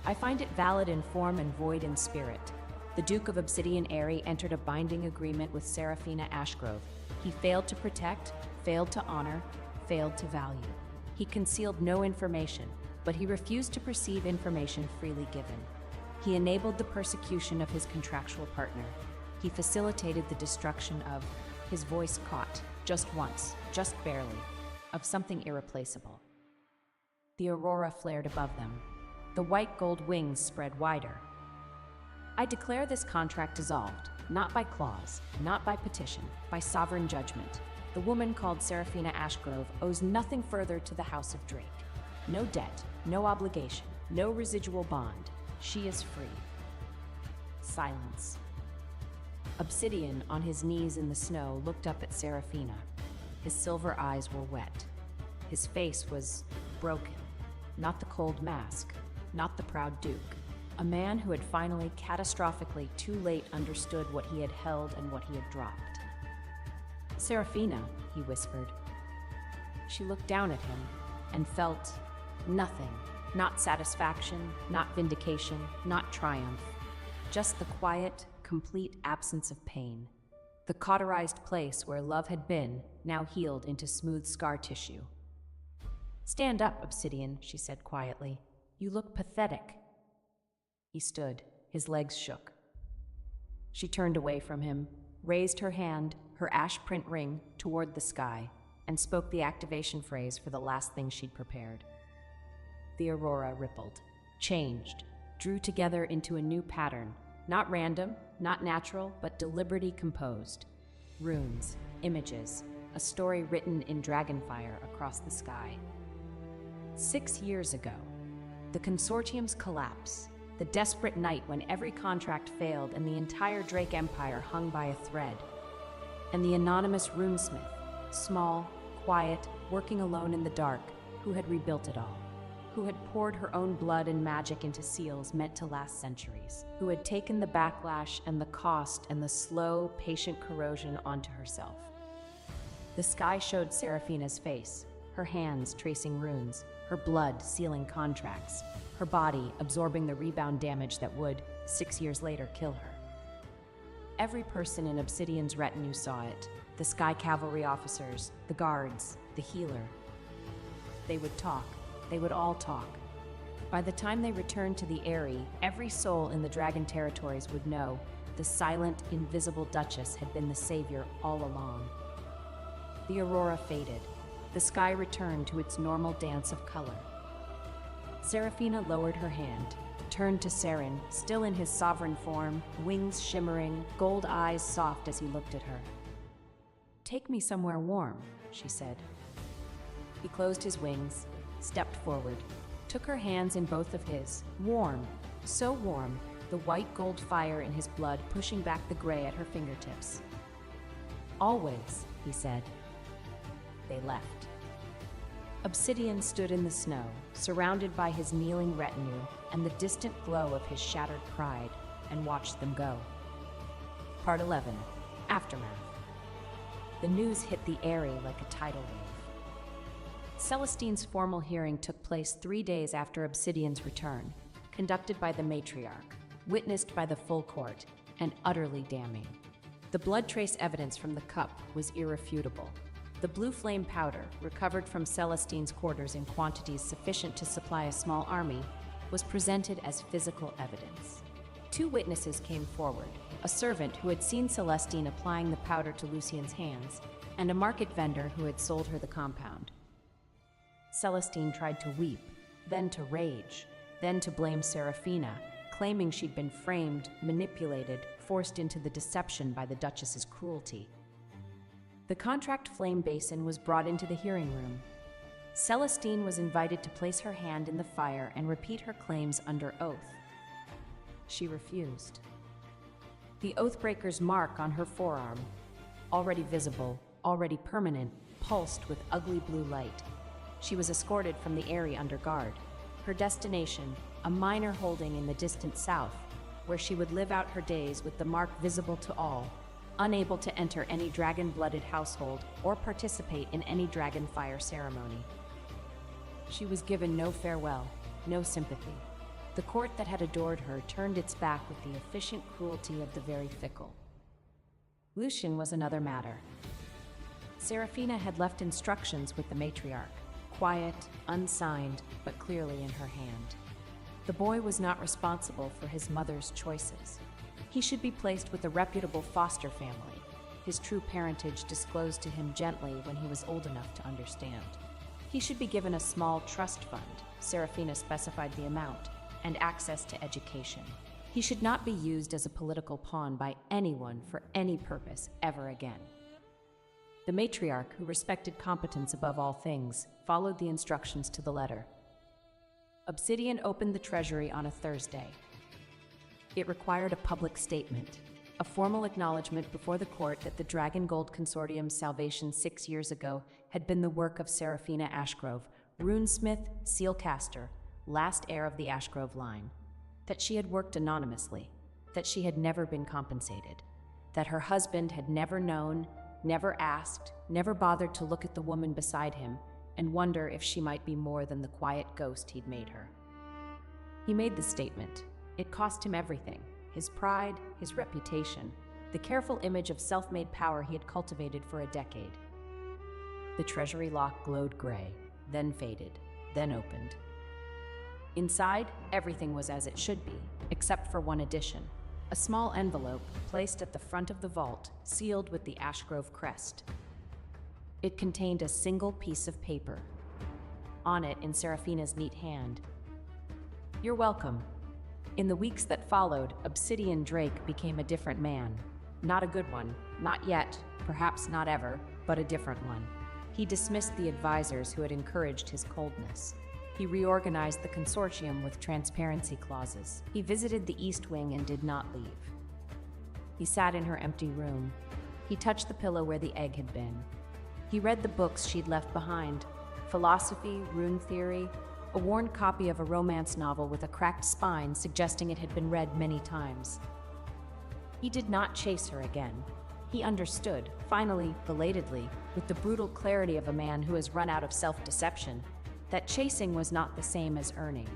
"I find it valid in form and void in spirit." The Duke of Obsidian Eyrie entered a binding agreement with Seraphina Ashgrove. He failed to protect, failed to honor, failed to value. He concealed no information, but he refused to perceive information freely given. He enabled the persecution of his contractual partner. He facilitated the destruction of, his voice caught, just once, just barely, of something irreplaceable. The aurora flared above them. The white gold wings spread wider. "I declare this contract dissolved, not by clause, not by petition, by sovereign judgment. The woman called Seraphina Ashgrove owes nothing further to the House of Drake. No debt, no obligation, no residual bond. She is free." Silence. Obsidian, on his knees in the snow, looked up at Seraphina. His silver eyes were wet. His face was broken. Not the cold mask, not the proud duke. A man who had finally, catastrophically, too late understood what he had held and what he had dropped. "Seraphina," he whispered. She looked down at him and felt nothing. Not satisfaction, not vindication, not triumph. Just the quiet, complete absence of pain. The cauterized place where love had been, now healed into smooth scar tissue. "Stand up, Obsidian," she said quietly. "You look pathetic." He stood. His legs shook. She turned away from him, raised her hand, her ash print ring, toward the sky, and spoke the activation phrase for the last thing she'd prepared. The aurora rippled, changed, drew together into a new pattern, not random, not natural, but deliberately composed. Runes, images, a story written in dragonfire across the sky. 6 years ago, the Consortium's collapse, the desperate night when every contract failed and the entire Drake Empire hung by a thread, and the anonymous runesmith, small, quiet, working alone in the dark, who had rebuilt it all, who had poured her own blood and magic into seals meant to last centuries, who had taken the backlash and the cost and the slow, patient corrosion onto herself. The sky showed Seraphina's face, her hands tracing runes, her blood sealing contracts, her body absorbing the rebound damage that would, 6 years later, kill her. Every person in Obsidian's retinue saw it, the Sky Cavalry officers, the guards, the healer. They would talk. They would all talk. By the time they returned to the Eyrie, every soul in the Dragon territories would know the silent, invisible Duchess had been the savior all along. The aurora faded. The sky returned to its normal dance of color. Seraphina lowered her hand, turned to Seren, still in his sovereign form, wings shimmering, gold eyes soft as he looked at her. "Take me somewhere warm," she said. He closed his wings, stepped forward, took her hands in both of his, warm, so warm, the white gold fire in his blood pushing back the gray at her fingertips. "Always," he said. They left. Obsidian stood in the snow, surrounded by his kneeling retinue and the distant glow of his shattered pride, and watched them go. Part 11. Aftermath. The news hit the Eyrie like a tidal wave. Celestine's formal hearing took place 3 days after Obsidian's return, conducted by the matriarch, witnessed by the full court, and utterly damning. The blood trace evidence from the cup was irrefutable. The blue flame powder, recovered from Celestine's quarters in quantities sufficient to supply a small army, was presented as physical evidence. 2 witnesses came forward, a servant who had seen Celestine applying the powder to Lucien's hands, and a market vendor who had sold her the compound. Celestine tried to weep, then to rage, then to blame Serafina, claiming she'd been framed, manipulated, forced into the deception by the Duchess's cruelty. The contract flame basin was brought into the hearing room. Celestine was invited to place her hand in the fire and repeat her claims under oath. She refused. The oathbreaker's mark on her forearm, already visible, already permanent, pulsed with ugly blue light. She was escorted from the area under guard. Her destination, a minor holding in the distant south, where she would live out her days with the mark visible to all, unable to enter any dragon-blooded household or participate in any dragon fire ceremony. She was given no farewell, no sympathy. The court that had adored her turned its back with the efficient cruelty of the very fickle. Lucien was another matter. Serafina had left instructions with the matriarch, quiet, unsigned, but clearly in her hand. The boy was not responsible for his mother's choices. He should be placed with a reputable foster family, his true parentage disclosed to him gently when he was old enough to understand. He should be given a small trust fund, Serafina specified the amount, and access to education. He should not be used as a political pawn by anyone for any purpose ever again. The matriarch, who respected competence above all things, followed the instructions to the letter. Obsidian opened the treasury on a Thursday. It required a public statement, a formal acknowledgement before the court that the Dragon Gold Consortium's salvation 6 years ago had been the work of Serafina Ashgrove, runesmith, sealcaster, last heir of the Ashgrove line, that she had worked anonymously, that she had never been compensated, that her husband had never known, never asked, never bothered to look at the woman beside him and wonder if she might be more than the quiet ghost he'd made her. He made the statement. It cost him everything, his pride, his reputation, the careful image of self-made power he had cultivated for a decade. The treasury lock glowed gray, then faded, then opened. Inside, everything was as it should be, except for one addition. A small envelope placed at the front of the vault, sealed with the Ashgrove crest. It contained a single piece of paper. On it, in Serafina's neat hand, "You're welcome." In the weeks that followed, Obsidian Drake became a different man. Not a good one, not yet, perhaps not ever, but a different one. He dismissed the advisors who had encouraged his coldness. He reorganized the consortium with transparency clauses. He visited the East Wing and did not leave. He sat in her empty room. He touched the pillow where the egg had been. He read the books she'd left behind: philosophy, rune theory, a worn copy of a romance novel with a cracked spine suggesting it had been read many times. He did not chase her again. He understood, finally, belatedly, with the brutal clarity of a man who has run out of self-deception, that chasing was not the same as earning,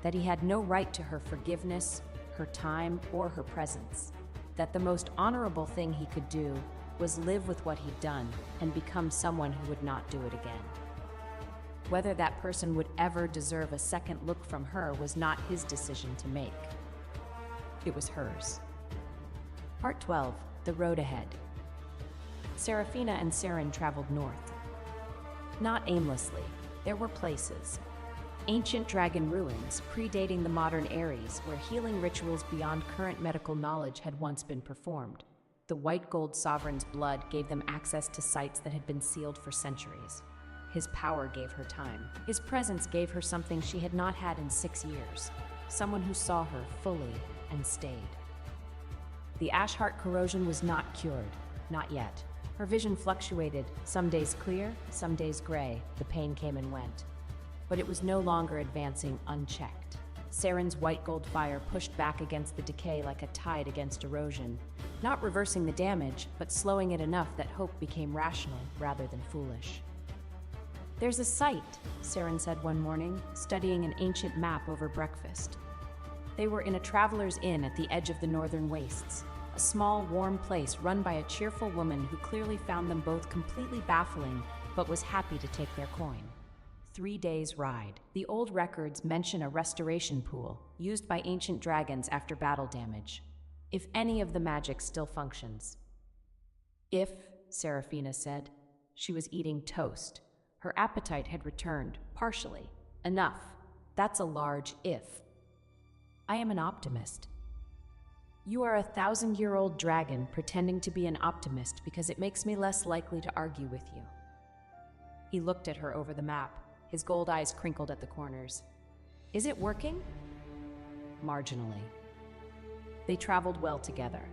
that he had no right to her forgiveness, her time, or her presence, that the most honorable thing he could do was live with what he'd done and become someone who would not do it again. Whether that person would ever deserve a second look from her was not his decision to make. It was hers. Part 12, The Road Ahead. Serafina and Seren traveled north. Not aimlessly. There were places. Ancient dragon ruins, predating the modern Ares, where healing rituals beyond current medical knowledge had once been performed. The white gold sovereign's blood gave them access to sites that had been sealed for centuries. His power gave her time. His presence gave her something she had not had in 6 years, someone who saw her fully and stayed. The Ashheart corrosion was not cured, not yet. Her vision fluctuated, some days clear, some days gray. The pain came and went. But it was no longer advancing unchecked. Seren's white gold fire pushed back against the decay like a tide against erosion, not reversing the damage, but slowing it enough that hope became rational rather than foolish. "There's a site," Seren said one morning, studying an ancient map over breakfast. They were in a traveler's inn at the edge of the northern wastes, a small, warm place run by a cheerful woman who clearly found them both completely baffling but was happy to take their coin. 3 days' ride. The old records mention a restoration pool used by ancient dragons after battle damage, if any of the magic still functions. If, Serafina said. She was eating toast. Her appetite had returned, partially. Enough. That's a large if. I am an optimist. You are a 1,000-year-old dragon pretending to be an optimist because it makes me less likely to argue with you. He looked at her over the map, his gold eyes crinkled at the corners. Is it working? Marginally. They traveled well together.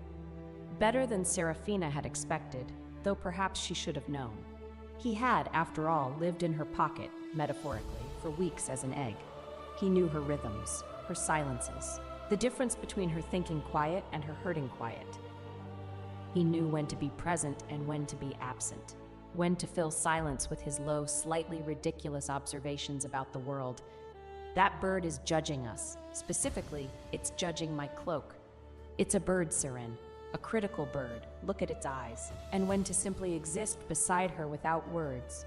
Better than Serafina had expected, though perhaps she should have known. He had, after all, lived in her pocket, metaphorically, for weeks as an egg. He knew her rhythms, her silences, the difference between her thinking quiet and her hurting quiet. He knew when to be present and when to be absent, when to fill silence with his low, slightly ridiculous observations about the world. That bird is judging us. Specifically, it's judging my cloak. It's a bird, Siren, a critical bird. Look at its eyes, and when to simply exist beside her without words.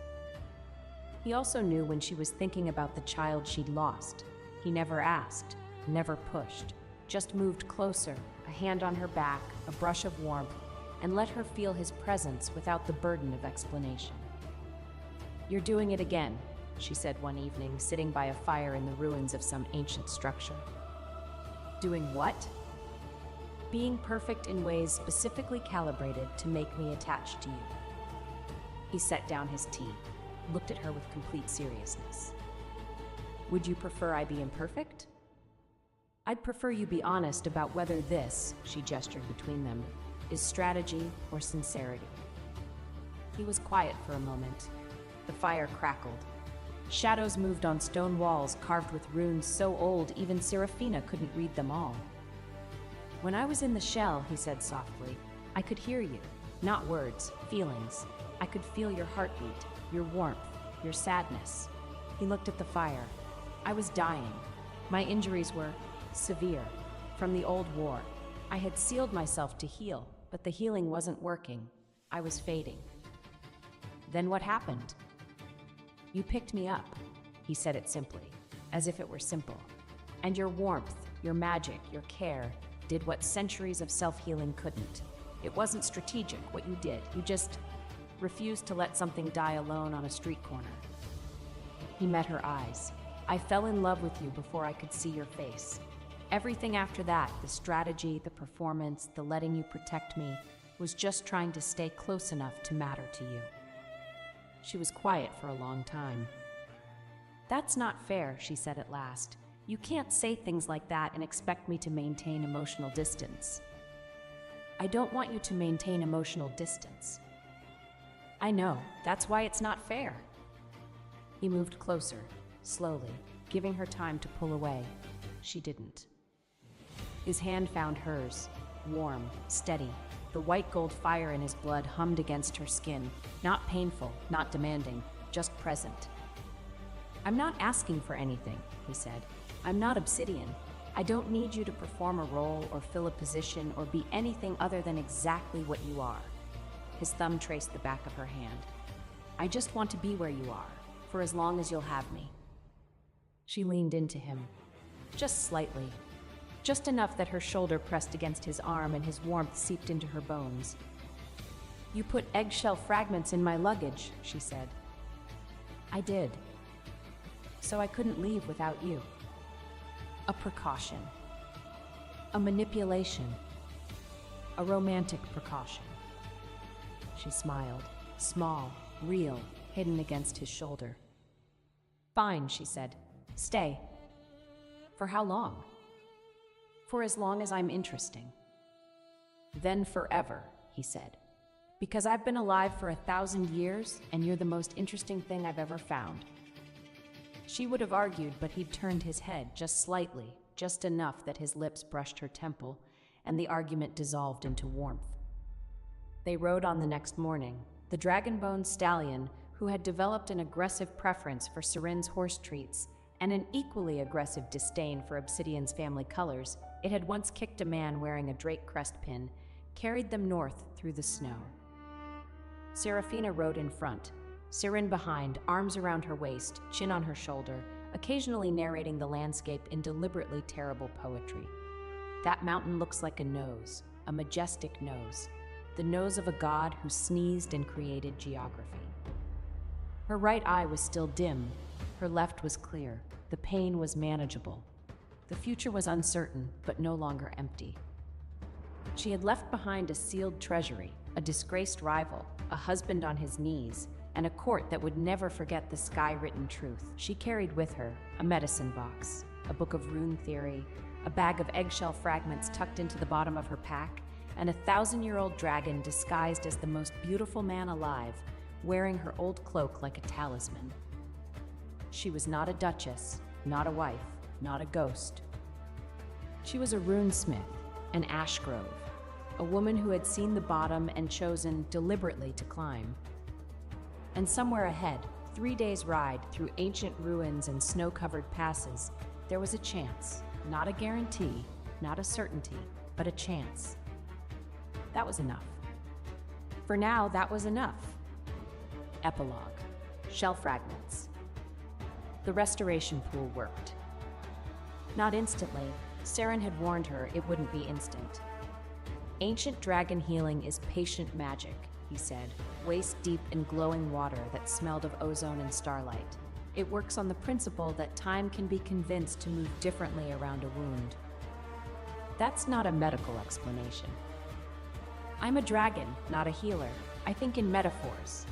He also knew when she was thinking about the child she'd lost. He never asked, never pushed, just moved closer, a hand on her back, a brush of warmth, and let her feel his presence without the burden of explanation. You're doing it again, she said one evening, sitting by a fire in the ruins of some ancient structure. Doing what? Being perfect in ways specifically calibrated to make me attached to you. He set down his tea, looked at her with complete seriousness. Would you prefer I be imperfect? I'd prefer you be honest about whether this, she gestured between them, is strategy or sincerity. He was quiet for a moment. The fire crackled. Shadows moved on stone walls carved with runes so old even Serafina couldn't read them all. When I was in the shell, he said softly, I could hear you. Not words, feelings. I could feel your heartbeat, your warmth, your sadness. He looked at the fire. I was dying. My injuries were severe, from the old war. I had sealed myself to heal, but the healing wasn't working. I was fading. Then what happened? You picked me up. He said it simply, as if it were simple. And your warmth, your magic, your care did what centuries of self-healing couldn't. It wasn't strategic, what you did. You just refused to let something die alone on a street corner. He met her eyes. I fell in love with you before I could see your face. Everything after that, the strategy, the performance, the letting you protect me, was just trying to stay close enough to matter to you. She was quiet for a long time. That's not fair, she said at last. You can't say things like that and expect me to maintain emotional distance. I don't want you to maintain emotional distance. I know, that's why it's not fair. He moved closer, slowly, giving her time to pull away. She didn't. His hand found hers, warm, steady. The white gold fire in his blood hummed against her skin, not painful, not demanding, just present. I'm not asking for anything, he said. I'm not Obsidian. I don't need you to perform a role or fill a position or be anything other than exactly what you are. His thumb traced the back of her hand. I just want to be where you are, for as long as you'll have me. She leaned into him, just slightly, just enough that her shoulder pressed against his arm and his warmth seeped into her bones. You put eggshell fragments in my luggage, she said. I did. So I couldn't leave without you. A precaution. A manipulation. A romantic precaution. She smiled, small, real, hidden against his shoulder. Fine, she said. Stay. For how long? For as long as I'm interesting. Then forever, he said. Because I've been alive for 1,000 years, and you're the most interesting thing I've ever found. She would have argued, but he'd turned his head just slightly, just enough that his lips brushed her temple, and the argument dissolved into warmth. They rode on the next morning. The dragon-boned stallion, who had developed an aggressive preference for Siren's horse treats and an equally aggressive disdain for Obsidian's family colors, it had once kicked a man wearing a drake crest pin, carried them north through the snow. Serafina rode in front, Sirin behind, arms around her waist, chin on her shoulder, occasionally narrating the landscape in deliberately terrible poetry. That mountain looks like a nose, a majestic nose, the nose of a god who sneezed and created geography. Her right eye was still dim, her left was clear, the pain was manageable. The future was uncertain, but no longer empty. She had left behind a sealed treasury, a disgraced rival, a husband on his knees, and a court that would never forget the sky-written truth. She carried with her a medicine box, a book of rune theory, a bag of eggshell fragments tucked into the bottom of her pack, and a 1,000-year-old dragon disguised as the most beautiful man alive, wearing her old cloak like a talisman. She was not a duchess, not a wife, not a ghost. She was a runesmith, an ash grove, a woman who had seen the bottom and chosen deliberately to climb. And somewhere ahead, 3 days' ride through ancient ruins and snow-covered passes, there was a chance, not a guarantee, not a certainty, but a chance. That was enough. For now, that was enough. Epilogue. Shell fragments. The restoration pool worked. Not instantly. Sirin had warned her it wouldn't be instant. Ancient dragon healing is patient magic, he said, waist-deep in glowing water that smelled of ozone and starlight. It works on the principle that time can be convinced to move differently around a wound. That's not a medical explanation. I'm a dragon, not a healer. I think in metaphors.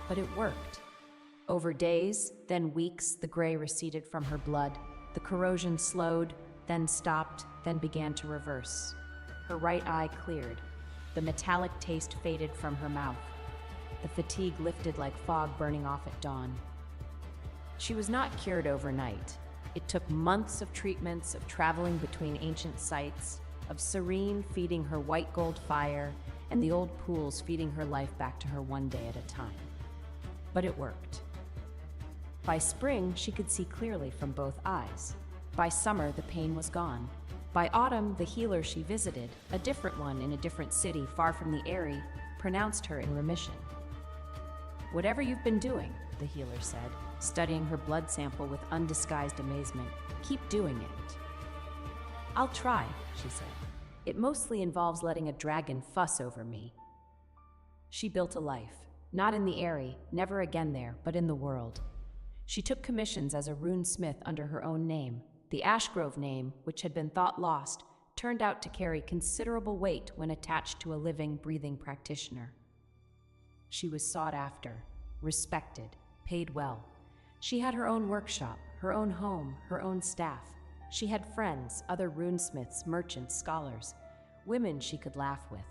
But it worked. Over days, then weeks, the gray receded from her blood. The corrosion slowed, then stopped, then began to reverse. Her right eye cleared. The metallic taste faded from her mouth. The fatigue lifted like fog burning off at dawn. She was not cured overnight. It took months of treatments, of traveling between ancient sites, of Serene feeding her white gold fire, and the old pools feeding her life back to her one day at a time. But it worked. By spring, she could see clearly from both eyes. By summer, the pain was gone. By autumn, the healer she visited, a different one in a different city far from the Eyrie, pronounced her in remission. Whatever you've been doing, the healer said, studying her blood sample with undisguised amazement, keep doing it. I'll try, she said. It mostly involves letting a dragon fuss over me. She built a life, not in the Eyrie, never again there, but in the world. She took commissions as a runesmith under her own name. The Ashgrove name, which had been thought lost, turned out to carry considerable weight when attached to a living, breathing practitioner. She was sought after, respected, paid well. She had her own workshop, her own home, her own staff. She had friends, other runesmiths, merchants, scholars, women she could laugh with,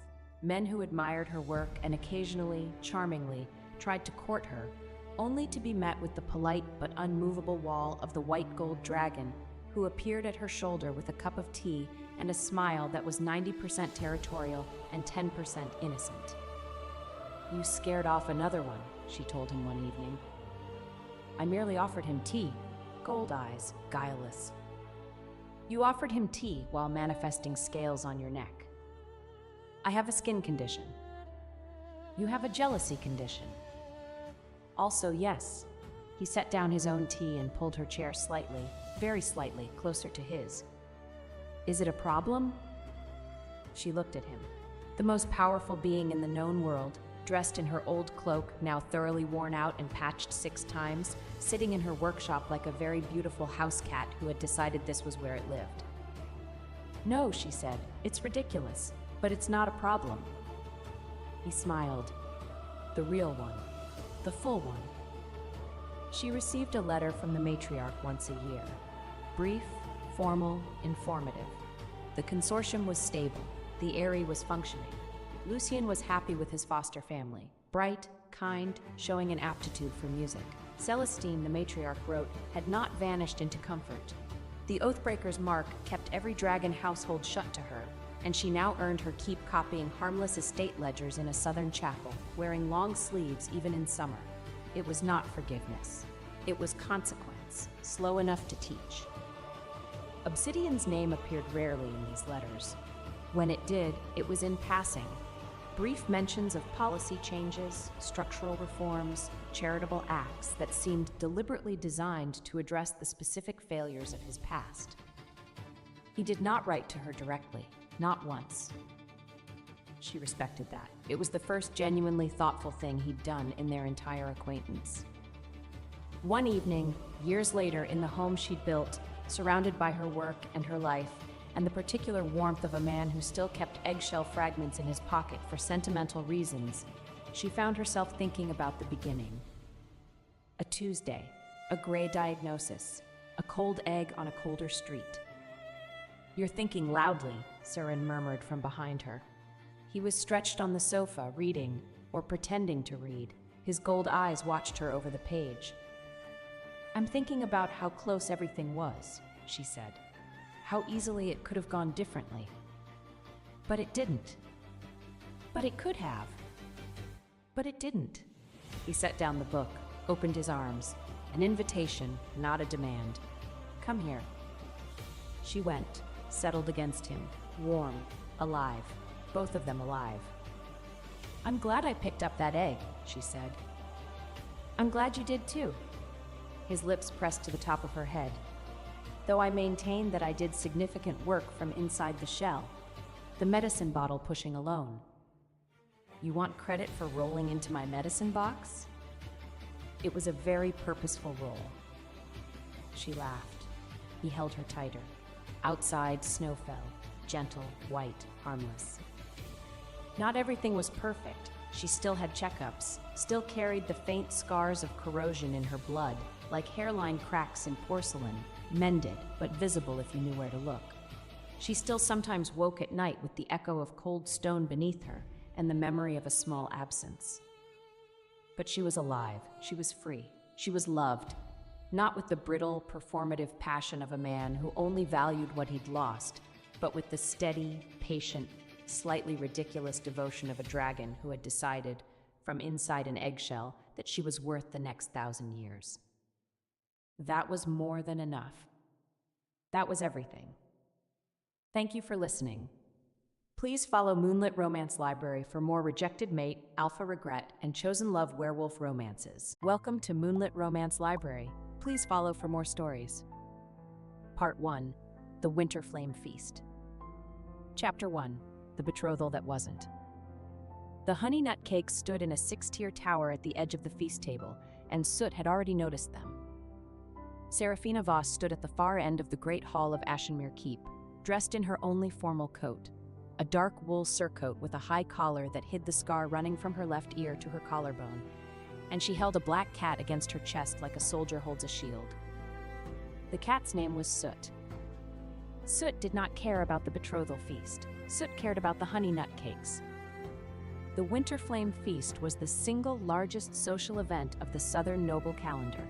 men who admired her work and occasionally, charmingly, tried to court her, only to be met with the polite but unmovable wall of the white gold dragon, who appeared at her shoulder with a cup of tea and a smile that was 90% territorial and 10% innocent. You scared off another one, she told him one evening. I merely offered him tea, gold eyes, guileless. You offered him tea while manifesting scales on your neck. I have a skin condition. You have a jealousy condition. Also, yes. He set down his own tea and pulled her chair slightly, very slightly, closer to his. Is it a problem? She looked at him. The most powerful being in the known world, dressed in her old cloak, now thoroughly worn out and patched 6 times, sitting in her workshop like a very beautiful house cat who had decided this was where it lived. No, she said, it's ridiculous, but it's not a problem. He smiled. The real one. The full one. She received a letter from the matriarch once a year. Brief, formal, informative. The consortium was stable. The Eyrie was functioning. Lucien was happy with his foster family. Bright, kind, showing an aptitude for music. Celestine, the matriarch wrote, had not vanished into comfort. The Oathbreaker's mark kept every dragon household shut to her, and she now earned her keep copying harmless estate ledgers in a southern chapel, wearing long sleeves even in summer. It was not forgiveness. It was consequence, slow enough to teach. Obsidian's name appeared rarely in these letters. When it did, it was in passing. Brief mentions of policy changes, structural reforms, charitable acts that seemed deliberately designed to address the specific failures of his past. He did not write to her directly, not once. She respected that. It was the first genuinely thoughtful thing he'd done in their entire acquaintance. One evening, years later, in the home she'd built, surrounded by her work and her life, and the particular warmth of a man who still kept eggshell fragments in his pocket for sentimental reasons, she found herself thinking about the beginning. A Tuesday, a gray diagnosis, a cold egg on a colder street. "You're thinking loudly," Surin murmured from behind her. He was stretched on the sofa, reading, or pretending to read. His gold eyes watched her over the page. "I'm thinking about how close everything was," she said. "How easily it could have gone differently. But it didn't. But it could have. But it didn't." He set down the book, opened his arms. An invitation, not a demand. "Come here." She went, settled against him, warm, alive, both of them alive. "I'm glad I picked up that egg," she said. "I'm glad you did too." His lips pressed to the top of her head. "Though I maintain that I did significant work from inside the shell, the medicine bottle pushing alone." "You want credit for rolling into my medicine box?" It was a very purposeful roll. She laughed. He held her tighter. Outside, snow fell, gentle, white, harmless. Not everything was perfect. She still had checkups, still carried the faint scars of corrosion in her blood, like hairline cracks in porcelain, mended but visible if you knew where to look. She still sometimes woke at night with the echo of cold stone beneath her and the memory of a small absence. But she was alive, she was free, she was loved, not with the brittle, performative passion of a man who only valued what he'd lost, but with the steady, patient, slightly ridiculous devotion of a dragon who had decided, from inside an eggshell, that she was worth the next 1,000 years. That was more than enough. That was everything. Thank you for listening. Please follow Moonlit Romance Library for more Rejected Mate, Alpha Regret, and Chosen Love werewolf romances. Welcome to Moonlit Romance Library. Please follow for more stories. Part 1. The Winter Flame Feast. Chapter 1. The Betrothal That Wasn't. The honey nut cakes stood in a 6-tier tower at the edge of the feast table, and Soot had already noticed them. Serafina Voss stood at the far end of the great hall of Ashenmere Keep, dressed in her only formal coat, a dark wool surcoat with a high collar that hid the scar running from her left ear to her collarbone, and she held a black cat against her chest like a soldier holds a shield. The cat's name was Soot. Soot did not care about the betrothal feast. Soot cared about the honey nut cakes. The Winter Flame Feast was the single largest social event of the Southern Noble calendar.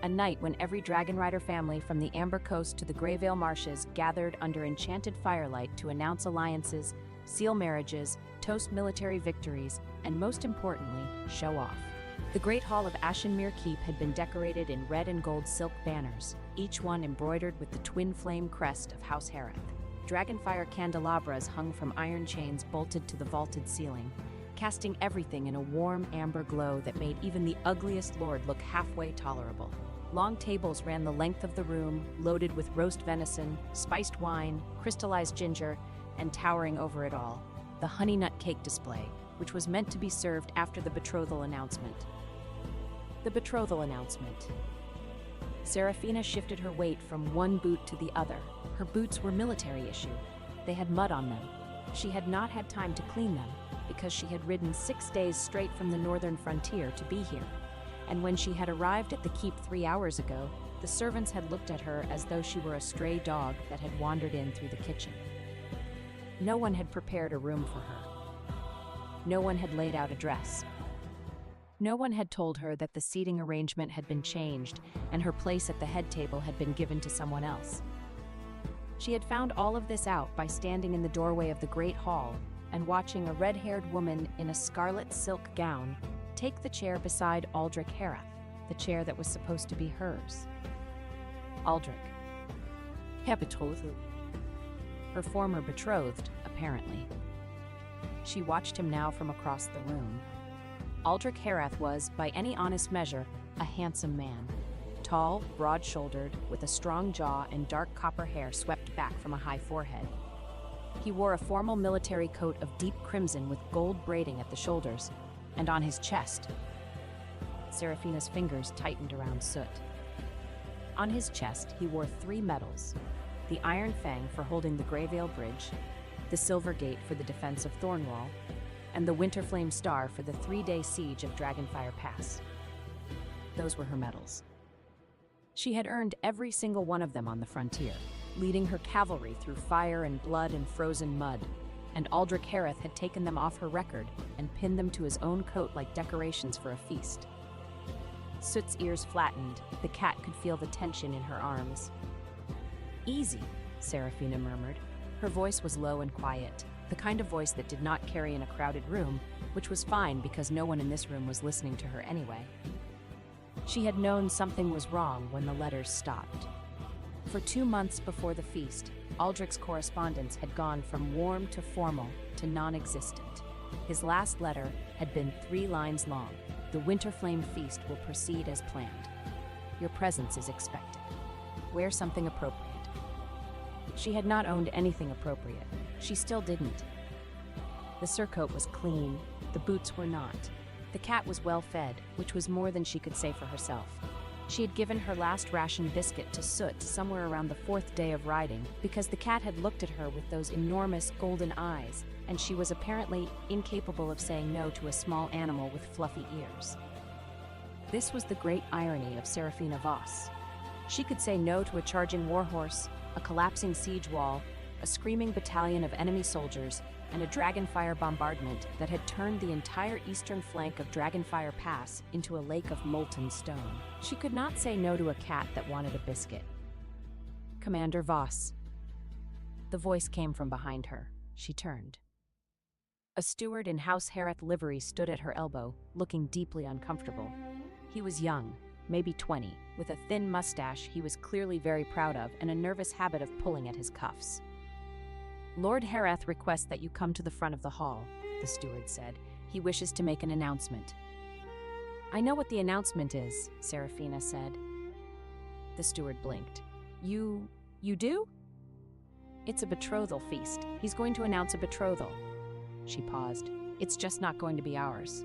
A night when every Dragon Rider family from the Amber Coast to the Greyvale Marshes gathered under enchanted firelight to announce alliances, seal marriages, toast military victories, and most importantly, show off. The Great Hall of Ashenmere Keep had been decorated in red and gold silk banners, each one embroidered with the twin flame crest of House Hareth. Dragonfire candelabras hung from iron chains bolted to the vaulted ceiling, casting everything in a warm amber glow that made even the ugliest lord look halfway tolerable. Long tables ran the length of the room, loaded with roast venison, spiced wine, crystallized ginger, and towering over it all, the honey nut cake display, which was meant to be served after the betrothal announcement. The betrothal announcement. Serafina shifted her weight from one boot to the other. Her boots were military issue. They had mud on them. She had not had time to clean them, because she had ridden 6 days straight from the northern frontier to be here. And when she had arrived at the keep 3 hours ago, the servants had looked at her as though she were a stray dog that had wandered in through the kitchen. No one had prepared a room for her. No one had laid out a dress. No one had told her that the seating arrangement had been changed and her place at the head table had been given to someone else. She had found all of this out by standing in the doorway of the great hall and watching a red-haired woman in a scarlet silk gown take the chair beside Aldrich Hareth, the chair that was supposed to be hers. Aldrich. Herr Betrothed. Her former betrothed, apparently. She watched him now from across the room. Aldrich Herath was, by any honest measure, a handsome man. Tall, broad-shouldered, with a strong jaw and dark copper hair swept back from a high forehead. He wore a formal military coat of deep crimson with gold braiding at the shoulders, and on his chest. Serafina's fingers tightened around Soot. On his chest, he wore 3 medals: the Iron Fang for holding the Greyvale Bridge, the Silver Gate for the defense of Thornwall, and the Winterflame Star for the 3-day siege of Dragonfire Pass. Those were her medals. She had earned every single one of them on the frontier, leading her cavalry through fire and blood and frozen mud, and Aldrich Herath had taken them off her record and pinned them to his own coat like decorations for a feast. Soot's ears flattened. The cat could feel the tension in her arms. "Easy," Serafina murmured. Her voice was low and quiet, the kind of voice that did not carry in a crowded room, which was fine because no one in this room was listening to her anyway. She had known something was wrong when the letters stopped. For 2 months before the feast, Aldrich's correspondence had gone from warm to formal to non-existent. His last letter had been 3 lines long. "The Winterflame feast will proceed as planned. Your presence is expected. Wear something appropriate." She had not owned anything appropriate. She still didn't. The surcoat was clean. The boots were not. The cat was well fed, which was more than she could say for herself. She had given her last ration biscuit to Soot somewhere around the 4th day of riding because the cat had looked at her with those enormous golden eyes, and she was apparently incapable of saying no to a small animal with fluffy ears. This was the great irony of Serafina Voss. She could say no to a charging warhorse, a collapsing siege wall, a screaming battalion of enemy soldiers, and a Dragonfire bombardment that had turned the entire eastern flank of Dragonfire Pass into a lake of molten stone. She could not say no to a cat that wanted a biscuit. "Commander Voss." The voice came from behind her. She turned. A steward in House Herath livery stood at her elbow, looking deeply uncomfortable. He was young, maybe 20, with a thin mustache he was clearly very proud of and a nervous habit of pulling at his cuffs. "Lord Herath requests that you come to the front of the hall," the steward said. "He wishes to make an announcement." "I know what the announcement is," Serafina said. The steward blinked. You do?" "It's a betrothal feast. He's going to announce a betrothal." She paused. "It's just not going to be ours."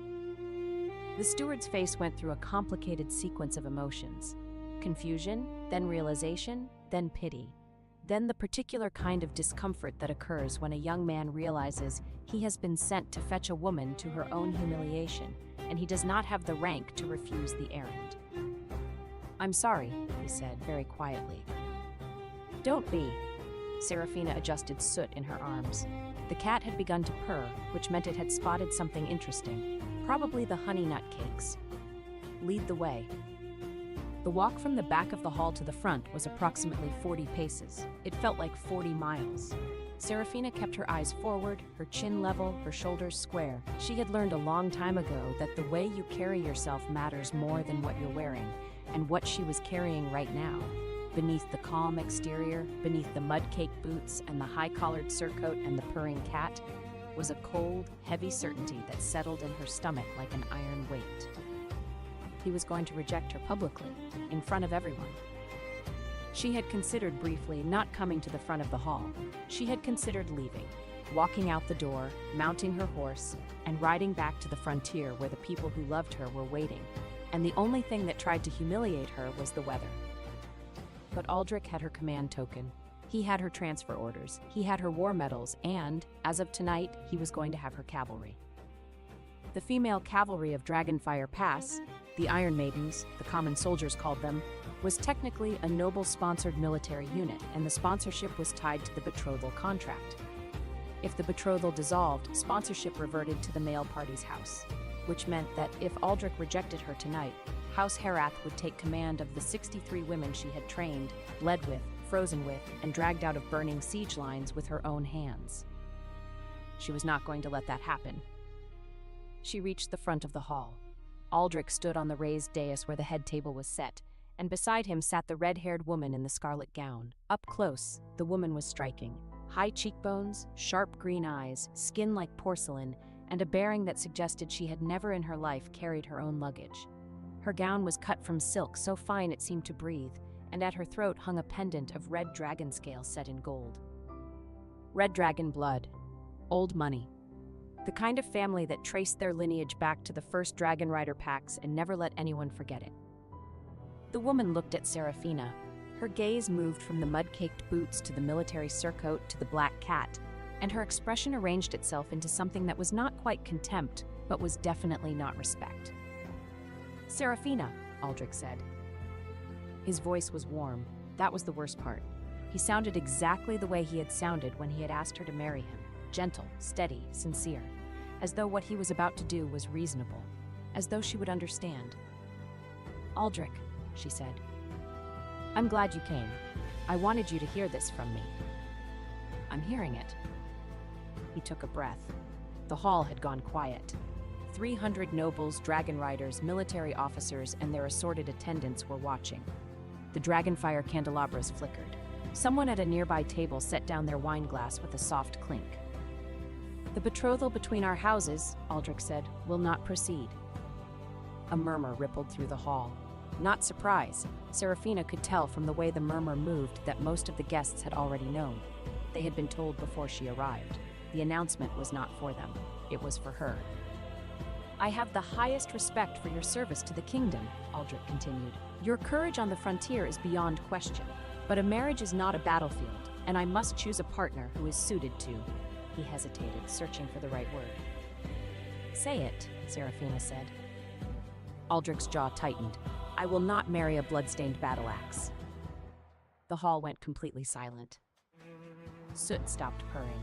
The steward's face went through a complicated sequence of emotions. Confusion, then realization, then pity. Then the particular kind of discomfort that occurs when a young man realizes he has been sent to fetch a woman to her own humiliation, and he does not have the rank to refuse the errand. "I'm sorry," he said, very quietly. "Don't be." Serafina adjusted Soot in her arms. The cat had begun to purr, which meant it had spotted something interesting, probably the honey nut cakes. "Lead the way." The walk from the back of the hall to the front was approximately 40 paces. It felt like 40 miles. Serafina kept her eyes forward, her chin level, her shoulders square. She had learned a long time ago that the way you carry yourself matters more than what you're wearing, and what she was carrying right now, beneath the calm exterior, beneath the mud-caked boots and the high-collared surcoat and the purring cat, was a cold, heavy certainty that settled in her stomach like an iron weight. He was going to reject her publicly, in front of everyone. She had considered briefly not coming to the front of the hall. She had considered leaving, walking out the door, mounting her horse, and riding back to the frontier where the people who loved her were waiting. And the only thing that tried to humiliate her was the weather. But Aldrich had her command token. He had her transfer orders. He had her war medals, and, as of tonight, he was going to have her cavalry. The female cavalry of Dragonfire Pass, the Iron Maidens, the common soldiers called them, was technically a noble-sponsored military unit, and the sponsorship was tied to the betrothal contract. If the betrothal dissolved, sponsorship reverted to the male party's house, which meant that if Aldrich rejected her tonight, House Herath would take command of the 63 women she had trained, bled with, frozen with, and dragged out of burning siege lines with her own hands. She was not going to let that happen. She reached the front of the hall. Aldrich stood on the raised dais where the head table was set, and beside him sat the red-haired woman in the scarlet gown. Up close, the woman was striking. High cheekbones, sharp green eyes, skin like porcelain, and a bearing that suggested she had never in her life carried her own luggage. Her gown was cut from silk so fine it seemed to breathe, and at her throat hung a pendant of red dragon scales set in gold. Red dragon blood. Old money. The kind of family that traced their lineage back to the first dragon rider packs and never let anyone forget it. The woman looked at Serafina. Her gaze moved from the mud-caked boots to the military surcoat to the black cat, and her expression arranged itself into something that was not quite contempt, but was definitely not respect. "Serafina," Aldrich said. His voice was warm. That was the worst part. He sounded exactly the way he had sounded when he had asked her to marry him. Gentle, steady, sincere. As though what he was about to do was reasonable. As though she would understand. "Aldrich," she said. "I'm glad you came. I wanted you to hear this from me." "I'm hearing it." He took a breath. The hall had gone quiet. 300 nobles, dragon riders, military officers, and their assorted attendants were watching. The dragonfire candelabras flickered. Someone at a nearby table set down their wine glass with a soft clink. "The betrothal between our houses," Aldrich said, "will not proceed." A murmur rippled through the hall. Not surprise. Serafina could tell from the way the murmur moved that most of the guests had already known. They had been told before she arrived. The announcement was not for them. It was for her. "I have the highest respect for your service to the kingdom," Aldrich continued. "Your courage on the frontier is beyond question. But a marriage is not a battlefield, and I must choose a partner who is suited to—" He hesitated, searching for the right word. "Say it," Serafina said. Aldrich's jaw tightened. "I will not marry a blood-stained battle axe." The hall went completely silent. Soot stopped purring.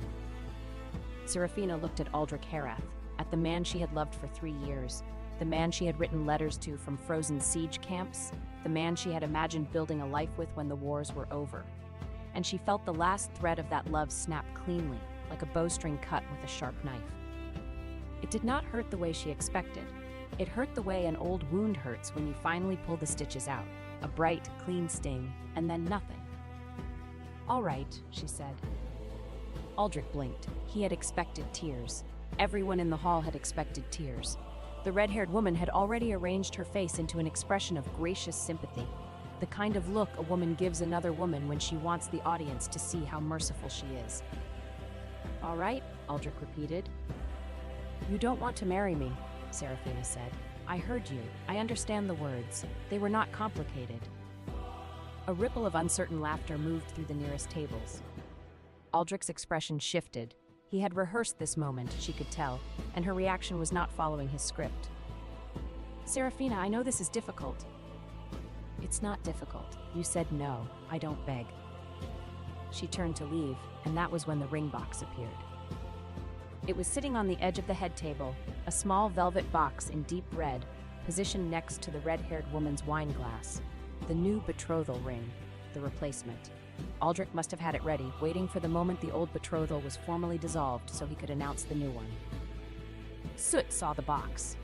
Serafina looked at Aldrich Herath, at the man she had loved for 3 years, the man she had written letters to from frozen siege camps, the man she had imagined building a life with when the wars were over. And she felt the last thread of that love snap cleanly, like a bowstring cut with a sharp knife. It did not hurt the way she expected. It hurt the way an old wound hurts when you finally pull the stitches out. A bright, clean sting, and then nothing. "All right," she said. Aldrich blinked. He had expected tears. Everyone in the hall had expected tears. The red-haired woman had already arranged her face into an expression of gracious sympathy, the kind of look a woman gives another woman when she wants the audience to see how merciful she is. "All right," Aldrich repeated. "You don't want to marry me," Serafina said. "I heard you. I understand the words. They were not complicated." A ripple of uncertain laughter moved through the nearest tables. Aldrich's expression shifted. He had rehearsed this moment, she could tell, and her reaction was not following his script. "Serafina, I know this is difficult." "It's not difficult. You said no. I don't beg." She turned to leave, and that was when the ring box appeared. It was sitting on the edge of the head table, a small velvet box in deep red, positioned next to the red-haired woman's wine glass. The new betrothal ring, the replacement. Aldrich must have had it ready, waiting for the moment the old betrothal was formally dissolved so he could announce the new one. Soot saw the box.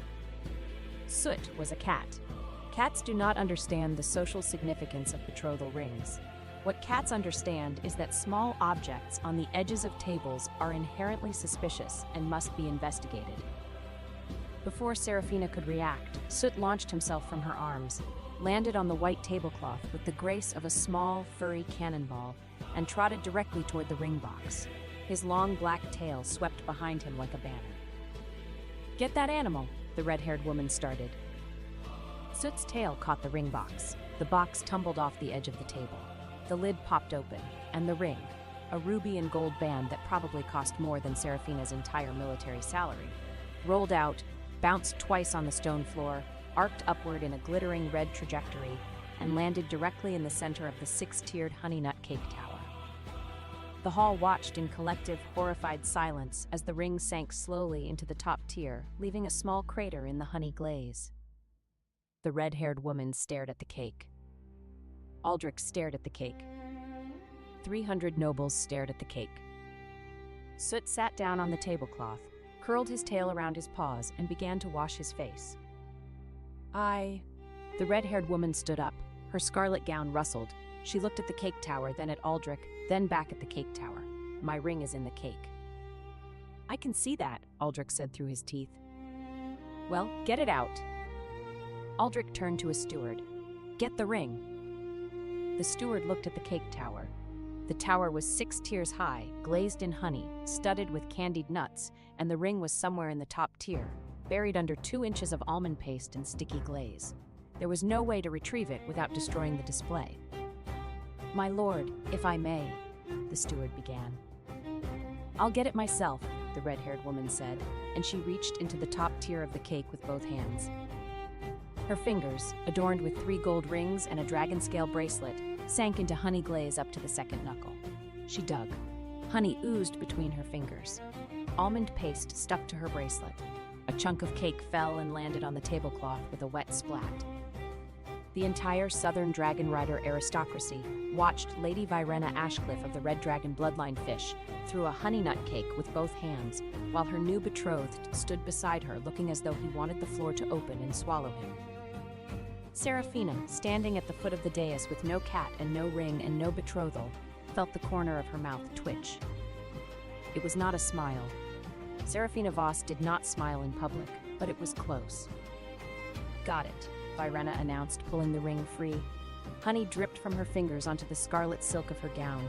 Soot was a cat. Cats do not understand the social significance of betrothal rings. What cats understand is that small objects on the edges of tables are inherently suspicious and must be investigated. Before Serafina could react, Soot launched himself from her arms, landed on the white tablecloth with the grace of a small, furry cannonball, and trotted directly toward the ring box. His long black tail swept behind him like a banner. "Get that animal," the red-haired woman started. Soot's tail caught the ring box. The box tumbled off the edge of the table. The lid popped open, and the ring, a ruby and gold band that probably cost more than Serafina's entire military salary, rolled out, bounced twice on the stone floor, arced upward in a glittering red trajectory, and landed directly in the center of the 6-tiered honey nut cake tower. The hall watched in collective, horrified silence as the ring sank slowly into the top tier, leaving a small crater in the honey glaze. The red-haired woman stared at the cake. Aldrich stared at the cake. 300 nobles stared at the cake. Soot sat down on the tablecloth, curled his tail around his paws, and began to wash his face. The red-haired woman stood up. Her scarlet gown rustled. She looked at the cake tower, then at Aldrich, then back at the cake tower. My ring is in the cake." "I can see that," Aldrich said through his teeth. "Well, get it out." Aldrich turned to a steward. "Get the ring." The steward looked at the cake tower. The tower was 6 tiers high, glazed in honey, studded with candied nuts, and the ring was somewhere in the top tier, buried under 2 inches of almond paste and sticky glaze. There was no way to retrieve it without destroying the display. "My lord, if I may," the steward began. "I'll get it myself," the red-haired woman said, and she reached into the top tier of the cake with both hands. Her fingers, adorned with 3 gold rings and a dragon scale bracelet, sank into honey glaze up to the second knuckle. She dug. Honey oozed between her fingers. Almond paste stuck to her bracelet. A chunk of cake fell and landed on the tablecloth with a wet splat. The entire Southern Dragon Rider aristocracy watched Lady Virena Ashcliffe of the Red Dragon bloodline fish through a honey nut cake with both hands, while her new betrothed stood beside her looking as though he wanted the floor to open and swallow him. Serafina, standing at the foot of the dais with no cat and no ring and no betrothal, felt the corner of her mouth twitch. It was not a smile. Serafina Voss did not smile in public, but it was close. "Got it," Virena announced, pulling the ring free. Honey dripped from her fingers onto the scarlet silk of her gown.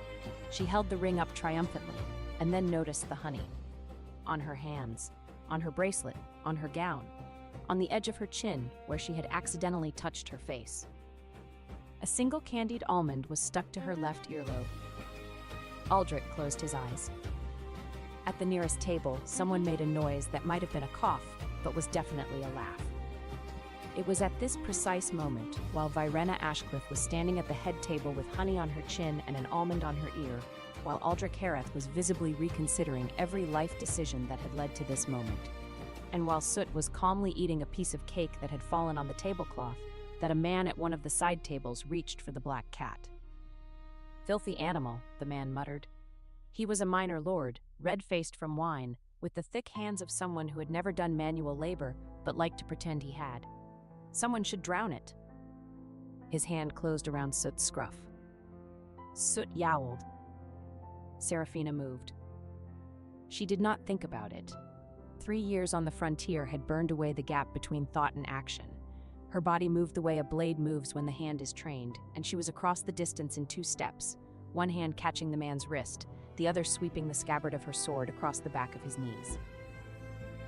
She held the ring up triumphantly, and then noticed the honey. On her hands, on her bracelet, on her gown, on the edge of her chin, where she had accidentally touched her face. A single candied almond was stuck to her left earlobe. Aldrich closed his eyes. At the nearest table, someone made a noise that might have been a cough, but was definitely a laugh. It was at this precise moment, while Virena Ashcliffe was standing at the head table with honey on her chin and an almond on her ear, while Aldrich Hareth was visibly reconsidering every life decision that had led to this moment. And while Soot was calmly eating a piece of cake that had fallen on the tablecloth, that a man at one of the side tables reached for the black cat. "Filthy animal," the man muttered. He was a minor lord, red-faced from wine, with the thick hands of someone who had never done manual labor but liked to pretend he had. Someone should drown it. His hand closed around Soot's scruff. Soot yowled. Serafina moved. She did not think about it. 3 years on the frontier had burned away the gap between thought and action. Her body moved the way a blade moves when the hand is trained, and she was across the distance in 2 steps, one hand catching the man's wrist, the other sweeping the scabbard of her sword across the back of his knees.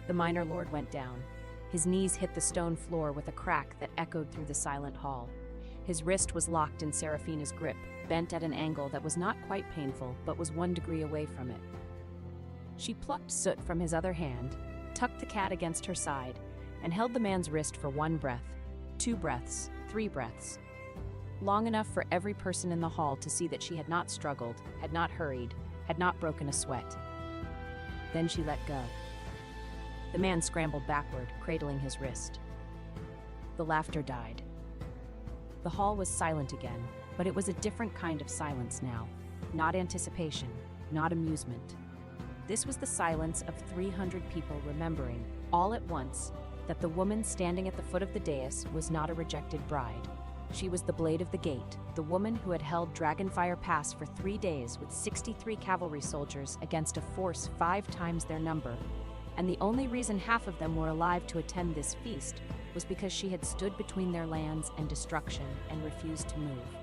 The minor lord went down. His knees hit the stone floor with a crack that echoed through the silent hall. His wrist was locked in Serafina's grip, bent at an angle that was not quite painful, but was 1 degree away from it. She plucked Soot from his other hand, tucked the cat against her side, and held the man's wrist for 1 breath, 2 breaths, 3 breaths. Long enough for every person in the hall to see that she had not struggled, had not hurried, had not broken a sweat. Then she let go. The man scrambled backward, cradling his wrist. The laughter died. The hall was silent again, but it was a different kind of silence now. Not anticipation, not amusement. This was the silence of 300 people remembering, all at once, that the woman standing at the foot of the dais was not a rejected bride. She was the Blade of the Gate, the woman who had held Dragonfire Pass for 3 days with 63 cavalry soldiers against a force 5 times their number. And the only reason half of them were alive to attend this feast was because she had stood between their lands and destruction and refused to move.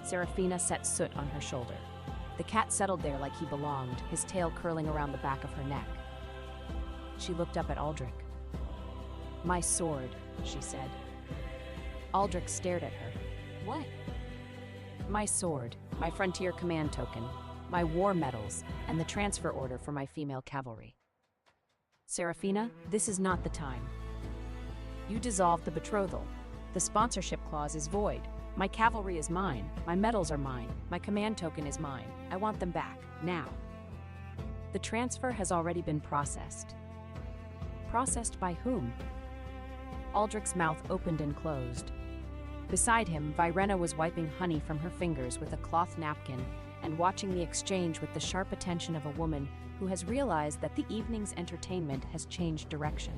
Serafina set Soot on her shoulder. The cat settled there like he belonged, his tail curling around the back of her neck. She looked up at Aldrich. "My sword," she said. Aldrich stared at her. "What?" "My sword, my frontier command token, my war medals, and the transfer order for my female cavalry." "Serafina, this is not the time. You dissolved the betrothal. The sponsorship clause is void. My cavalry is mine, my medals are mine, my command token is mine. I want them back, now." "The transfer has already been processed." "Processed by whom?" Aldrich's mouth opened and closed. Beside him, Virena was wiping honey from her fingers with a cloth napkin and watching the exchange with the sharp attention of a woman who has realized that the evening's entertainment has changed direction.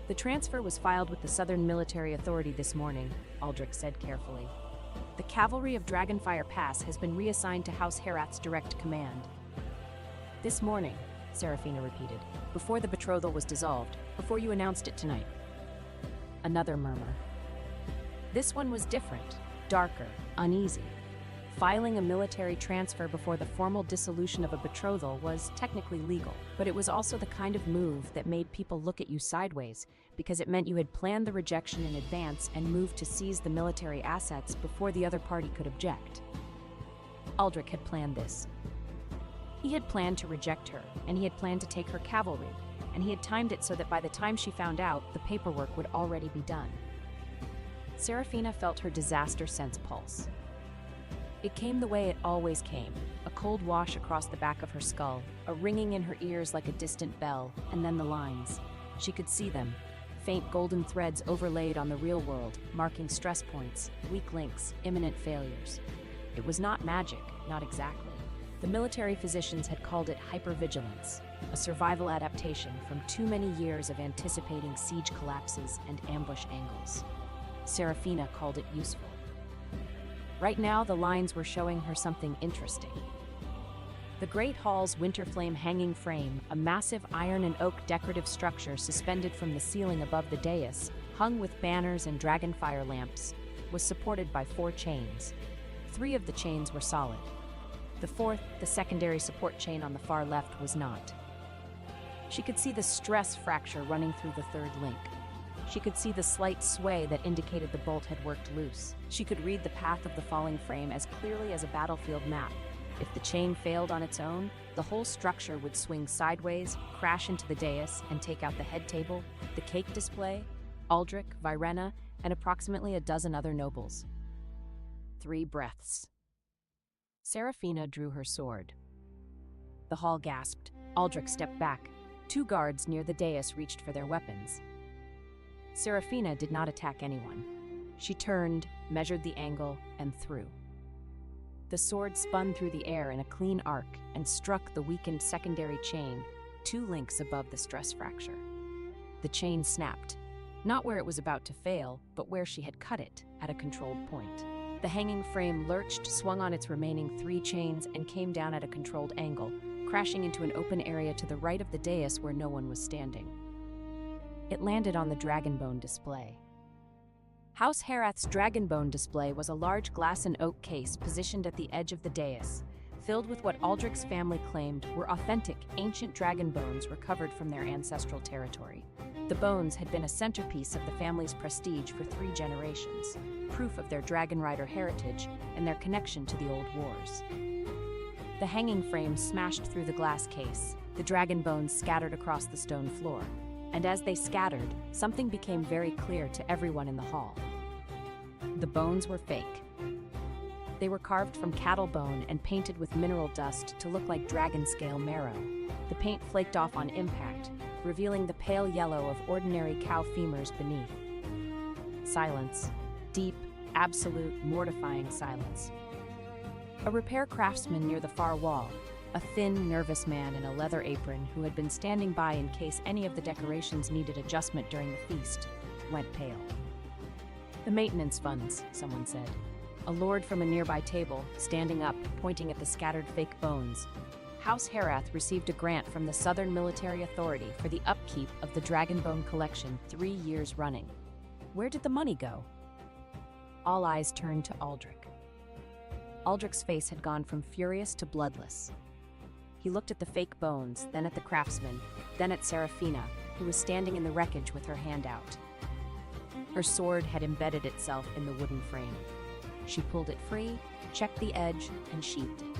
"The transfer was filed with the Southern Military Authority this morning," Aldrich said carefully. The cavalry of Dragonfire Pass has been reassigned to House Herath's direct command. This morning, Seraphina repeated, before the betrothal was dissolved, before you announced it tonight. Another murmur. This one was different, darker, uneasy. Filing a military transfer before the formal dissolution of a betrothal was technically legal, but it was also the kind of move that made people look at you sideways, because it meant you had planned the rejection in advance and moved to seize the military assets before the other party could object. Aldrich had planned this. He had planned to reject her, and he had planned to take her cavalry, and he had timed it so that by the time she found out, the paperwork would already be done. Seraphina felt her disaster sense pulse. It came the way it always came, a cold wash across the back of her skull, a ringing in her ears like a distant bell, and then the lines. She could see them, faint golden threads overlaid on the real world, marking stress points, weak links, imminent failures. It was not magic, not exactly. The military physicians had called it hypervigilance, a survival adaptation from too many years of anticipating siege collapses and ambush angles. Seraphina called it useful. Right now, the lines were showing her something interesting. The Great Hall's winter flame hanging frame, a massive iron and oak decorative structure suspended from the ceiling above the dais, hung with banners and dragonfire lamps, was supported by 4 chains. 3 of the chains were solid. The 4th, the secondary support chain on the far left, was not. She could see the stress fracture running through the 3rd link. She could see the slight sway that indicated the bolt had worked loose. She could read the path of the falling frame as clearly as a battlefield map. If the chain failed on its own, the whole structure would swing sideways, crash into the dais, and take out the head table, the cake display, Aldrich, Virena, and approximately a dozen other nobles. 3 breaths. Seraphina drew her sword. The hall gasped. Aldrich stepped back. 2 guards near the dais reached for their weapons. Seraphina did not attack anyone. She turned, measured the angle, and threw. The sword spun through the air in a clean arc and struck the weakened secondary chain 2 links above the stress fracture. The chain snapped, not where it was about to fail, but where she had cut it, at a controlled point. The hanging frame lurched, swung on its remaining 3 chains, and came down at a controlled angle, crashing into an open area to the right of the dais where no one was standing. It landed on the Dragonbone display. House Herath's Dragonbone display was a large glass and oak case positioned at the edge of the dais, filled with what Aldrich's family claimed were authentic, ancient dragon bones recovered from their ancestral territory. The bones had been a centerpiece of the family's prestige for 3 generations, proof of their dragon rider heritage and their connection to the old wars. The hanging frame smashed through the glass case, the dragon bones scattered across the stone floor. And as they scattered, something became very clear to everyone in the hall. The bones were fake. They were carved from cattle bone and painted with mineral dust to look like dragon-scale marrow. The paint flaked off on impact, revealing the pale yellow of ordinary cow femurs beneath. Silence. Deep, absolute, mortifying silence. A repair craftsman near the far wall, a thin, nervous man in a leather apron who had been standing by in case any of the decorations needed adjustment during the feast, went pale. The maintenance funds, someone said. A lord from a nearby table, standing up, pointing at the scattered fake bones. House Herath received a grant from the Southern Military Authority for the upkeep of the Dragonbone collection 3 years running. Where did the money go? All eyes turned to Aldrich. Aldrich's face had gone from furious to bloodless. He looked at the fake bones, then at the craftsman, then at Seraphina, who was standing in the wreckage with her hand out. Her sword had embedded itself in the wooden frame. She pulled it free, checked the edge, and sheathed it.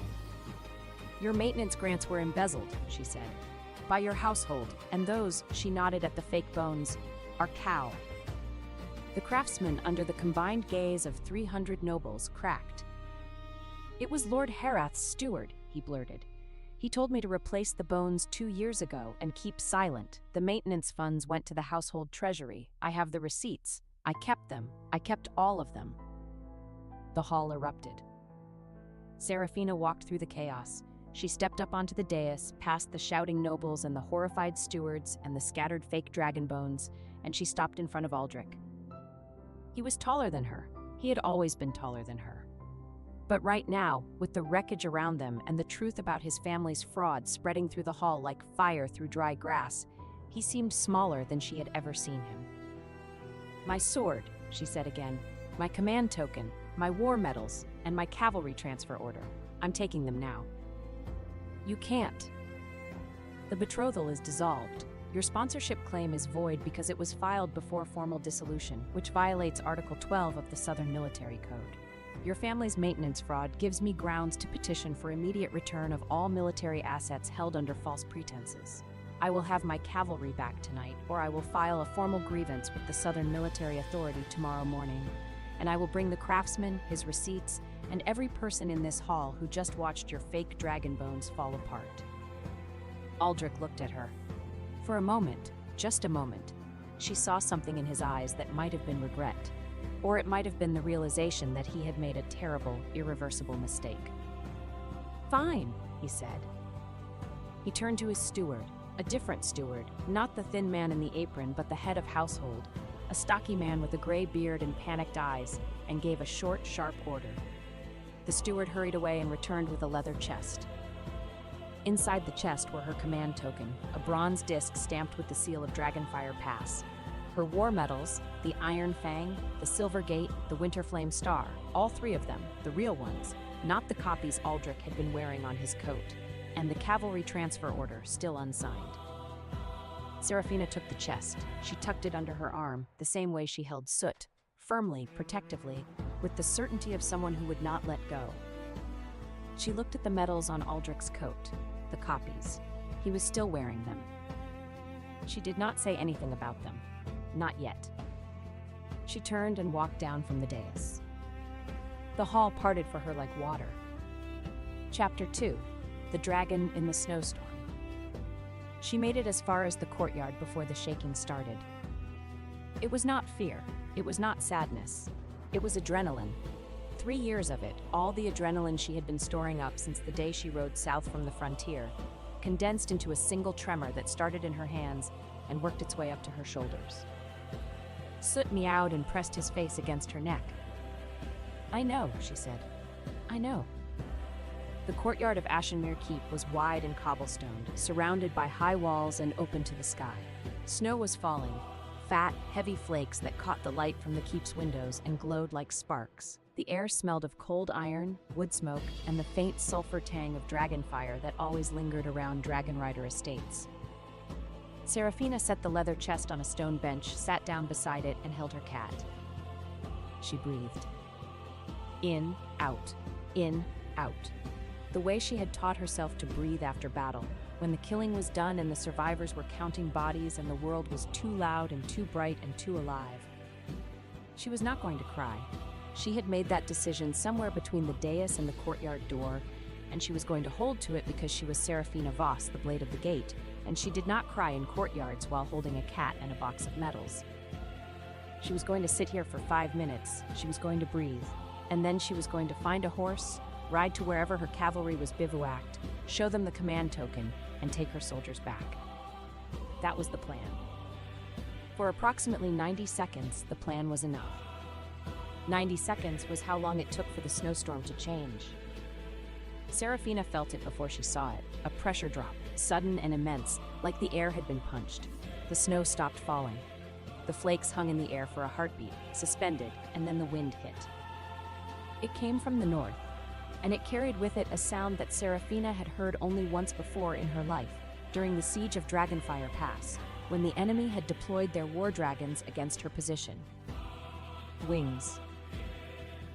"Your maintenance grants were embezzled," she said, "by your household, and those," she nodded at the fake bones, "are cow." The craftsman, under the combined gaze of 300 nobles, cracked. "It was Lord Herath's steward," he blurted. "He told me to replace the bones 2 years ago and keep silent. The maintenance funds went to the household treasury. I have the receipts. I kept them. I kept all of them." The hall erupted. Seraphina walked through the chaos. She stepped up onto the dais, past the shouting nobles and the horrified stewards and the scattered fake dragon bones, and she stopped in front of Aldrich. He was taller than her. He had always been taller than her. But right now, with the wreckage around them and the truth about his family's fraud spreading through the hall like fire through dry grass, he seemed smaller than she had ever seen him. "My sword," she said again, "my command token, my war medals, and my cavalry transfer order. I'm taking them now." "You can't. The betrothal is dissolved. Your sponsorship claim is void because it was filed before formal dissolution, which violates Article 12 of the Southern Military Code. Your family's maintenance fraud gives me grounds to petition for immediate return of all military assets held under false pretenses. I will have my cavalry back tonight, or I will file a formal grievance with the Southern Military Authority tomorrow morning, and I will bring the craftsman, his receipts, and every person in this hall who just watched your fake dragon bones fall apart." Aldrich looked at her. For a moment, just a moment, she saw something in his eyes that might have been regret, or it might have been the realization that he had made a terrible, irreversible mistake. "Fine," he said. He turned to his steward, a different steward, not the thin man in the apron but the head of household, a stocky man with a gray beard and panicked eyes, and gave a short, sharp order. The steward hurried away and returned with a leather chest. Inside the chest were her command token, a bronze disc stamped with the seal of Dragonfire Pass, her war medals, the Iron Fang, the Silver Gate, the Winterflame Star, all three of them, the real ones, not the copies Aldrich had been wearing on his coat, and the cavalry transfer order still unsigned. Serafina took the chest. She tucked it under her arm, the same way she held Soot, firmly, protectively, with the certainty of someone who would not let go. She looked at the medals on Aldrich's coat, the copies. He was still wearing them. She did not say anything about them. Not yet. She turned and walked down from the dais. The hall parted for her like water. Chapter 2. The Dragon in the Snowstorm. She made it as far as the courtyard before the shaking started. It was not fear. It was not sadness. It was adrenaline. 3 years of it, all the adrenaline she had been storing up since the day she rode south from the frontier, condensed into a single tremor that started in her hands and worked its way up to her shoulders. Soot meowed and pressed his face against her neck. "I know," she said. "I know." The courtyard of Ashenmere Keep was wide and cobblestoned, surrounded by high walls and open to the sky. Snow was falling, fat, heavy flakes that caught the light from the keep's windows and glowed like sparks. The air smelled of cold iron, wood smoke, and the faint sulfur tang of dragonfire that always lingered around Dragonrider estates. Serafina set the leather chest on a stone bench, sat down beside it, and held her cat. She breathed. In, out, in, out. The way she had taught herself to breathe after battle, when the killing was done and the survivors were counting bodies and the world was too loud and too bright and too alive. She was not going to cry. She had made that decision somewhere between the dais and the courtyard door, and she was going to hold to it because she was Serafina Voss, the Blade of the Gate, and she did not cry in courtyards while holding a cat and a box of medals. She was going to sit here for 5 minutes, she was going to breathe, and then she was going to find a horse, ride to wherever her cavalry was bivouacked, show them the command token, and take her soldiers back. That was the plan. For approximately 90 seconds, the plan was enough. 90 seconds was how long it took for the snowstorm to change. Serafina felt it before she saw it, a pressure drop, sudden and immense, like the air had been punched. The snow stopped falling. The flakes hung in the air for a heartbeat, suspended, and then the wind hit. It came from the north, and it carried with it a sound that Serafina had heard only once before in her life, during the siege of Dragonfire Pass, when the enemy had deployed their war dragons against her position. Wings.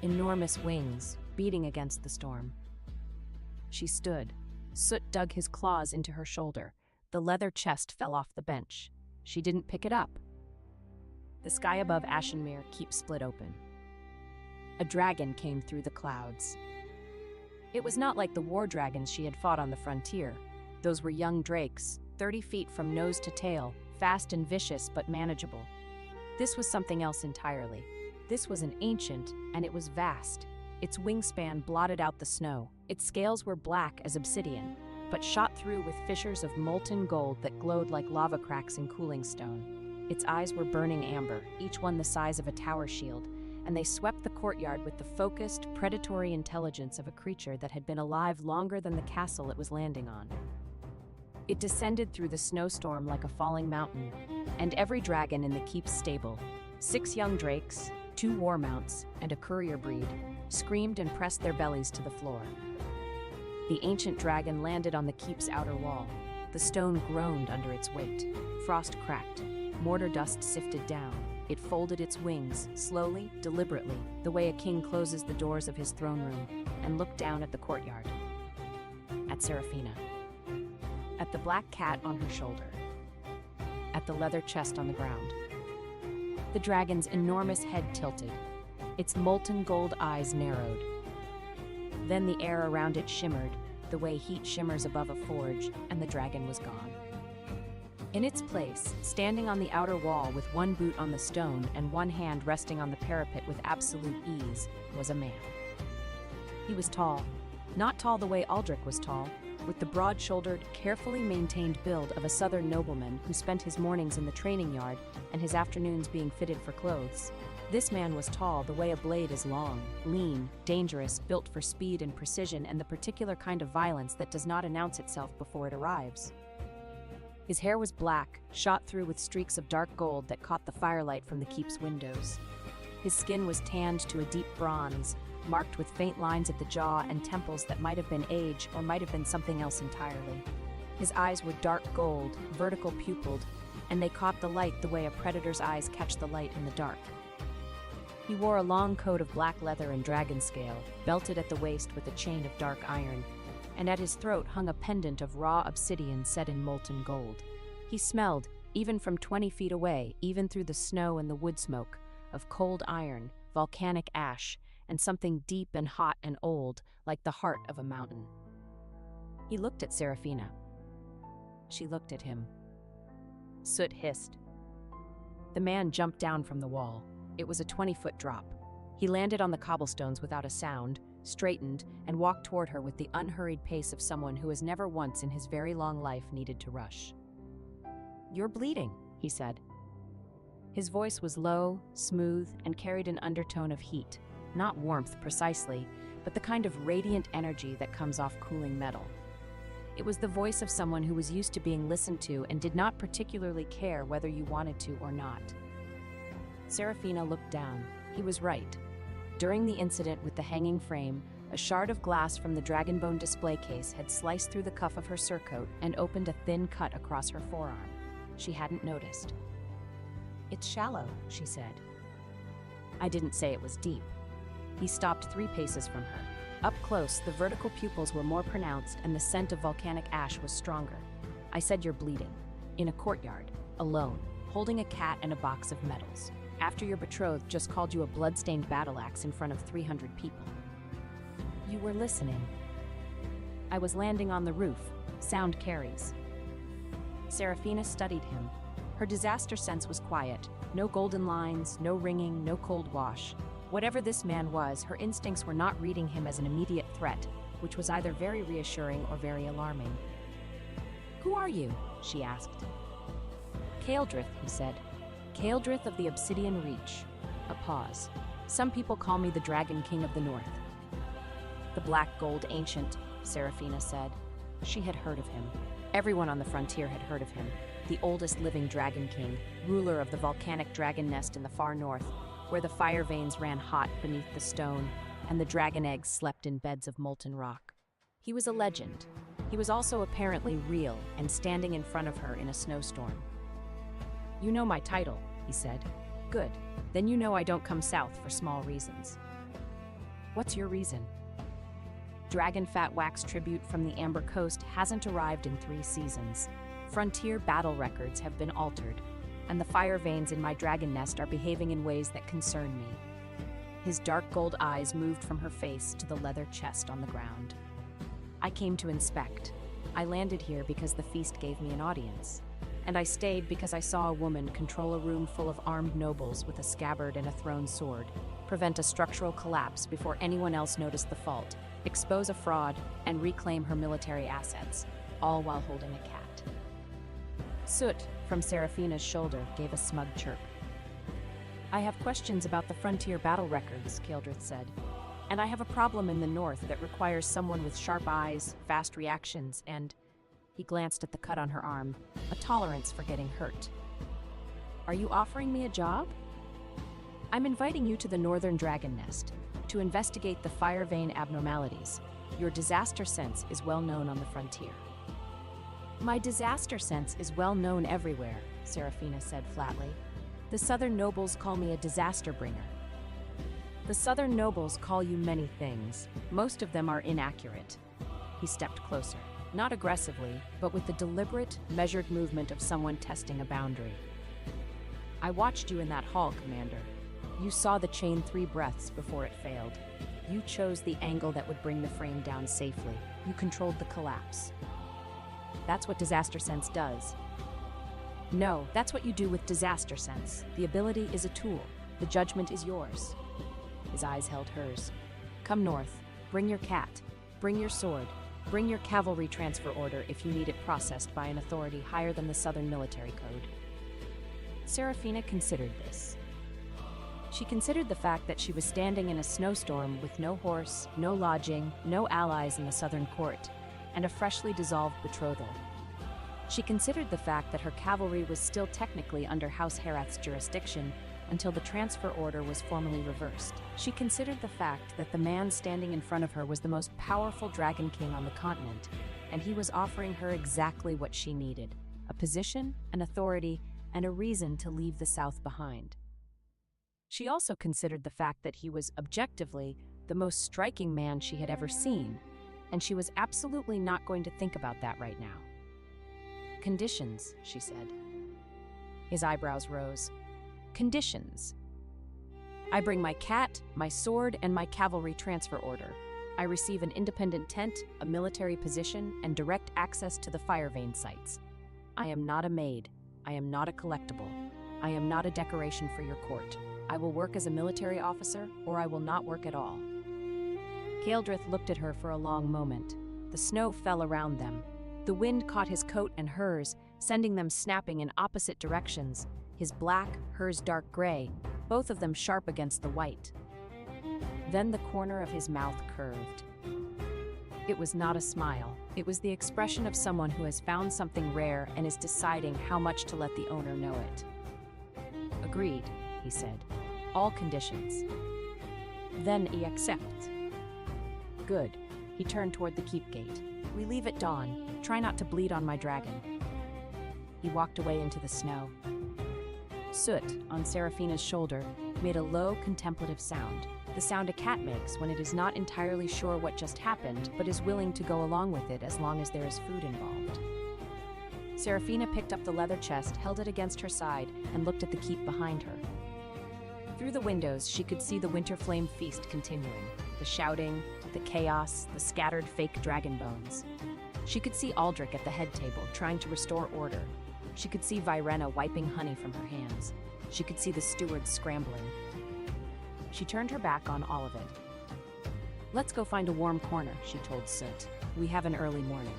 Enormous wings, beating against the storm. She stood. Soot dug his claws into her shoulder. The leather chest fell off the bench. She didn't pick it up. The sky above Ashenmere Keep split open. A dragon came through the clouds. It was not like the war dragons she had fought on the frontier. Those were young drakes, 30 feet from nose to tail, fast and vicious but manageable. This was something else entirely. This was an ancient, and it was vast. Its wingspan blotted out the snow. Its scales were black as obsidian, but shot through with fissures of molten gold that glowed like lava cracks in cooling stone. Its eyes were burning amber, each one the size of a tower shield, and they swept the courtyard with the focused, predatory intelligence of a creature that had been alive longer than the castle it was landing on. It descended through the snowstorm like a falling mountain, and every dragon in the keep's stable, 6 young drakes, 2 war mounts, and a courier breed, screamed and pressed their bellies to the floor. The ancient dragon landed on the keep's outer wall. The stone groaned under its weight. Frost cracked. Mortar dust sifted down. It folded its wings, slowly, deliberately, the way a king closes the doors of his throne room, and looked down at the courtyard. At Serafina. At the black cat on her shoulder. At the leather chest on the ground. The dragon's enormous head tilted. Its molten gold eyes narrowed. Then the air around it shimmered, the way heat shimmers above a forge, and the dragon was gone. In its place, standing on the outer wall with one boot on the stone and one hand resting on the parapet with absolute ease, was a man. He was tall, not tall the way Aldrich was tall, with the broad-shouldered, carefully maintained build of a southern nobleman who spent his mornings in the training yard and his afternoons being fitted for clothes. This man was tall the way a blade is long, lean, dangerous, built for speed and precision and the particular kind of violence that does not announce itself before it arrives. His hair was black, shot through with streaks of dark gold that caught the firelight from the keep's windows. His skin was tanned to a deep bronze, marked with faint lines at the jaw and temples that might have been age or might have been something else entirely. His eyes were dark gold, vertical pupilled, and they caught the light the way a predator's eyes catch the light in the dark. He wore a long coat of black leather and dragon scale, belted at the waist with a chain of dark iron, and at his throat hung a pendant of raw obsidian set in molten gold. He smelled, even from 20 feet away, even through the snow and the wood smoke, of cold iron, volcanic ash, and something deep and hot and old, like the heart of a mountain. He looked at Serafina. She looked at him. Soot hissed. The man jumped down from the wall. It was a 20-foot drop. He landed on the cobblestones without a sound, straightened, and walked toward her with the unhurried pace of someone who has never once in his very long life needed to rush. "You're bleeding," he said. His voice was low, smooth, and carried an undertone of heat. Not warmth precisely, but the kind of radiant energy that comes off cooling metal. It was the voice of someone who was used to being listened to and did not particularly care whether you wanted to or not. Serafina looked down. He was right. During the incident with the hanging frame, a shard of glass from the dragonbone display case had sliced through the cuff of her surcoat and opened a thin cut across her forearm. She hadn't noticed. "It's shallow," she said. "I didn't say it was deep." He stopped 3 paces from her. Up close, the vertical pupils were more pronounced and the scent of volcanic ash was stronger. "I said you're bleeding. In a courtyard, alone, holding a cat and a box of medals. After your betrothed just called you a blood-stained battle axe in front of 300 people. You were listening." "I was landing on the roof. Sound carries." Serafina studied him. Her disaster sense was quiet. No golden lines, no ringing, no cold wash. Whatever this man was, her instincts were not reading him as an immediate threat, which was either very reassuring or very alarming. "Who are you?" she asked. "Caeldrith," he said. "Caeldrith of the Obsidian Reach." A pause. "Some people call me the Dragon King of the North." "The Black Gold Ancient," Serafina said. She had heard of him. Everyone on the frontier had heard of him. The oldest living Dragon King, ruler of the volcanic dragon nest in the far north, where the fire veins ran hot beneath the stone, and the dragon eggs slept in beds of molten rock. He was a legend. He was also apparently real and standing in front of her in a snowstorm. "You know my title," he said. "Good. Then you know I don't come south for small reasons." "What's your reason?" "Dragon fat wax tribute from the Amber Coast hasn't arrived in 3 seasons. Frontier battle records have been altered, and the fire veins in my dragon nest are behaving in ways that concern me." His dark gold eyes moved from her face to the leather chest on the ground. "I came to inspect. I landed here because the feast gave me an audience. And I stayed because I saw a woman control a room full of armed nobles with a scabbard and a thrown sword, prevent a structural collapse before anyone else noticed the fault, expose a fraud, and reclaim her military assets, all while holding a cat." Soot, from Serafina's shoulder, gave a smug chirp. I have questions about the frontier battle records, Keldrith said. And I have a problem in the north that requires someone with sharp eyes, fast reactions, and, he glanced at the cut on her arm, a tolerance for getting hurt. Are you offering me a job? I'm inviting you to the Northern Dragon Nest to investigate the fire vein abnormalities. Your disaster sense is well known on the frontier. My disaster sense is well known everywhere, Seraphina said flatly. The Southern nobles call me a disaster bringer. The Southern nobles call you many things. Most of them are inaccurate. He stepped closer, not aggressively, but with the deliberate, measured movement of someone testing a boundary. I watched you in that hall, Commander. You saw the chain 3 breaths before it failed. You chose the angle that would bring the frame down safely. You controlled the collapse. That's what disaster sense does. No, that's what you do with disaster sense. The ability is a tool. The judgment is yours. His eyes held hers. Come north. Bring your cat. Bring your sword. Bring your cavalry transfer order if you need it processed by an authority higher than the Southern Military Code. Seraphina considered this. She considered the fact that she was standing in a snowstorm with no horse, no lodging, no allies in the Southern Court, and a freshly dissolved betrothal. She considered the fact that her cavalry was still technically under House Herath's jurisdiction until the transfer order was formally reversed. She considered the fact that the man standing in front of her was the most powerful Dragon King on the continent, and he was offering her exactly what she needed: a position, an authority, and a reason to leave the South behind. She also considered the fact that he was, objectively, the most striking man she had ever seen, and she was absolutely not going to think about that right now. Conditions, she said. His eyebrows rose. Conditions. I bring my cat, my sword, and my cavalry transfer order. I receive an independent tent, a military position, and direct access to the fire vein sites. I am not a maid. I am not a collectible. I am not a decoration for your court. I will work as a military officer, or I will not work at all. Keldrith looked at her for a long moment. The snow fell around them. The wind caught his coat and hers, sending them snapping in opposite directions, his black, hers dark gray, both of them sharp against the white. Then the corner of his mouth curved. It was not a smile. It was the expression of someone who has found something rare and is deciding how much to let the owner know it. Agreed, he said. All conditions. Then he accepts. Good. He turned toward the keep gate. We leave at dawn. Try not to bleed on my dragon. He walked away into the snow. Soot, on Seraphina's shoulder, made a low, contemplative sound. The sound a cat makes when it is not entirely sure what just happened, but is willing to go along with it as long as there is food involved. Seraphina picked up the leather chest, held it against her side, and looked at the keep behind her. Through the windows, she could see the Winterflame feast continuing. The shouting, the chaos, the scattered fake dragon bones. She could see Aldrich at the head table, trying to restore order. She could see Virena wiping honey from her hands. She could see the stewards scrambling. She turned her back on all of it. Let's go find a warm corner, she told Soot. We have an early morning.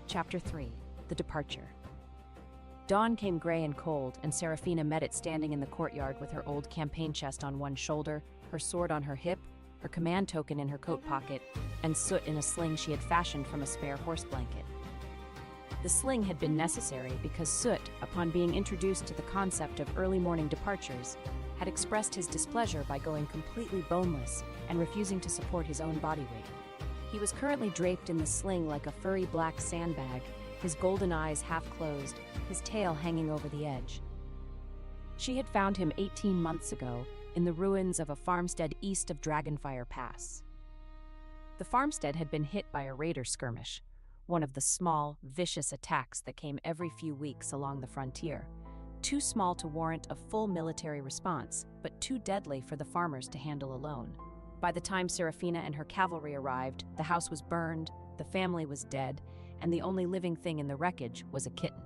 Chapter 3. The Departure. Dawn came gray and cold, and Seraphina met it standing in the courtyard with her old campaign chest on one shoulder, her sword on her hip, her command token in her coat pocket, and Soot in a sling she had fashioned from a spare horse blanket. The sling had been necessary because Soot, upon being introduced to the concept of early morning departures, had expressed his displeasure by going completely boneless and refusing to support his own body weight. He was currently draped in the sling like a furry black sandbag, his golden eyes half closed, his tail hanging over the edge. She had found him 18 months ago in the ruins of a farmstead east of Dragonfire Pass. The farmstead had been hit by a raider skirmish, one of the small, vicious attacks that came every few weeks along the frontier, too small to warrant a full military response, but too deadly for the farmers to handle alone. By the time Seraphina and her cavalry arrived, the house was burned, the family was dead, and the only living thing in the wreckage was a kitten.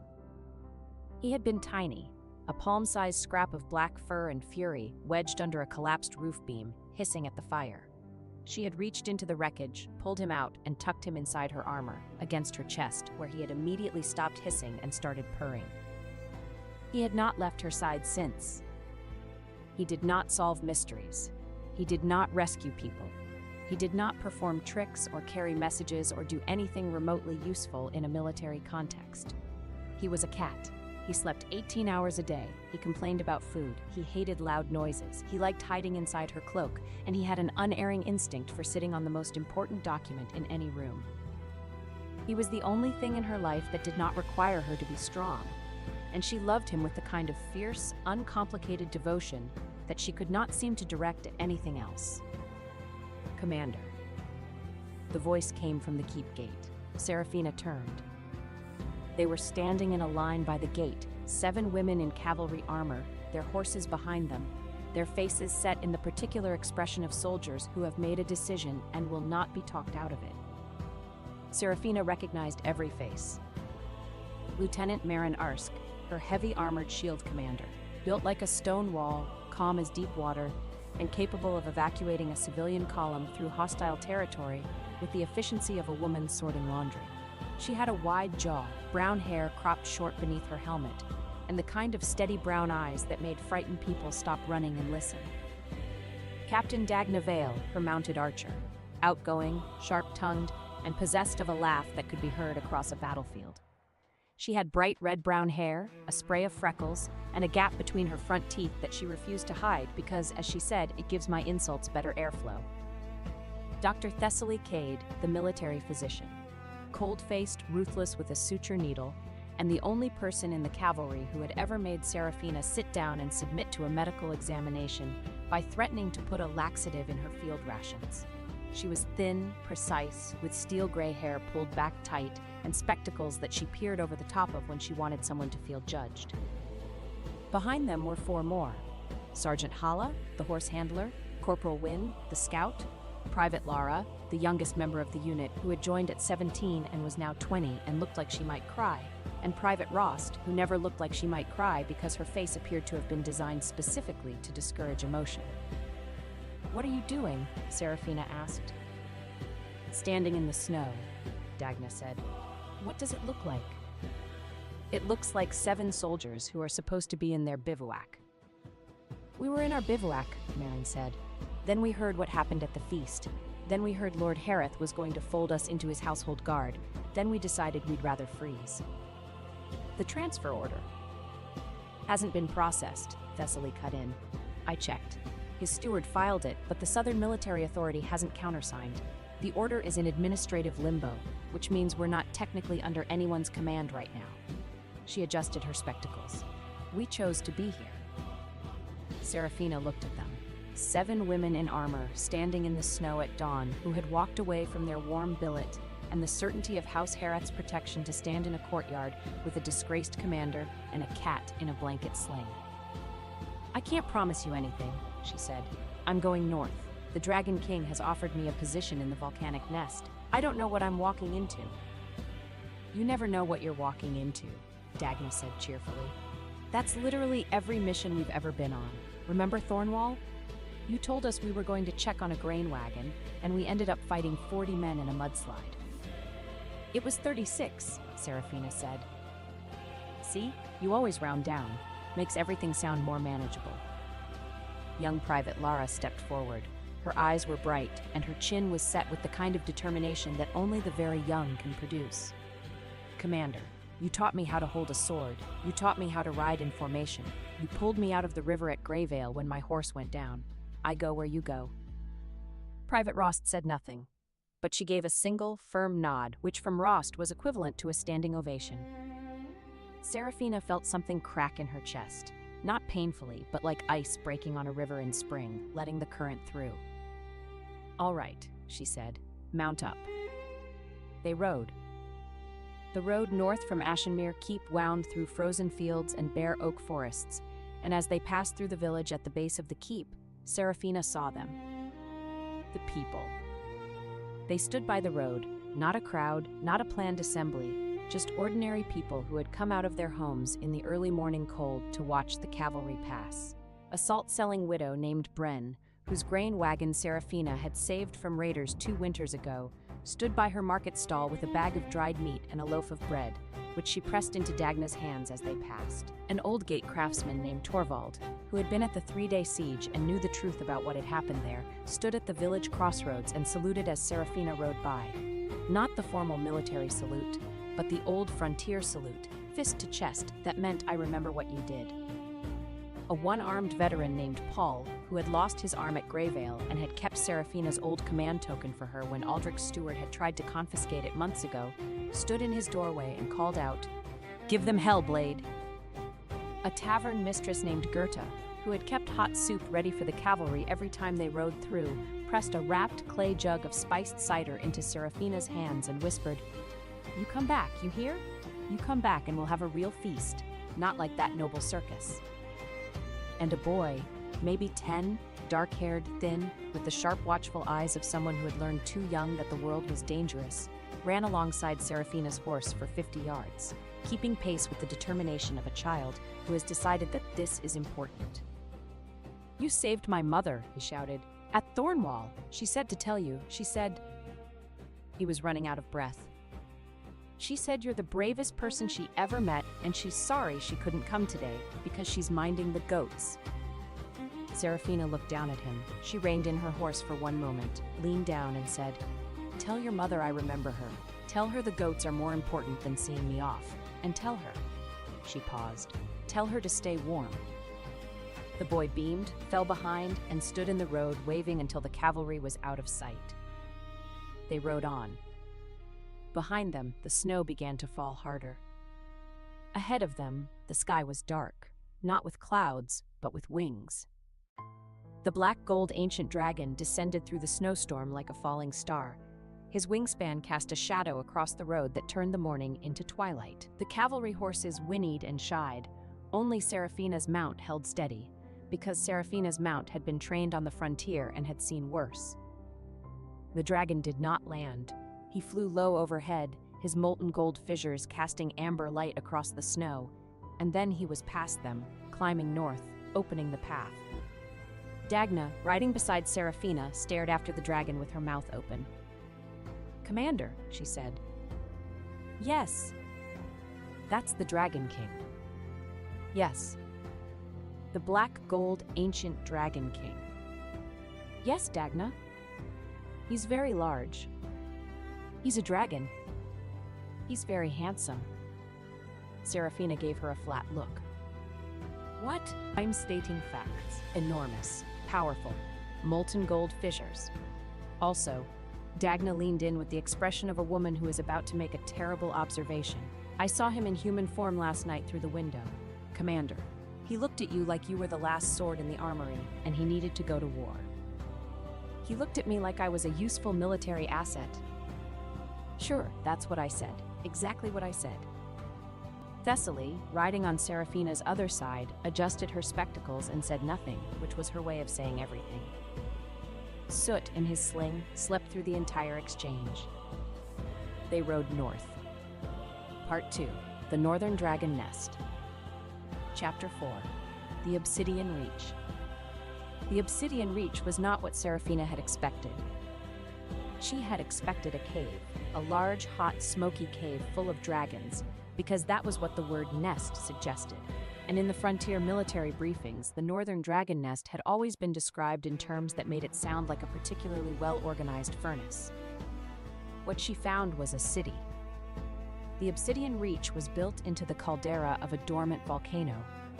He had been tiny, a palm-sized scrap of black fur and fury wedged under a collapsed roof beam, hissing at the fire. She had reached into the wreckage, pulled him out, and tucked him inside her armor, against her chest, where he had immediately stopped hissing and started purring. He had not left her side since. He did not solve mysteries. He did not rescue people. He did not perform tricks or carry messages or do anything remotely useful in a military context. He was a cat. He slept 18 hours a day. He complained about food. He hated loud noises. He liked hiding inside her cloak, and he had an unerring instinct for sitting on the most important document in any room. He was the only thing in her life that did not require her to be strong, and she loved him with the kind of fierce, uncomplicated devotion that she could not seem to direct at anything else. Commander. The voice came from the keep gate. Serafina turned. They were standing in a line by the gate, 7 women in cavalry armor, their horses behind them, their faces set in the particular expression of soldiers who have made a decision and will not be talked out of it. Serafina recognized every face. Lieutenant Marin Arsk, her heavy armored shield commander, built like a stone wall, calm as deep water, and capable of evacuating a civilian column through hostile territory with the efficiency of a woman sorting laundry. She had a wide jaw, brown hair cropped short beneath her helmet, and the kind of steady brown eyes that made frightened people stop running and listen. Captain Dagna Vale, her mounted archer, outgoing, sharp-tongued, and possessed of a laugh that could be heard across a battlefield. She had bright red-brown hair, a spray of freckles, and a gap between her front teeth that she refused to hide because, as she said, it gives my insults better airflow. Dr. Thessaly Cade, the military physician, cold-faced, ruthless with a suture needle, and the only person in the cavalry who had ever made Serafina sit down and submit to a medical examination by threatening to put a laxative in her field rations. She was thin, precise, with steel gray hair pulled back tight and spectacles that she peered over the top of when she wanted someone to feel judged. Behind them were 4 more. Sergeant Hala, the horse handler, Corporal Wynne, the scout, Private Lara, the youngest member of the unit who had joined at 17 and was now 20 and looked like she might cry, and Private Rost, who never looked like she might cry because her face appeared to have been designed specifically to discourage emotion. "What are you doing?" Serafina asked. "Standing in the snow," Dagna said. "What does it look like?" "It looks like 7 soldiers who are supposed to be in their bivouac." "We were in our bivouac," Marin said. "Then we heard what happened at the feast. Then we heard Lord Harith was going to fold us into his household guard. Then we decided we'd rather freeze." "The transfer order hasn't been processed," Thessaly cut in. "I checked. His steward filed it, but the Southern Military Authority hasn't countersigned. The order is in administrative limbo, which means we're not technically under anyone's command right now." She adjusted her spectacles. "We chose to be here." Serafina looked at them. 7 women in armor standing in the snow at dawn who had walked away from their warm billet and the certainty of House Hareth's protection to stand in a courtyard with a disgraced commander and a cat in a blanket sling. "I can't promise you anything," she said. "I'm going north. The Dragon King has offered me a position in the volcanic nest. I don't know what I'm walking into." "You never know what you're walking into," Dagna said cheerfully. "That's literally every mission we've ever been on. Remember Thornwall? You told us we were going to check on a grain wagon, and we ended up fighting 40 men in a mudslide." "It was 36, Serafina said. "See? You always round down. Makes everything sound more manageable." Young Private Lara stepped forward. Her eyes were bright, and her chin was set with the kind of determination that only the very young can produce. "Commander, you taught me how to hold a sword. You taught me how to ride in formation. You pulled me out of the river at Greyvale when my horse went down. I go where you go." Private Rost said nothing, but she gave a single, firm nod, which from Rost was equivalent to a standing ovation. Serafina felt something crack in her chest, not painfully, but like ice breaking on a river in spring, letting the current through. "All right," she said. "Mount up." They rode. The road north from Ashenmere Keep wound through frozen fields and bare oak forests, and as they passed through the village at the base of the keep, Serafina saw them. The people. They stood by the road, not a crowd, not a planned assembly, just ordinary people who had come out of their homes in the early morning cold to watch the cavalry pass. A salt-selling widow named Bren, whose grain wagon Serafina had saved from raiders 2 winters ago, stood by her market stall with a bag of dried meat and a loaf of bread, which she pressed into Dagna's hands as they passed. An old gate craftsman named Torvald, who had been at the 3-day siege and knew the truth about what had happened there, stood at the village crossroads and saluted as Serafina rode by. Not the formal military salute, but the old frontier salute, fist to chest, that meant "I remember what you did." A one-armed veteran named Paul, who had lost his arm at Greyvale and had kept Serafina's old command token for her when Aldrich Stewart had tried to confiscate it months ago, stood in his doorway and called out, "Give them hell, Blade!" A tavern mistress named Gerta, who had kept hot soup ready for the cavalry every time they rode through, pressed a wrapped clay jug of spiced cider into Serafina's hands and whispered, "You come back, you hear? You come back and we'll have a real feast, not like that noble circus." And a boy, maybe 10, dark-haired, thin, with the sharp, watchful eyes of someone who had learned too young that the world was dangerous, ran alongside Serafina's horse for 50 yards, keeping pace with the determination of a child who has decided that this is important. "You saved my mother," he shouted. "At Thornwall. She said to tell you. She said—" He was running out of breath. "She said you're the bravest person she ever met, and she's sorry she couldn't come today because she's minding the goats." Serafina looked down at him. She reined in her horse for one moment, leaned down and said, "Tell your mother I remember her. Tell her the goats are more important than seeing me off. And tell her—" She paused. "Tell her to stay warm." The boy beamed, fell behind, and stood in the road waving until the cavalry was out of sight. They rode on. Behind them, the snow began to fall harder. Ahead of them, the sky was dark, not with clouds, but with wings. The black-gold ancient dragon descended through the snowstorm like a falling star. His wingspan cast a shadow across the road that turned the morning into twilight. The cavalry horses whinnied and shied. Only Serafina's mount held steady, because Serafina's mount had been trained on the frontier and had seen worse. The dragon did not land. He flew low overhead, his molten gold fissures casting amber light across the snow, and then he was past them, climbing north, opening the path. Dagna, riding beside Serafina, stared after the dragon with her mouth open. "Commander," she said. "Yes." "That's the Dragon King." "Yes." "The black gold ancient Dragon King." "Yes, Dagna." "He's very large." "He's a dragon." "He's very handsome." Serafina gave her a flat look. "What?" "I'm stating facts. Enormous, powerful, molten gold fissures. Also," Dagna leaned in with the expression of a woman who is about to make a terrible observation. "I saw him in human form last night through the window. Commander, he looked at you like you were the last sword in the armory, and he needed to go to war. He looked at me like I was a useful military asset." "Sure, that's what I said. Exactly what I said." Thessaly, riding on Serafina's other side, adjusted her spectacles and said nothing, which was her way of saying everything. Soot, in his sling, slept through the entire exchange. They rode north. Part 2. The Northern Dragon Nest. Chapter 4. The Obsidian Reach. The Obsidian Reach was not what Serafina had expected. She had expected a cave, a large, hot, smoky cave full of dragons, because that was what the word nest suggested. And in the frontier military briefings, the Northern Dragon Nest had always been described in terms that made it sound like a particularly well-organized furnace. What she found was a city. The Obsidian Reach was built into the caldera of a dormant volcano,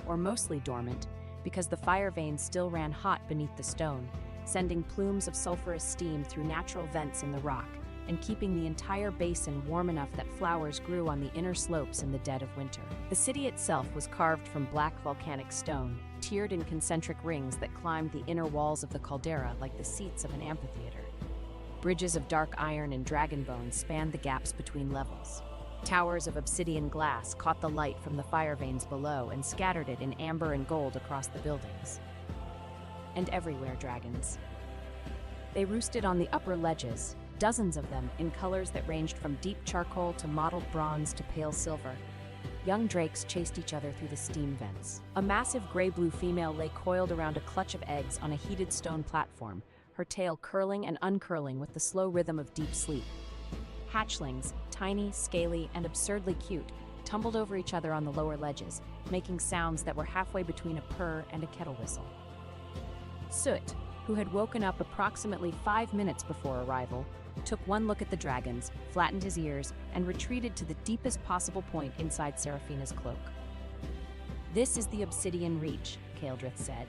or mostly dormant, because the fire veins still ran hot beneath the stone, sending plumes of sulfurous steam through natural vents in the rock, and keeping the entire basin warm enough that flowers grew on the inner slopes in the dead of winter. The city itself was carved from black volcanic stone, tiered in concentric rings that climbed the inner walls of the caldera like the seats of an amphitheater. Bridges of dark iron and dragon bones spanned the gaps between levels. Towers of obsidian glass caught the light from the fire veins below and scattered it in amber and gold across the buildings. And everywhere dragons. They roosted on the upper ledges, dozens of them in colors that ranged from deep charcoal to mottled bronze to pale silver. Young drakes chased each other through the steam vents. A massive gray-blue female lay coiled around a clutch of eggs on a heated stone platform, her tail curling and uncurling with the slow rhythm of deep sleep. Hatchlings, tiny, scaly, and absurdly cute, tumbled over each other on the lower ledges, making sounds that were halfway between a purr and a kettle whistle. Soot, who had woken up approximately 5 minutes before arrival, took one look at the dragons, flattened his ears, and retreated to the deepest possible point inside Serafina's cloak. "This is the Obsidian Reach," Kaeldrith said.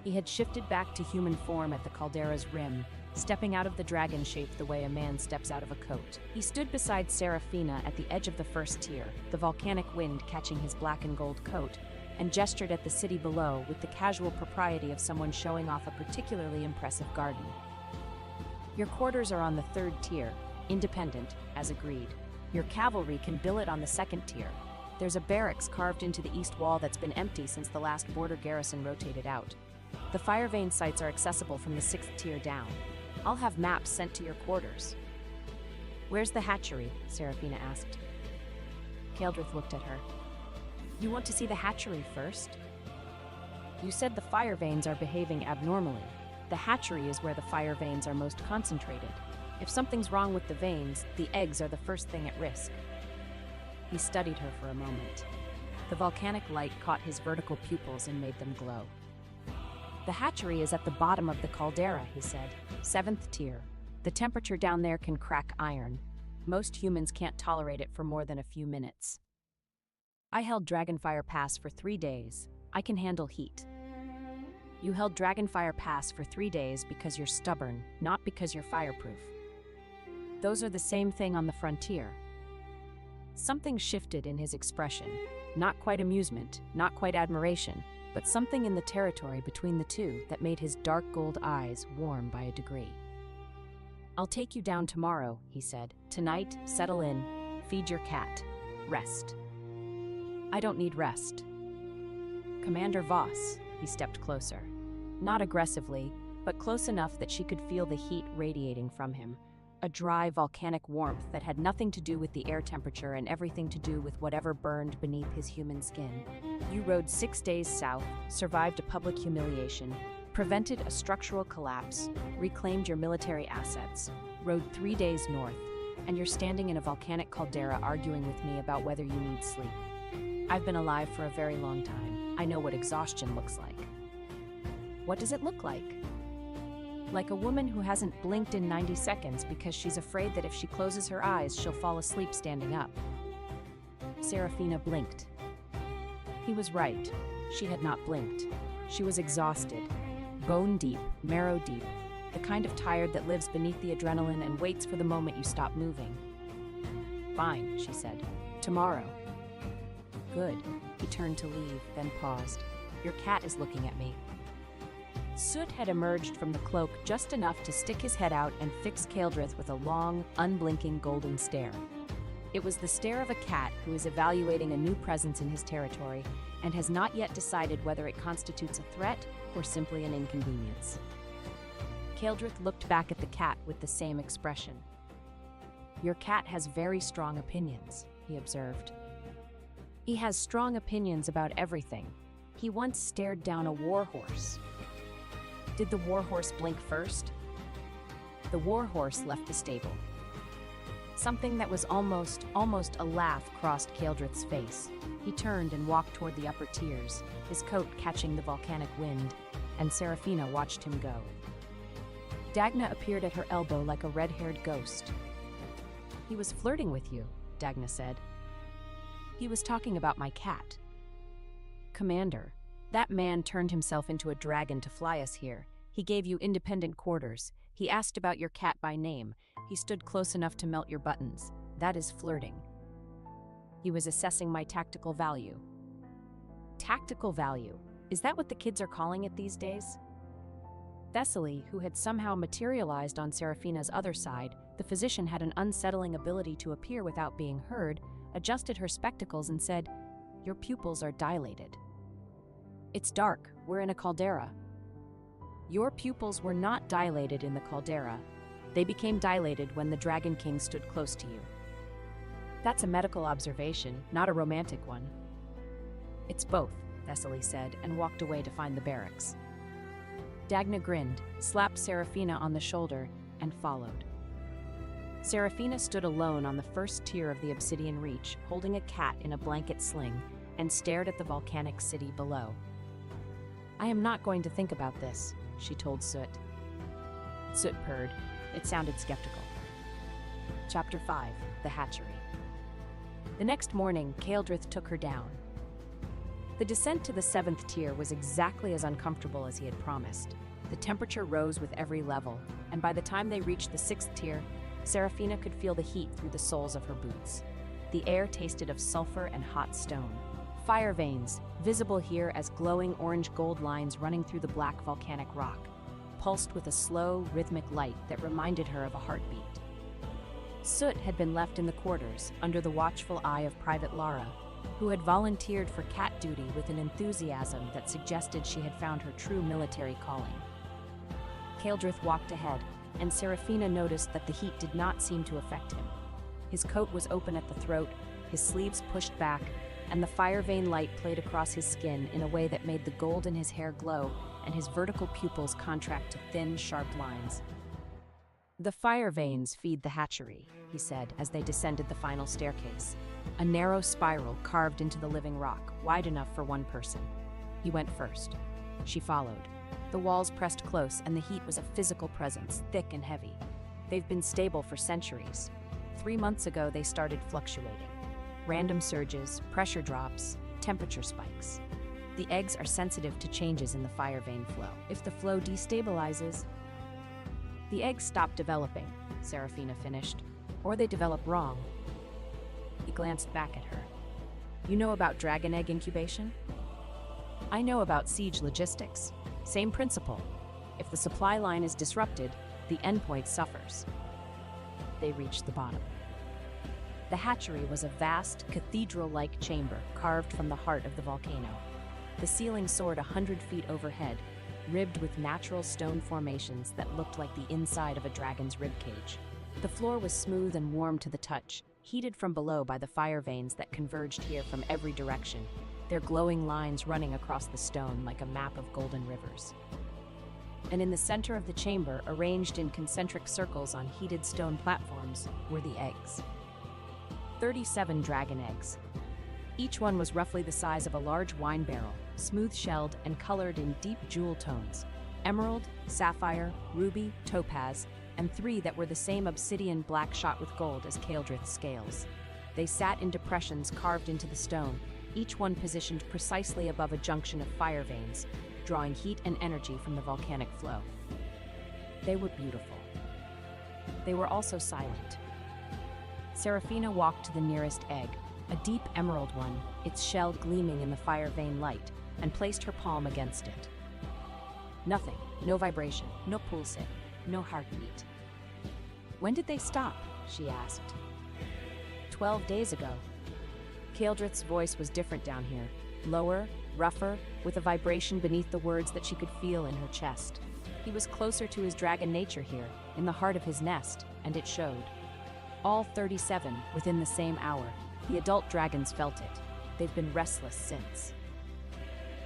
He had shifted back to human form at the caldera's rim, stepping out of the dragon shape the way a man steps out of a coat. He stood beside Serafina at the edge of the first tier, the volcanic wind catching his black and gold coat, and gestured at the city below with the casual propriety of someone showing off a particularly impressive garden. "Your quarters are on the 3rd tier, independent, as agreed. Your cavalry can billet on the 2nd tier. There's a barracks carved into the east wall that's been empty since the last border garrison rotated out. The fire vein sites are accessible from the 6th tier down. I'll have maps sent to your quarters." "Where's the hatchery?" Serafina asked. Kaeldrith looked at her. "You want to see the hatchery first? You said the fire veins are behaving abnormally. The hatchery is where the fire veins are most concentrated. If something's wrong with the veins, the eggs are the first thing at risk." He studied her for a moment. The volcanic light caught his vertical pupils and made them glow. "The hatchery is at the bottom of the caldera," he said. "7th tier. The temperature down there can crack iron. Most humans can't tolerate it for more than a few minutes. I held Dragonfire Pass for 3 days. I can handle heat." "You held Dragonfire Pass for 3 days because you're stubborn, not because you're fireproof. Those are the same thing on the frontier." Something shifted in his expression. Not quite amusement, not quite admiration, but something in the territory between the two that made his dark gold eyes warm by a degree. "I'll take you down tomorrow," he said. "Tonight, settle in, feed your cat, rest." "I don't need rest." "Commander Voss," he stepped closer. Not aggressively, but close enough that she could feel the heat radiating from him. A dry, volcanic warmth that had nothing to do with the air temperature and everything to do with whatever burned beneath his human skin. "You rode 6 days south, survived a public humiliation, prevented a structural collapse, reclaimed your military assets, rode 3 days north, and you're standing in a volcanic caldera arguing with me about whether you need sleep. I've been alive for a very long time. I know what exhaustion looks like." "What does it look like?" "Like a woman who hasn't blinked in 90 seconds because she's afraid that if she closes her eyes, she'll fall asleep standing up." Serafina blinked. He was right. She had not blinked. She was exhausted, bone deep, marrow deep, the kind of tired that lives beneath the adrenaline and waits for the moment you stop moving. "Fine," she said. "Tomorrow." "Good." He turned to leave, then paused. "Your cat is looking at me." Soot had emerged from the cloak just enough to stick his head out and fix Kaeldrith with a long, unblinking golden stare. It was the stare of a cat who is evaluating a new presence in his territory and has not yet decided whether it constitutes a threat or simply an inconvenience. Kaeldrith looked back at the cat with the same expression. "Your cat has very strong opinions," he observed. "He has strong opinions about everything. He once stared down a warhorse." "Did the warhorse blink first?" "The warhorse left the stable." Something that was almost a laugh crossed Kaeldrith's face. He turned and walked toward the upper tiers, his coat catching the volcanic wind, and Serafina watched him go. Dagna appeared at her elbow like a red-haired ghost. "He was flirting with you," Dagna said. "He was talking about my cat." "Commander, that man turned himself into a dragon to fly us here. He gave you independent quarters. He asked about your cat by name. He stood close enough to melt your buttons. That is flirting." "He was assessing my tactical value." "Tactical value? Is that what the kids are calling it these days?" Thessaly, who had somehow materialized on Serafina's other side, the physician had an unsettling ability to appear without being heard, adjusted her spectacles and said, "Your pupils are dilated." "It's dark. We're in a caldera." "Your pupils were not dilated in the caldera. They became dilated when the Dragon King stood close to you." "That's a medical observation, not a romantic one." "It's both," Thessaly said, and walked away to find the barracks. Dagna grinned, slapped Serafina on the shoulder, and followed. Serafina stood alone on the first tier of the obsidian reach, holding a cat in a blanket sling, and stared at the volcanic city below. "I am not going to think about this," she told Soot. Soot purred. It sounded skeptical. Chapter 5: The Hatchery. The next morning, Kaeldrith took her down. The descent to the 7th tier was exactly as uncomfortable as he had promised. The temperature rose with every level, and by the time they reached the 6th tier, Serafina could feel the heat through the soles of her boots. The air tasted of sulfur and hot stone. Fire veins, visible here as glowing orange-gold lines running through the black volcanic rock, pulsed with a slow, rhythmic light that reminded her of a heartbeat. Soot had been left in the quarters under the watchful eye of Private Lara, who had volunteered for cat duty with an enthusiasm that suggested she had found her true military calling. Kaeldrith walked ahead, and Serafina noticed that the heat did not seem to affect him. His coat was open at the throat, his sleeves pushed back, and the fire vein light played across his skin in a way that made the gold in his hair glow and his vertical pupils contract to thin, sharp lines. "The fire veins feed the hatchery," he said as they descended the final staircase, a narrow spiral carved into the living rock, wide enough for one person. He went first. She followed. The walls pressed close, and the heat was a physical presence, thick and heavy. They've been stable for centuries. 3 months ago, they started fluctuating. Random surges, pressure drops, temperature spikes. The eggs are sensitive to changes in the fire vein flow. If the flow destabilizes, the eggs stop developing, Serafina finished. Or they develop wrong. He glanced back at her. "You know about dragon egg incubation?" "I know about siege logistics. Same principle. If the supply line is disrupted, the endpoint suffers." They reached the bottom. The hatchery was a vast, cathedral-like chamber carved from the heart of the volcano. The ceiling soared 100 feet overhead, ribbed with natural stone formations that looked like the inside of a dragon's ribcage. The floor was smooth and warm to the touch, heated from below by the fire veins that converged here from every direction, their glowing lines running across the stone like a map of golden rivers. And in the center of the chamber, arranged in concentric circles on heated stone platforms, were the eggs. 37 dragon eggs. Each one was roughly the size of a large wine barrel, smooth-shelled and colored in deep jewel tones: emerald, sapphire, ruby, topaz, and 3 that were the same obsidian black shot with gold as Kaeldrith's scales. They sat in depressions carved into the stone, each one positioned precisely above a junction of fire veins, drawing heat and energy from the volcanic flow. They were beautiful. They were also silent. Serafina walked to the nearest egg, a deep emerald one, its shell gleaming in the fire vein light, and placed her palm against it. Nothing, no vibration, no pulse, no heartbeat. "When did they stop?" she asked. 12 days ago. Kaeldrith's voice was different down here, lower, rougher, with a vibration beneath the words that she could feel in her chest. He was closer to his dragon nature here, in the heart of his nest, and it showed. All 37 within the same hour. The adult dragons felt it. They've been restless since.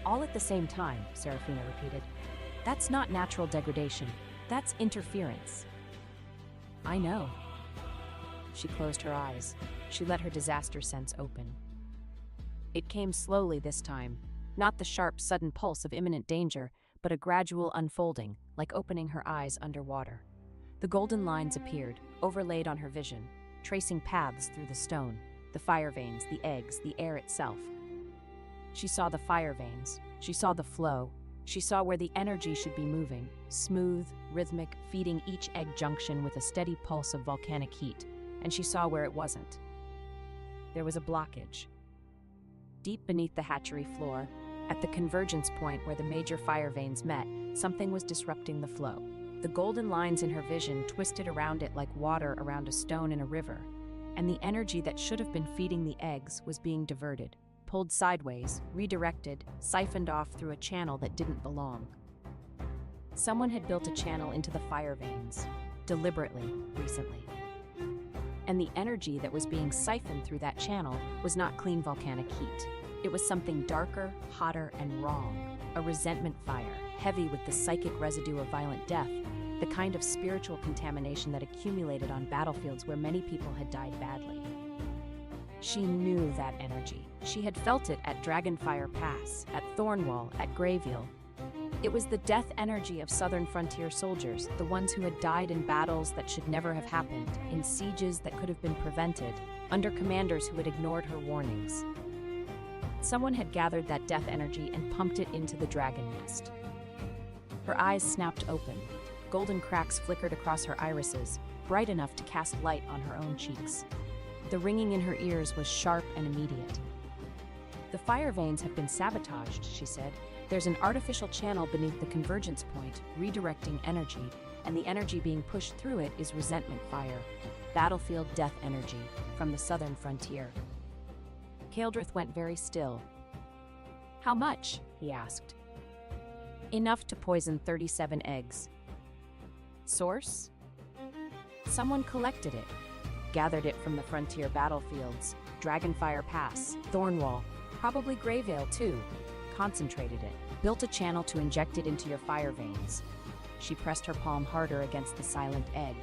"All at the same time," Serafina repeated. "That's not natural degradation. That's interference." "I know." She closed her eyes. She let her disaster sense open. It came slowly this time, not the sharp, sudden pulse of imminent danger, but a gradual unfolding, like opening her eyes underwater. The golden lines appeared, overlaid on her vision, tracing paths through the stone, the fire veins, the eggs, the air itself. She saw the fire veins. She saw the flow. She saw where the energy should be moving, smooth, rhythmic, feeding each egg junction with a steady pulse of volcanic heat, and she saw where it wasn't. There was a blockage. Deep beneath the hatchery floor, at the convergence point where the major fire veins met, something was disrupting the flow. The golden lines in her vision twisted around it like water around a stone in a river, and the energy that should have been feeding the eggs was being diverted, pulled sideways, redirected, siphoned off through a channel that didn't belong. Someone had built a channel into the fire veins, deliberately, recently. And the energy that was being siphoned through that channel was not clean volcanic heat. It was something darker, hotter, and wrong. A resentment fire, heavy with the psychic residue of violent death, the kind of spiritual contamination that accumulated on battlefields where many people had died badly. She knew that energy. She had felt it at Dragonfire Pass, at Thornwall, at Greyville. It was the death energy of southern frontier soldiers, the ones who had died in battles that should never have happened, in sieges that could have been prevented, under commanders who had ignored her warnings. Someone had gathered that death energy and pumped it into the dragon nest. Her eyes snapped open. Golden cracks flickered across her irises, bright enough to cast light on her own cheeks. The ringing in her ears was sharp and immediate. "The fire veins have been sabotaged," she said. "There's an artificial channel beneath the convergence point, redirecting energy, and the energy being pushed through it is resentment fire, battlefield death energy, from the southern frontier." Kaeldrith went very still. "How much?" he asked. "Enough to poison 37 eggs." "Source?" "Someone collected it. Gathered it from the frontier battlefields, Dragonfire Pass, Thornwall, probably Greyvale too. Concentrated it, built a channel to inject it into your fire veins." She pressed her palm harder against the silent egg.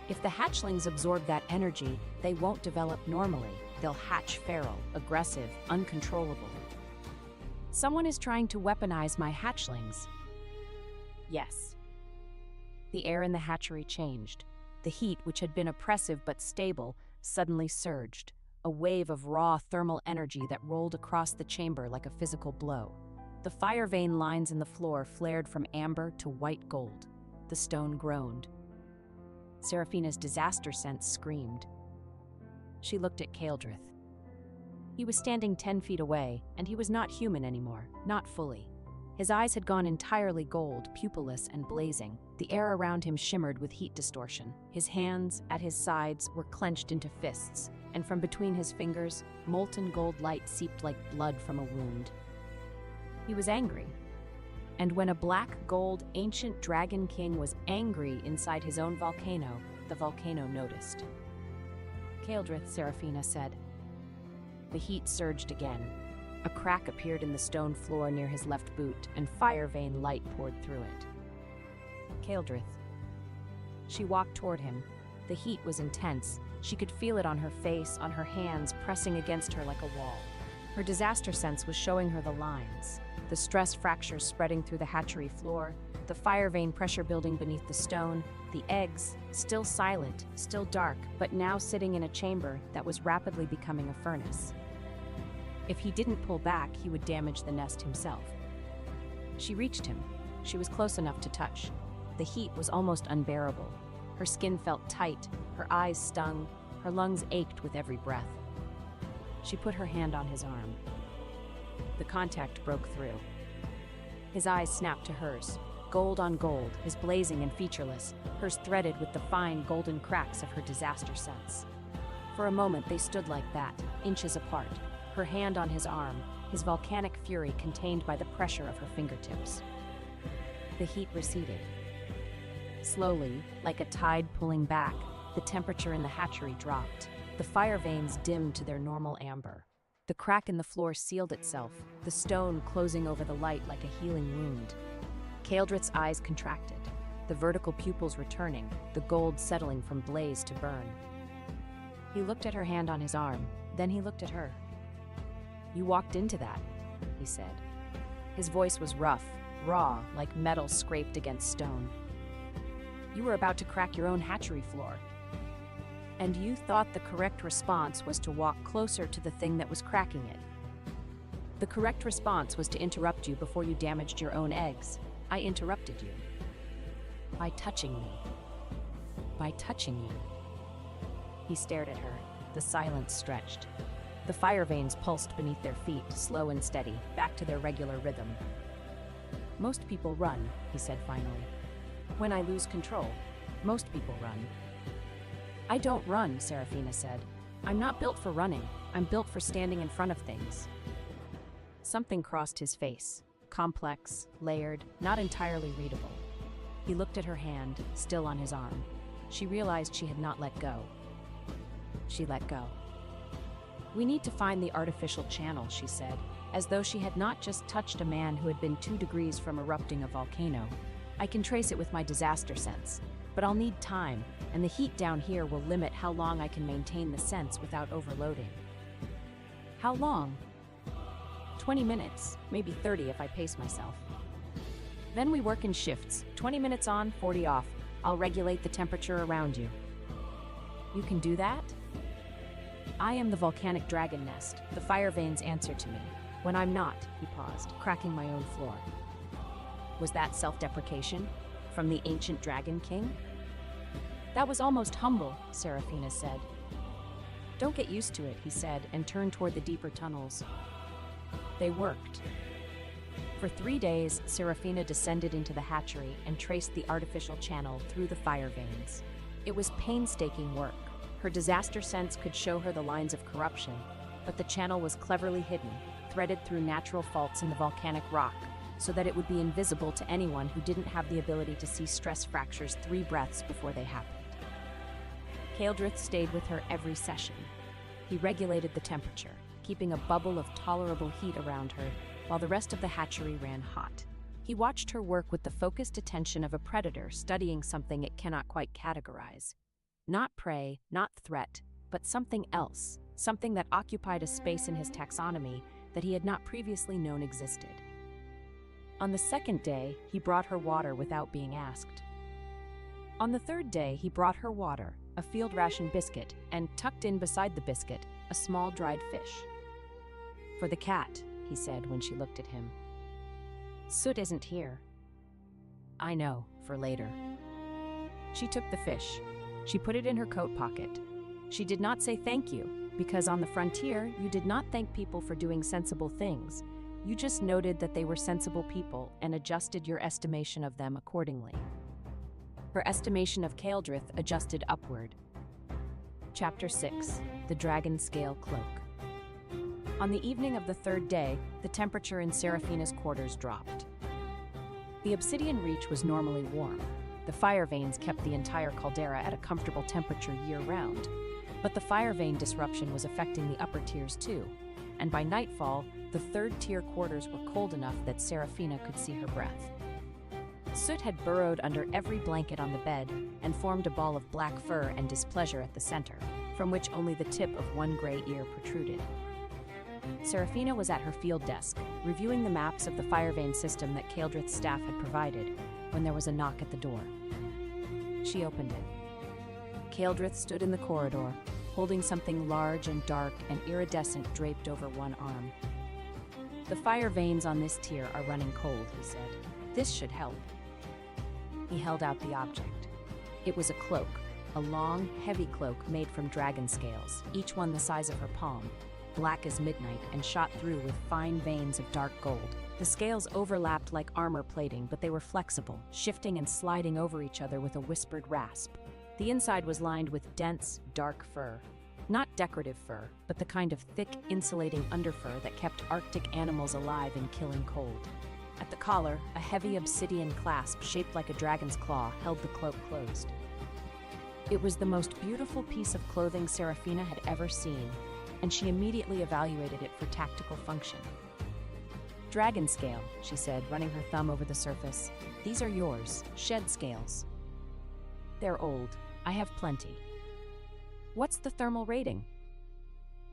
"If the hatchlings absorb that energy, they won't develop normally. They'll hatch feral, aggressive, uncontrollable." "Someone is trying to weaponize my hatchlings." "Yes." The air in the hatchery changed. The heat, which had been oppressive but stable, suddenly surged, a wave of raw thermal energy that rolled across the chamber like a physical blow. The fire vein lines in the floor flared from amber to white gold. The stone groaned. Seraphina's disaster sense screamed. She looked at Kaeldrith. He was standing 10 feet away, and he was not human anymore, not fully. His eyes had gone entirely gold, pupilless and blazing. The air around him shimmered with heat distortion. His hands, at his sides, were clenched into fists, and from between his fingers, molten gold light seeped like blood from a wound. He was angry. And when a black gold ancient dragon king was angry inside his own volcano, the volcano noticed. "Kaeldrith," Seraphina said. The heat surged again. A crack appeared in the stone floor near his left boot, and fire vein light poured through it. "Kaeldrith." She walked toward him. The heat was intense. She could feel it on her face, on her hands, pressing against her like a wall. Her disaster sense was showing her the lines. The stress fractures spreading through the hatchery floor, the fire vein pressure building beneath the stone, the eggs, still silent, still dark, but now sitting in a chamber that was rapidly becoming a furnace. If he didn't pull back, he would damage the nest himself. She reached him. She was close enough to touch. The heat was almost unbearable. Her skin felt tight, her eyes stung, her lungs ached with every breath. She put her hand on his arm. The contact broke through. His eyes snapped to hers, gold on gold, his blazing and featureless, hers threaded with the fine golden cracks of her disaster sense. For a moment they stood like that, inches apart, her hand on his arm, his volcanic fury contained by the pressure of her fingertips. The heat receded. Slowly, like a tide pulling back, the temperature in the hatchery dropped. The fire veins dimmed to their normal amber. The crack in the floor sealed itself, the stone closing over the light like a healing wound. Kaeldrith's eyes contracted, the vertical pupils returning, the gold settling from blaze to burn. He looked at her hand on his arm, then he looked at her. "You walked into that," he said. His voice was rough, raw, like metal scraped against stone. "You were about to crack your own hatchery floor. And you thought the correct response was to walk closer to the thing that was cracking it. The correct response was to interrupt you before you damaged your own eggs. I interrupted you. By touching me. By touching you." He stared at her. The silence stretched. The fire veins pulsed beneath their feet, slow and steady, back to their regular rhythm. "Most people run," he said finally. "When I lose control, most people run." "I don't run," Seraphina said. "I'm not built for running. I'm built for standing in front of things." Something crossed his face, complex, layered, not entirely readable. He looked at her hand, still on his arm. She realized she had not let go. She let go. "We need to find the artificial channel," she said, as though she had not just touched a man who had been 2 degrees from erupting a volcano. I can trace it with my disaster sense, but I'll need time, and the heat down here will limit how long I can maintain the sense without overloading. How long? 20 minutes, maybe 30 if I pace myself. Then we work in shifts, 20 minutes on, 40 off. I'll regulate the temperature around you. You can do that? I am the volcanic dragon nest, the fire veins answer to me. When I'm not, he paused, cracking my own floor. Was that self-deprecation? From the ancient Dragon King? That was almost humble, Seraphina said. Don't get used to it, he said, and turned toward the deeper tunnels. They worked. For 3 days, Seraphina descended into the hatchery and traced the artificial channel through the fire veins. It was painstaking work. Her disaster sense could show her the lines of corruption, but the channel was cleverly hidden, threaded through natural faults in the volcanic rock, so that it would be invisible to anyone who didn't have the ability to see stress fractures 3 breaths before they happened. Kaeldrith stayed with her every session. He regulated the temperature, keeping a bubble of tolerable heat around her, while the rest of the hatchery ran hot. He watched her work with the focused attention of a predator studying something it cannot quite categorize. Not prey, not threat, but something else, something that occupied a space in his taxonomy that he had not previously known existed. On the 2nd day, he brought her water without being asked. On the 3rd day, he brought her water, a field ration biscuit, and tucked in beside the biscuit, a small dried fish. For the cat, he said when she looked at him. Soot isn't here. I know, for later. She took the fish. She put it in her coat pocket. She did not say thank you, because on the frontier, you did not thank people for doing sensible things. You just noted that they were sensible people and adjusted your estimation of them accordingly. Her estimation of Kaeldrith adjusted upward. Chapter 6. The Dragon Scale Cloak. On the evening of the 3rd day, the temperature in Seraphina's quarters dropped. The obsidian reach was normally warm. The fire veins kept the entire caldera at a comfortable temperature year-round. But the fire vein disruption was affecting the upper tiers too, and by nightfall, the 3rd tier quarters were cold enough that Seraphina could see her breath. Soot had burrowed under every blanket on the bed and formed a ball of black fur and displeasure at the center, from which only the tip of one gray ear protruded. Seraphina was at her field desk, reviewing the maps of the fire vein system that Kaeldrith's staff had provided, when there was a knock at the door. She opened it. Kaeldrith stood in the corridor, holding something large and dark and iridescent draped over one arm. The fire veins on this tier are running cold, he said. This should help. He held out the object. It was a cloak, a long, heavy cloak made from dragon scales, each one the size of her palm, black as midnight and shot through with fine veins of dark gold. The scales overlapped like armor plating, but they were flexible, shifting and sliding over each other with a whispered rasp. The inside was lined with dense, dark fur. Not decorative fur, but the kind of thick, insulating underfur that kept Arctic animals alive in killing cold. At the collar, a heavy obsidian clasp shaped like a dragon's claw held the cloak closed. It was the most beautiful piece of clothing Seraphina had ever seen, and she immediately evaluated it for tactical function. Dragon scale, she said, running her thumb over the surface. These are yours, shed scales. They're old. I have plenty. What's the thermal rating?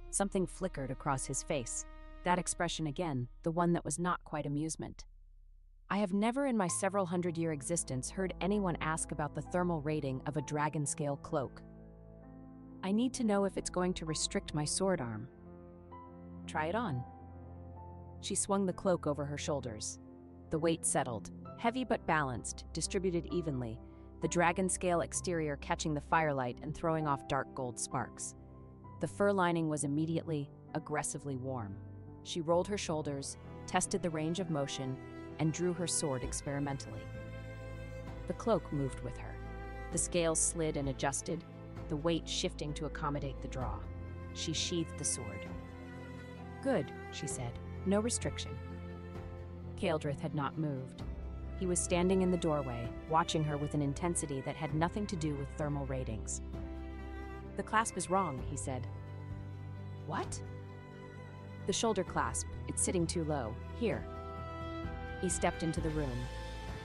Something flickered across his face. That expression again, the one that was not quite amusement. I have never in my several hundred-year existence heard anyone ask about the thermal rating of a dragon scale cloak. I need to know if it's going to restrict my sword arm. Try it on. She swung the cloak over her shoulders. The weight settled, heavy but balanced, distributed evenly, the dragon scale exterior catching the firelight and throwing off dark gold sparks. The fur lining was immediately, aggressively warm. She rolled her shoulders, tested the range of motion, and drew her sword experimentally. The cloak moved with her. The scales slid and adjusted, the weight shifting to accommodate the draw. She sheathed the sword. Good, she said. No restriction. Kaeldrith had not moved. He was standing in the doorway, watching her with an intensity that had nothing to do with thermal ratings. The clasp is wrong, he said. What? The shoulder clasp. It's sitting too low. Here. He stepped into the room.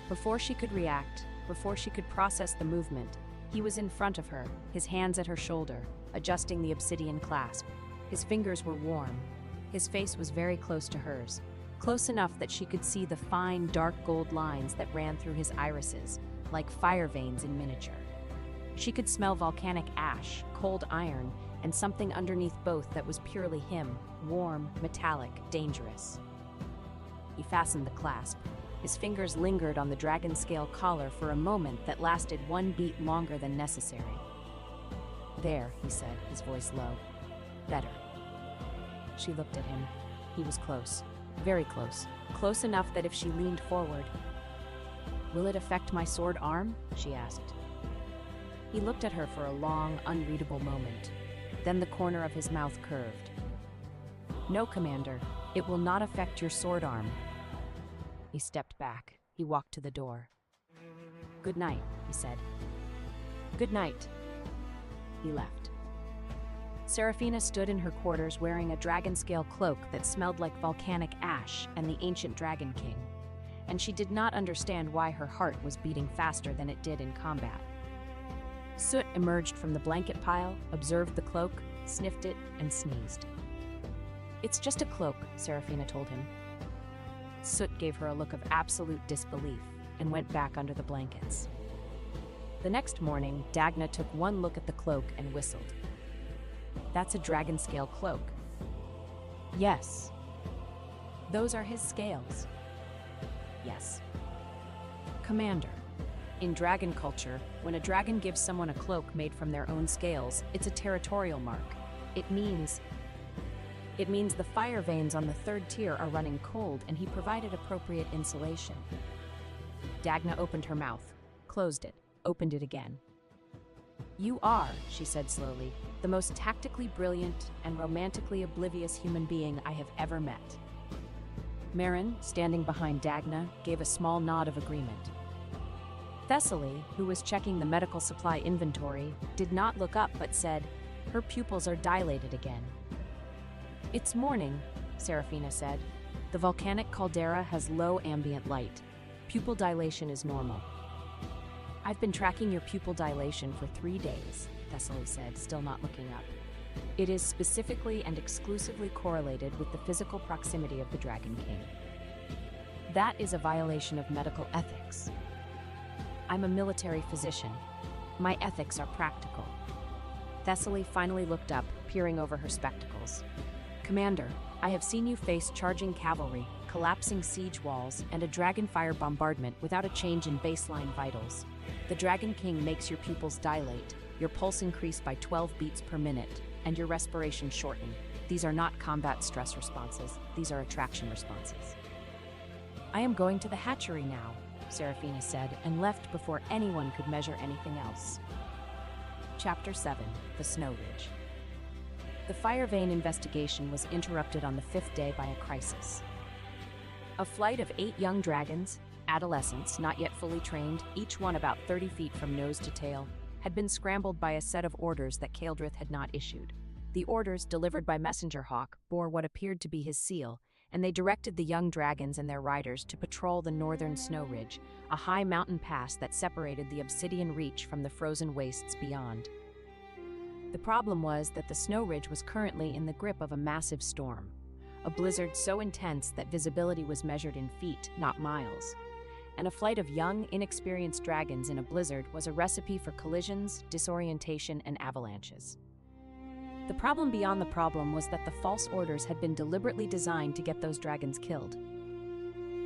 Before she could react, before she could process the movement, he was in front of her, his hands at her shoulder, adjusting the obsidian clasp. His fingers were warm. His face was very close to hers, close enough that she could see the fine, dark gold lines that ran through his irises, like fire veins in miniature. She could smell volcanic ash, cold iron, and something underneath both that was purely him, warm, metallic, dangerous. He fastened the clasp. His fingers lingered on the dragon scale collar for a moment that lasted one beat longer than necessary. "There," he said, his voice low. "Better." She looked at him. He was close, very close, close enough that if she leaned forward... "Will it affect my sword arm?" she asked. He looked at her for a long, unreadable moment. Then the corner of his mouth curved. "No, Commander, it will not affect your sword arm." He stepped back. He walked to the door. "Good night," he said. "Good night." He left. Seraphina stood in her quarters wearing a dragon-scale cloak that smelled like volcanic ash and the ancient Dragon King, and she did not understand why her heart was beating faster than it did in combat. Soot emerged from the blanket pile, observed the cloak, sniffed it, and sneezed. "It's just a cloak," Seraphina told him. Soot gave her a look of absolute disbelief and went back under the blankets. The next morning, Dagna took one look at the cloak and whistled. "That's a dragon-scale cloak." "Yes." "Those are his scales." "Yes." "Commander, in dragon culture, when a dragon gives someone a cloak made from their own scales, it's a territorial mark. It means the fire veins on the third tier are running cold, and he provided appropriate insulation." Dagna opened her mouth, closed it, opened it again. "You are," she said slowly, "the most tactically brilliant and romantically oblivious human being I have ever met." Marin, standing behind Dagna, gave a small nod of agreement. Thessaly, who was checking the medical supply inventory, did not look up but said, "Her pupils are dilated again." "It's morning," Seraphina said. "The volcanic caldera has low ambient light. Pupil dilation is normal." "I've been tracking your pupil dilation for 3 days," Thessaly said, still not looking up. "It is specifically and exclusively correlated with the physical proximity of the Dragon King. That is a violation of medical ethics. I'm a military physician. My ethics are practical." Thessaly finally looked up, peering over her spectacles. "Commander, I have seen you face charging cavalry, collapsing siege walls, and a dragonfire bombardment without a change in baseline vitals. The Dragon King makes your pupils dilate, your pulse increase by 12 beats per minute, and your respiration shorten. These are not combat stress responses, these are attraction responses." "I am going to the hatchery now," Seraphina said, and left before anyone could measure anything else. Chapter 7: The Snow Ridge. The Fire Vein investigation was interrupted on the 5th day by a crisis. A flight of 8 young dragons, adolescents not yet fully trained, each one about 30 feet from nose to tail, had been scrambled by a set of orders that Kaeldrith had not issued. The orders, delivered by Messenger Hawk, bore what appeared to be his seal, and they directed the young dragons and their riders to patrol the northern Snow Ridge, a high mountain pass that separated the Obsidian Reach from the frozen wastes beyond. The problem was that the Snow Ridge was currently in the grip of a massive storm, a blizzard so intense that visibility was measured in feet, not miles. And a flight of young, inexperienced dragons in a blizzard was a recipe for collisions, disorientation, and avalanches. The problem beyond the problem was that the false orders had been deliberately designed to get those dragons killed.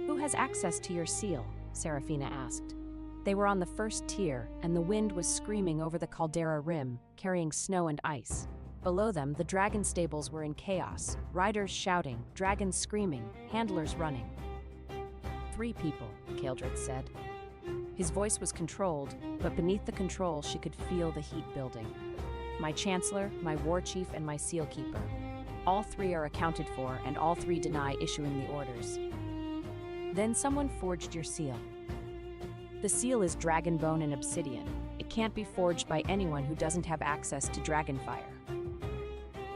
"Who has access to your seal?" Seraphina asked. They were on the first tier, and the wind was screaming over the caldera rim, carrying snow and ice. Below them, the dragon stables were in chaos, riders shouting, dragons screaming, handlers running. 3 people, Kaeldrith said. His voice was controlled, but beneath the control she could feel the heat building. "My Chancellor, my War Chief, and my Seal Keeper. All 3 are accounted for, and all 3 deny issuing the orders." "Then someone forged your seal." "The seal is dragon bone and obsidian. It can't be forged by anyone who doesn't have access to dragonfire."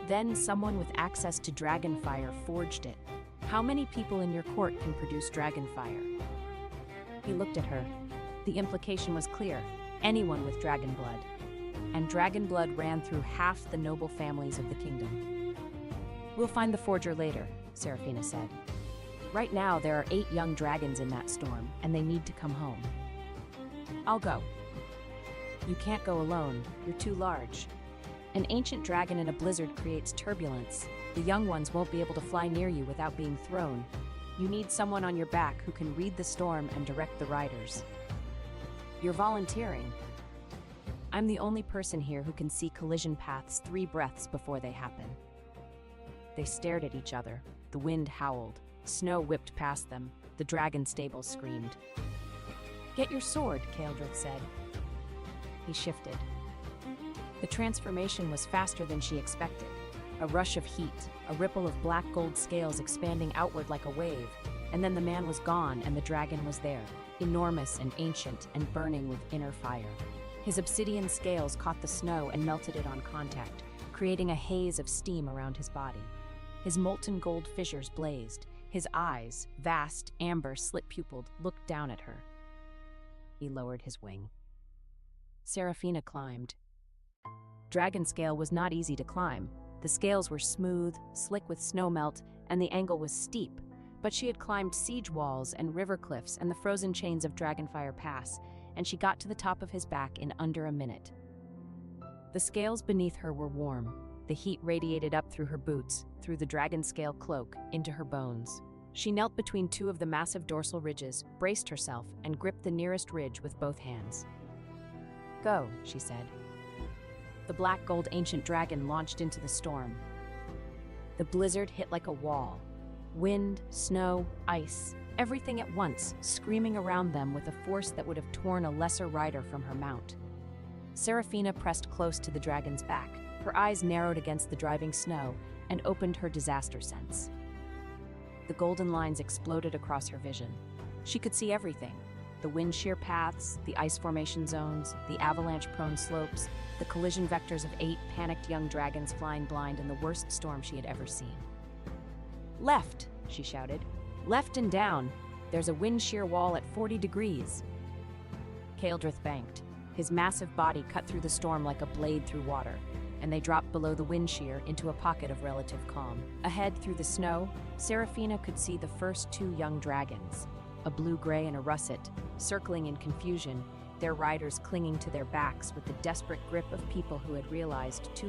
"Then someone with access to dragonfire forged it. How many people in your court can produce dragonfire?" He looked at her. The implication was clear: anyone with dragon blood. And dragon blood ran through half the noble families of the kingdom. "We'll find the forger later," Serafina said. "Right now, there are 8 young dragons in that storm, and they need to come home." "I'll go." "You can't go alone. You're too large. An ancient dragon in a blizzard creates turbulence. The young ones won't be able to fly near you without being thrown. You need someone on your back who can read the storm and direct the riders." "You're volunteering." "I'm the only person here who can see collision paths 3 breaths before they happen." They stared at each other. The wind howled. Snow whipped past them. The dragon stables screamed. "Get your sword," Kaeldrith said. He shifted. The transformation was faster than she expected. A rush of heat, a ripple of black gold scales expanding outward like a wave, and then the man was gone and the dragon was there, enormous and ancient and burning with inner fire. His obsidian scales caught the snow and melted it on contact, creating a haze of steam around his body. His molten gold fissures blazed. His eyes, vast, amber, slit-pupilled, looked down at her. He lowered his wing. Serafina climbed. Dragon scale was not easy to climb. The scales were smooth, slick with snowmelt, and the angle was steep, but she had climbed siege walls and river cliffs and the frozen chains of Dragonfire Pass, and she got to the top of his back in under a minute. The scales beneath her were warm. The heat radiated up through her boots, through the dragon scale cloak, into her bones. She knelt between 2 of the massive dorsal ridges, braced herself, and gripped the nearest ridge with both hands. "Go," she said. The black gold ancient dragon launched into the storm. The blizzard hit like a wall. Wind, snow, ice, everything at once, screaming around them with a force that would have torn a lesser rider from her mount. Serafina pressed close to the dragon's back. Her eyes narrowed against the driving snow and opened her disaster sense. The golden lines exploded across her vision. She could see everything: the wind shear paths, the ice formation zones, the avalanche-prone slopes, the collision vectors of 8 panicked young dragons flying blind in the worst storm she had ever seen. "Left!" she shouted. "Left and down! There's a wind shear wall at 40 degrees!" Kaeldrith banked. His massive body cut through the storm like a blade through water, and they dropped below the wind shear into a pocket of relative calm. Ahead through the snow, Serafina could see the first 2 young dragons, a blue-gray and a russet, circling in confusion, their riders clinging to their backs with the desperate grip of people who had realized too